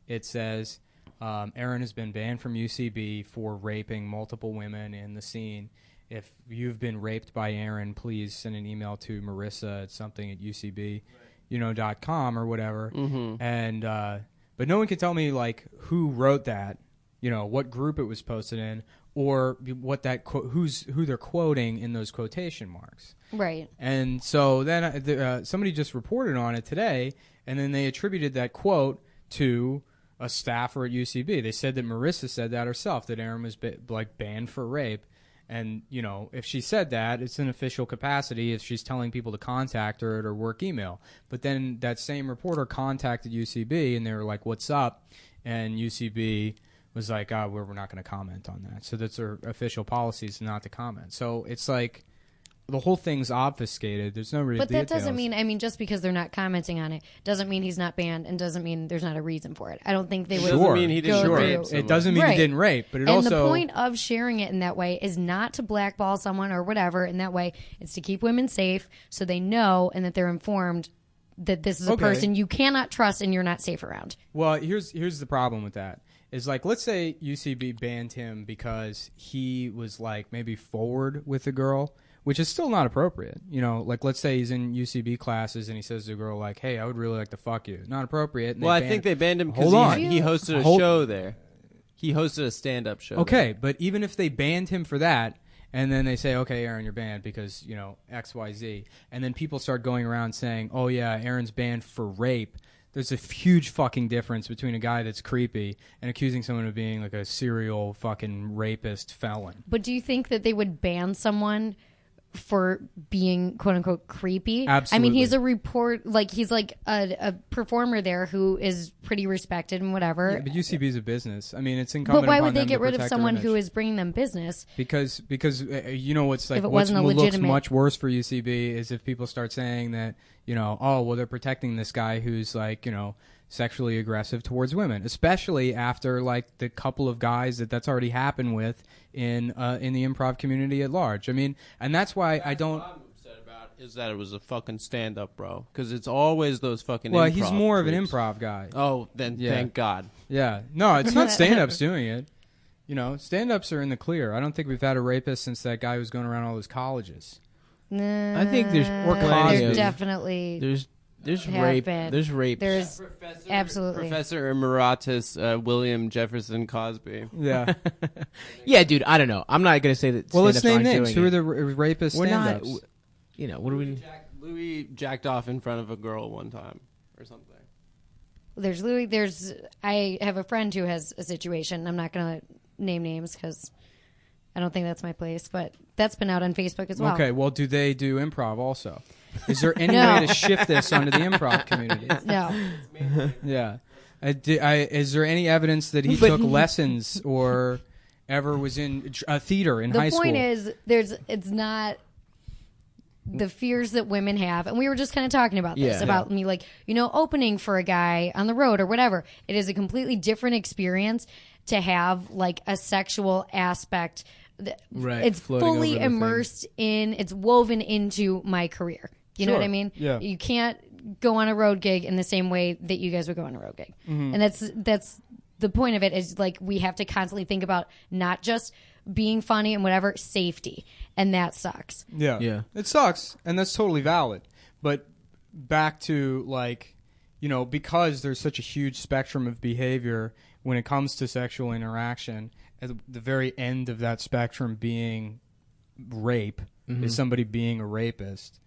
it says Aaron has been banned from UCB for raping multiple women in the scene. If you've been raped by Aaron, please send an email to Marissa at something at UCB.com or whatever. Mhm. And but no one can tell me like who wrote that, what group it was posted in, or what that who they're quoting in those quotation marks. Right. And so then somebody just reported on it today, and then they attributed that quote to a staffer at UCB. They said that Marissa said that herself, that Aaron was banned for rape. And, if she said that, it's an official capacity if she's telling people to contact her at her work email. But then that same reporter contacted UCB, and they were like, what's up? And UCB was like, we're not going to comment on that. So that's their official policy is not to comment. So it's like the whole thing's obfuscated. There's no real But that doesn't details. mean, just because they're not commenting on it, doesn't mean he's not banned, and doesn't mean there's not a reason for it. I don't think they would Sure. mean he didn't go rape through. It doesn't mean Right. he didn't rape, but it and also... the point of sharing it in that way is not to blackball someone or whatever in that way. It's to keep women safe so they know and that they're informed that this is a Okay. person you cannot trust and you're not safe around. Well, here's the problem with that. Is like, let's say UCB banned him because he was like maybe forward with a girl, which is still not appropriate. Like let's say he's in UCB classes and he says to a girl like, "Hey, I would really like to fuck you." Not appropriate. And Well, I think they banned him Hold on. because he hosted a Hold- show there. He hosted a stand-up show. Okay, but even if they banned him for that, and then they say, okay, Aaron, you're banned because, X, Y, Z, and then people start going around saying, oh, yeah, Aaron's banned for rape, there's a huge fucking difference between a guy that's creepy and accusing someone of being like a serial fucking rapist felon. But do you think that they would ban someone for being quote unquote creepy? I Absolutely. mean, he's he's like a performer there who is pretty respected and whatever. Yeah, but UCB's a business. I mean, it's incumbent But why upon would they them get to rid of protect their someone image. who is bringing them business? Because what's like If it what's wasn't a looks legitimate- much worse for UCB is if people start saying that oh well they're protecting this guy who's like sexually aggressive towards women, especially after like the couple of guys that's already happened with in the improv community at large. I mean, and that's why I don't. What I'm upset about is that it was a fucking stand-up, bro. Because it's always those fucking. Well, improv he's more of an groups. improv guy. Oh, then Yeah. thank God. Yeah, no, it's not stand-ups doing it. Stand-ups are in the clear. I don't think we've had a rapist since that guy who was going around all those colleges. I think there's plenty There of definitely there's have rape. been. There's rape. There's absolutely. Professor Emeritus William Jefferson Cosby. Yeah. Yeah, dude. I don't know. I'm not gonna say that. Well, let's stand-ups name aren't names. doing Who are it. the rapist We're not. stand-ups? What do we? Louis jacked off in front of a girl one time or something. I have a friend who has a situation. I'm not going to name names because I don't think that's my place, but that's been out on Facebook as well. Okay, well, do they do improv also? Is there any No. way to shift this onto the improv community? No. Yeah. Is there any evidence that he took lessons or ever was in theater in high The school? point is, it's not the fears that women have, and we were just kind of talking about this, Yeah. about me, like, opening for a guy on the road or whatever. It is a completely different experience to have like a sexual aspect. Right, It's floating over fully the thing. immersed in, it's woven into my career. You know Sure. what I mean? Yeah. You can't go on a road gig in the same way that you guys would go on a road gig. Mhm. And that's the point of it, is like we have to constantly think about not just being funny and whatever, safety. And that sucks. Yeah. It sucks, and that's totally valid. But back to, like, because there's such a huge spectrum of behavior when it comes to sexual interaction, at the very end of that spectrum being rape, Mhm. is somebody being a rapist,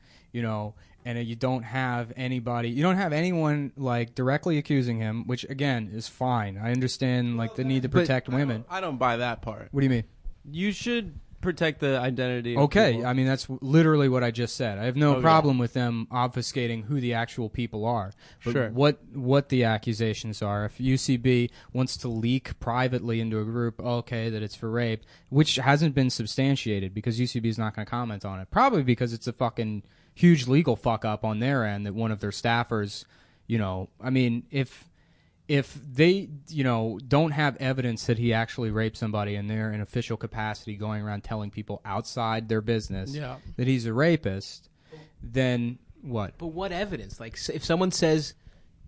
and you don't have anyone like directly accusing him, which again is fine. I understand like the need to protect women. I don't buy that part. What do you mean? You should protect the identity of Okay, people. I mean that's literally what I just said. I have no Okay. problem with them obfuscating who the actual people are. But Sure. what the accusations are. If UCB wants to leak privately into a group, okay, that it's for rape, which hasn't been substantiated because UCB is not going to comment on it. Probably because it's a fucking huge legal fuck up on their end that one of their staffers, I mean, if they, don't have evidence that he actually raped somebody and they're in official capacity going around telling people outside their business Yeah. that he's a rapist, then what? But what evidence? Like, if someone says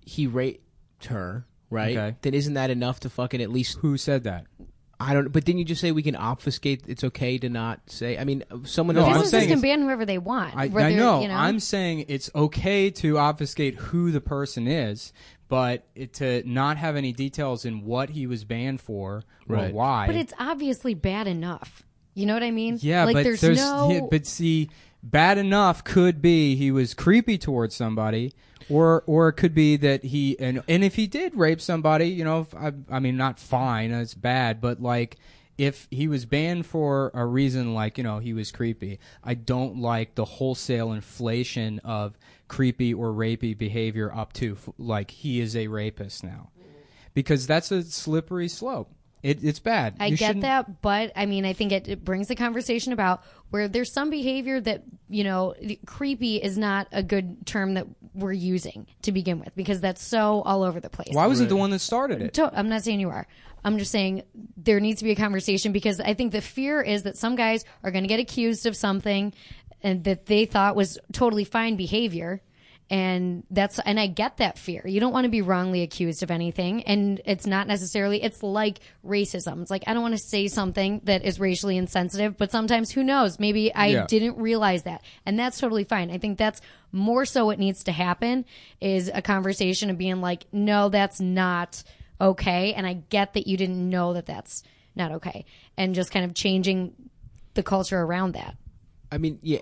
he raped her, right? Okay. Then isn't that enough to fucking at least? Who said that? I don't. But didn't you just say we can obfuscate? It's okay to not say. I mean, someone. No, else I'm Businesses saying can it's- ban whoever they want. I whether, know. I'm saying it's okay to obfuscate who the person is, but to not have any details in what he was banned for or Right. why. But it's obviously bad enough. You know what I mean? Yeah, like, but there's there's no. yeah, but see, bad enough could be he was creepy towards somebody, or it could be that he and if he did rape somebody, I mean, not fine, it's bad, but like if he was banned for a reason like he was creepy, I don't like the wholesale inflation of creepy or rapey behavior up to like he is a rapist now, because that's a slippery slope. It's bad. I You get shouldn't- that, but I mean, I think it brings the conversation about where there's some behavior that, creepy is not a good term that we're using to begin with, because that's so all over the place. Why was it the one that started it? I'm not saying you are. I'm just saying there needs to be a conversation, because I think the fear is that some guys are going to get accused of something and that they thought was totally fine behavior. And I get that fear. You don't want to be wrongly accused of anything. And it's not necessarily, it's like racism. It's like, I don't want to say something that is racially insensitive, but sometimes who knows? Maybe I didn't realize that. And that's totally fine. I think that's more so what needs to happen, is a conversation of being like, no, that's not okay. And I get that you didn't know that that's not okay. And just kind of changing the culture around that. I mean, yeah.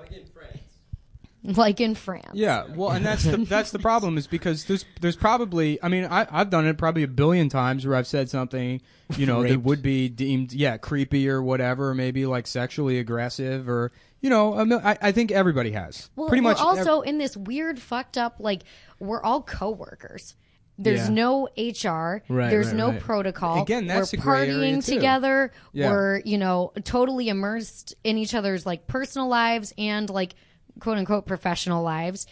Like in France. Yeah, well, and that's the problem, is because there's probably, I mean, I've done it probably a billion times where I've said something, that Raped. would be deemed creepy or whatever, maybe like sexually aggressive, or I think everybody has. Well, pretty much. we're also in this weird, fucked up, like, we're all coworkers. There's Yeah. no HR. Right, There's right, no right. protocol. Again, that's we're a gray area, partying too. together. Yeah. We're, totally immersed in each other's, like, personal lives and, like, quote unquote professional lives.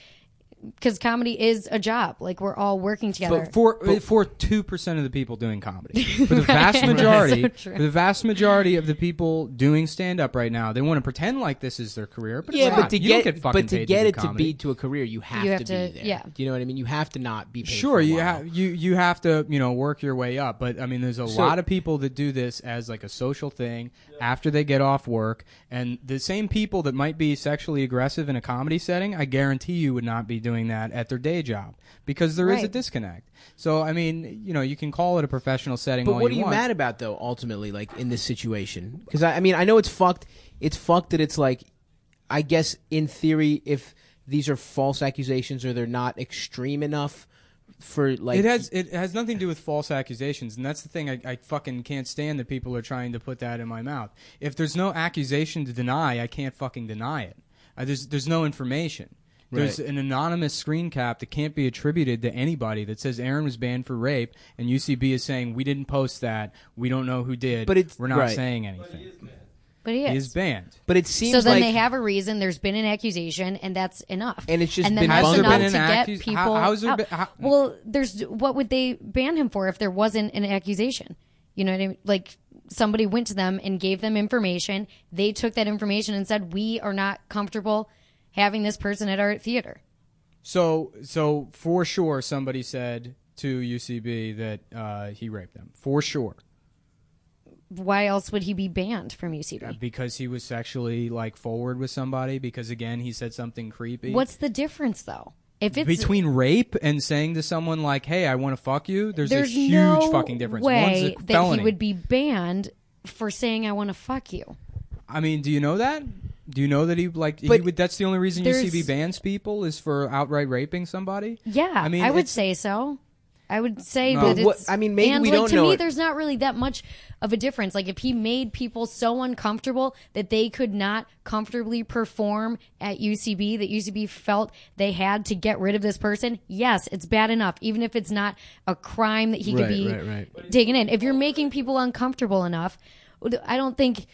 Because comedy is a job. Like, we're all working together. For 2% of the people doing comedy, for the vast majority, So true. for the vast majority of the people doing stand up right now, they want to pretend like this is their career, but Yeah, it's but not. to You don't get, get fucking but to paid get do it to comedy. be to a career, you have, You have to to- be there. yeah. Do you know what I mean? You have to not be paid. Sure, for a you while. have you have to work your way up, but I mean, there's a So- lot of people that do this as like a social thing after they get off work, and the same people that might be sexually aggressive in a comedy setting, I guarantee you would not be doing that at their day job, because there is a Right. disconnect. So I mean, you can call it a professional setting. But all what are you you want. mad about, though, ultimately, like, in this situation? Because, I mean, I know it's fucked. It's fucked that it's like, I guess, in theory, if these are false accusations or they're not extreme enough for like it has nothing to do with false accusations, and that's the thing. I fucking can't stand that people are trying to put that in my mouth. If there's no accusation to deny, I can't fucking deny it. There's no information. There's an anonymous screen cap that can't be attributed to anybody that says Aaron was banned for rape, and UCB is saying we didn't post that, we don't know who did, but we're not saying anything. But he is banned. But it seems so. Then like they have a reason. There's been an accusation, and that's enough. And it's just and then been that's bungled. enough Has to there get been an people. how's there out. been- Well, there's what would they ban him for if there wasn't an accusation? You know what I mean? Like somebody went to them and gave them information. They took that information and said, "We are not comfortable having this person at our theater." So for sure, somebody said to UCB that he raped them. For sure. Why else would he be banned from UCB? Because he was sexually forward with somebody. Because again, he said something creepy. What's the difference though? If it's between rape and saying to someone like, "Hey, I want to fuck you," there's a huge no fucking difference. way One's a that felony. he would be banned for saying, "I want to fuck you." I mean, do you know that? Do you know that he would? That's the only reason there's- UCB bans people is for outright raping somebody. Yeah, I mean, I would it's- say so. I would say No. that But it's. maybe and we don't to know me, it. there's not really that much of a difference. Like if he made people so uncomfortable that they could not comfortably perform at UCB, that UCB felt they had to get rid of this person. Yes, it's bad enough, even if it's not a crime that he could be taken in. If you're making people uncomfortable enough, I don't think.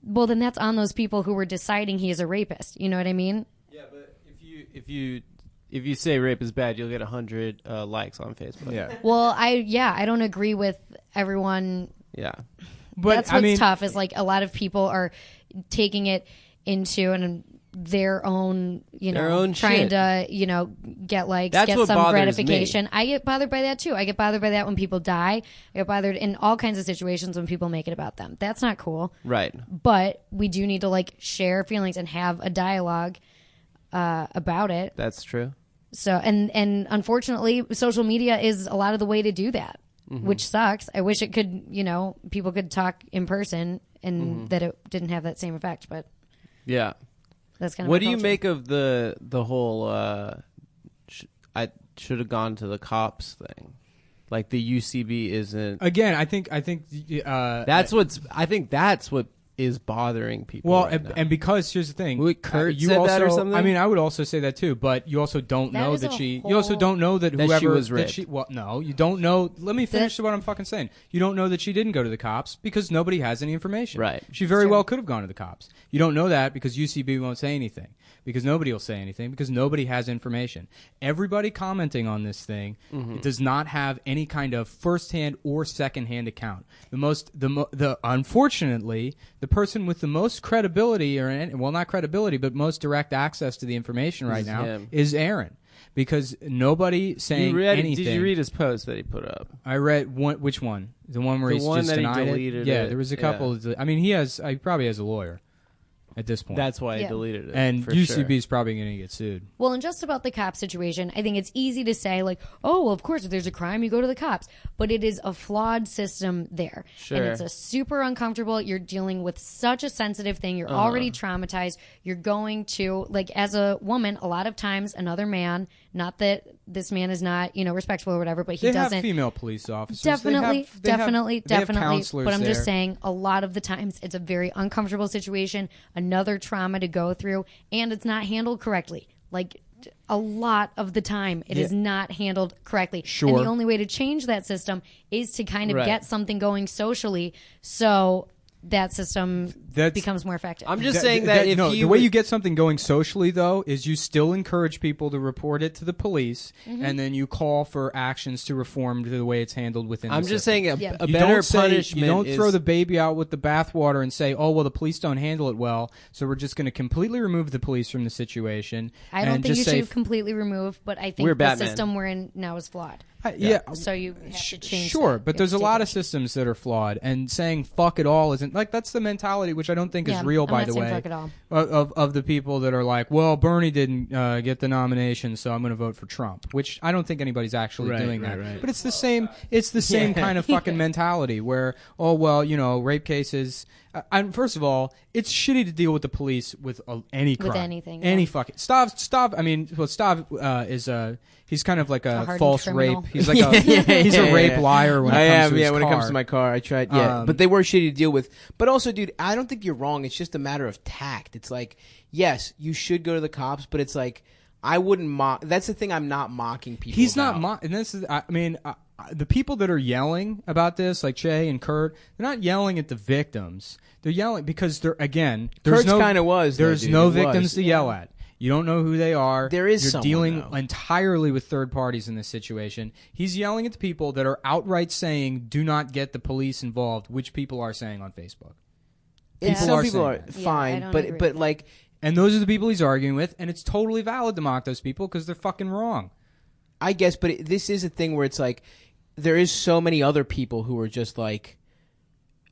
Well, then that's on those people who were deciding he is a rapist. You know what I mean? Yeah, but if you say rape is bad, you'll get 100 likes on Facebook. Yeah. Well, I don't agree with everyone. Yeah. But that's I what's mean- tough is like a lot of people are taking it into their own, Their own trying shit. to, get likes, That's get what some bothers gratification. me. I get bothered by that too. I get bothered by that when people die. I get bothered in all kinds of situations when people make it about them. That's not cool. Right. But we do need to share feelings and have a dialogue about it. That's true. So and unfortunately, social media is a lot of the way to do that, Mhm. which sucks. I wish it could, people could talk in person and Mhm. that it didn't have that same effect. But Yeah. that's kind of What our do you culture. make of the whole I should have gone to the cops thing? Like the UCB isn't. Again, I think that's what is bothering people. Well, right now. and because here's the thing, Kurt you said also, that or something? I mean, I would also say that too, but you also don't That know is that a she. You also don't know that That she whoever was raped. well, no, you don't know. Let me finish what I'm fucking saying. You don't know that she didn't go to the cops because nobody has any information. Right. She very well could have gone to the cops. You don't know that because UCB won't say anything. Because nobody will say anything because nobody has information. Everybody commenting on this thing it does not have any kind of first-hand or second-hand account. Unfortunately, the person with the most credibility not credibility, but most direct access to the information right Is now him. is Aaron. Because nobody saying anything. Did you read his post that he put up? I read which one? The one where The he's one just that he denied deleted it. Yeah, it. there was a Yeah. couple. I mean, he probably has a lawyer at this point. That's why he deleted it. And for UCB sure. is probably going to get sued. Well, and just about the cop situation, I think it's easy to say, oh, well, of course, if there's a crime, you go to the cops. But it is a flawed system there. Sure. And it's a super uncomfortable. You're dealing with such a sensitive thing. You're Uh-huh. already traumatized. You're going to, as a woman, a lot of times another man, not that this man is not, respectful or whatever, but he They doesn't. have female police officers. Definitely, They have definitely. counselors But I'm just there. saying, a lot of the times, it's a very uncomfortable situation, another trauma to go through, and it's not handled correctly. A lot of the time, it is Yeah. not handled correctly. Sure. And the only way to change that system is to kind of Right. get something going socially, so that system becomes more effective. I'm just saying that if no, he the way would- you get something going socially, though, is you still encourage people to report it to the police, Mhm. and then you call for actions to reform to the way it's handled within. I'm the just system. saying a You better don't say- punishment You don't throw is- the baby out with the bathwater and say, "Oh, well, the police don't handle it well, so we're just going to completely remove the police from the situation." I don't and think just you say, should completely remove, but I think We're the Batman. system we're in now is flawed. Yeah. So you have to change. Sure, that. but You there's a have to lot take of systems that are flawed, and saying "fuck it all" isn't that's the mentality, which I don't think Yeah, is real. I'm By not the saying way, fuck it all. of the people that are like, well, Bernie didn't get the nomination, so I'm going to vote for Trump. Which I don't think anybody's actually Right, doing right, that. right. But it's the same. It's the same Yeah. kind of fucking mentality where, oh well, rape cases. First of all, it's shitty to deal with the police with any crime. With anything, Any yeah. fucking Stav. I mean, well, Stav is he's kind of like a hardened false criminal. rape. He's like he's a rape liar when it comes to his when car. it comes to my car. I tried, but they were shitty to deal with. But also, dude, I don't think you're wrong. It's just a matter of tact. It's like, yes, you should go to the cops, but it's like, I wouldn't mock. That's the thing. I'm not mocking people. He's about. not mocking. And this is, I mean, the people that are yelling about this, like Che and Kurt, they're not yelling at the victims. They're yelling because there's Kurt's no kinda was, though, there's dude. no It victims was. to yell at. You don't know who they are. There is You're someone, dealing though. entirely with third parties in this situation. He's yelling at the people that are outright saying, "Do not get the police involved," which people are saying on Facebook. Some people are saying that. fine, but like, and those are the people he's arguing with, and it's totally valid to mock those people because they're fucking wrong. I guess, but this is a thing where it's like there is so many other people who are just like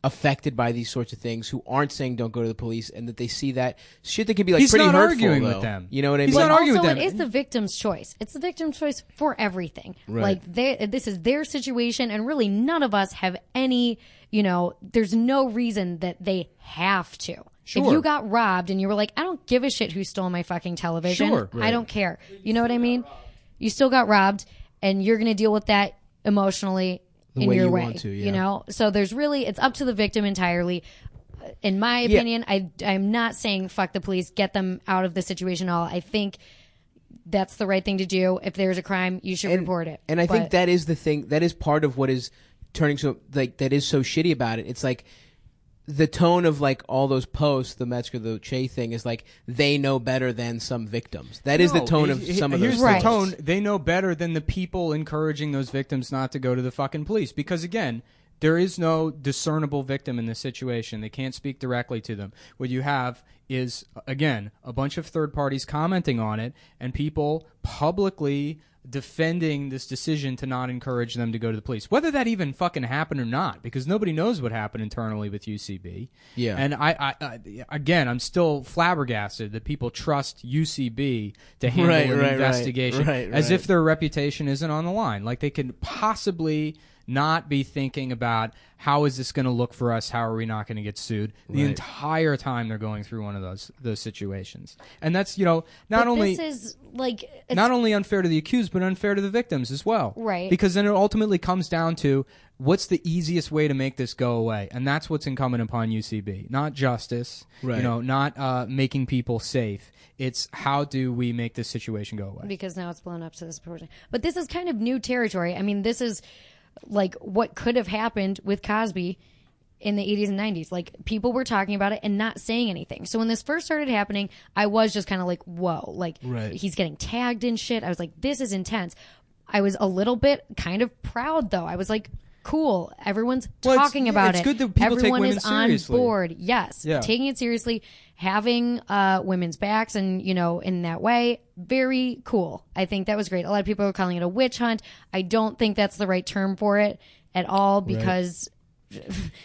affected by these sorts of things who aren't saying don't go to the police, and that they see that shit that can be like He's pretty not hurtful. arguing though. with them. You know what I He's mean? not arguing with Also, them. it is the victim's choice. It's the victim's choice for everything. Right. Like this is their situation, and really none of us have any. There's no reason that they have to. Sure. If you got robbed and you were like, I don't give a shit who stole my fucking television. Sure. I Right. don't care. You know what I mean? You still got robbed, and you're going to deal with that emotionally The in way your you way. want to, yeah. You know? So it's up to the victim entirely. In my Yeah. opinion, I'm not saying fuck the police, get them out of the situation at all. I think that's the right thing to do. If there's a crime, you should report it. And I think But- that is the thing. That is part of what is turning that is so shitty about it. It's like the tone of like all those posts, the Metzger, the Che thing is like they know better than some victims. That is the No, tone of some of those. Here's posts. the tone. They know better than the people encouraging those victims not to go to the fucking police. Because again, there is no discernible victim in this situation. They can't speak directly to them. What you have is, again, a bunch of third parties commenting on it and people publicly defending this decision to not encourage them to go to the police. Whether that even fucking happened or not, because nobody knows what happened internally with UCB. Yeah. And again, I'm still flabbergasted that people trust UCB to handle an investigation as if their reputation isn't on the line. Like they could possibly not be thinking about how is this going to look for us? How are we not going to get sued? The Right. entire time they're going through one of those situations. And that's, not But only this is like it's, not only unfair to the accused, but unfair to the victims as well. Right. Because then it ultimately comes down to what's the easiest way to make this go away, and that's what's incumbent upon UCB, not justice. Right. Not making people safe. It's how do we make this situation go away? because now it's blown up to this proportion. But this is kind of new territory. I mean, this is like what could have happened with Cosby in the 80s and 90s. Like people were talking about it and not saying anything. So when this first started happening, I was just kind of like, whoa, like Right. he's getting tagged and shit. I was like, this is intense. I was a little bit kind of proud though. I was like, cool. Everyone's Well, it's- talking yeah, about it's it. good that people take Everyone women is on seriously. board. Yes. Yeah. Taking it seriously, having women's backs and, in that way, very cool. I think that was great. A lot of people are calling it a witch hunt. I don't think that's the right term for it at all because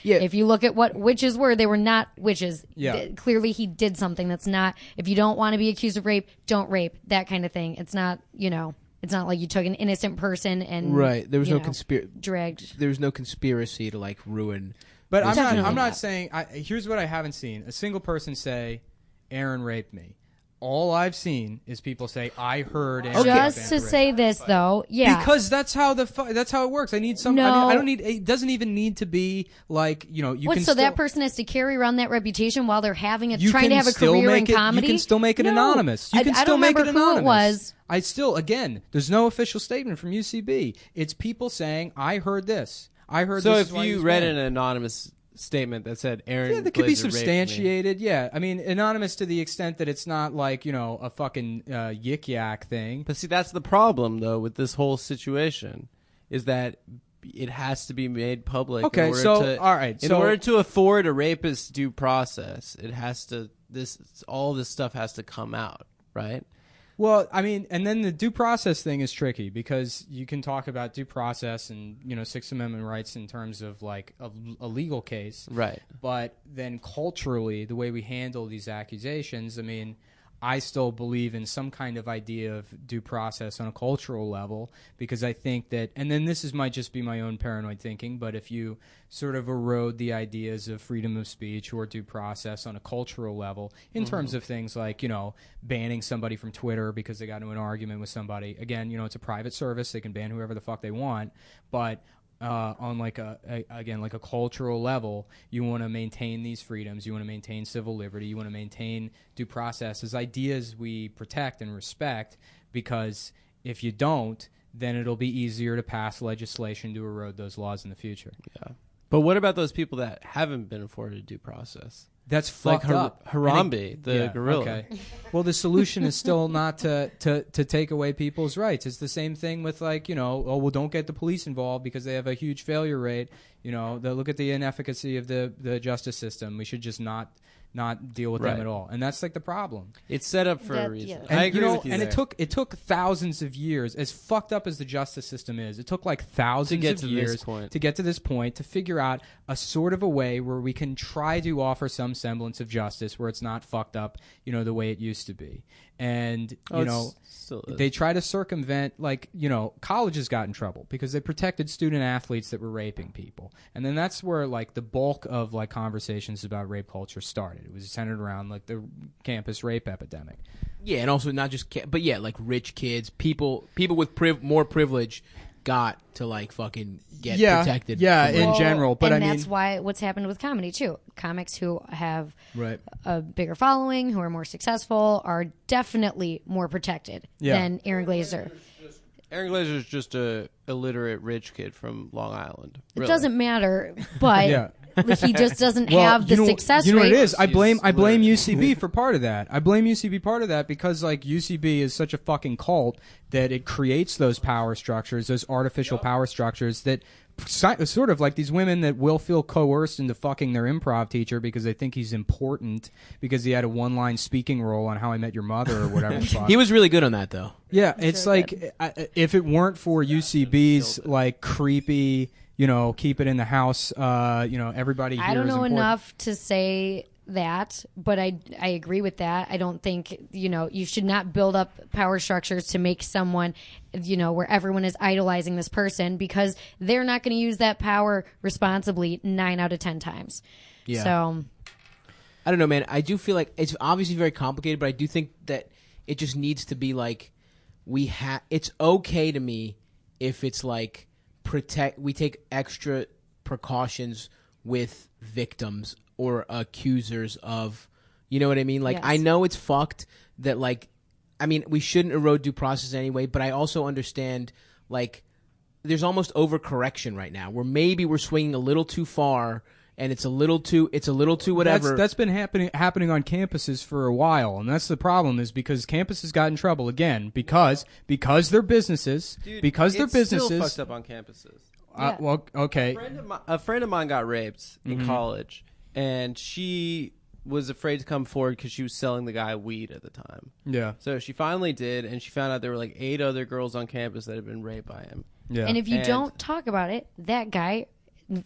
if you look at what witches were, they were not witches. Yeah. Clearly he did something that's not, if you don't want to be accused of rape, don't rape. That kind of thing. It's not, it's not like you took an innocent person and Right. There was you no know, conspiracy. dragged. There was no conspiracy to like ruin. But this I'm thing. not saying. Here's what I haven't seen: a single person say, "Aaron raped me." All I've seen is people say, "I heard." Aaron Just raped to Aaron." say this though, yeah. Because that's how that's how it works. I need some. No. I don't need. It doesn't even need to be like you What, can. so still, that person has to carry around that reputation while they're having you trying to can have a still career in make it- comedy? You can still make it No. anonymous. You can I still don't make it remember anonymous. who it was. I still, again, there's no official statement from UCB. It's people saying, "I heard this. I heard So this." if is why he you was read mad." an anonymous statement that said Aaron, Yeah, that could be Glazer raped me. substantiated. Yeah, I mean, anonymous to the extent that it's not like a fucking yik yak thing. But see, that's the problem though with this whole situation, is that it has to be made public. Okay, in order so, to, all right, in so- order to afford a rapist due process, it has to all this stuff has to come out, right? Well, I mean, and then the due process thing is tricky because you can talk about due process and Sixth Amendment rights in terms of like a legal case, Right. But then culturally, the way we handle these accusations, I mean, I still believe in some kind of idea of due process on a cultural level, because I think that, and then might just be my own paranoid thinking, but if you sort of erode the ideas of freedom of speech or due process on a cultural level in terms of things like, banning somebody from Twitter because they got into an argument with somebody, again, it's a private service, they can ban whoever the fuck they want, but on like a cultural level, you want to maintain these freedoms, you want to maintain civil liberty, you want to maintain due process as ideas we protect and respect, because if you don't, then it'll be easier to pass legislation to erode those laws in the future. Yeah. But what about those people that haven't been afforded due process? That's fucked up. Harambe, the gorilla. Okay. Well, the solution is still not to take away people's rights. It's the same thing with don't get the police involved because they have a huge failure rate. Look at the inefficacy of the justice system. We should just not deal with them at all, and that's like the problem. It's set up for a reason. Yeah. I agree with you and there. it took thousands of years. As fucked up as the justice system is, it took like thousands of years to get to this point, to figure out a sort of a way where we can try to offer some semblance of justice where it's not fucked up, the way it used to be. And they try to circumvent, colleges got in trouble because they protected student athletes that were raping people, and then that's where the bulk of conversations about rape culture started. It was centered around the campus rape epidemic. Yeah, and also not just but rich kids, people with more privilege got to fucking get protected. Yeah, in general. But and that's why what's happened with comedy too. Comics who have right. a bigger following, who are more successful, are definitely more protected than Aaron Glazer. Aaron Glazer is just a illiterate rich kid from Long Island. Really. It doesn't matter, but he just doesn't have the success rate. You know what it is? I blame UCB for part of that. I blame UCB part of that because UCB is such a fucking cult that it creates those power structures, those artificial power structures that sort of like these women that will feel coerced into fucking their improv teacher because they think he's important because he had a one-line speaking role on How I Met Your Mother or whatever. He was really good on that though. Yeah, it's if it weren't for UCB's creepy, keep it in the house, everybody here I don't is know important. enough to say that, but I agree with that. I don't think, you should not build up power structures to make someone, where everyone is idolizing this person, because they're not going to use that power responsibly 9 out of 10 times. Yeah. So I don't know, man. I do feel like it's obviously very complicated, but I do think that it just needs to be it's okay to me if it's we take extra precautions with victims or accusers of, you know what I mean? Yes. I know it's fucked that we shouldn't erode due process anyway, but I also understand there's almost overcorrection right now where maybe we're swinging a little too far and it's a little too whatever. That's been happening on campuses for a while, and that's the problem, is because campuses got in trouble again because they're businesses. Dude, because they're businesses. Still fucked up on campuses. Well, okay. A friend of mine got raped in college, and she was afraid to come forward because she was selling the guy weed at the time. Yeah. So she finally did, and she found out there were 8 other girls on campus that had been raped by him. Yeah. And if you don't talk about it, that guy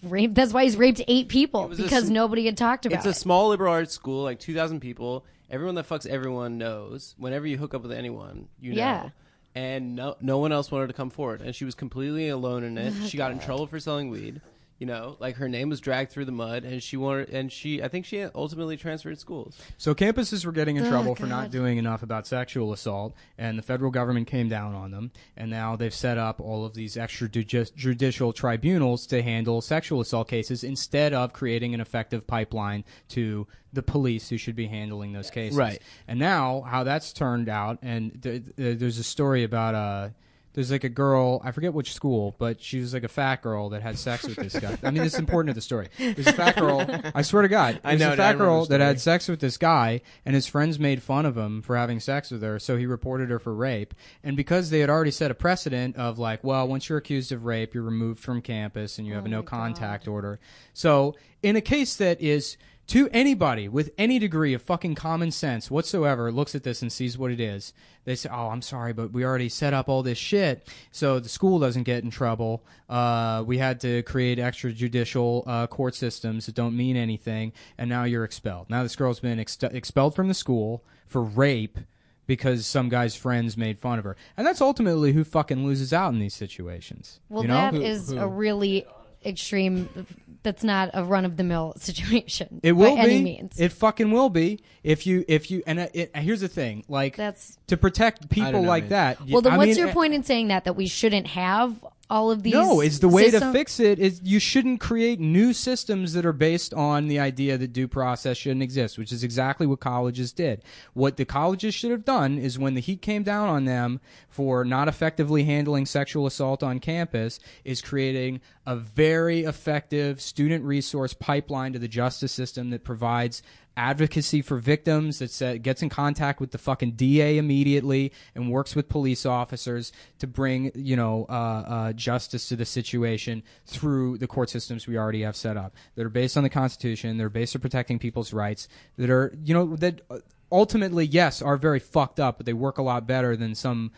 raped. That's why he's raped 8 people, because nobody had talked about it. It's a small liberal arts school, 2,000 people. Everyone that fucks everyone knows. Whenever you hook up with anyone, you know. Yeah. And no one else wanted to come forward, and she was completely alone in it. She got in trouble for selling weed. Her name was dragged through the mud, and I think she ultimately transferred schools. So campuses were getting in trouble for not doing enough about sexual assault, and the federal government came down on them, and now they've set up all of these extrajudicial tribunals to handle sexual assault cases instead of creating an effective pipeline to the police who should be handling those cases. Right. And now how that's turned out, and there's a story about there's a girl, I forget which school, but she was a fat girl that had sex with this guy. I mean, it's important to the story. There's a fat girl, I swear to God, there's a fat girl that had sex with this guy, and his friends made fun of him for having sex with her, so he reported her for rape. And because they had already set a precedent of once you're accused of rape, you're removed from campus and you have a no contact order. So in a case that is to anybody with any degree of fucking common sense whatsoever looks at this and sees what it is, they say, oh, I'm sorry, but we already set up all this shit so the school doesn't get in trouble. We had to create extrajudicial court systems that don't mean anything, and now you're expelled. Now this girl's been expelled from the school for rape because some guy's friends made fun of her. And that's ultimately who fucking loses out in these situations. Well, you know? that is a really extreme. That's not a run-of-the-mill situation. It will by be. any means. It fucking will be if you and here's the thing, like to protect people like that. Well, then what's your point in saying that we shouldn't have all of these? No, it's the way to systems? fix it is you shouldn't create new systems that are based on the idea that due process shouldn't exist, which is exactly what colleges did. What the colleges should have done is when the heat came down on them for not effectively handling sexual assault on campus is creating a very effective student resource pipeline to the justice system that provides advocacy for victims, that gets in contact with the fucking DA immediately and works with police officers to bring, justice to the situation through the court systems we already have set up that are based on the Constitution, they're based on protecting people's rights, that are, that ultimately, yes, are very fucked up, but they work a lot better than some,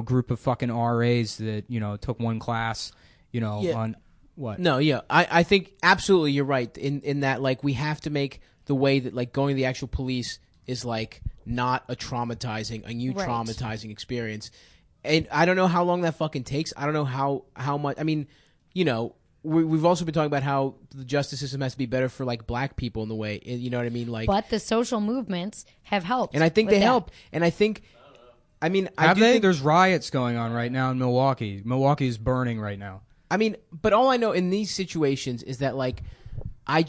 group of fucking RAs that, took one class, on what? No, yeah. I think absolutely you're right in that, like, we have to make the way that, like, going to the actual police is, like, not a new Right. traumatizing experience. And I don't know how long that fucking takes. I don't know how much. I mean, we've also been talking about how the justice system has to be better for, like, black people in the way, you know what I mean? Like, But the social movements have helped, and I think with they that. help. And I think, I mean, I Have do they? think There's riots going on right now in Milwaukee. Milwaukee's burning right now. I mean, but all I know in these situations is that, like, I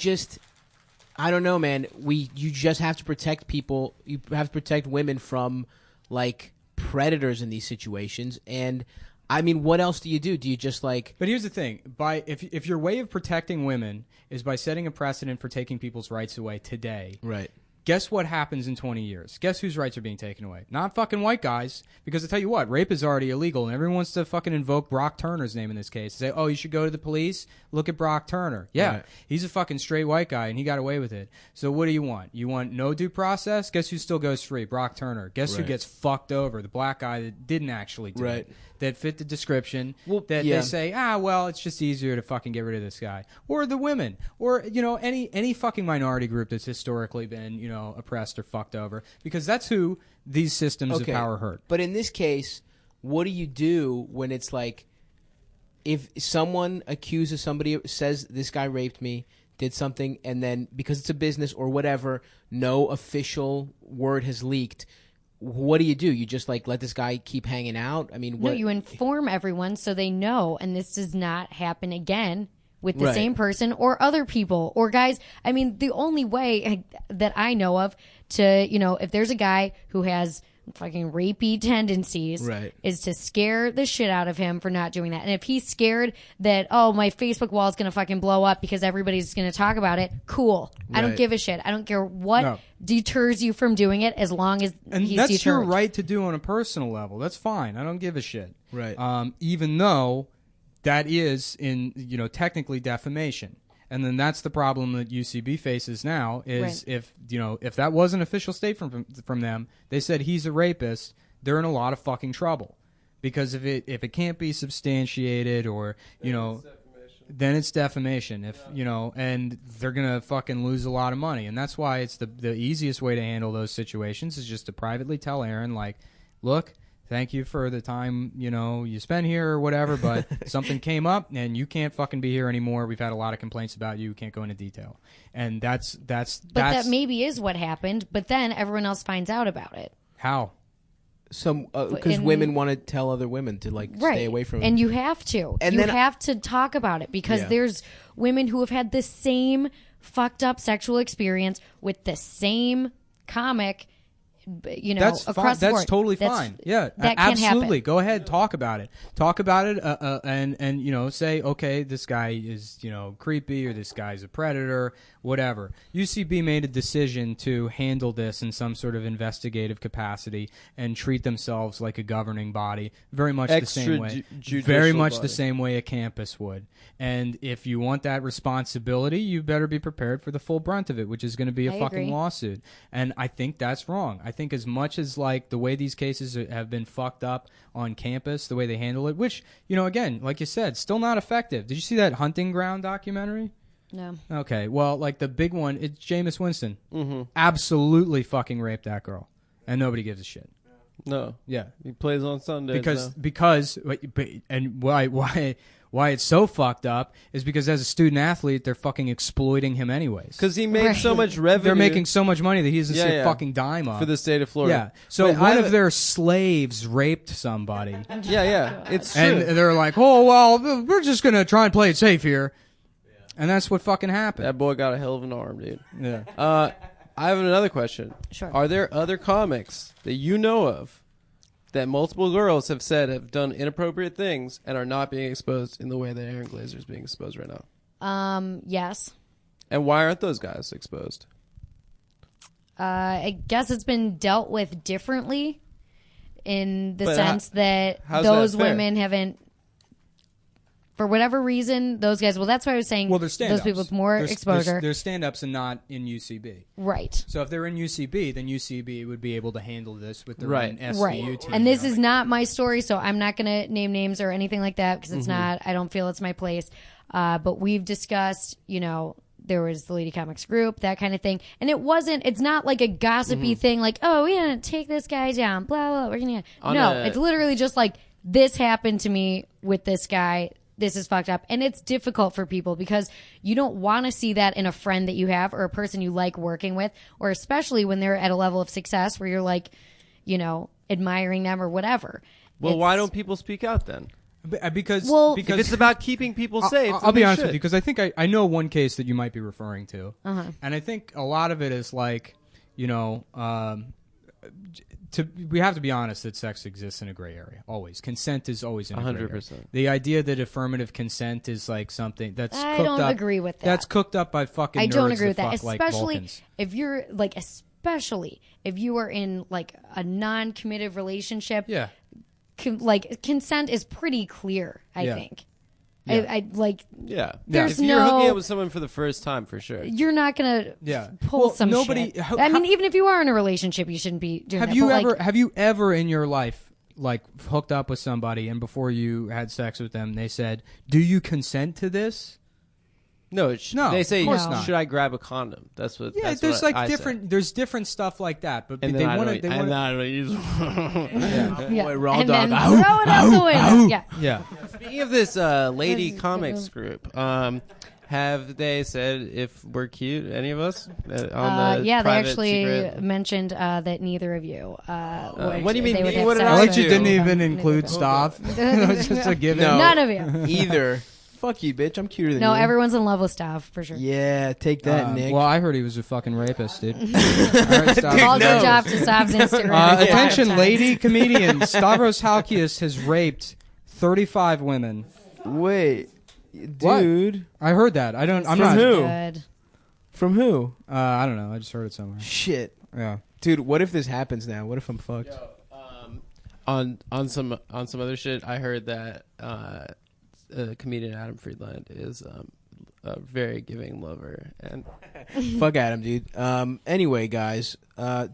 don't know, man. You just have to protect people. You have to protect women from, like, predators in these situations. And I mean, what else do you do? Do you just, like? But here's the thing: if your way of protecting women is by setting a precedent for taking people's rights away today, right? Guess what happens in 20 years? Guess whose rights are being taken away? Not fucking white guys. Because I tell you what, rape is already illegal, and everyone wants to fucking invoke Brock Turner's name in this case. Say, oh, you should go to the police? Look at Brock Turner. Yeah, Right. He's a fucking straight white guy, and he got away with it. So what do you want? You want no due process? Guess who still goes free? Brock Turner. Guess who Right. gets fucked over? The black guy that didn't actually do Right. it. That fit the description. That yeah. they say, well, it's just easier to fucking get rid of this guy. Or the women. Or, any fucking minority group that's historically been, oppressed or fucked over. Because that's who these systems of power hurt. But in this case, what do you do when it's like, if someone accuses somebody, says this guy raped me, did something, and then because it's a business or whatever, no official word has leaked, what do? You just, like, let this guy keep hanging out? I mean, what? No, you inform everyone so they know, and this does not happen again with the Right. same person or other people or guys. I mean, the only way that I know of to, if there's a guy who has fucking rapey tendencies, Right. is to scare the shit out of him for not doing that. And if he's scared that, oh, my Facebook wall is going to fucking blow up because everybody's going to talk about it, cool. I don't Right. give a shit. I don't care what No. deters you from doing it as long as And he's that's deterred. your right to do on a personal level. That's fine. I don't give a shit. Right. Even though that is technically defamation. And then that's the problem that UCB faces now is Right. if that was an official statement from them, they said he's a rapist, they're in a lot of fucking trouble. Because if it can't be substantiated or, then it's defamation. And they're going to fucking lose a lot of money. And that's why it's the easiest way to handle those situations is just to privately tell Aaron, like, look, thank you for the time, you spent here or whatever, but something came up and you can't fucking be here anymore. We've had a lot of complaints about you. Can't go into detail. And that's But that maybe is what happened, but then everyone else finds out about it. how. Because in- women want to tell other women to, like, Right. stay away from it. And you have to. And you then- have to talk about it because Yeah. there's women who have had the same fucked up sexual experience with the same comic you know, That's across the That's board. totally fine. Yeah, that can't absolutely. happen. Go ahead, talk about it. Talk about it, and you know, say, okay, this guy is, you know, creepy, or this guy's a predator, whatever. UCB made a decision to handle this in some sort of investigative capacity and treat themselves like a governing body, very much the same way, very much the same way a campus would. And if you want that responsibility, you better be prepared for the full brunt of it, which is going to be a I fucking agree. lawsuit. And I think that's wrong. I think as much as like the way these cases have been fucked up on campus, the way they handle it, which, you know, again, like you said, still not effective. Did you see that Hunting Ground documentary? No. Okay, well, like the big one, it's Jameis Winston. Mm-hmm. Absolutely fucking raped that girl, and nobody gives a shit. No. Yeah, he plays on Sundays because and why it's so fucked up is because as a student athlete, they're fucking exploiting him anyways. Because he made so much revenue. They're making so much money that he doesn't see a fucking dime of for the state of Florida. Yeah. So But one I- of their slaves raped somebody. Yeah, it's true. And they're like, oh, well, we're just going to try and play it safe here. And that's what fucking happened. That boy got a hell of an arm, dude. Yeah. I have another question. Sure. Are there other comics that you know of that multiple girls have said have done inappropriate things and are not being exposed in the way that Aaron Glazer is being exposed right now? Yes. And why aren't those guys exposed? I guess it's been dealt with differently in the But sense that how's those that fair? women haven't, for whatever reason, those guys. Well, that's why I was saying. Well, they're stand-ups. those people with more exposure. They're stand-ups and not in UCB. Right. So if they're in UCB, then UCB would be able to handle this with their Right. own SVU Right. team. And this is not my story, so I'm not going to name names or anything like that because it's Mhm. not. I don't feel it's my place. But we've discussed, you know, there was the Lady Comics group, that kind of thing. And it's not like a gossipy thing like, oh, we're going to take this guy down, blah, blah, we're going to. No, it's literally just like, this happened to me with this guy. This is fucked up. And it's difficult for people because you don't want to see that in a friend that you have or a person you like working with, or especially when they're at a level of success where you're like, you know, admiring them or whatever. Well, why don't people speak out then? Because if it's about keeping people safe, I'll be honest with you, because I think I know one case that you might be referring to, Uh-huh. and I think a lot of it is like, you know, we have to be honest that sex exists in a gray area. Always, consent is always in a gray area. 100%. The idea that affirmative consent is like something that's I cooked don't up, agree with that. That's cooked up by fucking. I don't nerds agree with that, fuck like especially Vulcans. if you're like, especially if you are in like a non-committed relationship. Yeah. Like consent is pretty clear. I Yeah. think. Yeah. I like. Yeah. There's if you're hooking no. up with someone for the first time, for sure. You're not gonna Yeah. pull Well, some nobody- shit. how- I mean, even if you are in a relationship, you shouldn't be doing Have that. you but, ever like, have you ever in your life like hooked up with somebody and before you had sex with them they said, "Do you consent to this?" No, No, they say, of course not. should I grab a condom? That's what. Yeah, that's there's what like I say. different. There's different stuff like that, but And they then I want to. don't- They and want then I don't use. Yeah. Boy, raw And dog. then throw it out the window. Yeah. Yeah. Speaking of this lady comics group, have they said if we're cute, any of us? On the yeah, they private actually secret? mentioned that neither of you. What do you mean? They would have What did sex I I like you with. didn't even include Stav. It was just a given. No, None of you. Either. Fuck you, bitch. I'm cuter than No, you. everyone's in love with Stav for sure. Yeah, take that, Nick. Well, I heard he was a fucking rapist, dude. All right, Stavros. I'll go off to Stav's Instagram. Attention, lady comedian. Stavros Halkias has raped 35 women. Wait, What? dude. I heard that. I don't. I'm From not. who? Good. From who? I don't know. I just heard it somewhere. Shit. Yeah. Dude, what if this happens now? What if I'm fucked? on some other shit, I heard that comedian Adam Friedland is a very giving lover, and Fuck Adam, dude. Anyway, guys,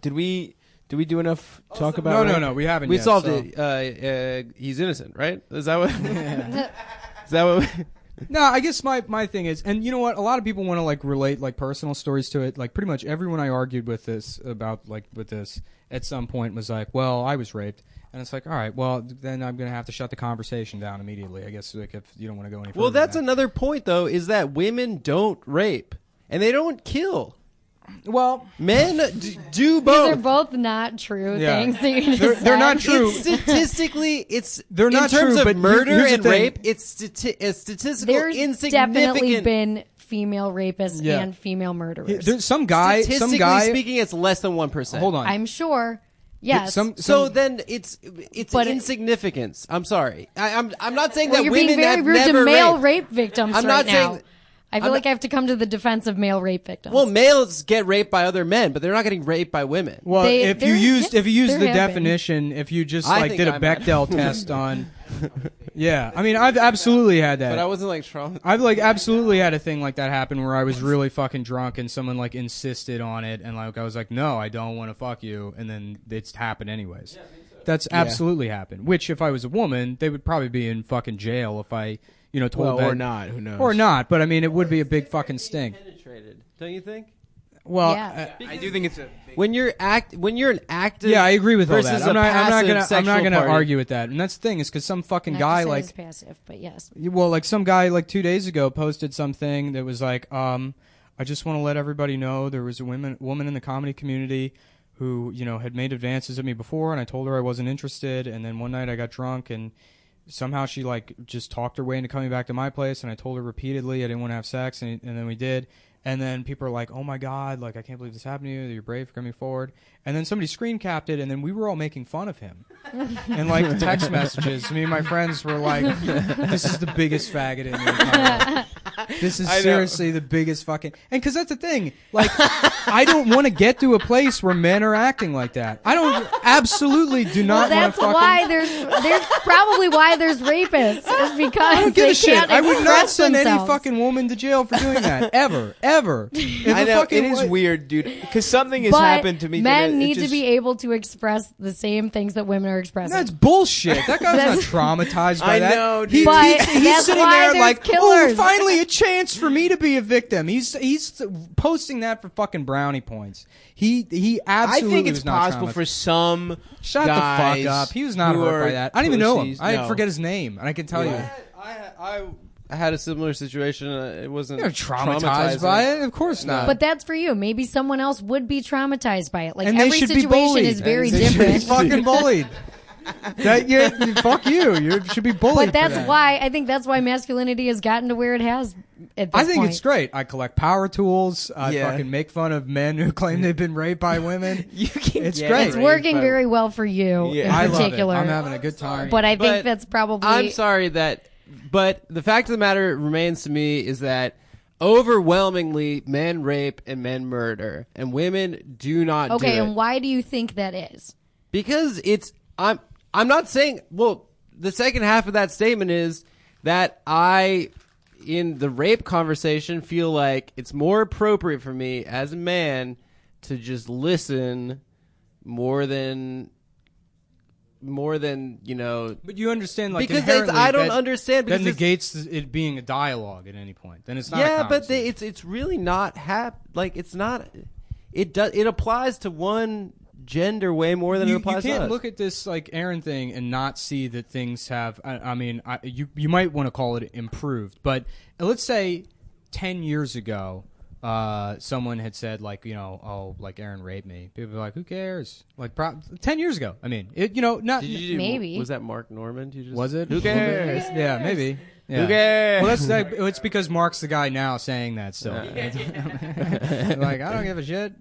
did we do enough talk about? No, we haven't. we yet, solved so. it. He's innocent, right? Is that what? Is that what? No, I guess my thing is, and you know what? A lot of people want to like relate like personal stories to it. Like pretty much everyone I argued with this about like with this at some point was like, well, I was raped. And it's like, all right, well, then I'm going to have to shut the conversation down immediately. I guess like if you don't want to go any further. Well, that's than another point, though, is that women don't rape and they don't kill. Well, men do These are both. both not true Yeah. things that you just They're said. not true. It's statistically, it's They're not in terms true, of but murder here's the and thing. rape. It's statistical There's insignificant. definitely been female rapists Yeah. and female murderers. There's some guy. Statistically speaking, it's less than 1%. Hold on. I'm sure. Yes. So then it's But insignificance. I'm sorry. I'm not saying Well, that you're women being very have rude to never male raped. rape victims I'm right not now. saying. I feel like I have to come to the defense of male rape victims. Well, males get raped by other men, but they're not getting raped by women. Well, if you used there the have been. definition, if you just I like think did a I might. Bechdel test on, yeah, I mean, I've absolutely had that. But I wasn't like traumatized. I've like absolutely had a thing like that happen where I was really fucking drunk and someone like insisted on it, and like I was like, no, I don't want to fuck you, and then it's happened anyways. That's absolutely happened. Which, if I was a woman, they would probably be in fucking jail if I, told Well, that. or not, who knows? Or not, but I mean, it would be a big fucking stink. Penetrated, don't you think? Well, I do think it's a. When you're an active. Yeah, I agree with all versus that. I'm a not passive gonna sexual gonna party. argue with that. And that's the thing is because some fucking Not guy to say like it's passive, but yes. well, like some guy like 2 days ago posted something that was like, I just want to let everybody know there was a woman in the comedy community who had made advances at me before, and I told her I wasn't interested, and then one night I got drunk and somehow she like just talked her way into coming back to my place, and I told her repeatedly I didn't want to have sex, and then we did. And then people are like, oh my God, like I can't believe this happened to you, that you're brave for coming forward. And then somebody screen capped it, and then we were all making fun of him. And like text messages, me and my friends were like, this is the biggest faggot in the entire world. This is seriously the biggest fucking... And because that's the thing, like, I don't want to get to a place where men are acting like that. I absolutely do not Well, want that's to fucking... why there's probably why there's rapists. Is because I don't give they a shit. can't I would not express send any themselves. fucking woman to jail for doing that. Ever. If I a know fucking it is wo- weird, dude. Because something has But happened to me. men that it need just, to be able to express the same things that women are expressing. That's bullshit. That guy's not That's- traumatized by I that. know, dude. He- But he's that's sitting why there there's like, killers. oh, finally a chance for me to be a victim. He's posting that for fucking brownie points. He I absolutely think it's was not possible traumatized. for some. Shut guys the fuck up. He was not who hurt are by that. I don't even know him. pussies. I No. forget his name, and I can tell you. I had a similar situation. It wasn't You're traumatized by it? Of course not. But that's for you. Maybe someone else would be traumatized by it. Like And they every should be situation bullied. is very They should be different. fucking bullied. Fuck you. You should be bullied. But that's for that. why I think that's why masculinity has gotten to where it has. At this I think point. it's great. I collect power tools. I Yeah. fucking make fun of men who claim they've been raped by women. It's get great. It's working very well for you in I love it. particular. I'm having a good time. But I think But that's probably. I'm sorry but the fact of the matter remains to me is that overwhelmingly men rape and men murder, and women do not do Okay, it. and why do you think that is? Because I'm not saying, well, the second half of that statement is that I, in the rape conversation, feel like it's more appropriate for me as a man to just listen more than But you understand, like, because inherently I don't that- understand because that it's- negates it being a dialogue at any point. Then it's not. yeah, a but it's really not it's not. It applies to one gender way more than it you applies to can't us. look at this like Aaron thing and not see that things have. I mean, you might want to call it improved, but let's say 10 years ago, someone had said like, oh, like Aaron raped me. People were like, who cares? Like 10 years ago. I mean, not Did you do- Maybe. Was that Mark Norman? You just, was it? Who cares? Yeah, maybe. Yeah. Who cares? Well, it's because Mark's the guy now saying that still. Like, I don't give a shit.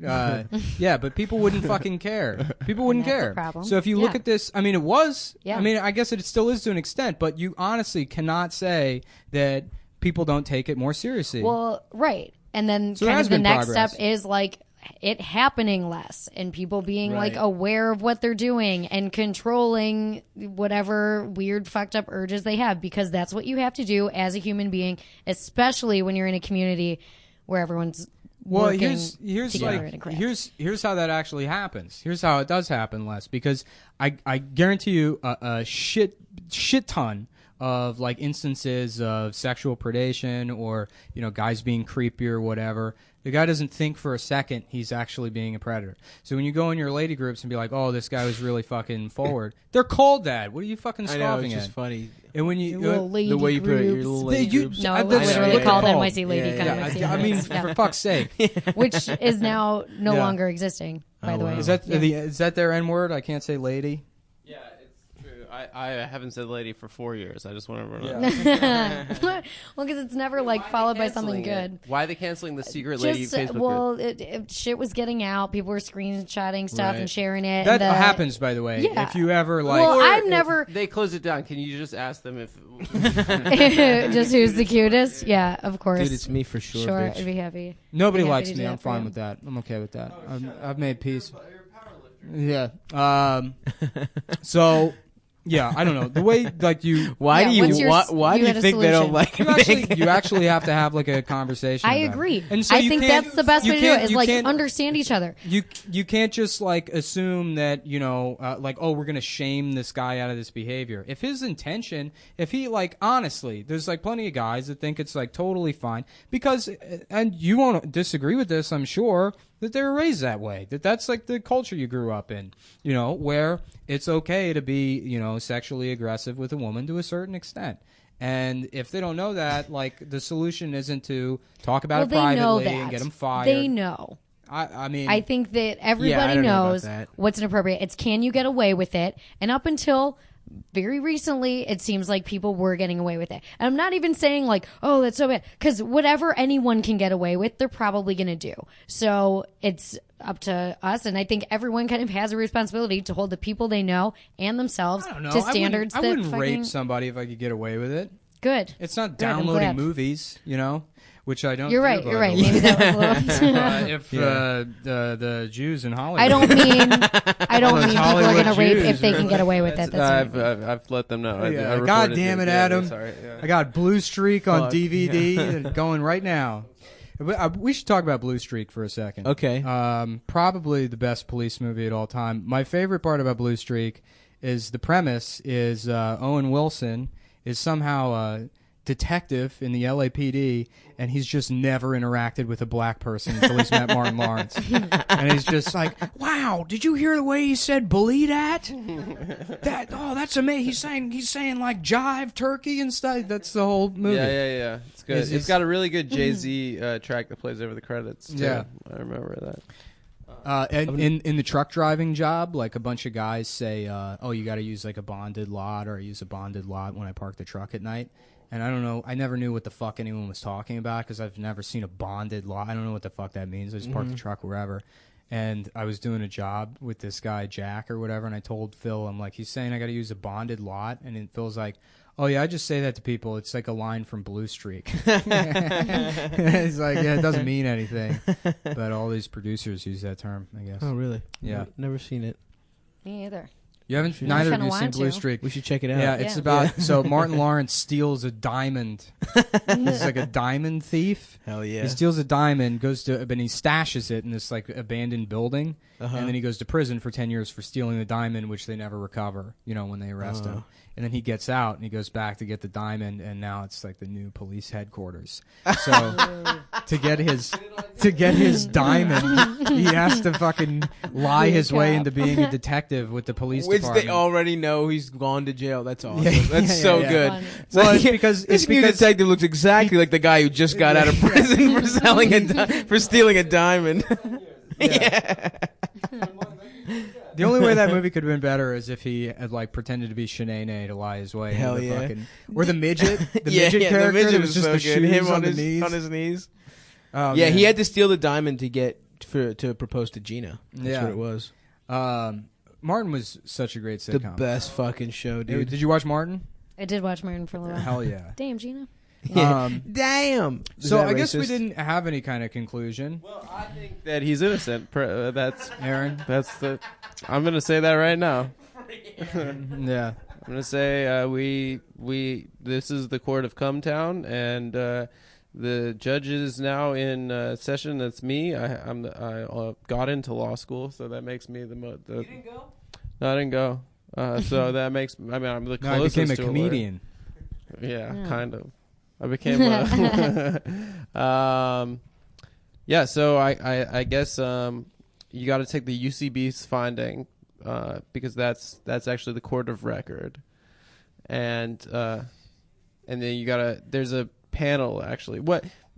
Yeah, but people wouldn't fucking care. People wouldn't That's the care. problem. So if you look Yeah. at this, I mean, it was. Yeah. I mean, I guess it still is to an extent, but you honestly cannot say that people don't take it more seriously. Well, right. And then So there kind has of the been next progress. step is like it happening less and people being like Right. aware of what they're doing and controlling whatever weird fucked up urges they have, because that's what you have to do as a human being, especially when you're in a community where everyone's Well, working here's together like in a craft. here's how that actually happens. Here's how it does happen, Les, because I guarantee you a shit ton of like instances of sexual predation or guys being creepy or whatever. The guy doesn't think for a second he's actually being a predator. So when you go in your lady groups and be like, "Oh, this guy was really fucking forward," they're called that. What are you fucking I scoffing know, it's at? just funny. And when you Your little lady the way you put it, your groups. little lady groups. No, I- it's that's literally what they're called called. NYC Lady Yeah, Condoms. I mean, for fuck's sake. Which is now no Yeah. longer existing, by the way. Is that Yeah. is that their N word? I can't say lady. Yeah, it's true. I haven't said lady for 4 years. I just want to run Well, because it's never like followed by something good. Why are they canceling the secret lady Facebook Well, group? shit was getting out. People were screenshotting stuff and sharing it. That and happens, by the way. Yeah. If you ever like, well, I've never. They close it down. Can you just ask them if? Just who's the cutest? Yeah, of course. Dude, it's me for sure. Sure, bitch. I'd be happy. Nobody I'd be happy likes to me. do I'm that for fine you. with that. I'm okay with that. I've made peace. Yeah. So, yeah, I don't know the way like you. Why do you think they don't like you actually have to have like a conversation. I about agree. it. And so I you think can't- that's the best you way to do it. can't- Is you like can't- understand each other. You can't just like assume that like, oh, we're gonna shame this guy out of this behavior. If his intention, if he like honestly, there's like plenty of guys that think it's like totally fine because, and you won't disagree with this, I'm sure, that they were raised that way. That's like the culture you grew up in, where it's okay to be, sexually aggressive with a woman to a certain extent. And if they don't know that, like the solution isn't to talk about it They know privately that. and get them fired. They know. I mean, I think that everybody I don't know about knows that. what's inappropriate. It's can you get away with it? And up until very recently, it seems like people were getting away with it. And I'm not even saying like, oh, that's so bad. Because whatever anyone can get away with, they're probably going to do. So it's up to us. And I think everyone kind of has a responsibility to hold the people they know and themselves I don't know. to standards I that wouldn't fucking... rape somebody if I could get away with it. Good. It's not Good, I'm downloading glad. movies, which I don't. You're do, right. by You're the right. way. Maybe that was a little. If Yeah. the Jews in Hollywood. I don't mean Those people are Hollywood going to rape Jews, if they can really. get away with it. That's I've let them know. Yeah, I God reported damn it, Yeah, Adam! sorry, yeah. I got Blue Streak on Fuck. DVD and going right now. But, we should talk about Blue Streak for a second. Okay. Probably the best police movie at all time. My favorite part about Blue Streak is the premise is Owen Wilson is somehow a detective in the LAPD, and he's just never interacted with a black person until he's met Martin Lawrence. And he's just like, wow, did you hear the way he said bully that? That's amazing. He's saying like jive turkey and stuff. That's the whole movie. Yeah. It's good. It's got a really good Jay-Z track that plays over the credits. Too. Yeah. I remember that. And in the truck driving job, like a bunch of guys say, "Oh, you got to use like a bonded lot, or I use a bonded lot when I park the truck at night." And I don't know, I never knew what the fuck anyone was talking about because I've never seen a bonded lot. I don't know what the fuck that means. I just park the truck wherever. And I was doing a job with this guy Jack or whatever, and I told Phil, I'm like, he's saying I got to use a bonded lot, and then Phil's like, oh yeah, I just say that to people. It's like a line from Blue Streak. He's like, yeah, it doesn't mean anything, but all these producers use that term, I guess. Oh, really? Yeah. Never seen it. Me either. You haven't? I Neither of kinda you seen want Blue to. Streak. We should check it out. Yeah, it's Yeah. about so Martin Lawrence steals a diamond. He's like a diamond thief. Hell yeah. He steals a diamond, but he stashes it in this like abandoned building, Uh-huh. and then he goes to prison for 10 years for stealing the diamond, which they never recover. When they arrest him, and then he gets out and he goes back to get the diamond, and now it's like the new police headquarters. So to get his diamond, he has to fucking lie his way into being a detective with the police Which department. they already know he's gone to jail. That's awesome. Yeah, That's yeah, so yeah. good. Funny. It's Well, like, it's because- this it's new because- detective looks exactly like the guy who just got out of prison for selling for stealing a diamond. Yeah. The only way that movie could have been better is if he had like pretended to be Shanae to lie his way. Hell into the yeah. fucking, or the midget, the Yeah, midget yeah, character. the midget that was was just so the good. shoes Him on his knees. Oh, Yeah, man. he had to steal the diamond to propose to Gina. That's Yeah. what it was. Martin was such a great The sitcom. best fucking show, dude. Did you watch Martin? I did watch Martin for a little while. Hell yeah. Damn, Gina. Yeah. Damn. Is So that I guess we racist? didn't have any kind of conclusion. Well, I think that he's innocent. That's Aaron. That's the. I'm gonna say that right now. Yeah. I'm gonna say we this is the court of Cumtown, and the judge is now in session. That's me. I got into law school, so that makes me the. You didn't go? No, I didn't go. So that makes. I mean, I'm the No, I closest became a to lawyer. comedian. Yeah, kind of. I became a. Yeah, so I guess you got to take the UCB's finding because that's actually the court of record, and then you gotta. There's a panel actually.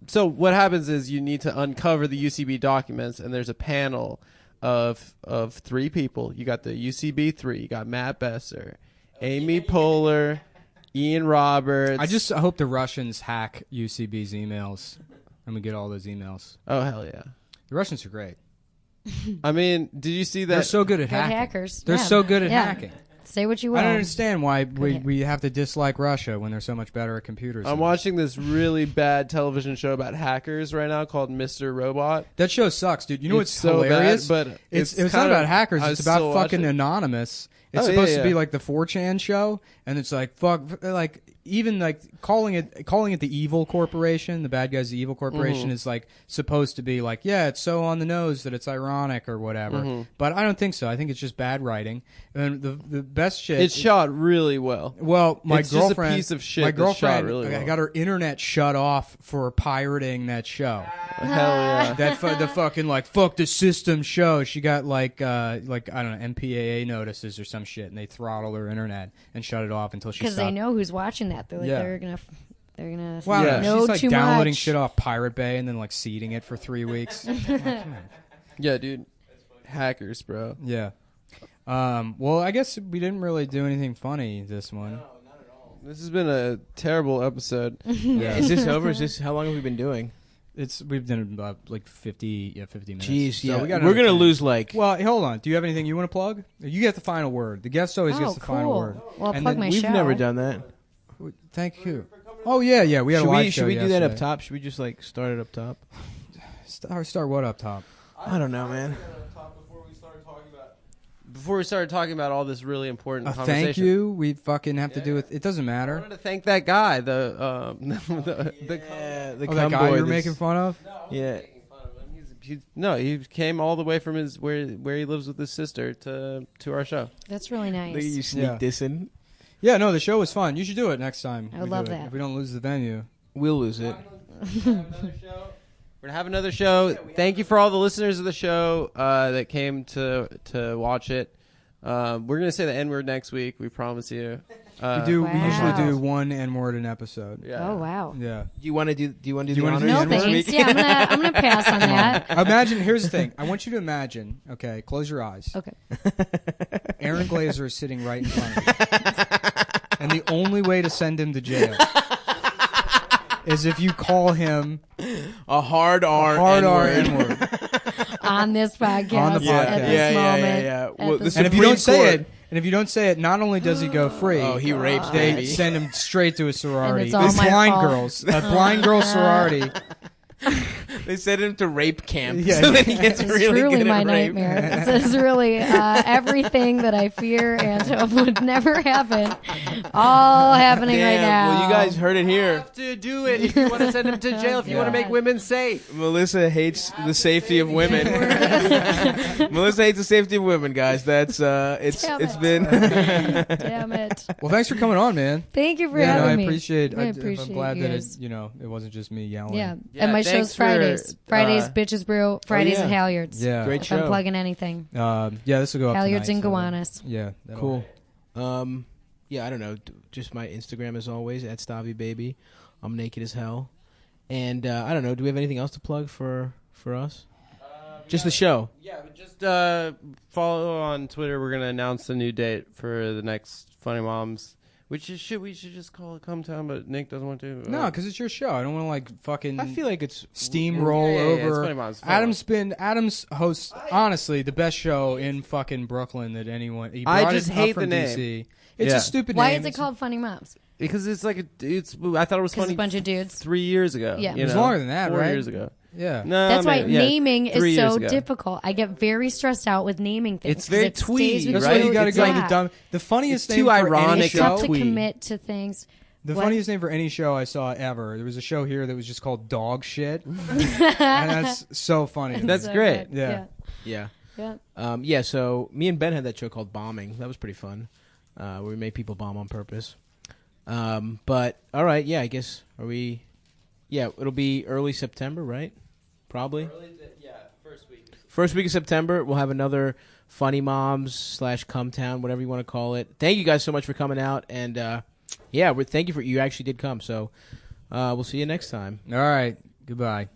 So what happens is you need to uncover the UCB documents, and there's a panel of 3 people. You got the UCB 3. You got Matt Besser, Amy Poehler, Ian Roberts. I just hope the Russians hack UCB's emails and we get all those emails. Oh, hell yeah. The Russians are great. I mean, did you see that? They're so good at Good hacking. hackers. They're Yeah. so good at Yeah. hacking. Say what you will. I don't understand why we have to dislike Russia when they're so much better at computers. I'm watching this really bad television show about hackers right now called Mr. Robot. That show sucks, dude. You know what's so hilarious? bad, but it's kind not of- about hackers. I It's about still watch fucking it. Anonymous. It's Oh, supposed yeah, to be yeah. like the 4chan show, and it's like fuck, like even like calling it the evil corporation, the bad guys, the evil corporation Mhm. is like supposed to be like, yeah, it's so on the nose that it's ironic or whatever. Mhm. But I don't think so. I think it's just bad writing. And the best shit. It's shot really well. Well, my It's girlfriend, just a piece of shit my that's shot girlfriend, really I well. got her internet shut off for pirating that show. Hell yeah. The fucking like fuck the system show. She got like I don't know, MPAA notices or some shit, and they throttled her internet and shut it off until she Because stopped. they know who's watching that. They're like, Yeah. they're gonna Wow, know she's like too downloading much. shit off Pirate Bay and then like seeding it for 3 weeks. Yeah, dude. Hackers, bro. Yeah. Well, I guess we didn't really do anything funny this one. This has been a terrible episode. Yeah. Is this over? Is this how long have we been doing? We've done about like 50 minutes. Jeez, yeah. we got We're another gonna 10. lose, like- Well, hold on. Do you have anything you want to plug? You get the final word. The guest always gets the final cool. word. Well, And plug then my We've show. never done that. Thank you. Oh yeah. We had a live show Should we do that up yesterday. top? Should we just like start it up top? Start what up top? I don't know, man. Before we started talking about all this really important A conversation. thank you. We fucking have to do it. It doesn't I matter. wanted to thank that guy, the The Oh, that guy boy you're that's- making fun of? Yeah. He came all the way from his where he lives with his sister to our show. That's really nice. Look at you sneak Yeah. dissing. Yeah, no, the show was fun. You should do it next time. I would we love do it. that. If we don't lose the venue. We'll lose it. We're gonna have another show. Thank you for all the listeners of the show that came to watch it. We're gonna say the N word next week. We promise you. We Wow. usually do one N-word an episode. Yeah. Oh wow. Yeah. Do you want to do? Do you want to do Do you the wanna honors do the this Thanks. week? Yeah, I'm gonna pass on that. Imagine. Here's the thing. I want you to imagine. Okay, close your eyes. Okay. Aaron Glazer is sitting right in front of you, and the only way to send him to jail is if you call him A hard R N-word. On this podcast. On the podcast. At this Yeah, yeah, moment. yeah. at Well, this And if you Supreme don't say Court- it, not only does he go free, Oh, he rapes they baby. send him straight to a sorority. it's all It's my blind fault. girls, a blind girl sorority. They send him to rape camp, Yeah. so then he gets It's really truly good my at rape. nightmare. This is really everything that I fear and hope would never happen. All happening right now. Well, you guys heard it here. To do it if you want to send him to jail. If you want to make women safe. Melissa hates the safety of women. Melissa hates the safety of women, guys. That's it's Damn it's it. been. Damn it. Well, thanks for coming on, man. Thank you for Yeah, no, having I me. appreciate. I I'm appreciate glad you that guys. it wasn't just me yelling. Yeah. Yeah, And my thanks show's for, Fridays. Fridays, Bitches Brew. Fridays yeah. at Halyards. Yeah. Great If I'm show. plugging anything. Yeah, this will go up Halyards tonight, and Gowanus. Yeah, that'll- Cool. Yeah, I don't know. Just my Instagram as always at Stavi Baby. I'm naked as hell. And I don't know. Do we have anything else to plug for us? Just the show. Yeah, but just follow on Twitter. We're gonna announce the new date for the next Funny Moms. We should just call it Come Town, but Nick doesn't want to. No, because it's your show. I don't want to like fucking. I feel like it's steamroll Yeah, it's over. Funny Moms, Funny Adams hosts honestly the best show in fucking Brooklyn that anyone. He I brought just it up hate from the DC. name. It's Yeah. a stupid Why name. is it called Funny Moms? Because it's like it's. I thought it was 'Cause it's funny. a bunch of dudes. 3 years ago. Yeah. you It was know? longer than that, 4 right? years ago. Yeah. No, That's why maybe- yeah, naming 3 is years so ago. difficult. I get very stressed out with naming things. It's 'cause very it stays twee, with That's right? why you got to It's go like- to the dumb. The funniest it's name too for ironic any It's tough show. to commit to things. The What? funniest name for any show I saw ever. There was a show here that was just called Dog Shit, and that's so funny. That's great. Yeah. Yeah. Yeah. Yeah, so me and Ben had that show called Bombing. That was pretty fun. Where we made people bomb on purpose. But all right, yeah, I guess it'll be early September, right? Probably. First week of September, we'll have another Funny Moms / Come Town, whatever you want to call it. Thank you guys so much for coming out, and thank you for you actually did come. So we'll see you next time. All right. Goodbye.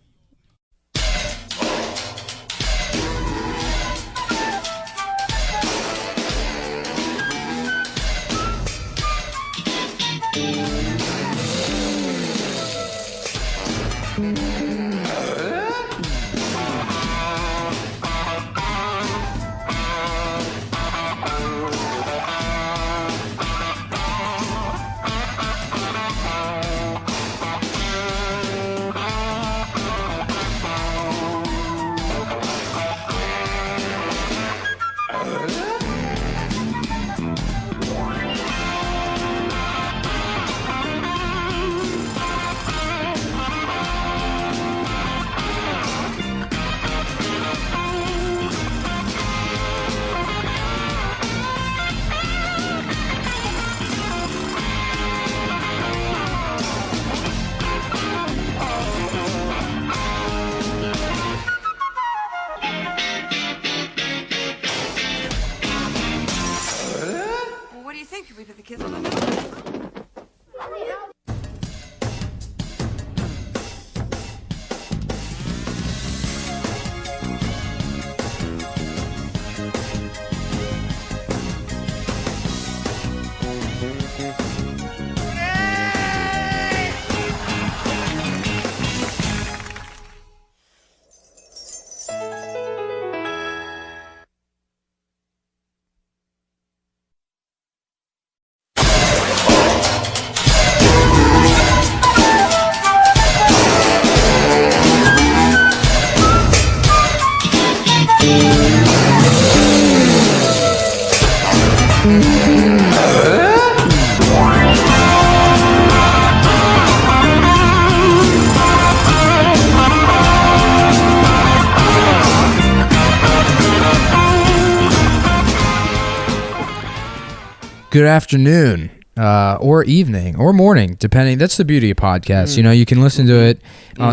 good afternoon, or evening, or morning, depending. That's the beauty of podcasts. You know, you can listen to it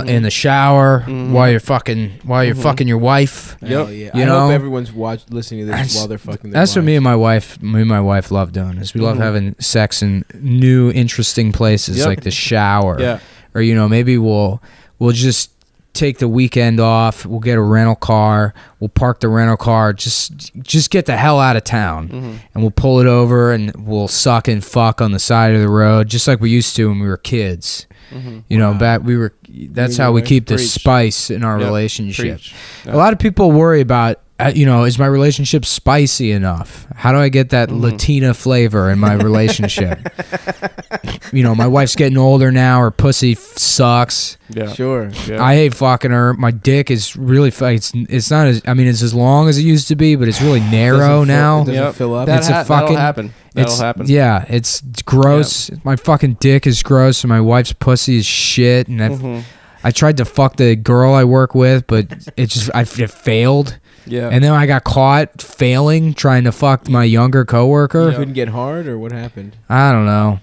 in the shower while you're fucking your wife. Hell yeah. You I know? hope everyone's listening to this while they're fucking their That's what wives. me and my wife love doing. Is we love having sex in new, interesting places Yep. like the shower. Yeah. Or maybe we'll just take the weekend off. We'll get a rental car. We'll park the rental car. Just get the hell out of town, and we'll pull it over and we'll suck and fuck on the side of the road, just like we used to when we were kids. You know, that's how we keep the spice in our relationship. Preach. A lot of people worry about, is my relationship spicy enough? How do I get that Latina flavor in my relationship? My wife's getting older now. Her pussy sucks. Yeah. Sure. Yeah. I hate fucking her. My dick is really, it's not as, it's as long as it used to be, but it's really narrow now. It doesn't fill up. That'll happen. That'll happen. Yeah, it's gross. Yep. My fucking dick is gross, and my wife's pussy is shit. And I tried to fuck the girl I work with, but it failed. Yeah. And then I got caught failing trying to fuck my younger coworker. You couldn't get hard, or what happened? I don't know.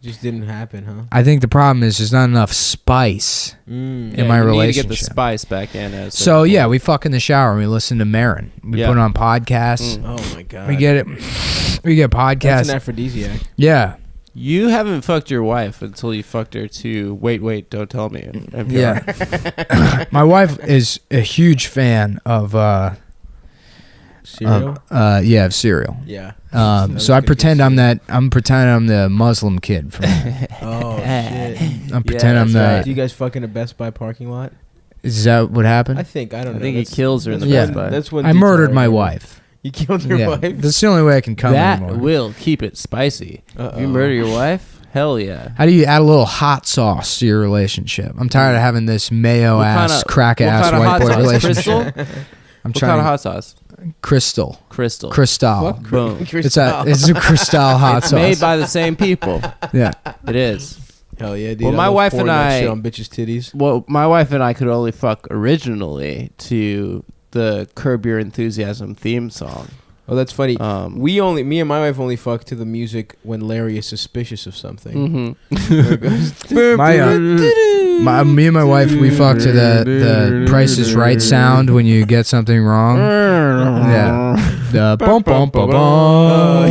Just didn't happen, huh? I think the problem is there's not enough spice in my you relationship. need to get the spice back in. So yeah, we fuck in the shower and we listen to Marin. We put on podcasts. Oh my god. We get it. We get podcasts. That's an aphrodisiac. Yeah. You haven't fucked your wife until you fucked her to Wait, Don't Tell Me. Yeah. My wife is a huge fan of cereal. Of cereal. Yeah. So I pretend I'm the Muslim kid from. Oh shit. I'm pretend I'm the. Do you guys fuck in a Best Buy parking lot? Is that what happened? I think I don't know. I think he kills her in the Yeah. Best Buy. That's when I murdered my wife. You killed your wife. That's the only way I can come That anymore. will keep it spicy. If you murder your wife, hell yeah. How do you add a little hot sauce to your relationship? I'm tired of having this mayo ass, crack ass white boy relationship. What kind of hot sauce? Crystal. Crystal. Boom. Cristal. It's a Cristal hot it's sauce. made by the same people. Yeah. It is. Hell yeah, dude. Well, my love wife pouring and that I shit on bitches' titties. Well, my wife and I could only fuck originally to the Curb Your Enthusiasm theme song. Oh, that's funny. Me and my wife only fuck to the music when Larry is suspicious of something. Me and my wife, we fuck to the Price is Right sound when you get something wrong. Yeah. The bum bum bum bum.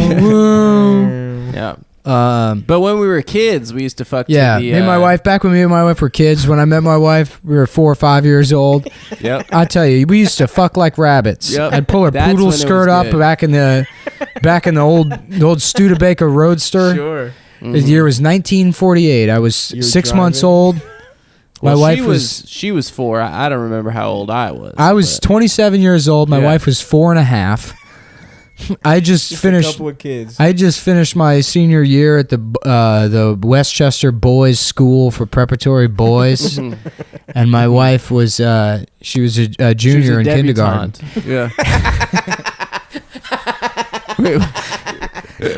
Yeah. But when we were kids, we used to fuck. Yeah, to the, me and my wife. Back when me and my wife were kids, when I met my wife, we were 4 or 5 years old. Yep. I tell you, we used to fuck like rabbits. Yep. I'd pull her That's poodle when it skirt was up good. back in the old Studebaker Roadster. Sure. The year was 1948. I was 6 months driving? old. My wife she was 4. I don't remember how old I was. I was 27 years old. My wife was 4 and a half. I just finished. A couple of kids. I just finished my senior year at the Westchester Boys School for Preparatory Boys, and my wife was she was a junior in kindergarten. Yeah.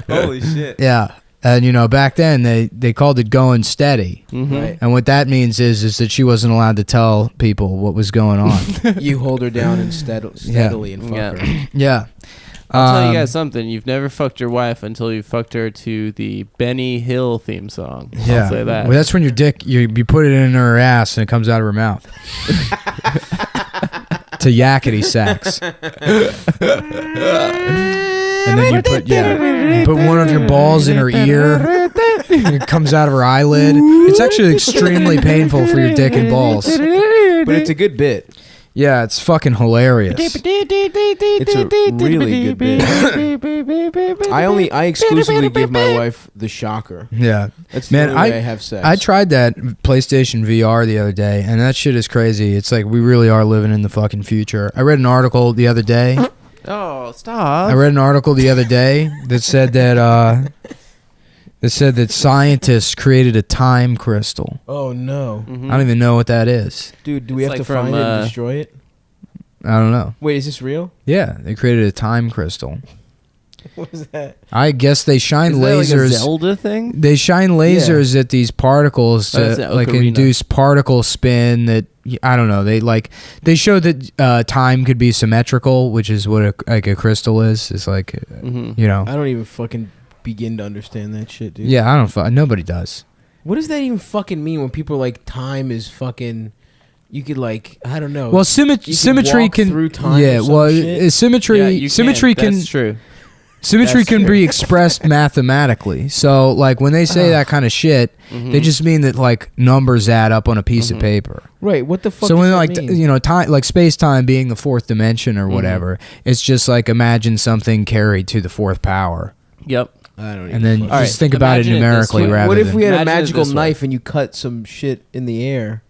Holy shit. Yeah. And back then they called it going steady, Right. and what that means is that she wasn't allowed to tell people what was going on. You hold her down and steadily and fuck her. Yeah. I'll tell you guys something. You've never fucked your wife until you fucked her to the Benny Hill theme song. Yeah. I'll say that. Well, that's when your dick you put it in her ass and it comes out of her mouth. To yakety sax. And then you put one of your balls in her ear. It comes out of her eyelid. It's actually extremely painful for your dick and balls. But it's a good bit. Yeah, it's fucking hilarious. It's a really good bit. I exclusively give my wife the shocker. Yeah, That's the only way I have sex. I tried that PlayStation VR the other day, and that shit is crazy. It's like we really are living in the fucking future. I read an article the other day. Oh, stop! I read an article the other day that said that scientists created a time crystal. Oh no! I don't even know what that is. Dude, do we have to find it and destroy it? I don't know. Wait, is this real? Yeah, they created a time crystal. What is that? I guess they shine Is that like lasers. a Zelda thing? They shine lasers at these particles Oh, it's to an like ocarina. induce particle spin. That I don't know. They showed that time could be symmetrical, which is what a crystal is. It's like I don't even fucking begin to understand that shit, dude. Yeah, I don't. Nobody does. What does that even fucking mean when people are like time is fucking? You could like I don't know. Well, You could symmetry walk can. through time. Yeah, or some well, shit? symmetry. Yeah, you symmetry can. can. That's true. Symmetry That's can true. be expressed mathematically. So, like when they say that kind of shit, they just mean that like numbers add up on a piece of paper. Right. What the fuck? So does when that like mean? time, like space time being the fourth dimension or whatever, it's just like imagine something carried to the fourth power. Yep. I don't. And then All just think about it Imagine it this numerically way. rather What if than. we had a Imagine it magical this way. knife and you cut some shit in the air,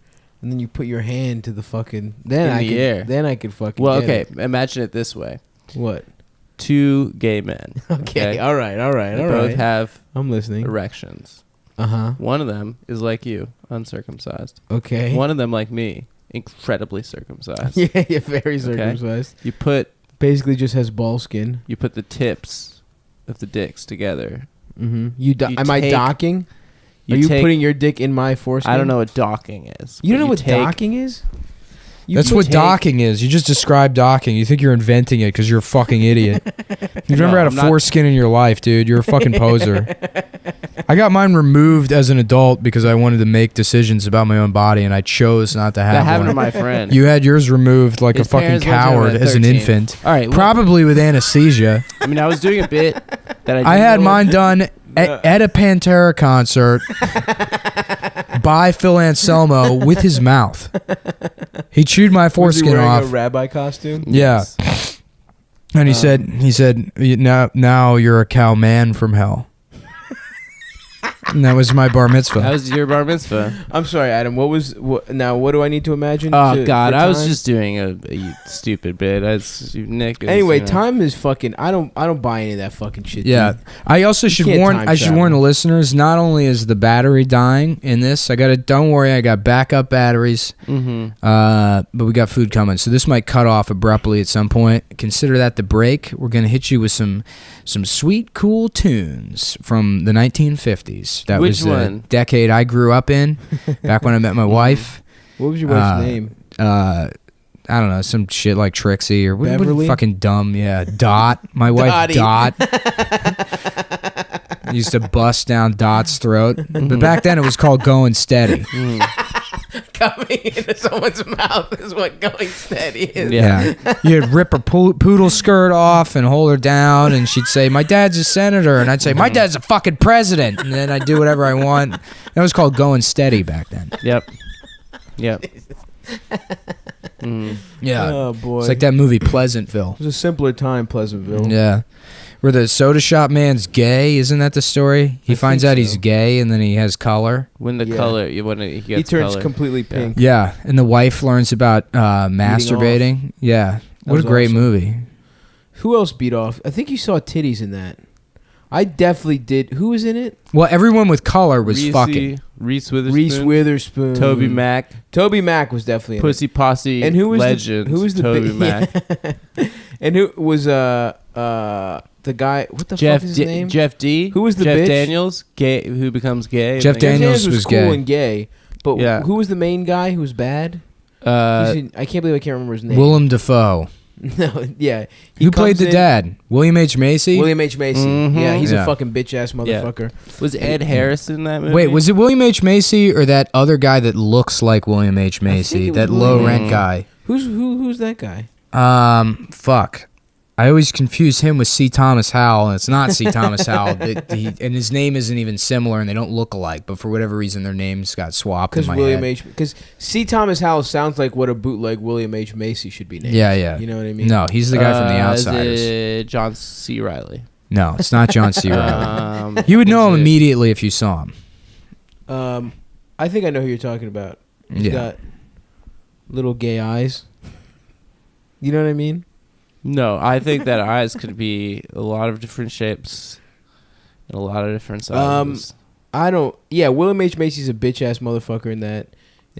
and then you put your hand to the fucking then In I the could, air. Then I could fucking. Well, get okay. it. Imagine it this way: What? 2 gay men. Okay. All right. All right. They All both right. have I'm listening. erections. Uh-huh. One of them is like you, uncircumcised. Okay. One of them like me, incredibly circumcised. Yeah. Yeah. Very Okay? circumcised. You put Basically, just has ball skin. you put the tips of the dicks together. Mm-hmm. Am I take- docking? you Are you take- putting your dick in my foreskin? I don't know what docking is. You don't but know what take- docking is? That's what docking is. You just described docking. You think you're inventing it because you're a fucking idiot. You've never had a I'm not- foreskin in your life, dude. You're a fucking poser. I got mine removed as an adult because I wanted to make decisions about my own body, and I chose not to have That happened one. to my friend. You had yours removed like His a fucking parents went to him coward at as an 13. infant. All right, look. Probably with anesthesia. I mean, I was doing a bit that I had mine done at a Pantera concert by Phil Anselmo with his mouth. He chewed my Was he foreskin wearing off. a rabbi costume? Yeah. And he said, now you're a cow man from hell. And that was my bar mitzvah. That was your bar mitzvah. I'm sorry, Adam. Now? What do I need to imagine? Oh to- God, for I was time? just doing a stupid bit. Nick. Is, Anyway, you know. time is fucking. I don't buy any of that fucking shit. Yeah, dude. I also You should can't warn. time I should travel. warn the listeners. Not only is the battery dying in this, don't worry. I got backup batteries. But we got food coming, so this might cut off abruptly at some point. Consider that the break. We're gonna hit you with some sweet, cool tunes from the 1950s. That Which was the one? decade I grew up in. Back when I met my wife. What was your wife's name? I don't know, some shit like Trixie or what Beverly? fucking dumb. Yeah, Dot. My wife Dottie. Dot. Used to bust down Dot's throat, but back then it was called going steady. Coming into someone's mouth is what going steady is. Yeah, you'd rip her poodle skirt off and hold her down, and she'd say, "My dad's a senator," and I'd say, "My dad's a fucking president," and then I'd do whatever I want. That was called going steady back then. Yep. Yeah. Oh boy. It's like that movie Pleasantville. It was a simpler time, Pleasantville. Yeah. Where the soda shop man's gay, isn't that the story? He finds think out he's so. gay and then he has color. When the Yeah. color, when he gets turns color. completely Yeah. pink. Yeah, and the wife learns about masturbating. Yeah. What a was great awesome. movie. Who else beat off? I think you saw titties in that. I definitely did. Who was in it? Well, everyone with color was fucking. Reese Witherspoon. Reese Witherspoon. Toby Mac. Toby Mac was definitely in Pussy Posse. And who was legend? who was the Toby big- Mac? And who was the guy? What the Jeff fuck is his D- name? Jeff D. Who was the Jeff bitch? Daniels? Gay? Who becomes gay? Jeff Daniels was cool gay. and gay. But Yeah. who was the main guy who was bad? Uh, I can't believe I can't remember his name. Willem Dafoe. No, yeah. Who played comes the in- dad? William H. Macy? William H. Macy. Mhm. Yeah, he's Yeah. a fucking bitch ass motherfucker. Was Ed Harris in that movie? Wait, was it William H. Macy or that other guy that looks like William H. Macy? it was That William- low rent guy. Who's that guy? Fuck. I always confuse him with C. Thomas Howell, and it's not C. Thomas Howell. And his name isn't even similar, and they don't look alike. But for whatever reason, their names got swapped in Because my William head. H. Because C. Thomas Howell sounds like what a bootleg William H. Macy should be named. Yeah, yeah. You know what I mean? No, he's the guy from The Is Outsiders. it John C. Riley? No, it's not John C. Riley. Um, You would know is him it- immediately if you saw him. I think I know who you're talking about. He's Yeah. got little gay eyes. You know what I mean? No, I think that eyes could be a lot of different shapes and a lot of different sizes. I don't. Yeah, William H. Macy's a bitch ass motherfucker in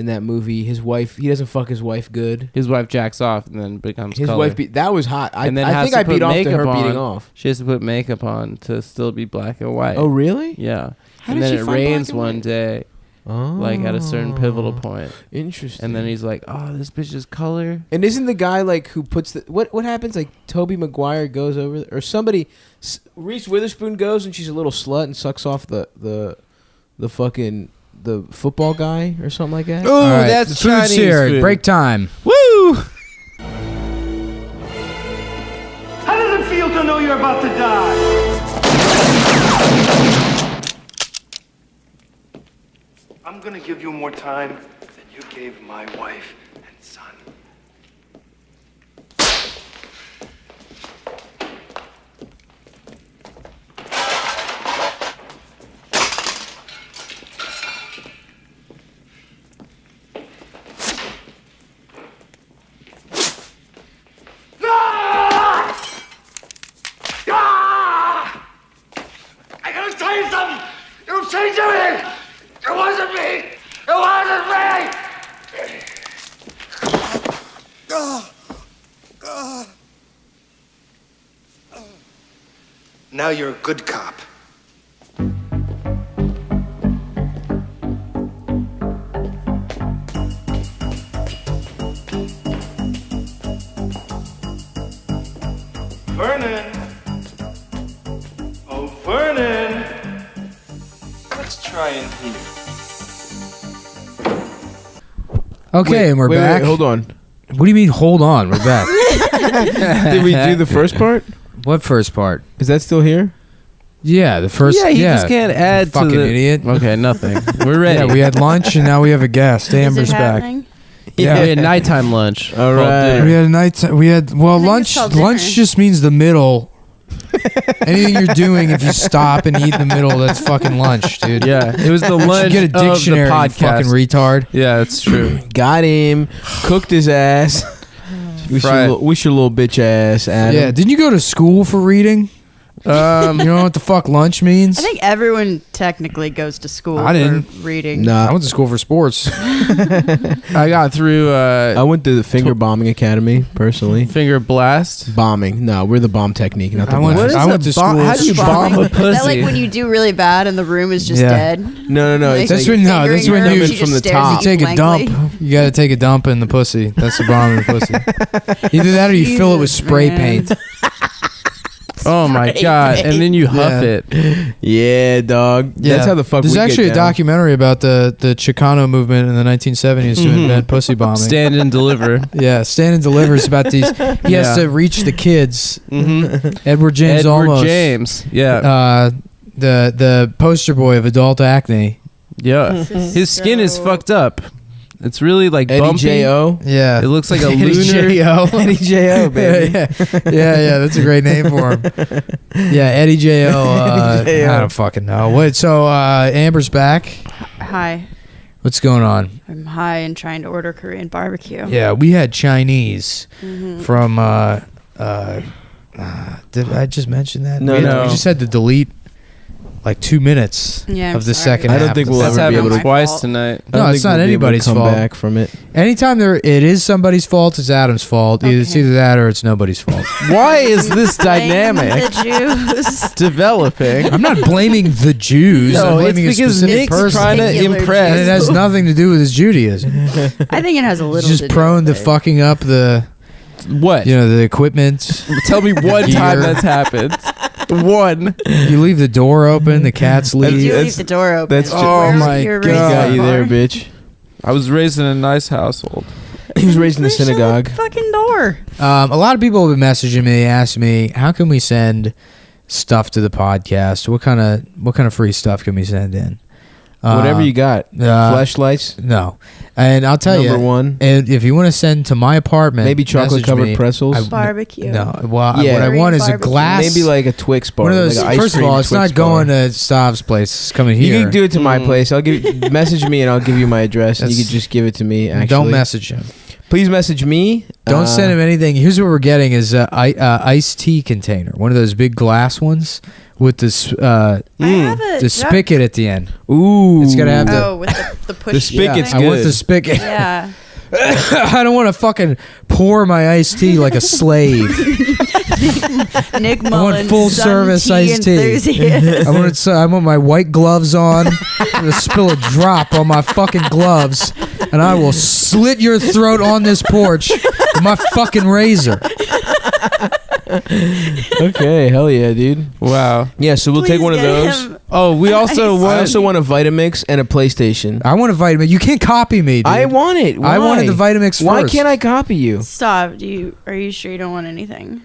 that movie. His wife, he doesn't fuck his wife good. His wife jacks off and then becomes His color. wife that was hot. I and then I has think to I put beat off to makeup her on. beating off. She has to put makeup on to still be black and white. Oh really? Yeah. How and did then she it find rains black and one white? day, like at a certain pivotal point. Interesting. And then he's like, "Oh, this bitch's color." And isn't the guy like who puts the what happens? Like Toby Maguire goes over or somebody, Reese Witherspoon goes and she's a little slut and sucks off the fucking the football guy or something like that. Oh, that's the food's Chinese here. food. Break time. Woo! How does it feel to know you're about to die? I'm gonna give you more time than you gave my wife and son. I gotta tell you something! It'll change everything! It wasn't me! It wasn't me! Now you're a good cop. Vernon! Oh, Vernon! Let's try in here. Okay, and we're wait, back. Wait, hold on. What do you mean, hold on? We're back. Did we do the first part? What first part? Is that still here? Yeah, the first. Yeah, he just can't add to fucking the idiot. Okay, nothing. We're ready. Yeah, we had lunch and now we have a guest. Amber's back. Yeah, we had nighttime lunch. All right. We had a night. Lunch. Lunch just means the middle. Anything you're doing, if you stop and eat in the middle, that's fucking lunch, dude. Yeah, it was the You should lunch get a of the dictionary, you podcast. fucking retard. Yeah, that's true. Got him. Cooked his ass. Wish your little bitch ass, Adam. Yeah, didn't you go to school for reading? You know what the fuck lunch means? I think everyone technically goes to school I didn't. for reading. Nah. I went to school for sports. I got through. I went to the finger bombing academy personally. Finger blast bombing. No, we're the bomb technique, not the I went- blast. I went to school. How do you bomb a Is that like pussy? when you do really bad and the room is just Yeah. dead? No. Like, That's you're when that's fingering when her you and she from just the stares top. at you take a blankly. dump. You got to take a dump in the pussy. That's the bomb in the pussy. Either that or you fill it with spray man. paint. Oh my god! And then you huff Yeah. it. Yeah, dog. That's how the fuck There's we actually get a down. documentary about the Chicano movement in the 1970s to invent pussy bombing. Stand and deliver. Yeah, Stand and Deliver is about these. He has to reach the kids. Edward James Olmos. James. Yeah. The poster boy of adult acne. Yeah. His skin is fucked up. It's really like Eddie bumpy. J.O. Yeah. It looks like a Eddie lunar. J.O. Eddie J.O., baby. yeah, that's a great name for him. Yeah, Eddie J.O. I don't fucking know. What? So Amber's back. Hi. What's going on? I'm high and trying to order Korean barbecue. Yeah, we had Chinese Mhm. from. Did I just mention that? No, we no. We just had to delete like 2 minutes Yeah, I'm of the sorry. second I half. don't think of the we'll That's ever be happened able to. twice fault. tonight. I don't No, think it's not we'll be able to anybody's come fault. back from it. Anytime it is somebody's fault, it's Adam's fault. It's Okay. either that or it's nobody's fault. Why is this Blame dynamic the Jews. developing? I'm not blaming the Jews. No, I'm it's blaming a because specific Nick's person. trying to Particular impress. And it has nothing to do with his Judaism. I think it has a little He's to just do prone to with it. fucking up the, What? the equipment. Tell me one time Gear. that's happened. One. You leave the door open, the cats You leave. do leave the door open. that's ju- Oh Where's my your God. raised Got you bar? there, bitch. I was raised in a nice household. He was raised in the synagogue. Fucking door. A lot of people have been messaging me, asking me, how can we send stuff to the podcast? What kind of free stuff can we send in? Whatever you got. Flashlights. No. And I'll tell you. Number one. And if you want to send to my apartment, Maybe chocolate message covered me. pretzels. Barbecue. No. Well, Yeah. what I want is a Barbecue. glass. Maybe like a Twix bar. one of those. like an ice First of cream all, it's Twix not going bar. to Stav's place. It's coming You here. can do it to my place. I'll give message me and I'll give you my address and you can just give it to me. Actually, Don't message him. Please message me. Don't send him anything. Here's what we're getting: is iced tea container, one of those big glass ones with this I have a the spigot at the end. Ooh, It's gotta have the. Oh, with the push. The spigot's thing. I want good. the spigot. Yeah. I don't want to fucking pour my iced tea like a slave. Nick I Mullen, want full Sun service tea iced tea. enthusiast. I want my white gloves on. I'm gonna spill a drop on my fucking gloves, and I will slit your throat on this porch with my fucking razor. Okay, hell yeah, dude. Wow. Yeah, so we'll take one of those. Oh, we also I also want a Vitamix and a PlayStation. I want a Vitamix. You can't copy me, dude. I want it. I wanted the Why? Vitamix Why first. can't I copy you? Stop. Are you sure you don't want anything?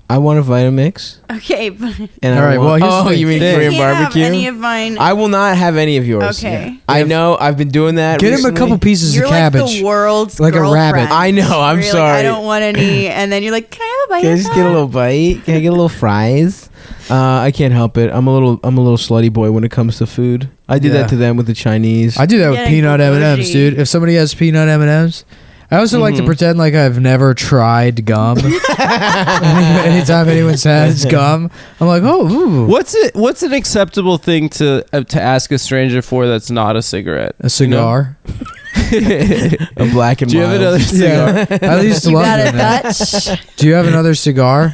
I want a Vitamix. Okay, but And All right, well, here's the you mean thing. Korean You can't have barbecue? any of mine. I will not have any of yours. Okay. I know. I've been doing that. Get him a recently. couple pieces You're of like cabbage. the world's Like a rabbit. girlfriend. I know. I'm Where you're sorry. Like, I don't want any, and then you're like, can I have a bite? Can I of just that? get a little bite? Can I get a little fries? I can't help it. I'm a little slutty boy when it comes to food. I do Yeah. that to them with the Chinese. I do that with Getting peanut M&Ms, bougie. dude. If somebody has peanut M&Ms, I also like to pretend like I've never tried gum. Anytime anyone says gum, I'm like, oh, ooh. What's an acceptable thing to ask a stranger for that's not a cigarette? A cigar. A black and Do you have mild. another cigar? Yeah. I used to You love got a it, man. Dutch? Do you have another cigar?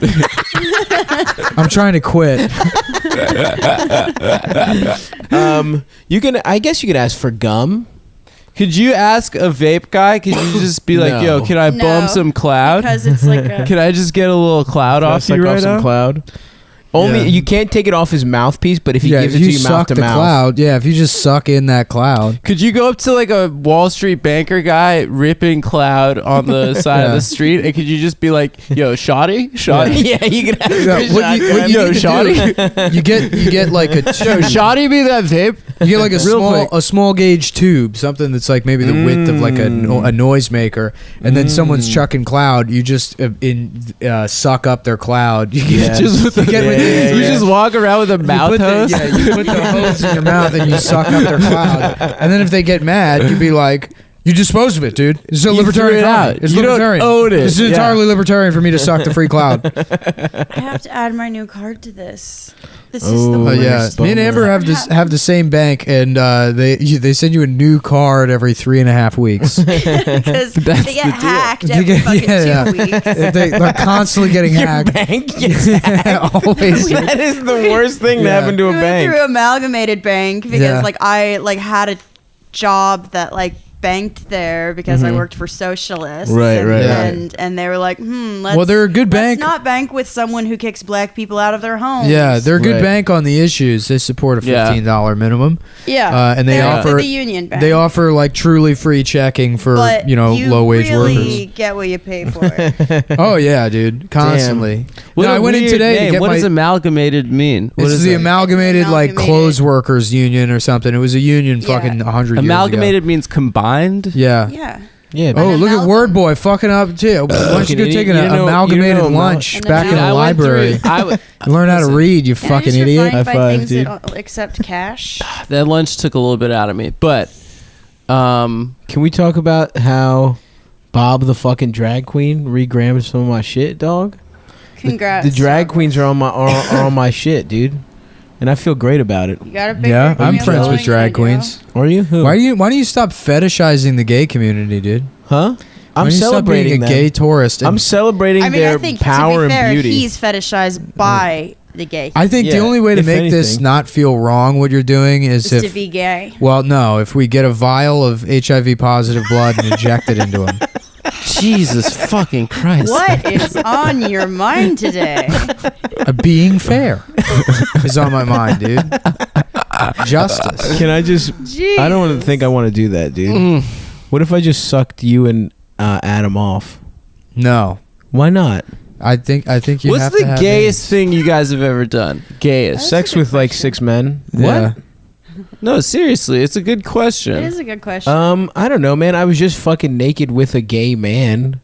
I'm trying to quit. You can. I guess you could ask for gum. Could you ask a vape guy? Could you just be like, No. "Yo, can I No, bum some cloud? because it's like a. Can I just get a little cloud Can I off suck you off right some now?" cloud. Only Yeah. you can't take it off his mouthpiece, but if he gives if it you to you mouth suck to the mouth, cloud, if you just suck in that cloud. Could you go up to like a Wall Street banker guy ripping cloud on the side of Yeah. the street, and could you just be like, "Yo, shoddy, yeah, you can. Ask Yeah, for what you shotgun. Yo, need to shoddy, do, you get like a yo, tube. shoddy, be that vape." You get like a Real quick. small gauge tube, something that's like maybe the width of like a noisemaker, and then someone's chucking cloud. You just suck up their cloud. You get, Just with the, you get with these- you just walk around with a mouth put hose. you put the hose in your mouth and you suck up their cloud. And then if they get mad, you'd be like, you dispose of it, dude. It's a You libertarian threw it comment. out. It's You don't libertarian. own it. It's Yeah. entirely libertarian for me to suck the free cloud. I have to add my new card to this. This is the Oh worst. yeah, me and Amber have the same bank, and they send you a new card every 3.5 weeks. Because they get hacked every fucking 2 weeks. They're constantly getting hacked. Bank gets hacked. Always. That is the worst thing to happen to a We went bank. through Amalgamated Bank because Yeah. I had a job that banked there because I worked for socialists. Right, and, right, and they were like, let's, Well, they're a good let's bank. not bank with someone who kicks black people out of their homes. Yeah, they're a good Right. bank on the issues. They support a $15 minimum. Yeah, and they they're offer the union bank. They offer like truly free checking for but low wage really get what you pay for. Oh yeah, dude, constantly. What No, a I went in weird today to name. get What my. does amalgamated mean? What This is is the that? amalgamated like clothes workers union or something. It was a union fucking 100 years ago. Amalgamated means combined. Yeah. Yeah. Yeah. Oh, look at Word Boy fucking up too. Why don't you go take an amalgamated lunch back in the library? Learn how to read, you fucking idiot. High five, things that don't accept cash. That lunch took a little bit out of me, but Can we talk about how Bob the fucking drag queen regrammed some of my shit, dog? Congrats. The drag queens are on my are on my shit, dude, and I feel great about it. You got a big Yeah, ring I'm on friends your with finger, drag girl. queens. Are you? Who? Why do you stop fetishizing the gay community, dude? Huh? Why I'm don't you stop celebrating being a them. gay tourist. and- I'm celebrating I mean, their I think power to be fair, and beauty. he's fetishized by the gay. I think the Yeah, only way to if make this anything. not feel wrong, what you're doing, is Just to if be gay. well, no, if we get a vial of HIV positive blood and inject it into him. Jesus fucking Christ! What is on your mind today? Being fair is on my mind, dude. Justice. Can I just? I don't want to think I want to do that, dude. What if I just sucked you and Adam off? No. Why not? I think you What's have to the have gayest thing you guys have ever done? Gayest. Sex with like 6 men. Yeah. What? No, seriously, it's a good question. It is a good question. I don't know, man. I was just fucking naked with a gay man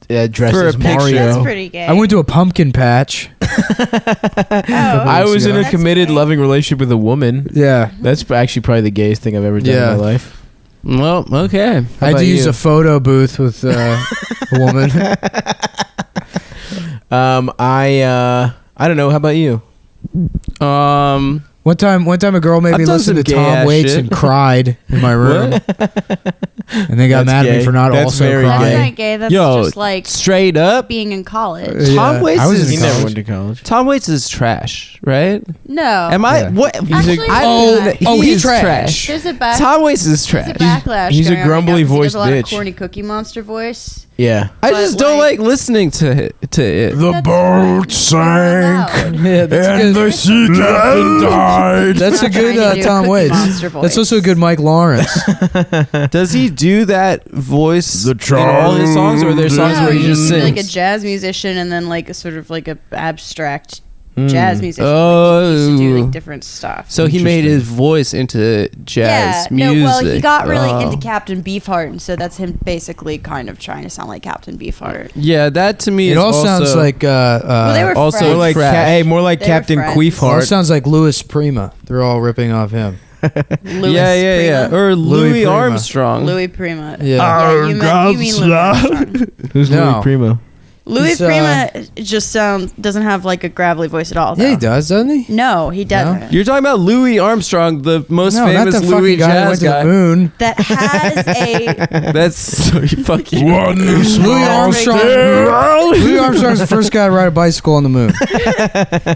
dressed For a as picture. Mario. That's pretty gay. I went to a pumpkin patch. I was in a That's committed, gay. loving relationship with a woman. Yeah. That's actually probably the gayest thing I've ever done Yeah. in my life. Well, okay. I had about to use you? a photo booth with a woman. I don't know. How about you? One time a girl made I've me done listen some to gay Tom ass Waits shit. and cried in my room. And they got That's mad at gay. me for not That's also very crying. That's not gay. That's Yo, just like straight up. being in college. Tom Waits I was is in He never college. went to college. Tom Waits is trash, right? No. Am I Yeah. what? Actually, He's trash. There's a back. Tom Waits is There's trash. a backlash. he's a going on right now grumbly 'cause he does voiced a lot of bitch. corny Cookie Monster voice. Yeah. I But, just don't like listening to it. The boat sank, Yeah, that's and good. the sea captain died. That's a Not good trying to do Tom Cookie Waits. Monster That's voice. also a good Mike Lawrence. Does he do that voice The in all his songs, or are there songs No, where he he's just sings? like a jazz musician and then like a sort of like a abstract jazz musician. Oh. Like, he used to do like different stuff. So he made his voice into jazz music. No, well, he got really Oh. into Captain Beefheart, and so that's him basically kind of trying to sound like Captain Beefheart. Yeah, that to me It is all sounds like Well, they were also friends. More like trash. more like They were Captain friends. Well, it Queefheart. sounds like Louis Prima. They're all ripping off him. Louis yeah. Prima. Or Louis Louis Prima. Armstrong. Louis Prima. Yeah. you mean Louis Armstrong. Who's No. Louis Prima? Louis He's, Prima just doesn't have like a gravelly voice at all. Yeah, though. he does, doesn't he? No, he doesn't. You're talking about Louis Armstrong, the most No, not famous the fucking Louis guy who jazz went to the guy. moon. That has a That's so fucking. Louis Armstrong. Louis Armstrong's the first guy to ride a bicycle on the moon.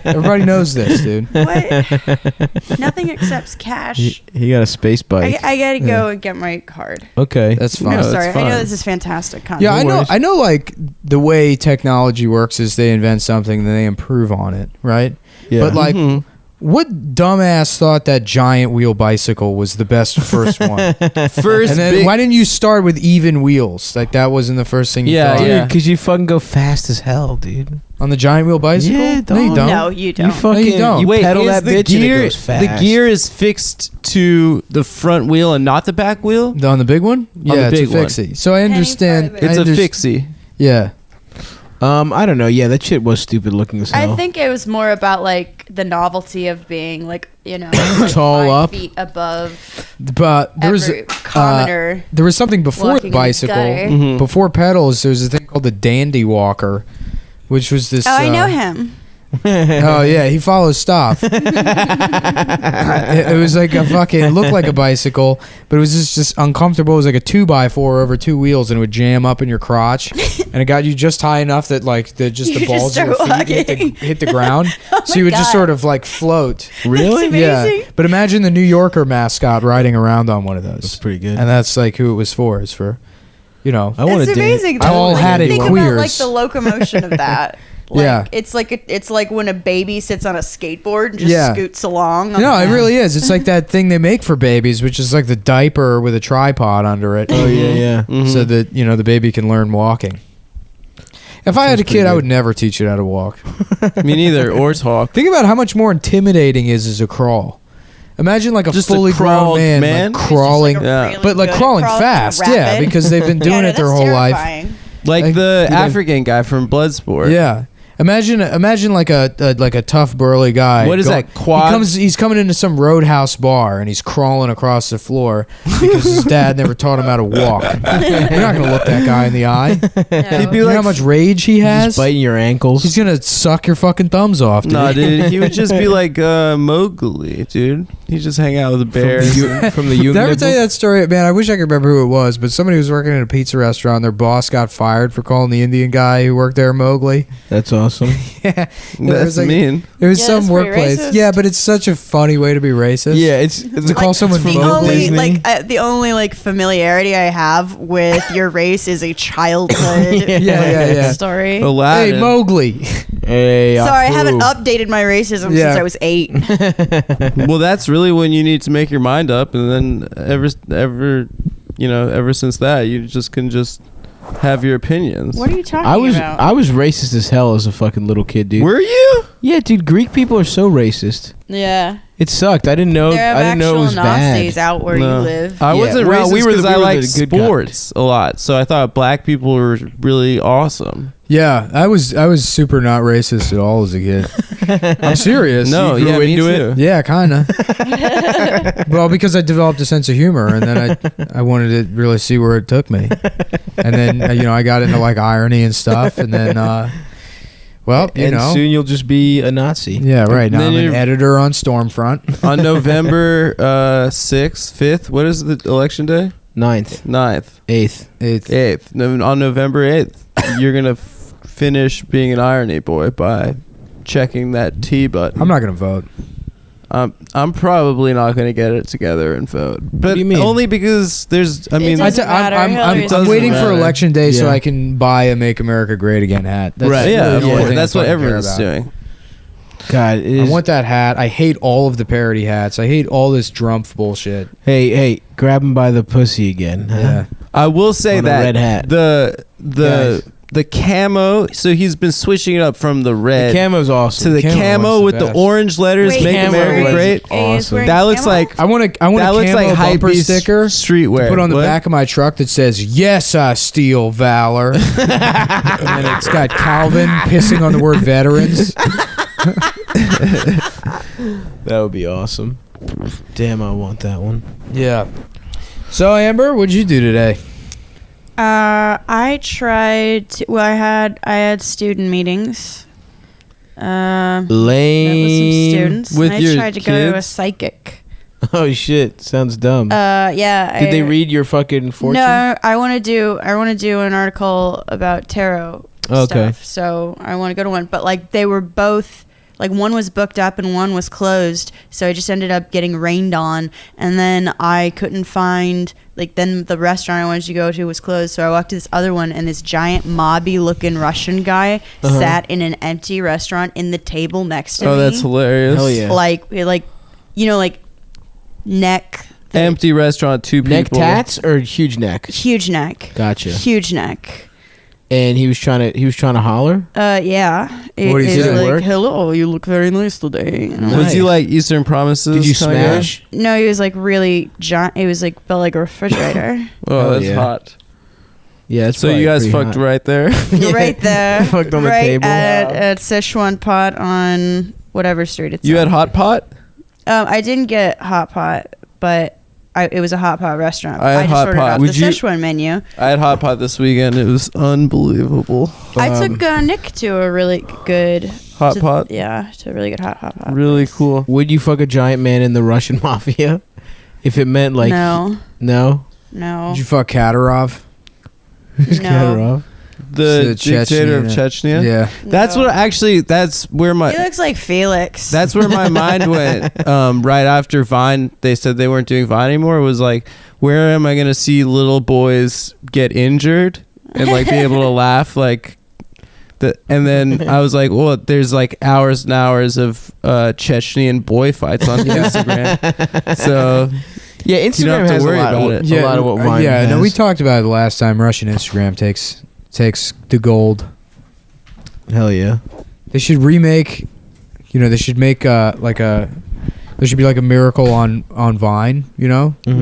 Everybody knows this, dude. what? Nothing accepts cash. He got a space bike. I gotta go and get my card. Okay, That's fine. I'm sorry. that's I know fine. this is fantastic content. Yeah, I know. Like the way technology works is they invent something, then they improve on it, right? Yeah. But like, what dumbass thought that giant wheel bicycle was the best first one? First, And then big, why didn't you start with even wheels? Like that wasn't the first thing you Yeah, thought. yeah. Dude, because you fucking go fast as hell, dude. On the giant wheel bicycle? Yeah, no, you don't. No, you don't. You fucking you don't. you Wait, pedal is that the bitch and gear, it goes fast. the gear is fixed to the front wheel and not the back wheel? On the big one? the Yeah, big it's a one. fixie. So I understand. It's I a fixie. Yeah. I don't know. Yeah, that shit was stupid looking as hell. I think it was more about like the novelty of being like Tall 5 up. feet above. But there was Every commoner there was something before walking the in the bicycle, gutter. before pedals. There was a thing called the Dandy Walker, which was this. Oh, I know him. Oh yeah, he follows stop. it was like a fucking. It looked like a bicycle, but it was just uncomfortable. It was like a 2x4 over 2 wheels, and it would jam up in your crotch, and it got you just high enough that like the You balls just of your start feet walking. hit the ground, Oh so you would just God. sort of like float. Really? Yeah. amazing. But imagine the New Yorker mascot riding around on one of those. That's pretty good. And that's like who it was for. It's for, I want It's amazing. though. Tall Like, hatted think queers. about like the locomotion of that. Like, Yeah. it's like when a baby sits on a skateboard and just Yeah. scoots along. No, it really is. It's like that thing they make for babies, which is like the diaper with a tripod under it. Oh yeah. So that the baby can learn walking. If I had a kid, I would never teach it how to walk. Me neither, or talk. Think about how much more intimidating it is as a crawl. Imagine like a Just a fully grown crawled man, man? like crawling, Just like a really but like good crawling crawl, fast, rapid. yeah, because they've been doing Yeah, it their that's whole life. terrifying. Like the you know- African guy from Bloodsport. Yeah. Imagine like a tough burly guy. What is that, quad? He's coming into some roadhouse bar and he's crawling across the floor because his dad never taught him how to walk. You're not gonna look that guy in the eye. No. You know how much rage he has? Just biting your ankles. He's gonna suck your fucking thumbs off, dude. Nah, dude, he would just be like Mowgli, dude. He'd just hang out with the bears. From the Did I ever tell you that story? Man, I wish I could remember who it was, but somebody was working at a pizza restaurant. Their boss got fired for calling the Indian guy who worked there Mowgli. That's awesome. Yeah, That's mean. There was Yeah, some that's pretty workplace. racist. Yeah, but it's such a funny way to be racist. Yeah, it's to call someone The Mowgli. only familiarity familiarity I have with your race is a childhood Yeah. story. Hey, Mowgli. Hey, Sorry, I haven't updated my racism Yeah. since I was 8. Well, that's really when you need to make your mind up, and then ever since that, you just can just have your opinions. What are you talking about? I was racist as hell as a fucking little kid, dude. Were you? Yeah, dude. Greek people are so racist. Yeah. It sucked. I didn't know. There are I didn't know it was actual Nazis bad. out where you live. I Yeah, wasn't well, racist we were the- because we I were liked the good guys. sports a lot, so I thought black people were really awesome. Yeah, I was super not racist at all as a kid. I'm serious. No, You grew yeah, me into it? too. Yeah, kind of. Well, because I developed a sense of humor, and then I wanted to really see where it took me, and then I got into like irony and stuff, and then And soon you'll just be a Nazi. Yeah, right. Now Then I'm an you're- editor on Stormfront. On November 6th, 5th, what is the election day? 9th. 8th. 8th. On November 8th, you're going to finish being an irony boy by checking that T button. I'm not going to vote. I'm probably not going to get it together and vote. But What do you mean? only because there's, I mean, I'm waiting for election day so I can buy a "Make America Great Again" hat. That's Right. really Yeah, the of only course. thing That's I what fucking care everyone's about. doing. God, it I is. want that hat. I hate all of the parody hats. I hate all this Drumpf bullshit. Hey, grab him by the pussy again. Huh? Yeah. I will say On a that red hat. the camo. So he's been switching it up from the red. The camo's awesome. To the camo one's with the best. orange letters, Wait, "Make he's America wearing- Great." he's wearing That looks camo? like I want that a looks camo like bumper hypebeast sticker streetwear. to put on the What? back of my truck that says "Yes, I steal valor," and it's got Calvin pissing on the word veterans. That would be awesome. Damn, I want that one. Yeah. So Amber, what'd you do today? I tried to, well, I had student meetings. Lame. Met with some students. With and I your tried to go to a kids? psychic. Oh shit! Sounds dumb. Yeah. Did they read your fucking fortune? No, I want to do an article about tarot Okay. stuff. So I want to go to one, but like they were both like one was booked up and one was closed. So I just ended up getting rained on, and then I couldn't find then the restaurant I wanted to go to was closed. So I walked to this other one, and this giant mobby looking Russian guy sat in an empty restaurant in the table next to me. Oh, that's hilarious. Hell yeah. Like neck. Empty restaurant, two people. Neck tats or huge neck? Huge neck. Gotcha. Huge neck. And he was trying to holler. Yeah. What did he It's say? like, Work? hello, you look very nice today. And I'm Was like- he like Eastern Promises? Did you kinda guy? smash? No, he was like really giant. It was like built like a refrigerator. Oh, Hell that's yeah. hot. Yeah. It's So you probably guys pretty fucked hot. right there. Right there. Fucked on the right table. at Sichuan Pot on whatever street it's You on. had hot pot? I didn't get hot pot, but it was a hot pot restaurant. I had just hot ordered pot. off Would the you- Sichuan menu. I had hot pot this weekend. It was unbelievable. I took Nick to a really good Hot pot? Yeah, to a really good hot pot. Really cool. Would you fuck a giant man in the Russian mafia? If it meant like No. No. No. Did you fuck Kadyrov? Who's No. Kadyrov? The dictator of Chechnya. Yeah. That's what actually. That's where my. He looks like Felix. That's where my mind went. Right after Vine, they said they weren't doing Vine anymore. It was like, where am I going to see little boys get injured and like be able to laugh like. And then I was like, well, there's like hours and hours of Chechnyan boy fights on Instagram. So Yeah, you don't Instagram have to has worry a lot, about it. a lot of what Vine yeah, has. no, we talked about it the last time. Russian Instagram takes the gold. Hell yeah. They should remake. They should make there should be like a Miracle on Vine. Yeah. Be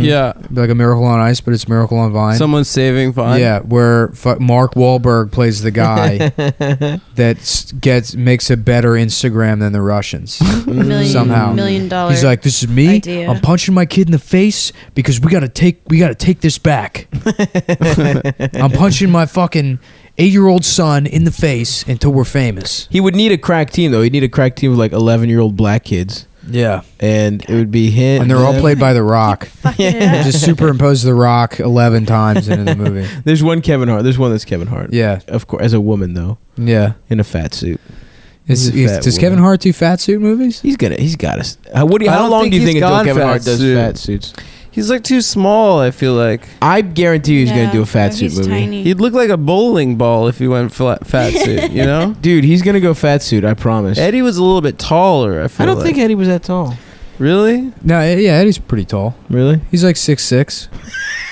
like a Miracle on Ice, but it's Miracle on Vine. Someone's saving Vine. Yeah, where Mark Wahlberg plays the guy that makes a better Instagram than the Russians. Somehow, $1 million he's like, "This is me. idea. I'm punching my kid in the face because we gotta take this back. I'm punching my fucking 8-year-old son in the face until we're famous." He would need a crack team though. He'd need a crack team with like 11-year-old black kids. Yeah, and it would be him. and they're all played by The Rock. Yeah. Just superimpose The Rock 11 times into the movie. There's one Kevin Hart. There's one that's Kevin Hart. Yeah, of course, as a woman though. Yeah, in a fat suit. Does Kevin Hart do fat suit movies? He's got us. How don't long do you he's think until gone Kevin fat Hart does suit. fat suits? He's like too small, I feel like. I guarantee you he's gonna do a fat suit movie. tiny. He'd look like a bowling ball if he went fat suit, you know? Dude, he's gonna go fat suit, I promise. Eddie was a little bit taller, I feel I don't like. think Eddie was that tall. Really? No, yeah, Eddie's pretty tall. Really? He's like 6'6".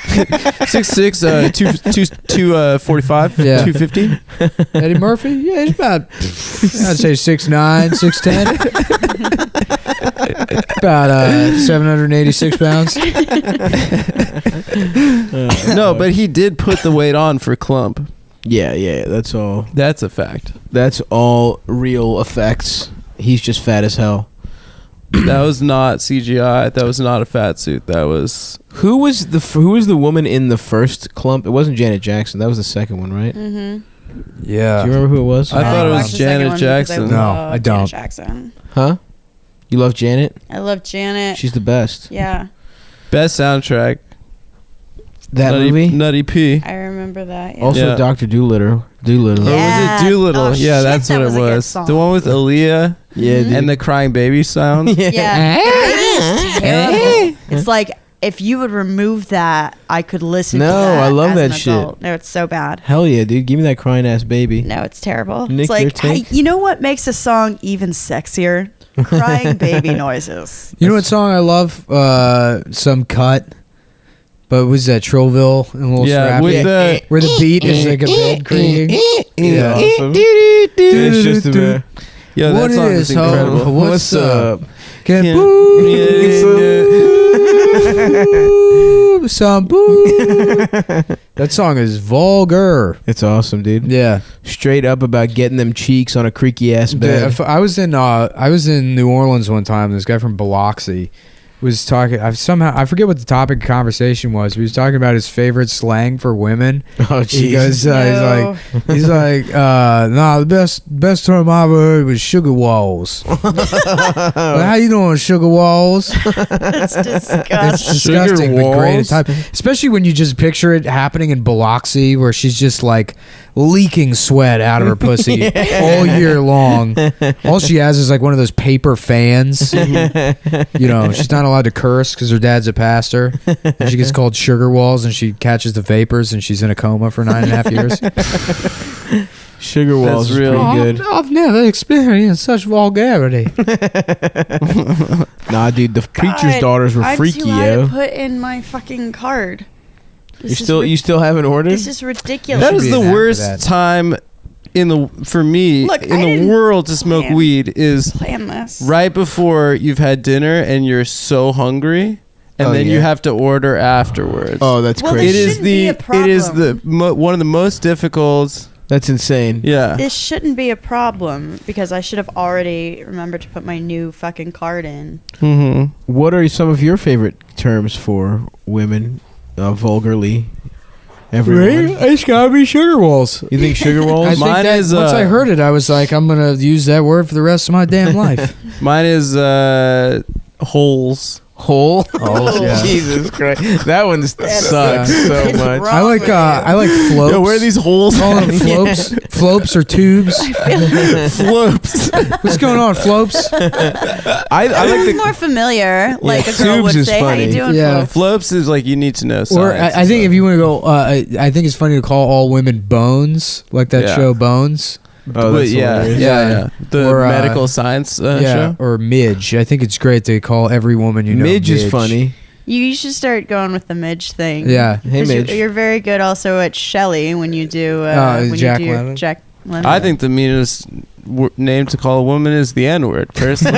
6'6", 245, Yeah. 250. Eddie Murphy? Yeah, he's about, I'd say 6'9", 6'10". About 786 pounds. No, but he did put the weight on for Clump. Yeah, that's all. That's a fact. That's all real effects. He's just fat as hell. That was not CGI. That was not a fat suit. That was... Who was the woman in the first Clump? It wasn't Janet Jackson. That was the second one, right? Mm-hmm. Yeah. Do you remember who it was? I thought it was watched the second Janet one because Jackson. No, love I don't. Janet Jackson. Huh? You love Janet? I love Janet. She's the best. Yeah. Best soundtrack. That Nutty, movie? Nutty P. I remember that. Yeah. Also, Dr. Doolittle. Doolittle. Or Yeah. was it Doolittle? Oh, yeah, shit, that's that what was it a good was. song. The one with Aaliyah. Yeah, dude. And the crying baby sound. Yeah. It's terrible. It's like if you would remove that, I could listen to No, that. I love as that an shit. adult. No, it's so bad. Hell yeah, dude. Give me that crying ass baby. No, it's terrible. Nick, it's like, your take? hey, you know what makes a song even sexier? Crying baby noises. You know what song I love? Some Cut. But was that Trillville and Little Yeah, Scrappy? with the- where the beat is like a bed creaking. Yeah. Awesome. It's just a bit. Yo, that What song is, is ho? incredible. What's up? Can Yeah. boo some boo. That song is vulgar. It's awesome, dude. Yeah, straight up about getting them cheeks on a creaky ass bed. I was in New Orleans one time. This guy from Biloxi was talking. I forget what the topic of conversation was. He was talking about his favorite slang for women. Oh, He jeez. goes, he's like, nah, the best term I ever heard was sugar walls. Like, how you doing, sugar walls? That's disgusting. It's disgusting, but great at time. Especially when you just picture it happening in Biloxi, where she's just like leaking sweat out of her pussy all year long. All she has is like one of those paper fans. You know, she's not allowed to curse because her dad's a pastor. And she gets called sugar walls, and she catches the vapors, and she's in a coma for 9.5 years. Sugar walls is real. pretty good. I've never experienced such vulgarity. Nah, dude, the preacher's God, daughters were I'm freaky, too high yo. to put in my fucking card. This is You still haven't ordered? This is ridiculous. That is the worst time for me Look, I in the didn't world to smoke plan- weed is plan this. right before you've had dinner and you're so hungry. And Oh, then you yeah. have to order afterwards. Oh, that's Well, crazy. this It is shouldn't be a it is the one of the most difficult. That's insane. Yeah. This shouldn't be a problem because I should have already remembered to put my new fucking card in. Mm-hmm. What are some of your favorite terms for women, vulgarly? Everyone. It's gotta be sugar walls. You think sugar walls? I think Mine that, is, once I heard it, I was like, I'm gonna use that word for the rest of my damn life. Mine is holes. Hole? Holes, yeah. Jesus Christ. That one sucks so It's much. wrong I like with I like floats. Yo, where are these holes? Call them floats, flops or tubes. Flops. What's going on, flops? I like It's the more familiar. Like a girl tubes would is say, "How you funny. doing?" Yeah. folks?" Flops is like you need to know. Or science I and think stuff. if you want to go, I think it's funny to call all women bones, like that Yeah. show Bones. Oh, But that's yeah, hilarious. yeah. The Or, medical science Yeah, show. or midge. I think it's great to call every woman you know Midge is funny. You should start going with the midge thing. Yeah. Hey, 'Cause Midge. You're very good also at Shelley when you do Jack you do your Lemmon? Jack Lemmon. I think the meanest name to call a woman is the N-word, personally.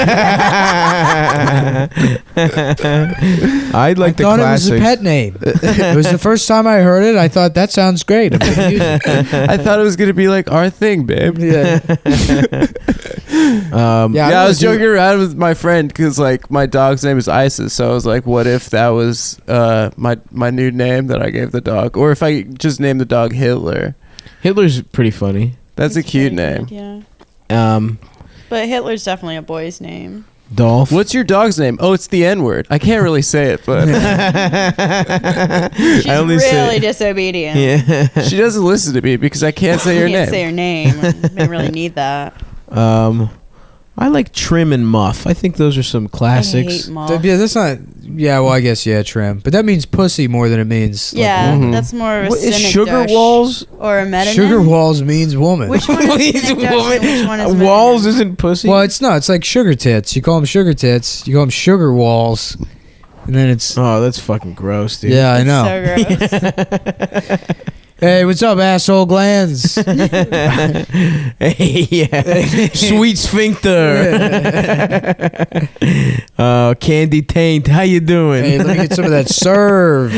I'd like the thought it was a classics. pet name. It was the first time I heard it. I thought that sounds great. I'm gonna use it. I thought it was going to be like our thing, babe. Yeah. Yeah, I was joking around with my friend because like my dog's name is Isis, so I was like, what if that was my new name that I gave the dog, or if I just named the dog Hitler? Hitler's pretty funny. That's a cute name. Yeah. But Hitler's definitely a boy's name. Dolph. What's your dog's name? Oh, it's the N-word. I can't really say it, but She's really disobedient. Yeah. she doesn't listen to me because I can't say her You can't name. say her name. We don't really need that. I like Trim and Muff. I think those are some classics. hate Muff. Yeah, that's not. Yeah, well, I guess trim, but that means pussy more than it means. Like, Yeah, woman. that's more of a What is cynic sugar douche. walls? Or a metonym. Sugar walls means woman. Which one is cynic douche and which one is Walls metonym? isn't pussy. Well, it's not. It's like sugar tits. You call them sugar tits. You call them sugar walls, and then it's. Oh, that's fucking gross, dude. Yeah, I know. So gross. Hey, what's up, asshole glands? Hey, yeah. Sweet sphincter. Candy taint. How you doing? Hey, let me get some of that serve.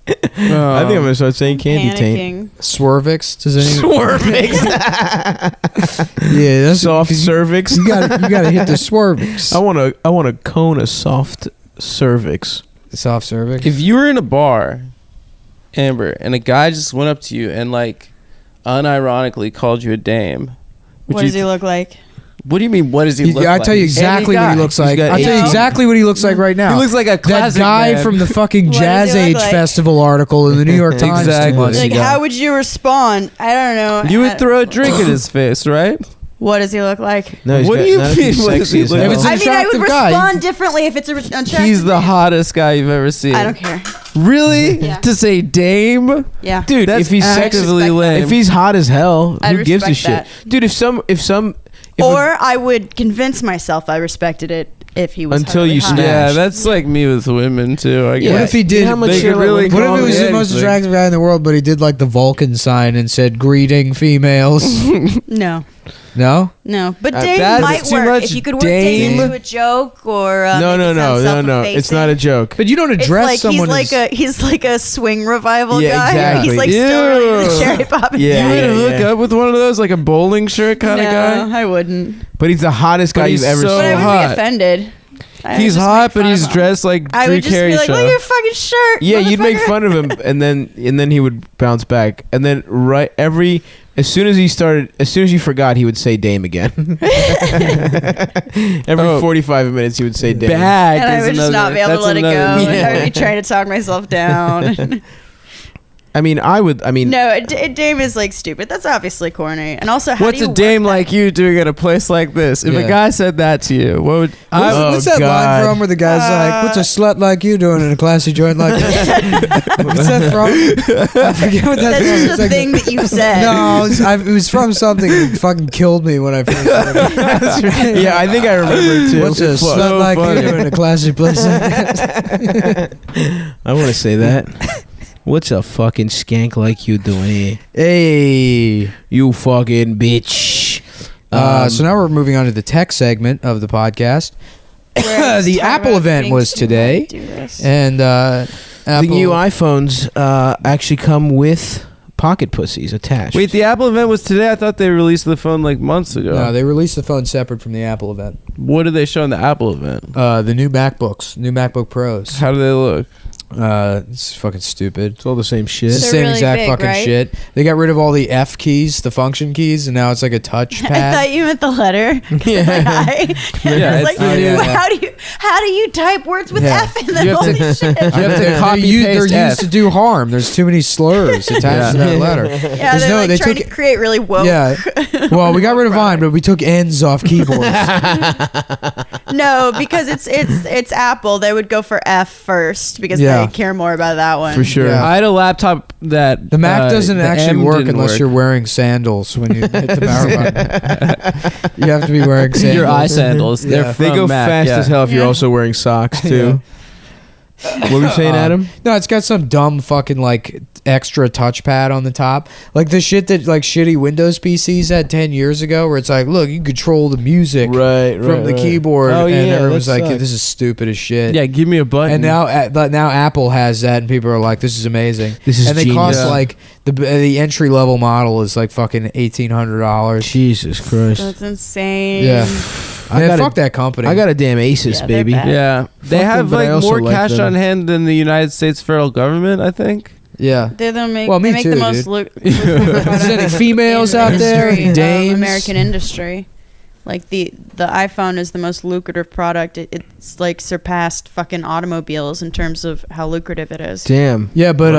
I think I'm gonna start saying candy taint. Panicking. Swervix. Does anyone? Swervix. Yeah, that's Soft cervix. You got to hit the swervix. I want to cone a soft cervix. Soft cervix. If you were in a bar, Amber, and a guy just went up to you and like unironically called you a dame, would What you does he look like? What do you mean? What does he look I'll like? tell you exactly what he looks like. I'll tell you exactly what he looks like right now. He looks like a that classic guy man. from the fucking What Jazz does he Age look like? Festival article in the New York Times 2 months Like, ago. how would you respond? I don't know. You would throw a drink in his face, right? What does he look like? No, what do you mean? What does he look like? I mean, I would respond differently if it's a attractive. He's the hottest guy you've ever seen. I don't care. Really? Yeah. To say dame? Yeah. Dude, that's if he's actively lame. if he's hot as hell, I'd who gives a respect shit, dude? Or I would convince myself I respected it if he was Until really you hot. Yeah, that's like me with women too. I guess. What if he did? They could really what if call it was me the most anything. attractive guy in the world, but he did like the Vulcan sign and said "Greeting females"? No. No. No, but That's Dame might too work much if you could work Dame. Dame into a joke or no, make it sound self-effacing. it's not a joke. But you don't It's address like someone he's like a swing revival Yeah, guy. exactly. He's like still really into cherry pop. Yeah, You would yeah, hook yeah. up with one of those, like a bowling shirt kind of guy. No, I wouldn't. But he's the hottest guy But he's you've ever so seen. But I would hot. be offended. I would He's just hot, make but fun he's of him. dressed like I Drew would just Carey be like, show. look at your fucking shirt. Yeah, you'd make motherfucker." fun of him, and then he would bounce back, and then as soon as you forgot, he would say Dame again. Every 45 minutes, he would say Dame. Bag And I is would just not another- be able to that's let it go. another- And I would be trying to talk myself down. I mean, No, Dame is like stupid. That's obviously corny. And also, how What's do you a dame like you doing at a place like this? If a Yeah. guy said that to you, what would? What's that line from where the guy's like, "What's a slut like you doing in a classy joint like this?" What's that from? I forget what that's That's from. just It's a like- thing that you said. No, it was from something that fucking killed me when I first heard it. Yeah, I think I remember too. What's a Fuck. slut like funny. you doing in a classy place like this? I want to say that. What's a fucking skank like you doing here? Hey, you fucking bitch. So now we're moving on to the tech segment of the podcast. The Apple event was today, and the Apple, new iPhones actually come with pocket pussies attached. Wait, the Apple event was today. I thought they released the phone like months ago. no, they released the phone separate from the Apple event. What did they show in the Apple event? The new MacBooks, new MacBook Pros. How do they look? It's fucking stupid. It's all the same shit. It's the They're same really exact big, fucking right? shit. They got rid of all the F keys, the function keys, and now it's like a touch I pad. thought you meant the letter. Yeah. Yeah, I was like, oh, yeah, yeah. how do you type words with Yeah. F in them? You have to- Holy shit. You have to They're copy they're paste used to do harm. There's too many slurs attached to that letter. Yeah, they're like they trying took to create really woke. Yeah. Well, we got rid of Vine, but we took N's off keyboards. No, because it's Apple. They would go for F first because Yeah. they care more about that one. For sure. Yeah. I had a laptop that The Mac doesn't the actually M work didn't unless work. you're wearing sandals when you hit the power button. You have to be wearing sandals. Your eye sandals. Yeah. They're They from go Mac, fast yeah. as hell if you're Yeah. also wearing socks too. What were you saying, Adam? No, it's got some dumb fucking like extra touchpad on the top, like the shit that like shitty Windows PCs had 10 years ago, where it's like, look, you control the music Right, from the right. keyboard, Oh, and yeah, everyone's that like, sucks. this is stupid as shit. Yeah, give me a button. And now Apple has that, and people are like, "This is amazing." This is and they genius. cost Yeah. like the entry level model is like fucking $1,800. Jesus Christ. That's insane. Yeah, I Man, got fuck that company. I got a damn Asus, Yeah, they're baby. bad. Yeah, they Fuck have them, but I like also more like cash them. on hand than the United States federal government. I think. Yeah. They don't make. Well, me they make too, the most dude. lucrative. If there's any females out there, dames? American industry. Like the iPhone is the most lucrative product. It's like surpassed fucking automobiles in terms of how lucrative it is. Damn. Yeah, but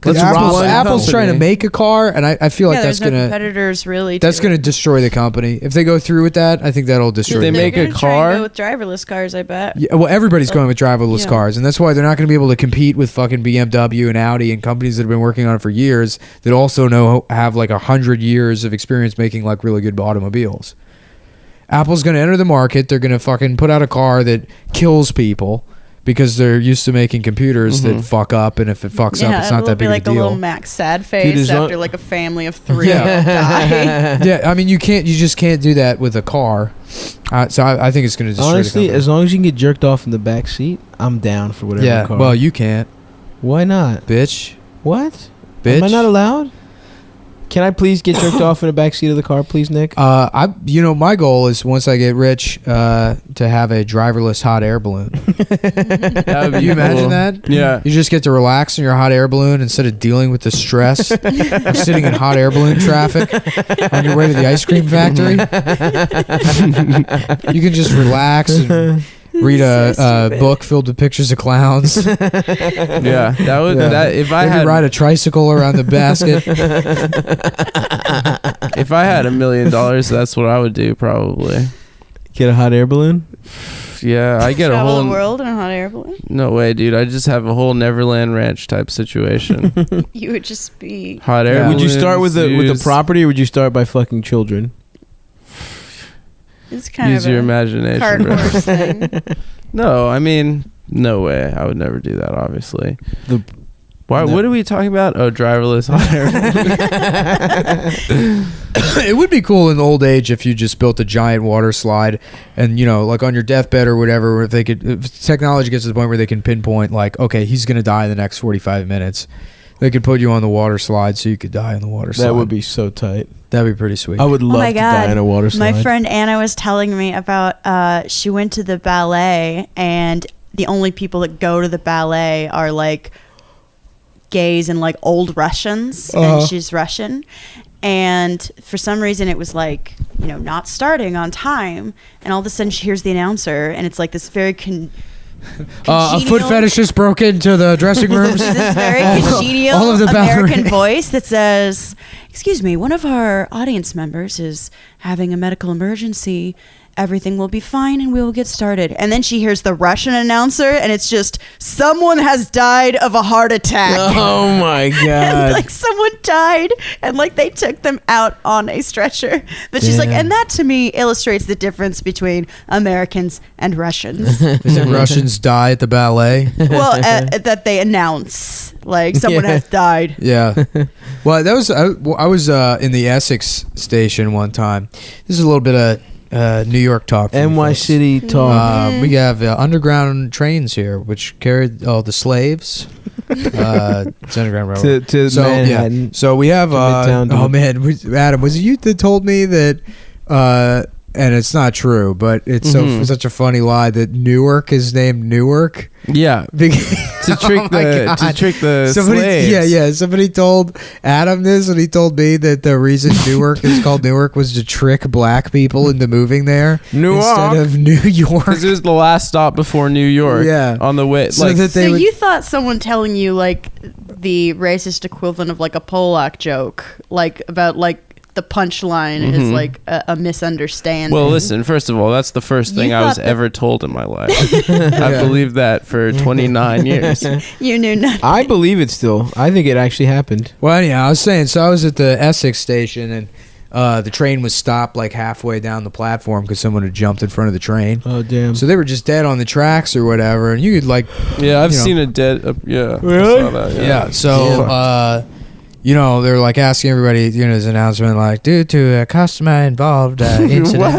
Let's Apple's, roll Apple's trying to make a car, and I feel like Yeah, that's there's no gonna competitors really. that's to it. gonna destroy the company if they go through with that. I think that'll destroy. They're the make a gonna try and car? go with driverless cars, I bet. Yeah, well, everybody's going with driverless Yeah. cars, and that's why they're not going to be able to compete with fucking BMW and Audi and companies that have been working on it for years that also have like 100 years of experience making like really good automobiles. Apple's going to enter the market. They're going to fucking put out a car that kills people because they're used to making computers that fuck up, and if it fucks up, it's not it'll that be big like of a a little deal. Max sad face as long- after like a family of 3 Yeah. die. Yeah, I mean you just can't do that with a car. So I think it's going to destroy Honestly, the company. as long as you can get jerked off in the back seat, I'm down for whatever Yeah, car. well, you can't. Why not? Bitch. What? Bitch. Am I not allowed? Can I please get jerked off in the back seat of the car, please, Nick? My goal is once I get rich to have a driverless hot air balloon. That would be you imagine cool. that? Yeah. You just get to relax in your hot air balloon instead of dealing with the stress of sitting in hot air balloon traffic on your way to the ice cream factory. You can just relax and read a book filled with pictures of clowns. Yeah, that would that if I Maybe had ride a tricycle around the basket. if I had $1 million, that's what I would do probably. Get a hot air balloon? Yeah, I get a Travel whole the world in a hot air balloon. No way, dude. I just have a whole Neverland Ranch type situation. You would just be Hot air. Would you start with the balloons, property, or would you start by fucking children? It's kind use of your a imagination, cart bro. horse thing. No, I mean, no way. I would never do that. Obviously. Why? No. What are we talking about? Oh, driverless hot air. It would be cool in old age if you just built a giant water slide, and like on your deathbed or whatever, if technology gets to the point where they can pinpoint, like, okay, he's gonna die in the next 45 minutes, they could put you on the water slide so you could die on the water slide. That would be so tight. That'd be pretty sweet. I would Oh love my to God. die in a water slide. My friend Anna was telling me about she went to the ballet, and the only people that go to the ballet are like gays and like old Russians, and she's Russian. And for some reason it was like, not starting on time, and all of a sudden she hears the announcer, and it's like this very a foot fetishist broke into the dressing rooms. this very congenial all of the American voice that says, "Excuse me, one of our audience members is having a medical emergency. Everything will be fine and we will get started." And then she hears the Russian announcer, and it's just, "Someone has died of a heart attack." Oh my God. And, like, someone died, and like they took them out on a stretcher. But she's like, Damn. and that to me illustrates the difference between Americans and Russians. Is it Russians die at the ballet? Well, that they announce, like, someone has died. Yeah. Well, that was I was in the Essex station one time. This is a little bit of New York talk. NY City talk. We have underground trains here, which carried all the slaves. It's underground railroad To Manhattan. Yeah. So we have. To Midtown, Oh man, Adam, was it you that told me that? And it's not true, but it's such a funny lie that Newark is named Newark. Yeah, to trick the slaves. Yeah. Somebody told Adam this, and he told me that the reason Newark is called Newark was to trick black people into moving there instead of New York. Because it was the last stop before New York. Yeah, on the way. So that So you thought someone telling you like the racist equivalent of like a Polak joke, like about like the punchline is like a misunderstanding. Well, listen, first of all, that's the first thing You I was thought that- ever told in my life. I believed that for 29 years. You knew nothing. I believe it still. I think it actually happened. Well, anyhow, I was saying, so I was at the Essex station, and the train was stopped like halfway down the platform because someone had jumped in front of the train. Oh, damn. So they were just dead on the tracks or whatever, and you could like... Yeah, I've seen a dead... yeah. Really? I saw that, Yeah, so... they're like asking everybody, this announcement, like, due to a customer-involved incident,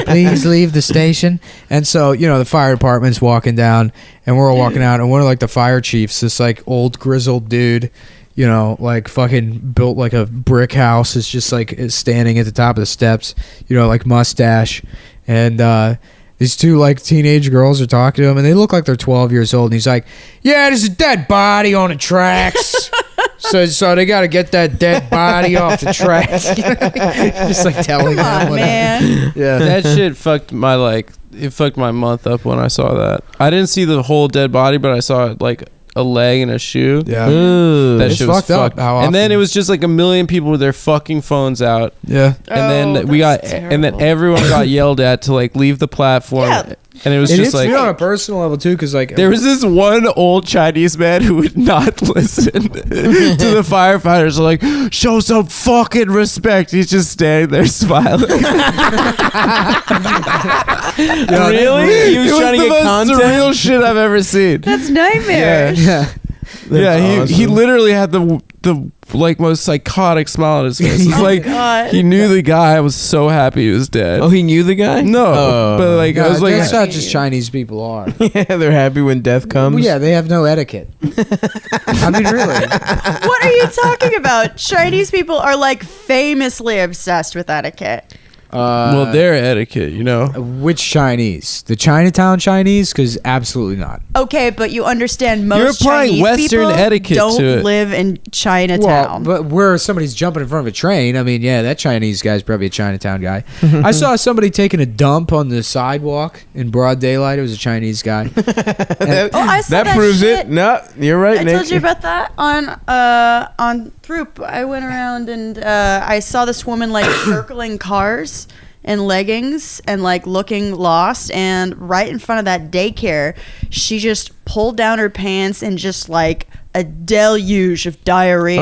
please leave the station. And so, the fire department's walking down, and we're all walking out, and one of, like, the fire chiefs, this, like, old grizzled dude, like, fucking built, like, a brick house, is just, like, is standing at the top of the steps, like, mustache, and, these two, like, teenage girls are talking to him, and they look like they're 12 years old. And he's like, yeah, there's a dead body on the tracks. so they got to get that dead body off the tracks. Just, like, telling them. Come on, man. Yeah. That shit fucked my, it fucked my month up when I saw that. I didn't see the whole dead body, but I saw, like, a leg and a shoe. Yeah. That It's shit was fucked up fucked. how And then often- it was just like a million people with their fucking phones out. Yeah. And then we got, and then everyone got yelled at to like leave the platform. Yeah. And it was just like, on a personal level, too, because, like... there was this one old Chinese man who would not listen to the firefighters. Like, show some fucking respect. He's just standing there smiling. Really? He was trying to the get most content? surreal shit I've ever seen. That's nightmare. Yeah. Yeah, he awesome. literally had the like most psychotic smile on his face. It's Oh, like God. he knew the guy. I was so happy he was dead. Oh, he knew the guy? No, but like I was like, that's not just Chinese people are. Yeah, they're happy when death comes. Well, yeah, they have no etiquette. I mean, really. What are you talking about? Chinese people are like famously obsessed with etiquette. well, their etiquette, you know. Which Chinese? The Chinatown Chinese? Because absolutely not. Okay, but you understand most You're applying Chinese Western people etiquette don't to it. live in Well, Chinatown. but where somebody's jumping in front of a train, I mean, yeah, that Chinese guy's probably a Chinatown guy. I saw somebody taking a dump on the sidewalk in broad daylight. It was a Chinese guy. I saw that proves shit. it. No, you're right, I Nick. told you about that on Throop. I went around and I saw this woman like circling cars in leggings and like looking lost, and right in front of that daycare, she just pulled down her pants and just like a deluge of diarrhea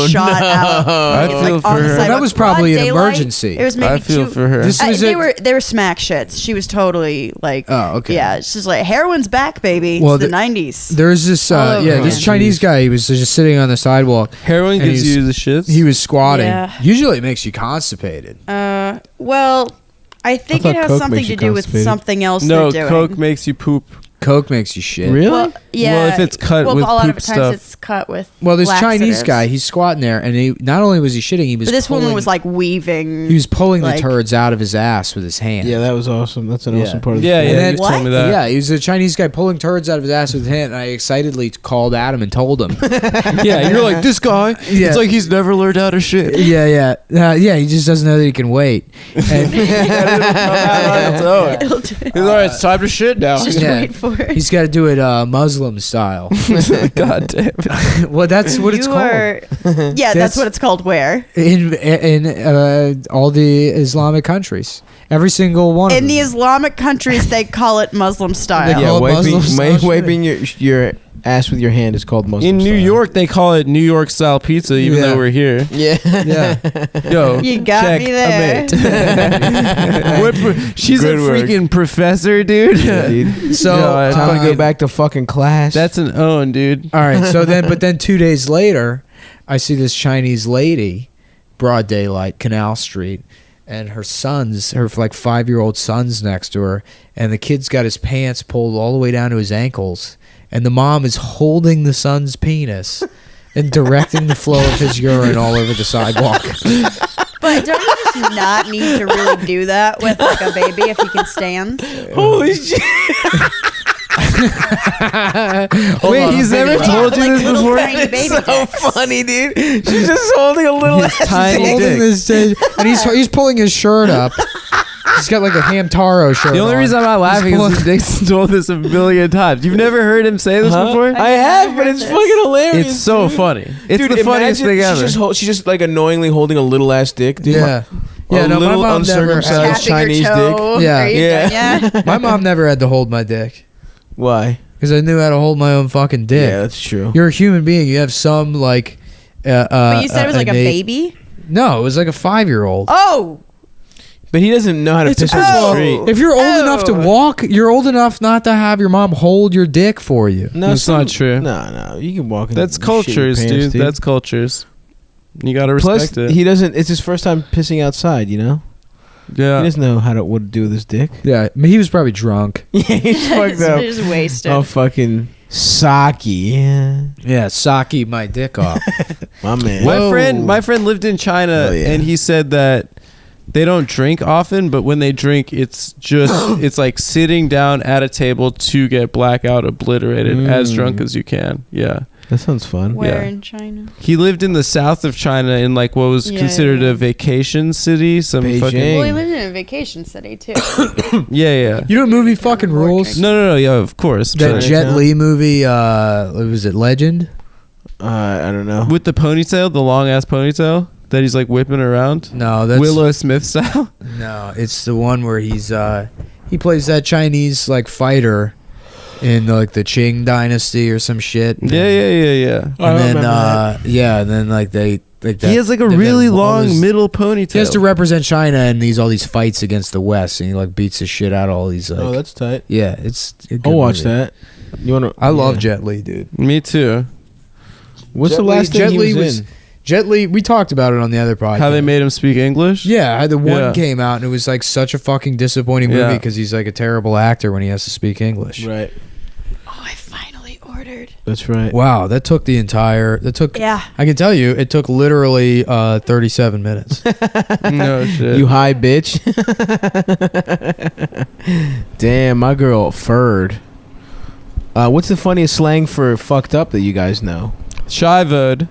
shot out. I It's, feel like, for on the her. sidewalk. That was probably Broad an daylight. emergency. It was maybe I feel two. for her. This was they were smack shits. She was totally like, Oh, okay. yeah. She's like, heroin's back, baby. Well, It's the the- 90s. There's this, All over this again. Chinese guy. He was just sitting on the sidewalk. Heroin and gives he's- you the shits. He was squatting. Yeah. Usually, it makes you constipated. Well, I think thought it has Coke something makes to you do with constipated. something else No, they're doing. Coke makes you poop. Coke makes you shit. Well, yeah. Well, if it's cut well, with a lot poop of times stuff. it's cut with. Well, this Chinese laxatives. guy, he's squatting there, and he not only was he shitting, he was. But this woman pulling- was like weaving. He was pulling like, the turds out of his ass with his hand. Yeah, that was awesome. That's an awesome part of the Yeah, story. yeah, And you told me that. Yeah, he was a Chinese guy pulling turds out of his ass with his hand, and I excitedly called Adam and told him. Yeah, you're like, this guy, Yeah. it's like he's never learned how to shit. Yeah. He just doesn't know that he can wait. And It'll do it. He's all right, it's time to shit now. Just wait for it. he's got to do it Muslim style. God damn it. Well, that's what it's You called. are- yeah, that's what it's called. Where? In all the Islamic countries, every single one. of In the them. Islamic countries, they call it Muslim style. Yeah, call it wiping, Muslim style shit. wiping your ass with your hand is called Muslim In New style. York, they call it New York style pizza, even Yeah. though we're here. Yeah. Yeah. Yo, You got check me a there. mate. She's Good a work. freaking professor, dude. Yeah, dude. So Yo, I Time to go fucking- back to fucking class. That's an own, dude. all right. So then 2 days later, I see this Chinese lady, broad daylight, Canal Street, and her 5-year-old son's next to her, and the kid's got his pants pulled all the way down to his ankles, and the mom is holding the son's penis and directing the flow of his urine all over the sidewalk. But don't you just not need to really do that with like a baby if you can stand? Holy shit. Wait, he's never told you Like this little before? tiny baby dicks. funny, dude. She's just holding a little He's ass tiny dick. holding this and he's pulling his shirt up. He's got like a Hamtaro shirt. The only on. reason I'm not laughing He's is Nick's told this a million times. You've never heard him say this Huh? before? I have, but it's fucking hilarious. It's so dude. funny. It's Dude, the funniest imagine thing ever. She's just like annoyingly holding a little ass dick. Dude. Yeah. A Yeah, no, my little mom never uncircumcised Tapping Chinese your toe. dick. Yeah. Are you Yeah. done yet? My mom never had to hold my dick Why? because I knew how to hold my own fucking dick. Yeah, that's true. You're a human being. You have some like. But you said it was like a baby? No, it was like a 5-year-old. Oh! But he doesn't know how to piss on the oh. street. If you're old enough to walk, you're old enough not to have your mom hold your dick for you. No, That's not true. No, you can walk. That's and shit your cultures, pants, dude. That's cultures. You gotta Plus, respect it. he doesn't. It's his first time pissing outside. You know, yeah. he doesn't know what to do with his dick. Yeah, I mean, he was probably drunk. Yeah, he's fucked up. Just wasted. Oh, fucking Saki. Yeah, Yeah, Saki my dick off. my man. My friend lived in China, Oh, yeah. and he said that they don't drink often, but when they drink, it's just it's like sitting down at a table to get blackout obliterated as drunk as you can. Yeah. That sounds fun. Where Yeah. in China? He lived in the south of China in like what was Yeah, considered yeah. a vacation city. Some Beijing. fucking Well, he lived in a vacation city too. yeah. You know what movie fucking rules? No. Yeah, of course. That but- Jet Li movie, was it Legend? I don't know. with the ponytail, the long ass ponytail that he's like whipping around. No, that's Willow Smith style. No, it's the one where he plays that Chinese like fighter in like the Qing dynasty or some shit. Yeah. And then and then like they like that, He has like a they've really got all long this- middle ponytail. He has to represent China in all these fights against the West, and he like beats the shit out of all these. Like, Oh, that's tight. yeah, it's. A good I'll watch movie. that. You wanna? I love yeah. Jet Li, dude. Me too. What's the last thing he was in? Jet Li, we talked about it on the other podcast. How they made him speak English? Yeah, the one came out and it was like such a fucking disappointing movie because he's like a terrible actor when he has to speak English. Right. Oh, I finally ordered. That's right. Wow, that took Yeah. I can tell you, it took literally 37 minutes. No shit. You high bitch. Damn, my girl furred. What's the funniest slang for fucked up that you guys know? Chivud.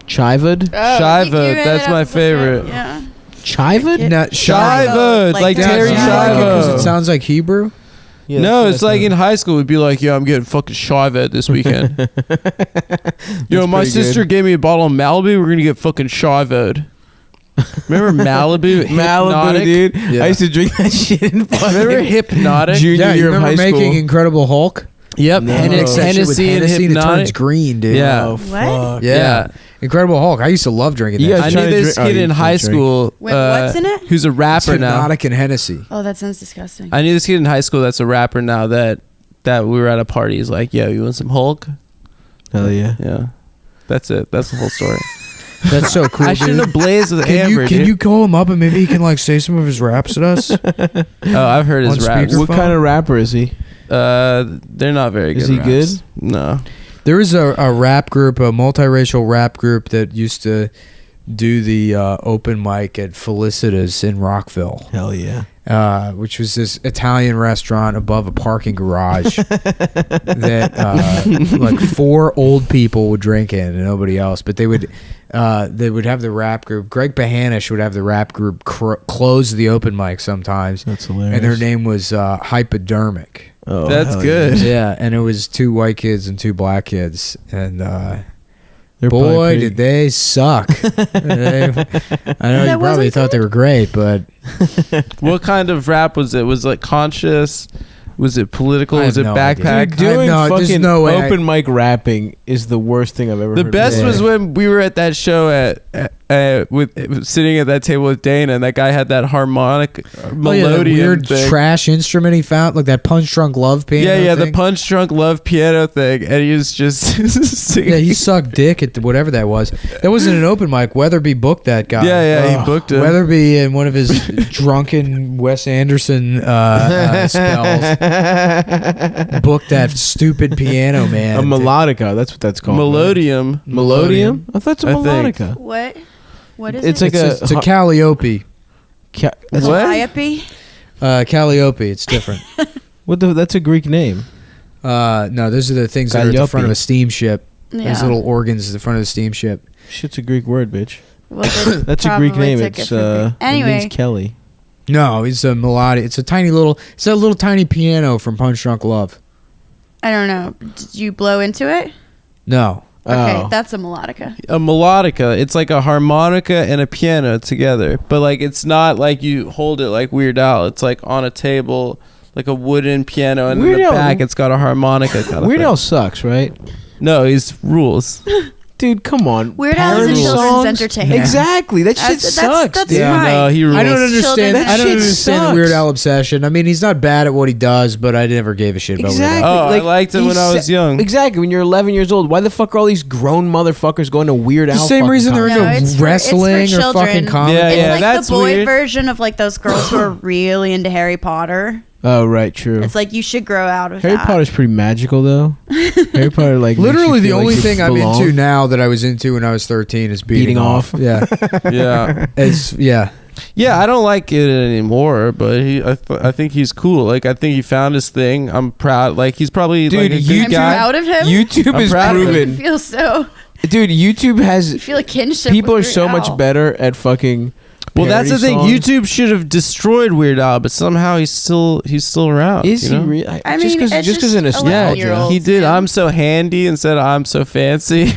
Chivud? Chivud. That's my favorite. Yeah. Chivud? Not Chivud. Like Terry Chivud. It sounds like Hebrew. Yeah, no, it's like in high school, we'd be like, "Yeah, I'm getting fucking Chivud this weekend." Yo, my sister gave me a bottle of Malibu. We're gonna get fucking Chivud. Remember Malibu? Malibu, dude. Yeah. I used to drink that shit in fucking Remember Hypnotic? junior year of high school. Making Incredible Hulk? Yep. No. Hennessy and Hennessy and it turns Hypnotic. green, dude. Yeah. Oh, fuck. Yeah. Incredible Hulk. I used to love drinking You that. guys I trying knew to this drink- kid you in can't high drink. school. Wait, what's in it? Who's a rapper now? Hypnotic and Hennessy. Oh, that sounds disgusting. I knew this kid in high school that's a rapper now that we were at a party. He's like, "Yo, you want some Hulk?" Hell yeah. Yeah. That's it. That's the whole story. That's so cool. I shouldn't have blazed with Can Amber, you dude. call him up and maybe he can like say some of his raps at us? Oh, I've heard his On raps. speakerphone? What kind of rapper is he? They're not very good. Is he raps. good? No. There was a rap group, a multiracial rap group that used to do the open mic at Felicitas in Rockville. Hell yeah. Which was this Italian restaurant above a parking garage that like 4 old people would drink in and nobody else. But they would have the rap group. Greg Behanish would have the rap group close the open mic sometimes. That's hilarious. And their name was Hypodermic. Oh, That's hell good. Yeah, and it was 2 white kids and 2 black kids, and They're boy, probably pretty- did they suck! I know you probably wasn't thought they were great, but What kind of rap was it? Was it conscious? Was it political? I Was have it no backpack? idea. Dude, doing there's fucking no way open mic rapping is the worst thing I've ever The heard. best in my was life. when we were at that show with sitting at that table with Dana, and that guy had that harmonic that melodium weird thing. trash instrument he found, like that Punch Drunk Love piano. Yeah, the thing. Punch Drunk Love piano thing, and he was just singing. Yeah, he sucked dick at whatever that was. That wasn't an open mic. Weatherby booked that guy. Yeah, he booked him. Weatherby in one of his drunken Wes Anderson spells booked that stupid piano man. A melodica. That's what that's called. Melodium. Melodium? I thought it's a I think. melodica. What? What is It's it? like It's a Calliope. That's Calliope? Calliope. It's different. That's a Greek name. No, those are the things that are at the front of a steamship. Yeah. Those little organs at the front of the steamship. Shit's a Greek word, bitch. Well, they That's a Greek probably name. took It's it from Greek. it Anyway. means Kelly. No, it's a melodic. It's a little tiny piano from Punch Drunk Love. I don't know. Did you blow into it? No. Okay, Oh. that's a melodica. A melodica. It's like a harmonica and a piano together, but like it's not like you hold it like Weird Al. It's like on a table, like a wooden piano, and Weird in the Al- back it's got a harmonica. Kind Weird of Al sucks, right? No, he's rules. Dude, come on. Weird Al is a Parody children's songs? entertainer. Exactly. That shit sucks, That's dude. fine. No, he rules. I don't understand. Children's I don't shit understand the sucks. Weird Al obsession. I mean, he's not bad at what he does, but I never gave a shit about Exactly. Oh, I Like, liked it when I was young. Exactly. When you're 11 years old, why the fuck are all these grown motherfuckers going to Weird Al? The same fucking reason they're concerts? No, into it's for wrestling or children. fucking comedy. Yeah, It's yeah, like that's the boy weird. version of like those girls who are really into Harry Potter. Oh, right. True. It's like you should grow out of Harry that. Potter's pretty magical, though. Harry Potter, like, makes Literally, you the feel only like you thing I'm belong. into now that I was into when I was 13 is beating off. Yeah, Yeah. yeah. Yeah, I don't like it anymore, but I think he's cool. Like I think he found his thing. I'm proud. Like he's probably Dude, like a you- good guy. Proud of him. YouTube I'm is proud of him. I proven. feel so. Dude, YouTube I has. feel a kinship. People are with so Weird much Al. better at fucking. Well, that's the parody thing. songs. YouTube should have destroyed Weird Al, but somehow he's still around. Is you he know? real? I just mean, because it's of just nostalgia. 11-year-olds, He did. dude. I'm so handy instead of I'm so fancy.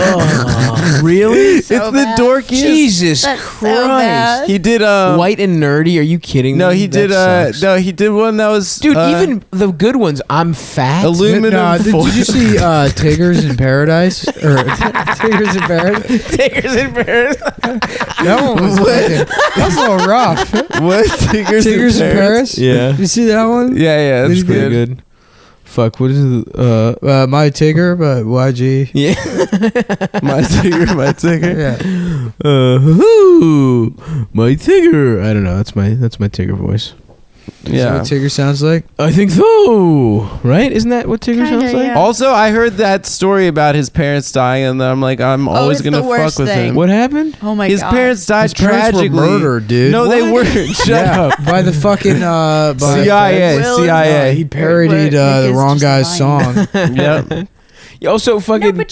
Oh, really? So it's the bad. dorkiest. Jesus That's so Christ! bad. He did. White and nerdy. Are you kidding No, me? he did. That sucks. No, he did one that was. Dude, even the good ones. I'm fat. Aluminum Did foil. you see Tigers in Paradise or Tigers in Paradise? Tigers in Paris. That one was that's a little rough. What? Tigers Tigers in Paris? Yeah. You see that one? Yeah, That's it's pretty good. good. Fuck, what is it? My Tigger, but YG. Yeah. My Tigger. Yeah. Hoo, my Tigger. I don't know. That's my Tigger voice. Is that what Tigger sounds like? I think so. Right? Isn't that what Tigger sounds like? Also, I heard that story about his parents dying, and I'm like, I'm always it's gonna the worst fuck with thing. him. What happened? Oh my His god. parents died His parents were tragically. murdered, dude. No, they What? weren't. Shut Yeah, up. by the fucking by CIA. He parodied the wrong guy's song. Yep. Also, fucking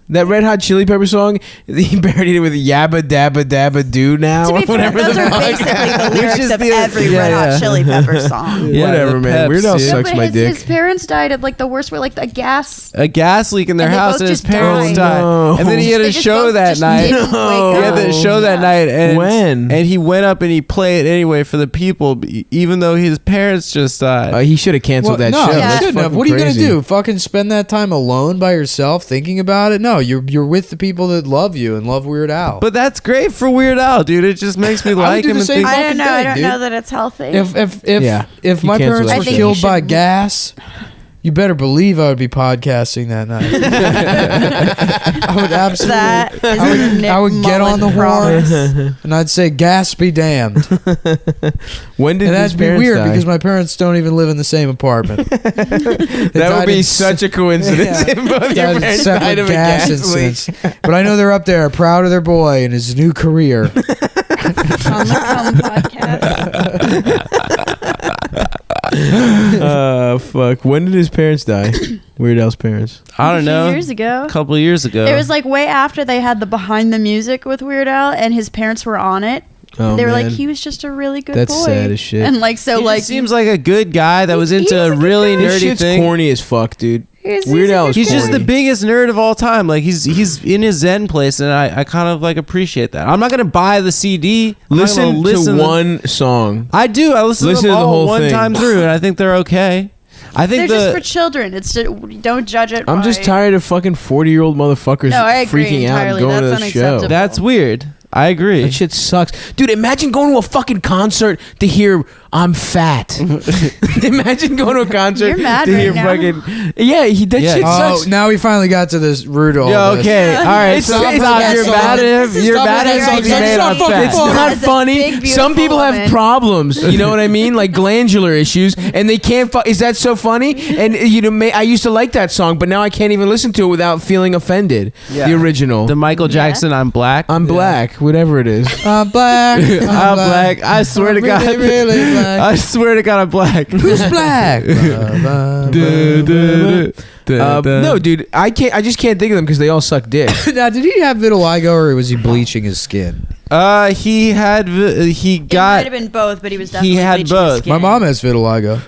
that Red Hot Chili Pepper song. He parodied it with Yabba Dabba Dabba Do Now. To be fair, Whatever those the are fuck. basically the Which lyrics is of the- every yeah, Red Hot yeah. Chili Pepper song. Yeah, whatever, the man. Weird Al Peps, sucks But my dick. his parents died at like the worst way, like a gas. A gas leak in their And they house, both and his just parents died. died. No. And then he had They a just show both that just night. didn't wake He had up. the show that night, and When? and he went up and he played it anyway for the people, even though his parents just died. He should have canceled that no, show. you That's shouldn't have. fucking What are you gonna crazy. do? Fucking spend that time alone by yourself thinking about it? No, you're with the people that love you and love Weird Al. But that's great for Weird Al, dude. It just makes me I would like do him the and same think. I don't know. I don't dude. know that it's healthy. If you my cancel parents that were shit. killed by gas, you better believe I would be podcasting that night. I would absolutely. That is the I would Nick get on the Mullen horn and I'd say, "Gas be damned." When did And his that'd be parents weird die? because my parents don't even live in the same apartment. That would be such a coincidence if both your Died in parents separate died of a gas leak. incidents. But I know they're up there, proud of their boy and his new career. On the Come podcast. Fuck. When did his parents die? Weird Al's parents. I don't A few know. years ago. A couple of years ago. It was like way after they had the Behind the Music with Weird Al, and his parents were on it. Oh, They were like, man. he was just a really good That's boy. sad as shit. And like, so He like, just seems like a good guy that was into is a a good really guy. This nerdy shit's thing. corny as fuck, dude. He's Weird a Al good is He's just the corny. biggest nerd of all time. Like he's in his zen place, and I kind of like appreciate that. I'm not gonna buy the CD. I'm not gonna Listen to one song. I do. I listen Listen to to them the all whole one thing. time through, and I think they're okay. I think they're just for children. It's just, don't judge it. I'm just by- tired of fucking 40-year-old motherfuckers No, I agree freaking out and entirely. going to That's the show. unacceptable. That's weird. I agree. That shit sucks. Dude, imagine going to a fucking concert to hear I'm fat. Imagine going to a concert You're mad to right hear now. fucking... Yeah, that shit Oh, sucks. now we finally got to this root all Yeah, this. okay. All right. It's Stop. not You're funny. bad at This is You're not bad funny. at songs you It's made not on fucking fat. It's funny. not As a funny. big, Some beautiful people have woman. problems. You know what I mean? Like glandular issues, and they can't. Is that so funny? And I used to like that song, but now I can't even listen to it without feeling offended. Yeah. The original. The Michael Jackson, I'm black. I'm black. Whatever it is. I'm black. I'm black. I swear to I'm God. really black. I swear to God, I'm black. Who's black? No, dude, I can't. I just can't think of them because they all suck dick. Now, did he have vitiligo or was he bleaching his skin? He had. He It might got. have been both, but he was definitely He had bleaching his both. skin. My mom has vitiligo.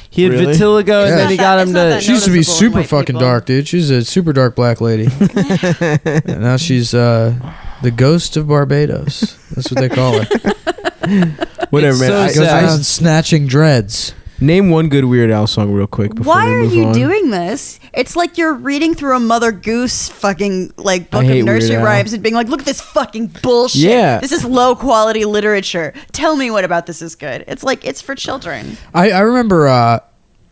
He had Really? vitiligo, and Yeah. then he It's got not him that She used to be noticeable in super white fucking people. dark, dude. She's a super dark black lady. And now she's the ghost of Barbados. That's what they call her. Whatever, It's man. so I, Goes sad. around snatching dreads. name one good Weird Al song real quick before Why we are move you on. doing this? It's like you're reading through a Mother Goose fucking like book hate of nursery Weird Al. rhymes and being like, look at this fucking bullshit. Yeah. This is low quality literature. Tell me what about this is good. It's like it's for children. I remember. Yeah.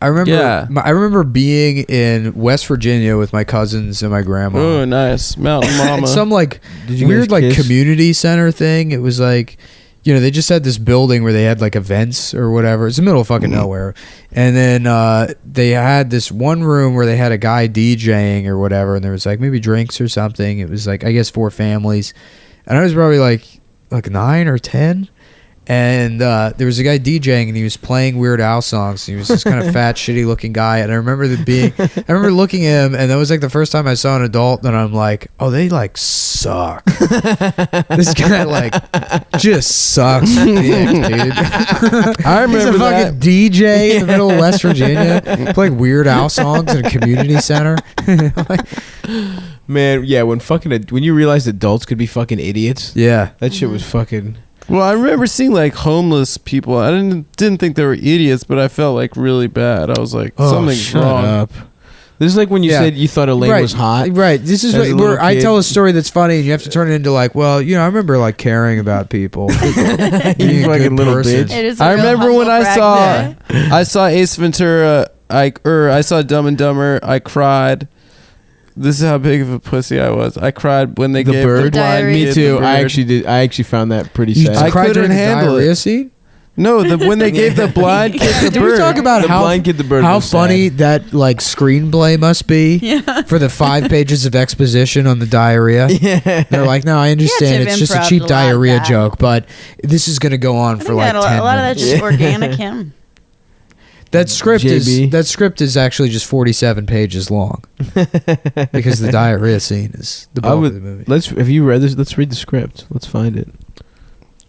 I remember being in West Virginia with my cousins and my grandma. Oh, nice. Mountain Mama. At some like Did you weird guys like kiss? community center thing. It was like, you know, they just had this building where they had like events or whatever. It's the middle of fucking nowhere. And then they had this one room where they had a guy DJing or whatever, and there was like maybe drinks or something. It was like, I guess 4 families. And I was probably like 9 or 10. And there was a guy DJing, and he was playing Weird Al songs. He was this kind of fat, shitty looking guy. And I remember I remember looking at him, and that was like the first time I saw an adult. And I'm like, oh, they like suck. This guy like just sucks dick, dude. I remember He's a fucking DJ in the middle of West Virginia, playing Weird Al songs in a community center. Man, yeah, when you realized adults could be fucking idiots. Yeah, that shit was fucking. Well, I remember seeing like homeless people. I didn't think they were idiots, but I felt like really bad. I was like, something's shut wrong. up. This is like when you said you thought Elaine was hot. Right. This is as a where little I kid. tell a story that's funny, and you have to turn it into like, well, you know, I remember like caring about people. Being a fucking good little person. bitch. It is a I real remember when humble I brag saw there. Ace Ventura I saw Dumb and Dumber. I cried. This is how big of a pussy I was. I cried when they The gave bird. the blind Me kid too. the bird. I actually found that pretty You sad. I cried couldn't during the handle diarrhea it. scene? No, when they gave the blind kid the Did bird. we talk about The how blind kid, the bird how was funny that like screenplay must be for the 5 pages of exposition on the diarrhea? Yeah. They're like, no, I understand have it's just a improv'd cheap a lot of diarrhea that. joke, but this is going to go on for like 10 a lot of minutes. that's just organic him. That script JB. is actually just 47 pages long because the diarrhea scene is the bulk of the movie. Have you read this? Let's read the script. Let's find it.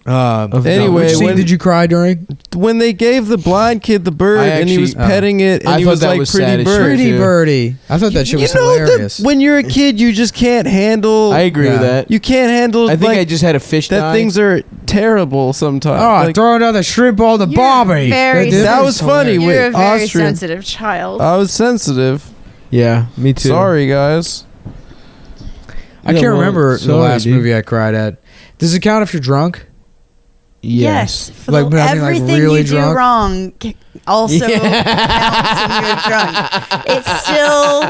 Anyway, which scene when- did you cry during? When they gave the blind kid the bird and he was petting it and I he thought was that like was pretty sad as shit, bird. Pretty too. birdie. I thought that shit was you know hilarious. that when you're a kid, you just can't handle. I agree with that. You can't handle. I think like, I just had a fish that die. things are terrible sometimes. Oh, Like, throw another shrimp on the barbie. that was funny. You're with a very Austrian. sensitive child. I was sensitive. Yeah, me too. Sorry, guys. I Yeah, can't well, remember the sorry, last dude. movie I cried at. Does it count if you're drunk? Yes. For Like, the, I mean, like, everything really you drunk? do wrong also counts when you're drunk. It's still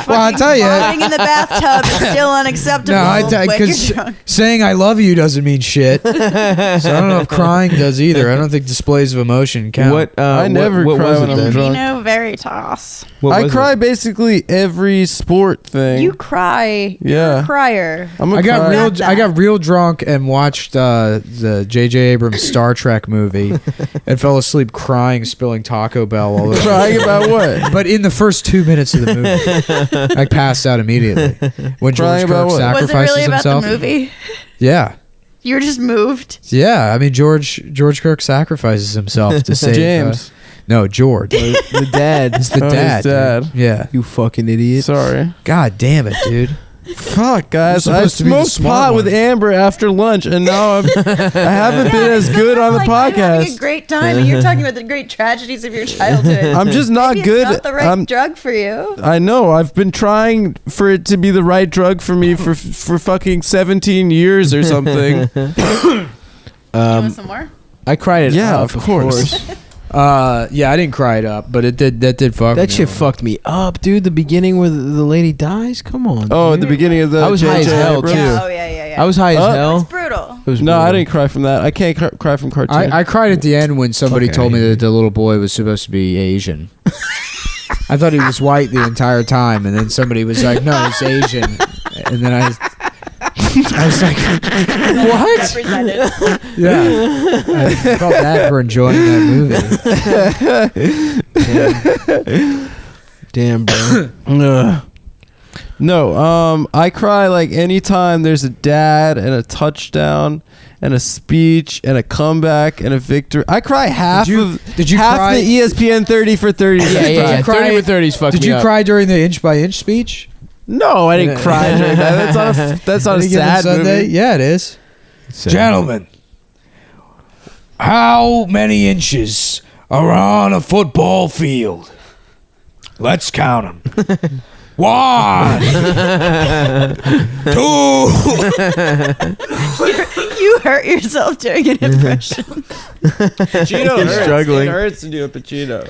Well, I'll tell you. falling in the bathtub is still unacceptable. when because you're drunk. saying I love you doesn't mean shit. So I don't know if crying does either. I don't think displays of emotion count. I never what cry was when it I'm then? drunk. Vino Veritas. I cry basically every sport thing. You cry. You're Yeah. a crier. I got real drunk and watched the J.J. Abrams Star Trek movie and fell asleep crying, spilling Taco Bell all over. Crying about what? But in the first 2 minutes of the movie, I passed out immediately when George Crying about Kirk what? sacrifices Was it really about himself. the movie? Yeah. You were just moved. Yeah, I mean George Kirk sacrifices himself to save James. No, George. The dad. It's the Oh, his dad. dad. dude. Yeah. You fucking idiot. Sorry. God damn it, dude. Fuck, guys. You're I supposed to be the smoked smart pot one. with Amber after lunch, and now I haven't been as good on the I'm having a podcast. great time, and you're talking about the great tragedies of your childhood. I'm just not Maybe good. It's not the right drug for you. I know. I've been trying for it to be the right drug for me for fucking 17 years or something. You want some more? I cried it Yeah, up, of course. Yeah, I didn't cry it up, but that did fuck That me shit up. fucked me up, dude. The beginning where the lady dies. Come on. Oh, at dude. the beginning of the I was high as J.J. hell Abrams? too. Yeah, oh, yeah. I was high as hell. It's brutal. It was No, I brutal. didn't cry from that. I can't cry from cartoons. I cried at the end when somebody Fuck, told me I hate that the little boy was supposed to be Asian. I thought he was white the entire time, and then somebody was like, "No, he's Asian," and then I was like, "What?" Represented. Yeah, I felt bad for enjoying that movie. Damn, bro. Ugh. No, I cry like anytime there's a dad and a touchdown and a speech and a comeback and a victory. I cry half Did you half cry? the ESPN 30 for 30. Yeah. cry- 30 with 30s fucked Did me you up. cry during the inch by inch speech? No, I didn't cry during that. That's not a Any given sad Sunday? movie. Yeah, it is. Gentlemen, how many inches are on a football field? Let's count them. 1, 2. You hurt yourself doing an impression. Pacino He's hurts. struggling. It hurts to do a Pacino.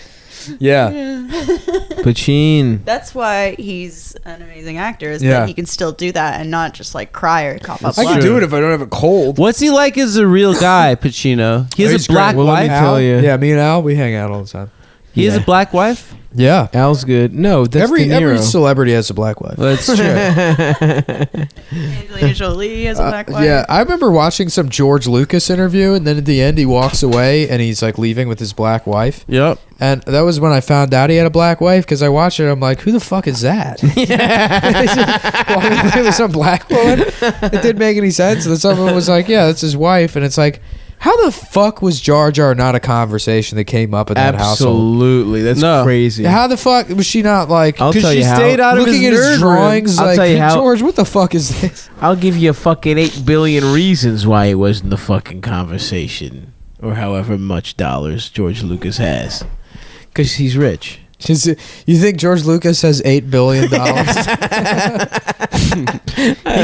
Yeah. Pachin. That's why he's an amazing actor, is Yeah. that he can still do that and not just like cry or cough up I blood. can do it if I don't have a cold. What's he like as a real guy, Pacino? He has He's a black great. Well, let me wife. tell you. Yeah, me and Al, we hang out all the time. He has a black wife. Yeah. Al's good. No, that's Every De Niro. celebrity has a black wife. That's true. Angelina Jolie has a black wife. Yeah, I remember watching some George Lucas interview, and then at the end he walks away and he's like leaving with his black wife. Yep. And that was when I found out he had a black wife because I watched it. I'm like, who the fuck is that? Walking away with some black woman. It didn't make any sense. And then someone was like, yeah, that's his wife. And it's like, how the fuck was Jar Jar not a conversation that came up in that household? Absolutely. That's No. crazy. How the fuck was she not like? I'll tell she you how. stayed out of looking his at his nerd room. drawings, I'll like, tell you hey, how- George, what the fuck is this? I'll give you a fucking 8 billion reasons why it wasn't the fucking conversation, or however much dollars George Lucas has, because he's rich. You think George Lucas has $8 billion? He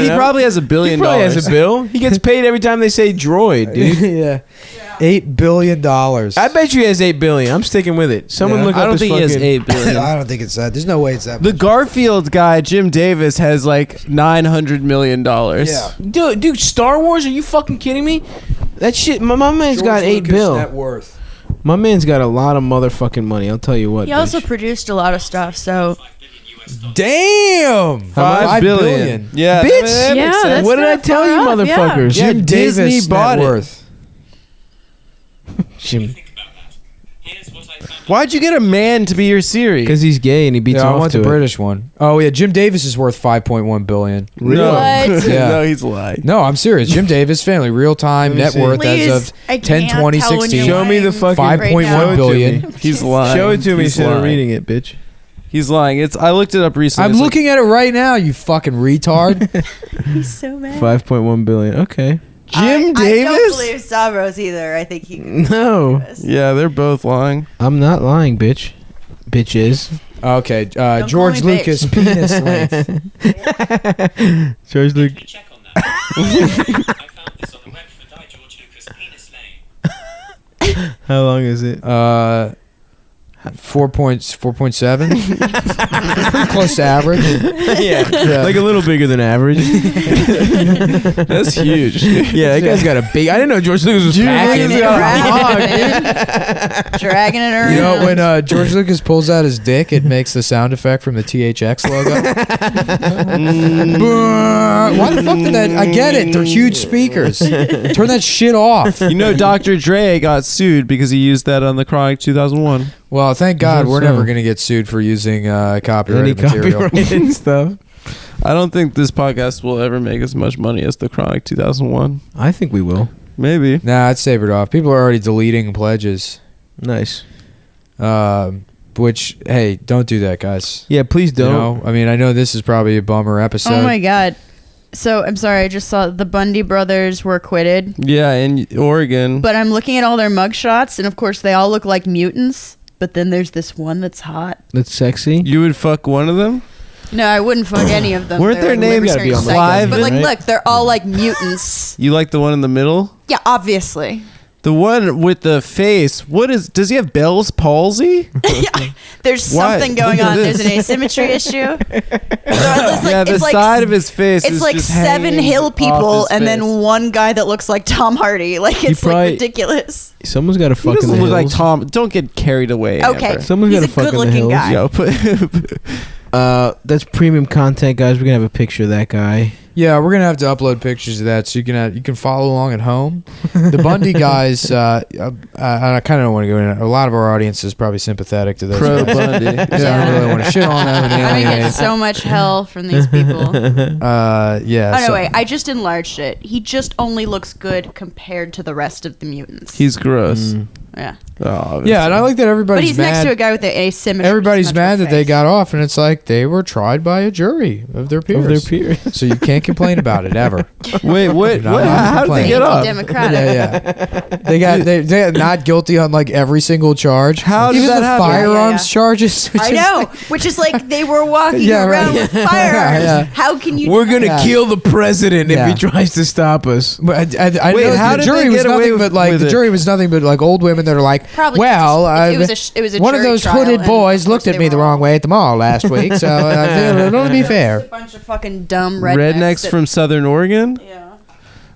probably has $1 billion. He probably has a bill. He gets paid every time they say droid, dude. Yeah. $8 billion. I bet you he has $8 billion. I'm sticking with it. Someone Yeah. look I up don't his think he has fucking- $8 billion. I don't think it's that. There's no way it's that. The Garfield guy, Jim Davis, has like $900 million. Dude, Star Wars? Are you fucking kidding me? That shit. My man's George got $8 Lucas billion. net worth. My man's got a lot of motherfucking money. I'll tell you what. He also produced a lot of stuff, so Damn, $5 billion. Yeah, bitch. that Yeah, makes sense. that's What did I not tell far you, off, motherfuckers? Yeah, Jim Disney Davis bought net it. worth. Jim. Why'd you get a man to be your Siri? Because he's gay and he beats Yeah, I off want to the it. British one. Oh yeah, Jim Davis is worth $5.1 billion. Really? What? Yeah. No, he's lying. No, I'm serious. Jim Davis family real time Let me net see. worth Please, as of I can't 10/20/16. tell when you're Show me the lying fucking right 5.1 now. Show it to billion. me. He's lying. Show it to me He's instead of lying. reading it, bitch. He's lying. I looked it up recently. I'm It's like- looking at it right now. You fucking retard. He's so mad. 5.1 billion. Okay. Jim I don't Davis? believe Stavros either. I think he. No. Yeah, they're both lying. I'm not lying, bitch. Bitches. Okay, call George me Lucas bitch. penis length. George Lucas. Check on that. I found this on the web for Die George Lucas penis name. How long is it? 4.7. Close to average. yeah, like a little bigger than average. That's huge. Yeah, that guy's got a big. I didn't know George Lucas was packing. Dragging it around. You know when George Lucas pulls out his dick, it makes the sound effect from the THX logo. Why the fuck did that? I get it. They're huge speakers. Turn that shit off. You know, Dr. Dre got sued because he used that on the Chronic 2001. Well, thank God we're So- never going to get sued for using copyrighted Any material. copyrighted stuff. I don't think this podcast will ever make as much money as the Chronic 2001. I think we will. Maybe. Nah, I'd save it off. People are already deleting pledges. Nice. Which, hey, don't do that, guys. Yeah, please don't. You know, I mean, I know this is probably a bummer episode. Oh my god. So I'm sorry, I just saw the Bundy brothers were acquitted. Yeah, in Oregon. But I'm looking at all their mugshots, and of course they all look like mutants. But then there's this one that's hot. That's sexy. You would fuck one of them? No, I wouldn't fuck any of them. Weren't They're their names libertarian gotta be on the psychos. live, But like, right? look, they're all like mutants. You like the one in the middle? Yeah, obviously. The one with the face. Does he have Bell's palsy? There's Why? something going Look at on. There's this. an asymmetry issue. Yeah, the side of his face It's is like just 7 hanging hill off people his and face. then one guy that looks like Tom Hardy. Like it's probably- like ridiculous. Someone's got to He fuck in doesn't the look like hills. Tom. Don't get carried away. Okay, Amber. Someone's he's got to a fuck in the good-looking hills. guy. Yo, put That's premium content, guys. We're gonna have a picture of that guy. Yeah, we're gonna have to upload pictures of that so you can follow along at home. The Bundy guys, I kind of don't want to go in. A lot of our audience is probably sympathetic to those. Pro guys. Bundy. So I don't really want to shit on them and I'm gonna alienate. get so much hell from these people. Yeah. Oh so- no, wait! I just enlarged it. He just only looks good compared to the rest of the mutants. He's gross. Yeah. Oh, Yeah, and I like that everybody's But he's mad. next to a guy with the asymmetry. Everybody's mad that they face. got off, and it's like they were tried by a jury of their peers. So you can't complain about it ever. Wait, what? You're not What? allowed to How did complain. they get off? Democratic. Yeah. They got not guilty on like every single charge. How did Even that the happen? firearms charges. which I is- know, which is like they were walking Yeah, around right. with firearms. Yeah. How can you? We're gonna Yeah. kill the president Yeah. if he tries to stop us. But I Wait, know how the did jury they was get away nothing with- but like with the it? jury was nothing but like old women that are like, Probably well, it was a one of jury those trial, hooded and boys of course looked at they me were the wrong way at the mall last week, so it'll be a fair. bunch of fucking dumb rednecks. Rednecks from Southern Oregon? Yeah.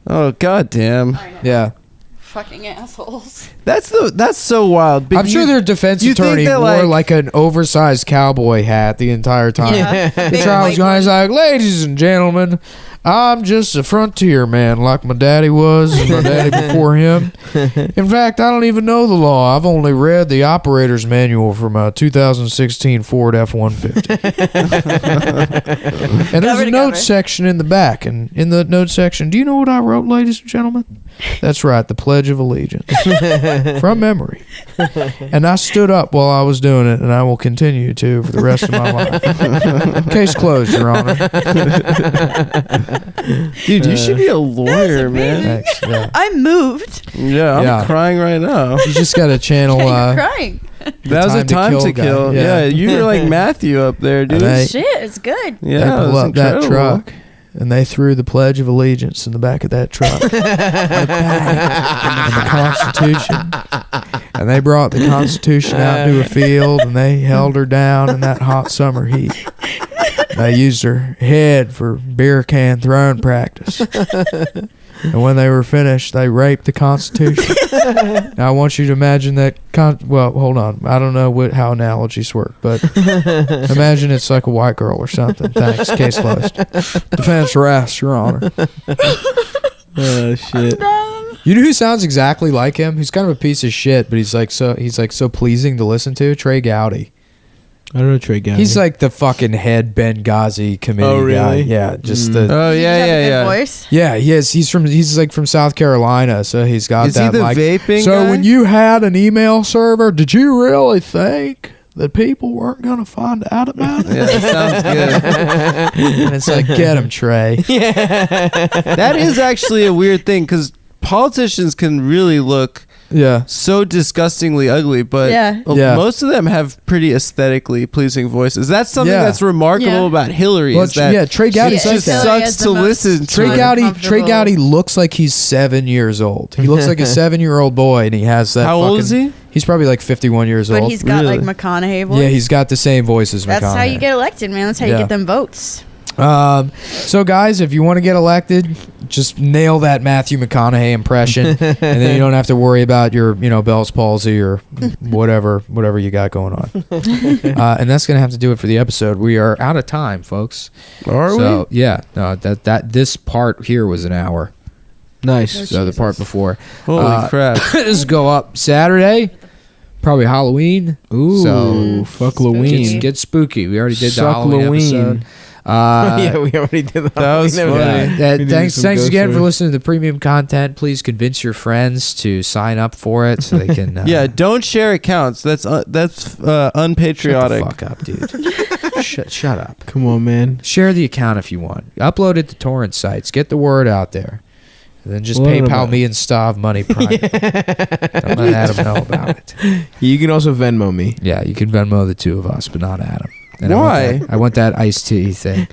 Oh, goddamn. Yeah. Fucking assholes. That's so wild. But I'm sure their defense you think attorney that, wore like an oversized cowboy hat the entire time. Yeah. The trial was going, he's like, ladies and gentlemen, I'm just a frontier man like my daddy was and my daddy before him. In fact, I don't even know the law. I've only read the operator's manual for my 2016 Ford F-150. And there's Cover a to note cover. section in the back. And in the note section, do you know what I wrote, ladies and gentlemen? That's right, the Pledge of Allegiance. From memory. And I stood up while I was doing it, and I will continue to for the rest of my life. Case closed, Your Honor. Dude, you should be a lawyer, man. Thanks. Yeah. I'm moved. Yeah, I'm Yeah. crying right now. You just got to channel. You're crying. That was a time to guy. kill. Yeah, you were like Matthew up there, dude. Hey. Shit, it's good. Yeah, They it pull was up that incredible. truck. and they threw the Pledge of Allegiance in the back of that truck. And the Constitution. And they brought the Constitution out to a field, and they held her down in that hot summer heat. They used her head for beer can throwing practice. And when they were finished, they raped the Constitution. Now I want you to imagine that. Well, hold on. I don't know how analogies work, but imagine it's like a white girl or something. Thanks. Case closed. Defense rests, Your Honor. Oh shit! You know who sounds exactly like him? He's kind of a piece of shit, but he's like so pleasing to listen to. Trey Gowdy. I don't know Trey Gowdy. He's like the fucking head Benghazi committee Oh, really? guy. Yeah, just the. Oh yeah. Voice? Yeah, he is. He's like from South Carolina, so he's got Is he that. the like, vaping so guy? when you had an email server, did you really think that people weren't going to find out about it? Yeah, that sounds good. And it's like, get him, Trey. That is actually a weird thing because politicians can really look so disgustingly ugly, but most of them have pretty aesthetically pleasing voices. That's something that's remarkable about Hillary. Well, is that Trey Gowdy just sucks to listen to. Trey Gowdy looks like he's 7 years old. He looks like a 7-year-old boy, and he has that. How old is he? He's probably like 51 years old. But he's got like McConaughey voice. Yeah, he's got the same voice as McConaughey. That's how you get elected, man. That's how you get them votes. So guys, if you want to get elected, just nail that Matthew McConaughey impression, and then you don't have to worry about your, Bell's palsy or whatever you got going on. And that's gonna have to do it for the episode. We are out of time, folks. Are we? Yeah. No, that this part here was an hour. Nice. So the part before. Holy crap! This will go up Saturday. Probably Halloween. Ooh, so fuck Halloween. Get spooky. We already did the Suck Halloween Halloween. episode. Yeah, we already did the That was Halloween. funny. Thanks again for listening to the premium content. Please convince your friends to sign up for it so they can. Yeah, don't share accounts. That's unpatriotic. Shut the fuck up, dude. Shut up. Come on, man. Share the account if you want. Upload it to torrent sites. Get the word out there. And then just What PayPal about- me and Stav money privately. Don't let Adam know about it. You can also Venmo me. Yeah, you can Venmo the two of us, but not Adam. And Why? I want that iced tea thing.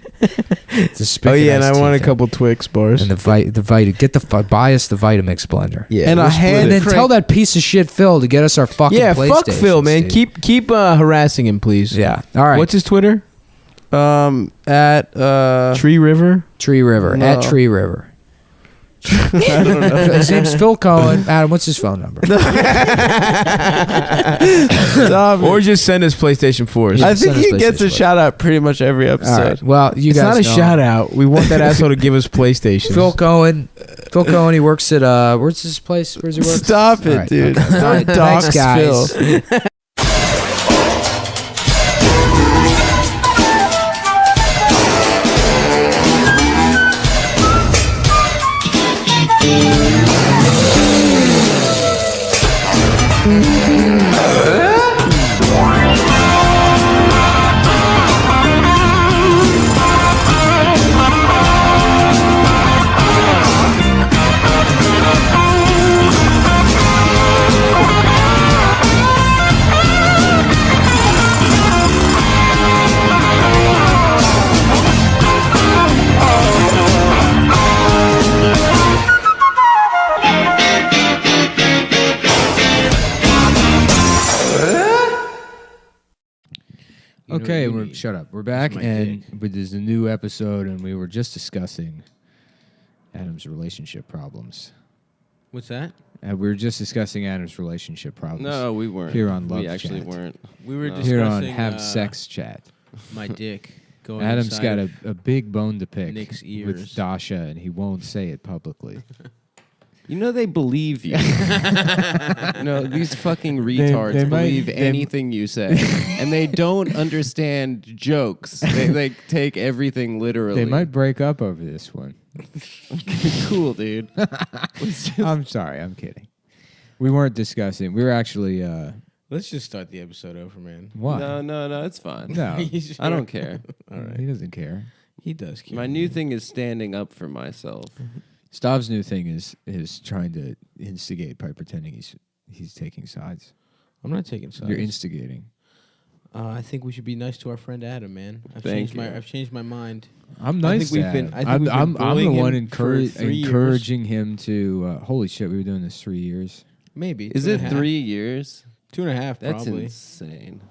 Oh yeah, and I want a couple Twix bars. And buy us the Vitamix blender. Yeah, and we'll a split hand it. And then tell that piece of shit Phil to get us our fucking Yeah, fuck PlayStations, Phil, man. dude. Keep harassing him, please. Yeah. All right. What's his Twitter? At Tree River. Tree River. No. At Tree River. I don't know. His name's Phil Cohen. Adam, what's his phone number? Or just send us PlayStation 4s. I think he gets a shout out pretty much every episode. All right. Well, you It's guys not a know. shout out. We want that asshole to give us PlayStation. Phil Cohen. He works at where's his place? Where's he work? Stop it, All right, dude. okay. All right, Dox thanks, guys. Phil. Okay, shut up. We're back, and there's a new episode, and we were just discussing Adam's relationship problems. What's that? We were just discussing Adam's relationship problems. No, we weren't. Here on Love We actually Chat. weren't. We were No. discussing Here on Have Sex Chat. My dick going. Adam's inside got a big bone to pick Nick's with ears. Dasha, and he won't say it publicly. You know they believe you. These fucking retards they might- believe they- anything you say, and they don't understand jokes. They take everything literally. They might break up over this one. Cool, dude. I'm sorry. I'm kidding. We weren't discussing. We were actually. Let's just start the episode over, man. Why? No, it's fine. No. I don't care. All right. He doesn't care. He does care. My new thing is standing up for myself. Stav's new thing is trying to instigate by pretending he's taking sides. I'm not taking sides. You're instigating. I think we should be nice to our friend Adam, man. I've Thank changed my mind. I'm nice. I think we've been I'm the bullying one him for 3 years. encouraging him to. Holy shit, we were doing this 3 years. Maybe. Is it 3 years? 2.5, That's probably. insane.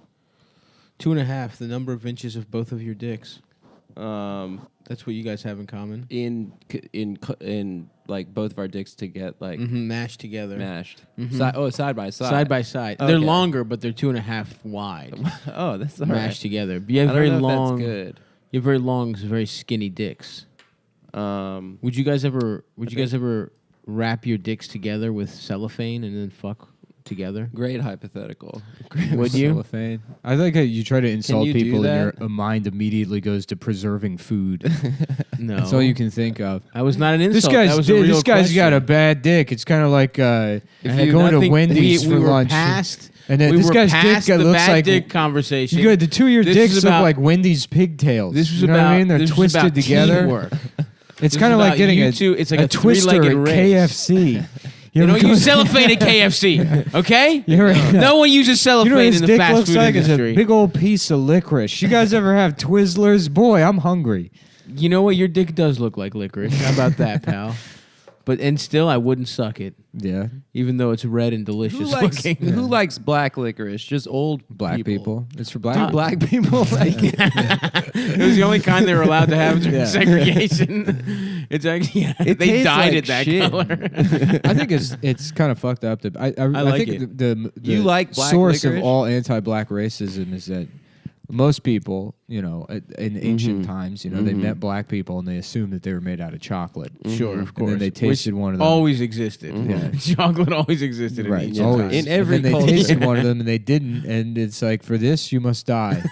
2.5, the number of inches of both of your dicks. That's what you guys have in common. In like both of our dicks to get like mashed together. Mashed. Mhm. Side by side. Side by side. Okay. They're longer, but they're 2.5 wide. Oh, that's all mashed right. together. But you have I don't very know if that's long. good. You have very long, very skinny dicks. Would you guys ever? Wrap your dicks together with cellophane and then fuck together? Great hypothetical. Would you? Cellophane. I like how you try to insult you do people and that? your mind immediately goes to preserving food. No. That's all you can think of. That was not an This insult. guy's That was a real this guy's got question. a bad dick. It's kind of like If going you- to nothing- Wendy's we for were lunch. past- and then we this were guy's past dick the looks bad like dick conversation. You got the two of your This dicks is look about- like Wendy's pigtails. This was you know what I about- mean? They're this was twisted about together. teamwork. It's This kind of is like about getting you a, two- it's like a a twister three-legged at race. KFC. You ever don't go- use cellophane at KFC, okay? You ever- No one uses cellophane You know what his in the dick fast looks food like? It's industry. a big old piece of licorice. You guys ever have Twizzlers? Boy, I'm hungry. You know what? Your dick does look like licorice. How about that, pal? And still, I wouldn't suck it. Yeah. Even though it's red and delicious looking. Who likes black licorice? Just old Black people. It's for black Do people. black people like it? It was the only kind they were allowed to have during Yeah. segregation. It's actually It they tastes dyed like it that shit. color. I think it's kind of fucked up. I like think it. the You like black source licorice? of all anti-black racism is that most people, in ancient times, they met black people and they assumed that they were made out of chocolate. Sure, of And course. then they tasted Which one of them. always existed. Yeah. Chocolate always existed in Right, ancient always. times. In every and then culture. they tasted one of them and they didn't, and it's like, for this you must die.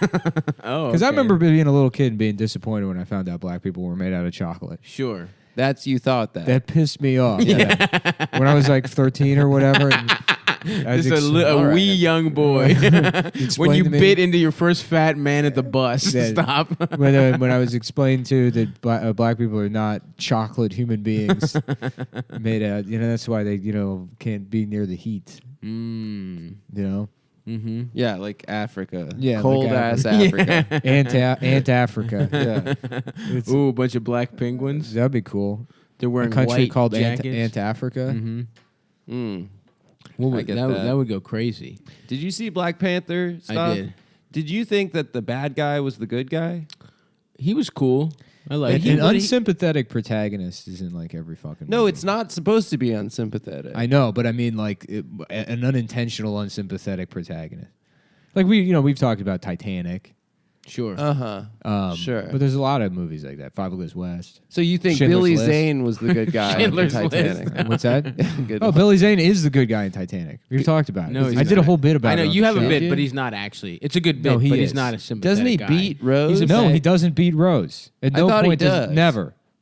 Oh, Because I okay. remember being a little kid and being disappointed when I found out black people were made out of chocolate. Sure. That's you thought that. That pissed me off. Yeah. When I was like 13 or whatever. And I was Just a All right. wee young boy. Explain When you to me. bit into your first fat man at the bus. Yeah. Stop. when I was explained to that black people are not chocolate human beings made out, that's why they, can't be near the heat. Mm-hmm. Yeah, like Africa. Yeah, cold like ass Africa. Africa. Ant-Africa. Yeah. Ooh, a bunch of black penguins. That'd be cool. They're wearing a country white called jackets. Ant-Africa. Mm-hmm. Mm. What I get that, that. that would go crazy. Did you see Black Panther stuff? I did. Did you think that the bad guy was the good guy? He was cool. I like An him. unsympathetic protagonist is in like every fucking No, movie. it's not supposed to be unsympathetic. I know, but I mean like an unintentional unsympathetic protagonist. Like we've talked about Titanic. Sure. Uh-huh. Sure. But there's a lot of movies like that. Five Goes West. So you think Schindler's Billy List. Zane was the good guy in Schindler's Titanic? List. What's that? Good Oh, one. Billy Zane is the good guy in Titanic. We've talked about it. No, he's I did a not. whole bit about it. I know on you the have a show. bit, but he's not actually. It's a good bit, No, he but he's is. not a sympathetic Doesn't he guy. beat Rose? He's a No, bad- he doesn't beat Rose. At I no thought he point does.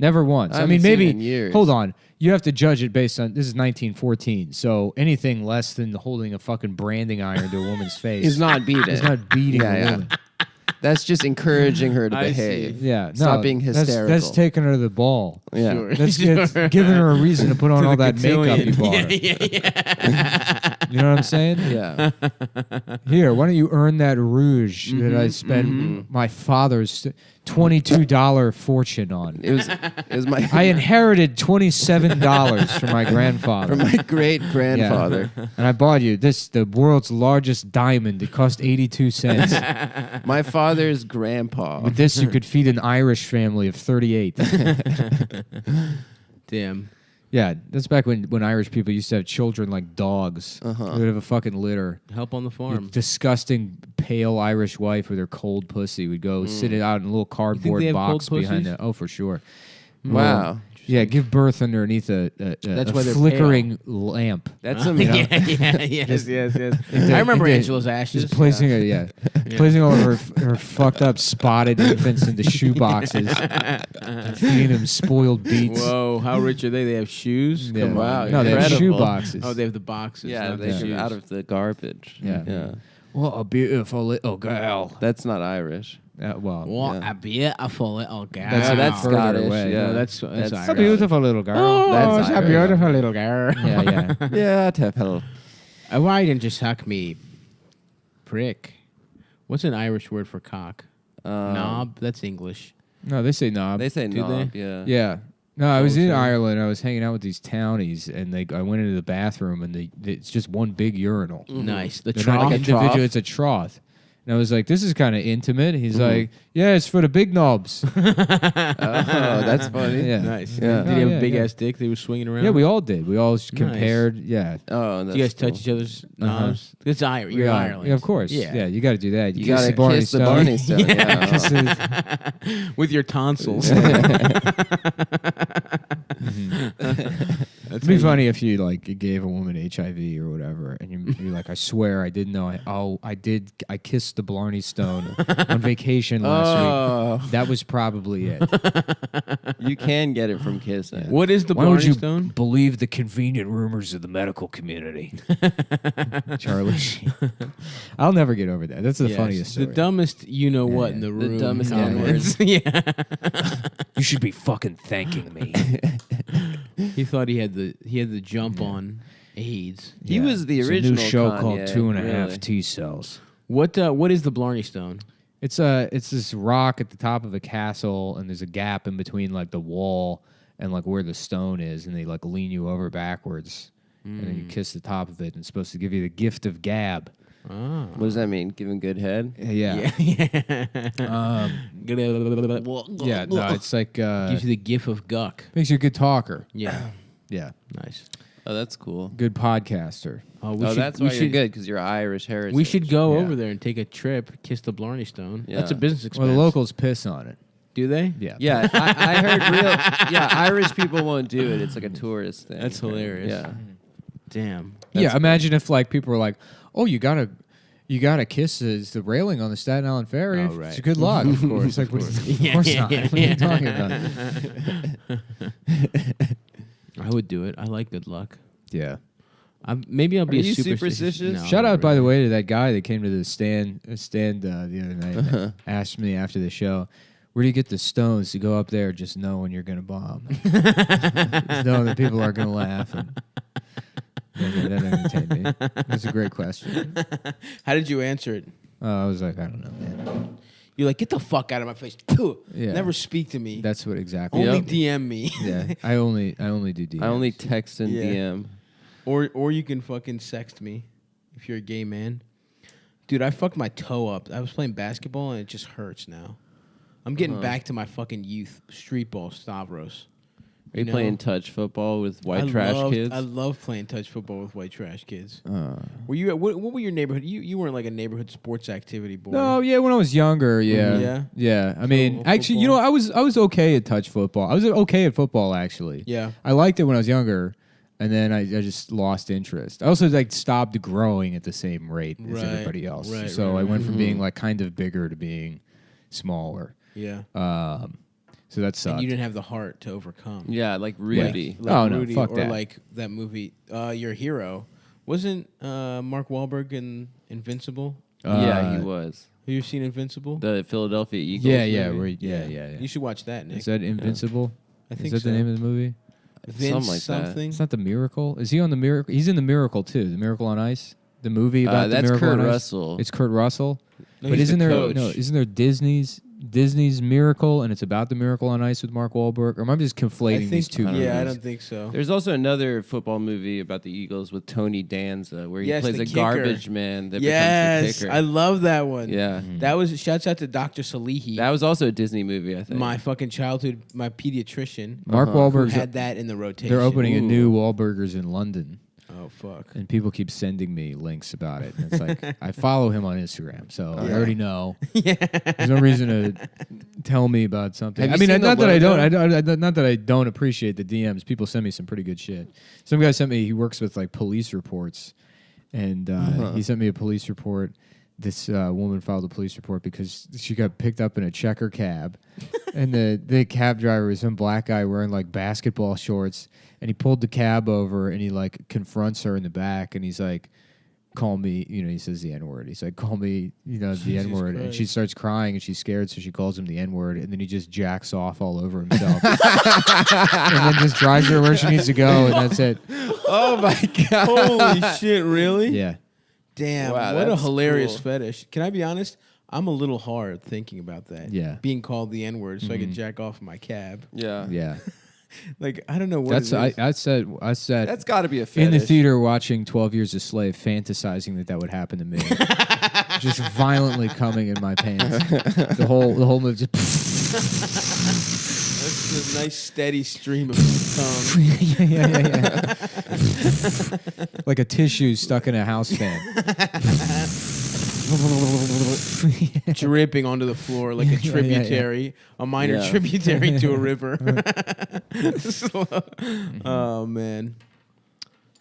Never once. I I mean, haven't seen maybe. it in years. Hold on. You have to judge it based on this is 1914. So anything less than holding a fucking branding iron to a woman's face He's not beating. He's not beating Yeah, a yeah. woman. That's just encouraging her to I behave. see. Yeah, Stop no, being that's- hysterical. That's taking her to the ball. Yeah. Sure. That's Sure. giving her a reason to put on To all the that makeup you cotillion. bought her. Yeah. You know what I'm saying? Yeah. Here, why don't you earn that rouge that I spent my father's $22 fortune on? It was my I inherited $27 from my grandfather. from my great grandfather. And I bought you the world's largest diamond. It cost 82 cents. My father's grandpa. With this, you could feed an Irish family of 38. Damn. Yeah, that's back when Irish people used to have children like dogs. Uh-huh. They would have a fucking litter. Help on the Your farm. disgusting pale Irish wife with her cold pussy would go sit it out in a little cardboard they have box cold behind pussies? it. Oh, for sure. Wow. Yeah, give birth underneath a That's a why they're flickering lamp. That's Huh? some. Yeah, yes. I remember Angela's ashes. Just placing placing all of her fucked up spotted infants into shoe boxes and feeding them spoiled beets. Whoa, how rich are they? They have shoes? Yeah. Come Wow, on. No, they have shoe incredible. boxes. Oh, they have the boxes. Yeah, not they the came shoes. out of the garbage. Yeah. Yeah. What a beautiful little girl. That's not Irish. Well, What Yeah. a beautiful little girl. That's- that's further Scottish. away. Yeah, No, that's a Irish. beautiful little girl. Oh, That's it's a Irish. beautiful little girl. Yeah, Yeah, Tefel. Why didn't you suck me, prick? What's an Irish word for cock? Knob. That's English. No, they say knob. They say Do knob. they? Yeah. Yeah. No, I was in Also- Ireland. I was hanging out with these townies, and I went into the bathroom, and it's just one big urinal. Nice. The They're not trough? like individual. It's a trough. And I was like, "This is kind of intimate." He's like, "Yeah, it's for the big knobs." Oh, that's funny. Yeah. Nice. Yeah. Did he have a big yeah. ass dick that he was swinging around? Yeah, we all did. We all Nice. compared. Yeah. Oh, Do you guys touch each other's knobs? It's Irish. You're Yeah. Ireland. Yeah, of course. Yeah, you got to do that. You gotta kiss the Barney Stone. Yeah. Kiss it. With your tonsils. It'd be funny if you like gave a woman HIV or whatever, and you're like, "I swear I didn't know." I kissed the Blarney Stone on vacation last week. That was probably it. You can get it from kissing. What is the Why would Blarney you Stone? believe the convenient rumors of the medical community? Charlie. I'll never get over that. That's the Yes. funniest story. The dumbest you know what in the room. The dumbest comments. Yeah. You should be fucking thanking me. He thought he had the jump on AIDS. He was the It's original a new show Kanye, called 2.5 really. T cells. What is the Blarney Stone? It's this rock at the top of a castle, and there's a gap in between like the wall and like where the stone is, and they like lean you over backwards, and then you kiss the top of it, and it's supposed to give you the gift of gab. What does that mean? Giving good head? Yeah. Yeah. Yeah, no, it's like Gives you the gift of guck. makes you a good talker. Yeah. Yeah, Nice. Oh, that's cool. good podcaster. That's why you're good because you're Irish heritage. We should go Yeah. over there and take a trip, kiss the Blarney Stone. Yeah. That's a business expense. Well, the locals piss on it. Do they? Yeah. Yeah, I heard Irish people won't do it. It's like a tourist thing. That's hilarious. Yeah. Damn. Yeah, imagine if like people were like, "Oh, you gotta kiss the railing on the Staten Island Ferry. Oh, right. It's good luck." Of course, it's like, of course not. What are you talking about? I would do it. I like good luck. Yeah. Maybe I'll be Are a you superstitious. superstitious? No, Shout not out, by really. the way, to that guy that came to the stand the other night. And asked me after the show, "Where do you get the stones to go up there just knowing you're gonna bomb? Just knowing that people are gonna laugh." And that entertained me. That's a great question. How did you answer it? I was like, I don't know, man. You're like, get the fuck out of my face. Phew. Yeah. Never speak to me. That's what exactly. Only Yep. DM me. Yeah, I only do DMs. I only text and Yeah. DM. Or you can fucking sext me if you're a gay man. Dude, I fucked my toe up. I was playing basketball and it just hurts now. I'm getting back to my fucking youth. Street ball, Stavros. Are you know? playing touch football with white trash kids? I love playing touch football with white trash kids. Were you? What were your neighborhood? You weren't like a neighborhood sports activity boy. No, yeah, when I was younger, yeah. Yeah? Yeah. I mean, Football? actually, you know, I was okay at touch football. I was okay at football actually. Yeah. I liked it when I was younger, and then I just lost interest. I also like stopped growing at the same rate as Right, everybody else. right, So right, I went right. from being like kind of bigger to being smaller. Yeah. So that sucked. And you didn't have the heart to overcome. Yeah, like Rudy. Like Oh, no, Rudy, fuck or that. like that movie, Your Hero. Wasn't Mark Wahlberg in Invincible? Yeah, he was. Have you seen Invincible? The Philadelphia Eagles. Yeah, movie? yeah. You should watch that, Nick. Is that Invincible? I think Is that so. the name of the movie? Vince Something like that. something. It's not the Miracle. Is he on the Miracle? He's in the Miracle too. The Miracle on Ice. The movie about the that's Miracle Kurt on Ice. Russell. It's Kurt Russell. No, But he's the isn't there coach. isn't there Disney's Miracle, and it's about the Miracle on Ice with Mark Wahlberg? Or am I just conflating these two movies? Yeah, I don't think so. There's also another football movie about the Eagles with Tony Danza where he Yes, plays the a kicker. garbage man that becomes Yes, the kicker. I love that one. Yeah. That was shouts out to Dr. Salihi. That was also a Disney movie, I think. my fucking childhood, my pediatrician. Mark who Wahlberg's had that in the rotation. They're opening a Ooh. new Wahlburgers in London. Oh fuck! And people keep sending me links about it. And it's like I follow him on Instagram, so I already know. Yeah. There's no reason to tell me about something. Have I you mean, seen not the that I don't. logo? Not that I don't appreciate the DMs. People send me some pretty good shit. Some guy sent me. He works with like police reports, and he sent me a police report. This woman filed a police report because she got picked up in a checker cab, and the cab driver was some black guy wearing like basketball shorts, and he pulled the cab over and he like confronts her in the back, and he's like, "Call me," you know, he says the N-word. He's like, "Call me," you know, the Jesus N-word, and she Christ. starts crying and she's scared, so she calls him the N-word, and then he just jacks off all over himself, and then just drives her where she needs to go, and that's it. Oh my god! Holy shit! Really? Yeah. Damn! Wow, what a that's hilarious cool. fetish. Can I be honest? I'm a little hard thinking about that. Yeah. Being called the N-word so I could Mhm. jack off in my cab. Yeah. Yeah. Like, I don't know what That's it is. I said That's gotta be a in the fetish. theater watching 12 Years a Slave, fantasizing that would happen to me, just violently coming in my pants. The whole movie just. That's a nice steady stream of tongue. yeah. Like a tissue stuck in a house fan. Dripping onto the floor like a tributary, a minor Yeah. tributary to a river. Oh man,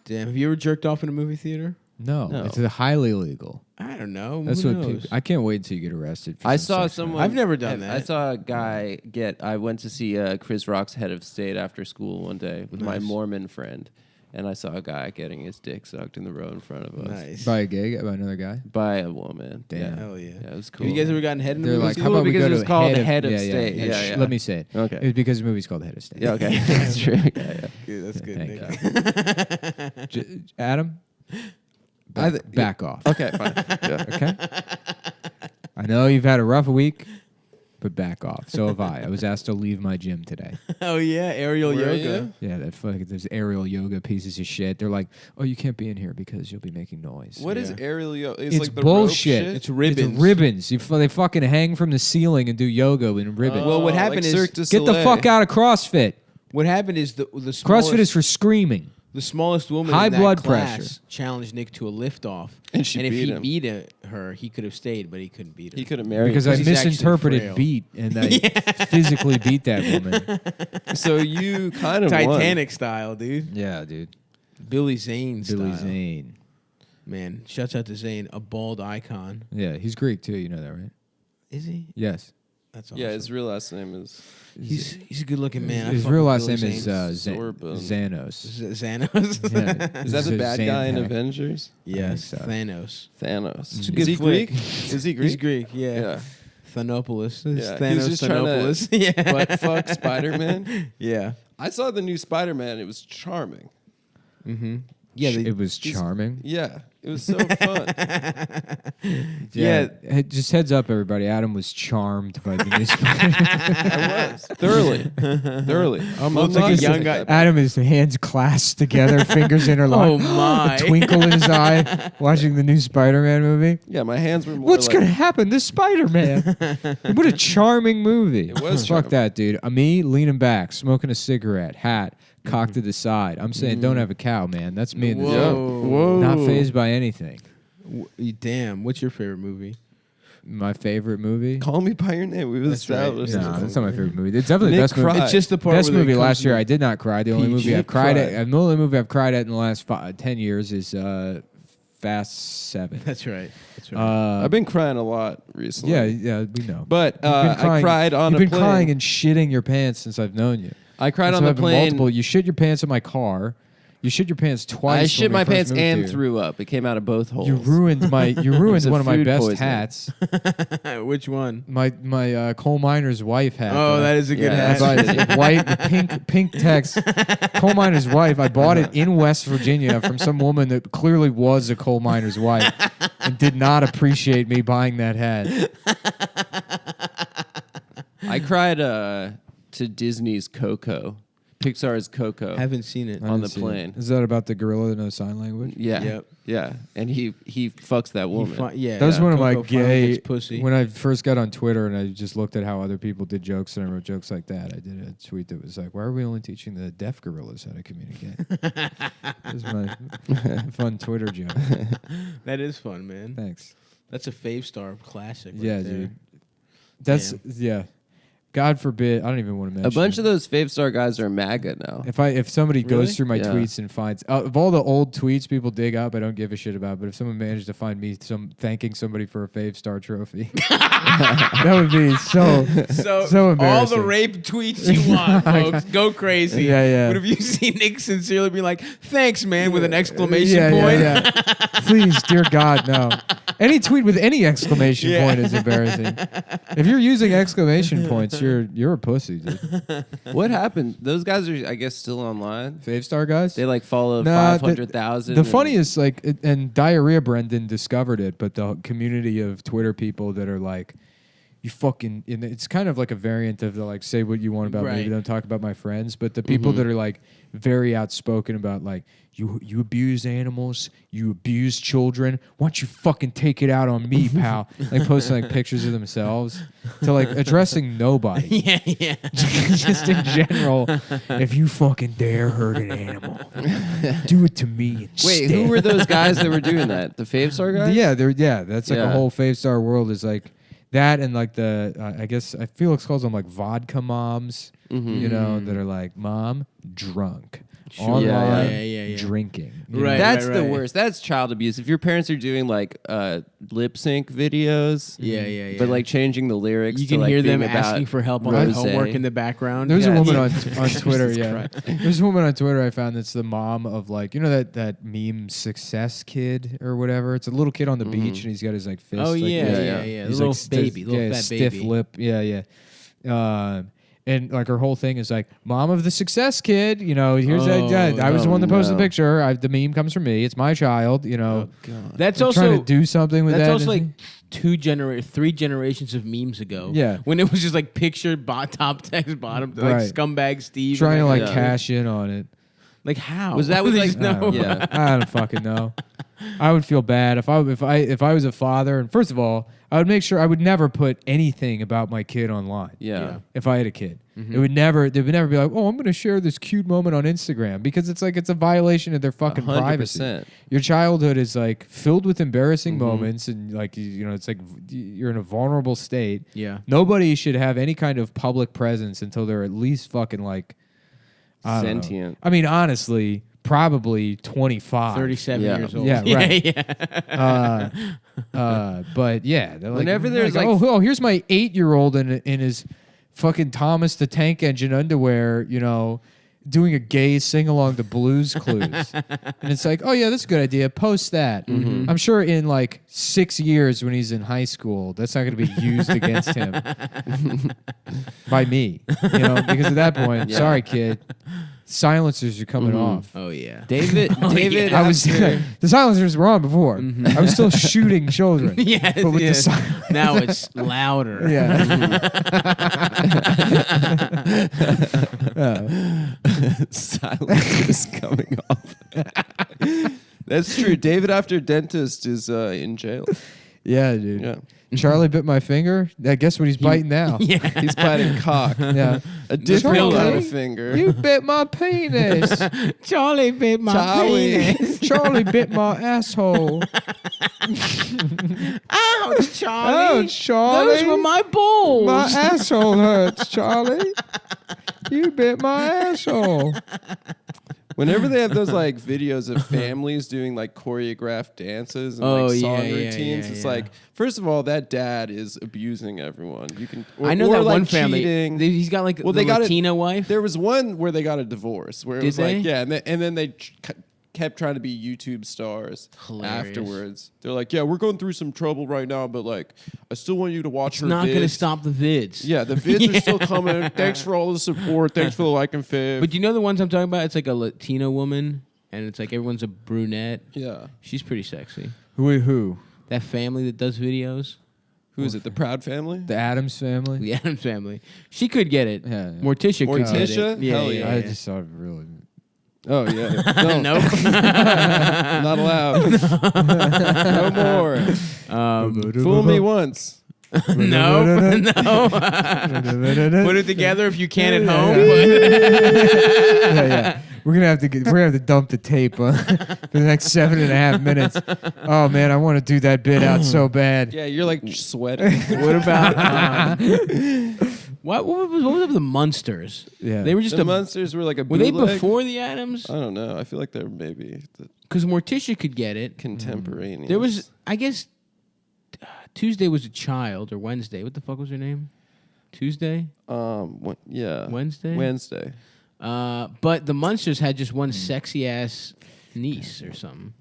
damn! Have you ever jerked off in a movie theater? No, it's highly illegal. I don't know. That's Who what knows? people. I can't wait until you get arrested. For I some saw sex someone. crime. I've never done I that. saw a guy get. I went to see Chris Rock's Head of State after school one day with my Nice. Mormon friend, and I saw a guy getting his dick sucked in the row in front of us. Nice. By a gay guy, by another guy. By a woman. Damn. Yeah. Hell yeah. Yeah, it was cool. Have you guys ever gotten head in the They're movie like, theater? how about we because go it was to called Head of yeah, State. Yeah, Yeah, yeah. Let me say it. Okay. It was because the movie's called Head of State. Yeah, okay. That's true. Yeah, yeah. Good, that's good. Thank Nick. Adam, back off. Okay, fine. Yeah. Okay. I know you've had a rough week, but back off. So have I. I was asked to leave my gym today. Oh yeah, aerial Were yoga. you? Yeah, that fucking those aerial yoga pieces of shit. They're like, oh, you can't be in here because you'll be making noise. What is Yeah. aerial yoga? It's like the bullshit. rope shit? It's ribbons. It's ribbons. They fucking hang from the ceiling and do yoga in ribbons. Well, what Oh, happened like is Cirque du Get the Soleil. fuck out of CrossFit. what happened is the smallest, CrossFit is for screaming. the smallest woman High in that blood class pressure. challenged Nick to a lift off, And she if beat he him. beat her, he could have stayed, but he couldn't beat her. He could have married Because her. I he's actually misinterpreted frail. beat and I physically beat that woman. So you kind of Titanic style, dude. Yeah, dude. Billy Zane Billy style. Zane. Man, shouts out to Zane, a bald icon. Yeah, he's Greek too. You know that, right? Is he? Yes. That's awesome. Yeah, his real last name is. He's a good looking man. I His fuck real with last Billy name is Zane. Sorbonne. Xanos. Xanos. Yeah. Is that the bad guy in Avengers? Yes, I think so. Thanos. Thanos. It's a Is good he flick. Greek? Is he Greek? He's Greek. Yeah. Yeah. Thanopoulos. It's Yeah, Thanos he was just trying to Thanopoulos. Yeah. butt fuck Spider-Man. Yeah. I saw the new Spider-Man. It was charming. Mm-hmm. Yeah. It was charming. Yeah, it was so fun. Yeah. Just heads up, everybody. Adam was charmed by the new I was thoroughly. I'm Looks not like a young saying guy. that. Adam is hands clasped together, fingers interlocked. Oh, my. A twinkle in his eye, watching the new Spider-Man movie. Yeah, my hands were more. What's like, gonna happen to Spider-Man? What a charming movie. It was Fuck charming. that, dude. Me leaning back, smoking a cigarette, hat cocked to the side. I'm saying, don't have a cow, man. That's me in the Whoa. Whoa. Not phased by anything. Damn. What's your favorite movie? My favorite movie? Call Me by Your Name. We've That's right. established. No, this. that's not my favorite movie. It's definitely the Nick best movie. cried. It's just the part Best where movie they last come year. to I did not cry. The only PG movie I've cried cried. at. The only movie I've cried at in the last 10 years is Fast 7. That's right. That's right. I've been crying a lot recently. Yeah, we know. But You've been I cried on You've a been plane. crying and shitting your pants since I've known you. I cried Since on the I've been plane. Multiple. You shit your pants in my car. You shit your pants twice. I when shit we my first pants moved and here. threw up. It came out of both holes. You ruined was a one of my food best poisoning. hats. Which one? My coal miner's wife hat. Oh, that is a good Yeah, hat. I bought it, white pink text. Coal miner's wife. I bought it in West Virginia from some woman that clearly was a coal miner's wife and did not appreciate me buying that hat. I cried to Disney's Coco, Pixar's Coco. Haven't seen it. I On didn't the see it. plane. Is that about the gorilla that knows sign language? Yeah, Yep. yeah, and he fucks that woman. Yeah. That was one of my Coco finally gay. gets pussy. When I first got on Twitter and I just looked at how other people did jokes and I wrote jokes like that, I did a tweet that was like, "Why are we only teaching the deaf gorillas how to communicate?" That was my fun Twitter joke. That is fun, man. Thanks. That's a fave star classic. Right Yeah, there. dude. That's Damn. yeah. God forbid. I don't even want to mention A bunch it. of those Fave Star guys are MAGA now. If somebody Really? goes through my Yeah. tweets and finds of all the old tweets people dig up, I don't give a shit about. But if someone managed to find me thanking somebody for a Fave Star trophy, that would be so all embarrassing. the rape tweets you want, folks. Go crazy. Yeah, yeah. But if you see Nick sincerely be like, "Thanks, man," with an exclamation yeah, point. Yeah, yeah. Please, dear God, no. Any tweet with any exclamation point is embarrassing. If you're using exclamation points, you're a pussy, dude. What happened? Those guys are, I guess, still online. Favestar guys? They like follow Nah, 500,000. The funniest, like, and Diarrhea Brendan discovered it, but the community of Twitter people that are like, you fucking, and it's kind of like a variant of the like, say what you want about me, Right. but don't talk about my friends. But the people that are like very outspoken about like, you abuse animals, you abuse children. Why don't you fucking take it out on me, pal? Like posting like pictures of themselves to like addressing nobody. Yeah. Just in general, if you fucking dare hurt an animal, do it to me instead. Wait, who were those guys that were doing that? The Favestar guys? Yeah, that's like a whole Favestar world is like that, and like the I guess Felix calls them like vodka moms, you know, that are like mom drunk. Online Yeah. drinking. Right. That's the worst. That's child abuse. If your parents are doing like lip sync videos, Yeah. but like changing the lyrics, You to, can like, hear them being about asking for help on rosé. homework in the background. There's a woman on Jesus Twitter, Christ. There's a woman on Twitter I found that's the mom of like, you know that meme success kid or whatever. It's a little kid on the beach and he's got his like fist. Oh, like, yeah. He's The little like baby, little fat stiff baby. lip. Yeah. And like her whole thing is like, mom of the success kid, you know, here's I was the one that posted the picture. The meme comes from me. It's my child, you know. That's I'm also trying to do something with that's that. also like 3 generations of memes ago. Yeah. when it was just like picture top text bottom like Right. scumbag Steve trying to and like then- cash in on it. Like how Was that with They like just know. I don't fucking know. I would feel bad if I was a father. And first of all, I would make sure I would never put anything about my kid online. Yeah. If I had a kid, they would never be like, oh, I'm going to share this cute moment on Instagram because it's like it's a violation of their fucking 100%. privacy. Your childhood is like filled with embarrassing moments, and like you know, it's like you're in a vulnerable state. Yeah. Nobody should have any kind of public presence until they're at least fucking like I don't know. Sentient. I mean, honestly, probably 25. 37 years old. Yeah, right. Yeah. But yeah, they're like, Whenever there's like oh, here's my 8-year-old in his fucking Thomas the Tank Engine underwear, you know, doing a gay sing along to Blues Clues, and it's like, oh yeah, that's a good idea. Post that. I'm sure in like 6 years when he's in high school, that's not going to be used against him by me, you know, because at that point, sorry kid. Silencers are coming off. Oh yeah, David. I was the silencers were on before. I was still shooting children. Yes, but with yes. the Now it's louder. Silence is coming off. That's true. David after dentist is in jail. Yeah, dude. Yeah. Charlie bit my finger. I guess what he's biting now. Yeah. He's biting cock. Yeah. A different Charlie, kind of finger. You bit my penis. Charlie bit my penis. Charlie bit my asshole. Ouch, Charlie. Ouch, Charlie. Those were my balls. My asshole hurts, Charlie. You bit my asshole. Whenever they have those like videos of families doing like choreographed dances and like song routines, it's like, first of all, that dad is abusing everyone. You can, I know or, that like, one family. cheating. He's got like Well, the they got Latina wife. There was one where they got a divorce where it Did was they? like, yeah, and then they kept trying to be YouTube stars Hilarious. afterwards. They're like, yeah, we're going through some trouble right now, but like, I still want you to watch It's her not going to vids." stop the vids. Yeah, the vids are still coming. Thanks for all the support. Thanks for the like and fave. But you know the ones I'm talking about? It's like a Latina woman, and it's like everyone's a brunette. Yeah. She's pretty sexy. Who? That family that does videos. Who is it? The Proud Family? The Addams family? The Addams family. She could get it. Yeah. Morticia could get Morticia? it. Yeah, Hell yeah, yeah. I just saw it really. Oh, yeah. No. Nope. Not allowed. No more. Fool me once. No. Put it together if you can at home. Yeah. We're gonna have to dump the tape for the next 7.5 minutes. Oh man, I want to do that bit out so bad. Yeah, you're like sweating. What about what was with the Munsters? Yeah. They were just The Munsters were like a Were they bootleg? before the Addams? I don't know. I feel like they're maybe the Because Morticia could get it. contemporaneous. There was, I guess, Tuesday was a child, or Wednesday. What the fuck was her name? Tuesday? Yeah. Wednesday? Wednesday. But the Munsters had just one sexy ass niece or something.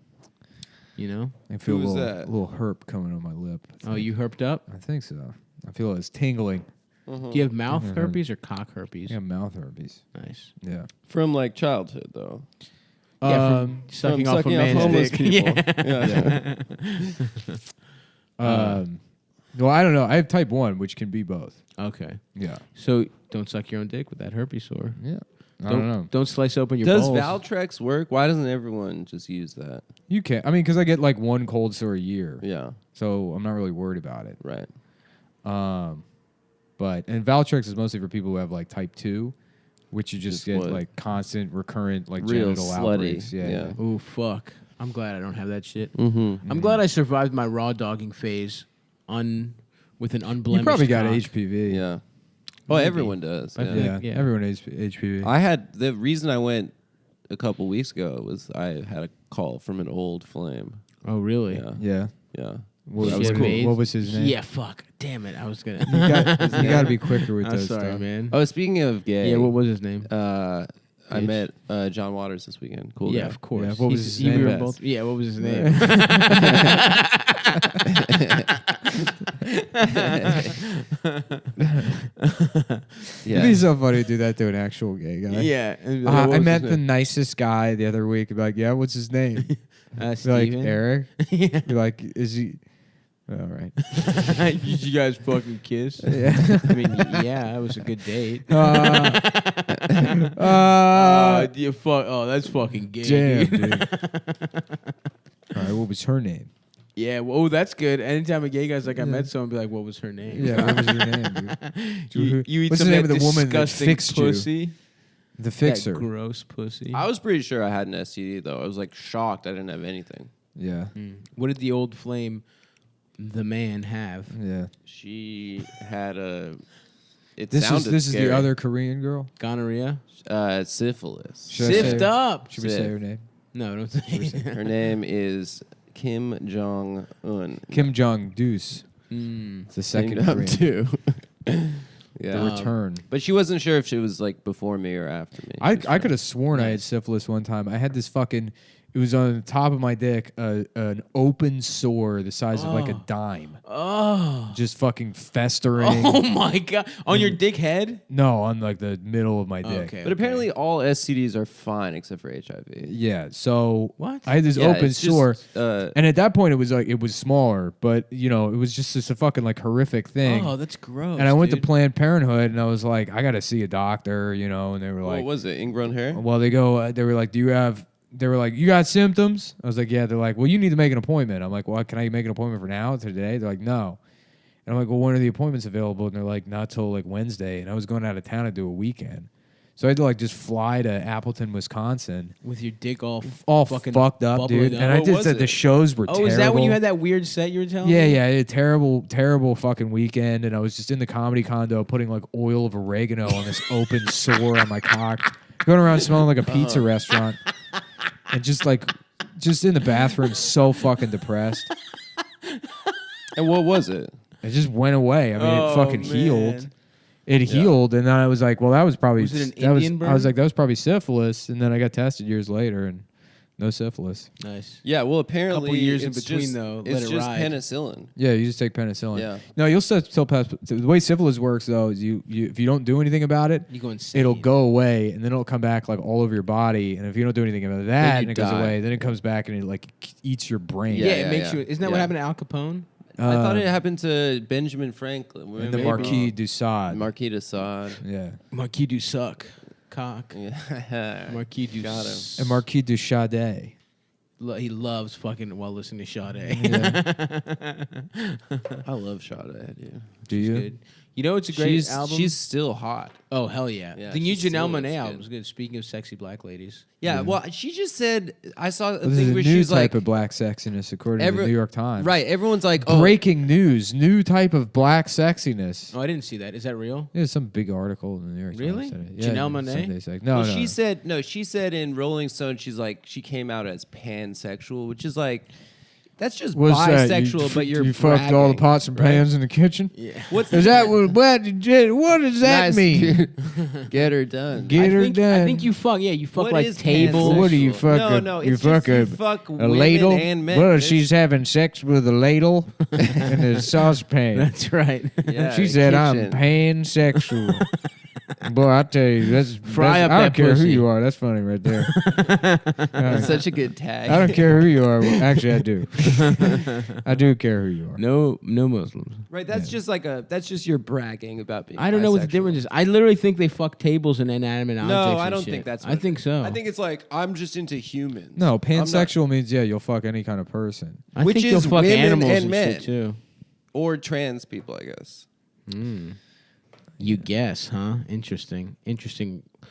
You know? I feel Who's a that? little herp coming on my lip. Oh, you herped up? I think so. I feel it's tingling. Do you have mouth Mhm. herpes or cock herpes? Yeah, mouth herpes. Nice. Yeah. From like childhood though. Yeah, from sucking from off a man's homeless dick. people. Yeah. Well, I don't know. I have type 1, which can be both. Okay. Yeah. So don't suck your own dick with that herpes sore. Yeah. I don't know. Don't slice open your Does balls. Valtrex work? Why doesn't everyone just use that? You can. I mean, because I get like one cold sore a year. Yeah. So I'm not really worried about it. Right. And Valtrex is mostly for people who have like type 2, which you just get what? like constant, recurrent, like Real genital slutty. outbreaks. Yeah. Ooh, fuck. I'm glad I don't have that shit. Mhm. I'm glad I survived my raw dogging phase with an unblemished You probably got cock. HPV. Yeah. Well, Maybe. everyone does. I Yeah. feel Yeah. like- yeah. Everyone has HPV. I had the reason I went a couple weeks ago was I had a call from an old flame. Oh, really? Yeah. Yeah. Yeah. What, That was what- cool. what was his name? Yeah, fuck. Damn it. I was going to. You got to be quicker with I'm those sorry, stuff. man. Oh, speaking of gay. Yeah, what was his name? I Bitch. met John Waters this weekend. Cool Yeah, guy. of course. Yeah, what was his You name? were Best. both- yeah, what was his name? It'd be so funny to do that to an actual gay guy. Yeah. and be like, what I was met his the name? nicest guy the other week. Be like, yeah, what's his name? Be like, Steven? Eric. Yeah. Be like, is he? All right. Did you guys fucking kiss? Yeah. I mean, yeah, it was a good date. You fuck. Oh, that's fucking gay. Damn, dude. dude. All right, what was her name? Yeah. Well, oh, that's good. Anytime a gay guy's like, I met someone, be like, what was her name? Yeah, what was her name, dude? You eat What's some the of name that of the woman that disgusting fixed you? pussy? The fixer. That gross pussy. I was pretty sure I had an STD though. I was like shocked I didn't have anything. Yeah. What did the old flame, the man, have? Yeah. She had a. It This is sounded this is scary. the other Korean girl. Gonorrhea. Syphilis. Should I say Sift her- up. Should we say her name? No, don't say. Her name is Kim Jong Un. Kim Jong Deuce. Mm. It's the second Named up Korean. too. Yeah. The return. But she wasn't sure if she was like before me or after me. I could have sworn I had syphilis one time. I had this fucking. It was on the top of my dick, an open sore the size of like a dime. Oh. Just fucking festering. Oh my god! On your dick head? No, on like the middle of my dick. Okay. But apparently all STDs are fine except for HIV. Yeah. So What? I had this Yeah, open it's just, sore, uh, and at that point it was like it was smaller, but you know it was just this a fucking like horrific thing. Oh, that's gross. And I went dude. to Planned Parenthood, and I was like, I got to see a doctor, you know. And they were What like, was it? Ingrown hair? well, they go, they were like, do you have? They were like, you got symptoms? I was like, yeah. They're like, well, you need to make an appointment. I'm like, well, can I make an appointment for now, today? They're like, no. And I'm like, well, when are the appointments available? And they're like, not till like Wednesday. And I was going out of town to do a weekend, so I had to like just fly to Appleton, Wisconsin, with your dick all fucking fucked up, bubbling dude. up. And I What just was said it? the shows were Oh, terrible. is that when you had that weird set you were telling Yeah, me? yeah, I had a terrible fucking weekend, and I was just in the comedy condo putting like oil of oregano on this open sore on my cock, going around smelling like a pizza restaurant, and just in the bathroom, so fucking depressed. And what was it? It just went away. I mean, Oh, it fucking man. healed. It healed, and then I was like, well, that was probably Was it an that Indian I was burn? like, that was probably syphilis, and then I got tested years later, and no syphilis. Nice. Yeah, well, apparently Couple years in it's between, just, though. It's Let it just ride. penicillin. Yeah, you just take penicillin. Yeah. No, you'll still pass. The way syphilis works, though, is you if you don't do anything about it, You go insane. it'll go away, and then it'll come back like all over your body. And if you don't do anything about that, you and it goes die. away, then it comes back and it like eats your brain. Yeah, Yeah, it makes yeah. you. Isn't that what Yeah. happened to Al Capone? I thought it happened to Benjamin Franklin. And the Maybe. Marquis de Sade. Marquis de Sade. Yeah. Marquis du suck, cock. Yeah. Marquis du Got him. And Marquis de Sade. He loves fucking while listening to Sade. I love Sade, dude. Do you? Good. You know, it's a great She's album. she's still hot. Oh hell yeah! Yeah, the new she's Janelle still- Monáe it's album good. is good. Speaking of sexy black ladies, Yeah, well, she just said I saw a Well, this is thing a where new she's type like of black sexiness, according to the New York Times. right. Everyone's like, oh, Breaking news: new type of black sexiness. oh I didn't see that. Is that real? There's some big article in the New York Really? Times. Said it. Janelle Monáe? Sunday Sex. No, well, no. she said no. She said in Rolling Stone, she's like she came out as pansexual, which is like That's just What's that? bisexual, but you're you fucked all the bragging, pots and right? pans in the kitchen. Yeah. What does that Nice, mean? dude. Get her done. Get her done. I think you fuck. Yeah, you fuck What like is tables. What do you fuck? No, you it's fuck just a, you fuck a women ladle. and men. Well, It's- she's having sex with a ladle and a saucepan. That's right. Yeah, She a said, kitchen. "I'm pansexual." Boy, I tell you, Fry up I don't that care pussy. who you are. That's funny right there. That's such a good tag. I don't care who you are. Well, actually, I do. I do care who you are. No Muslims. Right, that's just your bragging about being. I don't know what the bisexual. difference is. I literally think they fuck tables and inanimate objects. No, and I don't shit. think that's. I What think so. I think it's like I'm just into humans. No, I'm not- pansexual means you'll fuck any kind of person. I which think is you'll fuck women animals and and men shit too. or trans people, I guess. You guess, huh? Interesting.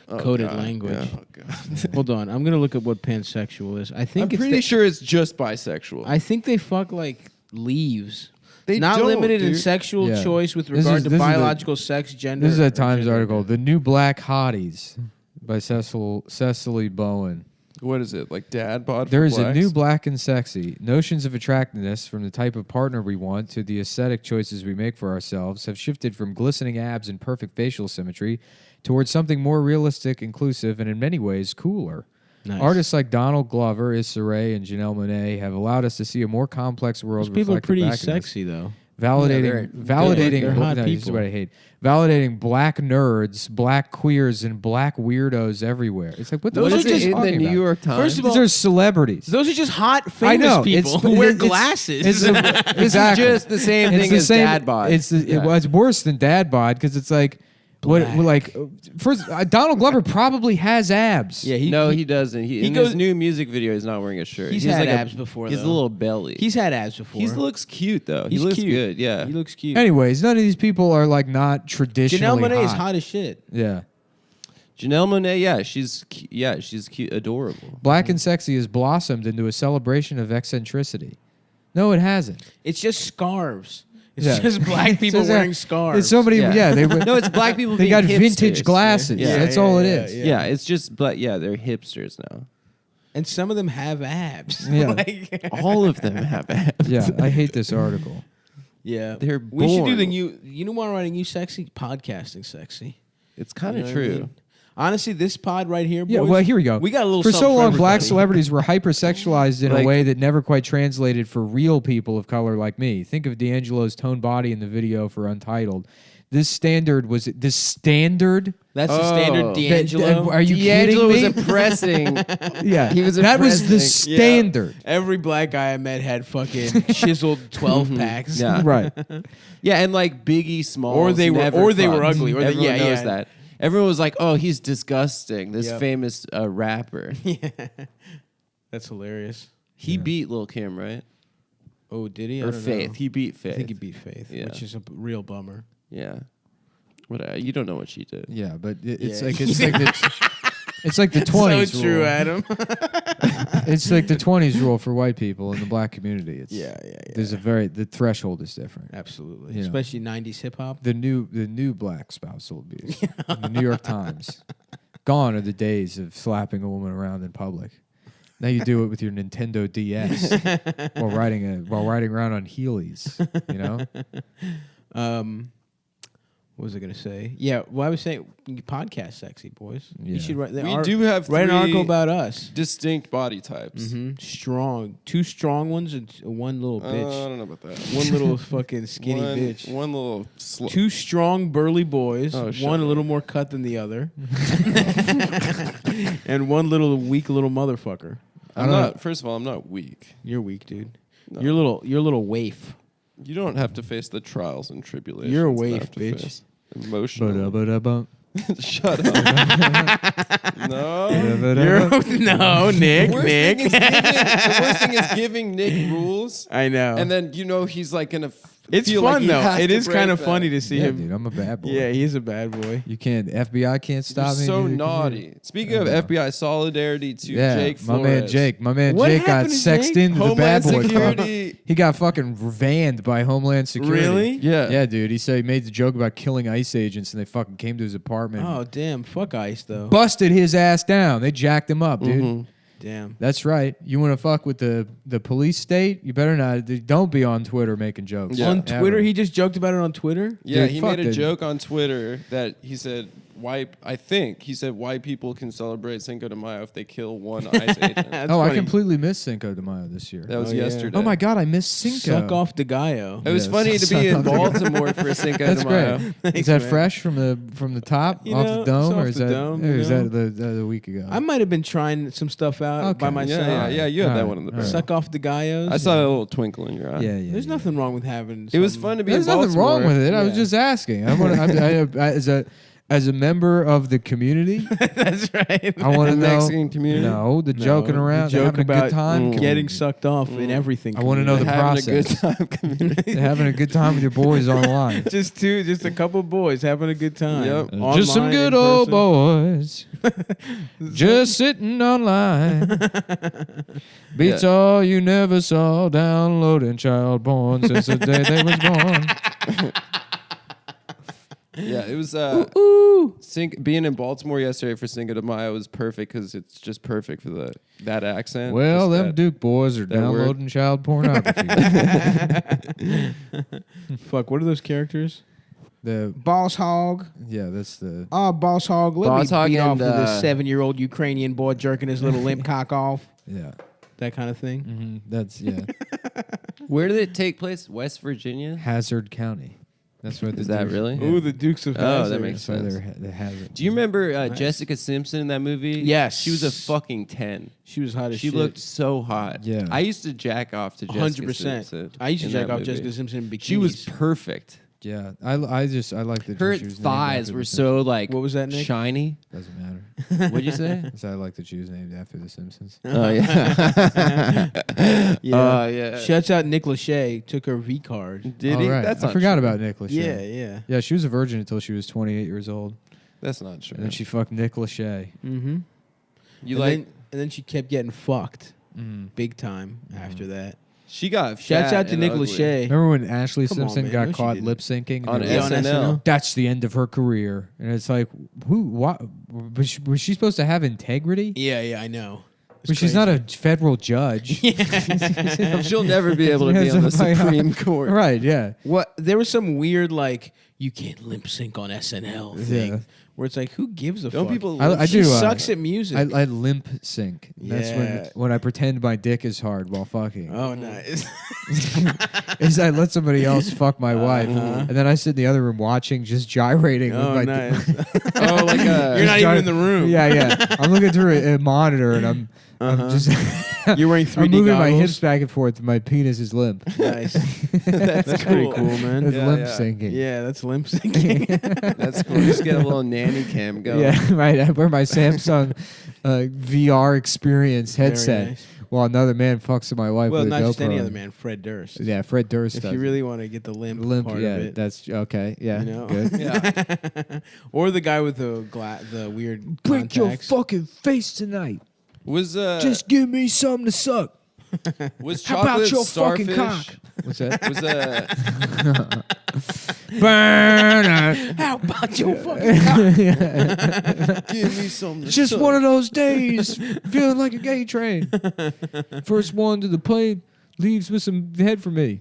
Oh, Coded God. language. Yeah. Oh, God. Hold on, I'm gonna look at what pansexual is. I think I'm it's pretty sure it's just bisexual. I think they fuck like leaves. They Not don't, limited in dude. sexual Yeah. choice with This regard is- to this is a- biological sex, gender. This is a or Times gender. article. The New Black Hotties by Cecily Bowen. What is it? Like dad bod? There for is a blacks? new black and sexy. Notions of attractiveness, from the type of partner we want to the aesthetic choices we make for ourselves, have shifted from glistening abs and perfect facial symmetry towards something more realistic, inclusive, and in many ways cooler. Nice. Artists like Donald Glover, Issa Rae, and Janelle Monáe have allowed us to see a more complex world. Those people are reflected pretty back in us. sexy though. Validating, validating. They're hot no, this is people. what I hate. Validating black nerds, black queers, and black weirdos everywhere. It's like what the Those fuck are are just you in the talking New about? York Times. First of These all, are celebrities. those are just hot I famous know people who wear it's- glasses. It's This exactly. is just the same It's thing the as same- dad bod. It's it's worse than dad bod because it's like first Donald Glover probably has abs. yeah, he doesn't. he In goes- his new music video, he's not wearing a shirt. He's He has had like abs before, He has a though. little belly. He's had abs before. He looks cute though. He's he looks cute. good. Yeah. He looks cute. Anyways, none of these people are like not traditionally Janelle Monáe is hot. hot as shit. Yeah. Janelle Monáe, she's cute, adorable. Black and sexy has blossomed into a celebration of eccentricity. No, it hasn't. It's just scarves. It's Yeah. just black people It's just- wearing scarves. It's somebody. Yeah, they No, it's black people. They being got hipsters. vintage glasses. Yeah. That's all it is. Yeah, it's just black. Yeah, they're hipsters now. and some of them have abs. Yeah. Like- All of them have abs. Yeah, I hate this article. yeah. They're We should do born. the new. You know what? Writing new sexy podcasting sexy. It's kind You of know what I true. mean? Honestly, this pod right here. Boys, Yeah, well, here we go. We got a little For something so long, black everybody. celebrities were hypersexualized in a Like- way that never quite translated for real people of color like me. Think of D'Angelo's toned body in the video for Untitled. This standard. That's the Oh. standard D'Angelo. Are you D'Angelo kidding was me? oppressing. Yeah, He was that was the impressing. standard. Every black guy I met had fucking chiseled 12 packs. Yeah. Right. Yeah, and like Biggie Smalls, Or they were- never or they were fucked. ugly, or they- Everyone yeah, knows yeah. that. Everyone was like, "Oh, he's disgusting." This Yep. famous rapper. Yeah. That's hilarious. He beat Lil Kim, right? Oh, did he? I Or don't Faith. know. He beat Faith. I think he beat Faith, Yeah. which is a real bummer. Yeah. What? You don't know what she did. Yeah, but it's Yeah. like it's like the 20s So true, rule. Adam. It's like the 20s rule for white people in the black community. It's Yeah. There's the threshold is different. Absolutely. You know. Especially 90s hip hop. The new black spousal abuse. In the New York Times. Gone are the days of slapping a woman around in public. Now you do it with your Nintendo DS while riding around on Heelys. You know. What was I gonna say? Yeah, well, I was saying podcast sexy boys. Yeah. You should write. We do have write an article three about us. distinct body types. Strong, 2 strong ones and one little bitch. I don't know about that. One little fucking skinny One- bitch. one little 2 strong burly boys. Oh, shut one a up. little more cut than the other, and one little weak little motherfucker. I'm not. First of all, I'm not weak. You're weak, dude. No. You're a little waif. You don't have to face the trials and tribulations. You're a that I waif, have to bitch. face. Emotional. Ba-da-ba-da-bum. Shut up. No. No, Nick. The worst Nick. thing is the worst thing is giving Nick rules. I know. And then he's like gonna. It's feel fun like he though. has It to is break kind of that. funny to see Yeah, him. dude, I'm a bad boy. Yeah, he's a bad boy. You can't. FBI can't stop You're me. so dude. naughty. Speaking of FBI, solidarity to Yeah, Jake my Flores. man Jake. My man What Jake got happened to sexed Jake? into the Homeland bad boy club. Security. He got fucking vanned by Homeland Security. Really? Yeah. Yeah, dude. He said he made the joke about killing ICE agents, and they fucking came to his apartment. Oh damn! Fuck ICE though. Busted his ass down. They jacked him up, dude. Damn. That's right. You want to fuck with the police state? You better not. Don't be on Twitter making jokes. On Ever. Twitter, he just joked about it on Twitter. Yeah, Dude, he fuck made a it. joke on Twitter that he said white people can celebrate Cinco de Mayo if they kill one ICE agent. I completely missed Cinco de Mayo this year. That was yesterday. Oh my god, I missed Cinco. Suck off the Gallo. It was funny to be in Baltimore for Cinco That's de Mayo. great. Is that fresh from the top You off know, the dome, it's or off is the that dome, or you is know? that the week ago? I might have been trying some stuff out by Okay. myself. Yeah, you had that one in the back. Suck off the Gallos. I saw a little twinkle in your eye. Yeah. There's nothing wrong with having. It was some- fun to be There's in nothing Baltimore. wrong with it. I was Yeah. just asking. As a member of the community, That's right. I want to The know. Mexican community? No, the joking around, the joke having a about good time, getting sucked off and everything. I want to know the Having a good process. time community. Having a good time with your boys online. just a couple boys having a good time. Yep. Just some Online, good in old person. boys. Just sitting online. Beats all you never saw. Downloading child porn since the day they was born. Yeah, it was being in Baltimore yesterday for Cinco de Mayo was perfect because it's just perfect for that accent. Well, Just them that- Duke boys are that word. downloading child pornography. Fuck, what are those characters? The Boss Hog. Yeah, that's the. Oh, Boss Hog. Let Boss me Hog beat off and, of this 7-year-old Ukrainian boy jerking his little limp cock off. Yeah. That kind of thing. Mm-hmm. That's yeah. Where did it take place? West Virginia? Hazard County. That's what Is that really? Ooh, the Dukes of Oh, Hazzard. that makes That's why sense. they're Hazard. Do you remember Nice. Jessica Simpson in that movie? Yes. She was a fucking 10. She was hot as She shit. looked so hot. Yeah. I used to jack off to Jessica 100%. Simpson. I used to in jack that off movie. Jessica Simpson in bikinis. She was perfect. Yeah, I like that Her she was named thighs after were the so like What was that, Nick? shiny. Doesn't matter. What'd you say? I like that she was named after the Simpsons. Oh yeah. Yeah. Yeah. Shouts out Nick Lachey. Took her V card. Did Oh, he? right. That's I not forgot true. about Nick Lachey. Yeah, yeah. Yeah, she was a virgin until she was 28 years old, That's not true. and then she fucked Nick Lachey. Mm-hmm. You like? and then she kept getting fucked Mm. big time after Mm-hmm. that. She got Shouts fat out to and Nick ugly. Lachey. Remember when Ashley Come on, Simpson man. got No, she caught didn't. lip syncing On Yeah, on SNL. That's the end of her career, and it's like, who? What? Was she supposed to have integrity? Yeah, yeah, I know. It's But she's not a crazy. federal judge. She'll never be able to be on the Supreme Court. Right? Yeah. What? There was some weird like you can't lip sync on SNL thing. Yeah. Where it's like, who gives a Don't fuck? people? I She do. sucks at music. I limp sync. That's Yeah. when I pretend my dick is hard while fucking. Oh, nice. Is I let somebody else fuck my wife, and then I sit in the other room watching, just gyrating. Oh, with my nice. Oh, like You're not even in the room. Yeah, yeah. I'm looking through a monitor, and I'm just. You're wearing 3D I'm moving my goggles? hips back and forth. And my penis is limp. Nice. That's pretty cool, man. That's Yeah, limp yeah. syncing. Yeah, that's limp syncing. That's cool. Just get a little nanny cam going. Yeah, right. I wear my Samsung VR experience headset nice. while another man fucks with my wife. Well, with not a just any GoPro. other man, Fred Durst. Yeah, Fred Durst. If does you it. really want to get the limp, part yeah, of it. that's okay. Yeah, You know? good. Yeah. Or the guy with the weird Break your contacts. fucking face tonight. Was Just give me something to suck. was How about chocolate your starfish? fucking cock? What's that? Was Burn it. How about your fucking cock? give me something. to Just suck. one of those days, feeling like a gay train. First one to the plane leaves with some head for me.